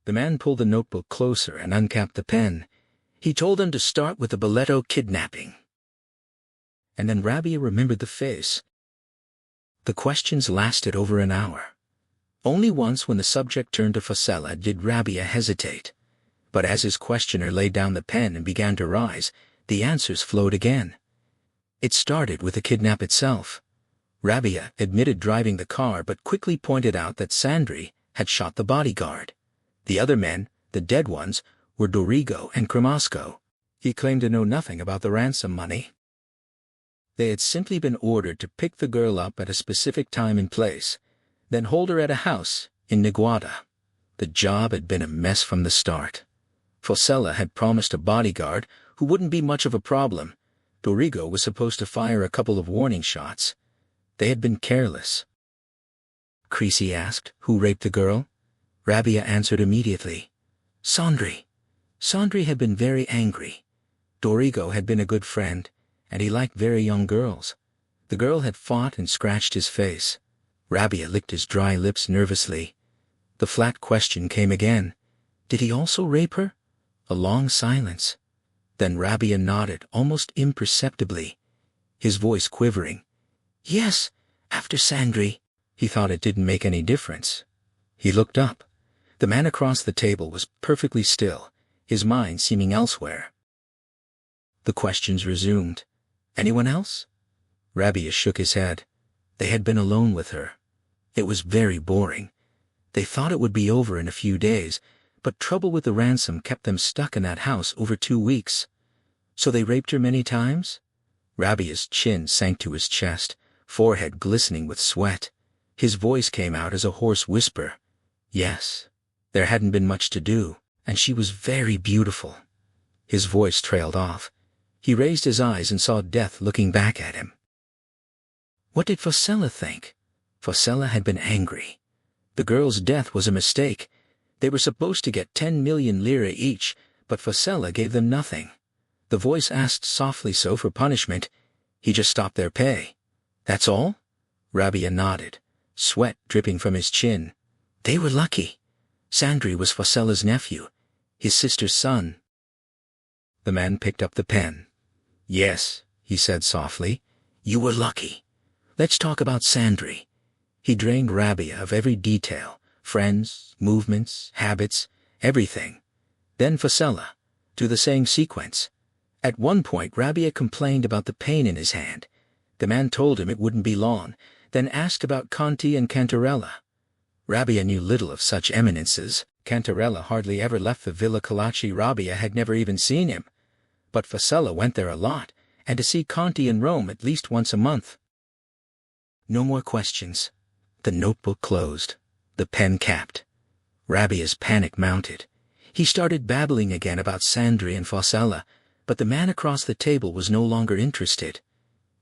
The man pulled the notebook closer and uncapped the pen. He told him to start with the Boleto kidnapping. And then Rabia remembered the face. The questions lasted over an hour. Only once, when the subject turned to Fosella, did Rabia hesitate. But as his questioner laid down the pen and began to rise, the answers flowed again. It started with the kidnap itself. Rabia admitted driving the car but quickly pointed out that Sandri had shot the bodyguard. The other men, the dead ones, were Dorigo and Cremasco. He claimed to know nothing about the ransom money. They had simply been ordered to pick the girl up at a specific time and place, then hold her at a house in Niguada. The job had been a mess from the start. Fosella had promised a bodyguard who wouldn't be much of a problem. Dorigo was supposed to fire a couple of warning shots. They had been careless. Creasy asked, "Who raped the girl?" Rabia answered immediately. Sandri. Sandri had been very angry. Dorigo had been a good friend, and he liked very young girls. The girl had fought and scratched his face. Rabia licked his dry lips nervously. The flat question came again. Did he also rape her? A long silence. Then Rabia nodded, almost imperceptibly, his voice quivering. Yes, after Sandri. He thought it didn't make any difference. He looked up. The man across the table was perfectly still, his mind seeming elsewhere. The questions resumed. Anyone else? Rabia shook his head. They had been alone with her. It was very boring. They thought it would be over in a few days, but trouble with the ransom kept them stuck in that house over 2 weeks. So they raped her many times? Rabia's chin sank to his chest, forehead glistening with sweat. His voice came out as a hoarse whisper. Yes. There hadn't been much to do, and she was very beautiful. His voice trailed off. He raised his eyes and saw death looking back at him. What did Fosella think? Fosella had been angry. The girl's death was a mistake. They were supposed to get 10 million lire each, but Fosella gave them nothing. The voice asked softly, so for punishment, he just stopped their pay. That's all? Rabia nodded, sweat dripping from his chin. They were lucky. Sandri was Fosella's nephew, his sister's son. The man picked up the pen. Yes, he said softly, you were lucky. Let's talk about Sandri. He drained Rabia of every detail, friends, movements, habits, everything. Then Fosella, to the same sequence. At one point, Rabia complained about the pain in his hand. The man told him it wouldn't be long, then asked about Conti and Cantarella. Rabia knew little of such eminences. Cantarella hardly ever left the Villa Colacci. Rabia had never even seen him. But Fasella went there a lot, and to see Conti in Rome at least once a month. No more questions. The notebook closed. The pen capped. Rabia's panic mounted. He started babbling again about Sandri and Fasella, but the man across the table was no longer interested.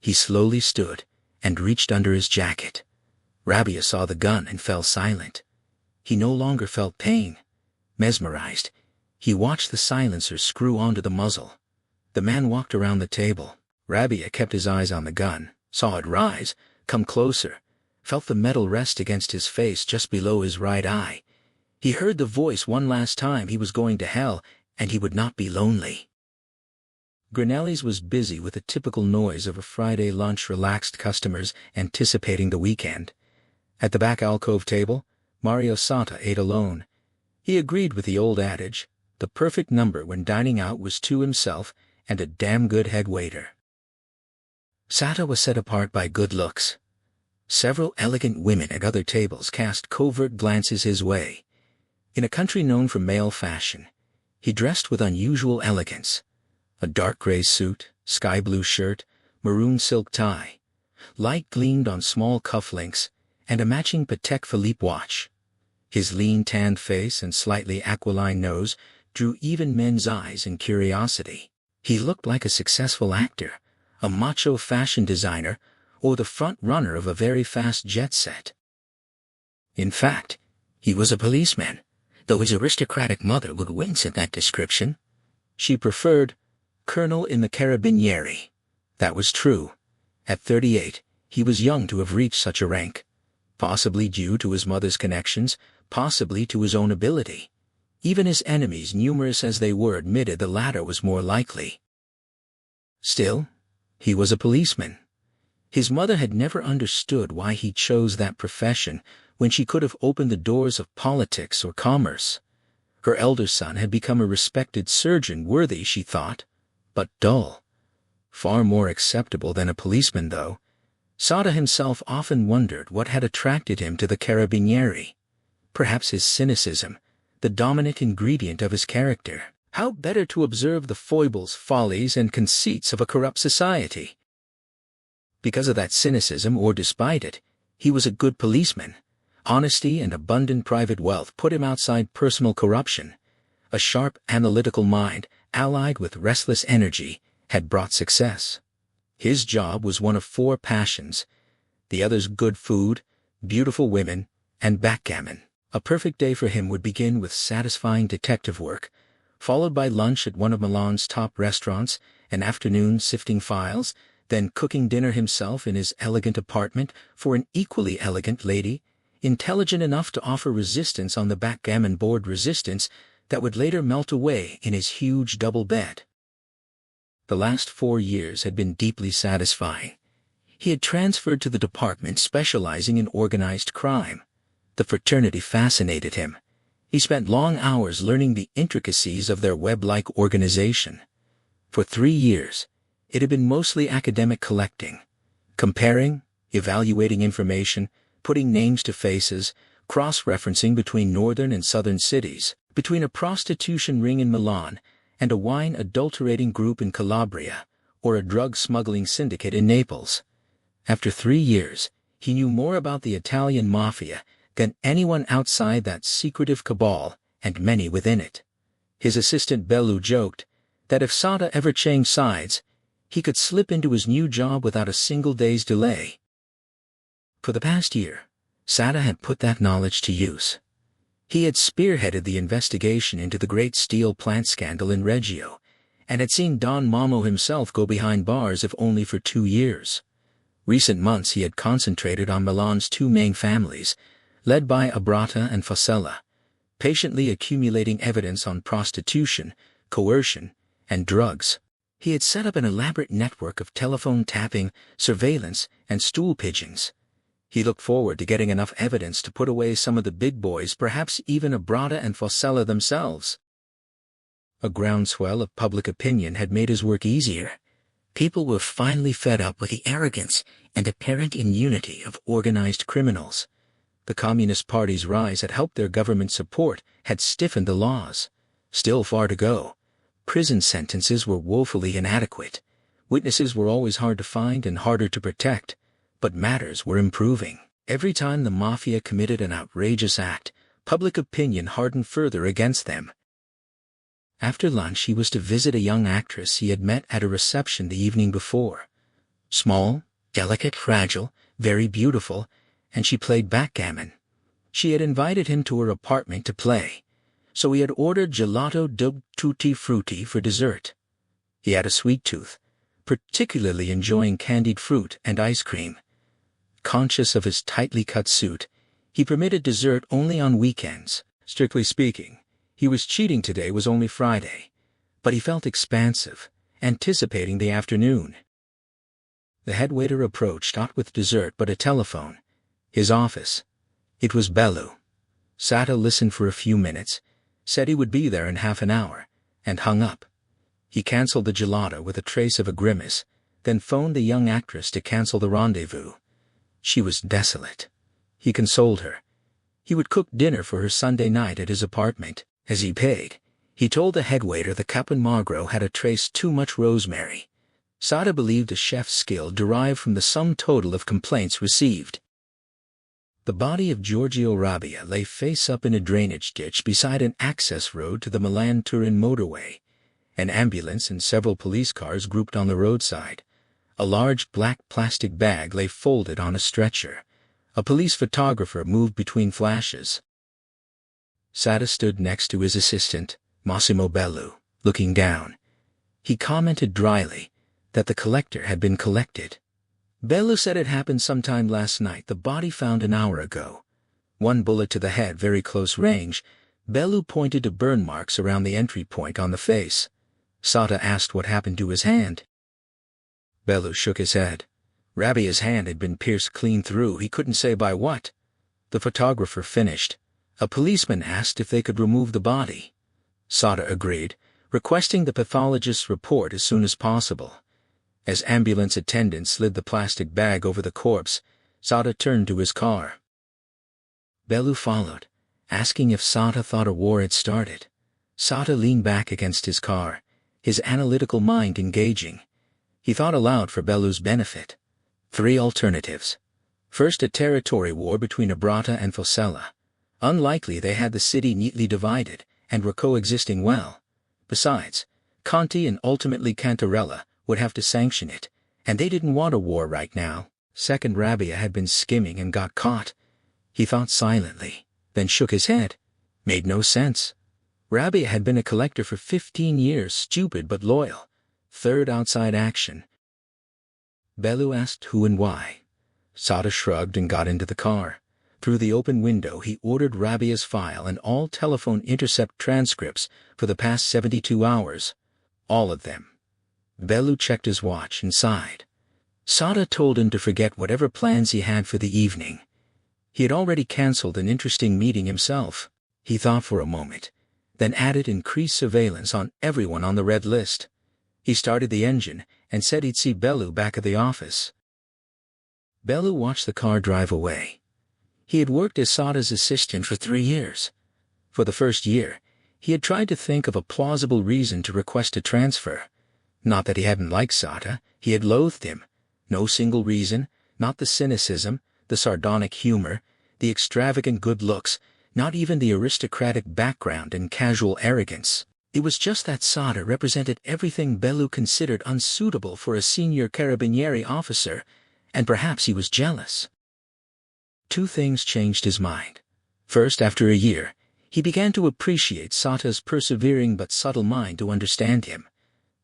He slowly stood and reached under his jacket. Rabia saw the gun and fell silent. He no longer felt pain. Mesmerized, he watched the silencer screw onto the muzzle. The man walked around the table. Rabia kept his eyes on the gun, saw it rise, come closer, felt the metal rest against his face just below his right eye. He heard the voice one last time. He was going to hell, and he would not be lonely. Grinelli's was busy with the typical noise of a Friday lunch, relaxed customers anticipating the weekend. At the back alcove table, Mario Sata ate alone. He agreed with the old adage, the perfect number when dining out was two himself and a damn good head waiter. Sata was set apart by good looks. Several elegant women at other tables cast covert glances his way. In a country known for male fashion, he dressed with unusual elegance. A dark gray suit, sky blue shirt, maroon silk tie. Light gleamed on small cufflinks, and a matching Patek Philippe watch. His lean tanned face and slightly aquiline nose drew even men's eyes in curiosity. He looked like a successful actor, a macho fashion designer, or the front runner of a very fast jet set. In fact, he was a policeman, though his aristocratic mother would wince at that description. She preferred Colonel in the Carabinieri. That was true. At 38, he was young to have reached such a rank, possibly due to his mother's connections, possibly to his own ability. Even his enemies, numerous as they were, admitted the latter was more likely. Still, he was a policeman. His mother had never understood why he chose that profession when she could have opened the doors of politics or commerce. Her elder son had become a respected surgeon, worthy, she thought, but dull. Far more acceptable than a policeman, though. Sata himself often wondered what had attracted him to the Carabinieri. Perhaps his cynicism, the dominant ingredient of his character. How better to observe the foibles, follies, and conceits of a corrupt society? Because of that cynicism, or despite it, he was a good policeman. Honesty and abundant private wealth put him outside personal corruption. A sharp, analytical mind, allied with restless energy, had brought success. His job was one of four passions, the others good food, beautiful women, and backgammon. A perfect day for him would begin with satisfying detective work, followed by lunch at one of Milan's top restaurants, an afternoon sifting files, then cooking dinner himself in his elegant apartment for an equally elegant lady, intelligent enough to offer resistance on the backgammon board, resistance that would later melt away in his huge double bed. The last 4 years had been deeply satisfying. He had transferred to the department specializing in organized crime. The fraternity fascinated him. He spent long hours learning the intricacies of their web-like organization. For 3 years, it had been mostly academic collecting, comparing, evaluating information, putting names to faces, cross-referencing between northern and southern cities, between a prostitution ring in Milan and a wine-adulterating group in Calabria, or a drug-smuggling syndicate in Naples. After 3 years, he knew more about the Italian mafia than anyone outside that secretive cabal, and many within it. His assistant Bellu joked that if Sata ever changed sides, he could slip into his new job without a single day's delay. For the past year, Sata had put that knowledge to use. He had spearheaded the investigation into the great steel plant scandal in Reggio, and had seen Don Mamo himself go behind bars if only for 2 years. Recent months he had concentrated on Milan's 2 main families, led by Abrata and Fasella, patiently accumulating evidence on prostitution, coercion, and drugs. He had set up an elaborate network of telephone tapping, surveillance, and stool pigeons. He looked forward to getting enough evidence to put away some of the big boys, perhaps even Abrata and Fasella themselves. A groundswell of public opinion had made his work easier. People were finally fed up with the arrogance and apparent immunity of organized criminals. The Communist Party's rise had helped their government support, had stiffened the laws. Still far to go. Prison sentences were woefully inadequate. Witnesses were always hard to find and harder to protect. But matters were improving. Every time the Mafia committed an outrageous act, public opinion hardened further against them. After lunch he was to visit a young actress he had met at a reception the evening before. Small, delicate, fragile, very beautiful, and she played backgammon. She had invited him to her apartment to play, so he had ordered gelato di tutti frutti for dessert. He had a sweet tooth, particularly enjoying candied fruit and ice cream. Conscious of his tightly cut suit, he permitted dessert only on weekends. Strictly speaking, he was cheating. Today was only Friday, but he felt expansive, anticipating the afternoon. The headwaiter approached, not with dessert but a telephone. His office. It was Bellu. Sata listened for a few minutes, said he would be there in half an hour, and hung up. He cancelled the gelato with a trace of a grimace, then phoned the young actress to cancel the rendezvous. She was desolate. He consoled her. He would cook dinner for her Sunday night at his apartment. As he paid, he told the headwaiter the Cap'n Magro had a trace too much rosemary. Sata believed a chef's skill derived from the sum total of complaints received. The body of Giorgio Rabbia lay face up in a drainage ditch beside an access road to the Milan-Turin motorway. An ambulance and several police cars grouped on the roadside. A large black plastic bag lay folded on a stretcher. A police photographer moved between flashes. Sata stood next to his assistant, Massimo Bellu, looking down. He commented dryly that the collector had been collected. Bellu said it happened sometime last night, the body found an hour ago. One bullet to the head, very close range. Bellu pointed to burn marks around the entry point on the face. Sata asked what happened to his hand. Bellu shook his head. Rabbia's hand had been pierced clean through, he couldn't say by what. The photographer finished. A policeman asked if they could remove the body. Sata agreed, requesting the pathologist's report as soon as possible. As ambulance attendants slid the plastic bag over the corpse, Sata turned to his car. Bellu followed, asking if Sata thought a war had started. Sata leaned back against his car, his analytical mind engaging. He thought aloud for Bellu's benefit. 3 alternatives. First, a territory war between Abrata and Focella. Unlikely, they had the city neatly divided and were coexisting well. Besides, Conti and ultimately Cantarella would have to sanction it, and they didn't want a war right now. Second, Rabbia had been skimming and got caught. He thought silently, then shook his head. Made no sense. Rabbia had been a collector for 15 years, stupid but loyal. Third, outside action. Bellu asked who and why. Sata shrugged and got into the car. Through the open window he ordered Rabbia's file and all telephone intercept transcripts for the past 72 hours. All of them. Bellu checked his watch and sighed. Sata told him to forget whatever plans he had for the evening. He had already cancelled an interesting meeting himself. He thought for a moment, then added increased surveillance on everyone on the red list. He started the engine and said he'd see Bellu back at the office. Bellu watched the car drive away. He had worked as Sata's assistant for 3 years. For the first year, he had tried to think of a plausible reason to request a transfer. Not that he hadn't liked Sata, he had loathed him. No single reason, not the cynicism, the sardonic humor, the extravagant good looks, not even the aristocratic background and casual arrogance. It was just that Sata represented everything Bellu considered unsuitable for a senior carabinieri officer, and perhaps he was jealous. 2 things changed his mind. First, after a year, he began to appreciate Sata's persevering but subtle mind to understand him.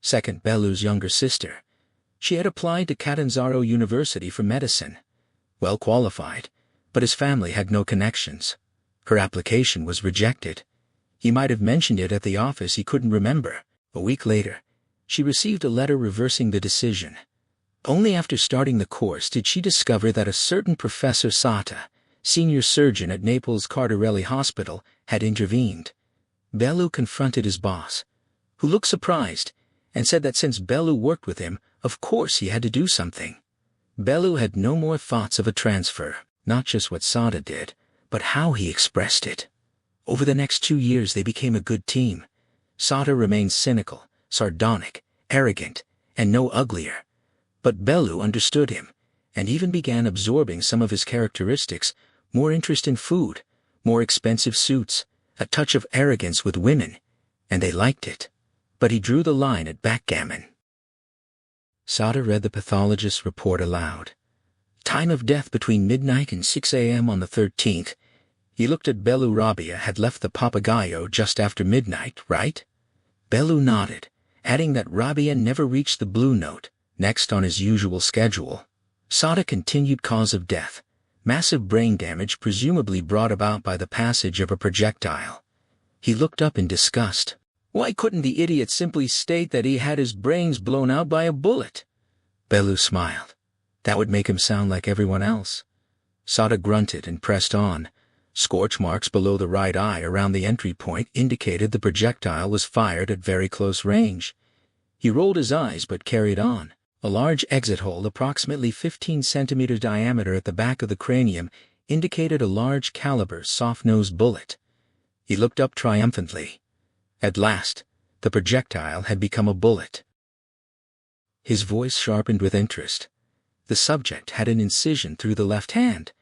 Second, Bellu's younger sister. She had applied to Catanzaro University for medicine. Well qualified, but his family had no connections. Her application was rejected. He might have mentioned it at the office, he couldn't remember. A week later, she received a letter reversing the decision. Only after starting the course did she discover that a certain Professor Sata, senior surgeon at Naples Cardarelli Hospital, had intervened. Bellu confronted his boss, who looked surprised, and said that since Bellu worked with him, of course he had to do something. Bellu had no more thoughts of a transfer, not just what Sata did, but how he expressed it. Over the next 2 years they became a good team. Sada remained cynical, sardonic, arrogant, and no uglier. But Bellew understood him, and even began absorbing some of his characteristics: more interest in food, more expensive suits, a touch of arrogance with women, and they liked it. But he drew the line at backgammon. Sada read the pathologist's report aloud. Time of death between midnight and 6 a.m. on the 13th. He looked at Bellew. Rabia had left the Papagayo just after midnight, right? Bellew nodded, adding that Rabia never reached the Blue Note, next on his usual schedule. Sada continued: cause of death: massive brain damage presumably brought about by the passage of a projectile. He looked up in disgust. Why couldn't the idiot simply state that he had his brains blown out by a bullet? Bellew smiled. That would make him sound like everyone else. Sada grunted and pressed on. Scorch marks below the right eye around the entry point indicated the projectile was fired at very close range. He rolled his eyes but carried on. A large exit hole approximately 15 centimeters diameter at the back of the cranium indicated a large caliber soft-nosed bullet. He looked up triumphantly. At last, the projectile had become a bullet. His voice sharpened with interest. The subject had an incision through the left hand.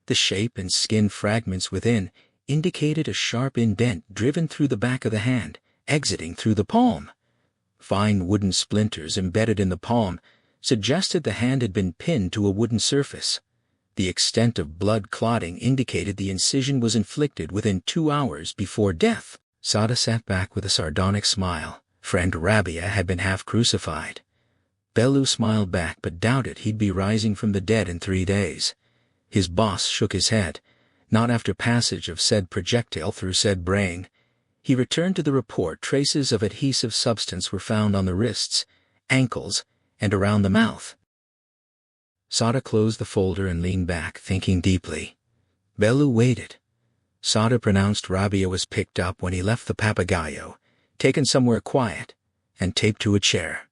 The shape and skin fragments within indicated a sharp indent driven through the back of the hand, exiting through the palm. Fine wooden splinters embedded in the palm suggested the hand had been pinned to a wooden surface. The extent of blood clotting indicated the incision was inflicted within 2 hours before death. Sada sat back with a sardonic smile. Friend Rabia had been half crucified. Bellew smiled back but doubted he'd be rising from the dead in 3 days. His boss shook his head. Not after passage of said projectile through said brain. He returned to the report. Traces of adhesive substance were found on the wrists, ankles, and around the mouth. Sada closed the folder and leaned back, thinking deeply. Bellew waited. Sada pronounced Rabia was picked up when he left the Papagayo, taken somewhere quiet, and taped to a chair.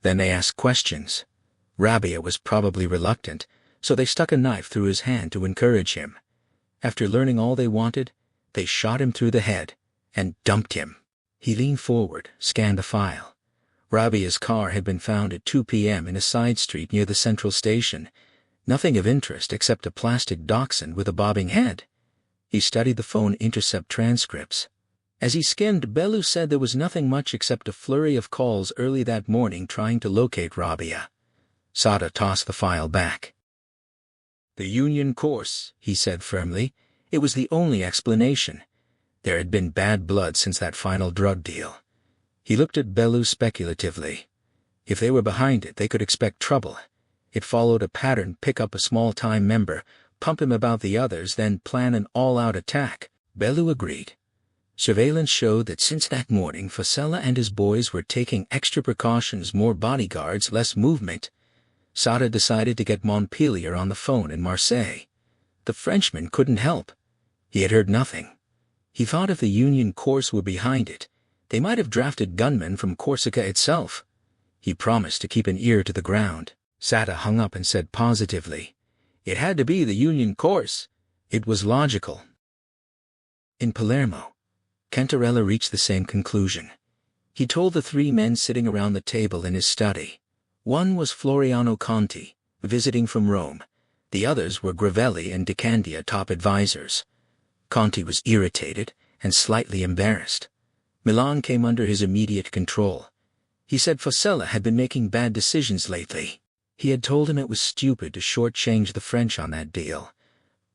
Then they asked questions. Rabia was probably reluctant, so they stuck a knife through his hand to encourage him. After learning all they wanted, they shot him through the head and dumped him. He leaned forward, scanned the file. Rabia's car had been found at 2 p.m. in a side street near the central station. Nothing of interest except a plastic dachshund with a bobbing head. He studied the phone intercept transcripts. As he skimmed, Bellew said there was nothing much except a flurry of calls early that morning trying to locate Rabia. Sada tossed the file back. The Union course, he said firmly. It was the only explanation. There had been bad blood since that final drug deal. He looked at Bellew speculatively. If they were behind it, they could expect trouble. It followed a pattern: pick up a small-time member, pump him about the others, then plan an all-out attack. Bellew agreed. Surveillance showed that since that morning, Fossella and his boys were taking extra precautions: more bodyguards, less movement. Sada decided to get Montpellier on the phone in Marseille. The Frenchman couldn't help. He had heard nothing. He thought if the Union course were behind it, they might have drafted gunmen from Corsica itself. He promised to keep an ear to the ground. Sada hung up and said positively, "It had to be the Union course. It was logical." In Palermo, Cantarella reached the same conclusion. He told the 3 men sitting around the table in his study. One was Floriano Conti, visiting from Rome. The others were Gravelli and DeCandia, top advisors. Conti was irritated and slightly embarrassed. Milan came under his immediate control. He said Fossella had been making bad decisions lately. He had told him it was stupid to shortchange the French on that deal.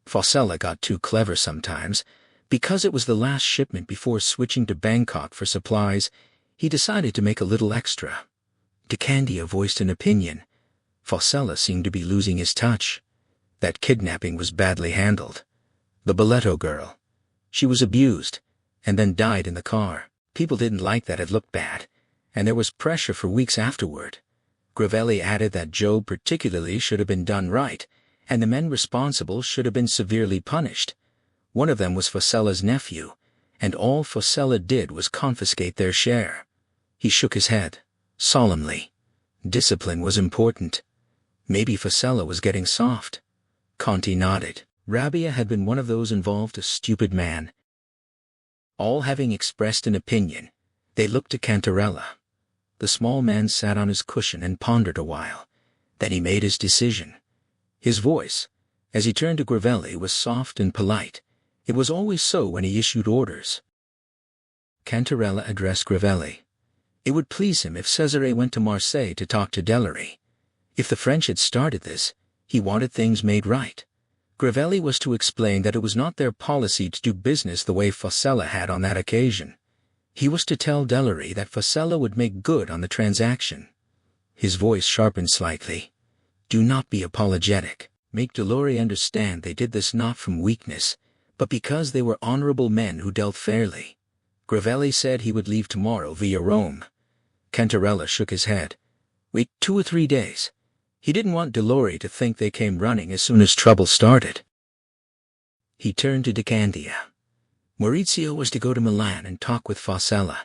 Fossella got too clever sometimes. Because it was the last shipment before switching to Bangkok for supplies, he decided to make a little extra. DeCandia voiced an opinion. Fossella seemed to be losing his touch. That kidnapping was badly handled. The Boleto girl. She was abused, and then died in the car. People didn't like that. It looked bad, and there was pressure for weeks afterward. Gravelli added that Job particularly should have been done right, and the men responsible should have been severely punished. One of them was Fossella's nephew, and all Fossella did was confiscate their share. He shook his head, solemnly. Discipline was important. Maybe Fossella was getting soft. Conti nodded. Rabia had been one of those involved, a stupid man. All having expressed an opinion, they looked to Cantarella. The small man sat on his cushion and pondered a while. Then he made his decision. His voice, as he turned to Gravelli, was soft and polite. It was always so when he issued orders. Cantarella addressed Gravelli. It would please him if Cesare went to Marseille to talk to Delary. If the French had started this, he wanted things made right. Gravelli was to explain that it was not their policy to do business the way Fossella had on that occasion. He was to tell Delary that Fossella would make good on the transaction. His voice sharpened slightly. Do not be apologetic. Make Delary understand they did this not from weakness, but because they were honorable men who dealt fairly. Gravelli said he would leave tomorrow via Rome. Cantarella shook his head. Wait 2 or 3 days. He didn't want Delary to think they came running as soon as trouble started. He turned to De Candia. Maurizio was to go to Milan and talk with Fossella,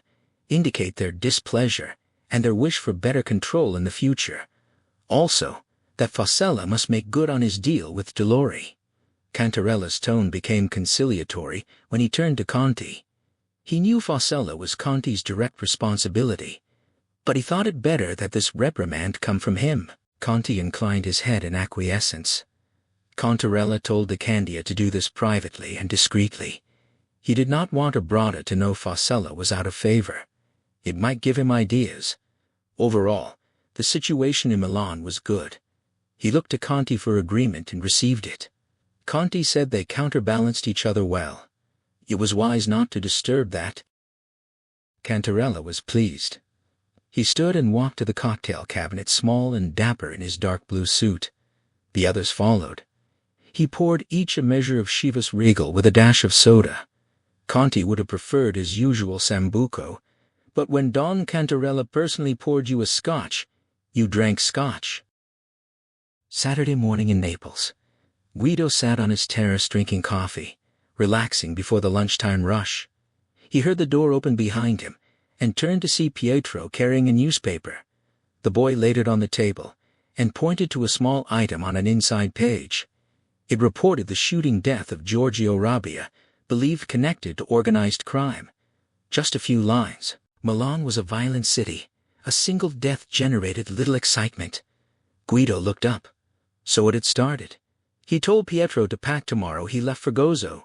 indicate their displeasure and their wish for better control in the future. Also, that Fossella must make good on his deal with Delary. Cantarella's tone became conciliatory when he turned to Conti. He knew Fossella was Conti's direct responsibility, but he thought it better that this reprimand come from him. Conti inclined his head in acquiescence. Cantarella told De Candia to do this privately and discreetly. He did not want Abrata to know Fossella was out of favor. It might give him ideas. Overall, the situation in Milan was good. He looked to Conti for agreement and received it. Conti said they counterbalanced each other well. It was wise not to disturb that. Cantarella was pleased. He stood and walked to the cocktail cabinet, small and dapper in his dark blue suit. The others followed. He poured each a measure of Chivas Regal with a dash of soda. Conti would have preferred his usual Sambuco, but when Don Cantarella personally poured you a scotch, you drank scotch. Saturday morning in Naples. Guido sat on his terrace drinking coffee, relaxing before the lunchtime rush. He heard the door open behind him and turned to see Pietro carrying a newspaper. The boy laid it on the table and pointed to a small item on an inside page. It reported the shooting death of Giorgio Rabia, believed connected to organized crime. Just a few lines. Milan was a violent city. A single death generated little excitement. Guido looked up. So it had started. He told Pietro to pack tomorrow. He left for Gozo.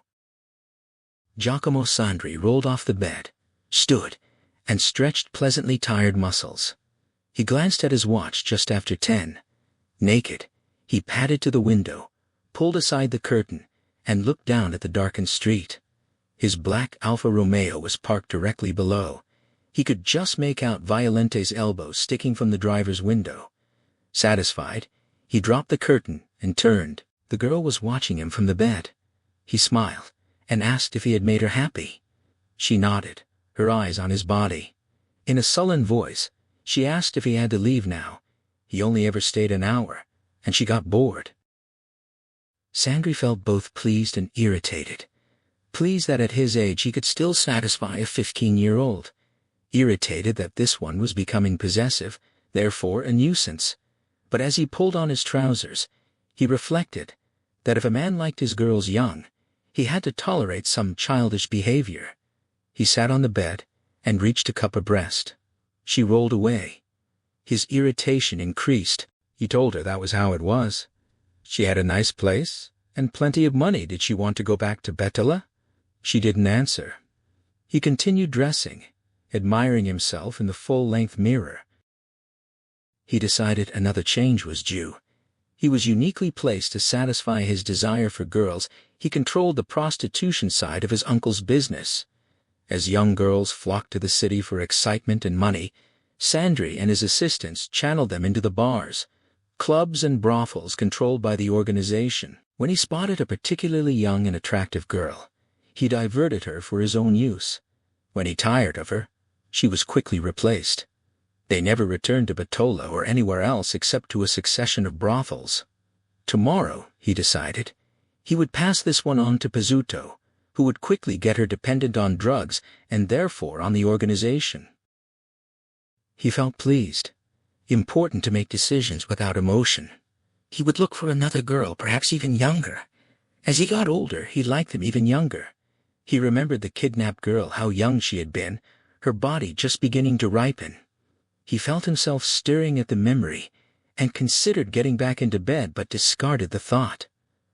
Giacomo Sandri rolled off the bed, stood, and stretched pleasantly tired muscles. He glanced at his watch just after 10. Naked, he padded to the window, pulled aside the curtain, and looked down at the darkened street. His black Alfa Romeo was parked directly below. He could just make out Violente's elbows sticking from the driver's window. Satisfied, he dropped the curtain and turned. The girl was watching him from the bed. He smiled and asked if he had made her happy. She nodded, her eyes on his body. In a sullen voice, she asked if he had to leave now. He only ever stayed an hour, and she got bored. Sandri felt both pleased and irritated. Pleased that at his age he could still satisfy a 15-year-old. Irritated that this one was becoming possessive, therefore a nuisance. But as he pulled on his trousers, he reflected that if a man liked his girls young, he had to tolerate some childish behavior. He sat on the bed and reached a cup of breast. She rolled away. His irritation increased. He told her that was how it was. She had a nice place and plenty of money. Did she want to go back to Bettola? She didn't answer. He continued dressing, admiring himself in the full-length mirror. He decided another change was due. He was uniquely placed to satisfy his desire for girls. He controlled the prostitution side of his uncle's business. As young girls flocked to the city for excitement and money, Sandri and his assistants channeled them into the bars, clubs and brothels controlled by the organization. When he spotted a particularly young and attractive girl, he diverted her for his own use. When he tired of her, she was quickly replaced. They never returned to Bettola or anywhere else except to a succession of brothels. Tomorrow, he decided, he would pass this one on to Pizzuto, who would quickly get her dependent on drugs and therefore on the organization. He felt pleased. Important to make decisions without emotion. He would look for another girl, perhaps even younger, As he got older, he liked them even younger. He remembered the kidnapped girl, how young she had been, her body just beginning to ripen. He felt himself stirring at the memory, and considered getting back into bed but discarded the thought.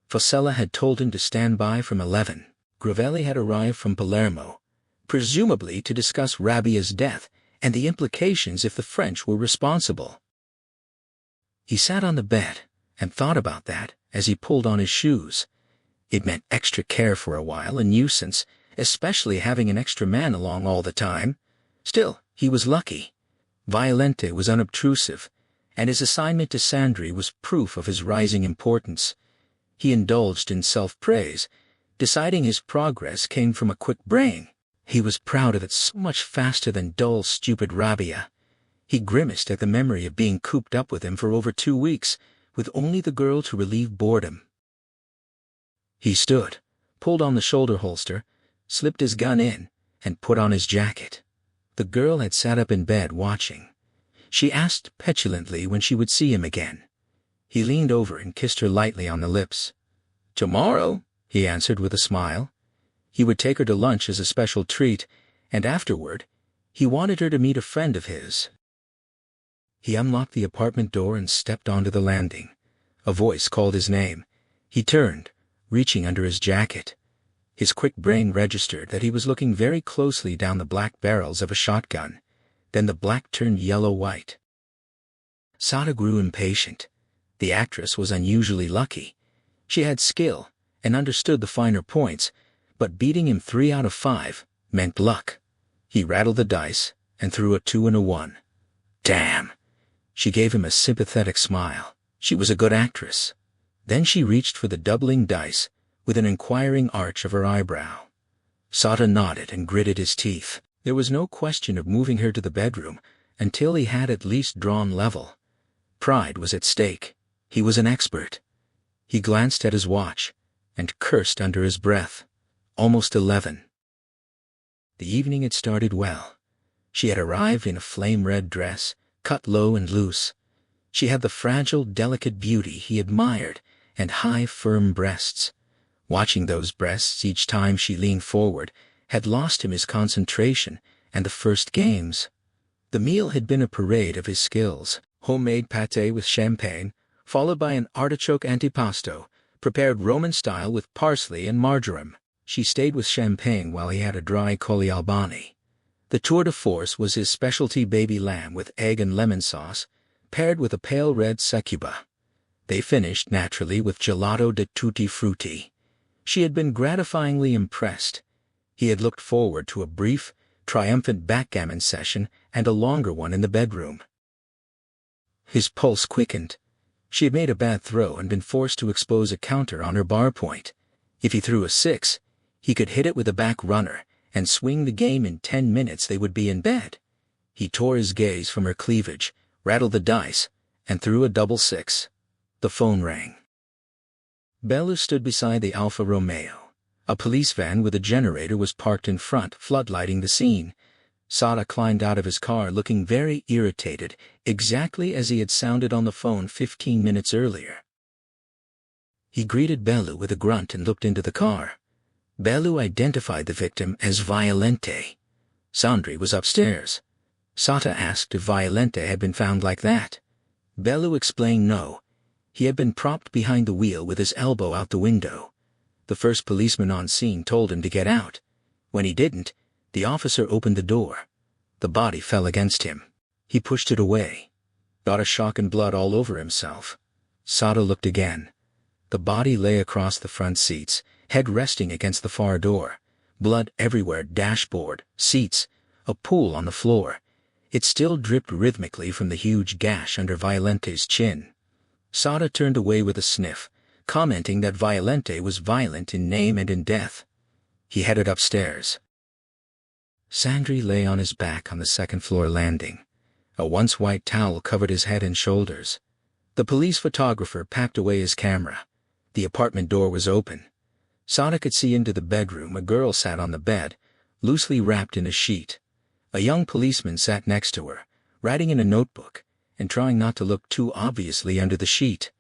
Fosella had told him to stand by from 11. Gravelli had arrived from Palermo, presumably to discuss Rabbia's death and the implications if the French were responsible. He sat on the bed and thought about that as he pulled on his shoes. It meant extra care for a while, a nuisance, especially having an extra man along all the time. Still, he was lucky. Violente was unobtrusive, and his assignment to Sandri was proof of his rising importance. He indulged in self-praise, deciding his progress came from a quick brain. He was proud of it so much faster than dull, stupid Rabbia. He grimaced at the memory of being cooped up with him for over 2 weeks, with only the girl to relieve boredom. He stood, pulled on the shoulder holster, slipped his gun in, and put on his jacket. The girl had sat up in bed watching. She asked petulantly when she would see him again. He leaned over and kissed her lightly on the lips. "Tomorrow," he answered with a smile. He would take her to lunch as a special treat, and afterward, he wanted her to meet a friend of his. He unlocked the apartment door and stepped onto the landing. A voice called his name. He turned, reaching under his jacket. His quick brain registered that he was looking very closely down the black barrels of a shotgun. Then the black turned yellow-white. Sada grew impatient. The actress was unusually lucky. She had skill and understood the finer points, but beating him 3 out of 5 meant luck. He rattled the dice and threw a 2 and a 1. Damn! She gave him a sympathetic smile. She was a good actress. Then she reached for the doubling dice with an inquiring arch of her eyebrow. Sada nodded and gritted his teeth. There was no question of moving her to the bedroom until he had at least drawn level. Pride was at stake. He was an expert. He glanced at his watch and cursed under his breath. Almost 11. The evening had started well. She had arrived in a flame-red dress, cut low and loose. She had the fragile, delicate beauty he admired and high, firm breasts. Watching those breasts each time she leaned forward had lost him his concentration and the first games. The meal had been a parade of his skills. Homemade pâté with champagne, followed by an artichoke antipasto, prepared Roman-style with parsley and marjoram. She stayed with champagne while he had a dry coli albani. The tour de force was his specialty baby lamb with egg and lemon sauce, paired with a pale red succuba. They finished, naturally, with gelato de tutti frutti. She had been gratifyingly impressed. He had looked forward to a brief, triumphant backgammon session and a longer one in the bedroom. His pulse quickened. She had made a bad throw and been forced to expose a counter on her bar point. If he threw a 6, he could hit it with a back runner and swing the game. In 10 minutes they would be in bed. He tore his gaze from her cleavage, rattled the dice, and threw a double 6. The phone rang. Bellu stood beside the Alfa Romeo. A police van with a generator was parked in front, floodlighting the scene. Sada climbed out of his car looking very irritated, exactly as he had sounded on the phone 15 minutes earlier. He greeted Bellu with a grunt and looked into the car. Bellu identified the victim as Violente. Sandri was upstairs. Sada asked if Violente had been found like that. Bellu explained no. He had been propped behind the wheel with his elbow out the window. The first policeman on scene told him to get out. When he didn't, the officer opened the door. The body fell against him. He pushed it away. Got a shock and blood all over himself. Sada looked again. The body lay across the front seats, head resting against the far door. Blood everywhere, dashboard, seats, a pool on the floor. It still dripped rhythmically from the huge gash under Violente's chin. Sada turned away with a sniff, commenting that Violente was violent in name and in death. He headed upstairs. Sandri lay on his back on the second-floor landing. A once white towel covered his head and shoulders. The police photographer packed away his camera. The apartment door was open. Sada could see into the bedroom. A girl sat on the bed, loosely wrapped in a sheet. A young policeman sat next to her, writing in a notebook and trying not to look too obviously under the sheet.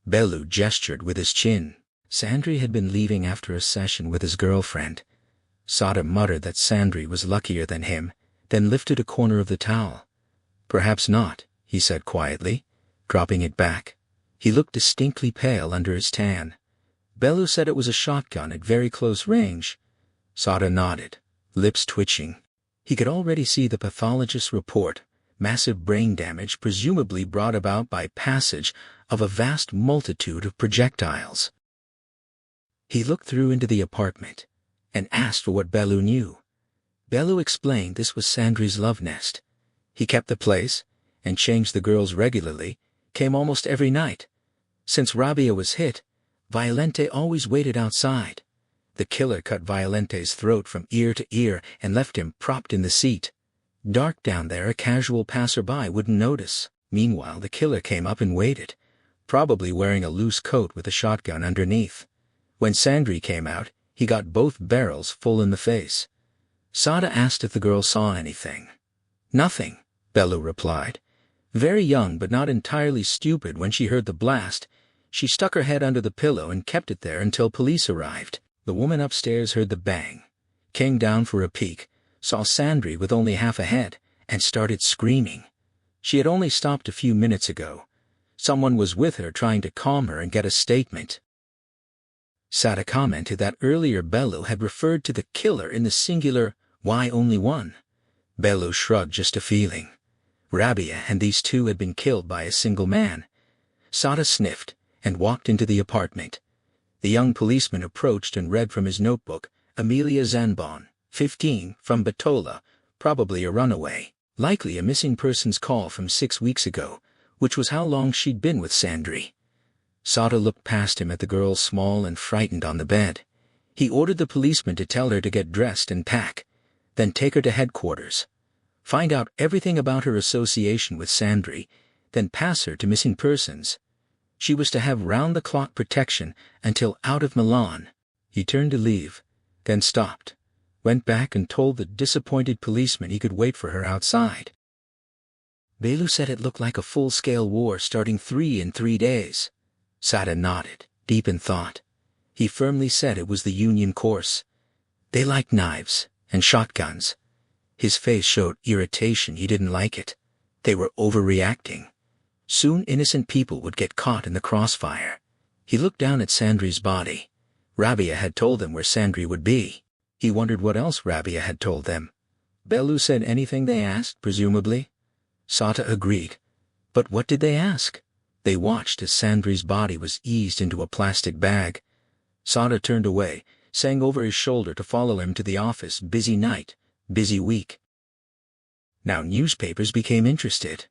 Bellu gestured with his chin. Sandri had been leaving after a session with his girlfriend. Sada muttered that Sandri was luckier than him, then lifted a corner of the towel. "Perhaps not," he said quietly, dropping it back. He looked distinctly pale under his tan. "Bellu said it was a shotgun at very close range." Sada nodded, lips twitching. He could already see the pathologist's report: massive brain damage presumably brought about by passage of a vast multitude of projectiles. He looked through into the apartment and asked for what Bellu knew. Bellu explained this was Sandri's love nest. He kept the place and changed the girls regularly, came almost every night. Since Rabia was hit, Violente always waited outside. The killer cut Violente's throat from ear to ear and left him propped in the seat. Dark down there, a casual passerby wouldn't notice. Meanwhile, the killer came up and waited, probably wearing a loose coat with a shotgun underneath. When Sandri came out, he got both barrels full in the face. Sada asked if the girl saw anything. "Nothing," Bellu replied. Very young but not entirely stupid, when she heard the blast, she stuck her head under the pillow and kept it there until police arrived. The woman upstairs heard the bang, came down for a peek, saw Sandri with only half a head, and started screaming. She had only stopped a few minutes ago. Someone was with her trying to calm her and get a statement. Sada commented that earlier Bellu had referred to the killer in the singular, "Why only one?" Bellu shrugged, just a feeling. Rabia and these two had been killed by a single man. Sada sniffed and walked into the apartment. The young policeman approached and read from his notebook: "Amelia Zanbon, 15, from Bitola, probably a runaway. Likely a missing persons call from 6 weeks ago, which was how long she'd been with Sandri." Sada looked past him at the girl, small and frightened, on the bed. He ordered the policeman to tell her to get dressed and pack, then take her to headquarters. Find out everything about her association with Sandri, then pass her to missing persons. She was to have round-the-clock protection until out of Milan. He turned to leave, then stopped, went back and told the disappointed policeman he could wait for her outside. Bellu said it looked like a full-scale war starting in 3 days. Sada nodded, deep in thought. He firmly said it was the Union course. They liked knives and shotguns. His face showed irritation. He didn't like it. They were overreacting. Soon innocent people would get caught in the crossfire. He looked down at Sandri's body. Rabia had told them where Sandri would be. He wondered what else Rabia had told them. Bellu said anything they asked, presumably. Sada agreed. But what did they ask? They watched as Sandri's body was eased into a plastic bag. Sada turned away, saying over his shoulder to follow him to the office. Busy night, busy week. Now newspapers became interested.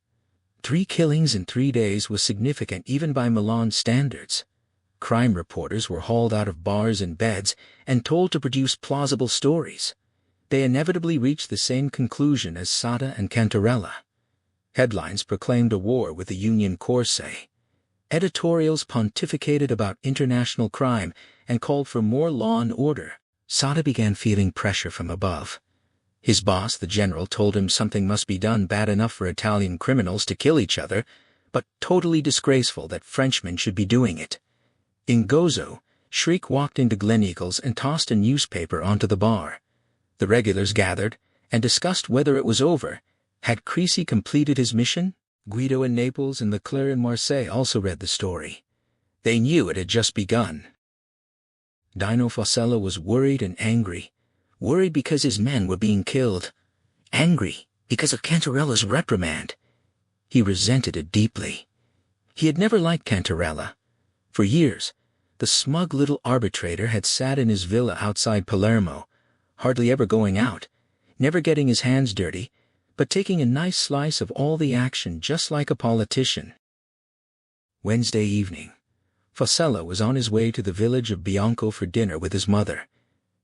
3 killings in 3 days was significant even by Milan standards. Crime reporters were hauled out of bars and beds and told to produce plausible stories. They inevitably reached the same conclusion as Sada and Cantarella. Headlines proclaimed a war with the Union Corse. Editorials pontificated about international crime and called for more law and order. Sada began feeling pressure from above. His boss, the general, told him something must be done, bad enough for Italian criminals to kill each other, but totally disgraceful that Frenchmen should be doing it. In Gozo, Shriek walked into Gleneagles and tossed a newspaper onto the bar. The regulars gathered and discussed whether it was over. Had Creasy completed his mission? Guido in Naples and Leclerc in Marseille also read the story. They knew it had just begun. Dino Fosella was worried and angry. Worried because his men were being killed. Angry because of Cantarella's reprimand. He resented it deeply. He had never liked Cantarella. For years, the smug little arbitrator had sat in his villa outside Palermo, hardly ever going out, never getting his hands dirty, but taking a nice slice of all the action just like a politician. Wednesday evening, Fosella was on his way to the village of Bianco for dinner with his mother.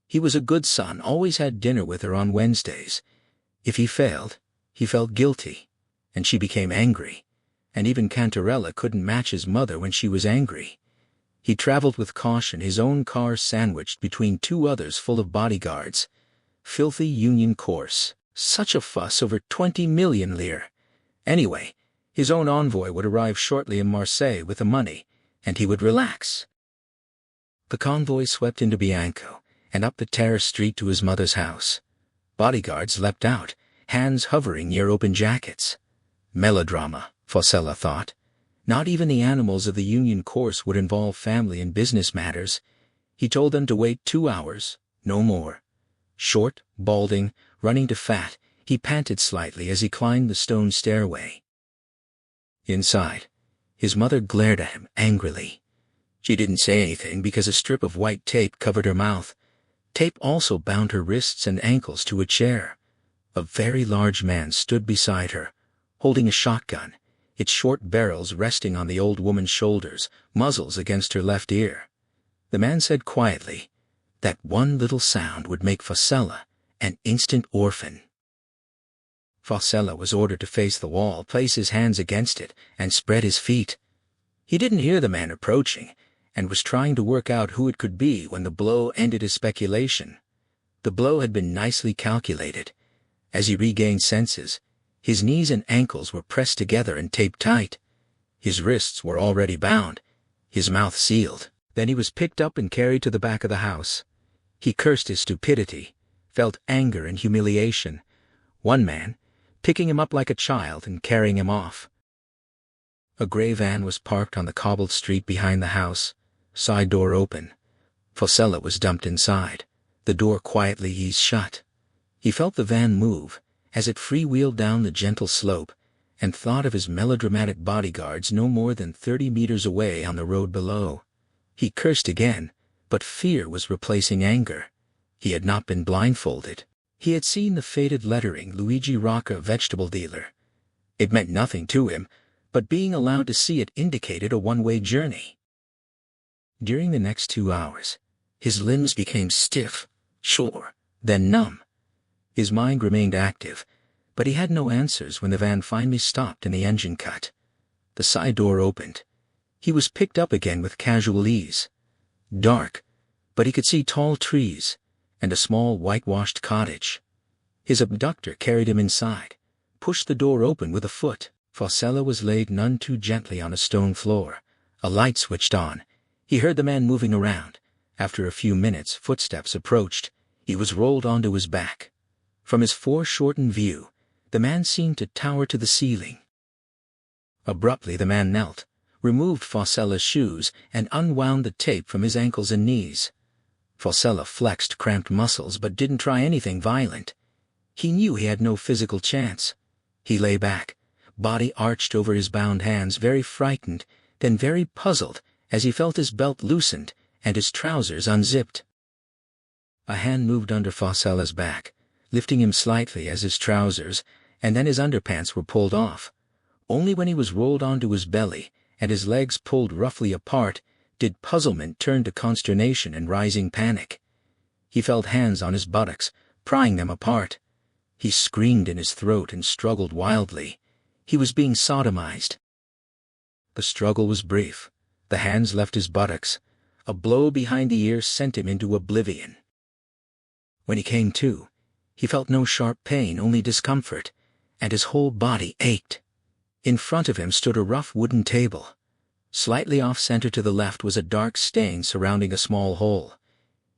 He was a good son, always had dinner with her on Wednesdays. If he failed, he felt guilty, and she became angry, and even Cantarella couldn't match his mother when she was angry. He traveled with caution, his own car sandwiched between 2 others full of bodyguards. Filthy Union course. Such a fuss over 20 million lire. Anyway, his own envoy would arrive shortly in Marseille with the money, and he would relax. The convoy swept into Bianco, and up the terrace street to his mother's house. Bodyguards leapt out, hands hovering near open jackets. Melodrama, Foscella thought. Not even the animals of the Union course would involve family and business matters. He told them to wait 2 hours, no more. Short, balding, running to fat, he panted slightly as he climbed the stone stairway. Inside, his mother glared at him angrily. She didn't say anything because a strip of white tape covered her mouth. Tape also bound her wrists and ankles to a chair. A very large man stood beside her, holding a shotgun, its short barrels resting on the old woman's shoulders, muzzles against her left ear. The man said quietly, "That one little sound would make Foscella an instant orphan." Foscella was ordered to face the wall, place his hands against it, and spread his feet. He didn't hear the man approaching, and was trying to work out who it could be when the blow ended his speculation. The blow had been nicely calculated. As he regained senses, his knees and ankles were pressed together and taped tight. His wrists were already bound, his mouth sealed. Then he was picked up and carried to the back of the house. He cursed his stupidity, felt anger and humiliation. One man, picking him up like a child and carrying him off. A gray van was parked on the cobbled street behind the house, side door open. Foscella was dumped inside, the door quietly eased shut. He felt the van move as it freewheeled down the gentle slope, and thought of his melodramatic bodyguards no more than 30 meters away on the road below. He cursed again, but fear was replacing anger. He had not been blindfolded. He had seen the faded lettering Luigi Rocca, vegetable dealer. It meant nothing to him, but being allowed to see it indicated a one-way journey. During the next 2 hours, his limbs became stiff, sore, then numb. His mind remained active, but he had no answers when the van finally stopped and the engine cut. The side door opened. He was picked up again with casual ease. Dark, but he could see tall trees and a small whitewashed cottage. His abductor carried him inside, pushed the door open with a foot. Foscella was laid none too gently on a stone floor. A light switched on. He heard the man moving around. After a few minutes, footsteps approached. He was rolled onto his back. From his foreshortened view, the man seemed to tower to the ceiling. Abruptly the man knelt, removed Foscella's shoes, and unwound the tape from his ankles and knees. Foscella flexed cramped muscles but didn't try anything violent. He knew he had no physical chance. He lay back, body arched over his bound hands, very frightened, then very puzzled as he felt his belt loosened and his trousers unzipped. A hand moved under Foscella's back, lifting him slightly as his trousers and then his underpants were pulled off. Only when he was rolled onto his belly and his legs pulled roughly apart did puzzlement turn to consternation and rising panic. He felt hands on his buttocks, prying them apart. He screamed in his throat and struggled wildly. He was being sodomized. The struggle was brief. The hands left his buttocks. A blow behind the ear sent him into oblivion. When he came to, he felt no sharp pain, only discomfort, and his whole body ached. In front of him stood a rough wooden table. Slightly off-center to the left was a dark stain surrounding a small hole.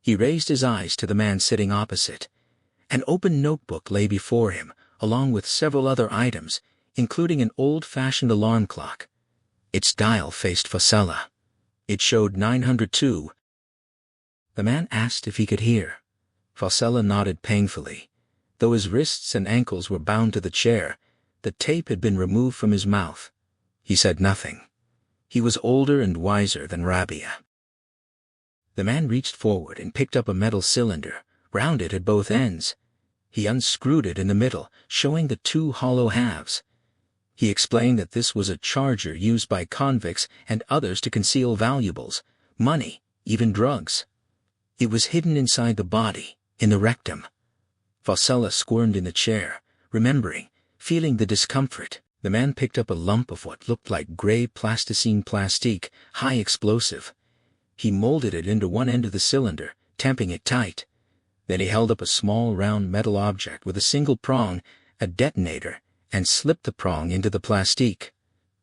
He raised his eyes to the man sitting opposite. An open notebook lay before him, along with several other items, including an old-fashioned alarm clock. Its dial faced Foscella. It showed 902. The man asked if he could hear. Foscella nodded painfully. Though his wrists and ankles were bound to the chair, the tape had been removed from his mouth. He said nothing. He was older and wiser than Rabia. The man reached forward and picked up a metal cylinder, rounded at both ends. He unscrewed it in the middle, showing the 2 hollow halves. He explained that this was a charger used by convicts and others to conceal valuables, money, even drugs. It was hidden inside the body, in the rectum. Foscella squirmed in the chair, remembering, feeling the discomfort. The man picked up a lump of what looked like gray plasticine plastique, high explosive. He molded it into one end of the cylinder, tamping it tight. Then he held up a small round metal object with a single prong, a detonator, and slipped the prong into the plastique.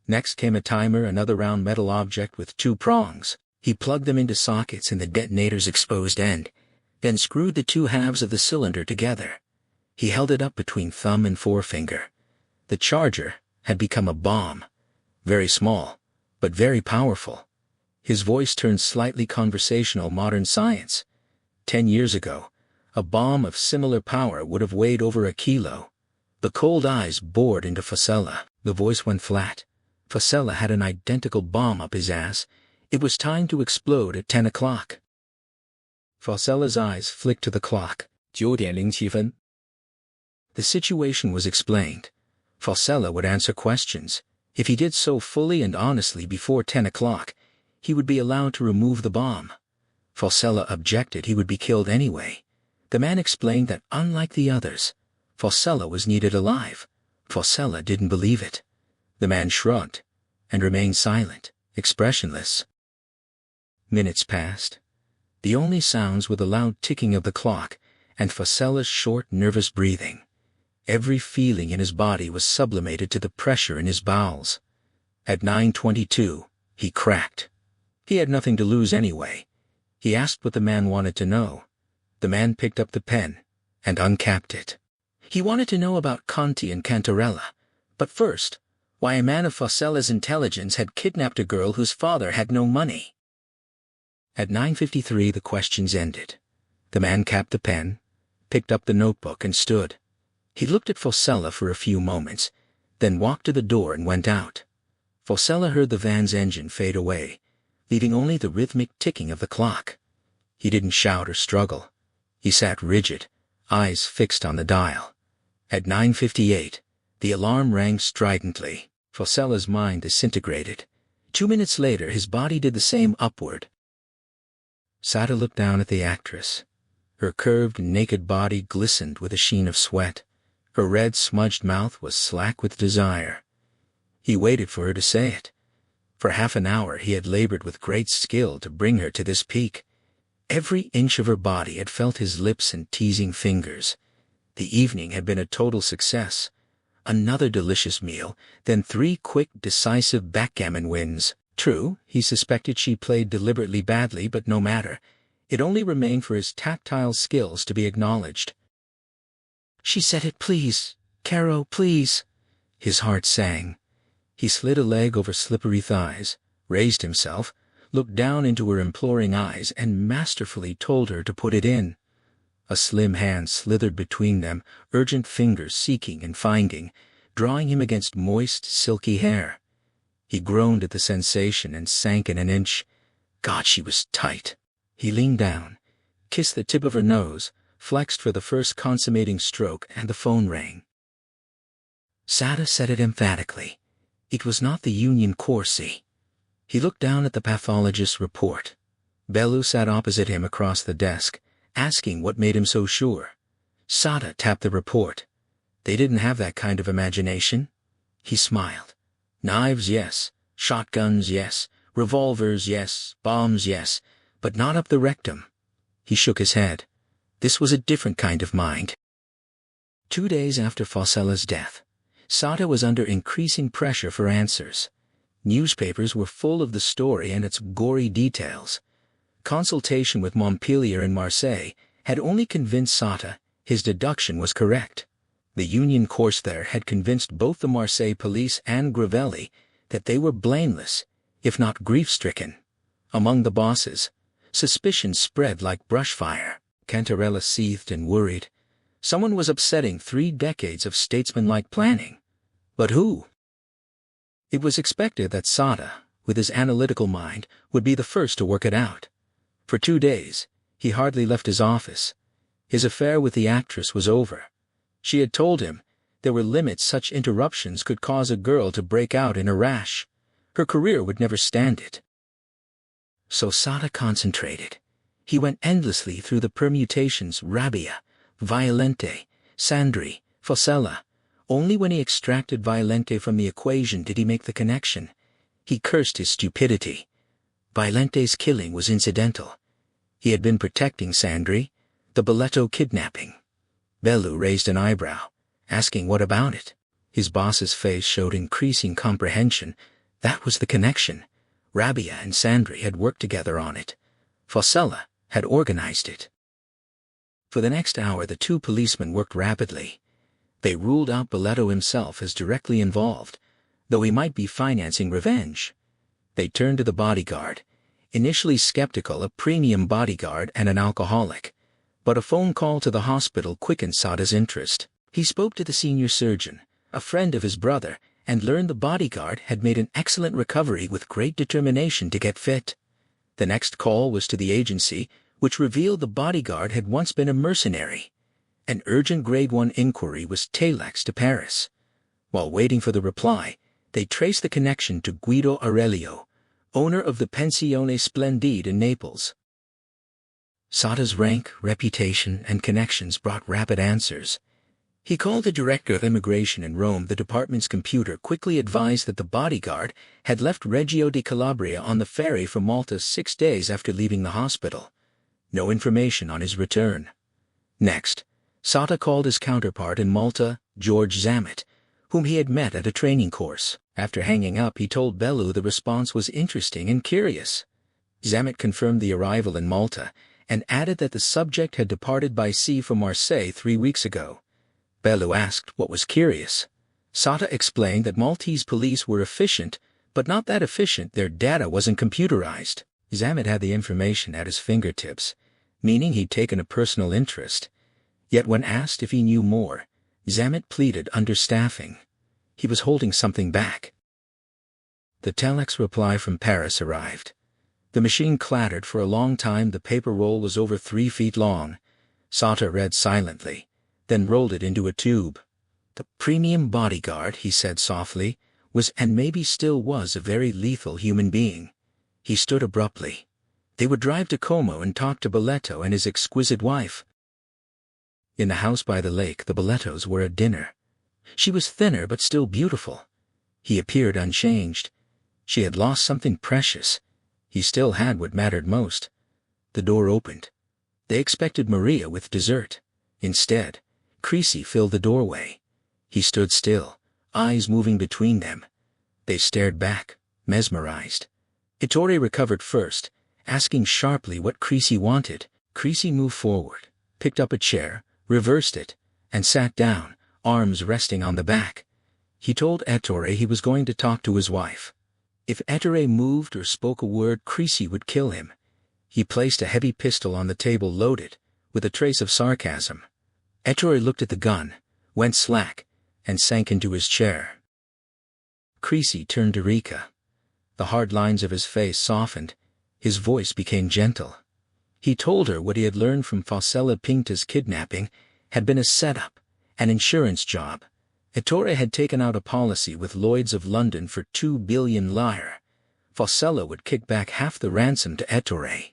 Next came a timer, another round metal object with 2 prongs. He plugged them into sockets in the detonator's exposed end, then screwed the two halves of the cylinder together. He held it up between thumb and forefinger. The charger had become a bomb. Very small, but very powerful. His voice turned slightly conversational. Modern science. 10 years ago, a bomb of similar power would have weighed over a kilo. The cold eyes bored into Fosella. The voice went flat. Fosella had an identical bomb up his ass. It was time to explode at 10 o'clock. Fosella's eyes flicked to the clock. 9:07 The situation was explained. Fosella would answer questions. If he did so fully and honestly before 10 o'clock, he would be allowed to remove the bomb. Fosella objected he would be killed anyway. The man explained that unlike the others, Fosella was needed alive. Fosella didn't believe it. The man shrugged and remained silent, expressionless. Minutes passed. The only sounds were the loud ticking of the clock and Fosella's short, nervous breathing. Every feeling in his body was sublimated to the pressure in his bowels. At 9:22, he cracked. He had nothing to lose anyway. He asked what the man wanted to know. The man picked up the pen and uncapped it. He wanted to know about Conti and Cantarella, but first, why a man of Fosella's intelligence had kidnapped a girl whose father had no money. At 9:53 the questions ended. The man capped the pen, picked up the notebook and stood. He looked at Fosella for a few moments, then walked to the door and went out. Fosella heard the van's engine fade away, leaving only the rhythmic ticking of the clock. He didn't shout or struggle. He sat rigid, eyes fixed on the dial. At 9:58, the alarm rang stridently. Fosella's mind disintegrated. 2 minutes later, his body did the same upward. Sada looked down at the actress. Her curved, naked body glistened with a sheen of sweat. Her red, smudged mouth was slack with desire. He waited for her to say it. For half an hour he had labored with great skill to bring her to this peak. Every inch of her body had felt his lips and teasing fingers. The evening had been a total success. Another delicious meal, then 3 quick, decisive backgammon wins. True, he suspected she played deliberately badly, but no matter. It only remained for his tactile skills to be acknowledged. She said it, please, Caro, please. His heart sang. He slid a leg over slippery thighs, raised himself, looked down into her imploring eyes, and masterfully told her to put it in. A slim hand slithered between them, urgent fingers seeking and finding, drawing him against moist, silky hair. He groaned at the sensation and sank in an inch. God, she was tight. He leaned down, kissed the tip of her nose, flexed for the first consummating stroke, and the phone rang. Sada said it emphatically. It was not the Union Corsi. He looked down at the pathologist's report. Bellu sat opposite him across the desk, asking what made him so sure. Sada tapped the report. They didn't have that kind of imagination. He smiled. Knives, yes. Shotguns, yes. Revolvers, yes. Bombs, yes. But not up the rectum. He shook his head. This was a different kind of mind. 2 days after Fosella's death, Sada was under increasing pressure for answers. Newspapers were full of the story and its gory details. Consultation with Montpellier and Marseille had only convinced Sada his deduction was correct. The Union Corsair had convinced both the Marseille police and Gravelli that they were blameless, if not grief-stricken. Among the bosses, suspicion spread like brushfire. Cantarella seethed and worried. Someone was upsetting 3 decades of statesmanlike planning. But who? It was expected that Sada, with his analytical mind, would be the first to work it out. For 2 days, he hardly left his office. His affair with the actress was over. She had told him there were limits such interruptions could cause a girl to break out in a rash. Her career would never stand it. So Sada concentrated. He went endlessly through the permutations Rabbia, Violente, Sandri, Fosella. Only when he extracted Violente from the equation did he make the connection. He cursed his stupidity. Violente's killing was incidental. He had been protecting Sandri, the Boleto kidnapping. Bellu raised an eyebrow, asking what about it. His boss's face showed increasing comprehension. That was the connection. Rabia and Sandri had worked together on it. Fosella had organized it. For the next hour the two policemen worked rapidly. They ruled out Boleto himself as directly involved, though he might be financing revenge. They turned to the bodyguard, initially skeptical, a premium bodyguard and an alcoholic. But a phone call to the hospital quickened Sada's interest. He spoke to the senior surgeon, a friend of his brother, and learned the bodyguard had made an excellent recovery with great determination to get fit. The next call was to the agency, which revealed the bodyguard had once been a mercenary. An urgent Grade 1 inquiry was telexed to Paris. While waiting for the reply, they traced the connection to Guido Aurelio, owner of the Pensione Splendide in Naples. Sada's rank, reputation, and connections brought rapid answers. He called the director of immigration in Rome. The department's computer quickly advised that the bodyguard had left Reggio di Calabria on the ferry from Malta 6 days after leaving the hospital. No information on his return. Next, Sada called his counterpart in Malta, George Zamet, whom he had met at a training course. After hanging up, he told Bellu the response was interesting and curious. Zamet confirmed the arrival in Malta and added that the subject had departed by sea from Marseille 3 weeks ago. Bellu asked what was curious. Sada explained that Maltese police were efficient, but not that efficient. Their data wasn't computerized. Zamet had the information at his fingertips, meaning he'd taken a personal interest. Yet when asked if he knew more, Zamet pleaded understaffing. He was holding something back. The telex reply from Paris arrived. The machine clattered for a long time. The paper roll was over 3 feet long. Sada read silently, then rolled it into a tube. The premium bodyguard, he said softly, was and maybe still was a very lethal human being. He stood abruptly. They would drive to Como and talk to Boleto and his exquisite wife. In the house by the lake, the Boletos were at dinner. She was thinner but still beautiful. He appeared unchanged. She had lost something precious. He still had what mattered most. The door opened. They expected Maria with dessert. Instead, Creasy filled the doorway. He stood still, eyes moving between them. They stared back, mesmerized. Ettore recovered first, asking sharply what Creasy wanted. Creasy moved forward, picked up a chair, reversed it, and sat down, arms resting on the back. He told Ettore he was going to talk to his wife. If Ettore moved or spoke a word, Creasy would kill him. He placed a heavy pistol on the table, loaded, with a trace of sarcasm. Ettore looked at the gun, went slack, and sank into his chair. Creasy turned to Rika. The hard lines of his face softened. His voice became gentle. He told her what he had learned from Fosella Pinta's kidnapping had been a setup, an insurance job. Ettore had taken out a policy with Lloyd's of London for 2 billion lire. Fosella would kick back half the ransom to Ettore.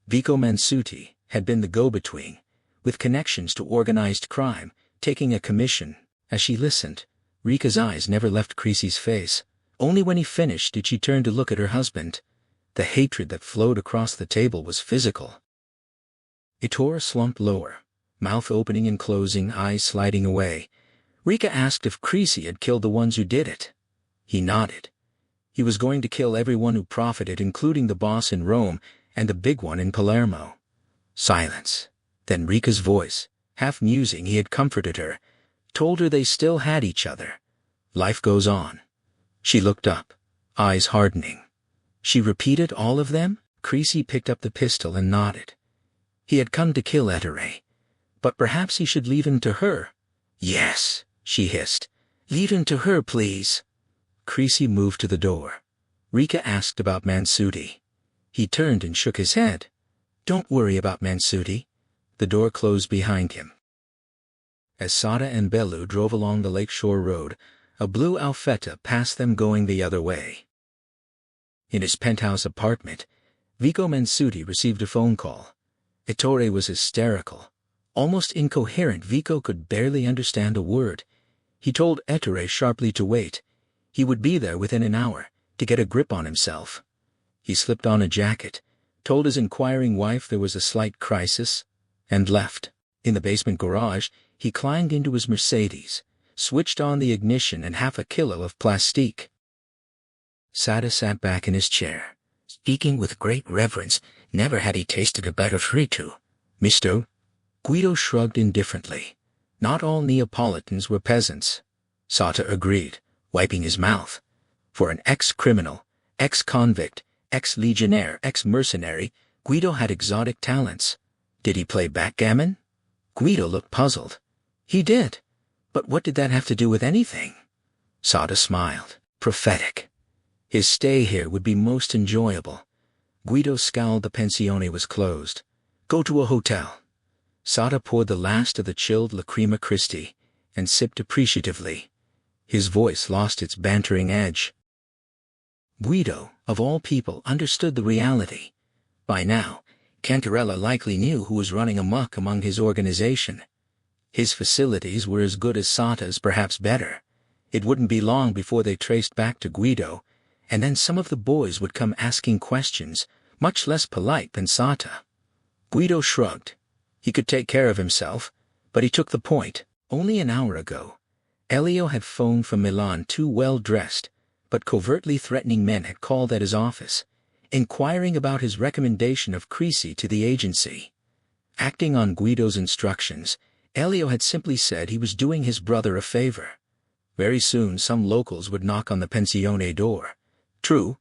Vico Mansuti had been the go-between, with connections to organized crime, taking a commission. As she listened, Rika's eyes never left Creasy's face. Only when he finished did she turn to look at her husband. The hatred that flowed across the table was physical. Ettore slumped lower, mouth opening and closing, eyes sliding away. Rika asked if Creasy had killed the ones who did it. He nodded. He was going to kill everyone who profited, including the boss in Rome and the big one in Palermo. Silence. Then Rika's voice, half musing, he had comforted her, told her they still had each other. Life goes on. She looked up, eyes hardening. She repeated all of them? Creasy picked up the pistol and nodded. He had come to kill Ettore. But perhaps he should leave him to her. Yes, she hissed. Leave him to her, please. Creasy moved to the door. Rika asked about Mansuti. He turned and shook his head. Don't worry about Mansuti. The door closed behind him. As Sada and Bellu drove along the lakeshore road, a blue Alfetta passed them going the other way. In his penthouse apartment, Vico Mansuti received a phone call. Ettore was hysterical. Almost incoherent, Vico could barely understand a word. He told Ettore sharply to wait. He would be there within an hour, to get a grip on himself. He slipped on a jacket, told his inquiring wife there was a slight crisis, and left. In the basement garage, he climbed into his Mercedes, switched on the ignition and half a kilo of plastique. Sada sat back in his chair, speaking with great reverence. Never had he tasted a better frito. Misto? Guido shrugged indifferently. Not all Neapolitans were peasants. Sata agreed, wiping his mouth. For an ex-criminal, ex-convict, ex-legionnaire, ex-mercenary, Guido had exotic talents. Did he play backgammon? Guido looked puzzled. He did. But what did that have to do with anything? Sata smiled. Prophetic. His stay here would be most enjoyable. Guido scowled. The pensione was closed. Go to a hotel. Sata poured the last of the chilled Lacrima Christi and sipped appreciatively. His voice lost its bantering edge. Guido, of all people, understood the reality. By now, Cantarella likely knew who was running amok among his organization. His facilities were as good as Sata's, perhaps better. It wouldn't be long before they traced back to Guido, and then some of the boys would come asking questions, much less polite than Sata. Guido shrugged. He could take care of himself, but he took the point. Only an hour ago, Elio had phoned from Milan. 2 well-dressed, but covertly threatening men had called at his office, inquiring about his recommendation of Crisi to the agency. Acting on Guido's instructions, Elio had simply said he was doing his brother a favor. Very soon some locals would knock on the pensione door. True,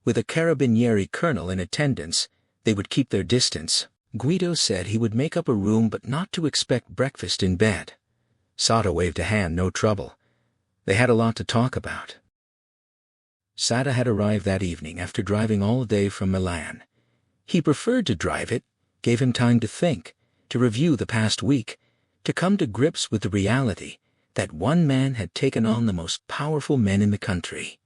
with a carabinieri colonel in attendance, they would keep their distance. Guido said he would make up a room but not to expect breakfast in bed. Sata waved a hand. No trouble. They had a lot to talk about. Sata had arrived that evening after driving all day from Milan. He preferred to drive. It gave him time to think, to review the past week, to come to grips with the reality that one man had taken on the most powerful men in the country.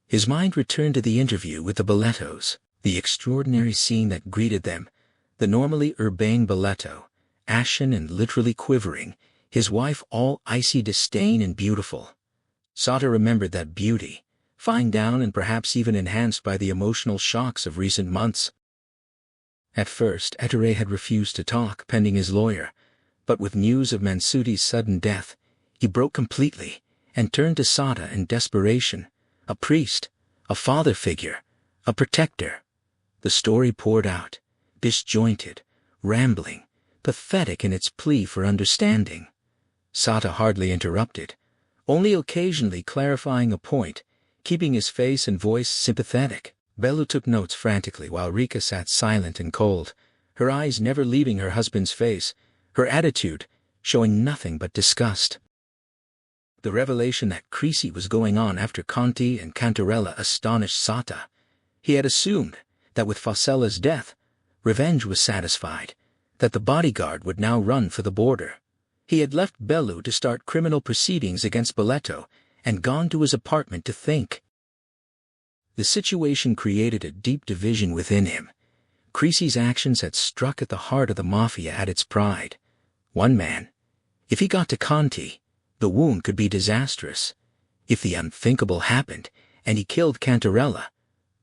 His mind returned to the interview with the Bellettos, the extraordinary scene that greeted them, the normally urbane Belletto, ashen and literally quivering, his wife all icy disdain and beautiful. Sata remembered that beauty, fined down and perhaps even enhanced by the emotional shocks of recent months. At first, Ettore had refused to talk, pending his lawyer, but with news of Mansuti's sudden death, he broke completely and turned to Sata in desperation, a priest, a father figure, a protector. The story poured out, disjointed, rambling, pathetic in its plea for understanding. Sata hardly interrupted, only occasionally clarifying a point, keeping his face and voice sympathetic. Bellu took notes frantically while Rika sat silent and cold, her eyes never leaving her husband's face, her attitude showing nothing but disgust. The revelation that Crisi was going on after Conti and Cantarella astonished Sata. He had assumed that with Facella's death, revenge was satisfied, that the bodyguard would now run for the border. He had left Bellu to start criminal proceedings against Belletto and gone to his apartment to think. The situation created a deep division within him. Crisi's actions had struck at the heart of the mafia at its pride. One man, if he got to Conti, the wound could be disastrous. If the unthinkable happened and he killed Cantarella,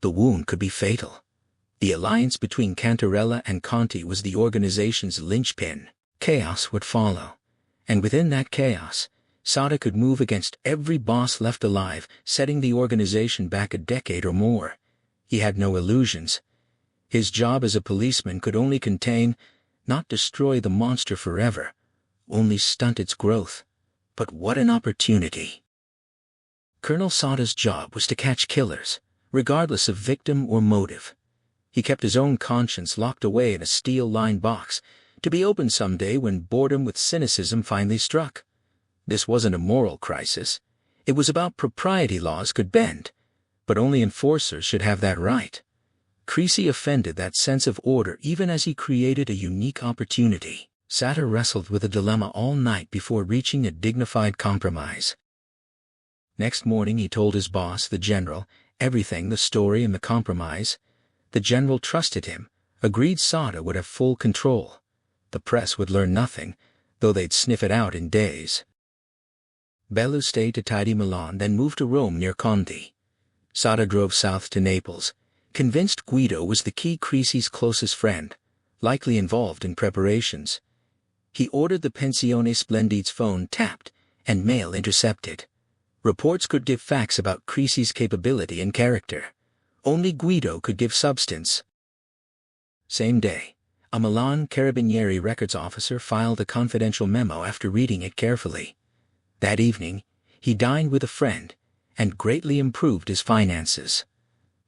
the wound could be fatal. The alliance between Cantarella and Conti was the organization's linchpin. Chaos would follow. And within that chaos, Sata could move against every boss left alive, setting the organization back a decade or more. He had no illusions. His job as a policeman could only contain, not destroy the monster forever, only stunt its growth. But what an opportunity! Colonel Sata's job was to catch killers, regardless of victim or motive. He kept his own conscience locked away in a steel-lined box, to be opened someday when boredom with cynicism finally struck. This wasn't a moral crisis. It was about propriety. Laws could bend, but only enforcers should have that right. Crisi offended that sense of order even as he created a unique opportunity. Sata wrestled with a dilemma all night before reaching a dignified compromise. Next morning he told his boss, the general, everything, the story and the compromise. The general trusted him, agreed Sata would have full control. The press would learn nothing, though they'd sniff it out in days. Bellu stayed to tidy Milan, then moved to Rome near Conti. Sata drove south to Naples, convinced Guido was the key Crisi's closest friend, likely involved in preparations. He ordered the Pensione Splendide's phone tapped and mail intercepted. Reports could give facts about Crisi's capability and character. Only Guido could give substance. Same day, a Milan Carabinieri records officer filed a confidential memo after reading it carefully. That evening, he dined with a friend and greatly improved his finances.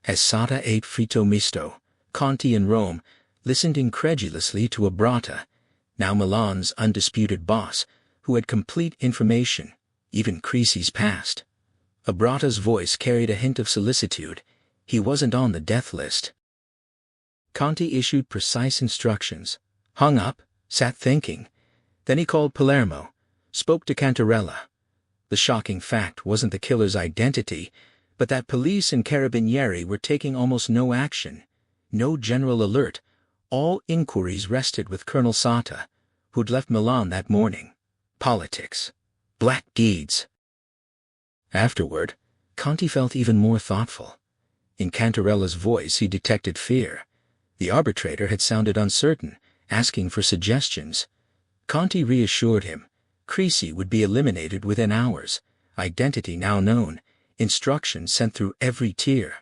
As Sata ate fritto misto, Conti in Rome listened incredulously to Abrata, now Milan's undisputed boss, who had complete information, even Crisi's past. Abrata's voice carried a hint of solicitude. He wasn't on the death list. Conti issued precise instructions, hung up, sat thinking. Then he called Palermo, spoke to Cantarella. The shocking fact wasn't the killer's identity, but that police and carabinieri were taking almost no action, no general alert. All inquiries rested with Colonel Sata, who'd left Milan that morning. Politics. Black deeds. Afterward, Conti felt even more thoughtful. In Cantarella's voice he detected fear. The arbitrator had sounded uncertain, asking for suggestions. Conti reassured him. Crisi would be eliminated within hours, identity now known, instructions sent through every tier.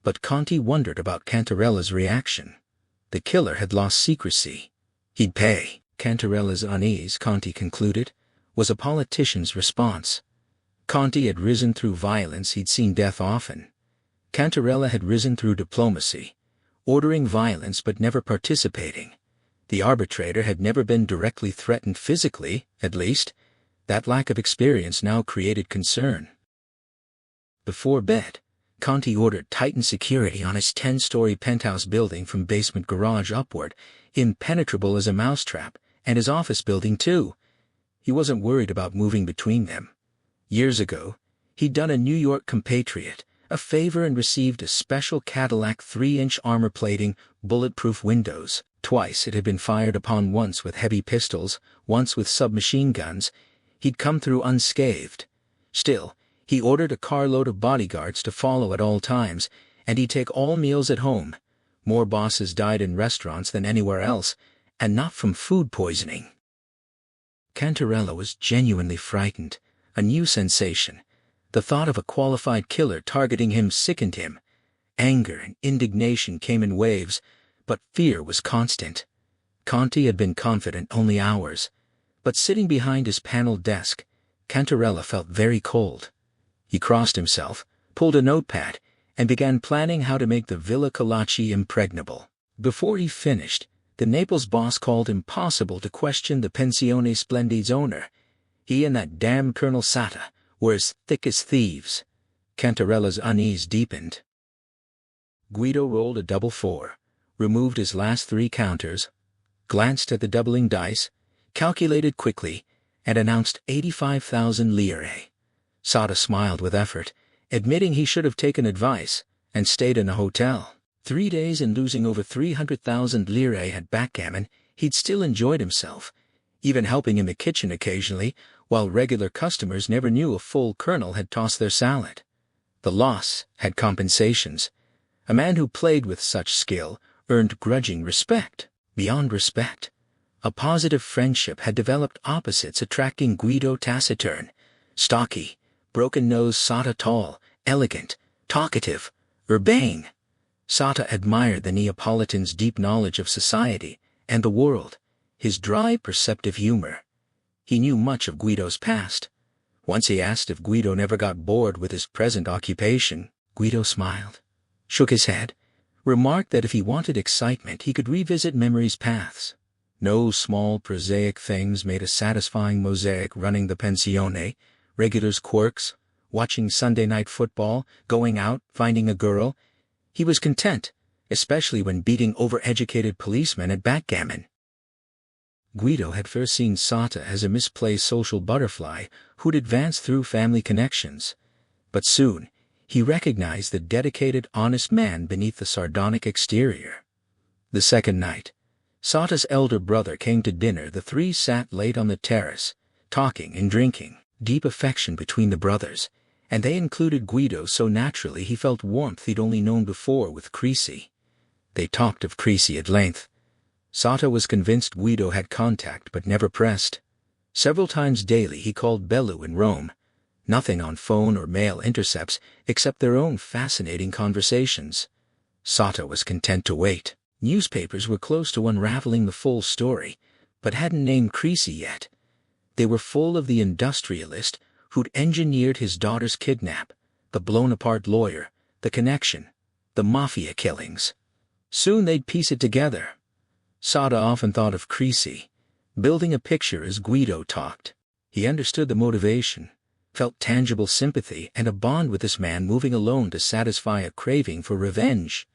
But Conti wondered about Cantarella's reaction. The killer had lost secrecy. He'd pay. Cantarella's unease, Conti concluded, was a politician's response. Conti had risen through violence, he'd seen death often. Cantarella had risen through diplomacy, ordering violence but never participating. The arbitrator had never been directly threatened physically, at least. That lack of experience now created concern. Before bed, Conti ordered tightened security on his 10-story penthouse building from basement garage upward, impenetrable as a mousetrap, and his office building too. He wasn't worried about moving between them. Years ago, he'd done a New York compatriot a favor and received a special Cadillac 3-inch armor plating, bulletproof windows. Twice it had been fired upon, once with heavy pistols, once with submachine guns. He'd come through unscathed. Still, he ordered a carload of bodyguards to follow at all times, and he'd take all meals at home. More bosses died in restaurants than anywhere else, and not from food poisoning. Cantarella was genuinely frightened, a new sensation. The thought of a qualified killer targeting him sickened him. Anger and indignation came in waves, but fear was constant. Conti had been confident only hours, but sitting behind his paneled desk, Cantarella felt very cold. He crossed himself, pulled a notepad, and began planning how to make the Villa Kalachi impregnable. Before he finished, the Naples boss called impossible to question the Pensione Splendide's owner. He and that damn Colonel Sata were as thick as thieves. Cantarella's unease deepened. Guido rolled a double 4, removed his last 3 counters, glanced at the doubling dice, calculated quickly, and announced 85,000 lire. Sata smiled with effort, admitting he should have taken advice, and stayed in a hotel. 3 days and losing over 300,000 lire at backgammon, he'd still enjoyed himself, even helping in the kitchen occasionally, while regular customers never knew a full colonel had tossed their salad. The loss had compensations. A man who played with such skill earned grudging respect. Beyond respect, a positive friendship had developed, opposites attracting. Guido taciturn, stocky, broken-nosed, Sata tall, elegant, talkative, urbane. Sata admired the Neapolitan's deep knowledge of society and the world, his dry, perceptive humor. He knew much of Guido's past. Once he asked if Guido never got bored with his present occupation. Guido smiled, shook his head, remarked that if he wanted excitement he could revisit memory's paths. No small prosaic things made a satisfying mosaic running the pensione, regulars' quirks, watching Sunday night football, going out, finding a girl. He was content, especially when beating overeducated policemen at backgammon. Guido had first seen Sata as a misplaced social butterfly who'd advance through family connections. But soon, he recognized the dedicated, honest man beneath the sardonic exterior. The second night, Sata's elder brother came to dinner. The 3 sat late on the terrace, talking and drinking. Deep affection between the brothers, and they included Guido so naturally he felt warmth he'd only known before with Crisi. They talked of Crisi at length. Sata was convinced Guido had contact but never pressed. Several times daily he called Bellu in Rome. Nothing on phone or mail intercepts except their own fascinating conversations. Sata was content to wait. Newspapers were close to unraveling the full story, but hadn't named Creasy yet. They were full of the industrialist who'd engineered his daughter's kidnap, the blown-apart lawyer, the connection, the mafia killings. Soon they'd piece it together. Sata often thought of Creasy, building a picture as Guido talked. He understood the motivation, felt tangible sympathy and a bond with this man moving alone to satisfy a craving for revenge.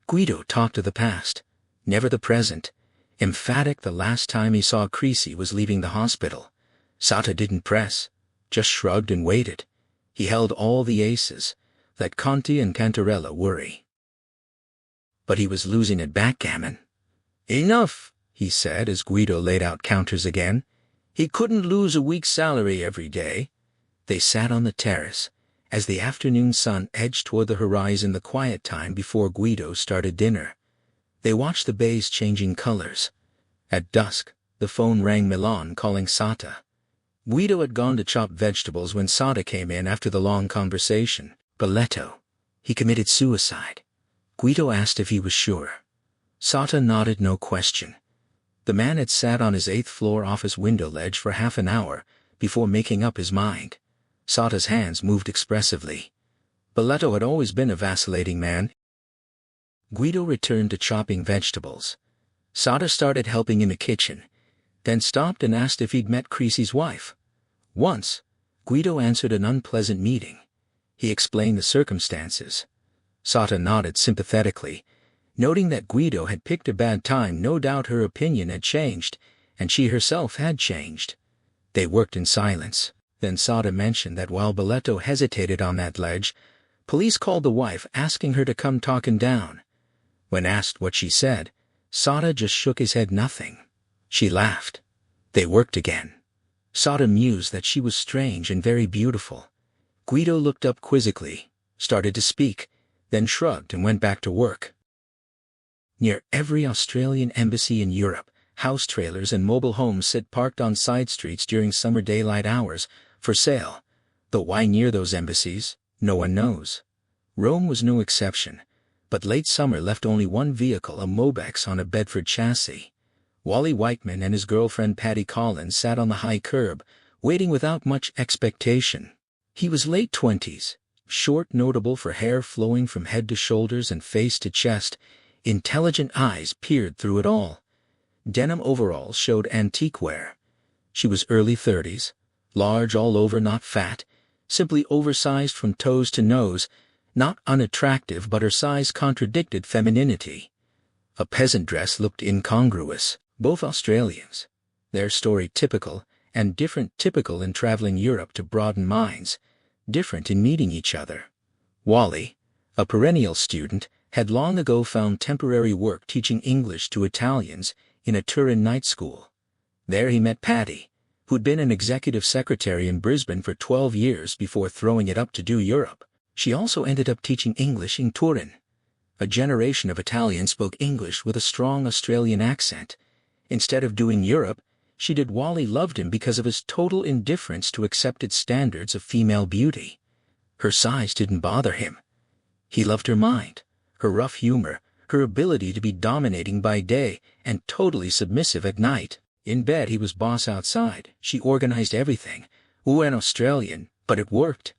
Guido talked of the past, never the present, emphatic the last time he saw Creasy was leaving the hospital. Sata didn't press, just shrugged and waited. He held all the aces, let Conti and Cantarella worry. But he was losing at backgammon. "Enough," he said as Guido laid out counters again. He couldn't lose a week's salary every day. They sat on the terrace, as the afternoon sun edged toward the horizon the quiet time before Guido started dinner. They watched the bays changing colors. At dusk, the phone rang Milan calling Sata. Guido had gone to chop vegetables when Sata came in after the long conversation. Boleto. He committed suicide. Guido asked if he was sure. Sata nodded, no question. The man had sat on his 8th-floor office window ledge for half an hour before making up his mind. Sata's hands moved expressively. Boleto had always been a vacillating man. Guido returned to chopping vegetables. Sata started helping in the kitchen, then stopped and asked if he'd met Creasy's wife. Once, Guido answered an unpleasant meeting. He explained the circumstances. Sata nodded sympathetically, noting that Guido had picked a bad time. No doubt her opinion had changed, and she herself had changed. They worked in silence. Then Sata mentioned that while Boleto hesitated on that ledge, police called the wife asking her to come talk him down. When asked what she said, Sata just shook his head. Nothing. She laughed. They worked again. Sata mused that she was strange and very beautiful. Guido looked up quizzically, started to speak, then shrugged and went back to work. Near every Australian embassy in Europe, house trailers and mobile homes sit parked on side streets during summer daylight hours, for sale. Though why near those embassies, no one knows. Rome was no exception, but late summer left only one vehicle, a Mobex on a Bedford chassis. Wally Whiteman and his girlfriend Patty Collins sat on the high curb, waiting without much expectation. He was late 20s, short, notable for hair flowing from head to shoulders and face to chest. Intelligent eyes peered through it all. Denim overalls showed antique wear. She was early 30s, large all over, not fat, simply oversized from toes to nose, not unattractive, but her size contradicted femininity. A peasant dress looked incongruous. Both Australians. Their story typical, and different. Typical in traveling Europe to broaden minds, different in meeting each other. Wally, a perennial student, had long ago found temporary work teaching English to Italians in a Turin night school. There he met Patty, who'd been an executive secretary in Brisbane for 12 years before throwing it up to do Europe. She also ended up teaching English in Turin. A generation of Italians spoke English with a strong Australian accent. Instead of doing Europe, she did. Wally loved him because of his total indifference to accepted standards of female beauty. Her size didn't bother him. He loved her mind, her rough humor, her ability to be dominating by day and totally submissive at night. In bed he was boss outside. She organized everything. An Australian, but it worked.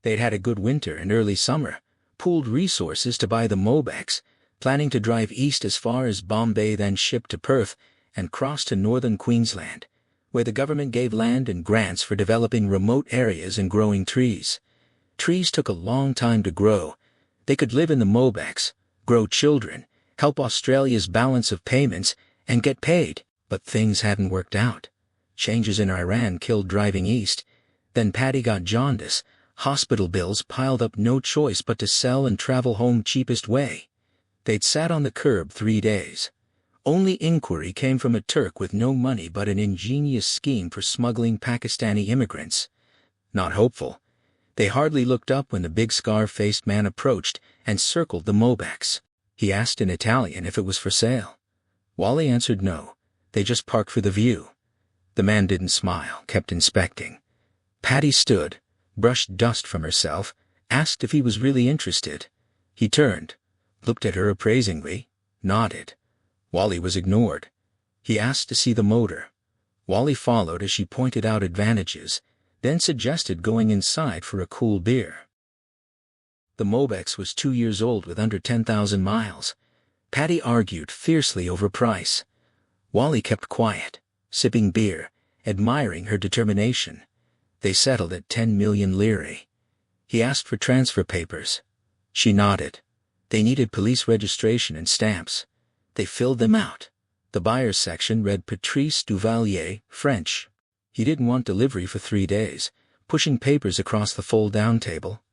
They'd had a good winter and early summer, pooled resources to buy the Mobex, planning to drive east as far as Bombay, then ship to Perth and cross to northern Queensland, where the government gave land and grants for developing remote areas and growing trees. Trees took a long time to grow. They could live in the Mobex, grow children, help Australia's balance of payments, and get paid. But things hadn't worked out. Changes in Iran killed driving east. Then Patty got jaundice. Hospital bills piled up. No choice but to sell and travel home cheapest way. They'd sat on the curb 3 days. Only inquiry came from a Turk with no money but an ingenious scheme for smuggling Pakistani immigrants. Not hopeful. They hardly looked up when the big scar-faced man approached and circled the Mobex. He asked in Italian if it was for sale. Wally answered no. They just parked for the view. The man didn't smile, kept inspecting. Patty stood, brushed dust from herself, asked if he was really interested. He turned, looked at her appraisingly, nodded. Wally was ignored. He asked to see the motor. Wally followed as she pointed out advantages, then suggested going inside for a cool beer. The Mobex was 2 years old with under 10,000 miles. Patty argued fiercely over price. Wally kept quiet, sipping beer, admiring her determination. They settled at 10 million lire. He asked for transfer papers. She nodded. They needed police registration and stamps. They filled them out. The buyer's section read Patrice Duvalier, French. He didn't want delivery for 3 days, pushing papers across the fold-down table.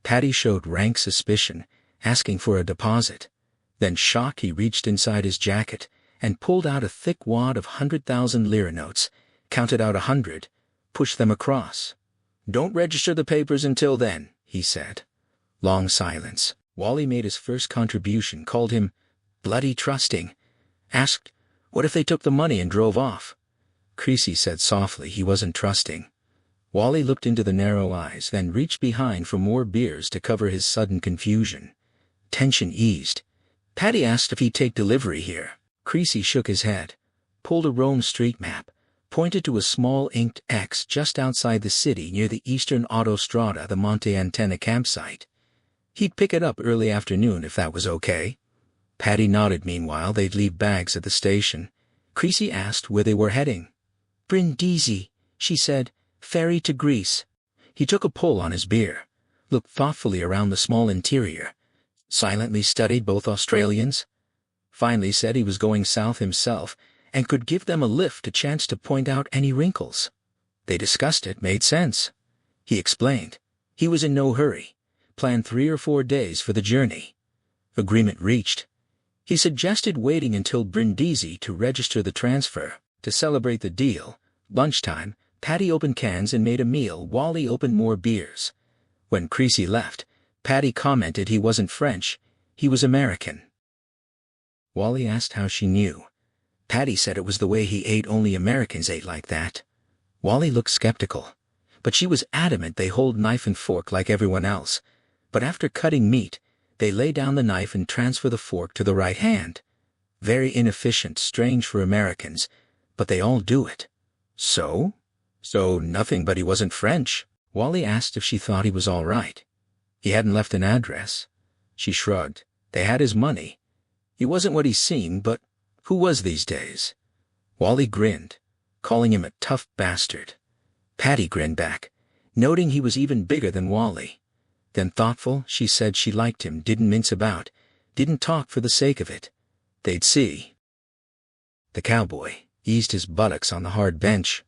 Patty showed rank suspicion, asking for a deposit. Then shocked, he reached inside his jacket and pulled out a thick wad of 100,000 lire notes, counted out 100, pushed them across. "Don't register the papers until then," he said. Long silence. Wally made his first contribution, called him bloody trusting. Asked, what if they took the money and drove off? Creasy said softly he wasn't trusting. Wally looked into the narrow eyes, then reached behind for more beers to cover his sudden confusion. Tension eased. Patty asked if he'd take delivery here. Creasy shook his head, pulled a Rome street map, pointed to a small inked X just outside the city near the eastern autostrada, the Monte Antenna campsite. He'd pick it up early afternoon if that was okay. Patty nodded. Meanwhile, they'd leave bags at the station. Creasy asked where they were heading. Brindisi, she said, ferry to Greece. He took a pull on his beer, looked thoughtfully around the small interior, silently studied both Australians. Finally said he was going south himself and could give them a lift, a chance to point out any wrinkles. They discussed it, made sense. He explained. He was in no hurry, planned 3 or 4 days for the journey. Agreement reached. He suggested waiting until Brindisi to register the transfer. To celebrate the deal, lunchtime, Patty opened cans and made a meal. Wally opened more beers. When Creasy left, Patty commented he wasn't French, he was American. Wally asked how she knew. Patty said it was the way he ate. Only Americans ate like that. Wally looked skeptical, but she was adamant they hold knife and fork like everyone else. But after cutting meat, they lay down the knife and transfer the fork to the right hand. Very inefficient, strange for Americans, but they all do it. So nothing, but he wasn't French. Wally asked if she thought he was all right. He hadn't left an address. She shrugged. They had his money. He wasn't what he seemed, but who was these days? Wally grinned, calling him a tough bastard. Patty grinned back, noting he was even bigger than Wally. Then thoughtful, she said she liked him, didn't mince about, didn't talk for the sake of it. They'd see. The cowboy eased his buttocks on the hard bench.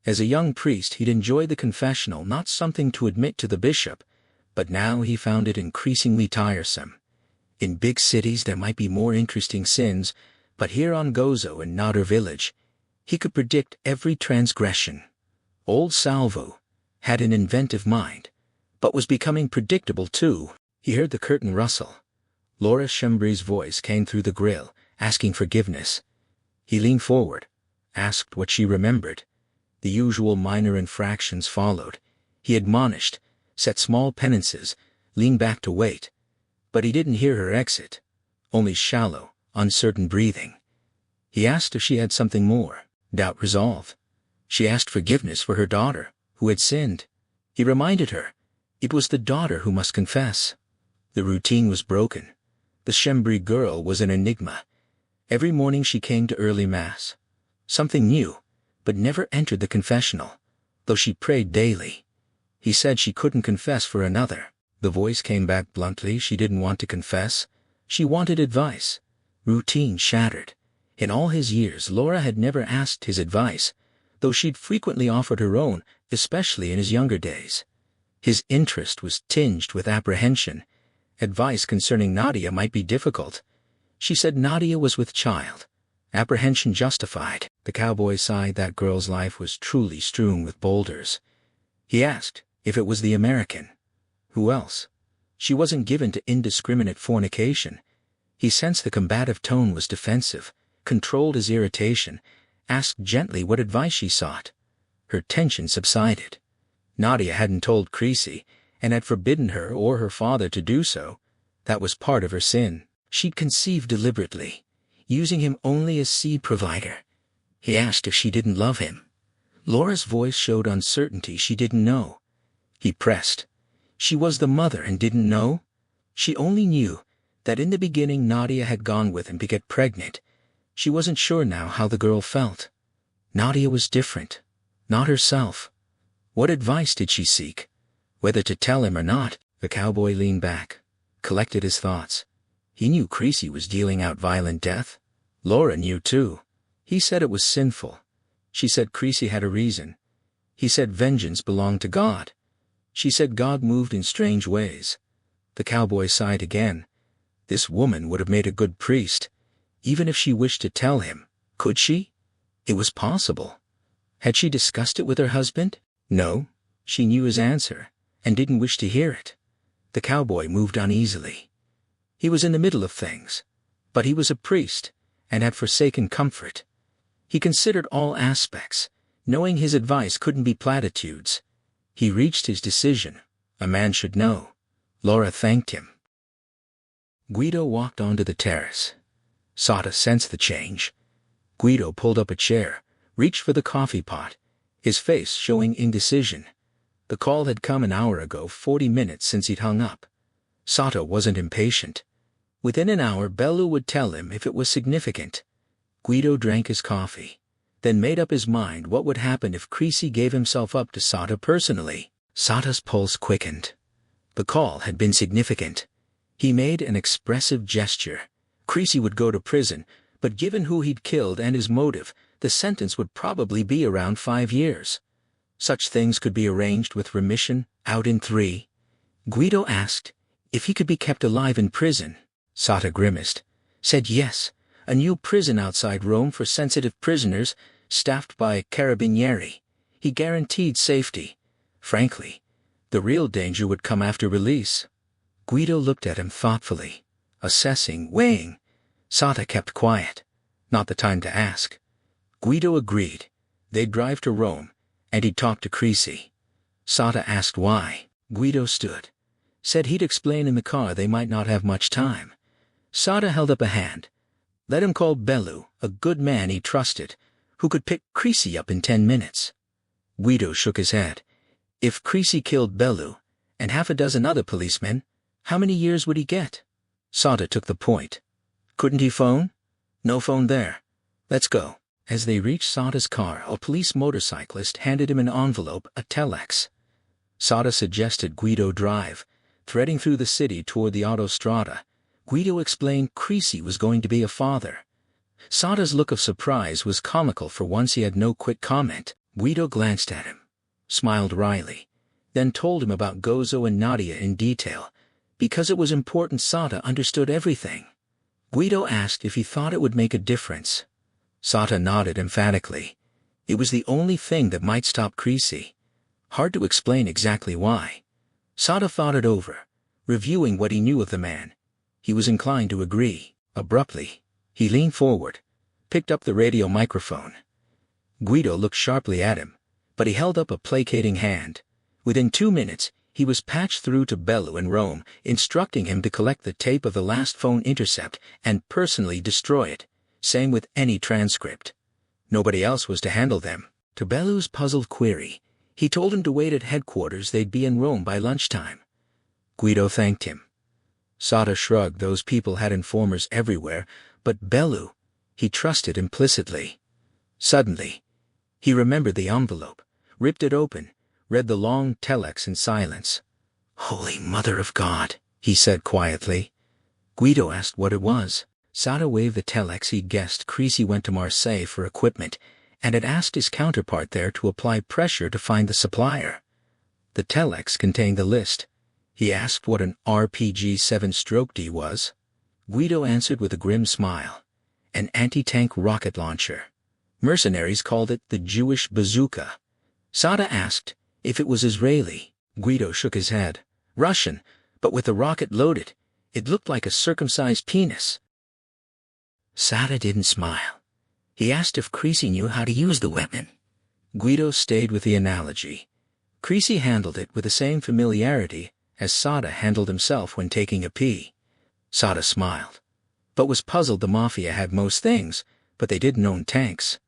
As a young priest, he'd enjoyed the confessional, not something to admit to the bishop, but now he found it increasingly tiresome. In big cities there might be more interesting sins, but here on Gozo in Nodder Village, he could predict every transgression. Old Salvo had an inventive mind, but was becoming predictable too. He heard the curtain rustle. Laura Schembry's voice came through the grill, asking forgiveness. He leaned forward, asked what she remembered. The usual minor infractions followed. He admonished, set small penances, leaned back to wait. But he didn't hear her exit, only shallow, uncertain breathing. He asked if she had something more. Doubt resolved. She asked forgiveness for her daughter, who had sinned. He reminded her, it was the daughter who must confess. The routine was broken. The Schembry girl was an enigma. Every morning she came to early mass. Something new, but never entered the confessional, though she prayed daily. He said she couldn't confess for another. The voice came back bluntly. She didn't want to confess. She wanted advice. Routine shattered. In all his years, Laura had never asked his advice, though she'd frequently offered her own, especially in his younger days. His interest was tinged with apprehension. Advice concerning Nadia might be difficult. She said Nadia was with child. Apprehension justified. The cowboy sighed. That girl's life was truly strewn with boulders. He asked if it was the American. Who else? She wasn't given to indiscriminate fornication. He sensed the combative tone was defensive, controlled his irritation, asked gently what advice she sought. Her tension subsided. Nadia hadn't told Creasy, and had forbidden her or her father to do so. That was part of her sin. She'd conceived deliberately, using him only as seed provider. He asked if she didn't love him. Laura's voice showed uncertainty. She didn't know. He pressed. She was the mother and didn't know? She only knew that in the beginning Nadia had gone with him to get pregnant. She wasn't sure now how the girl felt. Nadia was different, not herself. What advice did she seek? Whether to tell him or not? The cowboy leaned back, collected his thoughts. He knew Creasy was dealing out violent death. Laura knew too. He said it was sinful. She said Creasy had a reason. He said vengeance belonged to God. She said God moved in strange ways. The cowboy sighed again. This woman would have made a good priest, even if she wished to tell him. Could she? It was possible. Had she discussed it with her husband? No. She knew his answer, and didn't wish to hear it. The cowboy moved uneasily. He was in the middle of things, but he was a priest, and had forsaken comfort. He considered all aspects, knowing his advice couldn't be platitudes. He reached his decision. A man should know. Laura thanked him. Guido walked onto the terrace. Sada sensed the change. Guido pulled up a chair, reached for the coffee pot, his face showing indecision. The call had come an hour ago, 40 minutes since he'd hung up. Sada wasn't impatient. Within an hour Bellu would tell him if it was significant. Guido drank his coffee, then made up his mind what would happen if Creasy gave himself up to Sada personally. Sada's pulse quickened. The call had been significant. He made an expressive gesture. Creasy would go to prison, but given who he'd killed and his motive, the sentence would probably be around 5 years. Such things could be arranged with remission, out in 3. Guido asked if he could be kept alive in prison. Sada grimaced, said yes, a new prison outside Rome for sensitive prisoners, staffed by carabinieri. He guaranteed safety. Frankly, the real danger would come after release. Guido looked at him thoughtfully, assessing, weighing. Sada kept quiet. Not the time to ask. Guido agreed. They'd drive to Rome, and he'd talk to Creasy. Sada asked why. Guido stood. Said he'd explain in the car. They might not have much time. Sada held up a hand. Let him call Bellu, a good man he trusted, who could pick Creasy up in 10 minutes. Guido shook his head. If Creasy killed Bellu, and half a dozen other policemen, how many years would he get? Sada took the point. Couldn't he phone? No phone there. Let's go. As they reached Sada's car, a police motorcyclist handed him an envelope, a telex. Sada suggested Guido drive, threading through the city toward the autostrada. Guido explained Creasy was going to be a father. Sada's look of surprise was comical. For once he had no quick comment. Guido glanced at him, smiled wryly, then told him about Gozo and Nadia in detail. Because it was important, Sada understood everything. Guido asked if he thought it would make a difference. Sada nodded emphatically. It was the only thing that might stop Creasy. Hard to explain exactly why. Sada thought it over, reviewing what he knew of the man. He was inclined to agree. Abruptly, he leaned forward, picked up the radio microphone. Guido looked sharply at him, but he held up a placating hand. Within 2 minutes, he was patched through to Bellu in Rome, instructing him to collect the tape of the last phone intercept and personally destroy it, same with any transcript. Nobody else was to handle them. To Bellu's puzzled query, he told him to wait at headquarters. They'd be in Rome by lunchtime. Guido thanked him. Sada shrugged. Those people had informers everywhere, but Bellu, he trusted implicitly. Suddenly, he remembered the envelope, ripped it open, read the long telex in silence. Holy Mother of God, he said quietly. Guido asked what it was. Sada waved the telex. He'd guessed Creasy went to Marseille for equipment, and had asked his counterpart there to apply pressure to find the supplier. The telex contained the list. He asked what an RPG 7-D was. Guido answered with a grim smile. An anti-tank rocket launcher. Mercenaries called it the Jewish bazooka. Sada asked if it was Israeli. Guido shook his head. Russian, but with the rocket loaded. It looked like a circumcised penis. Sada didn't smile. He asked if Creasy knew how to use the weapon. Guido stayed with the analogy. Creasy handled it with the same familiarity as Sada handled himself when taking a pee. Sada smiled, but was puzzled. The Mafia had most things, but they didn't own tanks.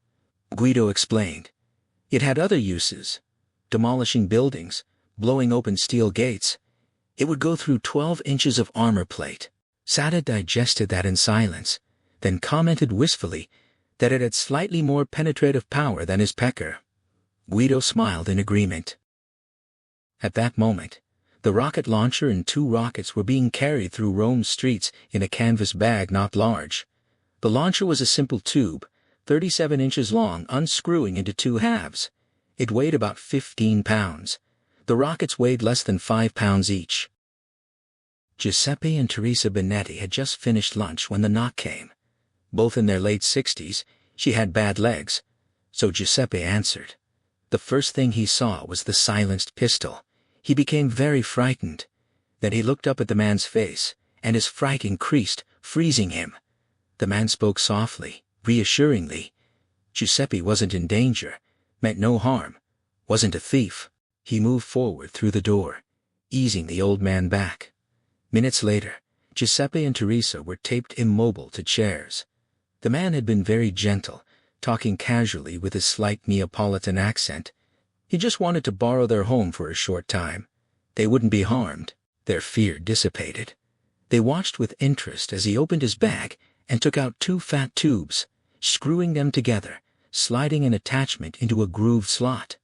Guido explained. It had other uses. Demolishing buildings, blowing open steel gates. It would go through 12 inches of armor plate. Sada digested that in silence, then commented wistfully that it had slightly more penetrative power than his pecker. Guido smiled in agreement. At that moment, the rocket launcher and 2 rockets were being carried through Rome's streets in a canvas bag not large. The launcher was a simple tube, 37 inches long, unscrewing into 2 halves. It weighed about 15 pounds. The rockets weighed less than 5 pounds each. Giuseppe and Teresa Benetti had just finished lunch when the knock came. Both in their late 60s, she had bad legs, so Giuseppe answered. The first thing he saw was the silenced pistol. He became very frightened. Then he looked up at the man's face, and his fright increased, freezing him. The man spoke softly, reassuringly. Giuseppe wasn't in danger, meant no harm, wasn't a thief. He moved forward through the door, easing the old man back. Minutes later, Giuseppe and Teresa were taped immobile to chairs. The man had been very gentle, talking casually with his slight Neapolitan accent. He just wanted to borrow their home for a short time. They wouldn't be harmed. Their fear dissipated. They watched with interest as he opened his bag and took out 2 fat tubes, screwing them together, sliding an attachment into a grooved slot.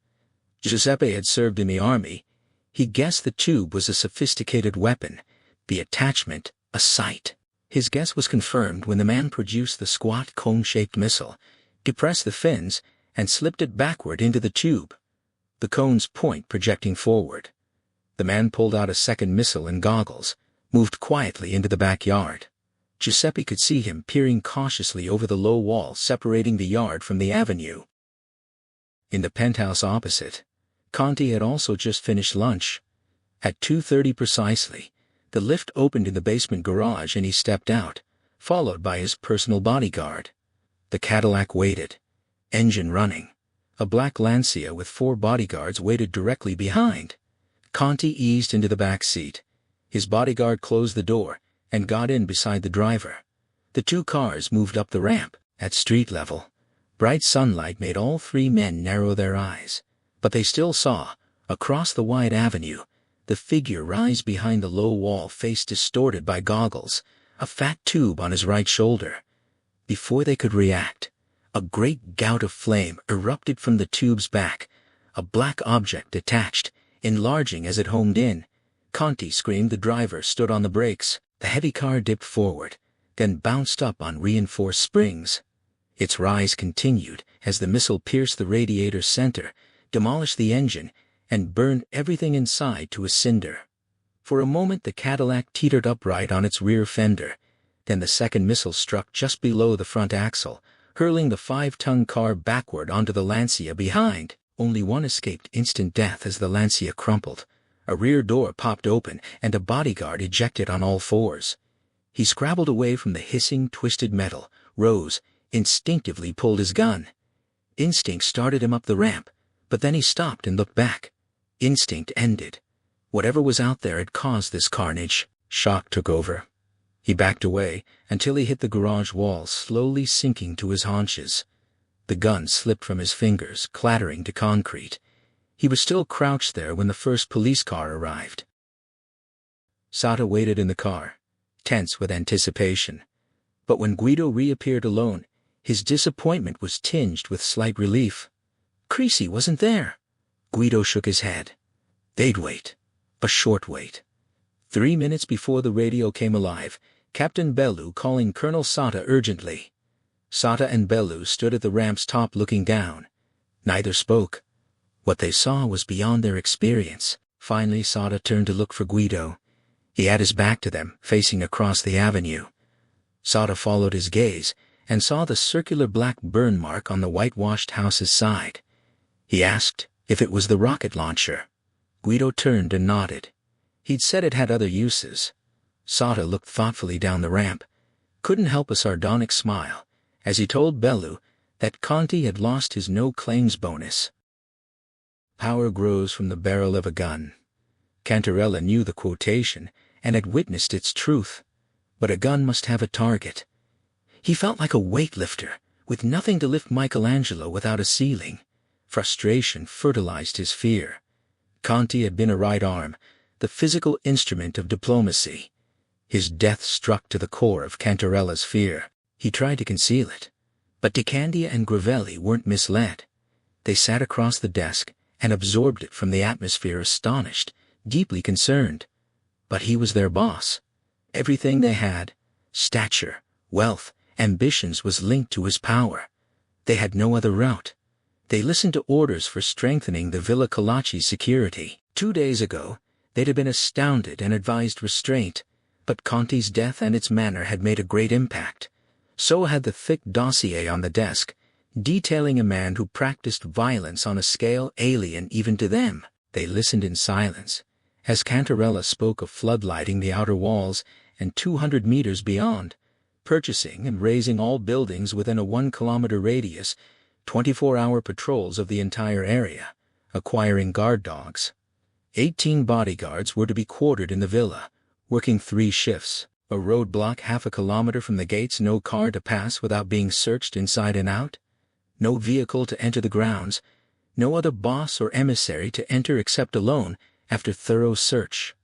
Giuseppe had served in the army. He guessed the tube was a sophisticated weapon, the attachment a sight. His guess was confirmed when the man produced the squat cone-shaped missile, depressed the fins, and slipped it backward into the tube, the cone's point projecting forward. The man pulled out a second missile and goggles, moved quietly into the backyard. Giuseppe could see him peering cautiously over the low wall separating the yard from the avenue. In the penthouse opposite, Conti had also just finished lunch. At 2:30 precisely, the lift opened in the basement garage and he stepped out, followed by his personal bodyguard. The Cadillac waited, engine running. A black Lancia with 4 bodyguards waited directly behind. Conti eased into the back seat. His bodyguard closed the door and got in beside the driver. The 2 cars moved up the ramp at street level. Bright sunlight made all 3 men narrow their eyes, but they still saw, across the wide avenue, the figure rise behind the low wall, face distorted by goggles, a fat tube on his right shoulder. Before they could react, a great gout of flame erupted from the tube's back. A black object detached, enlarging as it homed in. Conti screamed. The driver stood on the brakes. The heavy car dipped forward, then bounced up on reinforced springs. Its rise continued as the missile pierced the radiator center, demolished the engine, and burned everything inside to a cinder. For a moment the Cadillac teetered upright on its rear fender. Then the second missile struck just below the front axle, hurling the 5-ton car backward onto the Lancia behind. Only one escaped instant death as the Lancia crumpled. A rear door popped open and a bodyguard ejected on all 4s. He scrabbled away from the hissing, twisted metal, rose, instinctively pulled his gun. Instinct started him up the ramp, but then he stopped and looked back. Instinct ended. Whatever was out there had caused this carnage. Shock took over. He backed away until he hit the garage wall, slowly sinking to his haunches. The gun slipped from his fingers, clattering to concrete. He was still crouched there when the first police car arrived. Sada waited in the car, tense with anticipation. But when Guido reappeared alone, his disappointment was tinged with slight relief. Creasy wasn't there. Guido shook his head. They'd wait. A short wait. 3 minutes before the radio came alive, Captain Bellew calling Colonel Sada urgently. Sada and Bellew stood at the ramp's top looking down. Neither spoke. What they saw was beyond their experience. Finally Sada turned to look for Guido. He had his back to them, facing across the avenue. Sada followed his gaze and saw the circular black burn mark on the whitewashed house's side. He asked if it was the rocket launcher. Guido turned and nodded. He'd said it had other uses. Sada looked thoughtfully down the ramp, couldn't help a sardonic smile, as he told Bellew that Conti had lost his no-claims bonus. Power grows from the barrel of a gun. Cantarella knew the quotation and had witnessed its truth, but a gun must have a target. He felt like a weightlifter, with nothing to lift Michelangelo without a ceiling. Frustration fertilized his fear. Conti had been a right arm, the physical instrument of diplomacy. His death struck to the core of Cantarella's fear. He tried to conceal it, but DeCandia and Gravelli weren't misled. They sat across the desk and absorbed it from the atmosphere, astonished, deeply concerned. But he was their boss. Everything they had, stature, wealth, ambitions, was linked to his power. They had no other route. They listened to orders for strengthening the Villa Kalachi's security. 2 days ago, they'd have been astounded and advised restraint, but Conti's death and its manner had made a great impact. So had the thick dossier on the desk, detailing a man who practiced violence on a scale alien even to them. They listened in silence, as Cantarella spoke of floodlighting the outer walls and 200 meters beyond, purchasing and raising all buildings within a 1-kilometer radius, 24-hour patrols of the entire area, acquiring guard dogs. 18 bodyguards were to be quartered in the villa, working 3 shifts. A roadblock half a kilometer from the gates, no car to pass without being searched inside and out. No vehicle to enter the grounds. No other boss or emissary to enter except alone after thorough search.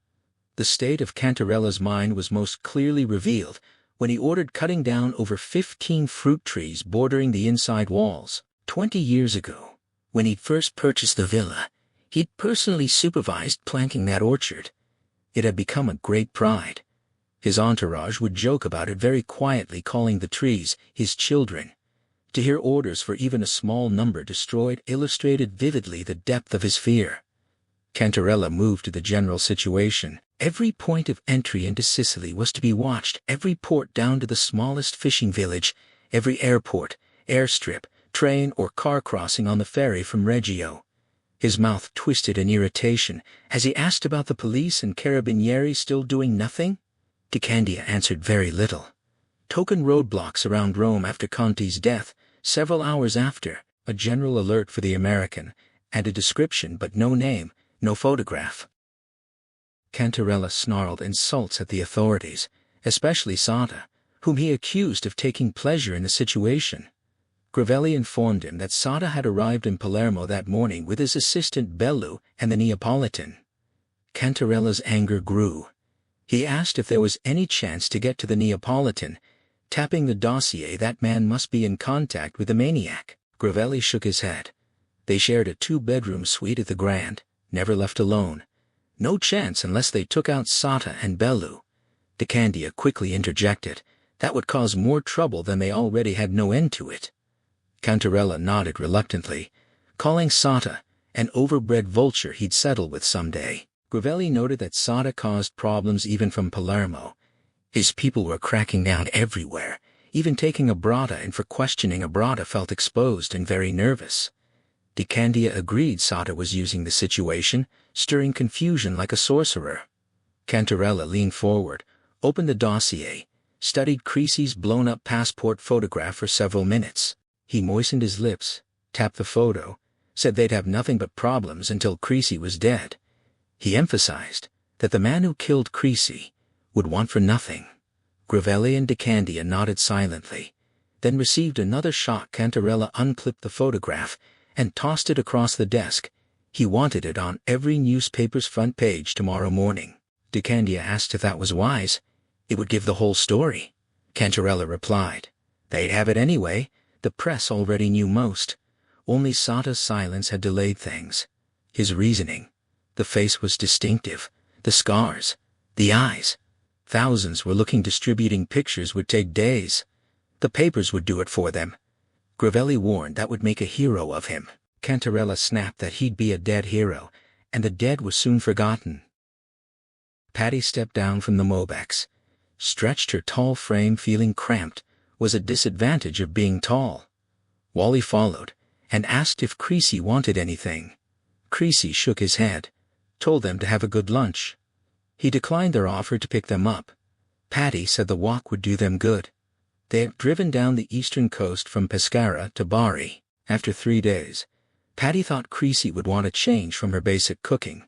The state of Cantarella's mind was most clearly revealed when he ordered cutting down over 15 fruit trees bordering the inside walls. 20 years ago, when he'd first purchased the villa, he'd personally supervised planting that orchard. It had become a great pride. His entourage would joke about it very quietly, calling the trees his children. To hear orders for even a small number destroyed illustrated vividly the depth of his fear. Cantarella moved to the general situation. Every point of entry into Sicily was to be watched, every port down to the smallest fishing village, every airport, airstrip, train or car crossing on the ferry from Reggio. His mouth twisted in irritation as he asked about the police and carabinieri still doing nothing. DeCandia answered very little. Token roadblocks around Rome after Conti's death, several hours after, a general alert for the American, and a description but no name, no photograph. Cantarella snarled insults at the authorities, especially Sada, whom he accused of taking pleasure in the situation. Gravelli informed him that Sada had arrived in Palermo that morning with his assistant Bellu and the Neapolitan. Cantarella's anger grew. He asked if there was any chance to get to the Neapolitan. Tapping the dossier, that man must be in contact with the maniac. Gravelli shook his head. They shared a 2-bedroom suite at the Grand, never left alone. No chance unless they took out Sada and Bellu. DeCandia quickly interjected. That would cause more trouble than they already had, no end to it. Cantarella nodded reluctantly, calling Sada an overbred vulture he'd settle with someday. Gravelli noted that Sada caused problems even from Palermo. His people were cracking down everywhere, even taking Abrata, and for questioning Abrata felt exposed and very nervous. DeCandia agreed Sada was using the situation, stirring confusion like a sorcerer. Cantarella leaned forward, opened the dossier, studied Creasy's blown-up passport photograph for several minutes. He moistened his lips, tapped the photo, said they'd have nothing but problems until Creasy was dead. He emphasized that the man who killed Creasy would want for nothing. Gravelli and DeCandia nodded silently, then received another shock. Cantarella unclipped the photograph and tossed it across the desk. He wanted it on every newspaper's front page tomorrow morning. DeCandia asked if that was wise. It would give the whole story. Cantarella replied. They'd have it anyway. The press already knew most. Only Sada's silence had delayed things. His reasoning. The face was distinctive. The scars. The eyes. Thousands were looking. Distributing pictures would take days. The papers would do it for them. Gravelli warned that would make a hero of him. Cantarella snapped that he'd be a dead hero, and the dead was soon forgotten. Patty stepped down from the Mobex, stretched her tall frame, feeling cramped. Was a disadvantage of being tall. Wally followed, and asked if Creasy wanted anything. Creasy shook his head, told them to have a good lunch. He declined their offer to pick them up. Patty said the walk would do them good. They had driven down the eastern coast from Pescara to Bari. After 3 days, Patty thought Creasy would want a change from her basic cooking.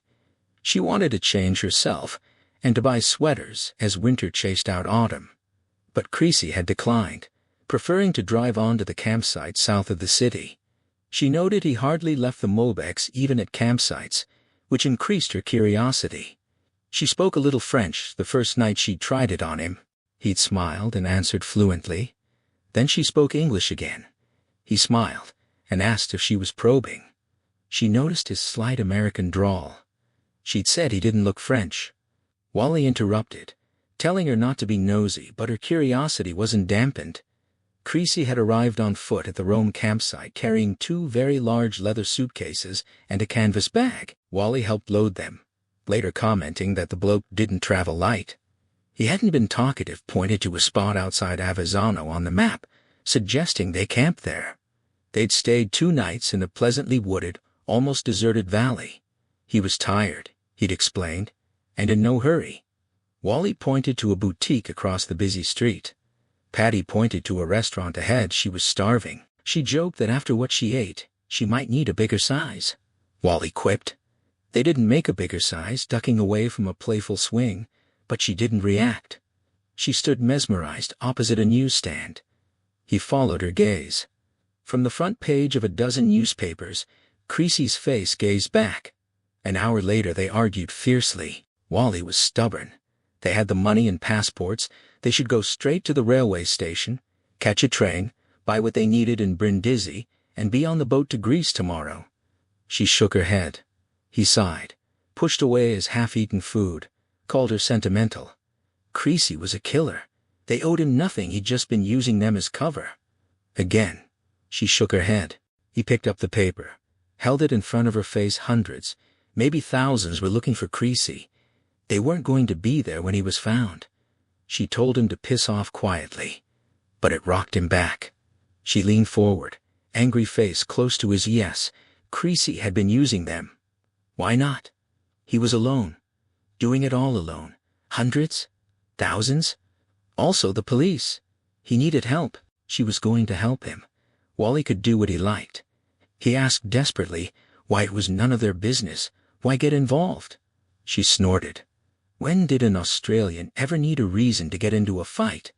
She wanted to change herself and to buy sweaters as winter chased out autumn. But Creasy had declined, preferring to drive on to the campsite south of the city. She noted he hardly left the Mobex even at campsites, which increased her curiosity. She spoke a little French the first night she'd tried it on him. He'd smiled and answered fluently. Then she spoke English again. He smiled and asked if she was probing. She noticed his slight American drawl. She'd said he didn't look French. Wally interrupted, telling her not to be nosy, but her curiosity wasn't dampened. Creasy had arrived on foot at the Rome campsite carrying 2 very large leather suitcases and a canvas bag. Wally helped load them, later commenting that the bloke didn't travel light. He hadn't been talkative, pointed to a spot outside Avezzano on the map, suggesting they camped there. They'd stayed 2 nights in a pleasantly wooded, almost deserted valley. He was tired, he'd explained, and in no hurry. Wally pointed to a boutique across the busy street. Patty pointed to a restaurant ahead. She was starving. She joked that after what she ate, she might need a bigger size. Wally quipped. They didn't make a bigger size, ducking away from a playful swing, but she didn't react. She stood mesmerized opposite a newsstand. He followed her gaze. From the front page of a dozen newspapers, Creasy's face gazed back. An hour later they argued fiercely. Wally was stubborn. They had the money and passports. They should go straight to the railway station, catch a train, buy what they needed in Brindisi, and be on the boat to Greece tomorrow. She shook her head. He sighed, pushed away his half-eaten food, called her sentimental. Creasy was a killer. They owed him nothing. He'd just been using them as cover. Again, she shook her head. He picked up the paper, held it in front of her face. Hundreds, maybe thousands, were looking for Creasy. They weren't going to be there when he was found. She told him to piss off quietly, but it rocked him back. She leaned forward, angry face close to his. Yes, Creasy had been using them. Why not? He was alone, doing it all alone. Hundreds? Thousands? Also the police. He needed help. She was going to help him. Wally could do what he liked. He asked desperately why it was none of their business. Why get involved? She snorted. When did an Australian ever need a reason to get into a fight?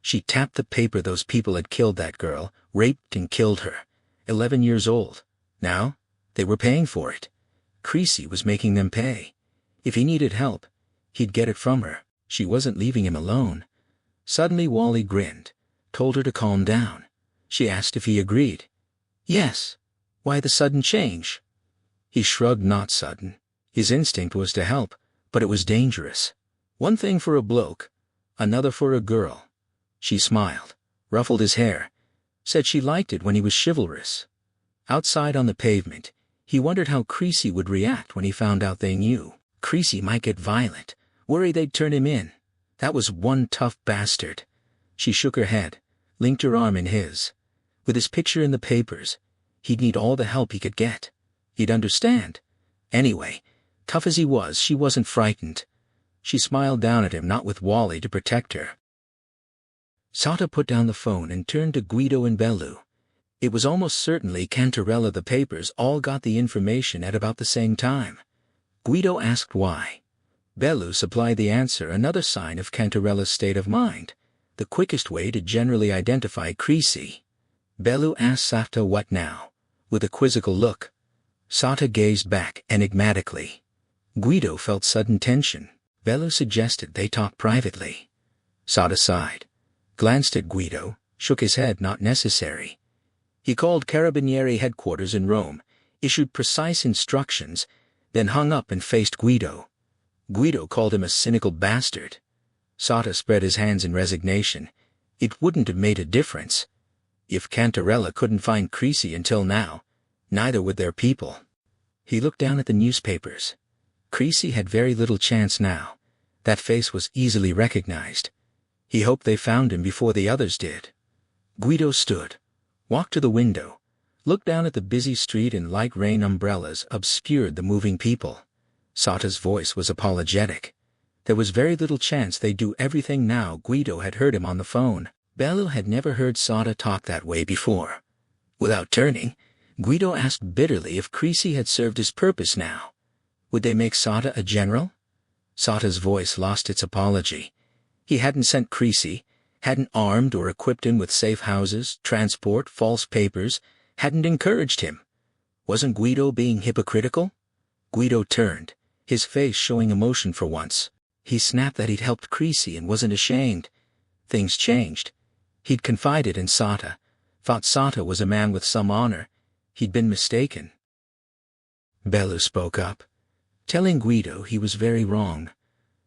She tapped the paper. Those people had killed that girl, raped and killed her. 11 years old. Now, they were paying for it. Creasy was making them pay. If he needed help, he'd get it from her. She wasn't leaving him alone. Suddenly Wally grinned, told her to calm down. She asked if he agreed. Yes. Why the sudden change? He shrugged. Not sudden. His instinct was to help, but it was dangerous. One thing for a bloke, another for a girl. She smiled, ruffled his hair, said she liked it when he was chivalrous. Outside on the pavement, he wondered how Creasy would react when he found out they knew. Creasy might get violent, worried they'd turn him in. That was one tough bastard. She shook her head, linked her arm in his. With his picture in the papers, he'd need all the help he could get. He'd understand. Anyway, tough as he was, she wasn't frightened. She smiled down at him, not with Wally to protect her. Sata put down the phone and turned to Guido and Bellu. It was almost certainly Cantarella. The papers all got the information at about the same time. Guido asked why. Bellu supplied the answer, another sign of Cantarella's state of mind, the quickest way to generally identify Creasy. Bellu asked Sata what now, with a quizzical look. Sata gazed back enigmatically. Guido felt sudden tension. Bellu suggested they talk privately. Sata sighed, glanced at Guido, shook his head. Not necessary. He called Carabinieri headquarters in Rome, issued precise instructions, then hung up and faced Guido. Guido called him a cynical bastard. Sata spread his hands in resignation. It wouldn't have made a difference. If Cantarella couldn't find Creasy until now, neither would their people. He looked down at the newspapers. Creasy had very little chance now. That face was easily recognized. He hoped they found him before the others did. Guido stood, walked to the window, looked down at the busy street. In light rain, umbrellas obscured the moving people. Sata's voice was apologetic. There was very little chance they'd do everything now. Guido had heard him on the phone. Bellu had never heard Sata talk that way before. Without turning, Guido asked bitterly if Creasy had served his purpose now. Would they make Sata a general? Sata's voice lost its apology. He hadn't sent Creasy, hadn't armed or equipped him with safe houses, transport, false papers, hadn't encouraged him. Wasn't Guido being hypocritical? Guido turned, his face showing emotion for once. He snapped that he'd helped Creasy and wasn't ashamed. Things changed. He'd confided in Sata, thought Sata was a man with some honor. He'd been mistaken. Bellew spoke up, telling Guido he was very wrong.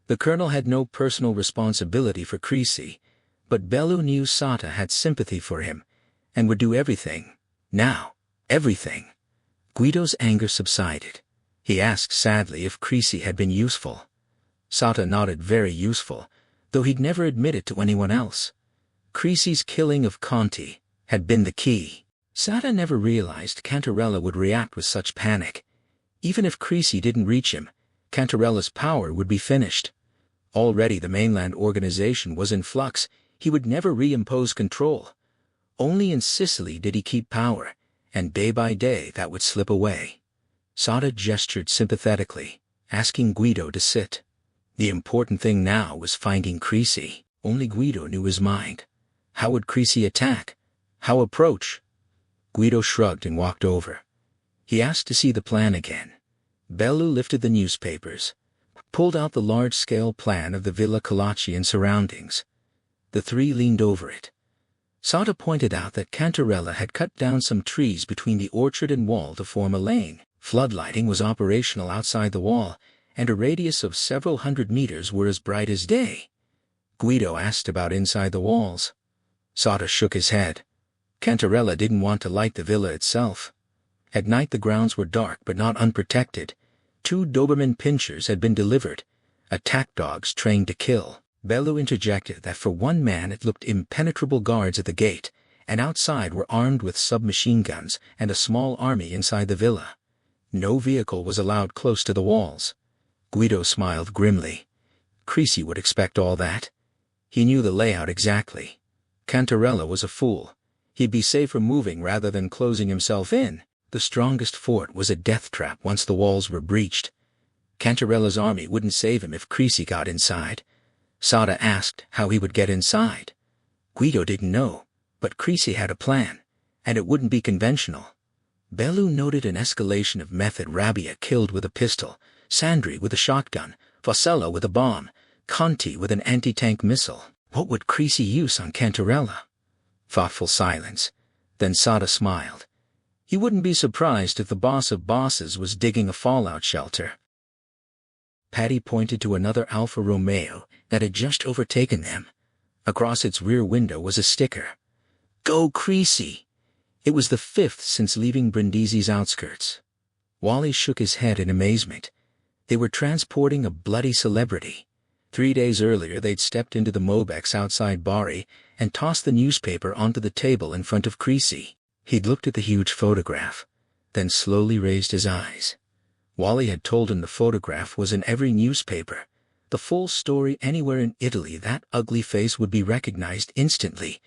The colonel had no personal responsibility for Creasy, but Bellew knew Sata had sympathy for him, and would do everything. Now, everything. Guido's anger subsided. He asked sadly if Creasy had been useful. Sata nodded. Very useful, though he'd never admit it to anyone else. Creasy's killing of Conti had been the key. Sata never realized Cantarella would react with such panic. Even if Creasy didn't reach him, Cantarella's power would be finished. Already the mainland organization was in flux. He would never reimpose control. Only in Sicily did he keep power, and day by day that would slip away. Sata gestured sympathetically, asking Guido to sit. The important thing now was finding Creasy. Only Guido knew his mind. How would Creasy attack? How approach? Guido shrugged and walked over. He asked to see the plan again. Bellew lifted the newspapers, pulled out the large-scale plan of the Villa Colacci and surroundings. The three leaned over it. Sata pointed out that Cantarella had cut down some trees between the orchard and wall to form a lane. Floodlighting was operational outside the wall, and a radius of several hundred meters were as bright as day. Guido asked about inside the walls. Sata shook his head. Cantarella didn't want to light the villa itself. At night the grounds were dark but not unprotected. 2 Doberman pinschers had been delivered, attack dogs trained to kill. Bellew interjected that for one man it looked impenetrable guards at the gate, and outside were armed with submachine guns and a small army inside the villa. No vehicle was allowed close to the walls. Guido smiled grimly. Creasy would expect all that. He knew the layout exactly. Cantarella was a fool. He'd be safer moving rather than closing himself in. The strongest fort was a death trap once the walls were breached. Cantarella's army wouldn't save him if Creasy got inside. Sata asked how he would get inside. Guido didn't know, but Creasy had a plan, and it wouldn't be conventional. Bellew noted an escalation of method. Rabbia killed with a pistol, Sandri with a shotgun, Fossella with a bomb, Conti with an anti-tank missile. What would Creasy use on Cantarella? Thoughtful silence. Then Sata smiled. He wouldn't be surprised if the boss of bosses was digging a fallout shelter. Patty pointed to another Alfa Romeo that had just overtaken them. Across its rear window was a sticker. Go Creasy! It was the 5th since leaving Brindisi's outskirts. Wally shook his head in amazement. They were transporting a bloody celebrity. 3 days earlier they'd stepped into the Mobex outside Bari and tossed the newspaper onto the table in front of Creasy. He'd looked at the huge photograph, then slowly raised his eyes. Wally had told him the photograph was in every newspaper. The full story anywhere in Italy. That ugly face would be recognized instantly.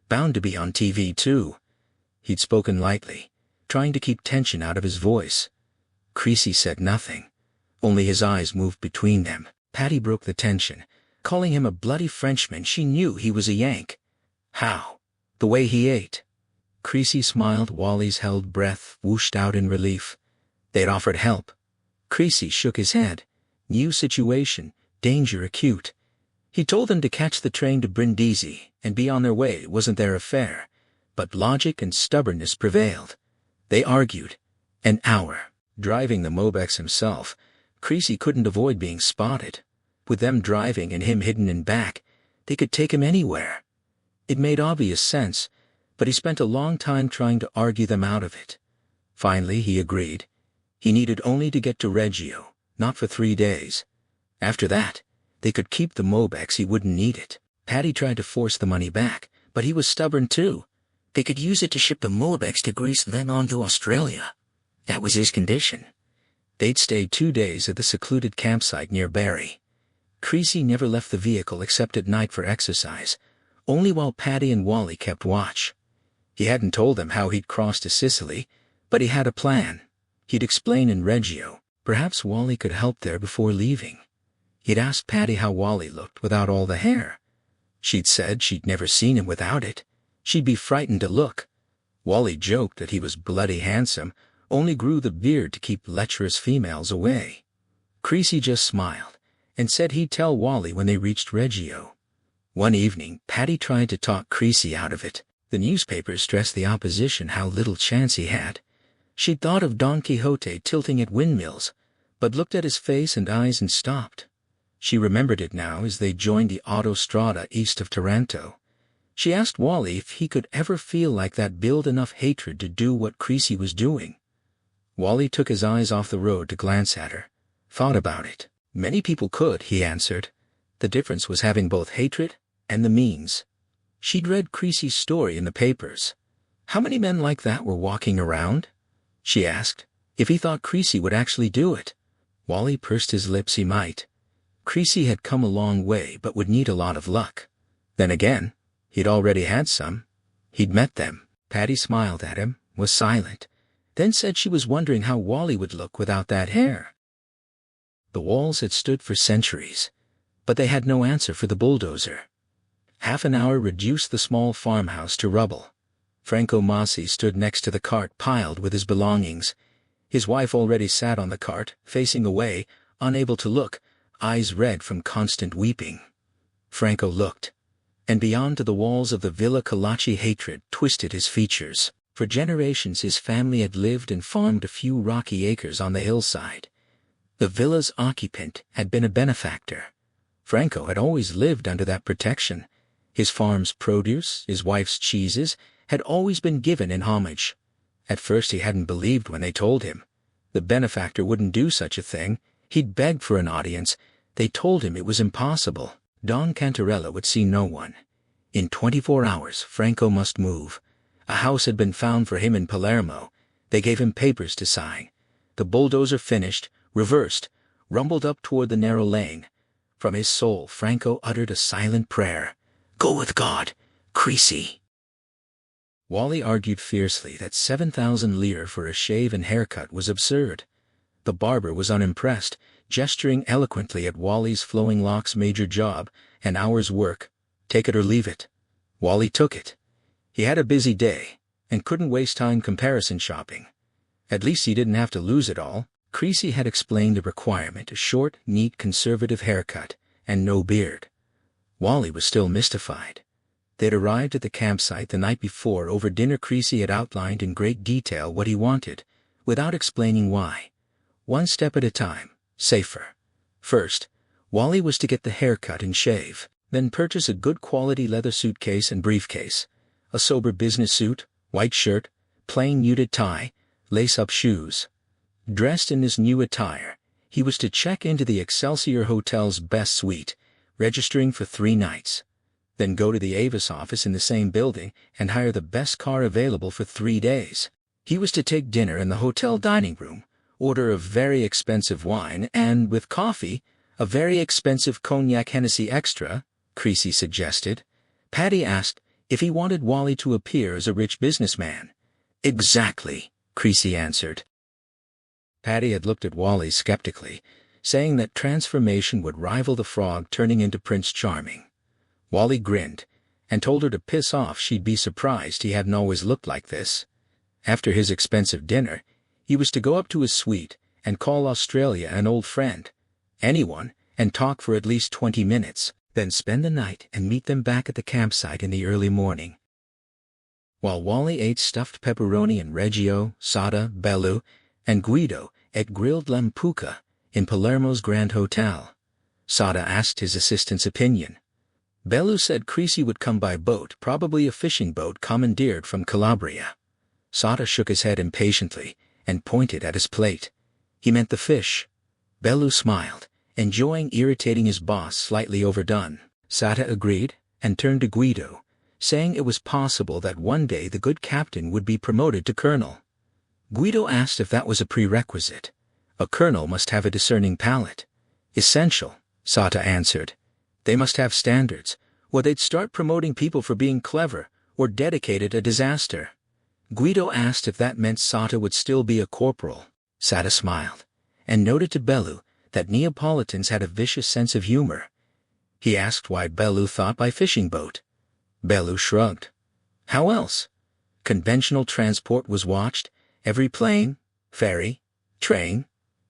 Bound to be on TV too. He'd spoken lightly, trying to keep tension out of his voice. Creasy said nothing. Only his eyes moved between them. Patty broke the tension, calling him a bloody Frenchman. She knew he was a Yank. How? The way he ate. Creasy smiled. Wally's held breath whooshed out in relief. They'd offered help. Creasy shook his head. New situation, danger acute. He told them to catch the train to Brindisi and be on their way. It wasn't their affair. But logic and stubbornness prevailed. They argued. An hour. Driving the Mobex himself, Creasy couldn't avoid being spotted. With them driving and him hidden in back, they could take him anywhere. It made obvious sense, but he spent a long time trying to argue them out of it. Finally, he agreed. He needed only to get to Reggio, not for 3 days. After that, they could keep the Mobex. He wouldn't need it. Patty tried to force the money back, but he was stubborn too. They could use it to ship the Mobex to Greece, then on to Australia. That was his condition. They'd stay 2 days at the secluded campsite near Bari. Creasy never left the vehicle except at night for exercise, only while Patty and Wally kept watch. He hadn't told them how he'd crossed to Sicily, But he had a plan. He'd explain in Reggio. Perhaps Wally could help there before leaving. He'd asked Patty how Wally looked without all the hair. She'd said she'd never seen him without it. She'd be frightened to look. Wally joked that he was bloody handsome, only grew the beard to keep lecherous females away. Creasy just smiled and said he'd tell Wally when they reached Reggio. One evening, Patty tried to talk Creasy out of it. The newspapers stressed the opposition how little chance he had. She'd thought of Don Quixote tilting at windmills, but looked at his face and eyes and stopped. She remembered it now as they joined the autostrada east of Taranto. She asked Wally if he could ever feel like that, build enough hatred to do what Creasy was doing. Wally took his eyes off the road to glance at her. Thought about it. Many people could, he answered. The difference was having both hatred and the means. She'd read Creasy's story in the papers. How many men like that were walking around? She asked if he thought Creasy would actually do it. Wally pursed his lips. He might. Creasy had come a long way but would need a lot of luck. Then again, he'd already had some. He'd met them. Patty smiled at him, was silent, then said she was wondering how Wally would look without that hair. The walls had stood for centuries, but they had no answer for the bulldozer. Half an hour reduced the small farmhouse to rubble. Franco Massi stood next to the cart piled with his belongings. His wife already sat on the cart, facing away, unable to look, eyes red from constant weeping. Franco looked, and beyond to the walls of the Villa Kalachi hatred twisted his features. For generations his family had lived and farmed a few rocky acres on the hillside. The villa's occupant had been a benefactor. Franco had always lived under that protection. His farm's produce, his wife's cheeses, had always been given in homage. At first he hadn't believed when they told him. The benefactor wouldn't do such a thing. He'd begged for an audience. They told him it was impossible. Don Cantarella would see no one. In 24 hours, Franco must move. A house had been found for him in Palermo. They gave him papers to sign. The bulldozer finished, reversed, rumbled up toward the narrow lane. From his soul, Franco uttered a silent prayer. Go with God, Creasy. Wally argued fiercely that 7,000 lire for a shave and haircut was absurd. The barber was unimpressed, gesturing eloquently at Wally's flowing locks. Major job, an hour's work. Take it or leave it. Wally took it. He had a busy day, and couldn't waste time comparison shopping. At least he didn't have to lose it all. Creasy had explained the requirement: a short, neat, conservative haircut, and no beard. Wally was still mystified. They'd arrived at the campsite the night before. Over dinner Creasy had outlined in great detail what he wanted, without explaining why. One step at a time, safer. First, Wally was to get the haircut and shave, then purchase a good quality leather suitcase and briefcase, a sober business suit, white shirt, plain muted tie, lace-up shoes. Dressed in this new attire, he was to check into the Excelsior Hotel's best suite, registering for 3 nights. Then go to the Avis office in the same building and hire the best car available for 3 days. He was to take dinner in the hotel dining room, order a very expensive wine, and, with coffee, a very expensive cognac Hennessy Extra, Creasy suggested. Patty asked if he wanted Wally to appear as a rich businessman. Exactly, Creasy answered. Patty had looked at Wally skeptically, saying that transformation would rival the frog turning into Prince Charming. Wally grinned, and told her to piss off. She'd be surprised he hadn't always looked like this. After his expensive dinner, he was to go up to his suite and call Australia an old friend, anyone, and talk for at least 20 minutes, then spend the night and meet them back at the campsite in the early morning. While Wally ate stuffed pepperoni in Reggio, Sada, Bellu, and Guido ate grilled lampuca in Palermo's Grand Hotel. Sada asked his assistant's opinion. Bellu said Creasy would come by boat, probably a fishing boat commandeered from Calabria. Sada shook his head impatiently and pointed at his plate. He meant the fish. Bellu smiled, enjoying irritating his boss slightly overdone. Sada agreed and turned to Guido, saying it was possible that one day the good captain would be promoted to colonel. Guido asked if that was a prerequisite. A colonel must have a discerning palate. Essential, Sada answered. They must have standards, or they'd start promoting people for being clever or dedicated. A disaster. Guido asked if that meant Sata would still be a corporal. Sata smiled, and noted to Bellu that Neapolitans had a vicious sense of humor. He asked why Bellu thought by fishing boat. Bellu shrugged. How else? Conventional transport was watched, every plane, ferry, train.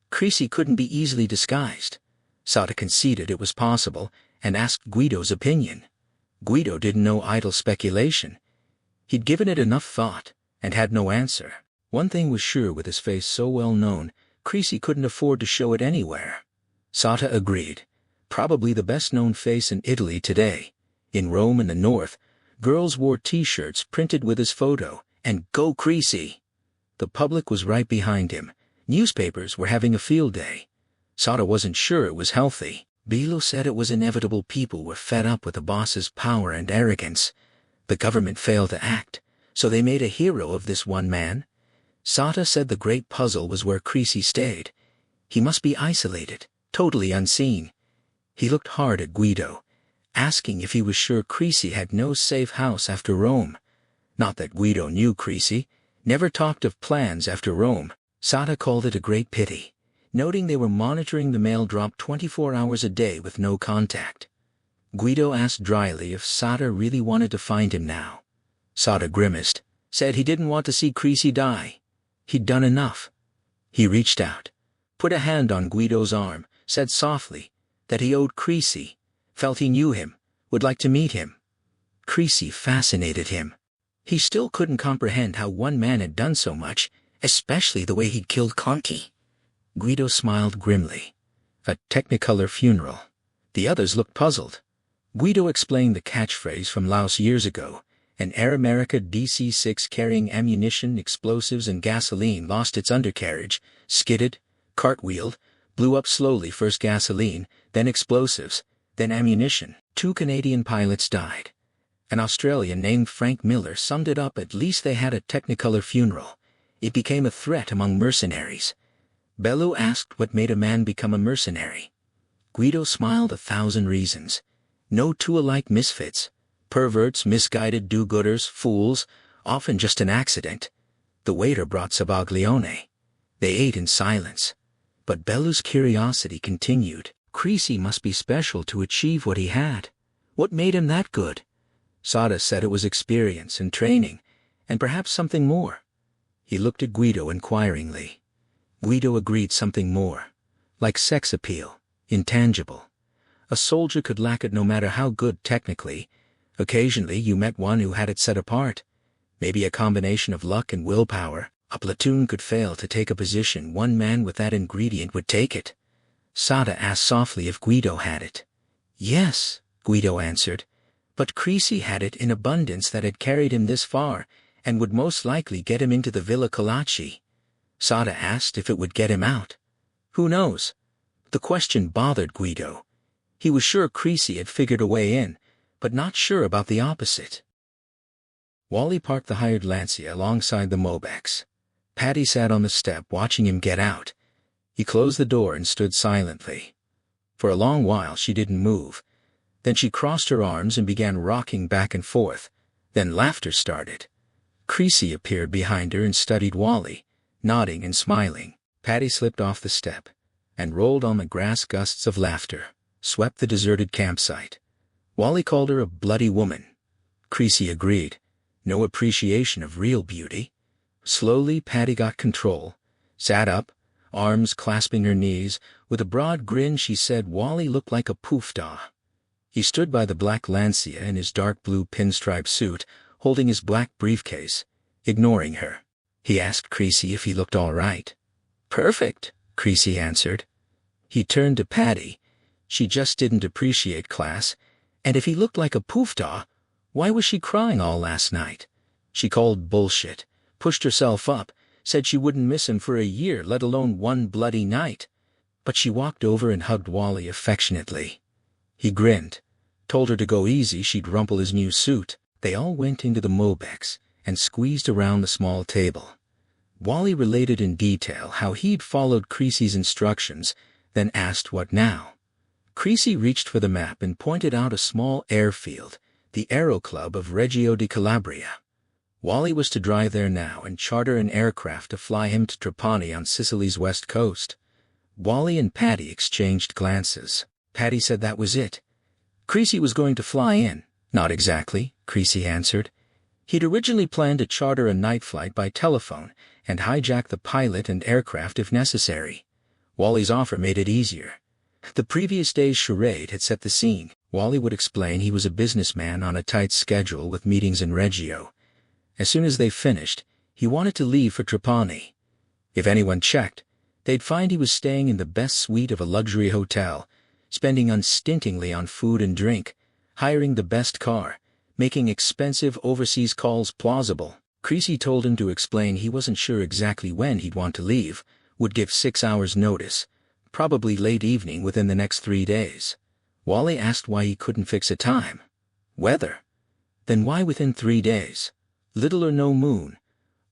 Creasy couldn't be easily disguised. Sata conceded it was possible and asked Guido's opinion. Guido didn't know idle speculation. He'd given it enough thought and had no answer. One thing was sure, with his face so well known, Creasy couldn't afford to show it anywhere. Sata agreed. Probably the best-known face in Italy today. In Rome and the north, girls wore T-shirts printed with his photo, and "Go Creasy!" The public was right behind him. Newspapers were having a field day. Sata wasn't sure it was healthy. Bellu said it was inevitable. People were fed up with the boss's power and arrogance. The government failed to act, so they made a hero of this one man. Sata said the great puzzle was where Creasy stayed. He must be isolated, totally unseen. He looked hard at Guido, asking if he was sure Creasy had no safe house after Rome. Not that Guido knew Creasy, never talked of plans after Rome. Sata called it a great pity, noting they were monitoring the mail drop 24 hours a day with no contact. Guido asked dryly if Sata really wanted to find him now. Sata grimaced, said he didn't want to see Creasy die. He'd done enough. He reached out, put a hand on Guido's arm, said softly that he owed Creasy, felt he knew him, would like to meet him. Creasy fascinated him. He still couldn't comprehend how one man had done so much, especially the way he'd killed Conti. Guido smiled grimly. A Technicolor funeral. The others looked puzzled. Guido explained the catchphrase from Laos years ago. An Air America DC-6 carrying ammunition, explosives, and gasoline lost its undercarriage, skidded, cartwheeled, blew up slowly, first gasoline, then explosives, then ammunition. 2 Canadian pilots died. An Australian named Frank Miller summed it up. At least they had a Technicolor funeral. It became a threat among mercenaries. Bellu asked what made a man become a mercenary. Guido smiled. 1,000 reasons. No two alike misfits. Perverts, misguided do-gooders, fools, often just an accident. The waiter brought sabaglione. They ate in silence. But Bellu's curiosity continued. Creasy must be special to achieve what he had. What made him that good? Sata said it was experience and training, and perhaps something more. He looked at Guido inquiringly. Guido agreed, something more. Like sex appeal, intangible. A soldier could lack it no matter how good technically. Occasionally you met one who had it set apart. Maybe a combination of luck and willpower. A platoon could fail to take a position. One man with that ingredient would take it. Sata asked softly if Guido had it. Yes, Guido answered. But Creasy had it in abundance that had carried him this far, and would most likely get him into the Villa Colacci. Sata asked if it would get him out. Who knows? The question bothered Guido. He was sure Creasy had figured a way in, but not sure about the opposite. Wally parked the hired Lancia alongside the Mobex. Patty sat on the step watching him get out. He closed the door and stood silently. For a long while she didn't move. Then she crossed her arms and began rocking back and forth. Then laughter started. Creasy appeared behind her and studied Wally, nodding and smiling. Patty slipped off the step and rolled on the grass. Gusts of laughter swept the deserted campsite. Wally called her a bloody woman. Creasy agreed. No appreciation of real beauty. Slowly Patty got control, sat up, arms clasping her knees. With a broad grin she said Wally looked like a poofdah. He stood by the black Lancia in his dark blue pinstripe suit, holding his black briefcase, ignoring her. He asked Creasy if he looked all right. Perfect, Creasy answered. He turned to Patty. She just didn't appreciate class. And if he looked like a poofdah, why was she crying all last night? She called bullshit, pushed herself up, said she wouldn't miss him for a year, let alone one bloody night. But she walked over and hugged Wally affectionately. He grinned, told her to go easy, she'd rumple his new suit. They all went into the Mobex and squeezed around the small table. Wally related in detail how he'd followed Creasy's instructions, then asked what now. Creasy reached for the map and pointed out a small airfield, the Aero Club of Reggio di Calabria. Wally was to drive there now and charter an aircraft to fly him to Trapani on Sicily's west coast. Wally and Patty exchanged glances. Patty said that was it. Creasy was going to fly in. Not exactly, Creasy answered. He'd originally planned to charter a night flight by telephone and hijack the pilot and aircraft if necessary. Wally's offer made it easier. The previous day's charade had set the scene. Wally would explain he was a businessman on a tight schedule with meetings in Reggio. As soon as they finished, he wanted to leave for Trapani. If anyone checked, they'd find he was staying in the best suite of a luxury hotel, spending unstintingly on food and drink, hiring the best car, making expensive overseas calls plausible. Creasy told him to explain he wasn't sure exactly when he'd want to leave, would give 6 hours notice, probably late evening within the next 3 days. Wally asked why he couldn't fix a time. Weather. Then why within 3 days? Little or no moon.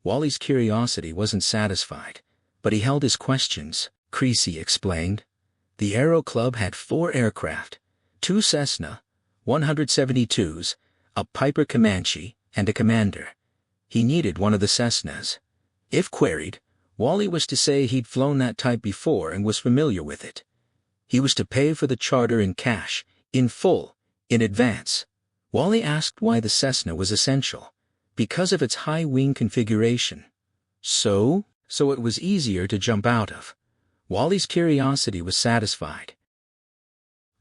Wally's curiosity wasn't satisfied, but he held his questions. Creasy explained. The Aero Club had 4 aircraft, 2 Cessna 172s, a Piper Comanche, and a Commander. He needed one of the Cessnas. If queried, Wally was to say he'd flown that type before and was familiar with it. He was to pay for the charter in cash, in full, in advance. Wally asked why the Cessna was essential. Because of its high wing configuration. So it was easier to jump out of. Wally's curiosity was satisfied.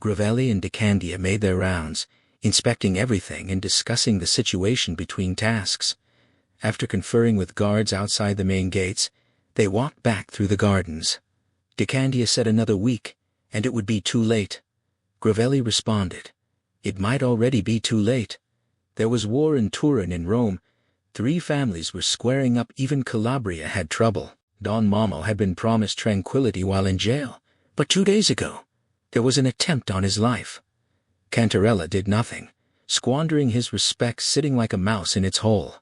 Gravelli and DeCandia made their rounds, inspecting everything and discussing the situation between tasks. After conferring with guards outside the main gates, they walked back through the gardens. DeCandia said another week, and it would be too late. Gravelli responded. It might already be too late. There was war in Turin and Rome. 3 families were squaring up. Even Calabria had trouble. Don Momo had been promised tranquility while in jail, but 2 days ago, there was an attempt on his life. Cantarella did nothing, squandering his respect sitting like a mouse in its hole.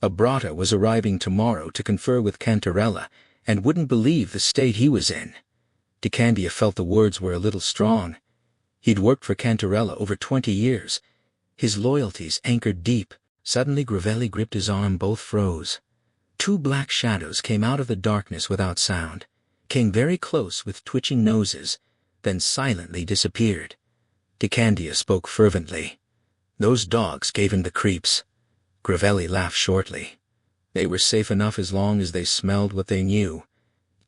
Abrata was arriving tomorrow to confer with Cantarella and wouldn't believe the state he was in. DeCandia felt the words were a little strong. He'd worked for Cantarella over 20 years. His loyalties anchored deep. Suddenly Gravelli gripped his arm. Both froze. 2 black shadows came out of the darkness without sound, came very close with twitching noses, then silently disappeared. DeCandia spoke fervently. Those dogs gave him the creeps. Gravelli laughed shortly. They were safe enough as long as they smelled what they knew.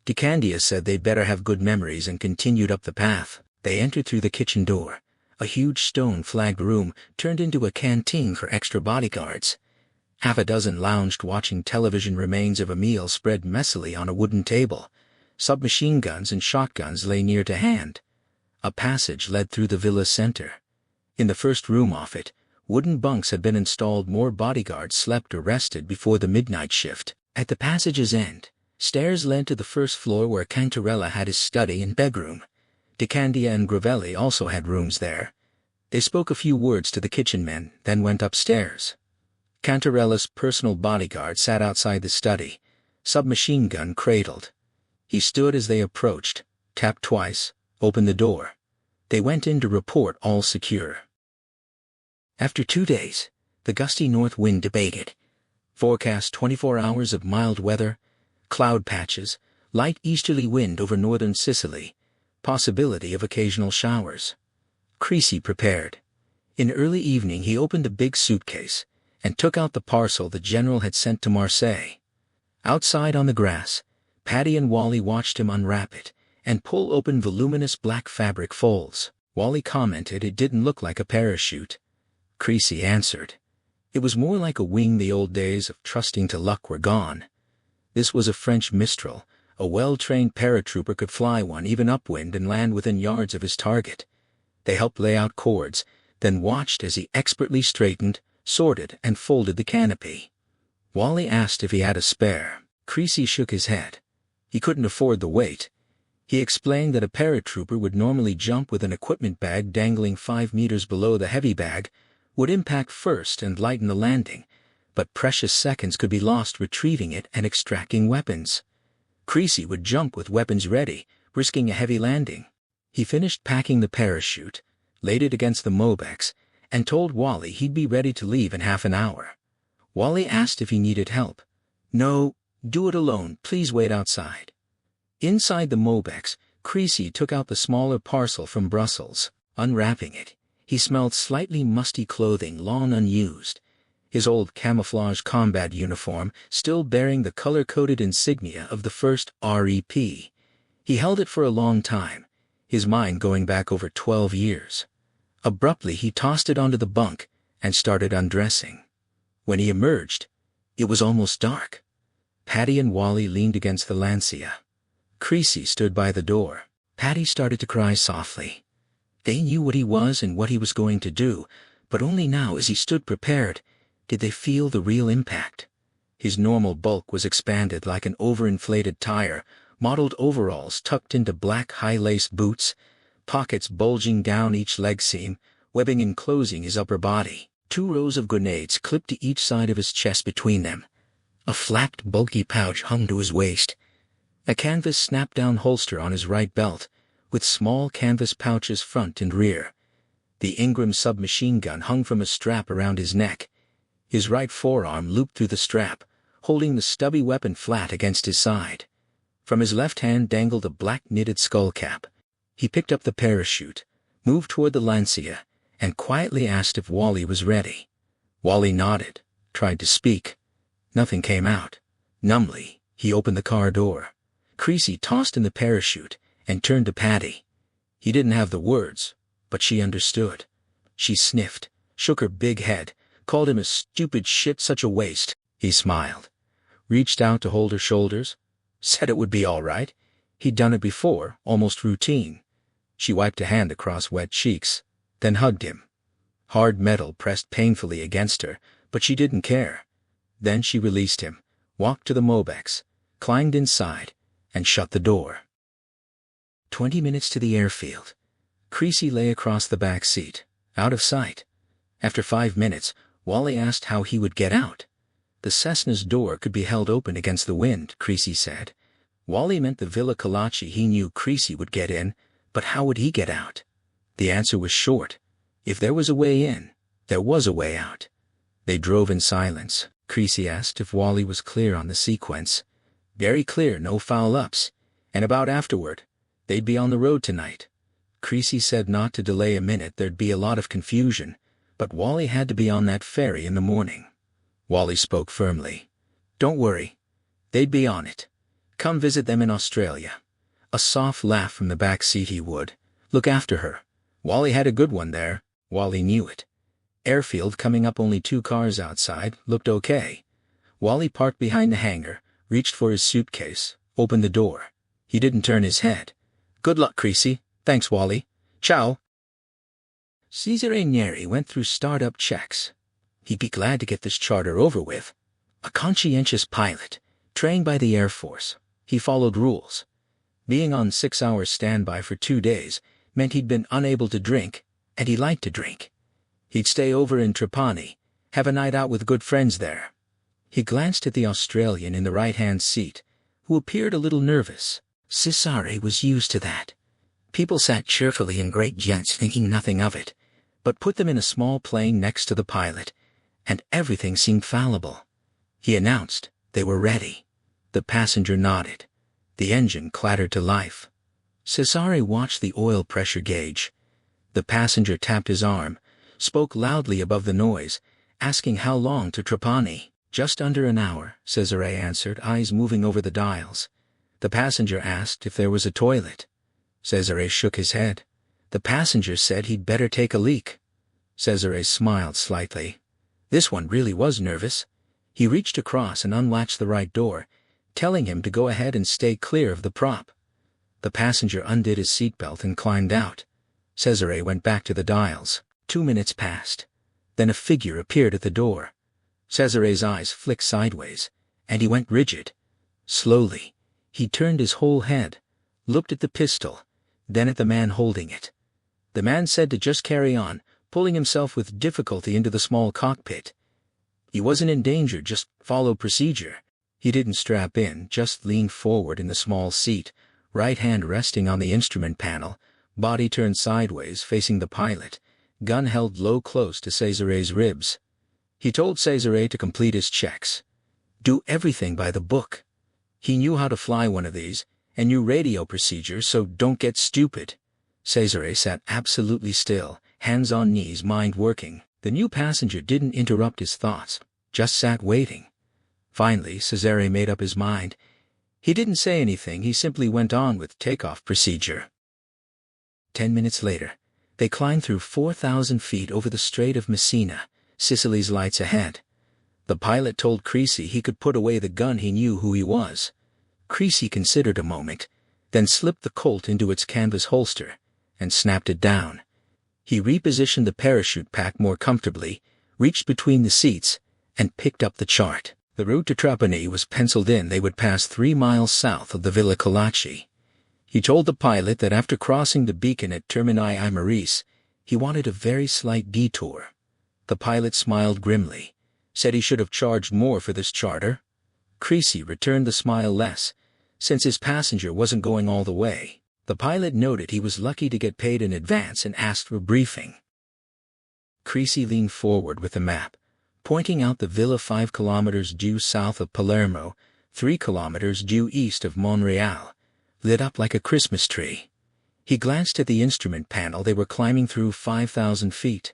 DeCandia said they'd better have good memories and continued up the path. They entered through the kitchen door. A huge stone-flagged room turned into a canteen for extra bodyguards. Half a dozen lounged watching television. Remains of a meal spread messily on a wooden table. Submachine guns and shotguns lay near to hand. A passage led through the villa's center. In the first room off it, wooden bunks had been installed. More bodyguards slept or rested before the midnight shift. At the passage's end, stairs led to the first floor where Cantarella had his study and bedroom. DeCandia and Gravelli also had rooms there. They spoke a few words to the kitchen men, then went upstairs. Cantarella's personal bodyguard sat outside the study, submachine gun cradled. He stood as they approached, tapped twice, opened the door. They went in to report all secure. After 2 days, the gusty north wind abated. Forecast 24 hours of mild weather, cloud patches, light easterly wind over northern Sicily, possibility of occasional showers. Creasy prepared. In early evening he opened a big suitcase and took out the parcel the general had sent to Marseille. Outside on the grass, Patty and Wally watched him unwrap it and pull open voluminous black fabric folds. Wally commented it didn't look like a parachute. Creasy answered. It was more like a wing. The old days of trusting to luck were gone. This was a French Mistral. A well-trained paratrooper could fly one even upwind and land within yards of his target. They helped lay out cords, then watched as he expertly straightened, sorted, and folded the canopy. Wally asked if he had a spare. Creasy shook his head. He couldn't afford the weight. He explained that a paratrooper would normally jump with an equipment bag dangling 5 meters below the heavy bag, would impact first and lighten the landing, but precious seconds could be lost retrieving it and extracting weapons. Creasy would jump with weapons ready, risking a heavy landing. He finished packing the parachute, laid it against the Mobex, and told Wally he'd be ready to leave in half an hour. Wally asked if he needed help. "No, do it alone, please wait outside." Inside the Mobex, Creasy took out the smaller parcel from Brussels. Unwrapping it, he smelled slightly musty clothing long unused. His old camouflage combat uniform still bearing the color-coded insignia of the first REP. He held it for a long time, his mind going back over 12 years. Abruptly he tossed it onto the bunk and started undressing. When he emerged, it was almost dark. Patty and Wally leaned against the Lancia. Creasy stood by the door. Patty started to cry softly. They knew what he was and what he was going to do, but only now as he stood prepared did they feel the real impact. His normal bulk was expanded like an overinflated tire, mottled overalls tucked into black high-laced boots, pockets bulging down each leg seam, webbing enclosing his upper body. 2 rows of grenades clipped to each side of his chest between them. A flapped, bulky pouch hung to his waist. A canvas snap-down holster on his right belt, with small canvas pouches front and rear. The Ingram submachine gun hung from a strap around his neck. His right forearm looped through the strap, holding the stubby weapon flat against his side. From his left hand dangled a black knitted skull cap. He picked up the parachute, moved toward the Lancia, and quietly asked if Wally was ready. Wally nodded, tried to speak. Nothing came out. Numbly, he opened the car door. Creasy tossed in the parachute and turned to Patty. He didn't have the words, but she understood. She sniffed, shook her big head, called him a stupid shit, such a waste. He smiled, reached out to hold her shoulders, said it would be all right. He'd done it before, almost routine. She wiped a hand across wet cheeks, then hugged him. Hard metal pressed painfully against her, but she didn't care. Then she released him, walked to the Mobex, climbed inside, and shut the door. 20 minutes to the airfield. Creasy lay across the back seat, out of sight. After 5 minutes, Wally asked how he would get out. The Cessna's door could be held open against the wind, Creasy said. Wally meant the Villa Kalachi. He knew Creasy would get in, but how would he get out? The answer was short. If there was a way in, there was a way out. They drove in silence. Creasy asked if Wally was clear on the sequence. Very clear, no foul-ups. And about afterward, they'd be on the road tonight. Creasy said not to delay a minute, there'd be a lot of confusion, but Wally had to be on that ferry in the morning. Wally spoke firmly. Don't worry. They'd be on it. Come visit them in Australia. A soft laugh from the back seat. He would look after her. Wally had a good one there. Wally knew it. Airfield coming up, only 2 cars outside, looked okay. Wally parked behind the hangar, reached for his suitcase, opened the door. He didn't turn his head. Good luck, Creasy. Thanks, Wally. Ciao. Cesare Neri went through startup checks. He'd be glad to get this charter over with. A conscientious pilot, trained by the Air Force, he followed rules. Being on 6 hours standby for 2 days meant he'd been unable to drink, and he liked to drink. He'd stay over in Trapani, have a night out with good friends there. He glanced at the Australian in the right-hand seat, who appeared a little nervous. Cesare was used to that. People sat cheerfully in great jets thinking nothing of it, but put them in a small plane next to the pilot, and everything seemed fallible. He announced they were ready. The passenger nodded. The engine clattered to life. Cesare watched the oil pressure gauge. The passenger tapped his arm, spoke loudly above the noise, asking how long to Trapani. Just under an hour, Cesare answered, eyes moving over the dials. The passenger asked if there was a toilet. Cesare shook his head. The passenger said he'd better take a leak. Cesare smiled slightly. This one really was nervous. He reached across and unlatched the right door, telling him to go ahead and stay clear of the prop. The passenger undid his seatbelt and climbed out. Cesare went back to the dials. 2 minutes passed. Then a figure appeared at the door. Cesare's eyes flicked sideways, and he went rigid. Slowly, he turned his whole head, looked at the pistol, then at the man holding it. The man said to just carry on, pulling himself with difficulty into the small cockpit. He wasn't in danger, just follow procedure. He didn't strap in, just leaned forward in the small seat, right hand resting on the instrument panel, body turned sideways facing the pilot, gun held low close to Cesare's ribs. He told Cesare to complete his checks. Do everything by the book. He knew how to fly one of these, and knew radio procedures, so don't get stupid. Cesare sat absolutely still, hands on knees, mind working. The new passenger didn't interrupt his thoughts, just sat waiting. Finally, Cesare made up his mind. He didn't say anything, he simply went on with takeoff procedure. 10 minutes later, they climbed through 4,000 feet over the Strait of Messina, Sicily's lights ahead. The pilot told Creasy he could put away the gun, he knew who he was. Creasy considered a moment, then slipped the Colt into its canvas holster, and snapped it down. He repositioned the parachute pack more comfortably, reached between the seats, and picked up the chart. The route to Trapani was penciled in. They would pass 3 miles south of the Villa Colaci. He told the pilot that after crossing the beacon at Termini Imaris, he wanted a very slight detour. The pilot smiled grimly, said he should have charged more for this charter. Creasy returned the smile less, since his passenger wasn't going all the way. The pilot noted he was lucky to get paid in advance and asked for a briefing. Creasy leaned forward with the map, pointing out the villa 5 kilometers due south of Palermo, 3 kilometers due east of Monreale, lit up like a Christmas tree. He glanced at the instrument panel. They were climbing through 5,000 feet.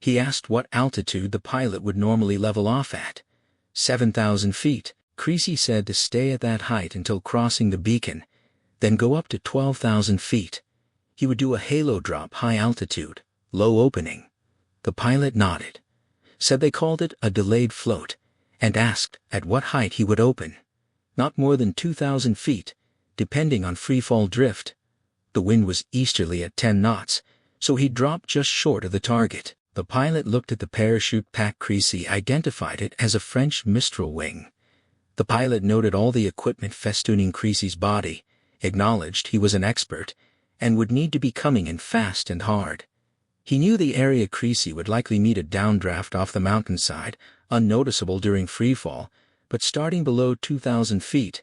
He asked what altitude the pilot would normally level off at. 7,000 feet. Creasy said to stay at that height until crossing the beacon, then go up to 12,000 feet. He would do a halo drop, high altitude, low opening. The pilot nodded, said they called it a delayed float, and asked at what height he would open. Not more than 2,000 feet, depending on freefall drift. The wind was easterly at 10 knots, so he dropped just short of the target. The pilot looked at the parachute pack. Creasy identified it as a French Mistral wing. The pilot noted all the equipment festooning Creasy's body, acknowledged he was an expert, and would need to be coming in fast and hard. He knew the area. Creasy would likely meet a downdraft off the mountainside, unnoticeable during freefall, but starting below 2,000 feet,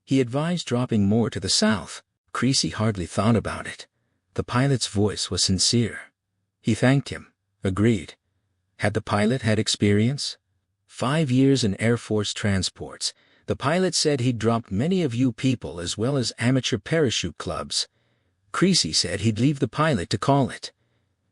he advised dropping more to the south. Creasy hardly thought about it. The pilot's voice was sincere. He thanked him, agreed. Had the pilot had experience? 5 years in Air Force transports. The pilot said he'd dropped many of you people as well as amateur parachute clubs. Creasy said he'd leave the pilot to call it.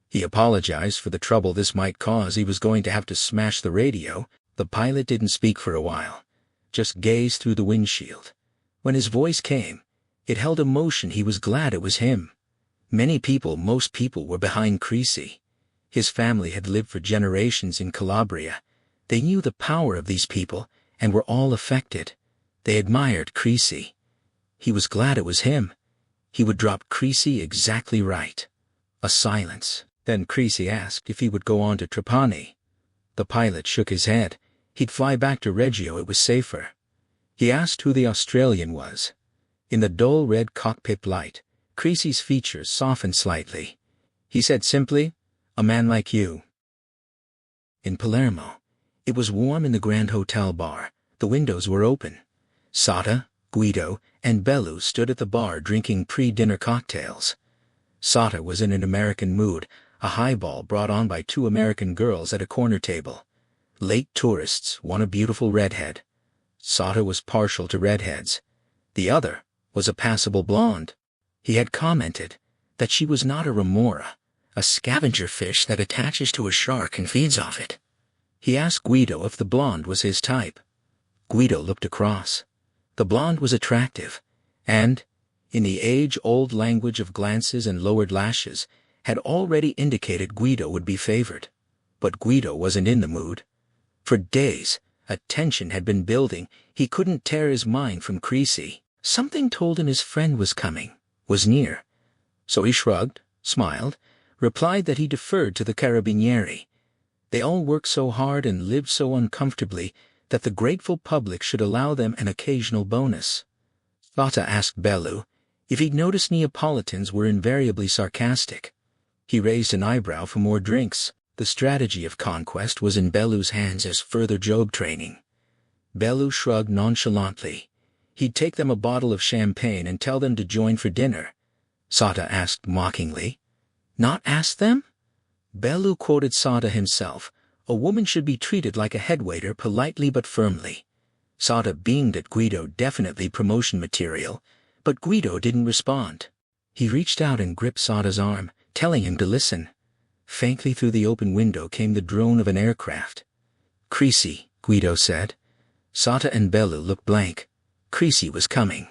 He apologized for the trouble this might cause. He was going to have to smash the radio. The pilot didn't speak for a while, just gazed through the windshield. When his voice came, it held emotion. He was glad it was him. Most people were behind Creasy. His family had lived for generations in Calabria. They knew the power of these people and were all affected. They admired Creasy. He was glad it was him. He would drop Creasy exactly right. A silence. Then Creasy asked if he would go on to Trapani. The pilot shook his head. He'd fly back to Reggio. It was safer. He asked who the Australian was. In the dull red cockpit light, Creasy's features softened slightly. He said simply, "A man like you." In Palermo, it was warm in the Grand Hotel bar. The windows were open. Sata, Guido, and Bellu stood at the bar drinking pre-dinner cocktails. Sata was in an American mood, a highball brought on by 2 American girls at a corner table. Late tourists, one a beautiful redhead. Sata was partial to redheads. The other was a passable blonde. He had commented that she was not a remora, a scavenger fish that attaches to a shark and feeds off it. He asked Guido if the blonde was his type. Guido looked across. The blonde was attractive, and, in the age-old language of glances and lowered lashes, had already indicated Guido would be favored. But Guido wasn't in the mood. For days, a tension had been building. He couldn't tear his mind from Creasy. Something told him his friend was coming, was near. So he shrugged, smiled, replied that he deferred to the Carabinieri. They all worked so hard and lived so uncomfortably that the grateful public should allow them an occasional bonus. Sata asked Bellu if he'd noticed Neapolitans were invariably sarcastic. He raised an eyebrow for more drinks. The strategy of conquest was in Bellu's hands as further job training. Bellu shrugged nonchalantly. He'd take them a bottle of champagne and tell them to join for dinner. Sata asked mockingly. Not ask them? Bellu quoted Sata himself, A woman should be treated like a headwaiter, politely but firmly. Sata beamed at Guido, definitely promotion material, but Guido didn't respond. He reached out and gripped Sata's arm, telling him to listen. Faintly through the open window came the drone of an aircraft. "Creasy," Guido said. Sata and Bellu looked blank. Creasy was coming.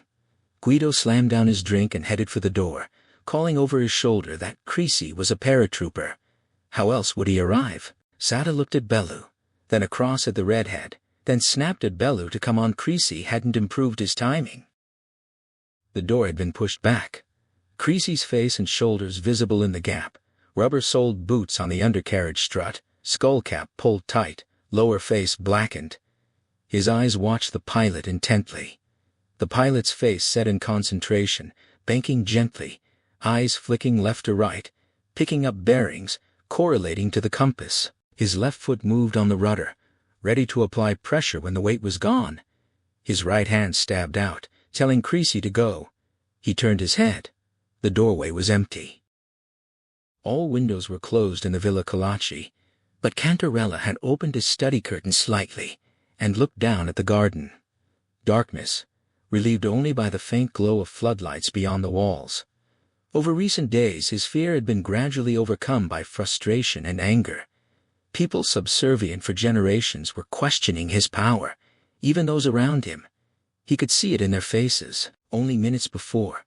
Guido slammed down his drink and headed for the door, calling over his shoulder that Creasy was a paratrooper. How else would he arrive? Sata looked at Bellu, then across at the redhead, then snapped at Bellu to come on. Creasy hadn't improved his timing. The door had been pushed back. Creasy's face and shoulders visible in the gap, rubber-soled boots on the undercarriage strut, skullcap pulled tight, lower face blackened. His eyes watched the pilot intently. The pilot's face set in concentration, banking gently, eyes flicking left to right, picking up bearings, correlating to the compass. His left foot moved on the rudder, ready to apply pressure when the weight was gone. His right hand stabbed out, telling Creasy to go. He turned his head. The doorway was empty. All windows were closed in the Villa Kalachi, but Cantarella had opened his study curtain slightly and looked down at the garden. Darkness, relieved only by the faint glow of floodlights beyond the walls. Over recent days his fear had been gradually overcome by frustration and anger. People subservient for generations were questioning his power, even those around him. He could see it in their faces. Only minutes before,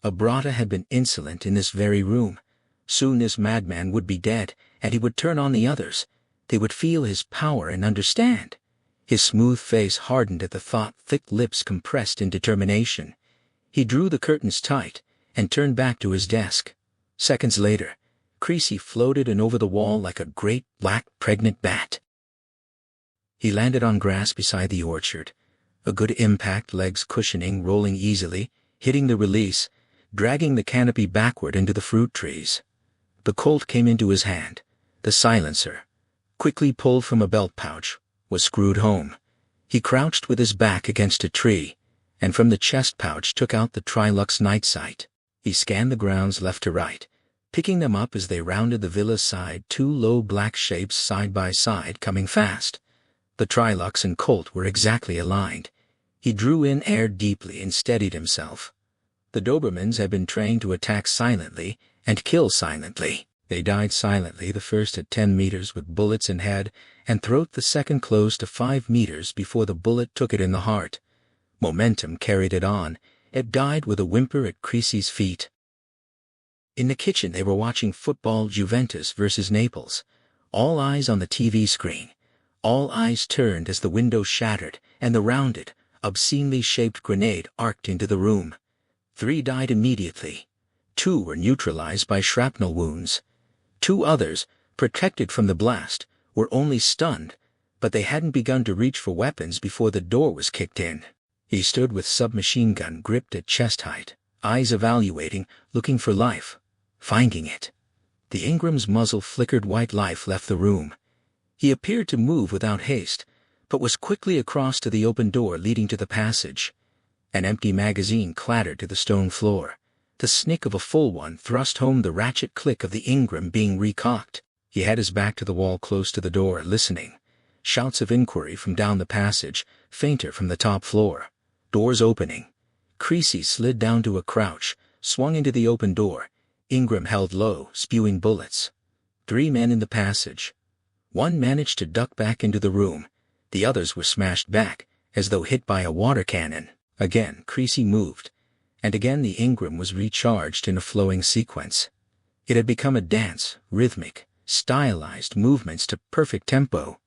Abrata had been insolent in this very room. Soon this madman would be dead, and he would turn on the others. They would feel his power and understand. His smooth face hardened at the thought, thick lips compressed in determination. He drew the curtains tight and turned back to his desk. Seconds later, Creasy floated in over the wall like a great black pregnant bat. He landed on grass beside the orchard. A good impact, legs cushioning, rolling easily, hitting the release, dragging the canopy backward into the fruit trees. The Colt came into his hand. The silencer, quickly pulled from a belt pouch, was screwed home. He crouched with his back against a tree, and from the chest pouch took out the Trilux night sight. He scanned the grounds left to right, picking them up as they rounded the villa's side, two low black shapes side by side coming fast. The Trilux and Colt were exactly aligned. He drew in air deeply and steadied himself. The Dobermans had been trained to attack silently and kill silently. They died silently, the first at 10 meters with bullets in head and throat, the second close to 5 meters before the bullet took it in the heart. Momentum carried it on. It died with a whimper at Creasy's feet. In the kitchen they were watching football, Juventus versus Naples. All eyes on the TV screen. All eyes turned as the window shattered and the rounded, obscenely shaped grenade arced into the room. 3 died immediately. 2 were neutralized by shrapnel wounds. 2 others, protected from the blast, were only stunned, but they hadn't begun to reach for weapons before the door was kicked in. He stood with submachine gun gripped at chest height, eyes evaluating, looking for life, finding it. The Ingram's muzzle flickered, white life left the room. He appeared to move without haste, but was quickly across to the open door leading to the passage. An empty magazine clattered to the stone floor. The snick of a full one thrust home the ratchet click of the Ingram being recocked. He had his back to the wall close to the door, listening. Shouts of inquiry from down the passage, fainter from the top floor. Doors opening. Creasy slid down to a crouch, swung into the open door. Ingram held low, spewing bullets. 3 men in the passage. 1 managed to duck back into the room. The others were smashed back, as though hit by a water cannon. Again Creasy moved, and again the Ingram was recharged in a flowing sequence. It had become a dance, rhythmic, stylized movements to perfect tempo.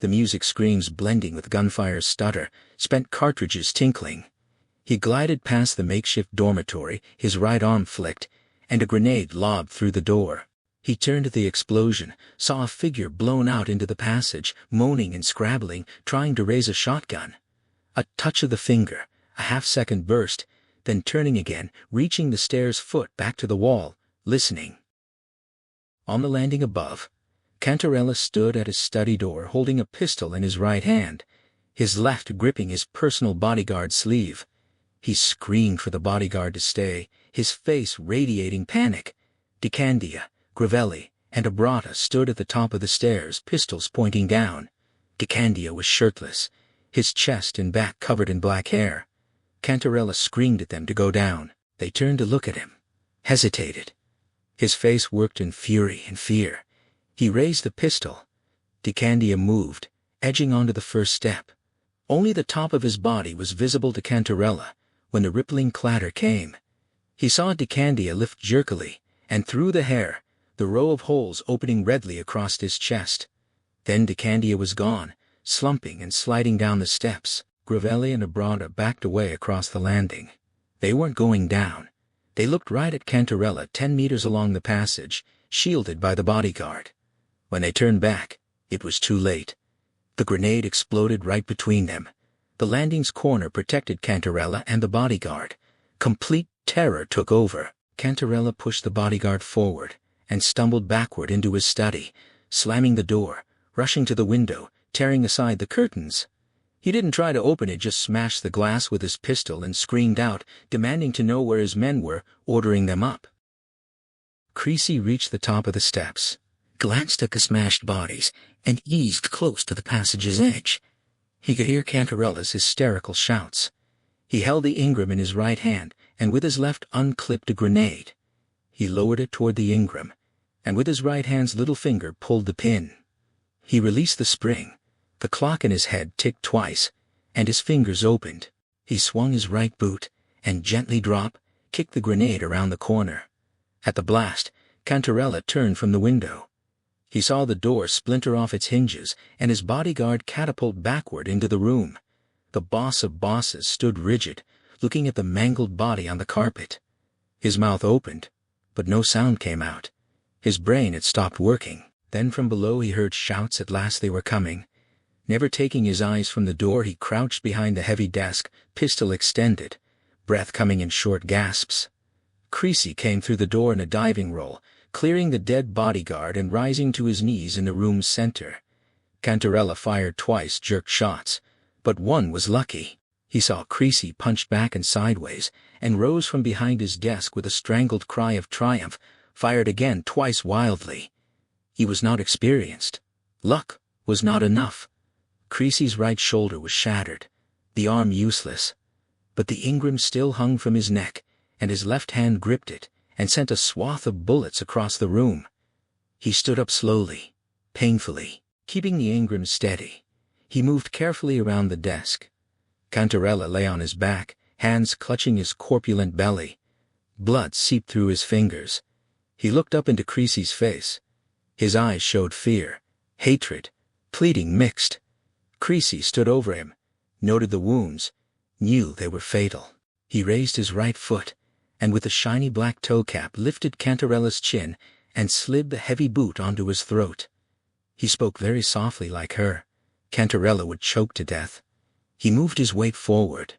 The music screams blending with gunfire's stutter, spent cartridges tinkling. He glided past the makeshift dormitory, his right arm flicked, and a grenade lobbed through the door. He turned to the explosion, saw a figure blown out into the passage, moaning and scrabbling, trying to raise a shotgun. A touch of the finger, a half-second burst, then turning again, reaching the stairs foot back to the wall, listening. On the landing above, Cantarella stood at his study door holding a pistol in his right hand, his left gripping his personal bodyguard's sleeve. He screamed for the bodyguard to stay, his face radiating panic. Di Candia, Gravelli, and Abrata stood at the top of the stairs, pistols pointing down. Candia was shirtless, his chest and back covered in black hair. Cantarella screamed at them to go down. They turned to look at him, hesitated. His face worked in fury and fear. He raised the pistol. Candia moved, edging onto the first step. Only the top of his body was visible to Cantarella when the rippling clatter came. He saw Candia lift jerkily, and through the hair, the row of holes opening redly across his chest. Then Candia was gone, slumping and sliding down the steps. Gravelli and Abrata backed away across the landing. They weren't going down. They looked right at Cantarella 10 meters along the passage, shielded by the bodyguard. When they turned back, it was too late. The grenade exploded right between them. The landing's corner protected Cantarella and the bodyguard. Complete terror took over. Cantarella pushed the bodyguard forward and stumbled backward into his study, slamming the door, rushing to the window, tearing aside the curtains. He didn't try to open it, just smashed the glass with his pistol and screamed out, demanding to know where his men were, ordering them up. Creasy reached the top of the steps, glanced at the smashed bodies, and eased close to the passage's edge. He could hear Cantarella's hysterical shouts. He held the Ingram in his right hand, and with his left unclipped a grenade. He lowered it toward the Ingram, and with his right hand's little finger pulled the pin. He released the spring. The clock in his head ticked twice, and his fingers opened. He swung his right boot, and gently kicked the grenade around the corner. At the blast, Cantarella turned from the window. He saw the door splinter off its hinges, and his bodyguard catapult backward into the room. The boss of bosses stood rigid, looking at the mangled body on the carpet. His mouth opened, but no sound came out. His brain had stopped working. Then from below he heard shouts. At last they were coming. Never taking his eyes from the door, he crouched behind the heavy desk, pistol extended, breath coming in short gasps. Creasy came through the door in a diving roll, clearing the dead bodyguard and rising to his knees in the room's center. Cantarella fired twice, jerked shots, but one was lucky. He saw Creasy punch back and sideways, and rose from behind his desk with a strangled cry of triumph, fired again twice wildly. He was not experienced. Luck was not enough. Creasy's right shoulder was shattered, the arm useless. But the Ingram still hung from his neck, and his left hand gripped it and sent a swath of bullets across the room. He stood up slowly, painfully, keeping the Ingram steady. He moved carefully around the desk. Cantarella lay on his back, hands clutching his corpulent belly. Blood seeped through his fingers. He looked up into Creasy's face. His eyes showed fear, hatred, pleading mixed. Creasy stood over him, noted the wounds, knew they were fatal. He raised his right foot, and with a shiny black toe cap lifted Cantarella's chin and slid the heavy boot onto his throat. He spoke very softly like her. Cantarella would choke to death. He moved his weight forward.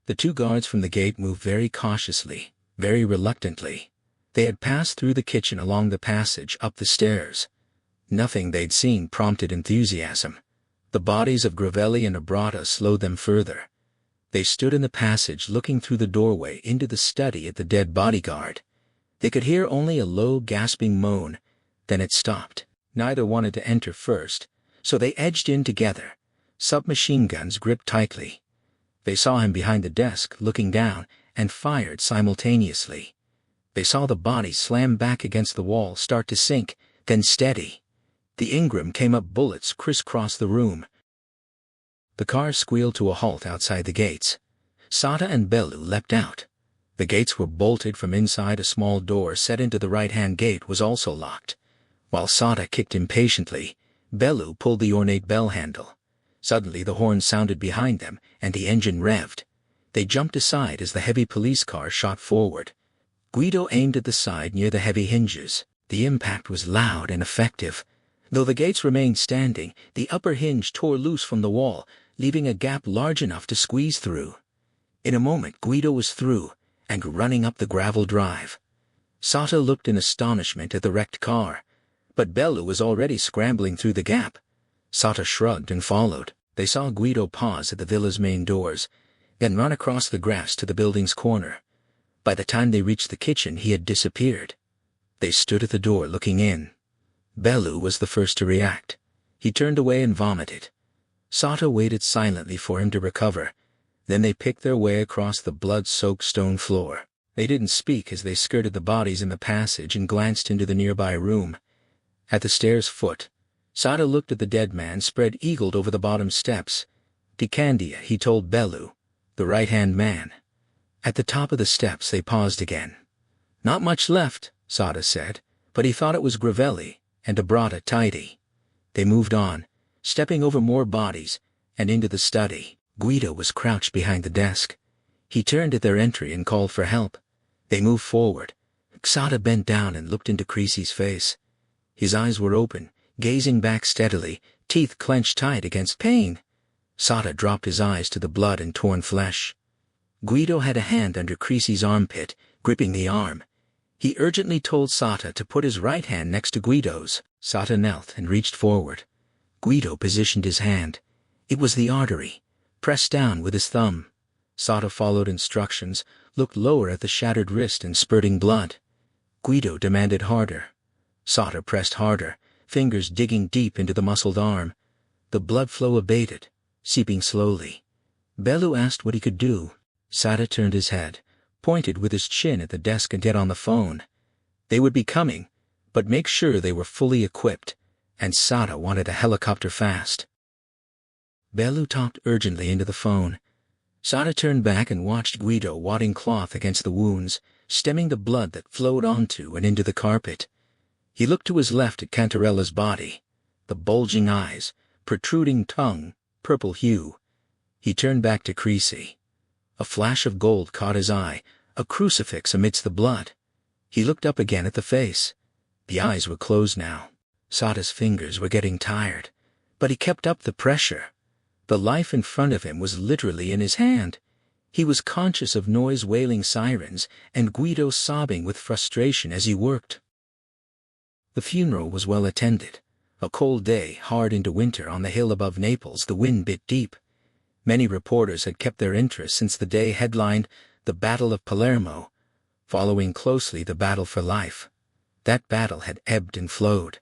The two guards from the gate moved very cautiously, very reluctantly. They had passed through the kitchen, along the passage, up the stairs. Nothing they'd seen prompted enthusiasm. The bodies of Gravelli and Abrata slowed them further. They stood in the passage looking through the doorway into the study at the dead bodyguard. They could hear only a low gasping moan, then it stopped. Neither wanted to enter first, so they edged in together, submachine guns gripped tightly. They saw him behind the desk, looking down, and fired simultaneously. They saw the body slam back against the wall, start to sink, then steady. The Ingram came up, bullets crisscrossed the room. The car squealed to a halt outside the gates. Sata and Bellu leapt out. The gates were bolted from inside. A small door set into the right-hand gate was also locked. While Sata kicked impatiently, Bellu pulled the ornate bell handle. Suddenly the horn sounded behind them, and the engine revved. They jumped aside as the heavy police car shot forward. Guido aimed at the side near the heavy hinges. The impact was loud and effective. Though the gates remained standing, the upper hinge tore loose from the wall, leaving a gap large enough to squeeze through. In a moment Guido was through, and running up the gravel drive. Sata looked in astonishment at the wrecked car, but Bellu was already scrambling through the gap. Sata shrugged and followed. They saw Guido pause at the villa's main doors, then run across the grass to the building's corner. By the time they reached the kitchen, he had disappeared. They stood at the door looking in. Bellew was the first to react. He turned away and vomited. Sata waited silently for him to recover. Then they picked their way across the blood-soaked stone floor. They didn't speak as they skirted the bodies in the passage and glanced into the nearby room. At the stairs' foot, Sata looked at the dead man spread-eagled over the bottom steps. Tikandia, he told Bellew, the right-hand man. At the top of the steps they paused again. Not much left, Sata said, but he thought it was Gravelli and Abrata tidy. They moved on, stepping over more bodies, and into the study. Guido was crouched behind the desk. He turned at their entry and called for help. They moved forward. Sata bent down and looked into Creasy's face. His eyes were open, gazing back steadily, teeth clenched tight against pain. Sata dropped his eyes to the blood and torn flesh. Guido had a hand under Creasy's armpit, gripping the arm. He urgently told Sata to put his right hand next to Guido's. Sata knelt and reached forward. Guido positioned his hand. It was the artery, pressed down with his thumb. Sata followed instructions, looked lower at the shattered wrist and spurting blood. Guido demanded harder. Sata pressed harder, fingers digging deep into the muscled arm. The blood flow abated, seeping slowly. Bellew asked what he could do. Sata turned his head, pointed with his chin at the desk and get on the phone. They would be coming, but make sure they were fully equipped, and Sata wanted a helicopter fast. Bellew talked urgently into the phone. Sata turned back and watched Guido wadding cloth against the wounds, stemming the blood that flowed onto and into the carpet. He looked to his left at Cantarella's body, the bulging eyes, protruding tongue, purple hue. He turned back to Creasy. A flash of gold caught his eye, a crucifix amidst the blood. He looked up again at the face. The eyes were closed now. Sata's fingers were getting tired, but he kept up the pressure. The life in front of him was literally in his hand. He was conscious of noise-wailing sirens and Guido sobbing with frustration as he worked. The funeral was well attended. A cold day, hard into winter on the hill above Naples, the wind bit deep. Many reporters had kept their interest since the day headlined the Battle of Palermo, following closely the battle for life. That battle had ebbed and flowed.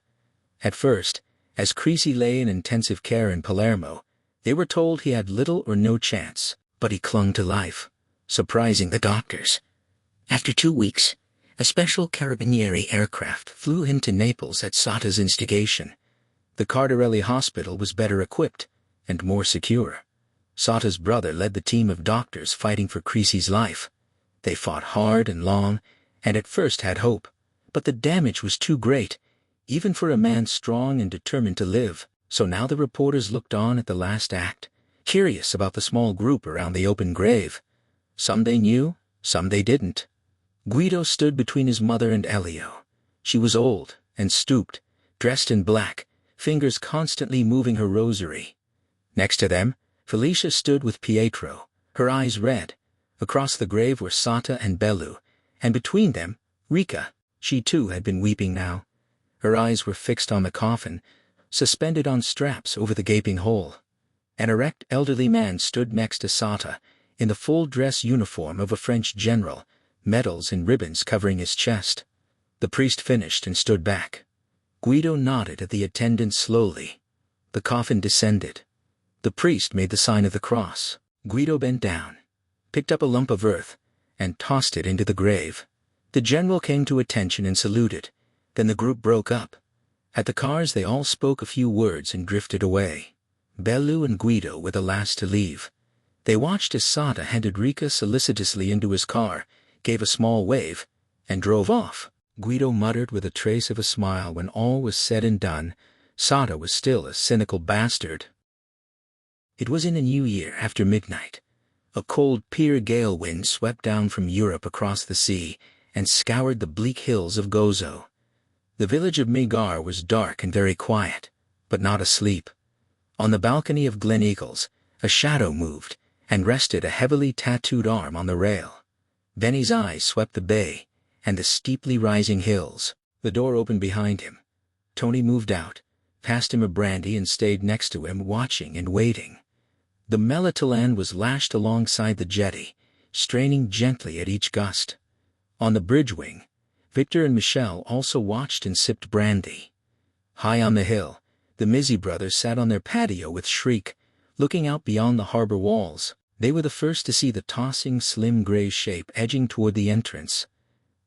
At first, as Creasy lay in intensive care in Palermo, they were told he had little or no chance, but he clung to life, surprising the doctors. After 2 weeks, a special Carabinieri aircraft flew him to Naples at Sata's instigation. The Cardarelli hospital was better equipped and more secure. Sata's brother led the team of doctors fighting for Creasy's life. They fought hard and long, and at first had hope, but the damage was too great, even for a man strong and determined to live. So now the reporters looked on at the last act, curious about the small group around the open grave. Some they knew, some they didn't. Guido stood between his mother and Elio. She was old and stooped, dressed in black, fingers constantly moving her rosary. Next to them, Felicia stood with Pietro, her eyes red. Across the grave were Sata and Bellew, and between them, Rika. She too had been weeping now. Her eyes were fixed on the coffin, suspended on straps over the gaping hole. An erect elderly man stood next to Sata, in the full dress uniform of a French general, medals and ribbons covering his chest. The priest finished and stood back. Guido nodded at the attendants slowly. The coffin descended. The priest made the sign of the cross. Guido bent down, picked up a lump of earth, and tossed it into the grave. The general came to attention and saluted. Then the group broke up. At the cars they all spoke a few words and drifted away. Bellew and Guido were the last to leave. They watched as Sata handed Rika solicitously into his car, gave a small wave, and drove off. Guido muttered with a trace of a smile when all was said and done. Sata was still a cynical bastard. It was in a new year after midnight. A cold pier gale wind swept down from Europe across the sea and scoured the bleak hills of Gozo. The village of Megar was dark and very quiet, but not asleep. On the balcony of Glen Eagles, a shadow moved and rested a heavily tattooed arm on the rail. Benny's eyes swept the bay and the steeply rising hills. The door opened behind him. Tony moved out, passed him a brandy and stayed next to him, watching and waiting. The Melitolan was lashed alongside the jetty, straining gently at each gust. On the bridge wing, Victor and Michelle also watched and sipped brandy. High on the hill, the Mizzy brothers sat on their patio with Shriek, looking out beyond the harbor walls. They were the first to see the tossing, slim gray shape edging toward the entrance.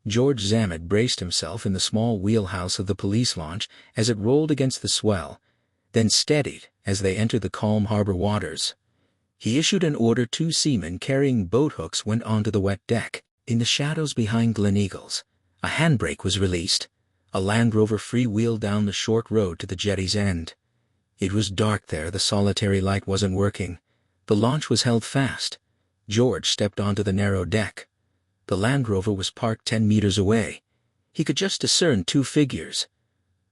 George Zammit braced himself in the small wheelhouse of the police launch as it rolled against the swell, then steadied as they entered the calm harbor waters. He issued an order. 2 seamen carrying boat hooks went onto the wet deck. In the shadows behind Gleneagles, a handbrake was released. A Land Rover freewheeled down the short road to the jetty's end. It was dark there. The solitary light wasn't working. The launch was held fast. George stepped onto the narrow deck. The Land Rover was parked 10 meters away. He could just discern 2 figures.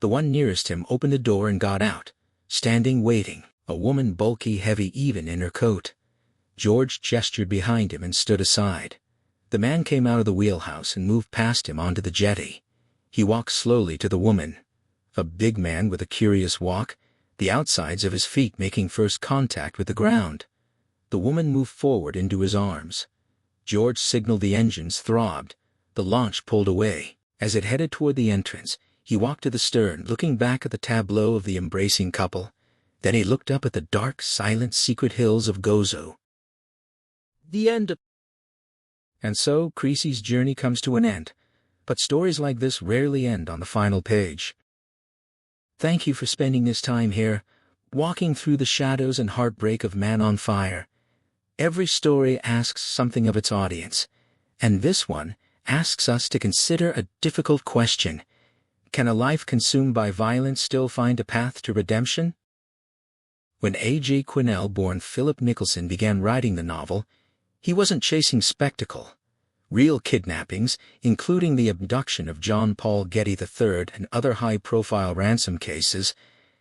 The one nearest him opened the door and got out, standing waiting, a woman, bulky, heavy, even in her coat. George gestured behind him and stood aside. The man came out of the wheelhouse and moved past him onto the jetty. He walked slowly to the woman. A big man with a curious walk, the outsides of his feet making first contact with the ground. The woman moved forward into his arms. George signaled. The engines throbbed. The launch pulled away. As it headed toward the entrance, he walked to the stern, looking back at the tableau of the embracing couple. Then he looked up at the dark, silent, secret hills of Gozo. The end. And so, Creasy's journey comes to an end. But stories like this rarely end on the final page. Thank you for spending this time here, walking through the shadows and heartbreak of Man on Fire. Every story asks something of its audience, and this one asks us to consider a difficult question. Can a life consumed by violence still find a path to redemption? When A.J. Quinnell, born Philip Nicholson, began writing the novel, he wasn't chasing spectacle. Real kidnappings, including the abduction of John Paul Getty III and other high-profile ransom cases,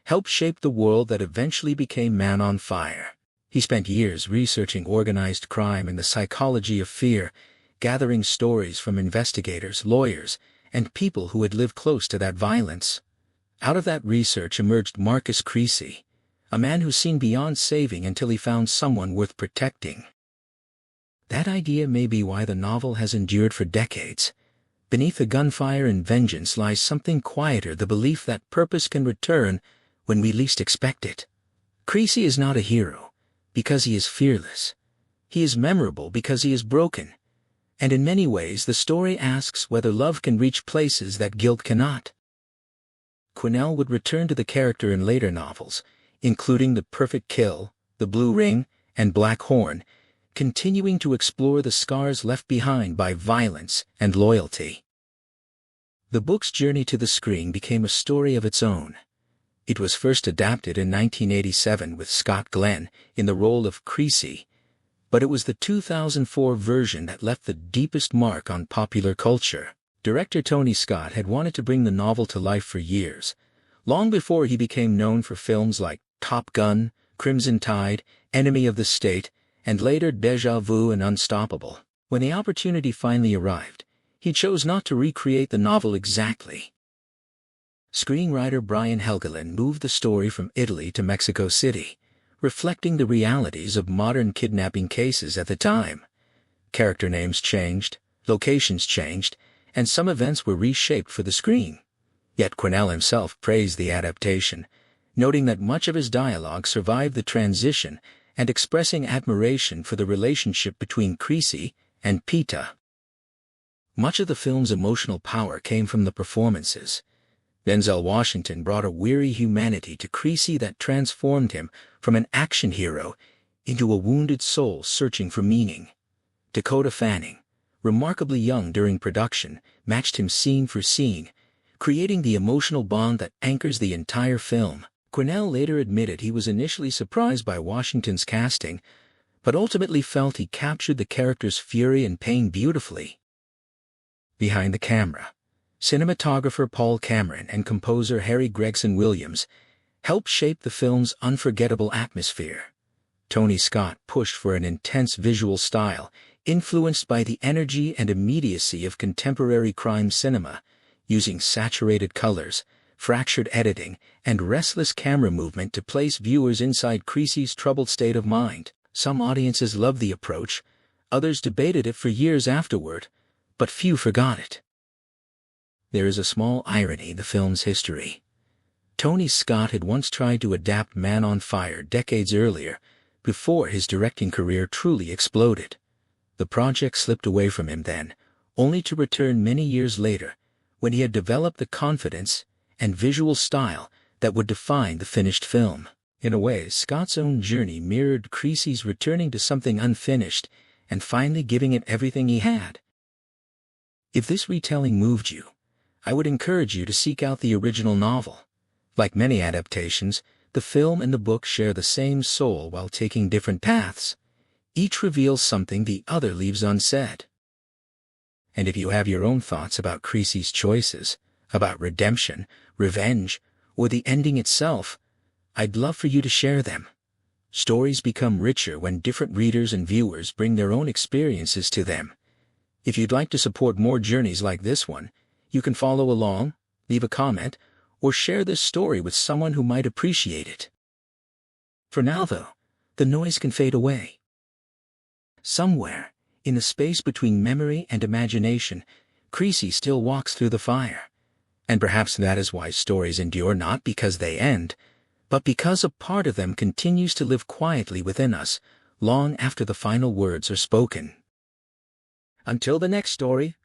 helped shape the world that eventually became Man on Fire. He spent years researching organized crime and the psychology of fear, gathering stories from investigators, lawyers, and people who had lived close to that violence. Out of that research emerged Marcus Creasy, a man who's seen beyond saving until he found someone worth protecting. That idea may be why the novel has endured for decades. Beneath the gunfire and vengeance lies something quieter, the belief that purpose can return when we least expect it. Creasy is not a hero because he is fearless. He is memorable because he is broken. And in many ways the story asks whether love can reach places that guilt cannot. Quinnell would return to the character in later novels, including The Perfect Kill, The Blue Ring, and Black Horn, continuing to explore the scars left behind by violence and loyalty. The book's journey to the screen became a story of its own. It was first adapted in 1987 with Scott Glenn in the role of Creasy, but it was the 2004 version that left the deepest mark on popular culture. Director Tony Scott had wanted to bring the novel to life for years, long before he became known for films like Top Gun, Crimson Tide, Enemy of the State, and later Deja Vu and Unstoppable. When the opportunity finally arrived, he chose not to recreate the novel exactly. Screenwriter Brian Helgeland moved the story from Italy to Mexico City, reflecting the realities of modern kidnapping cases at the time. Character names changed, locations changed, and some events were reshaped for the screen. Yet Quinnell himself praised the adaptation, noting that much of his dialogue survived the transition and expressing admiration for the relationship between Creasy and Pita. Much of the film's emotional power came from the performances. Denzel Washington brought a weary humanity to Creasy that transformed him from an action hero into a wounded soul searching for meaning. Dakota Fanning, remarkably young during production, matched him scene for scene, creating the emotional bond that anchors the entire film. Quinnell later admitted he was initially surprised by Washington's casting, but ultimately felt he captured the character's fury and pain beautifully. Behind the camera, cinematographer Paul Cameron and composer Harry Gregson Williams helped shape the film's unforgettable atmosphere. Tony Scott pushed for an intense visual style, influenced by the energy and immediacy of contemporary crime cinema, using saturated colors, fractured editing, and restless camera movement to place viewers inside Creasy's troubled state of mind. Some audiences loved the approach, others debated it for years afterward, but few forgot it. There is a small irony in the film's history. Tony Scott had once tried to adapt Man on Fire decades earlier, before his directing career truly exploded. The project slipped away from him then, only to return many years later, when he had developed the confidence and visual style that would define the finished film. In a way, Scott's own journey mirrored Creasy's, returning to something unfinished and finally giving it everything he had. If this retelling moved you, I would encourage you to seek out the original novel. Like many adaptations, the film and the book share the same soul while taking different paths. Each reveals something the other leaves unsaid. And if you have your own thoughts about Creasy's choices, about redemption, revenge, or the ending itself, I'd love for you to share them. Stories become richer when different readers and viewers bring their own experiences to them. If you'd like to support more journeys like this one, you can follow along, leave a comment, or share this story with someone who might appreciate it. For now, though, the noise can fade away. Somewhere, in the space between memory and imagination, Creasy still walks through the fire. And perhaps that is why stories endure, not because they end, but because a part of them continues to live quietly within us, long after the final words are spoken. Until the next story,